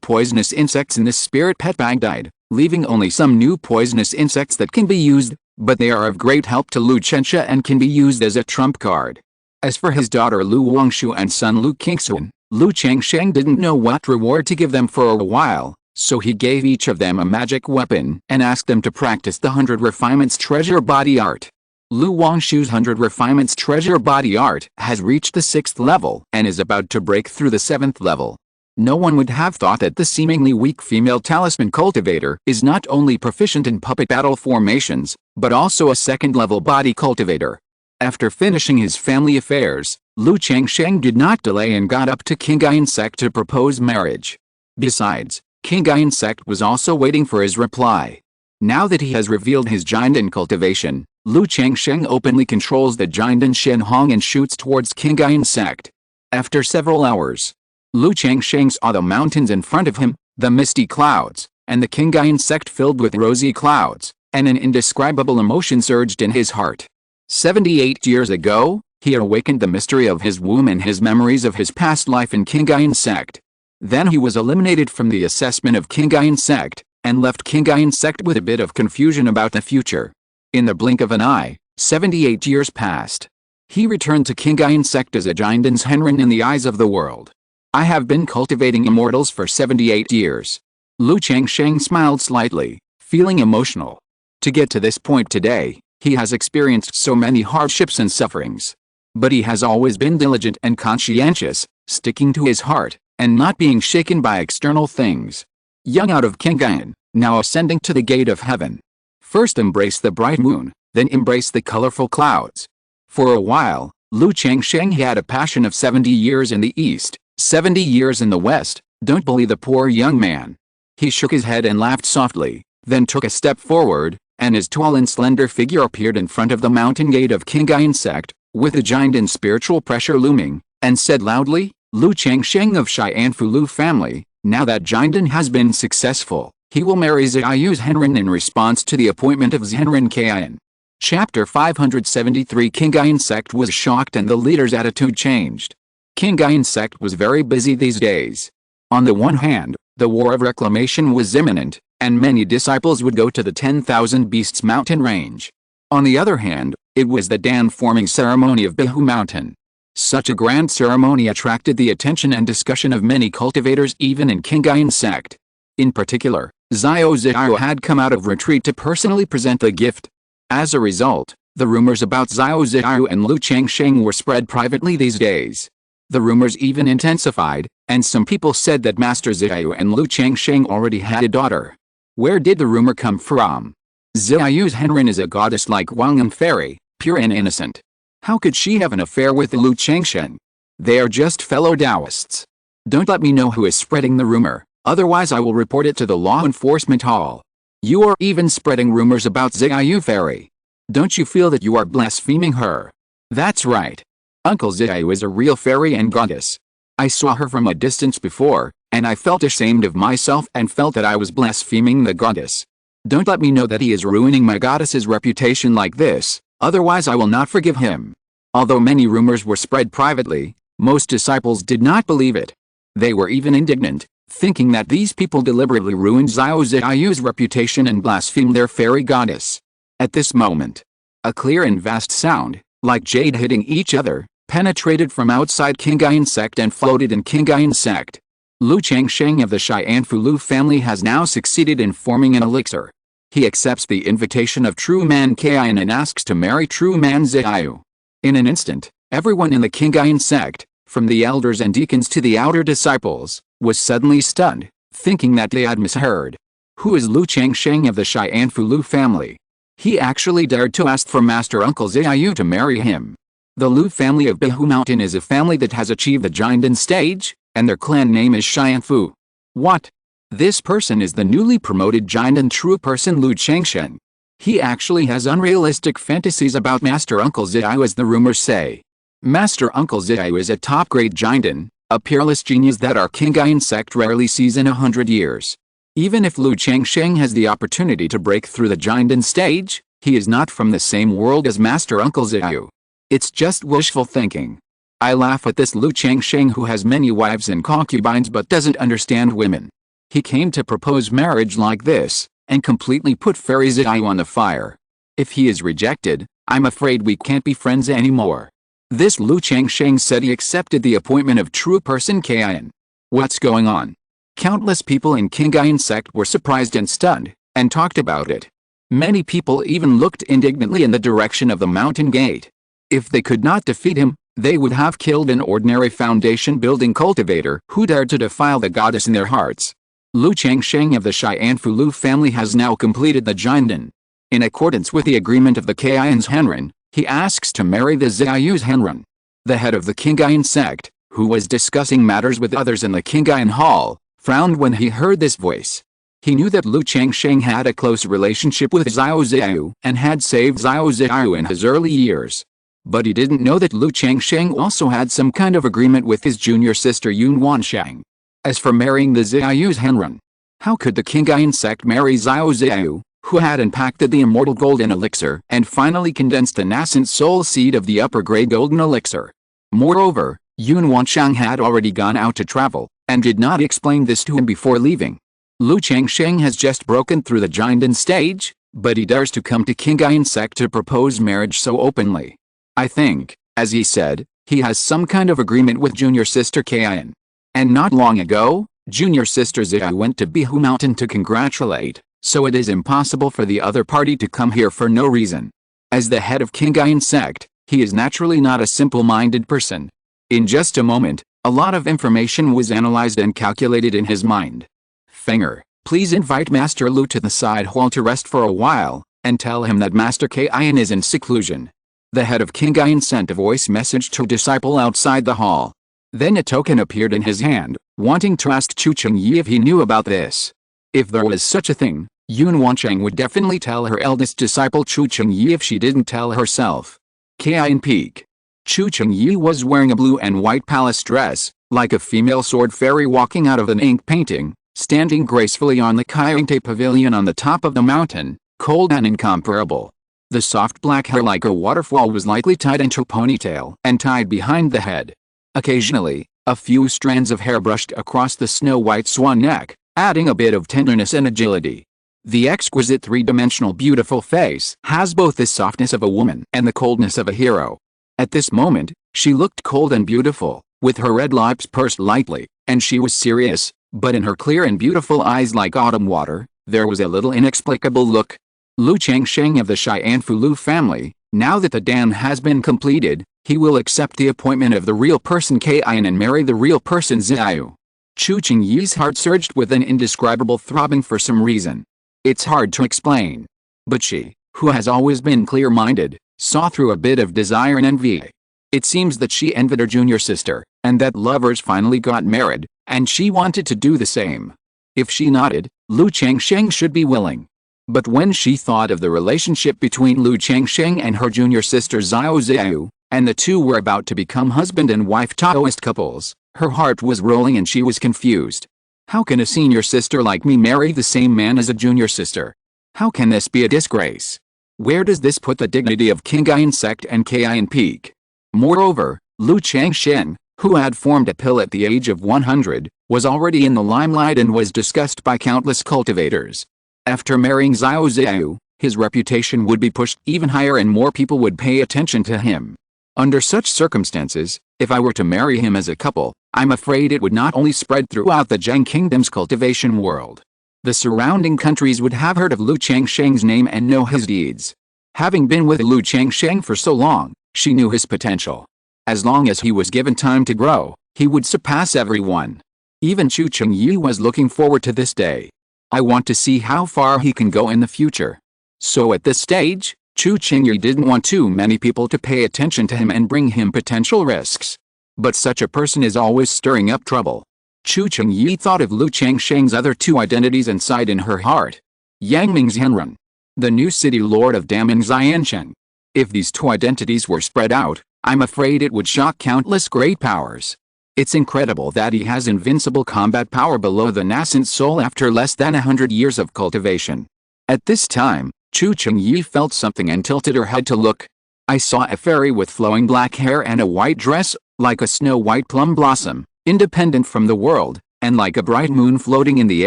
poisonous insects in this spirit pet bag died, leaving only some new poisonous insects that can be used, but they are of great help to Lu Chensha and can be used as a trump card. As for his daughter Lu Wangshu and son Lu Qingzhu, Lu Changsheng didn't know what reward to give them for a while, so he gave each of them a magic weapon and asked them to practice the 100 Refinements Treasure Body Art. Lu Wangshu's 100 Refinements Treasure Body Art has reached the 6th level and is about to break through the 7th level. No one would have thought that the seemingly weak female talisman cultivator is not only proficient in puppet battle formations, but also a second-level body cultivator. After finishing his family affairs, Lu Changsheng did not delay and got up to Qingyun Sect to propose marriage. Besides, Qingyun Sect was also waiting for his reply. Now that he has revealed his Qingzhu cultivation, Lu Changsheng openly controls the Qingzhu Shenhong and shoots towards Qingyun Sect. After several hours, Lu Changsheng saw the mountains in front of him, the misty clouds, and the Qingyun Sect filled with rosy clouds, and an indescribable emotion surged in his heart. 78 years ago, he awakened the mystery of his womb and his memories of his past life in Qingyun Sect. Then he was eliminated from the assessment of Qingyun Sect, and left Qingyun Sect with a bit of confusion about the future. In the blink of an eye, 78 years passed. He returned to Qingyun Sect as a Qingzhu's Henren in the eyes of the world. I have been cultivating immortals for 78 years. Lu Changsheng smiled slightly, feeling emotional. To get to this point today, he has experienced so many hardships and sufferings. But he has always been diligent and conscientious, sticking to his heart, and not being shaken by external things. young out of Qingyun, now ascending to the gate of heaven. First embrace the bright moon, then embrace the colorful clouds. For a while, Changsheng had a passion of 70 years in the east, 70 years in the west. Don't believe the poor young man. He shook his head and laughed softly, then took a step forward, and his tall and slender figure appeared in front of the mountain gate of Qingyun Sect, with a giant in spiritual pressure looming, and said loudly, Changsheng of Xianfu family, now that Jinden has been successful, he will marry Xiaoyu's Henren in response to the appointment of Zhenren Qian. Chapter 573 Qingyun Sect was shocked and the leader's attitude changed. Qingyun Sect was very busy these days. On the one hand, the war of reclamation was imminent, and many disciples would go to the 10,000 Beasts mountain range. On the other hand, it was the dam-forming ceremony of Qingzhu Mountain. Such a grand ceremony attracted the attention and discussion of many cultivators even in Qingyun Sect. In particular, Xiao had come out of retreat to personally present the gift. As a result, the rumors about Xiao and Changsheng were spread privately these days. The rumors even intensified, and some people said that Master Xiao and Changsheng already had a daughter. Where did the rumor come from? Xiaoyu's Henren is a goddess like Wangyang fairy, pure and innocent. How could she have an affair with Changsheng? They are just fellow Taoists. Don't let me know who is spreading the rumor, otherwise I will report it to the law enforcement hall. You are even spreading rumors about Xiaoyu fairy. Don't you feel that you are blaspheming her? That's right. Uncle Xiao is a real fairy and goddess. I saw her from a distance before, and I felt ashamed of myself and felt that I was blaspheming the goddess. Don't let me know that he is ruining my goddess's reputation like this, otherwise I will not forgive him. Although many rumors were spread privately, most disciples did not believe it. They were even indignant, thinking that these people deliberately ruined Xiaoyu's reputation and blasphemed their fairy goddess. At this moment, a clear and vast sound, like jade hitting each other, penetrated from outside Qingyun Sect and floated in Qingyun Sect. Changsheng of the Xianfu family has now succeeded in forming an elixir. He accepts the invitation of True Man Qian and asks to marry True Man Xiao. In an instant, everyone in the Qingyun Sect, from the elders and deacons to the outer disciples, was suddenly stunned, thinking that they had misheard. Who is Changsheng of the Xianfu family? He actually dared to ask for Master Uncle Xiao to marry him. The Lu family of Qingzhu Mountain is a family that has achieved the Jinden stage, and their clan name is Xianfu. What? This person is the newly promoted Jinden true person Changsheng. He actually has unrealistic fantasies about Master Uncle Xiao as the rumors say. Master Uncle Xiao is a top-grade Jinden, a peerless genius that our Qingyun Sect rarely sees in 100 years. Even if Changsheng has the opportunity to break through the Jinden stage, he is not from the same world as Master Uncle Xiao. It's just wishful thinking. I laugh at this Changsheng who has many wives and concubines but doesn't understand women. He came to propose marriage like this, and completely put Fairy Xiao on the fire. If he is rejected, I'm afraid we can't be friends anymore. This Changsheng said he accepted the appointment of True Person Qian. What's going on? Countless people in Qingyun Sect were surprised and stunned, and talked about it. Many people even looked indignantly in the direction of the mountain gate. If they could not defeat him, they would have killed an ordinary foundation-building cultivator who dared to defile the goddess in their hearts. Changsheng of the Xianfu family has now completed the Jinden. In accordance with the agreement of the Qian's Henren, he asks to marry the Xiaoyu's Henren. The head of the Qingyun Sect, who was discussing matters with others in the Qingyun Hall, frowned when he heard this voice. He knew that Changsheng had a close relationship with Xiao and had saved Xiao in his early years. But he didn't know that Changsheng also had some kind of agreement with his junior sister Yun Wanshang. As for marrying the Xiaoyu's Henren, how could the Qingyun Sect marry Xiao, who had impacted the immortal golden elixir and finally condensed the nascent soul seed of the upper-grade golden elixir? Moreover, Yun Wanshang had already gone out to travel, and did not explain this to him before leaving. Changsheng has just broken through the Jinden stage, but he dares to come to Qingyun Sect to propose marriage so openly. I think, as he said, he has some kind of agreement with junior sister Qian. And not long ago, junior sister Xiao went to Qingzhu Mountain to congratulate, so it is impossible for the other party to come here for no reason. As the head of Qingyun Sect, he is naturally not a simple-minded person. In just a moment, a lot of information was analyzed and calculated in his mind. Finger, Please invite Master Lu to the side hall to rest for a while, and tell him that Master Qingyun is in seclusion." The head of Qingyun sent a voice message to a disciple outside the hall. Then a token appeared in his hand, wanting to ask Chu Chengyi if he knew about this. If there was such a thing, Yun Wancheng would definitely tell her eldest disciple Chu Chengyi if she didn't tell herself. Qingyun Peak. Chu Chengyi was wearing a blue and white palace dress, like a female sword fairy walking out of an ink painting, standing gracefully on the Qingzhu pavilion on the top of the mountain, cold and incomparable. The soft black hair like a waterfall was lightly tied into a ponytail and tied behind the head. Occasionally, a few strands of hair brushed across the snow-white swan neck, adding a bit of tenderness and agility. The exquisite three-dimensional beautiful face has both the softness of a woman and the coldness of a hero. At this moment, she looked cold and beautiful, with her red lips pursed lightly, and she was serious, but in her clear and beautiful eyes like autumn water, there was a little inexplicable look. Lu Changsheng of the Fu Lu family, now that the dam has been completed, he will accept the appointment of the real person Qingyun and marry the real person Xiao. Chu Chengyi's heart surged with an indescribable throbbing for some reason. It's hard to explain. But she, who has always been clear-minded, saw through a bit of desire and envy. It seems that she envied her junior sister, and that lovers finally got married, and she wanted to do the same. If she nodded, Lu Changsheng should be willing. But when she thought of the relationship between Lu Changsheng and her junior sister Xiao, and the two were about to become husband and wife Taoist couples, her heart was rolling and she was confused. How can a senior sister like me marry the same man as a junior sister? How can this be a disgrace? Where does this put the dignity of Qingyun Sect and Qingyun Peak? Moreover, Lu Changsheng, who had formed a pill at the age of 100, was already in the limelight and was discussed by countless cultivators. After marrying Xiao, his reputation would be pushed even higher and more people would pay attention to him. Under such circumstances, if I were to marry him as a couple, I'm afraid it would not only spread throughout the Zheng Kingdom's cultivation world. The surrounding countries would have heard of Lu Changsheng's name and know his deeds. Having been with Lu Changsheng for so long, she knew his potential. As long as he was given time to grow, he would surpass everyone. Even Chu Chengyi was looking forward to this day. I want to see how far he can go in the future. So at this stage, Chu Chengyi didn't want too many people to pay attention to him and bring him potential risks. But such a person is always stirring up trouble. Chu Chengyi thought of Lu Changsheng's other two identities and sighed in her heart. Yangming Xianren, the new city lord of Daming Xiancheng. If these two identities were spread out, I'm afraid it would shock countless great powers. It's incredible that he has invincible combat power below the nascent soul after less than 100 years of cultivation. At this time, Chu Chengyi felt something and tilted her head to look. I saw a fairy with flowing black hair and a white dress, like a snow-white plum blossom, independent from the world, and like a bright moon floating in the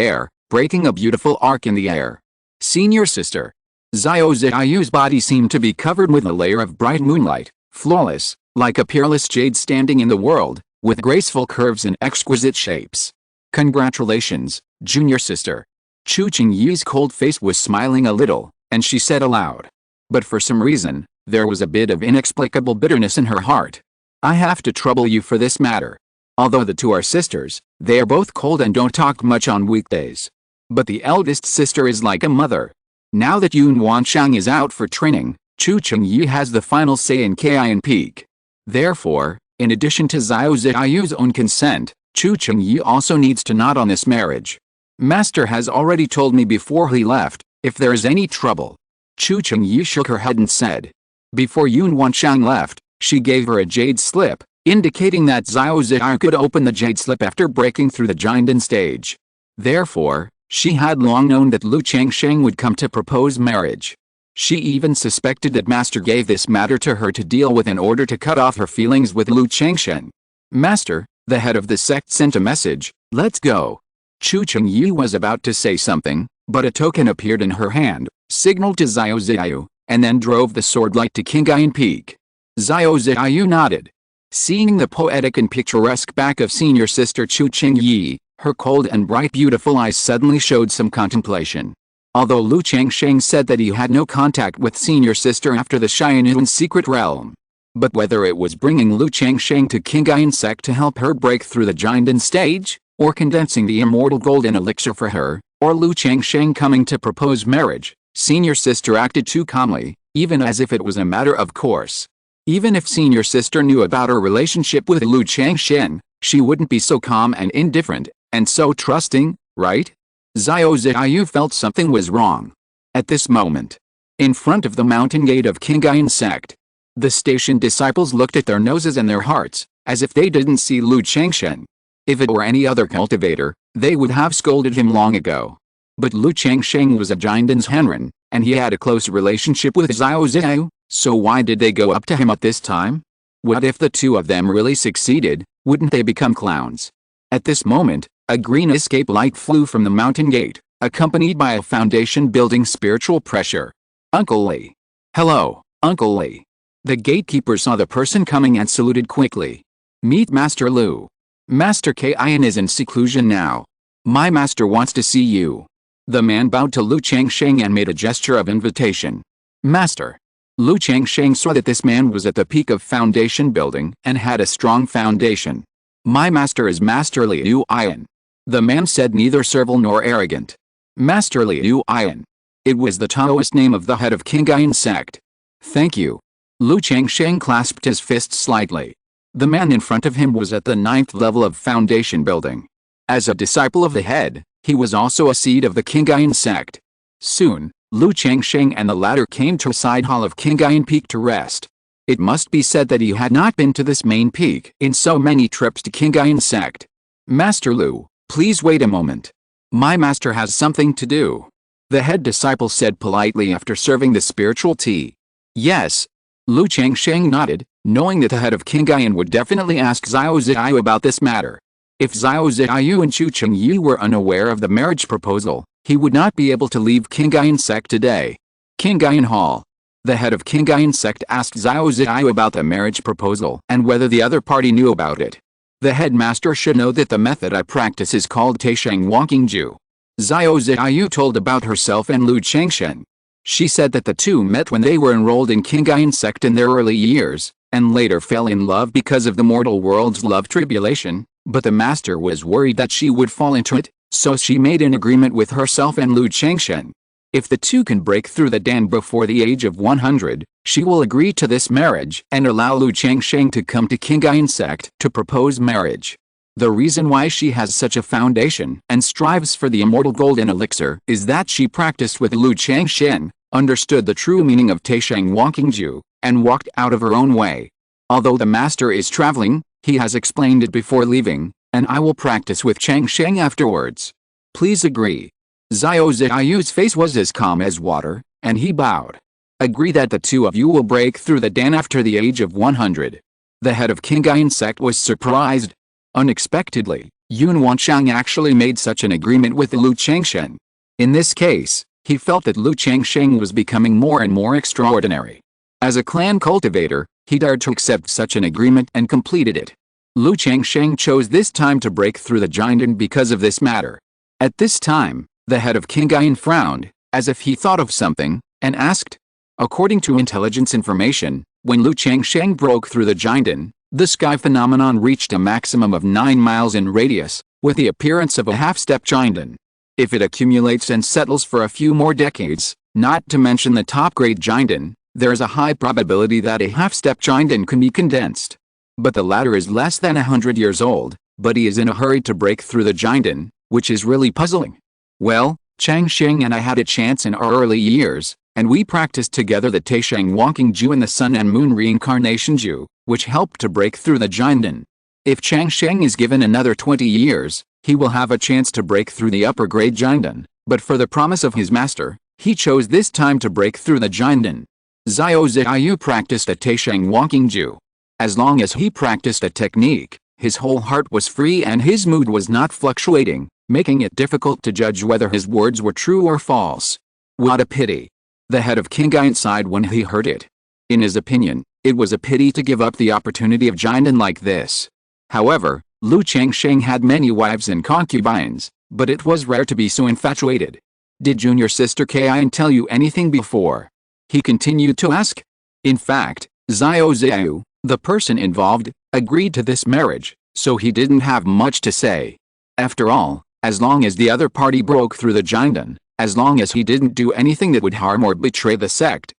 air, breaking a beautiful arc in the air. Senior sister. Xiao's body seemed to be covered with a layer of bright moonlight, flawless, like a peerless jade standing in the world, with graceful curves and exquisite shapes. Congratulations, junior sister. Chu Chengyi's cold face was smiling a little, and she said aloud. But for some reason, there was a bit of inexplicable bitterness in her heart. I have to trouble you for this matter. Although the two are sisters, they are both cold and don't talk much on weekdays. But the eldest sister is like a mother. Now that Yun Wancheng is out for training, Chu Chengyi has the final say in Qingyun Peak. Therefore, in addition to Xiao's own consent, Chu Chengyi also needs to nod on this marriage. Master has already told me before he left, if there is any trouble. Chu Chengyi shook her head and said. Before Yun Wancheng left, she gave her a jade slip, indicating that Xiao could open the jade slip after breaking through the Jinden stage. Therefore, she had long known that Lu Changsheng would come to propose marriage. She even suspected that Master gave this matter to her to deal with in order to cut off her feelings with Lu Changsheng. Master, the head of the sect sent a message, let's go. Chu Chengyi was about to say something, but a token appeared in her hand, signaled to Xiao, and then drove the sword light to Qingyun Peak. Xiao nodded. Seeing the poetic and picturesque back of senior sister Chu Chengyi, her cold and bright beautiful eyes suddenly showed some contemplation. Although Lu Changsheng said that he had no contact with senior sister after the Qingyun secret realm. But whether it was bringing Lu Changsheng to Qingyun Sect to help her break through the Jinden stage, or condensing the immortal golden elixir for her, or Lu Changsheng coming to propose marriage, senior sister acted too calmly, even as if it was a matter of course. Even if senior sister knew about her relationship with Lu Changsheng, she wouldn't be so calm and indifferent, and so trusting, right? Xiao Ziyu felt something was wrong. At this moment, in front of the mountain gate of Qingyun Sect, the station disciples looked at their noses and their hearts, as if they didn't see Lu Changsheng. If it were any other cultivator, they would have scolded him long ago. But Lu Changsheng was a Jindan's Henren, and he had a close relationship with Xiao Ziyu, so why did they go up to him at this time? What if the two of them really succeeded? Wouldn't they become clowns? At this moment, a green escape light flew from the mountain gate, accompanied by a foundation-building spiritual pressure. Uncle Li. Hello, Uncle Li. The gatekeeper saw the person coming and saluted quickly. Meet Master Lu. Master Qingyun is in seclusion now. My master wants to see you. The man bowed to Lu Changsheng and made a gesture of invitation. Master. Lu Changsheng saw that this man was at the peak of foundation building and had a strong foundation. My master is Master Liu Ian. The man said, neither servile nor arrogant. Master Liu Ian. It was the Taoist name of the head of Qingyun Sect. Thank you. Lu Changsheng clasped his fist slightly. The man in front of him was at the 9th level of foundation building. As a disciple of the head, he was also a seed of the Qingyun Sect. Soon, Lu Changsheng and the latter came to a side hall of Qingyun Peak to rest. It must be said that he had not been to this main peak in so many trips to Qingyun Sect. Master Lu, please wait a moment. My master has something to do. The head disciple said politely after serving the spiritual tea. Yes. Lu Changsheng nodded, knowing that the head of Qingyun would definitely ask Xiao Ziyu about this matter. If Xiao Ziyu and Chu Chengyu were unaware of the marriage proposal, he would not be able to leave Qingyun Sect today. Qingyun Hall. The head of Qingyun Sect asked Xiao Ziyu about the marriage proposal and whether the other party knew about it. The headmaster should know that the method I practice is called Taisheng Wangqingju. Xiao Ziyu told about herself and Lu Changsheng. She said that the two met when they were enrolled in Qingyun Sect in their early years, and later fell in love because of the mortal world's love tribulation, but the master was worried that she would fall into it, so she made an agreement with herself and Lu Changsheng. If the two can break through the Dan before the age of 100, she will agree to this marriage and allow Lu Changsheng to come to Qingyun Sect to propose marriage. The reason why she has such a foundation and strives for the immortal golden elixir is that she practiced with Lu Changsheng, understood the true meaning of Taisheng Wangqingju, and walked out of her own way. Although the master is traveling, he has explained it before leaving, and I will practice with Changsheng afterwards. Please agree. Xiao Ziyu's face was as calm as water, and he bowed. Agree that the two of you will break through the Dan after the age of 100. The head of Qingyun Sect was surprised. Unexpectedly, Yun Wanchang actually made such an agreement with Lu Changsheng. In this case, he felt that Lu Changsheng was becoming more and more extraordinary. As a clan cultivator, he dared to accept such an agreement and completed it. Lu Changsheng chose this time to break through the Jindan because of this matter. At this time, the head of Qingyun frowned, as if he thought of something, and asked. According to intelligence information, when Lu Changsheng broke through the Jindan, the sky phenomenon reached a maximum of 9 miles in radius, with the appearance of a half-step Jindan. If it accumulates and settles for a few more decades, not to mention the top-grade Jindan, there is a high probability that a half-step Jindan can be condensed. But the latter is less than 100 years old, but he is in a hurry to break through the Jindan, which is really puzzling. Well, Changsheng and I had a chance in our early years, and we practiced together the Taisheng Wangqingju and the Sun and Moon Reincarnation Ju, which helped to break through the Jindan. If Changsheng is given another 20 years, he will have a chance to break through the upper-grade Jindan, but for the promise of his master, he chose this time to break through the Jindan. Xiao Ziyu practiced a Taisheng Wangqingju. As long as he practiced a technique, his whole heart was free and his mood was not fluctuating, making it difficult to judge whether his words were true or false. What a pity. The head of Qingyun sighed when he heard it. In his opinion, it was a pity to give up the opportunity of Jindan like this. However, Lu Changsheng had many wives and concubines, but it was rare to be so infatuated. Did junior sister Qingyun tell you anything before? He continued to ask. In fact, Xiao Ziyu, the person involved, agreed to this marriage, so he didn't have much to say. After all, As long as the other party broke through the Qingdun, as long as he didn't do anything that would harm or betray the sect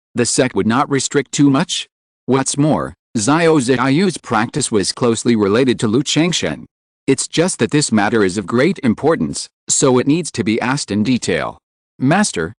would not restrict too much. What's more, Xiao Ziyu's practice was closely related to Lu Changsheng. It's just that this matter is of great importance, so it needs to be asked in detail. Master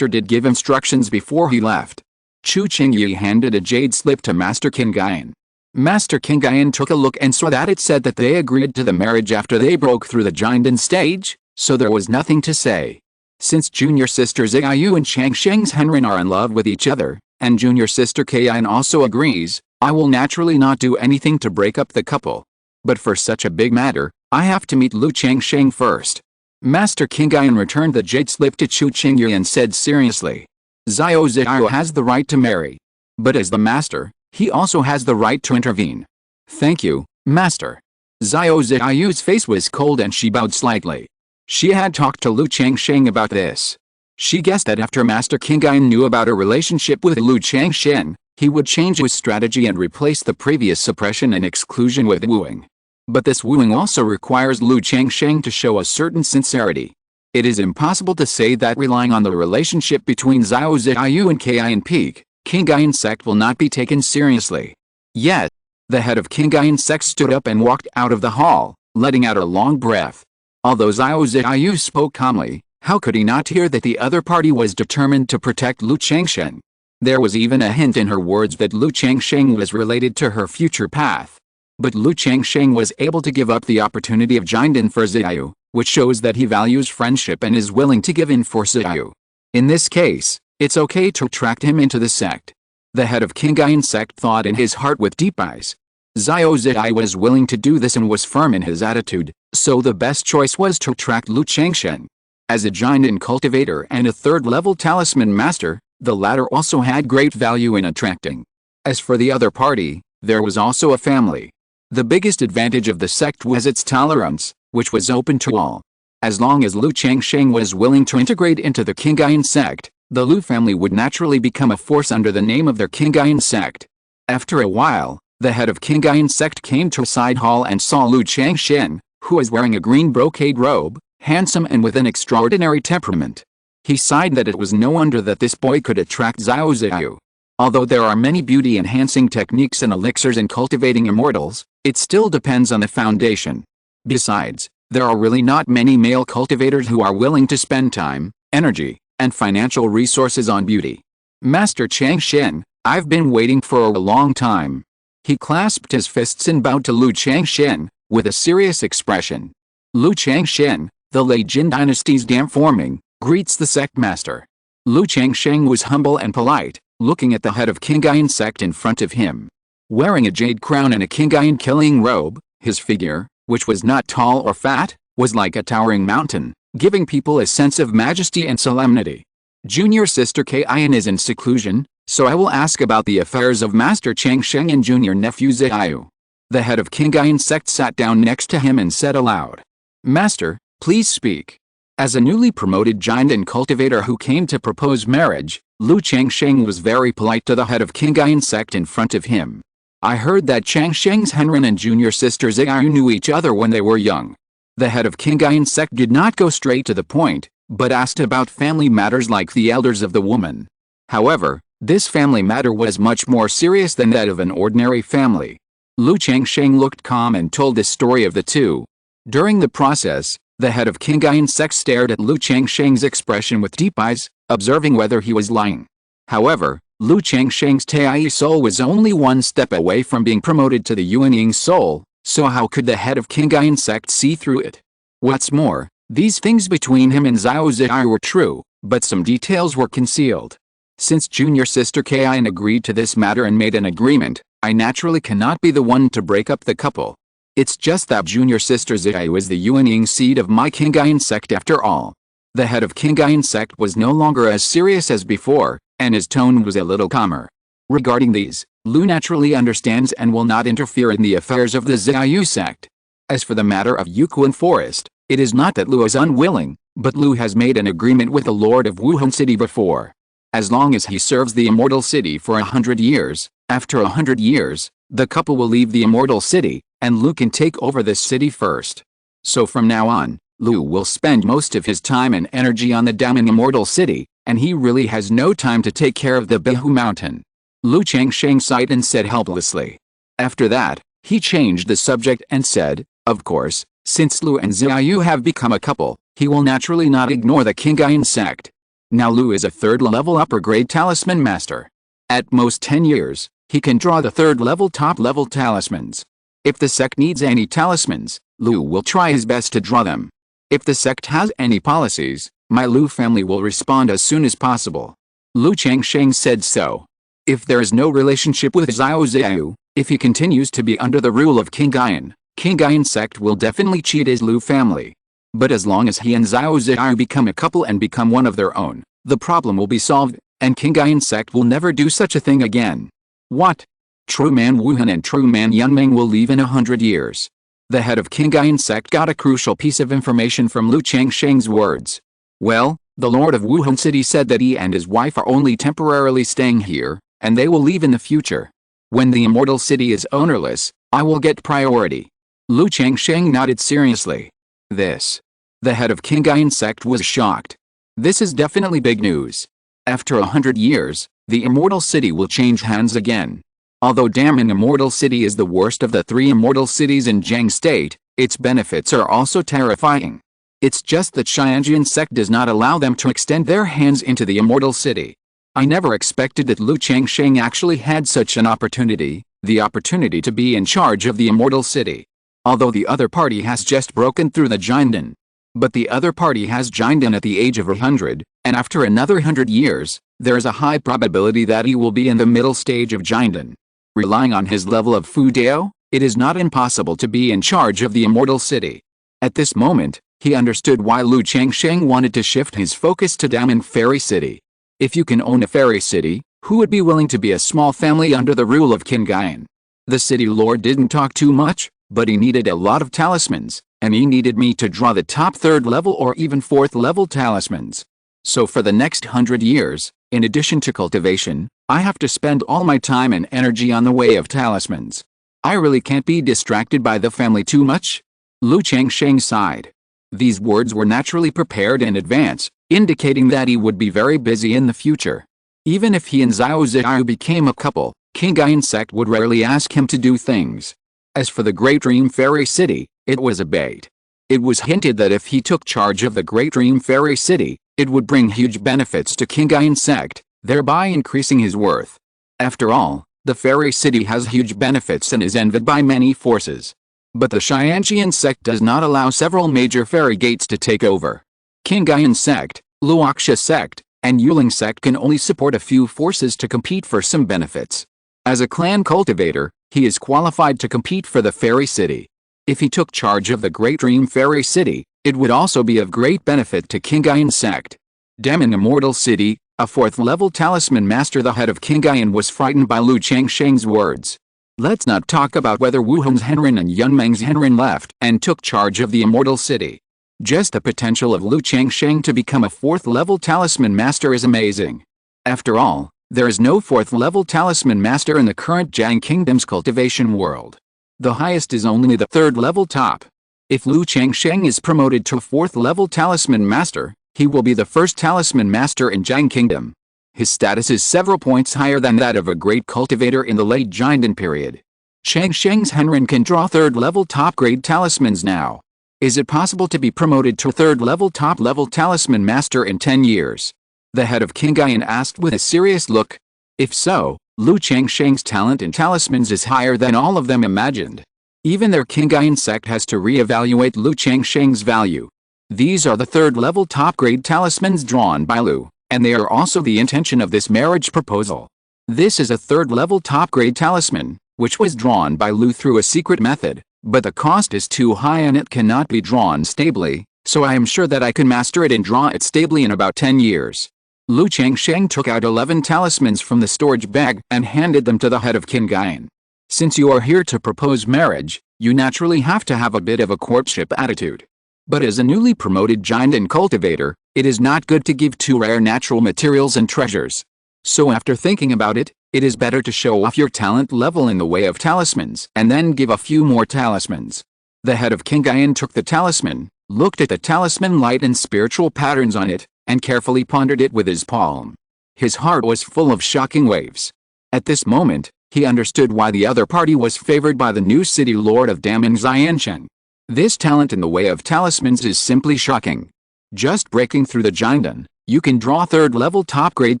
did give instructions before he left. Chu Qingyi handed a jade slip to Master Qingyun. Master Qingyun took a look and saw that it said that they agreed to the marriage after they broke through the Qingdun stage, so there was nothing to say. Since junior sister Xiaoyu and Changsheng's Henren are in love with each other, and junior sister Qingyun also agrees, I will naturally not do anything to break up the couple. But for such a big matter, I have to meet Lu Changsheng first. Master Qingyun returned the jade slip to Chu Qingyi and said seriously, Xiao Ziyu has the right to marry. But as the master, he also has the right to intervene. Thank you, master. Xiao Ziyu's face was cold and she bowed slightly. She had talked to Lu Changsheng about this. She guessed that after Master Qingyun knew about her relationship with Lu Changsheng, he would change his strategy and replace the previous suppression and exclusion with wooing. But this wooing also requires Lu Changsheng to show a certain sincerity. It is impossible to say that relying on the relationship between Xiao Ziyu and Qingyun Sect will not be taken seriously. Yet, the head of Qingyun Sect stood up and walked out of the hall, letting out a long breath. Although Xiao Ziyu spoke calmly, how could he not hear that the other party was determined to protect Lu Changsheng? There was even a hint in her words that Lu Changsheng was related to her future path. But Lu Changsheng was able to give up the opportunity of Qingdun for Xiao, which shows that he values friendship and is willing to give in for Xiao. In this case, it's okay to attract him into the sect. The head of Qingyun Sect thought in his heart with deep eyes. Xiao Ziyu was willing to do this and was firm in his attitude, so the best choice was to attract Lu Changsheng. As a Qingdun cultivator and a third-level talisman master, the latter also had great value in attracting. As for the other party, there was also a family. The biggest advantage of the sect was its tolerance, which was open to all. As long as Lu Changsheng was willing to integrate into the Qingyun Sect, the Lu family would naturally become a force under the name of their Qingyun Sect. After a while, the head of Qingyun Sect came to a side hall and saw Lu Changsheng, who was wearing a green brocade robe, handsome and with an extraordinary temperament. He sighed that it was no wonder that this boy could attract Xiao Ziyu. Although there are many beauty-enhancing techniques and elixirs in cultivating immortals, it still depends on the foundation. Besides, there are really not many male cultivators who are willing to spend time, energy, and financial resources on beauty. Master Changsheng, I've been waiting for a long time. He clasped his fists and bowed to Lu Changsheng, with a serious expression. Lu Changsheng, the late Jin dynasty's dam forming, greets the sect master. Lu Changsheng was humble and polite, looking at the head of Qingyun Sect in front of him. Wearing a jade crown and a Qingyun killing robe, his figure, which was not tall or fat, was like a towering mountain, giving people a sense of majesty and solemnity. Junior sister Qingyun is in seclusion, so I will ask about the affairs of Master Changsheng and junior nephew Xiao. The head of Qingyun Sect sat down next to him and said aloud, Master, please speak. As a newly promoted Qingdun cultivator who came to propose marriage, Lu Changsheng was very polite to the head of Qingyun Sect in front of him. I heard that Changsheng's Henren and junior sister Xiao knew each other when they were young. The head of Qingyun Sect did not go straight to the point, but asked about family matters like the elders of the woman. However, this family matter was much more serious than that of an ordinary family. Lu Changsheng looked calm and told the story of the two. During the process, the head of Qingyun Sect stared at Lu Changsheng's expression with deep eyes, observing whether he was lying. However, Lu Changsheng's Tai soul was only one step away from being promoted to the Yuanying soul, so how could the head of Qingyun Sect see through it? What's more, these things between him and Xiao Ziyu were true, but some details were concealed. Since junior sister Qingyun agreed to this matter and made an agreement, I naturally cannot be the one to break up the couple. It's just that junior sister Xiao is the Yuanying seed of my Qingyun Sect after all. The head of Qingyun Sect was no longer as serious as before, and his tone was a little calmer. Regarding these, Lu naturally understands and will not interfere in the affairs of the Xiao sect. As for the matter of Yuquan Forest, it is not that Lu is unwilling, but Lu has made an agreement with the Lord of Wuhan City before. As long as he serves the Immortal City for 100 years, after 100 years, the couple will leave the Immortal City, and Lu can take over this city first. So from now on, Lu will spend most of his time and energy on the dam in Immortal City, and he really has no time to take care of the Qingzhu Mountain. Lu Changsheng sighed and said helplessly. After that, he changed the subject and said, of course, since Lu and Xiaoyu have become a couple, he will naturally not ignore the Qingyun Sect. Now Lu is a third-level upper-grade talisman master. At most 10 years, he can draw the third-level top-level talismans. If the sect needs any talismans, Lu will try his best to draw them. If the sect has any policies, my Lu family will respond as soon as possible. Lu Changsheng said so. If there is no relationship with Xiaoyu, if he continues to be under the rule of Qingyun Sect will definitely cheat his Lu family. But as long as he and Xiaoyu become a couple and become one of their own, the problem will be solved, and Qingyun Sect will never do such a thing again. What? True man Wuhan and true man Yunmeng will leave in 100 years. The head of Qingyun Sect got a crucial piece of information from Lu Changsheng's words. Well, the lord of Wuhan City said that he and his wife are only temporarily staying here, and they will leave in the future. When the Immortal City is ownerless, I will get priority. Lu Changsheng nodded seriously. This. The head of Qingyun Sect was shocked. This is definitely big news. After 100 years, the Immortal City will change hands again. Although dam in Immortal City is the worst of the 3 immortal cities in Jiang State, its benefits are also terrifying. It's just that Qingyun Sect does not allow them to extend their hands into the Immortal City. I never expected that Lu Changsheng actually had such an opportunity, the opportunity to be in charge of the Immortal City. Although the other party has just broken through the Jinden. But the other party has Jinden at the age of 100, and after another 100 years, there is a high probability that he will be in the middle stage of Jinden. Relying on his level of Fu Dao, it is not impossible to be in charge of the Immortal City. At this moment, he understood why Lu Changsheng wanted to shift his focus to Dam and Fairy City. If you can own a fairy city, who would be willing to be a small family under the rule of Qingyun? The city lord didn't talk too much, but he needed a lot of talismans, and he needed me to draw the top 3rd level or even 4th level talismans. So for the next 100 years, in addition to cultivation, I have to spend all my time and energy on the way of talismans. I really can't be distracted by the family too much. Lu Changsheng sighed. These words were naturally prepared in advance, indicating that he would be very busy in the future. Even if he and Xiaoyu became a couple, Qingyun Sect would rarely ask him to do things. As for the Great Dream Fairy City, it was a bait. It was hinted that if he took charge of the Great Dream Fairy City, it would bring huge benefits to Qingyun Sect, thereby increasing his worth. After all, the Fairy City has huge benefits and is envied by many forces. But the Qingyun Sect does not allow several major fairy gates to take over. Qingyun Sect, Luoxia Sect, and Yuling Sect can only support a few forces to compete for some benefits. As a clan cultivator, he is qualified to compete for the Fairy City. If he took charge of the Great Dream Fairy City, it would also be of great benefit to Qingyun Sect. Dam in Immortal City, a 4th-level talisman master, the head of Qingyun, was frightened by Lu Changsheng's words. Let's not talk about whether Wuhan's Henrin and Yunmeng's Henrin left and took charge of the Immortal City. Just the potential of Lu Changsheng to become a 4th-level talisman master is amazing. After all, there is no 4th-level talisman master in the current Jiang Kingdom's cultivation world. The highest is only the 3rd-level top. If Lu Changsheng is promoted to a 4th-level talisman master, he will be the first talisman master in Jiang Kingdom. His status is several points higher than that of a great cultivator in the late Jinden period. Changsheng's Henrin can draw 3rd-level top-grade talismans now. Is it possible to be promoted to 3rd-level top-level talisman master in 10 years? The head of Qingyun asked with a serious look. If so, Lu Changsheng's talent in talismans is higher than all of them imagined. Even their Qingyun Sect has to re-evaluate Lu Changsheng's value. These are the 3rd-level top-grade talismans drawn by Lu, and they are also the intention of this marriage proposal. This is a 3rd-level top-grade talisman, which was drawn by Lu through a secret method, but the cost is too high and it cannot be drawn stably, so I am sure that I can master it and draw it stably in about 10 years. Lu Changsheng took out 11 talismans from the storage bag and handed them to the head of Qingyun. Since you are here to propose marriage, you naturally have to have a bit of a courtship attitude. But as a newly promoted Jinden cultivator, it is not good to give too rare natural materials and treasures. So after thinking about it, it is better to show off your talent level in the way of talismans and then give a few more talismans. The head of Qingyun took the talisman, looked at the talisman light and spiritual patterns on it, and carefully pondered it with his palm. His heart was full of shocking waves. At this moment, he understood why the other party was favored by the new city lord of Damen Xiansheng. This talent in the way of talismans is simply shocking. Just breaking through the Jiangdan, you can draw third-level top-grade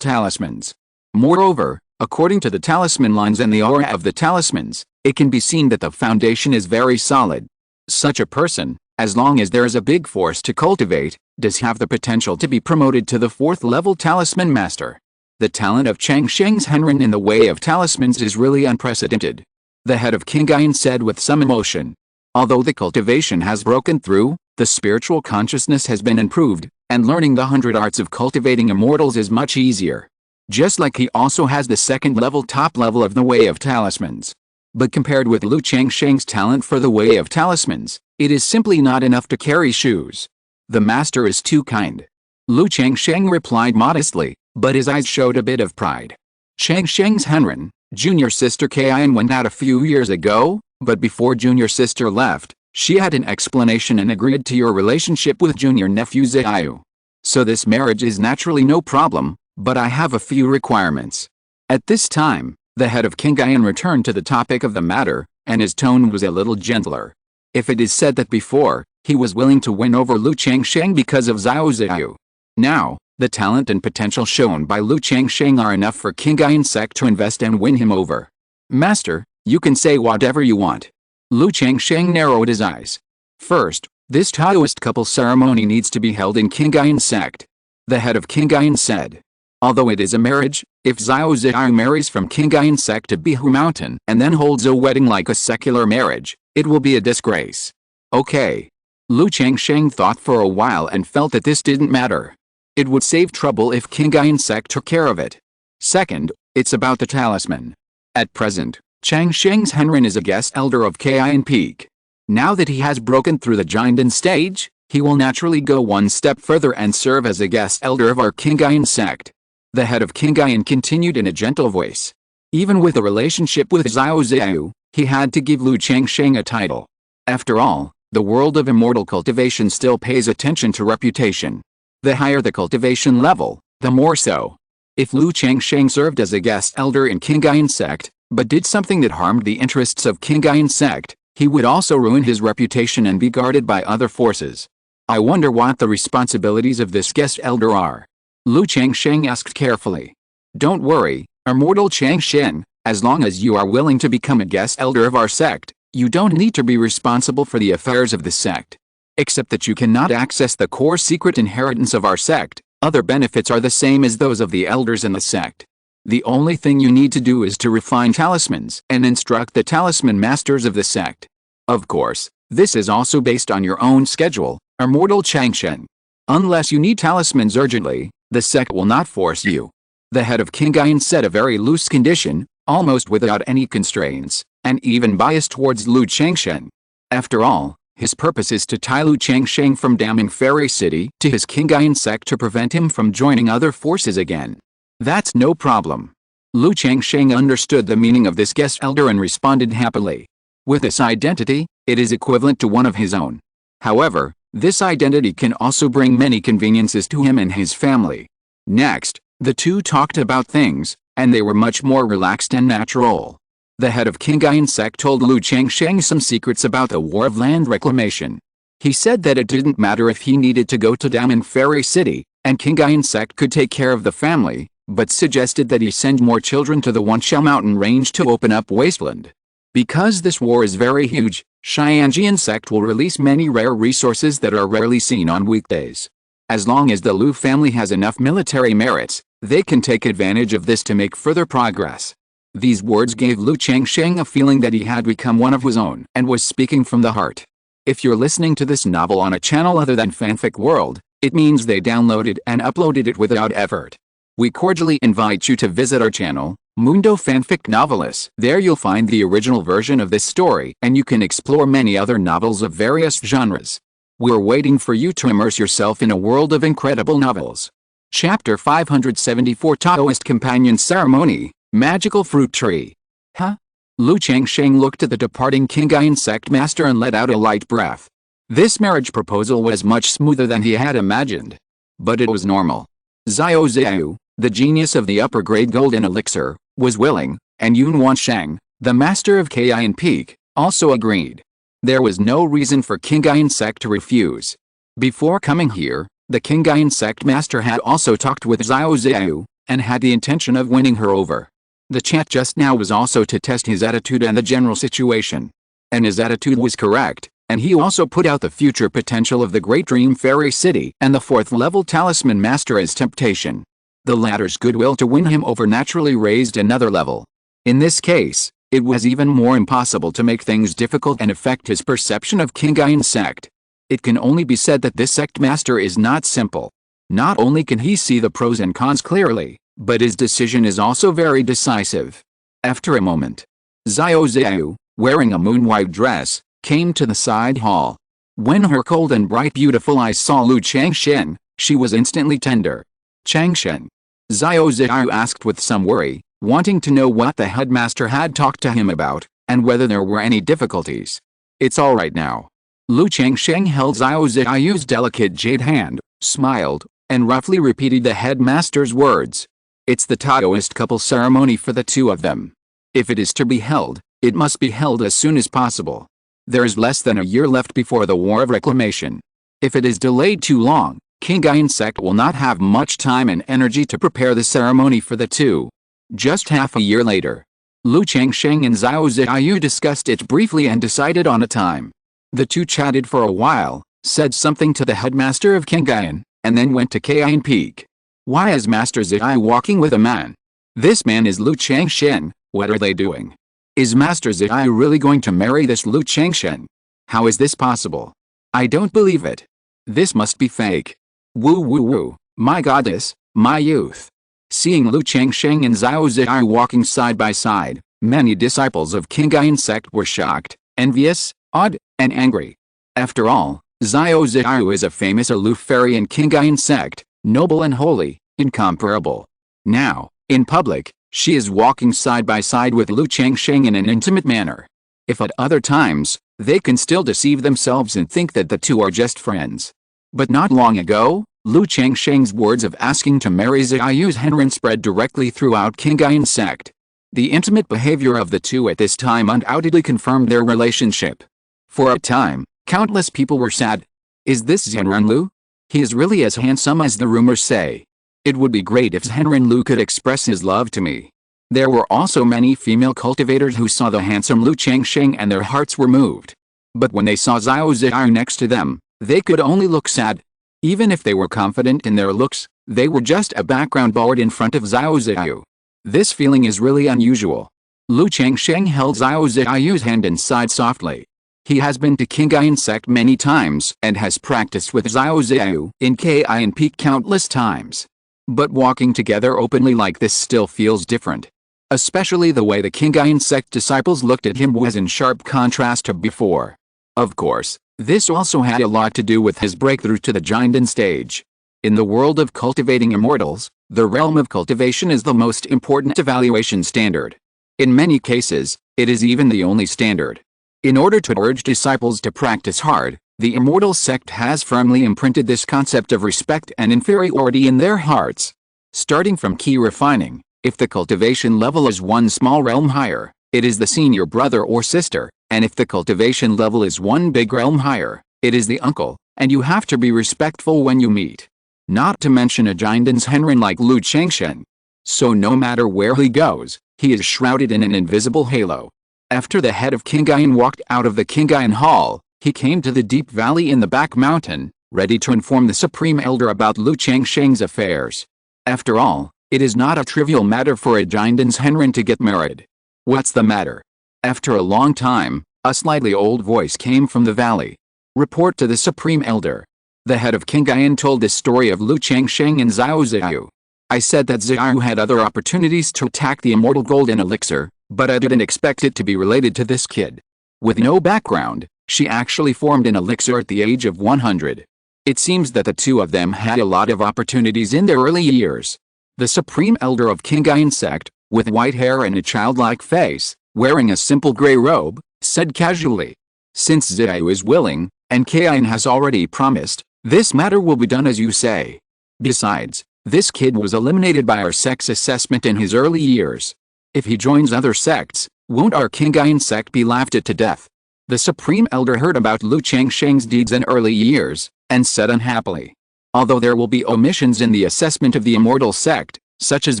talismans. Moreover, according to the talisman lines and the aura of the talismans, it can be seen that the foundation is very solid. Such a person, as long as there is a big force to cultivate, does have the potential to be promoted to the 4th-level talisman master. The talent of Changsheng's Henren in the way of talismans is really unprecedented. The head of Qingyun said with some emotion. Although the cultivation has broken through, the spiritual consciousness has been improved, and learning the 100 arts of cultivating immortals is much easier. Just like he also has the 2nd-level top level of the way of talismans. But compared with Lu Changsheng's talent for the way of talismans, it is simply not enough to carry shoes. The master is too kind. Lu Changsheng replied modestly, but his eyes showed a bit of pride. Changsheng's Henren, junior sister Qingyun went out a few years ago, but before junior sister left, she had an explanation and agreed to your relationship with junior nephew Xiao. So this marriage is naturally no problem, but I have a few requirements. At this time, the head of Qingyun returned to the topic of the matter, and his tone was a little gentler. If it is said that before, he was willing to win over Lu Changsheng because of Xiao, now, the talent and potential shown by Lu Changsheng are enough for Qingyun Sect to invest and win him over. Master, you can say whatever you want. Lu Changsheng narrowed his eyes. First, this Taoist couple ceremony needs to be held in Qingyun Sect. The head of Qingyun said. Although it is a marriage, if Xiao marries from Qingyun Sect to Qingzhu Mountain and then holds a wedding like a secular marriage, it will be a disgrace. Okay. Lu Changsheng thought for a while and felt that this didn't matter. It would save trouble if Qingyun Sect took care of it. Second, it's about the talisman. At present, Changsheng's Henren is a guest elder of Qingyun Peak. Now that he has broken through the Jiangdan stage, he will naturally go one step further and serve as a guest elder of our Qingyun Sect. The head of Qingyun continued in a gentle voice. Even with a relationship with Xiao, he had to give Lu Changsheng a title. After all, the world of immortal cultivation still pays attention to reputation. The higher the cultivation level, the more so. If Lu Changsheng served as a guest elder in Qingyun Sect, but did something that harmed the interests of Qingyun Sect, he would also ruin his reputation and be guarded by other forces. I wonder what the responsibilities of this guest elder are. Lu Changsheng asked carefully. Don't worry, immortal Changsheng, as long as you are willing to become a guest elder of our sect, you don't need to be responsible for the affairs of the sect. Except that you cannot access the core secret inheritance of our sect, other benefits are the same as those of the elders in the sect. The only thing you need to do is to refine talismans and instruct the talisman masters of the sect. Of course, this is also based on your own schedule, immortal Changsheng. Unless you need talismans urgently, the sect will not force you. The head of Qingyun set a very loose condition, almost without any constraints, and even biased towards Lu Changsheng. After all, his purpose is to tie Lu Changsheng from Daming Fairy City to his Qingyun Sect to prevent him from joining other forces again. That's no problem. Lu Changsheng understood the meaning of this guest elder and responded happily. With this identity, it is equivalent to one of his own. However, this identity can also bring many conveniences to him and his family. Next, the two talked about things, and they were much more relaxed and natural. The head of Qingyun Sect told Lu Changsheng some secrets about the war of land reclamation. He said that it didn't matter if he needed to go to Daming Fairy City, and Qingzhu Sect could take care of the family, but suggested that he send more children to the Qingzhu Mountain range to open up wasteland. Because this war is very huge, Qingzhu Sect will release many rare resources that are rarely seen on weekdays. As long as the Lu family has enough military merits, they can take advantage of this to make further progress. These words gave Lu Changsheng a feeling that he had become one of his own and was speaking from the heart. If you're listening to this novel on a channel other than Fanfic World, it means they downloaded and uploaded it without effort. We cordially invite you to visit our channel, Mundo Fanfic Novelis. There you'll find the original version of this story and you can explore many other novels of various genres. We're waiting for you to immerse yourself in a world of incredible novels. Chapter 574 Taoist Companion Ceremony, Magical Fruit Tree. Huh? Lu Changsheng looked at the departing Qingyun Sect master and let out a light breath. This marriage proposal was much smoother than he had imagined. But it was normal. Xiao Xiao, the genius of the upper-grade golden elixir, was willing, and Yun Wansheng, the master of Qingyun Peak, also agreed. There was no reason for Qingyun Sect to refuse. Before coming here, the Qingyun Sect master had also talked with Xiao Xiao, and had the intention of winning her over. The chat just now was also to test his attitude and the general situation. And his attitude was correct, and he also put out the future potential of the Great Dream Fairy City and the 4th level Talisman Master as temptation. The latter's goodwill to win him over naturally raised another level. In this case, it was even more impossible to make things difficult and affect his perception of Qingyun Sect. It can only be said that this sect master is not simple. Not only can he see the pros and cons clearly, but his decision is also very decisive. After a moment, Xiao Xiao, wearing a moon-white dress, came to the side hall. When her cold and bright beautiful eyes saw Lu Changsheng, she was instantly tender. Changsheng? Xiao Xiao asked with some worry, wanting to know what the headmaster had talked to him about, and whether there were any difficulties. It's all right now. Lu Changsheng held Xiao Xiao's delicate jade hand, smiled, and roughly repeated the headmaster's words. It's the Taoist couple ceremony for the two of them. If it is to be held, it must be held as soon as possible. There is less than a year left before the War of Reclamation. If it is delayed too long, Qingyun Sect will not have much time and energy to prepare the ceremony for the two. Just half a year later, Lu Changsheng and Xiao Xiao discussed it briefly and decided on a time. The two chatted for a while, said something to the headmaster of Qingyun, and then went to Qingyun Peak. Why is Master Xiao walking with a man? This man is Lu Changsheng. What are they doing? Is Master Xiao really going to marry this Lu Changsheng? How is this possible? I don't believe it. This must be fake. Woo woo woo, my goddess, my youth. Seeing Lu Changsheng and Xiao Xiao walking side by side, many disciples of Qingyun Sect were shocked, envious, awed, and angry. After all, Xiao Xiao is a famous aloof fairy in Qingyun Sect, noble and holy, incomparable. Now, in public, she is walking side by side with Lu Changsheng in an intimate manner. If at other times, they can still deceive themselves and think that the two are just friends. But not long ago, Lu Changsheng's words of asking to marry Xiao's Henren spread directly throughout Qingyun Sect. The intimate behavior of the two at this time undoubtedly confirmed their relationship. For a time, countless people were sad. Is this Zhenren Lu? He is really as handsome as the rumors say. It would be great if Zhenren Lu could express his love to me. There were also many female cultivators who saw the handsome Lu Changsheng and their hearts were moved. But when they saw Xiao Xiao next to them, they could only look sad. Even if they were confident in their looks, they were just a background board in front of Xiao Xiao. This feeling is really unusual. Lu Changsheng held Xiao Xiao's hand and sighed softly. He has been to Qingyun Sect many times and has practiced with Xiao Xiao in Qingyun Peak countless times. But walking together openly like this still feels different. Especially the way the Qingyun Sect disciples looked at him was in sharp contrast to before. Of course, this also had a lot to do with his breakthrough to the Jinden stage. In the world of cultivating immortals, the realm of cultivation is the most important evaluation standard. In many cases, it is even the only standard. In order to urge disciples to practice hard, the Immortal sect has firmly imprinted this concept of respect and inferiority in their hearts. Starting from key refining, if the cultivation level is one small realm higher, it is the senior brother or sister, and if the cultivation level is one big realm higher, it is the uncle, and you have to be respectful when you meet. Not to mention a Jinden's Henren like Lu Changsheng. So no matter where he goes, he is shrouded in an invisible halo. After the head of Qingyun walked out of the Qingyun Hall, he came to the deep valley in the back mountain, ready to inform the Supreme Elder about Lu Changsheng's affairs. After all, it is not a trivial matter for a Jinden's Henren to get married. What's the matter? After a long time, a slightly old voice came from the valley. Report to the Supreme Elder. The head of Qingyun told the story of Lu Changsheng and Xiao Xiao. I said that Xiao had other opportunities to attack the immortal golden elixir, but I didn't expect it to be related to this kid. With no background, she actually formed an elixir at the age of 100. It seems that the two of them had a lot of opportunities in their early years. The Supreme Elder of Qingyun Sect, with white hair and a childlike face, wearing a simple gray robe, said casually. Since Xiao is willing, And Qingyun has already promised, this matter will be done as you say. Besides, this kid was eliminated by our sect's assessment in his early years. If he joins other sects, won't our Qingyun sect be laughed at to death? The Supreme Elder heard about Lu Changsheng's deeds in early years, and said unhappily. Although there will be omissions in the assessment of the Immortal sect, such as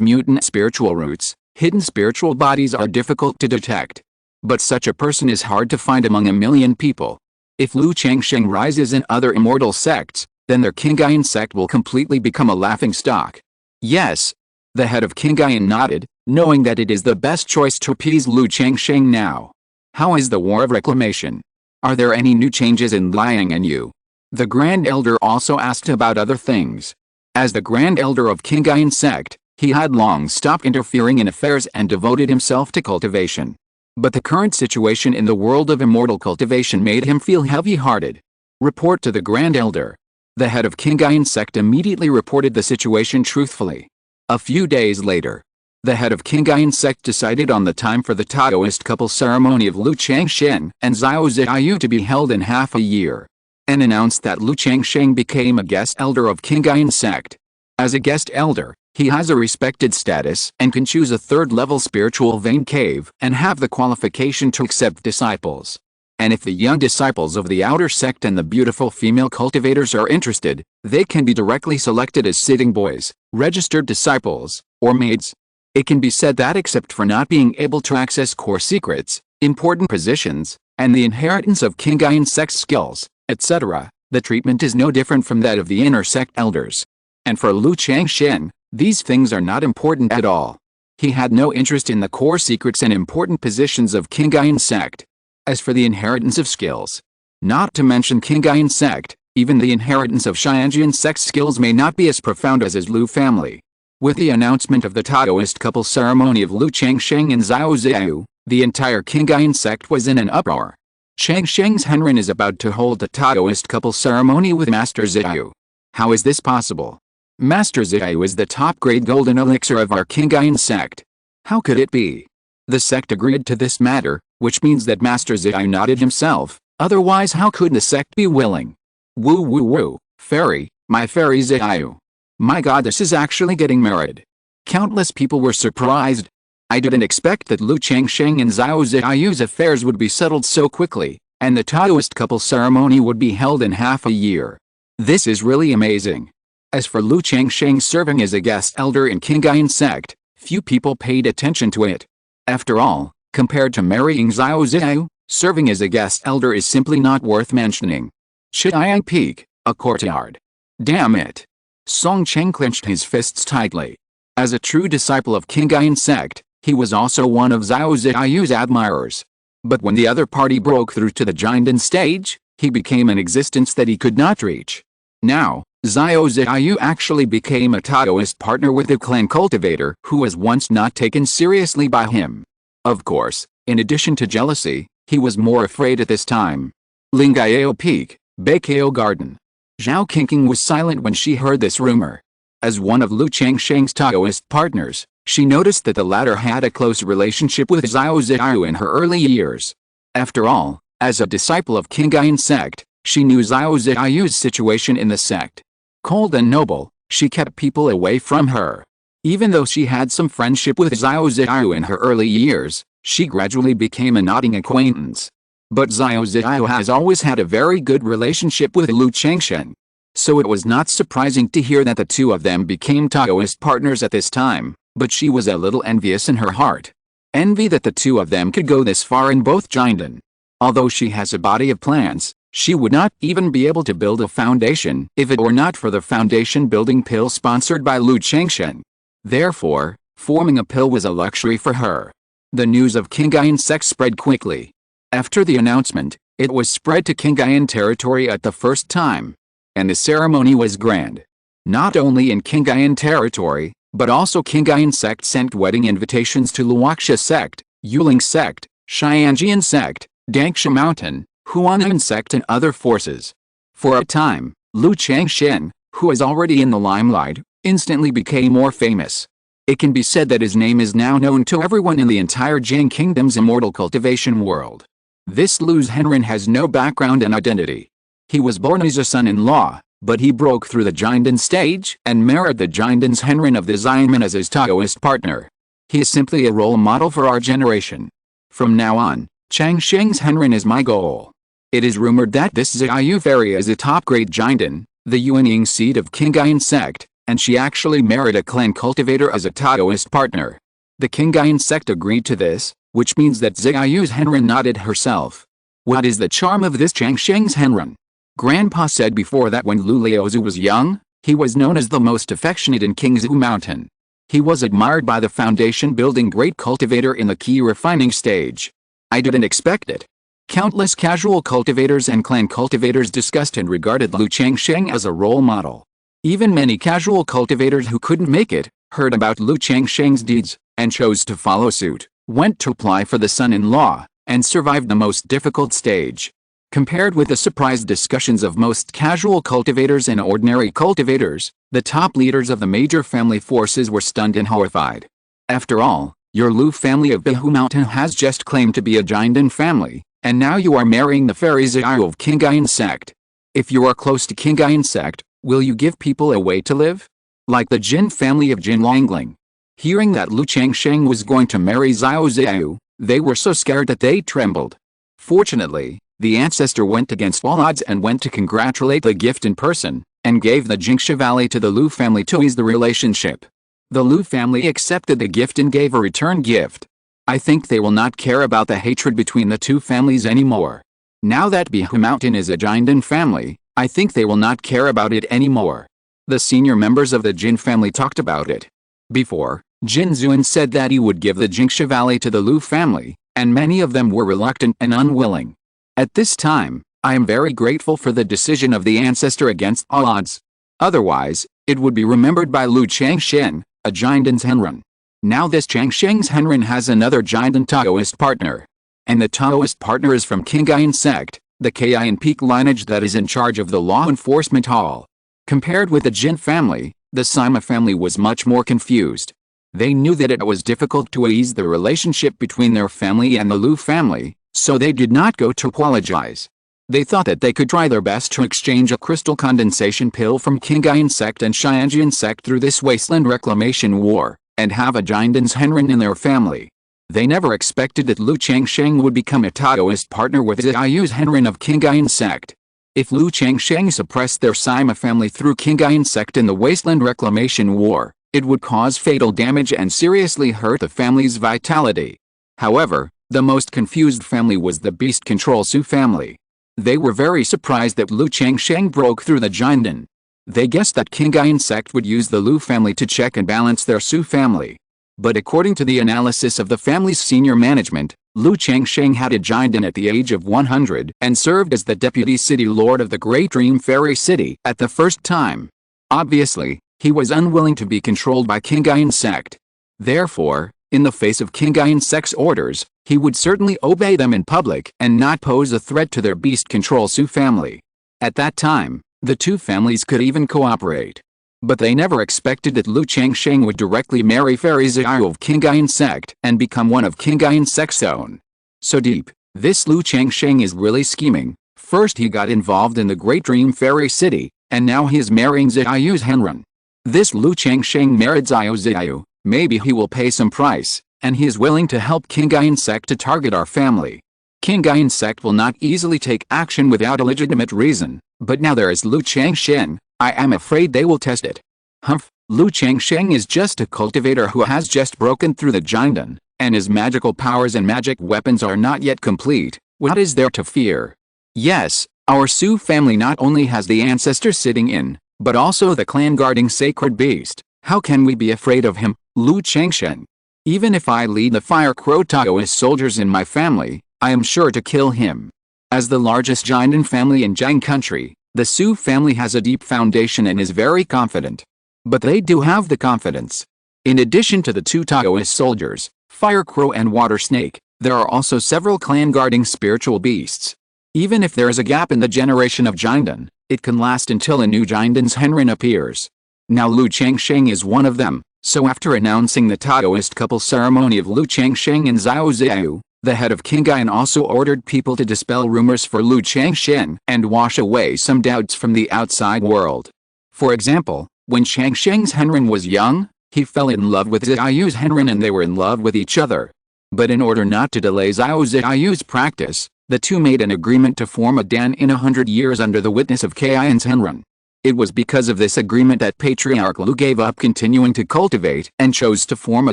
mutant spiritual roots, hidden spiritual bodies are difficult to detect. But such a person is hard to find among a million people. If Lu Changsheng rises in other Immortal sects, then their Qingyun sect will completely become a laughingstock. Yes. The head of Qingyun nodded, knowing that it is the best choice to appease Lu Changsheng now. How is the War of Reclamation? Are there any new changes in Liang and you? The Grand Elder also asked about other things. As the Grand Elder of Qingyun Sect, he had long stopped interfering in affairs and devoted himself to cultivation. But the current situation in the world of immortal cultivation made him feel heavy-hearted. Report to the Grand Elder. The head of Qingyun Sect immediately reported the situation truthfully. A few days later, the head of Qingyun Sect decided on the time for the Taoist couple ceremony of Lu Changsheng and Xiao Ziyu to be held in half a year, and announced that Lu Changsheng became a guest elder of Qingyun Sect. As a guest elder, he has a respected status and can choose a third-level spiritual vein cave and have the qualification to accept disciples. And if the young disciples of the outer sect and the beautiful female cultivators are interested, they can be directly selected as sitting boys, registered disciples, or maids. It can be said that except for not being able to access core secrets, important positions, and the inheritance of Qingyun Sect's skills, etc., the treatment is no different from that of the inner sect elders. And for Lu Changsheng, these things are not important at all. He had no interest in the core secrets and important positions of Qingyun Sect. As for the inheritance of skills, not to mention Qingyun Sect, even the inheritance of Qingyun Sect's skills may not be as profound as his Lu family. With the announcement of the Taoist couple ceremony of Lu Changsheng and Xiao Ziyu, the entire Qingyun Sect was in an uproar. Changsheng's Henren is about to hold the Taoist couple ceremony with Master Ziyu. How is this possible? Master Ziyu is the top-grade golden elixir of our Qingyun Sect. How could it be? The sect agreed to this matter, which means that Master Ziyu nodded himself, otherwise how could the sect be willing? Woo woo woo, fairy, my fairy Ziyu. My god, this is actually getting married. Countless people were surprised. I didn't expect that Lu Changsheng and Xiao Ziyu's affairs would be settled so quickly, and the Taoist couple ceremony would be held in half a year. This is really amazing. As for Lu Changsheng serving as a guest elder in Qingyun Sect, few people paid attention to it. After all, compared to marrying Xiao Ziyu, serving as a guest elder is simply not worth mentioning. Qingyun Peak, a courtyard. Damn it. Song Cheng clenched his fists tightly. As a true disciple of Qingyun Sect, he was also one of Xiao Ziyu's admirers. But when the other party broke through to the Qingzhu stage, he became an existence that he could not reach. Now, Xiao Ziyu actually became a Taoist partner with a clan cultivator who was once not taken seriously by him. Of course, in addition to jealousy, he was more afraid at this time. Lingyao Peak, Beikao Garden. Zhao Qingqing was silent when she heard this rumor. As one of Lu Changsheng's Taoist partners, she noticed that the latter had a close relationship with Xiao Ziyu in her early years. After all, as a disciple of Qingyun Sect, she knew Xiao Ziyu's situation in the sect. Cold and noble, she kept people away from her. Even though she had some friendship with Xiao Ziyu in her early years, she gradually became a nodding acquaintance. But Xiao Ziyu has always had a very good relationship with Lu Changsheng. So it was not surprising to hear that the two of them became Taoist partners at this time, but she was a little envious in her heart. Envy that the two of them could go this far in both Qingdun. Although she has a body of plants, she would not even be able to build a foundation if it were not for the foundation building pill sponsored by Lu Changsheng. Therefore, forming a pill was a luxury for her. The news of Qingyun Sect spread quickly. After the announcement, it was spread to Qingyun territory at the first time. And the ceremony was grand. Not only in Qingyun territory, but also Qingyun Sect sent wedding invitations to Luoxia Sect, Yuling Sect, Qingyun Sect, Changsheng Mountain, Huanan Sect and other forces. For a time, Lu Changsheng, who was already in the limelight, instantly became more famous. It can be said that his name is now known to everyone in the entire Jing Kingdom's immortal cultivation world. This Lu's Henren has no background and identity. He was born as a son-in-law, but he broke through the Jinden stage and married the Jinden's Henrin of the Xianmen as his Taoist partner. He is simply a role model for our generation. From now on, Changsheng's Henrin is my goal. It is rumored that this Xiaoyu fairy is a top-grade Jinden, the Yuanying seed of Qingyun Sect, and she actually married a clan cultivator as a Taoist partner. The Qingyun Sect agreed to this, which means that Xiaoyu's Henrin nodded herself. What is the charm of this Changsheng's Henrin? Grandpa said before that when Lu Liaozu was young, he was known as the most affectionate in Qingzhu Mountain. He was admired by the foundation-building great cultivator in the key refining stage. I didn't expect it. Countless casual cultivators and clan cultivators discussed and regarded Lu Changsheng as a role model. Even many casual cultivators who couldn't make it, heard about Lu Changsheng's deeds, and chose to follow suit, went to apply for the son-in-law, and survived the most difficult stage. Compared with the surprised discussions of most casual cultivators and ordinary cultivators, the top leaders of the major family forces were stunned and horrified. After all, your Lu family of Qingzhu Mountain has just claimed to be a Jinden family, and now you are marrying the fairy Xiao of Qingyun Sect. If you are close to Qingyun Sect, will you give people a way to live? Like the Jin family of Jin Langling. Hearing that Lu Changsheng was going to marry Xiao, they were so scared that they trembled. Fortunately, the ancestor went against all odds and went to congratulate the gift in person, and gave the Jingsha Valley to the Lu family to ease the relationship. The Lu family accepted the gift and gave a return gift. I think they will not care about the hatred between the two families anymore. Now that Qingzhu Mountain is a Jinden family, I think they will not care about it anymore. The senior members of the Jin family talked about it. Before, Jin Zuan said that he would give the Jingsha Valley to the Lu family, and many of them were reluctant and unwilling. At this time, I am very grateful for the decision of the ancestor against all odds. Otherwise, it would be remembered by Lu Changsheng, a Jinden's Henrin. Now this Changsheng's Henrin has another Jinden Taoist partner. And the Taoist partner is from Qingyun Sect, the Qingyun Peak lineage that is in charge of the law enforcement hall. Compared with the Jin family, the Sima family was much more confused. They knew that it was difficult to ease the relationship between their family and the Lu family, so they did not go to apologize. They thought that they could try their best to exchange a crystal condensation pill from Qingyun Sect and Qingyun Sect through this wasteland reclamation war, and have a Jinden's Henrin in their family. They never expected that Lu Changsheng would become a Taoist partner with Xiaoyu's Henrin of Qingyun Sect. If Lu Changsheng suppressed their Sima family through Qingyun Sect in the wasteland reclamation war, it would cause fatal damage and seriously hurt the family's vitality. However, the most confused family was the Beast Control Su family. They were very surprised that Lu Changsheng broke through the Jinden. They guessed that Qingyun Sect would use the Lu family to check and balance their Su family. But according to the analysis of the family's senior management, Lu Changsheng had a Jinden at the age of 100 and served as the deputy city lord of the Great Dream Fairy City at the first time. Obviously, he was unwilling to be controlled by Qingyun Sect. Therefore, in the face of Qingyun Sect's orders, he would certainly obey them in public and not pose a threat to their Beast Control Su family. At that time, the two families could even cooperate. But they never expected that Lu Changsheng would directly marry Fairy Xiao of Qingyun Sect and become one of Qingyun Sect's own. So deep, this Lu Changsheng is really scheming. First he got involved in the Great Dream Fairy City, and now he is marrying Xiaoyu's Henrin. This Lu Changsheng married Xiao. Maybe he will pay some price, and he is willing to help Qingyun Sect to target our family. Qingyun Sect will not easily take action without a legitimate reason, but now there is Lu Changsheng. I am afraid they will test it. Humph, Lu Changsheng is just a cultivator who has just broken through the Jinden, and his magical powers and magic weapons are not yet complete. What is there to fear? Yes, our Su family not only has the ancestor sitting in, but also the clan guarding sacred beast. How can we be afraid of him, Lu Changsheng? Even if I lead the Fire Crow Taoist soldiers in my family, I am sure to kill him. As the largest Jinden family in Jiang country, the Su family has a deep foundation and is very confident. But they do have the confidence. In addition to the two Taoist soldiers, Fire Crow and Water Snake, there are also several clan guarding spiritual beasts. Even if there is a gap in the generation of Jinden, it can last until a new Jinden's Henrin appears. Now Lu Changsheng is one of them, so after announcing the Taoist couple ceremony of Lu Changsheng and Xiao, The head of Qingyun also ordered people to dispel rumors for Lu Changsheng and wash away some doubts from the outside world. For example, when Changsheng's Henren was young, he fell in love with Xiaoyu's Henren and they were in love with each other. But in order not to delay Xiaoyu's practice, the two made an agreement to form a dan in 100 years under the witness of Qingyun's Henren. It was because of this agreement that Patriarch Lu gave up continuing to cultivate and chose to form a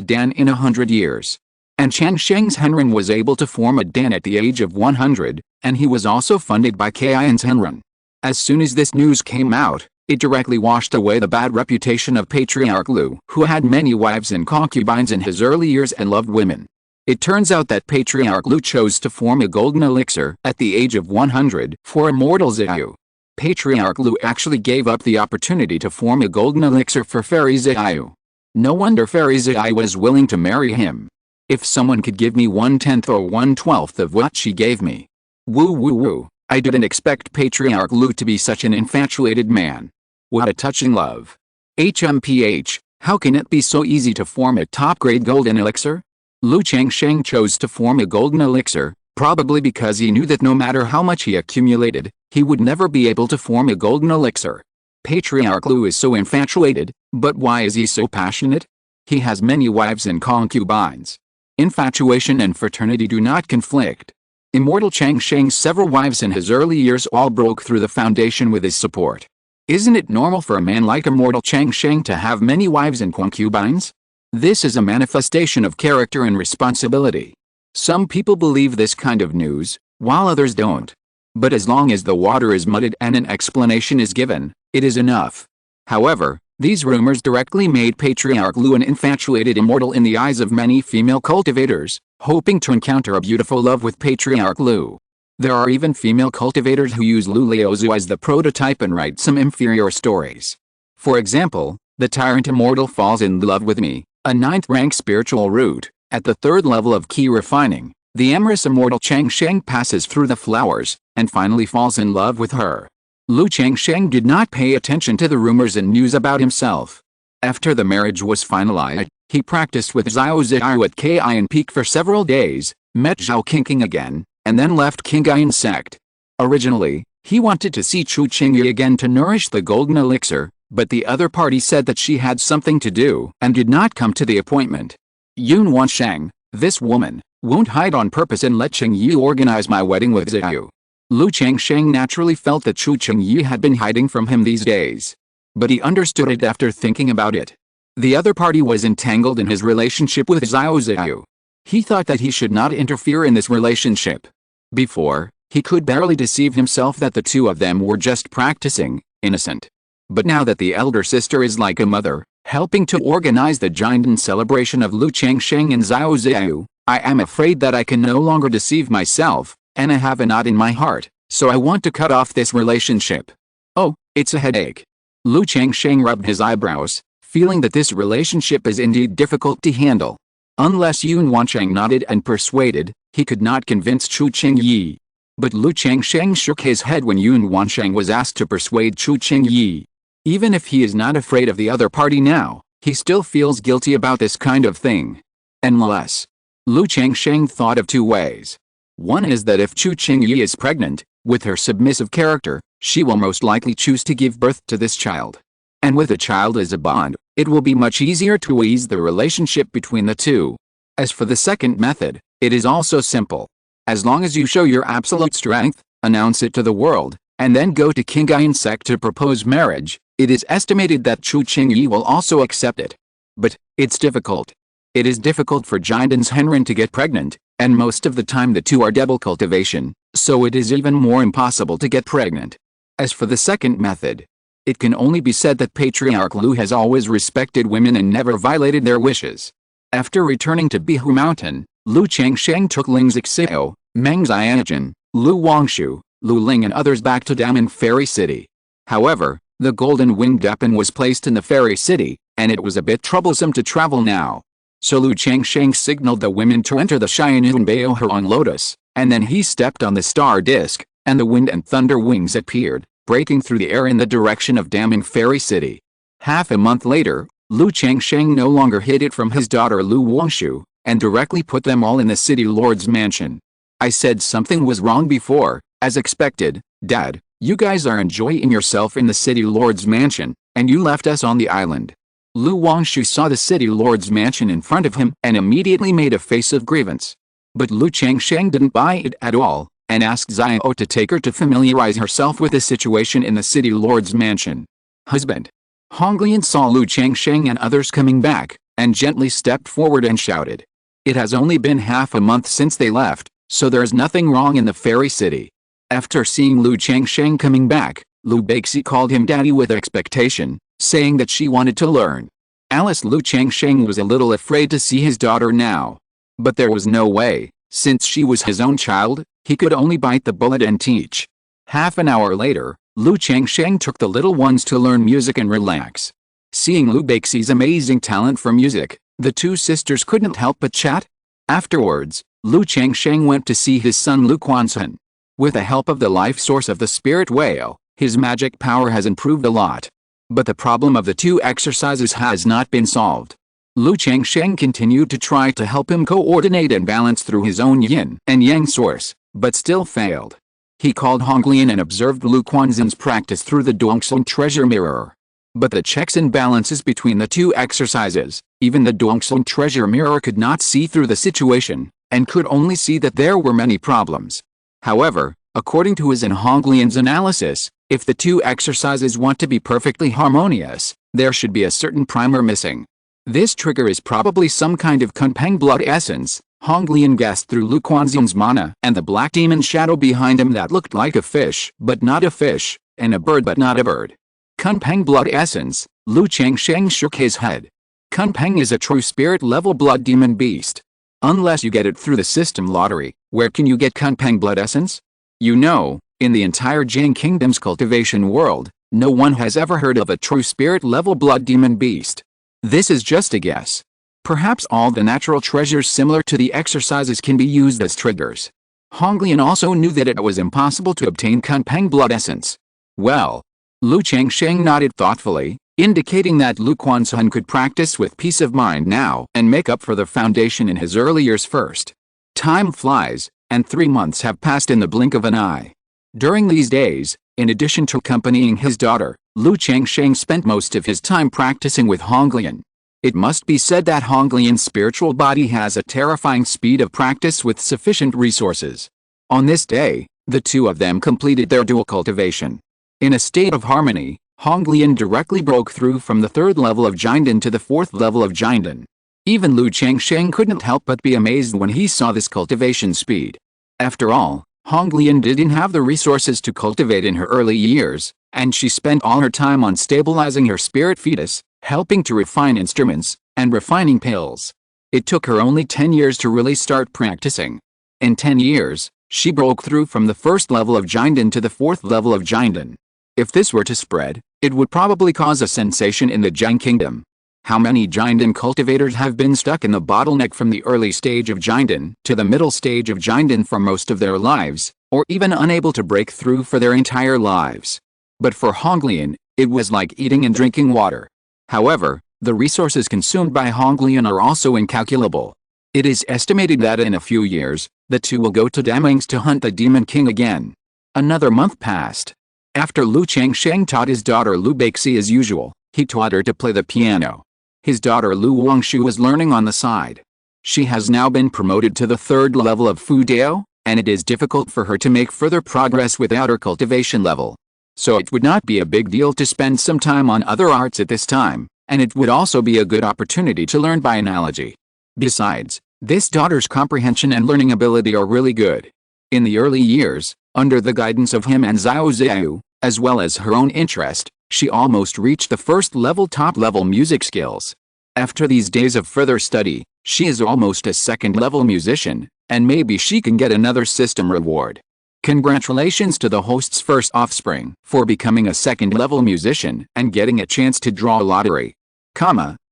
dan in 100 years. And Changsheng's Henren was able to form a dan at the age of 100, and he was also funded by Qingyun's Henren. As soon as this news came out, it directly washed away the bad reputation of Patriarch Lu, who had many wives and concubines in his early years and loved women. It turns out that Patriarch Lu chose to form a golden elixir at the age of 100 for immortal Xiaoyu. Patriarch Lu actually gave up the opportunity to form a golden elixir for Fairy Xiaoyu. No wonder Fairy Xiaoyu was willing to marry him. If someone could give me 1/10 or 1/12 of what she gave me. Woo woo woo, I didn't expect Patriarch Lu to be such an infatuated man. What a touching love. HMPH, how can it be so easy to form a top-grade golden elixir? Lu Changsheng chose to form a golden elixir, probably because he knew that no matter how much he accumulated, he would never be able to form a golden elixir. Patriarch Lu is so infatuated, but why is he so passionate? He has many wives and concubines. Infatuation and fraternity do not conflict. Immortal Changsheng's several wives in his early years all broke through the foundation with his support. Isn't it normal for a man like Immortal Changsheng to have many wives and concubines? This is a manifestation of character and responsibility. Some people believe this kind of news, while others don't. But as long as the water is muddied and an explanation is given, it is enough. However, these rumors directly made Patriarch Lu an infatuated immortal in the eyes of many female cultivators, hoping to encounter a beautiful love with Patriarch Lu. There are even female cultivators who use Lu Liaozu as the prototype and write some inferior stories. For example, the tyrant immortal falls in love with me, a 9th-rank spiritual root. At the 3rd level of key refining, the amorous immortal Changsheng passes through the flowers, and finally falls in love with her. Lu Changsheng did not pay attention to the rumors and news about himself. After the marriage was finalized, he practiced with Xiao Xiao at Qingyun Peak for several days, met Zhao Qingqing again, and then left Qingyun Sect. Originally, he wanted to see Chu Qingyi again to nourish the golden elixir, but the other party said that she had something to do and did not come to the appointment. Yun Wansheng, this woman, won't hide on purpose and let Qingyi organize my wedding with Xiaoyu. Lu Changsheng naturally felt that Chu Qingyi had been hiding from him these days. But he understood it after thinking about it. The other party was entangled in his relationship with Xiao Xiaoyu. He thought that he should not interfere in this relationship. Before, he could barely deceive himself that the two of them were just practicing, innocent. But now that the elder sister is like a mother, helping to organize the giant celebration of Lu Changsheng and Xiao Xiaoyu, I am afraid that I can no longer deceive myself, and I have a knot in my heart, so I want to cut off this relationship. Oh, it's a headache. Lu Changsheng rubbed his eyebrows, feeling that this relationship is indeed difficult to handle. Unless Yun Wansheng nodded and persuaded, he could not convince Chu Qingyi. But Lu Changsheng shook his head when Yun Wansheng was asked to persuade Chu Qingyi. Even if he is not afraid of the other party now, he still feels guilty about this kind of thing. Unless. Lu Changsheng thought of two ways. One is that if Chu Qingyi is pregnant, with her submissive character, she will most likely choose to give birth to this child. And with a child as a bond, it will be much easier to ease the relationship between the two. As for the second method, it is also simple. As long as you show your absolute strength, announce it to the world, and then go to Qingyun Sect to propose marriage, it is estimated that Chu Qingyi will also accept it. But, it's difficult. It is difficult for Jiandan's Henren to get pregnant, and most of the time the two are double cultivation, so it is even more impossible to get pregnant. As for the second method, it can only be said that Patriarch Lu has always respected women and never violated their wishes. After returning to Qingzhu Mountain, Lu Changsheng took Ling Zixio, Meng Xianjun, Lu Wangshu, Lu Ling and others back to Damen Fairy City. However, the golden winged weapon was placed in the Fairy City, and it was a bit troublesome to travel now. So Lu Changsheng signaled the women to enter the Xianyun Baoher on Lotus, and then he stepped on the star disk, and the wind and thunder wings appeared, breaking through the air in the direction of Damen Fairy City. Half a month later, Lu Changsheng no longer hid it from his daughter Lu Wangshu, and directly put them all in the city lord's mansion. I said something was wrong before, as expected, Dad. You guys are enjoying yourself in the city lord's mansion, and you left us on the island. Lu Wangshu saw the city lord's mansion in front of him and immediately made a face of grievance. But Lu Changsheng didn't buy it at all, and asked Xiao to take her to familiarize herself with the situation in the city lord's mansion. Husband. Honglian saw Lu Changsheng and others coming back, and gently stepped forward and shouted. It has only been half a month since they left, so there's nothing wrong in the fairy city. After seeing Lu Changsheng coming back, Lu Beixi called him daddy with expectation, saying that she wanted to learn. Alice Lu Changsheng was a little afraid to see his daughter now. But there was no way, since she was his own child, he could only bite the bullet and teach. Half an hour later, Lu Changsheng took the little ones to learn music and relax. Seeing Lu Beixi's amazing talent for music, the two sisters couldn't help but chat. Afterwards, Lu Changsheng went to see his son Lu Quanzhen. With the help of the life source of the spirit whale, his magic power has improved a lot. But the problem of the two exercises has not been solved. Lu Changsheng continued to try to help him coordinate and balance through his own yin and yang source, but still failed. He called Honglian and observed Lu Quanzhen's practice through the Dongxun treasure mirror. But the checks and balances between the two exercises, even the Dongxun treasure mirror could not see through the situation, and could only see that there were many problems. However, according to his and Honglian's analysis, if the two exercises want to be perfectly harmonious, there should be a certain primer missing. This trigger is probably some kind of Kunpeng blood essence, Honglian guessed through Lu Quanzhen's mana and the black demon shadow behind him that looked like a fish but not a fish, and a bird but not a bird. Kunpeng blood essence, Lu Changsheng shook his head. Kunpeng is a true spirit level blood demon beast. Unless you get it through the system lottery, where can you get Kunpeng blood essence? You know, in the entire Jing Kingdom's cultivation world, no one has ever heard of a true spirit level blood demon beast. This is just a guess. Perhaps all the natural treasures similar to the exercises can be used as triggers. Honglian also knew that it was impossible to obtain Kunpeng blood essence. Well, Lu Changsheng nodded thoughtfully, indicating that Lu Quanzhen could practice with peace of mind now and make up for the foundation in his early years first. Time flies, and 3 months have passed in the blink of an eye. During these days, in addition to accompanying his daughter, Lu Changsheng spent most of his time practicing with Honglian. It must be said that Honglian's spiritual body has a terrifying speed of practice with sufficient resources. On this day, the two of them completed their dual cultivation. In a state of harmony, Honglian directly broke through from the 3rd level of Jinden to the 4th level of Jinden. Even Lu Changsheng couldn't help but be amazed when he saw this cultivation speed. After all, Honglian didn't have the resources to cultivate in her early years, and she spent all her time on stabilizing her spirit fetus, helping to refine instruments, and refining pills. It took her only 10 years to really start practicing. In 10 years, she broke through from the 1st level of Jinden to the 4th level of Jinden. If this were to spread, it would probably cause a sensation in the Jing Kingdom. How many Jinden cultivators have been stuck in the bottleneck from the early stage of Jinden to the middle stage of Jinden for most of their lives, or even unable to break through for their entire lives? But for Honglian, it was like eating and drinking water. However, the resources consumed by Honglian are also incalculable. It is estimated that in a few years, the two will go to Damings to hunt the Demon King again. Another month passed. After Lu Changsheng taught his daughter Lu Beixi as usual, he taught her to play the piano. His daughter Lu Wangshu was learning on the side. She has now been promoted to the 3rd level of Fudao, and it is difficult for her to make further progress without her cultivation level. So it would not be a big deal to spend some time on other arts at this time, and it would also be a good opportunity to learn by analogy. Besides, this daughter's comprehension and learning ability are really good. In the early years, under the guidance of him and Xiao Xiao, as well as her own interest, she almost reached the 1st level top-level music skills. After these days of further study, she is almost a 2nd level musician, and maybe she can get another system reward. Congratulations to the host's first offspring for becoming a 2nd level musician and getting a chance to draw a lottery.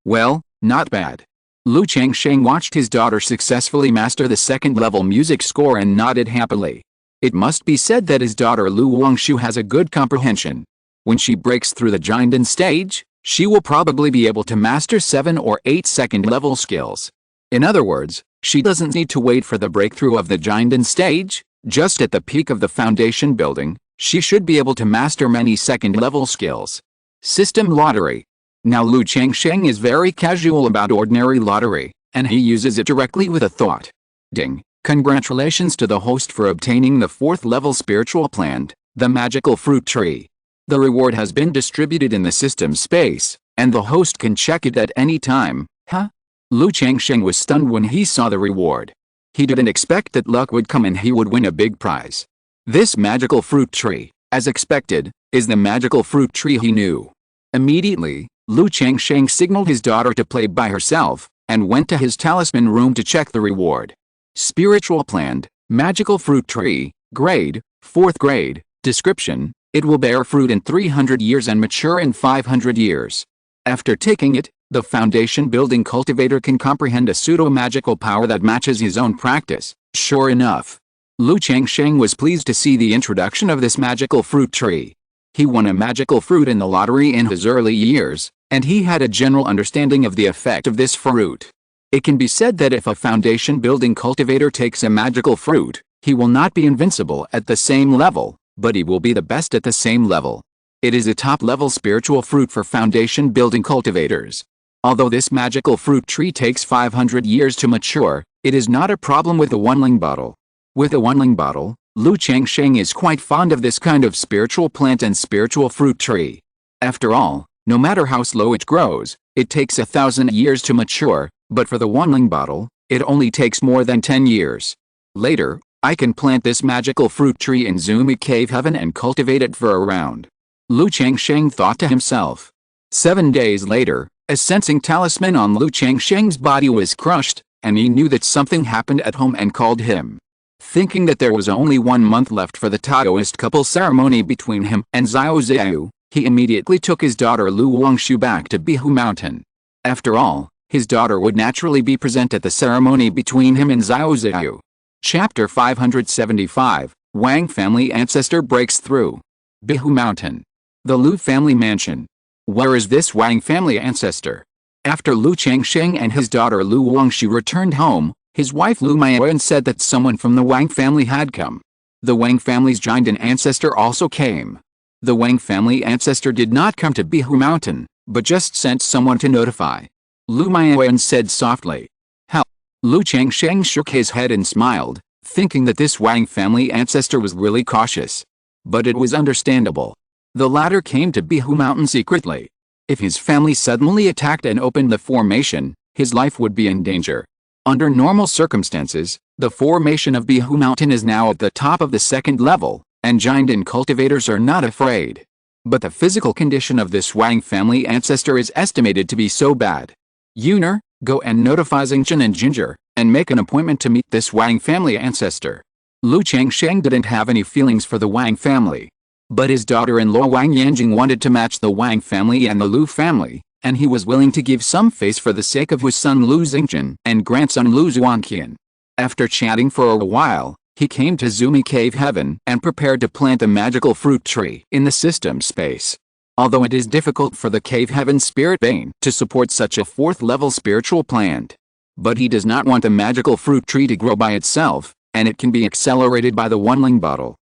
Well, not bad. Lu Changsheng watched his daughter successfully master the 2nd level music score and nodded happily. It must be said that his daughter Lu Wangshu has a good comprehension. When she breaks through the Jinden stage, she will probably be able to master 7 or 8 2nd level skills. In other words, she doesn't need to wait for the breakthrough of the Qingyun stage. Just at the peak of the foundation building, she should be able to master many second-level skills. System lottery. Now Lu Changsheng is very casual about ordinary lottery, and he uses it directly with a thought. Ding! Congratulations to the host for obtaining the 4th-level spiritual plant, the magical fruit tree. The reward has been distributed in the system space, and the host can check it at any time. Huh? Lu Changsheng was stunned when he saw the reward. He didn't expect that luck would come and he would win a big prize. This magical fruit tree, as expected, is the magical fruit tree he knew. Immediately, Lu Changsheng signaled his daughter to play by herself, and went to his talisman room to check the reward. Spiritual plant, magical fruit tree, grade, 4th grade, description, it will bear fruit in 300 years and mature in 500 years. After taking it, the foundation building cultivator can comprehend a pseudo-magical power that matches his own practice. Sure enough, Lu Changsheng was pleased to see the introduction of this magical fruit tree. He won a magical fruit in the lottery in his early years, and he had a general understanding of the effect of this fruit. It can be said that if a foundation building cultivator takes a magical fruit, he will not be invincible at the same level, but he will be the best at the same level. It is a top-level spiritual fruit for foundation building cultivators. Although this magical fruit tree takes 500 years to mature, it is not a problem with the Onling bottle. With a Onling bottle, Lu Changsheng is quite fond of this kind of spiritual plant and spiritual fruit tree. After all, no matter how slow it grows, it takes 1,000 years to mature, but for the Onling bottle, it only takes more than 10 years. Later, I can plant this magical fruit tree in Zumi Cave Heaven and cultivate it for a round. Lu Changsheng thought to himself. 7 days later, a sensing talisman on Lu Changsheng's body was crushed, and he knew that something happened at home and called him. Thinking that there was only 1 month left for the Taoist couple ceremony between him and Xiao Xiao, he immediately took his daughter Lu Wangshu back to Qingzhu Mountain. After all, his daughter would naturally be present at the ceremony between him and Xiao Xiao. Chapter 575, Wang Family Ancestor Breaks Through. Qingzhu Mountain. The Lu family mansion. Where is this Wang family ancestor? After Lu Changsheng and his daughter Lu Wangshu returned home, his wife Lu Maiyuan said that someone from the Wang family had come. The Wang family's Qingyun ancestor also came. The Wang family ancestor did not come to Qingzhu Mountain, but just sent someone to notify. Lu Maiyuan said softly. How? Lu Changsheng shook his head and smiled, thinking that this Wang family ancestor was really cautious. But it was understandable. The latter came to Qingzhu Mountain secretly. If his family suddenly attacked and opened the formation, his life would be in danger. Under normal circumstances, the formation of Qingzhu Mountain is now at the top of the 2nd level, and Qingyun cultivators are not afraid. But the physical condition of this Wang family ancestor is estimated to be so bad. Yuner, go and notify Xingchen and Ginger, and make an appointment to meet this Wang family ancestor. Lu Changsheng didn't have any feelings for the Wang family. But his daughter-in-law Wang Yanjing wanted to match the Wang family and the Lu family, and he was willing to give some face for the sake of his son Lu Xingchen and grandson Lu Zuanqian. After chatting for a while, he came to Zumi Cave Heaven and prepared to plant a magical fruit tree in the system space. Although it is difficult for the Cave Heaven spirit vein to support such a 4th-level spiritual plant. But he does not want the magical fruit tree to grow by itself, and it can be accelerated by the Onling bottle.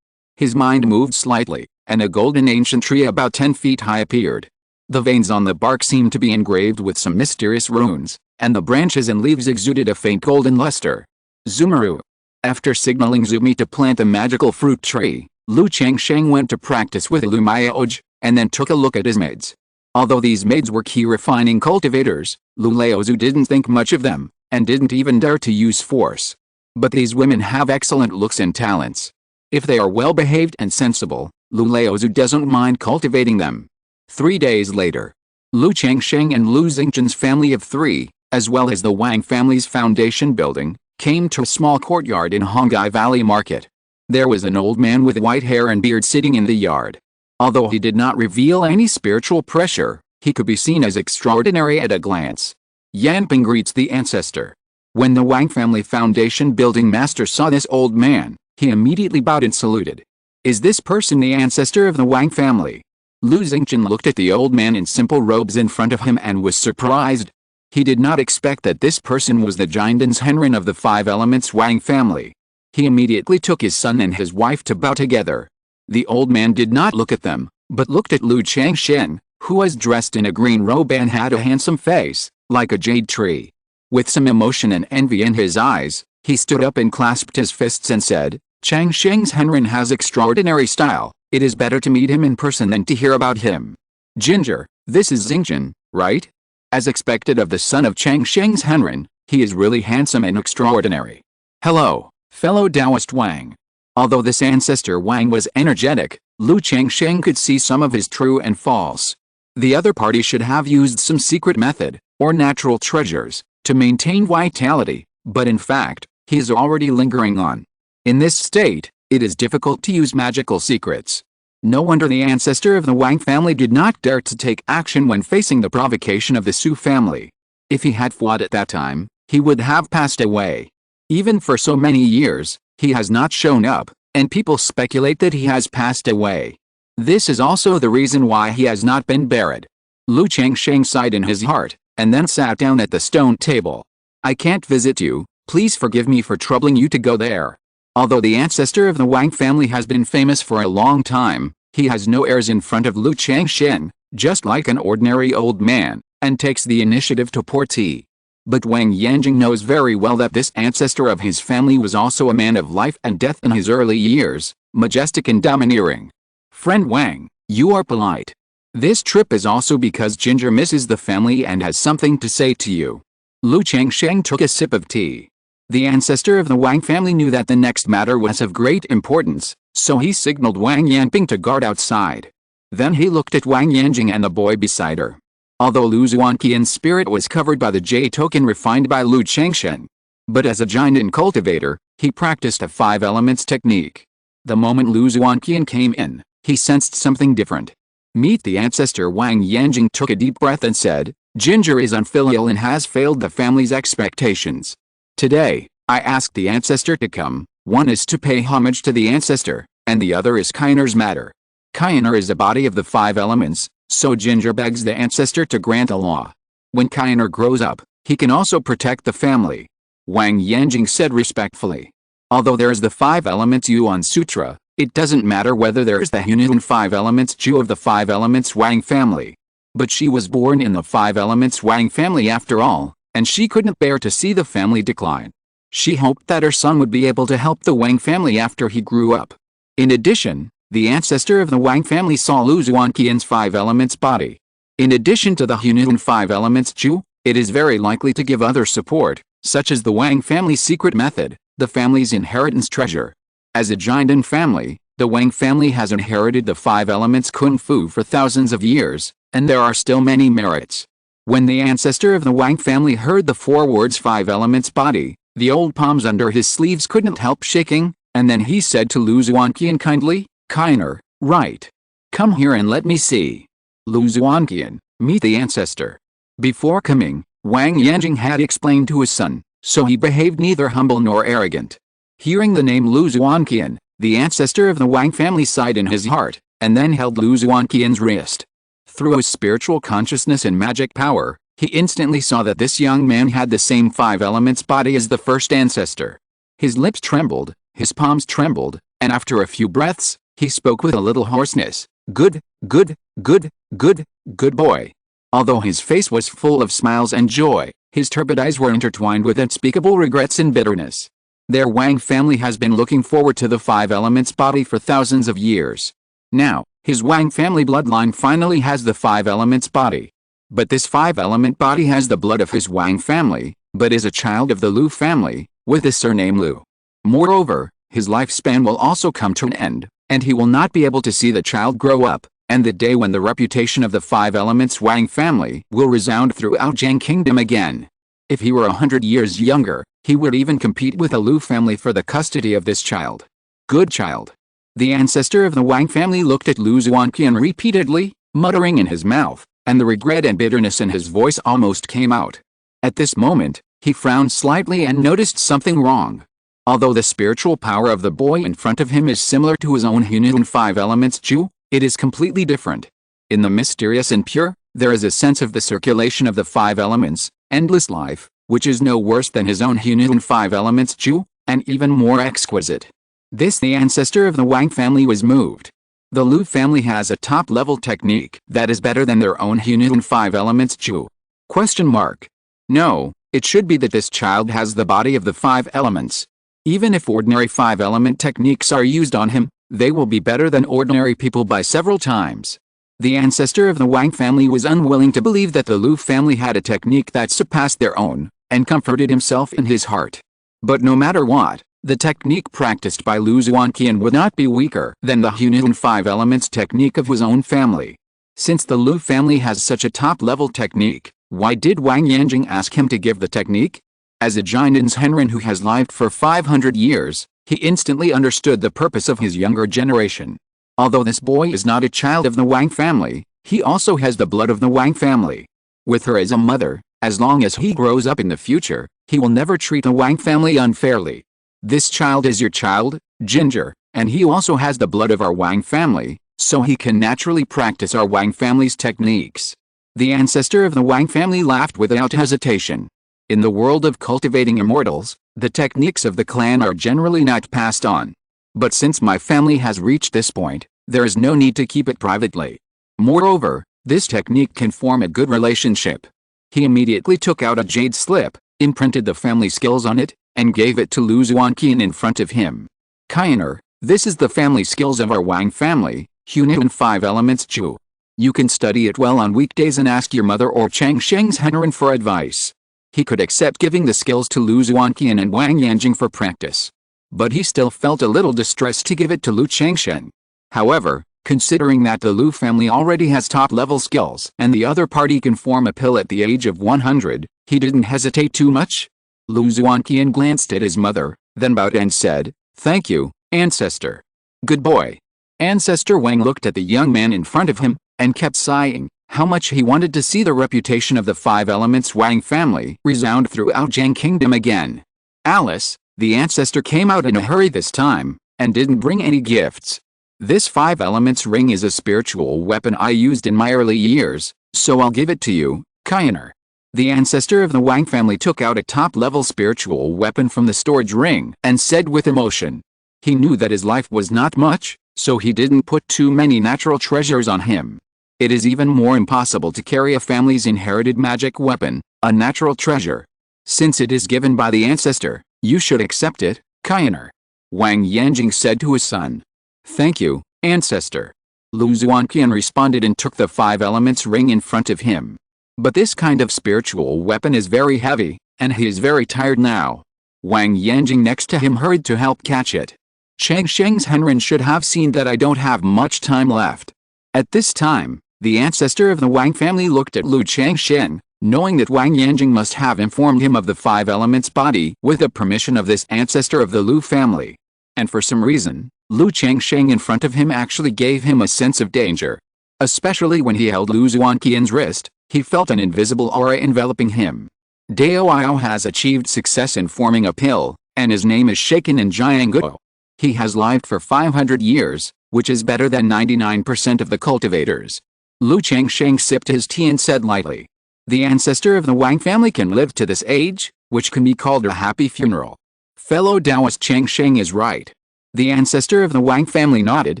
His mind moved slightly, and a golden ancient tree about 10 feet high appeared. The veins on the bark seemed to be engraved with some mysterious runes, and the branches and leaves exuded a faint golden luster. Zumaru. After signaling Zumi to plant a magical fruit tree, Lu Changsheng went to practice with Lu Maiyuan, and then took a look at his maids. Although these maids were key refining cultivators, Lu Laozu didn't think much of them, and didn't even dare to use force. But these women have excellent looks and talents. If they are well-behaved and sensible, Lu Laozu doesn't mind cultivating them. 3 days later, Lu Changsheng and Lu Xingchen's family of 3, as well as the Wang family's foundation building, came to a small courtyard in Hongai Valley Market. There was an old man with white hair and beard sitting in the yard. Although he did not reveal any spiritual pressure, he could be seen as extraordinary at a glance. Yanping greets the ancestor. When the Wang family foundation building master saw this old man, he immediately bowed and saluted. Is this person the ancestor of the Wang family? Lu Xingchen looked at the old man in simple robes in front of him and was surprised. He did not expect that this person was the Qingyun Henren of the five elements Wang family. He immediately took his son and his wife to bow together. The old man did not look at them, but looked at Lu Changsheng, who was dressed in a green robe and had a handsome face, like a jade tree. With some emotion and envy in his eyes, he stood up and clasped his fists and said, "Changsheng's Henren has extraordinary style. It is better to meet him in person than to hear about him. Ginger, this is Xingjun, right?" As expected of the son of Changsheng's Henren, he is really handsome and extraordinary. "Hello, fellow Taoist Wang." Although this ancestor Wang was energetic, Lu Changsheng could see some of his true and false. The other party should have used some secret method, or natural treasures, to maintain vitality, but in fact, he is already lingering on. In this state, it is difficult to use magical secrets. No wonder the ancestor of the Wang family did not dare to take action when facing the provocation of the Su family. If he had fought at that time, he would have passed away. Even for so many years, he has not shown up, and people speculate that he has passed away. This is also the reason why he has not been buried. Lu Changsheng sighed in his heart, and then sat down at the stone table. "I can't visit you, please forgive me for troubling you to go there." Although the ancestor of the Wang family has been famous for a long time, he has no airs in front of Lu Changsheng, just like an ordinary old man, and takes the initiative to pour tea. But Wang Yanjing knows very well that this ancestor of his family was also a man of life and death in his early years, majestic and domineering. "Friend Wang, you are polite. This trip is also because Ginger misses the family and has something to say to you." Lu Changsheng took a sip of tea. The ancestor of the Wang family knew that the next matter was of great importance, so he signaled Wang Yanping to guard outside. Then he looked at Wang Yanjing and the boy beside her. Although Lu Zuanqian's spirit was covered by the J token refined by Lu Changsheng, but as a Qingyun cultivator, he practiced a five elements technique. The moment Lu Zuanqian came in, he sensed something different. Meet the ancestor. Wang Yanjing took a deep breath and said, "Ginger is unfilial and has failed the family's expectations. Today, I asked the ancestor to come. One is to pay homage to the ancestor, and the other is Kainer's matter. Kainer is a body of the five elements, so Ginger begs the ancestor to grant a law. When Kainer grows up, he can also protect the family." Wang Yanjing said respectfully. "Although there is the five elements Yuan Sutra, it doesn't matter whether there is the Hunan five elements Ju of the five elements Wang family. But she was born in the five elements Wang family after all, and she couldn't bear to see the family decline. She hoped that her son would be able to help the Wang family after he grew up. In addition, the ancestor of the Wang family saw Lu Zuanqian's five elements body. In addition to the Hunan five elements Ju, it is very likely to give other support, such as the Wang family's secret method, the family's inheritance treasure. As a Qingyun family, the Wang family has inherited the five elements Kung Fu for thousands of years, and there are still many merits. When the ancestor of the Wang family heard the four words five elements body, the old palms under his sleeves couldn't help shaking, and then he said to Lu Zuanqian kindly, "Kainer, right. Come here and let me see." Lu Zuanqian, meet the ancestor. Before coming, Wang Yanjing had explained to his son, so he behaved neither humble nor arrogant. Hearing the name Lu Zuanqian, the ancestor of the Wang family sighed in his heart, and then held Lu Zuanqian's wrist. Through his spiritual consciousness and magic power, he instantly saw that this young man had the same five elements body as the first ancestor. His lips trembled, his palms trembled, and after a few breaths, he spoke with a little hoarseness, "Good, good, good, good, good boy." Although his face was full of smiles and joy, his turbid eyes were intertwined with unspeakable regrets and bitterness. Their Wang family has been looking forward to the five elements body for thousands of years. Now, his Wang family bloodline finally has the five elements body. But this five element body has the blood of his Wang family, but is a child of the Lu family, with the surname Lu. Moreover, his lifespan will also come to an end, and he will not be able to see the child grow up, and the day when the reputation of the five elements Wang family will resound throughout Jiang Kingdom again. If he were 100 years younger, he would even compete with the Lu family for the custody of this child. Good child. The ancestor of the Wang family looked at Lu Zuanqian repeatedly, muttering in his mouth, and the regret and bitterness in his voice almost came out. At this moment, he frowned slightly and noticed something wrong. Although the spiritual power of the boy in front of him is similar to his own Hunan five elements Ju, it is completely different. In the mysterious and pure, there is a sense of the circulation of the five elements, endless life, which is no worse than his own Qingyun five elements Zhu, and even more exquisite. This the ancestor of the Wang family was moved. The Lu family has a top-level technique that is better than their own Qingyun five elements Zhu. Question mark. No, it should be that this child has the body of the five elements. Even if ordinary five-element techniques are used on him, they will be better than ordinary people by several times. The ancestor of the Wang family was unwilling to believe that the Lu family had a technique that surpassed their own, and comforted himself in his heart. But no matter what, the technique practiced by Lu Zuanqian would not be weaker than the Qingyun five elements technique of his own family. Since the Lu family has such a top-level technique, why did Wang Yanjing ask him to give the technique? As a Jinden's Henren who has lived for 500 years, he instantly understood the purpose of his younger generation. Although this boy is not a child of the Wang family, he also has the blood of the Wang family. With her as a mother, as long as he grows up in the future, he will never treat the Wang family unfairly. This child is your child, Ginger, and he also has the blood of our Wang family, so he can naturally practice our Wang family's techniques. The ancestor of the Wang family laughed without hesitation. In the world of cultivating immortals, the techniques of the clan are generally not passed on. But since my family has reached this point, there is no need to keep it privately. Moreover, this technique can form a good relationship. He immediately took out a jade slip, imprinted the family skills on it, and gave it to Lu Zuanqian in front of him. Qing'er, this is the family skills of our Wang family, Qingyun five elements Zhu. You can study it well on weekdays and ask your mother or Changsheng's Henren for advice. He could accept giving the skills to Lu Zuanqian and Wang Yanjing for practice. But he still felt a little distressed to give it to Lu Changsheng. However, considering that the Lu family already has top-level skills and the other party can form a pill at the age of 100, he didn't hesitate too much. Lu Zuanqian glanced at his mother, then bowed and said, "Thank you, ancestor." "Good boy." Ancestor Wang looked at the young man in front of him, and kept sighing, how much he wanted to see the reputation of the five elements Wang family resound throughout Jiang Kingdom again. Alice, the ancestor came out in a hurry this time, and didn't bring any gifts. This five elements ring is a spiritual weapon I used in my early years, so I'll give it to you, Qing'er. The ancestor of the Wang family took out a top-level spiritual weapon from the storage ring and said with emotion. He knew that his life was not much, so he didn't put too many natural treasures on him. It is even more impossible to carry a family's inherited magic weapon, a natural treasure. Since it is given by the ancestor, you should accept it, Qing'er. Wang Yanjing said to his son. "Thank you, ancestor." Lu Zuanqian responded and took the five elements ring in front of him. But this kind of spiritual weapon is very heavy, and he is very tired now. Wang Yanjing next to him hurried to help catch it. Changsheng's Henren should have seen that I don't have much time left. At this time, the ancestor of the Wang family looked at Lu Changsheng, knowing that Wang Yanjing must have informed him of the five elements body with the permission of this ancestor of the Lu family. And for some reason, Lu Changsheng in front of him actually gave him a sense of danger. Especially when he held Lu Zuanqian's wrist, he felt an invisible aura enveloping him. Dao Yao has achieved success in forming a pill, and his name is Shaken in Jiangguo. He has lived for 500 years, which is better than 99% of the cultivators. Lu Changsheng sipped his tea and said lightly. The ancestor of the Wang family can live to this age, which can be called a happy funeral. Fellow Taoist Changsheng is right. The ancestor of the Wang family nodded,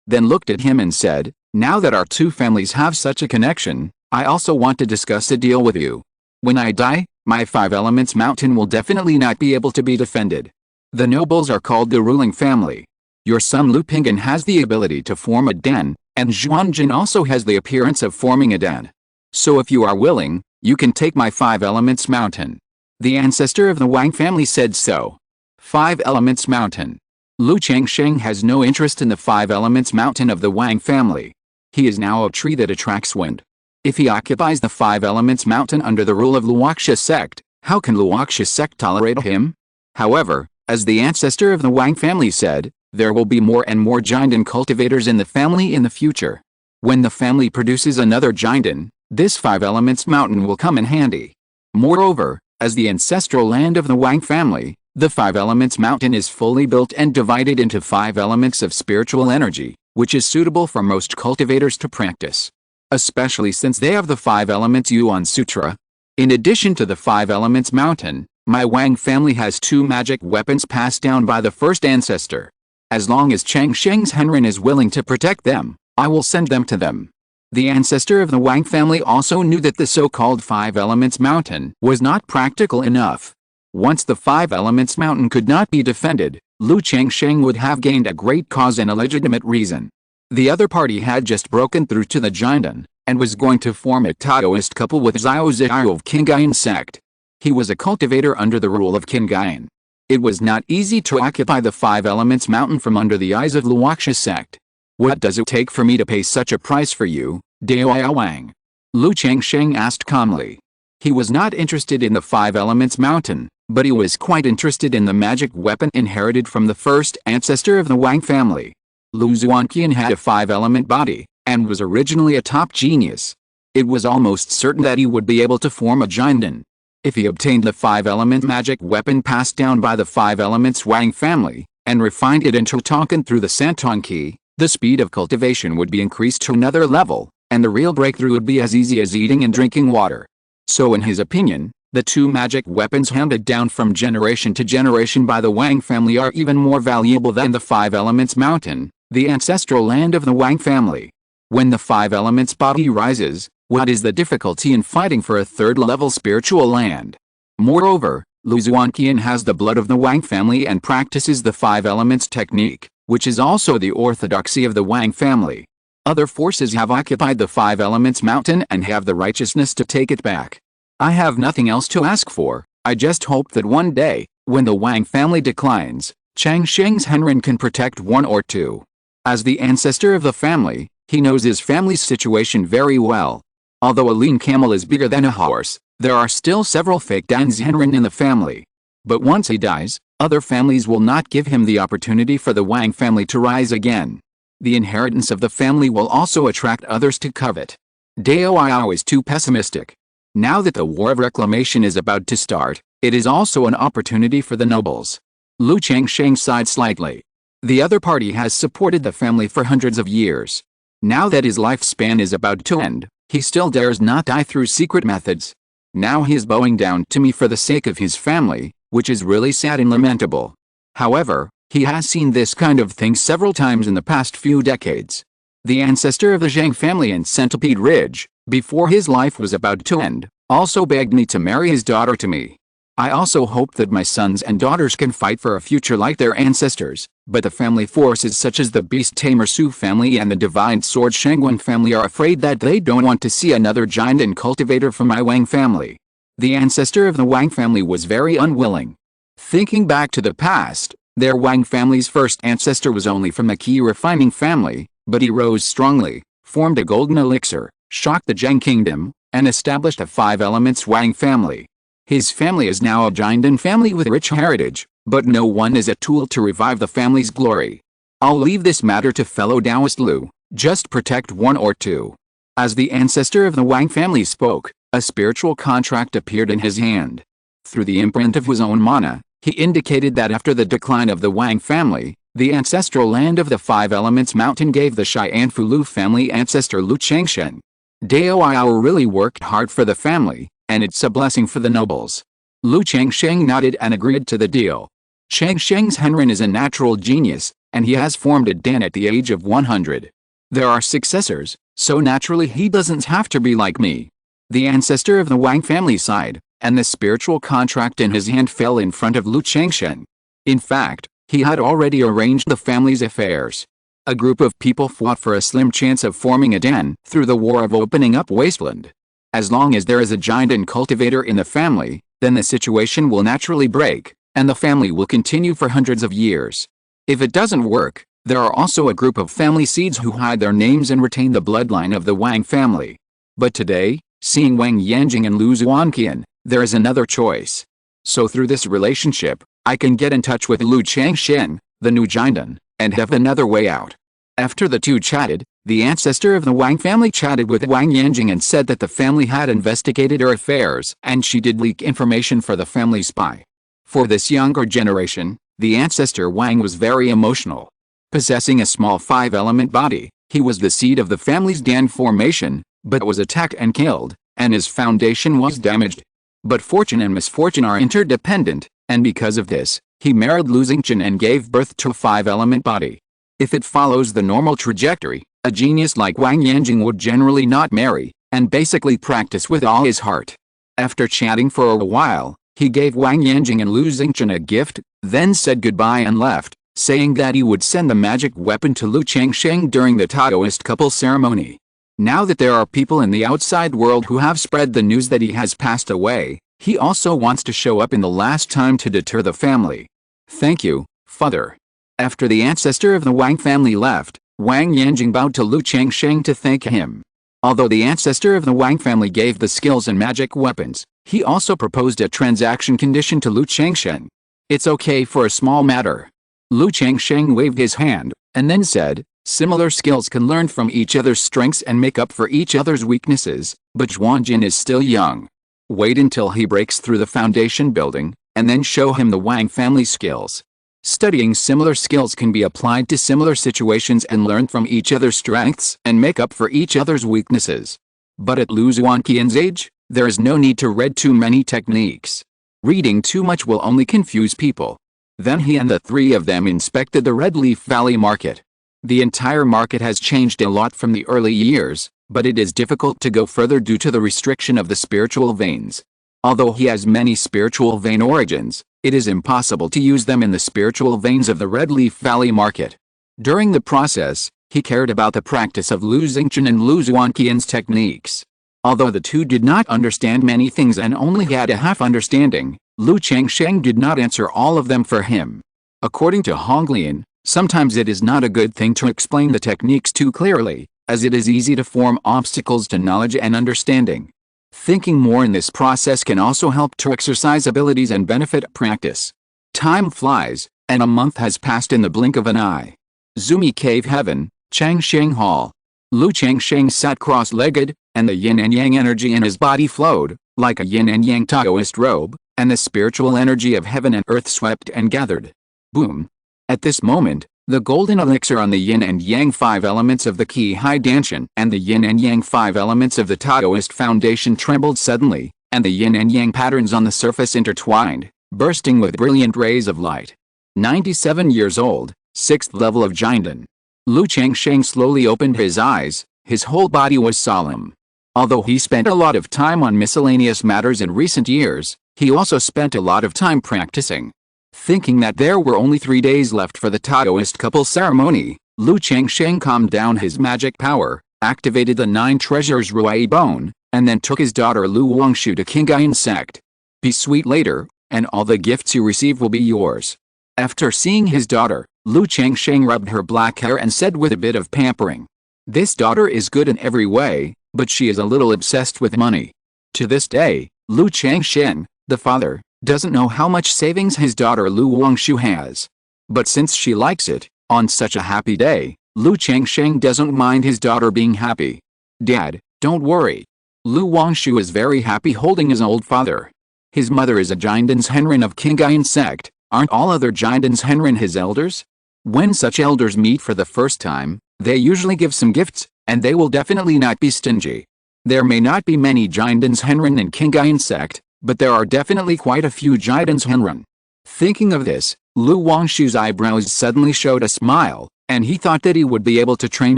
then looked at him and said, "Now that our two families have such a connection, I also want to discuss a deal with you. When I die, my five elements mountain will definitely not be able to be defended. The nobles are called the ruling family. Your son Lu Pinggan has the ability to form a den, and Zhuanjin also has the appearance of forming a den. So if you are willing, you can take my five elements mountain." The ancestor of the Wang family said so. Five elements mountain. Lu Changsheng has no interest in the five elements mountain of the Wang family. He is now a tree that attracts wind. If he occupies the five elements mountain under the rule of Qingyun Sect, how can Qingyun Sect tolerate him? However, as the ancestor of the Wang family said, there will be more and more Jindan cultivators in the family in the future. When the family produces another Jindan, this five elements mountain will come in handy. Moreover, as the ancestral land of the Wang family, the five elements mountain is fully built and divided into five elements of spiritual energy, which is suitable for most cultivators to practice. Especially since they have the five elements Yuan Sutra. In addition to the Five Elements Mountain, my Wang family has 2 magic weapons passed down by the first ancestor. As long as Changsheng's Henrin is willing to protect them, I will send them to them. The ancestor of the Wang family also knew that the so-called Five Elements Mountain was not practical enough. Once the Five Elements Mountain could not be defended, Lu Changsheng would have gained a great cause and a legitimate reason. The other party had just broken through to the Jiandan, and was going to form a Taoist couple with Xiao Zhao of Qingyun Sect. He was a cultivator under the rule of Qingyun. It was not easy to occupy the Five Elements Mountain from under the eyes of Luoxia sect. What does it take for me to pay such a price for you, Dao Wang? Lu Changsheng asked calmly. He was not interested in the Five Elements Mountain, but he was quite interested in the magic weapon inherited from the first ancestor of the Wang family. Lu Zuanqian had a five-element body, and was originally a top genius. It was almost certain that he would be able to form a Jiandan. If he obtained the five-element magic weapon passed down by the Five Elements Wang family, and refined it into Tonkin through the Santon Key, the speed of cultivation would be increased to another level, and the real breakthrough would be as easy as eating and drinking water. So in his opinion, the 2 magic weapons handed down from generation to generation by the Wang family are even more valuable than the Five Elements Mountain, the ancestral land of the Wang family. When the Five Elements body rises, what is the difficulty in fighting for a third-level spiritual land? Moreover, Lu Zuanqian has the blood of the Wang family and practices the Five Elements technique, which is also the orthodoxy of the Wang family. Other forces have occupied the Five Elements Mountain and have the righteousness to take it back. I have nothing else to ask for. I just hope that one day, when the Wang family declines, Changsheng's Henrin can protect 1 or 2. As the ancestor of the family, he knows his family's situation very well. Although a lean camel is bigger than a horse, there are still several fake Danzhenren in the family. But once he dies, other families will not give him the opportunity for the Wang family to rise again. The inheritance of the family will also attract others to covet. Dao Yao is too pessimistic. Now that the war of reclamation is about to start, it is also an opportunity for the nobles. Lu Changsheng sighed slightly. The other party has supported the family for hundreds of years. Now that his lifespan is about to end, he still dares not die through secret methods. Now he is bowing down to me for the sake of his family, which is really sad and lamentable. However, he has seen this kind of thing several times in the past few decades. The ancestor of the Zhang family in Centipede Ridge, before his life was about to end, also begged me to marry his daughter to me. I also hope that my sons and daughters can fight for a future like their ancestors, but the family forces such as the Beast Tamer Su family and the Divine Sword Shangwen family are afraid that they don't want to see another giant and cultivator from my Wang family. The ancestor of the Wang family was very unwilling. Thinking back to the past, their Wang family's first ancestor was only from the key refining family, but he rose strongly, formed a golden elixir, shocked the Zheng kingdom, and established a Five Elements Wang family. His family is now a Jiandan family with rich heritage, but no one is a tool to revive the family's glory. I'll leave this matter to fellow Taoist Lu, just protect 1 or 2. As the ancestor of the Wang family spoke, a spiritual contract appeared in his hand. Through the imprint of his own mana, he indicated that after the decline of the Wang family, the ancestral land of the Five Elements Mountain gave the Xianfu Lu family ancestor Lu Changsheng. Dao Yao really worked hard for the family, and it's a blessing for the nobles. Lu Changsheng nodded and agreed to the deal. Changsheng's Henrin is a natural genius, and he has formed a Dan at the age of 100. There are successors, so naturally he doesn't have to be like me. The ancestor of the Wang family sighed, and the spiritual contract in his hand fell in front of Lu Changsheng. In fact, he had already arranged the family's affairs. A group of people fought for a slim chance of forming a Dan through the war of opening up wasteland. As long as there is a giant and cultivator in the family, then the situation will naturally break, and the family will continue for hundreds of years. If it doesn't work, there are also a group of family seeds who hide their names and retain the bloodline of the Wang family. But today, seeing Wang Yanjing and Lu Zuanqian, there is another choice. So through this relationship, I can get in touch with Lu Changsheng, the new Jiandan, and have another way out. After the two chatted, the ancestor of the Wang family chatted with Wang Yanjing and said that the family had investigated her affairs and she did leak information for the family spy. For this younger generation, the ancestor Wang was very emotional. Possessing a small five-element body, he was the seed of the family's Dan formation, but was attacked and killed, and his foundation was damaged. But fortune and misfortune are interdependent, and because of this, he married Lu Xingchen and gave birth to a 5-element body. If it follows the normal trajectory, a genius like Wang Yanjing would generally not marry, and basically practice with all his heart. After chatting for a while, he gave Wang Yanjing and Lu Xingchen a gift, then said goodbye and left, saying that he would send the magic weapon to Lu Changsheng during the Taoist couple ceremony. Now that there are people in the outside world who have spread the news that he has passed away, he also wants to show up in the last time to deter the family. Thank you, Father. After the ancestor of the Wang family left, Wang Yanjing bowed to Lu Changsheng to thank him. Although the ancestor of the Wang family gave the skills and magic weapons, he also proposed a transaction condition to Lu Changsheng. It's okay for a small matter. Lu Changsheng waved his hand, and then said, similar skills can learn from each other's strengths and make up for each other's weaknesses, but Zhuanjin is still young. Wait until he breaks through the foundation building, and then show him the Wang family skills. Studying similar skills can be applied to similar situations and learn from each other's strengths and make up for each other's weaknesses. But at Lu Zuanqian's age, there is no need to read too many techniques. Reading too much will only confuse people. Then he and the three of them inspected the Red Leaf Valley market. The entire market has changed a lot from the early years, but it is difficult to go further due to the restriction of the spiritual veins. Although he has many spiritual vein origins, it is impossible to use them in the spiritual veins of the Red Leaf Valley market. During the process, he cared about the practice of Lu Xingchen and Lu Zuanqian's techniques. Although the two did not understand many things and only had a half understanding, Lu Changsheng did not answer all of them for him. According to Honglian, sometimes it is not a good thing to explain the techniques too clearly, as it is easy to form obstacles to knowledge and understanding. Thinking more in this process can also help to exercise abilities and benefit practice. Time flies, and a month has passed in the blink of an eye. Zumi Cave Heaven, Changsheng Hall. Lu Changsheng sat cross-legged, and the yin and yang energy in his body flowed, like a yin and yang Taoist robe, and the spiritual energy of heaven and earth swept and gathered. Boom. At this moment, the golden elixir on the yin and yang 5 elements of the Qi Hai Danshan and the yin and yang 5 elements of the Taoist foundation trembled suddenly, and the yin and yang patterns on the surface intertwined, bursting with brilliant rays of light. 97 years old, 6th level of Jinden. Lu Changsheng slowly opened his eyes, his whole body was solemn. Although he spent a lot of time on miscellaneous matters in recent years, he also spent a lot of time practicing. Thinking that there were only 3 days left for the Taoist couple ceremony, Lu Changsheng calmed down his magic power, activated the 9 treasures Ruai Bone, and then took his daughter Lu Wangshu to Qingyun Sect. Be sweet later, and all the gifts you receive will be yours. After seeing his daughter, Lu Changsheng rubbed her black hair and said with a bit of pampering, "This daughter is good in every way, but she is a little obsessed with money." To this day, Lu Changsheng, the father, doesn't know how much savings his daughter Lu Wangshu has. But since she likes it, on such a happy day, Lu Changsheng doesn't mind his daughter being happy. "Dad, don't worry." Lu Wangshu is very happy holding his old father. His mother is a Jinden's Henrin of Qingyun Sect. Aren't all other Jinden's Henrin his elders? When such elders meet for the first time, they usually give some gifts, and they will definitely not be stingy. There may not be many Jinden's Henrin in Qingyun Sect, but there are definitely quite a few Jinden's Henrin. Thinking of this, Lu Wangshu's eyebrows suddenly showed a smile, and he thought that he would be able to train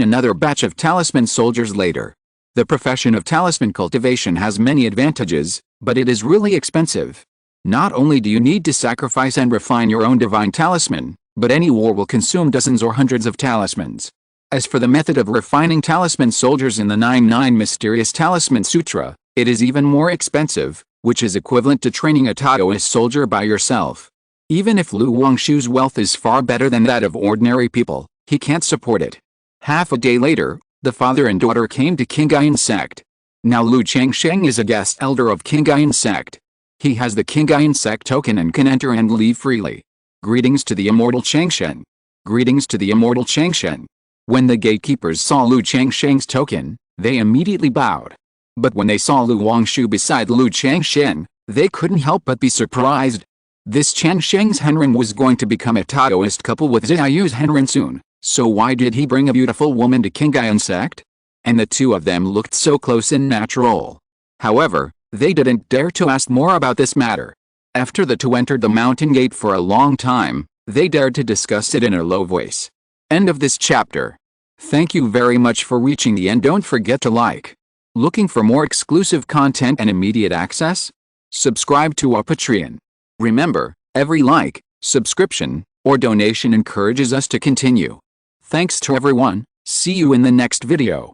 another batch of talisman soldiers later. The profession of talisman cultivation has many advantages, but it is really expensive. Not only do you need to sacrifice and refine your own divine talisman, but any war will consume dozens or hundreds of talismans. As for the method of refining talisman soldiers in the 9-9 Mysterious Talisman Sutra, it is even more expensive, which is equivalent to training a Taoist soldier by yourself. Even if Lu Wangshu's wealth is far better than that of ordinary people, he can't support it. Half a day later, the father and daughter came to Qingyun Sect. Now Lu Changsheng is a guest elder of Qingyun Sect. He has the Qingyun Sect token and can enter and leave freely. Greetings to the immortal Changsheng. Greetings to the immortal Changsheng. When the gatekeepers saw Lu Changsheng's token, they immediately bowed. But when they saw Lu Wangshu beside Lu Changsheng, they couldn't help but be surprised. This Changsheng's Henrin was going to become a Taoist couple with Xiaoyu's Henrin soon, so why did he bring a beautiful woman to Qingyun Sect? And the two of them looked so close and natural. However, They didn't dare to ask more about this matter. After the two entered the mountain gate for a long time, they dared to discuss it in a low voice. End of this chapter. Thank you very much for reaching the end. Don't forget to like. Looking for more exclusive content and immediate access? Subscribe to our Patreon. Remember, every like, subscription, or donation encourages us to continue. Thanks to everyone. See you in the next video.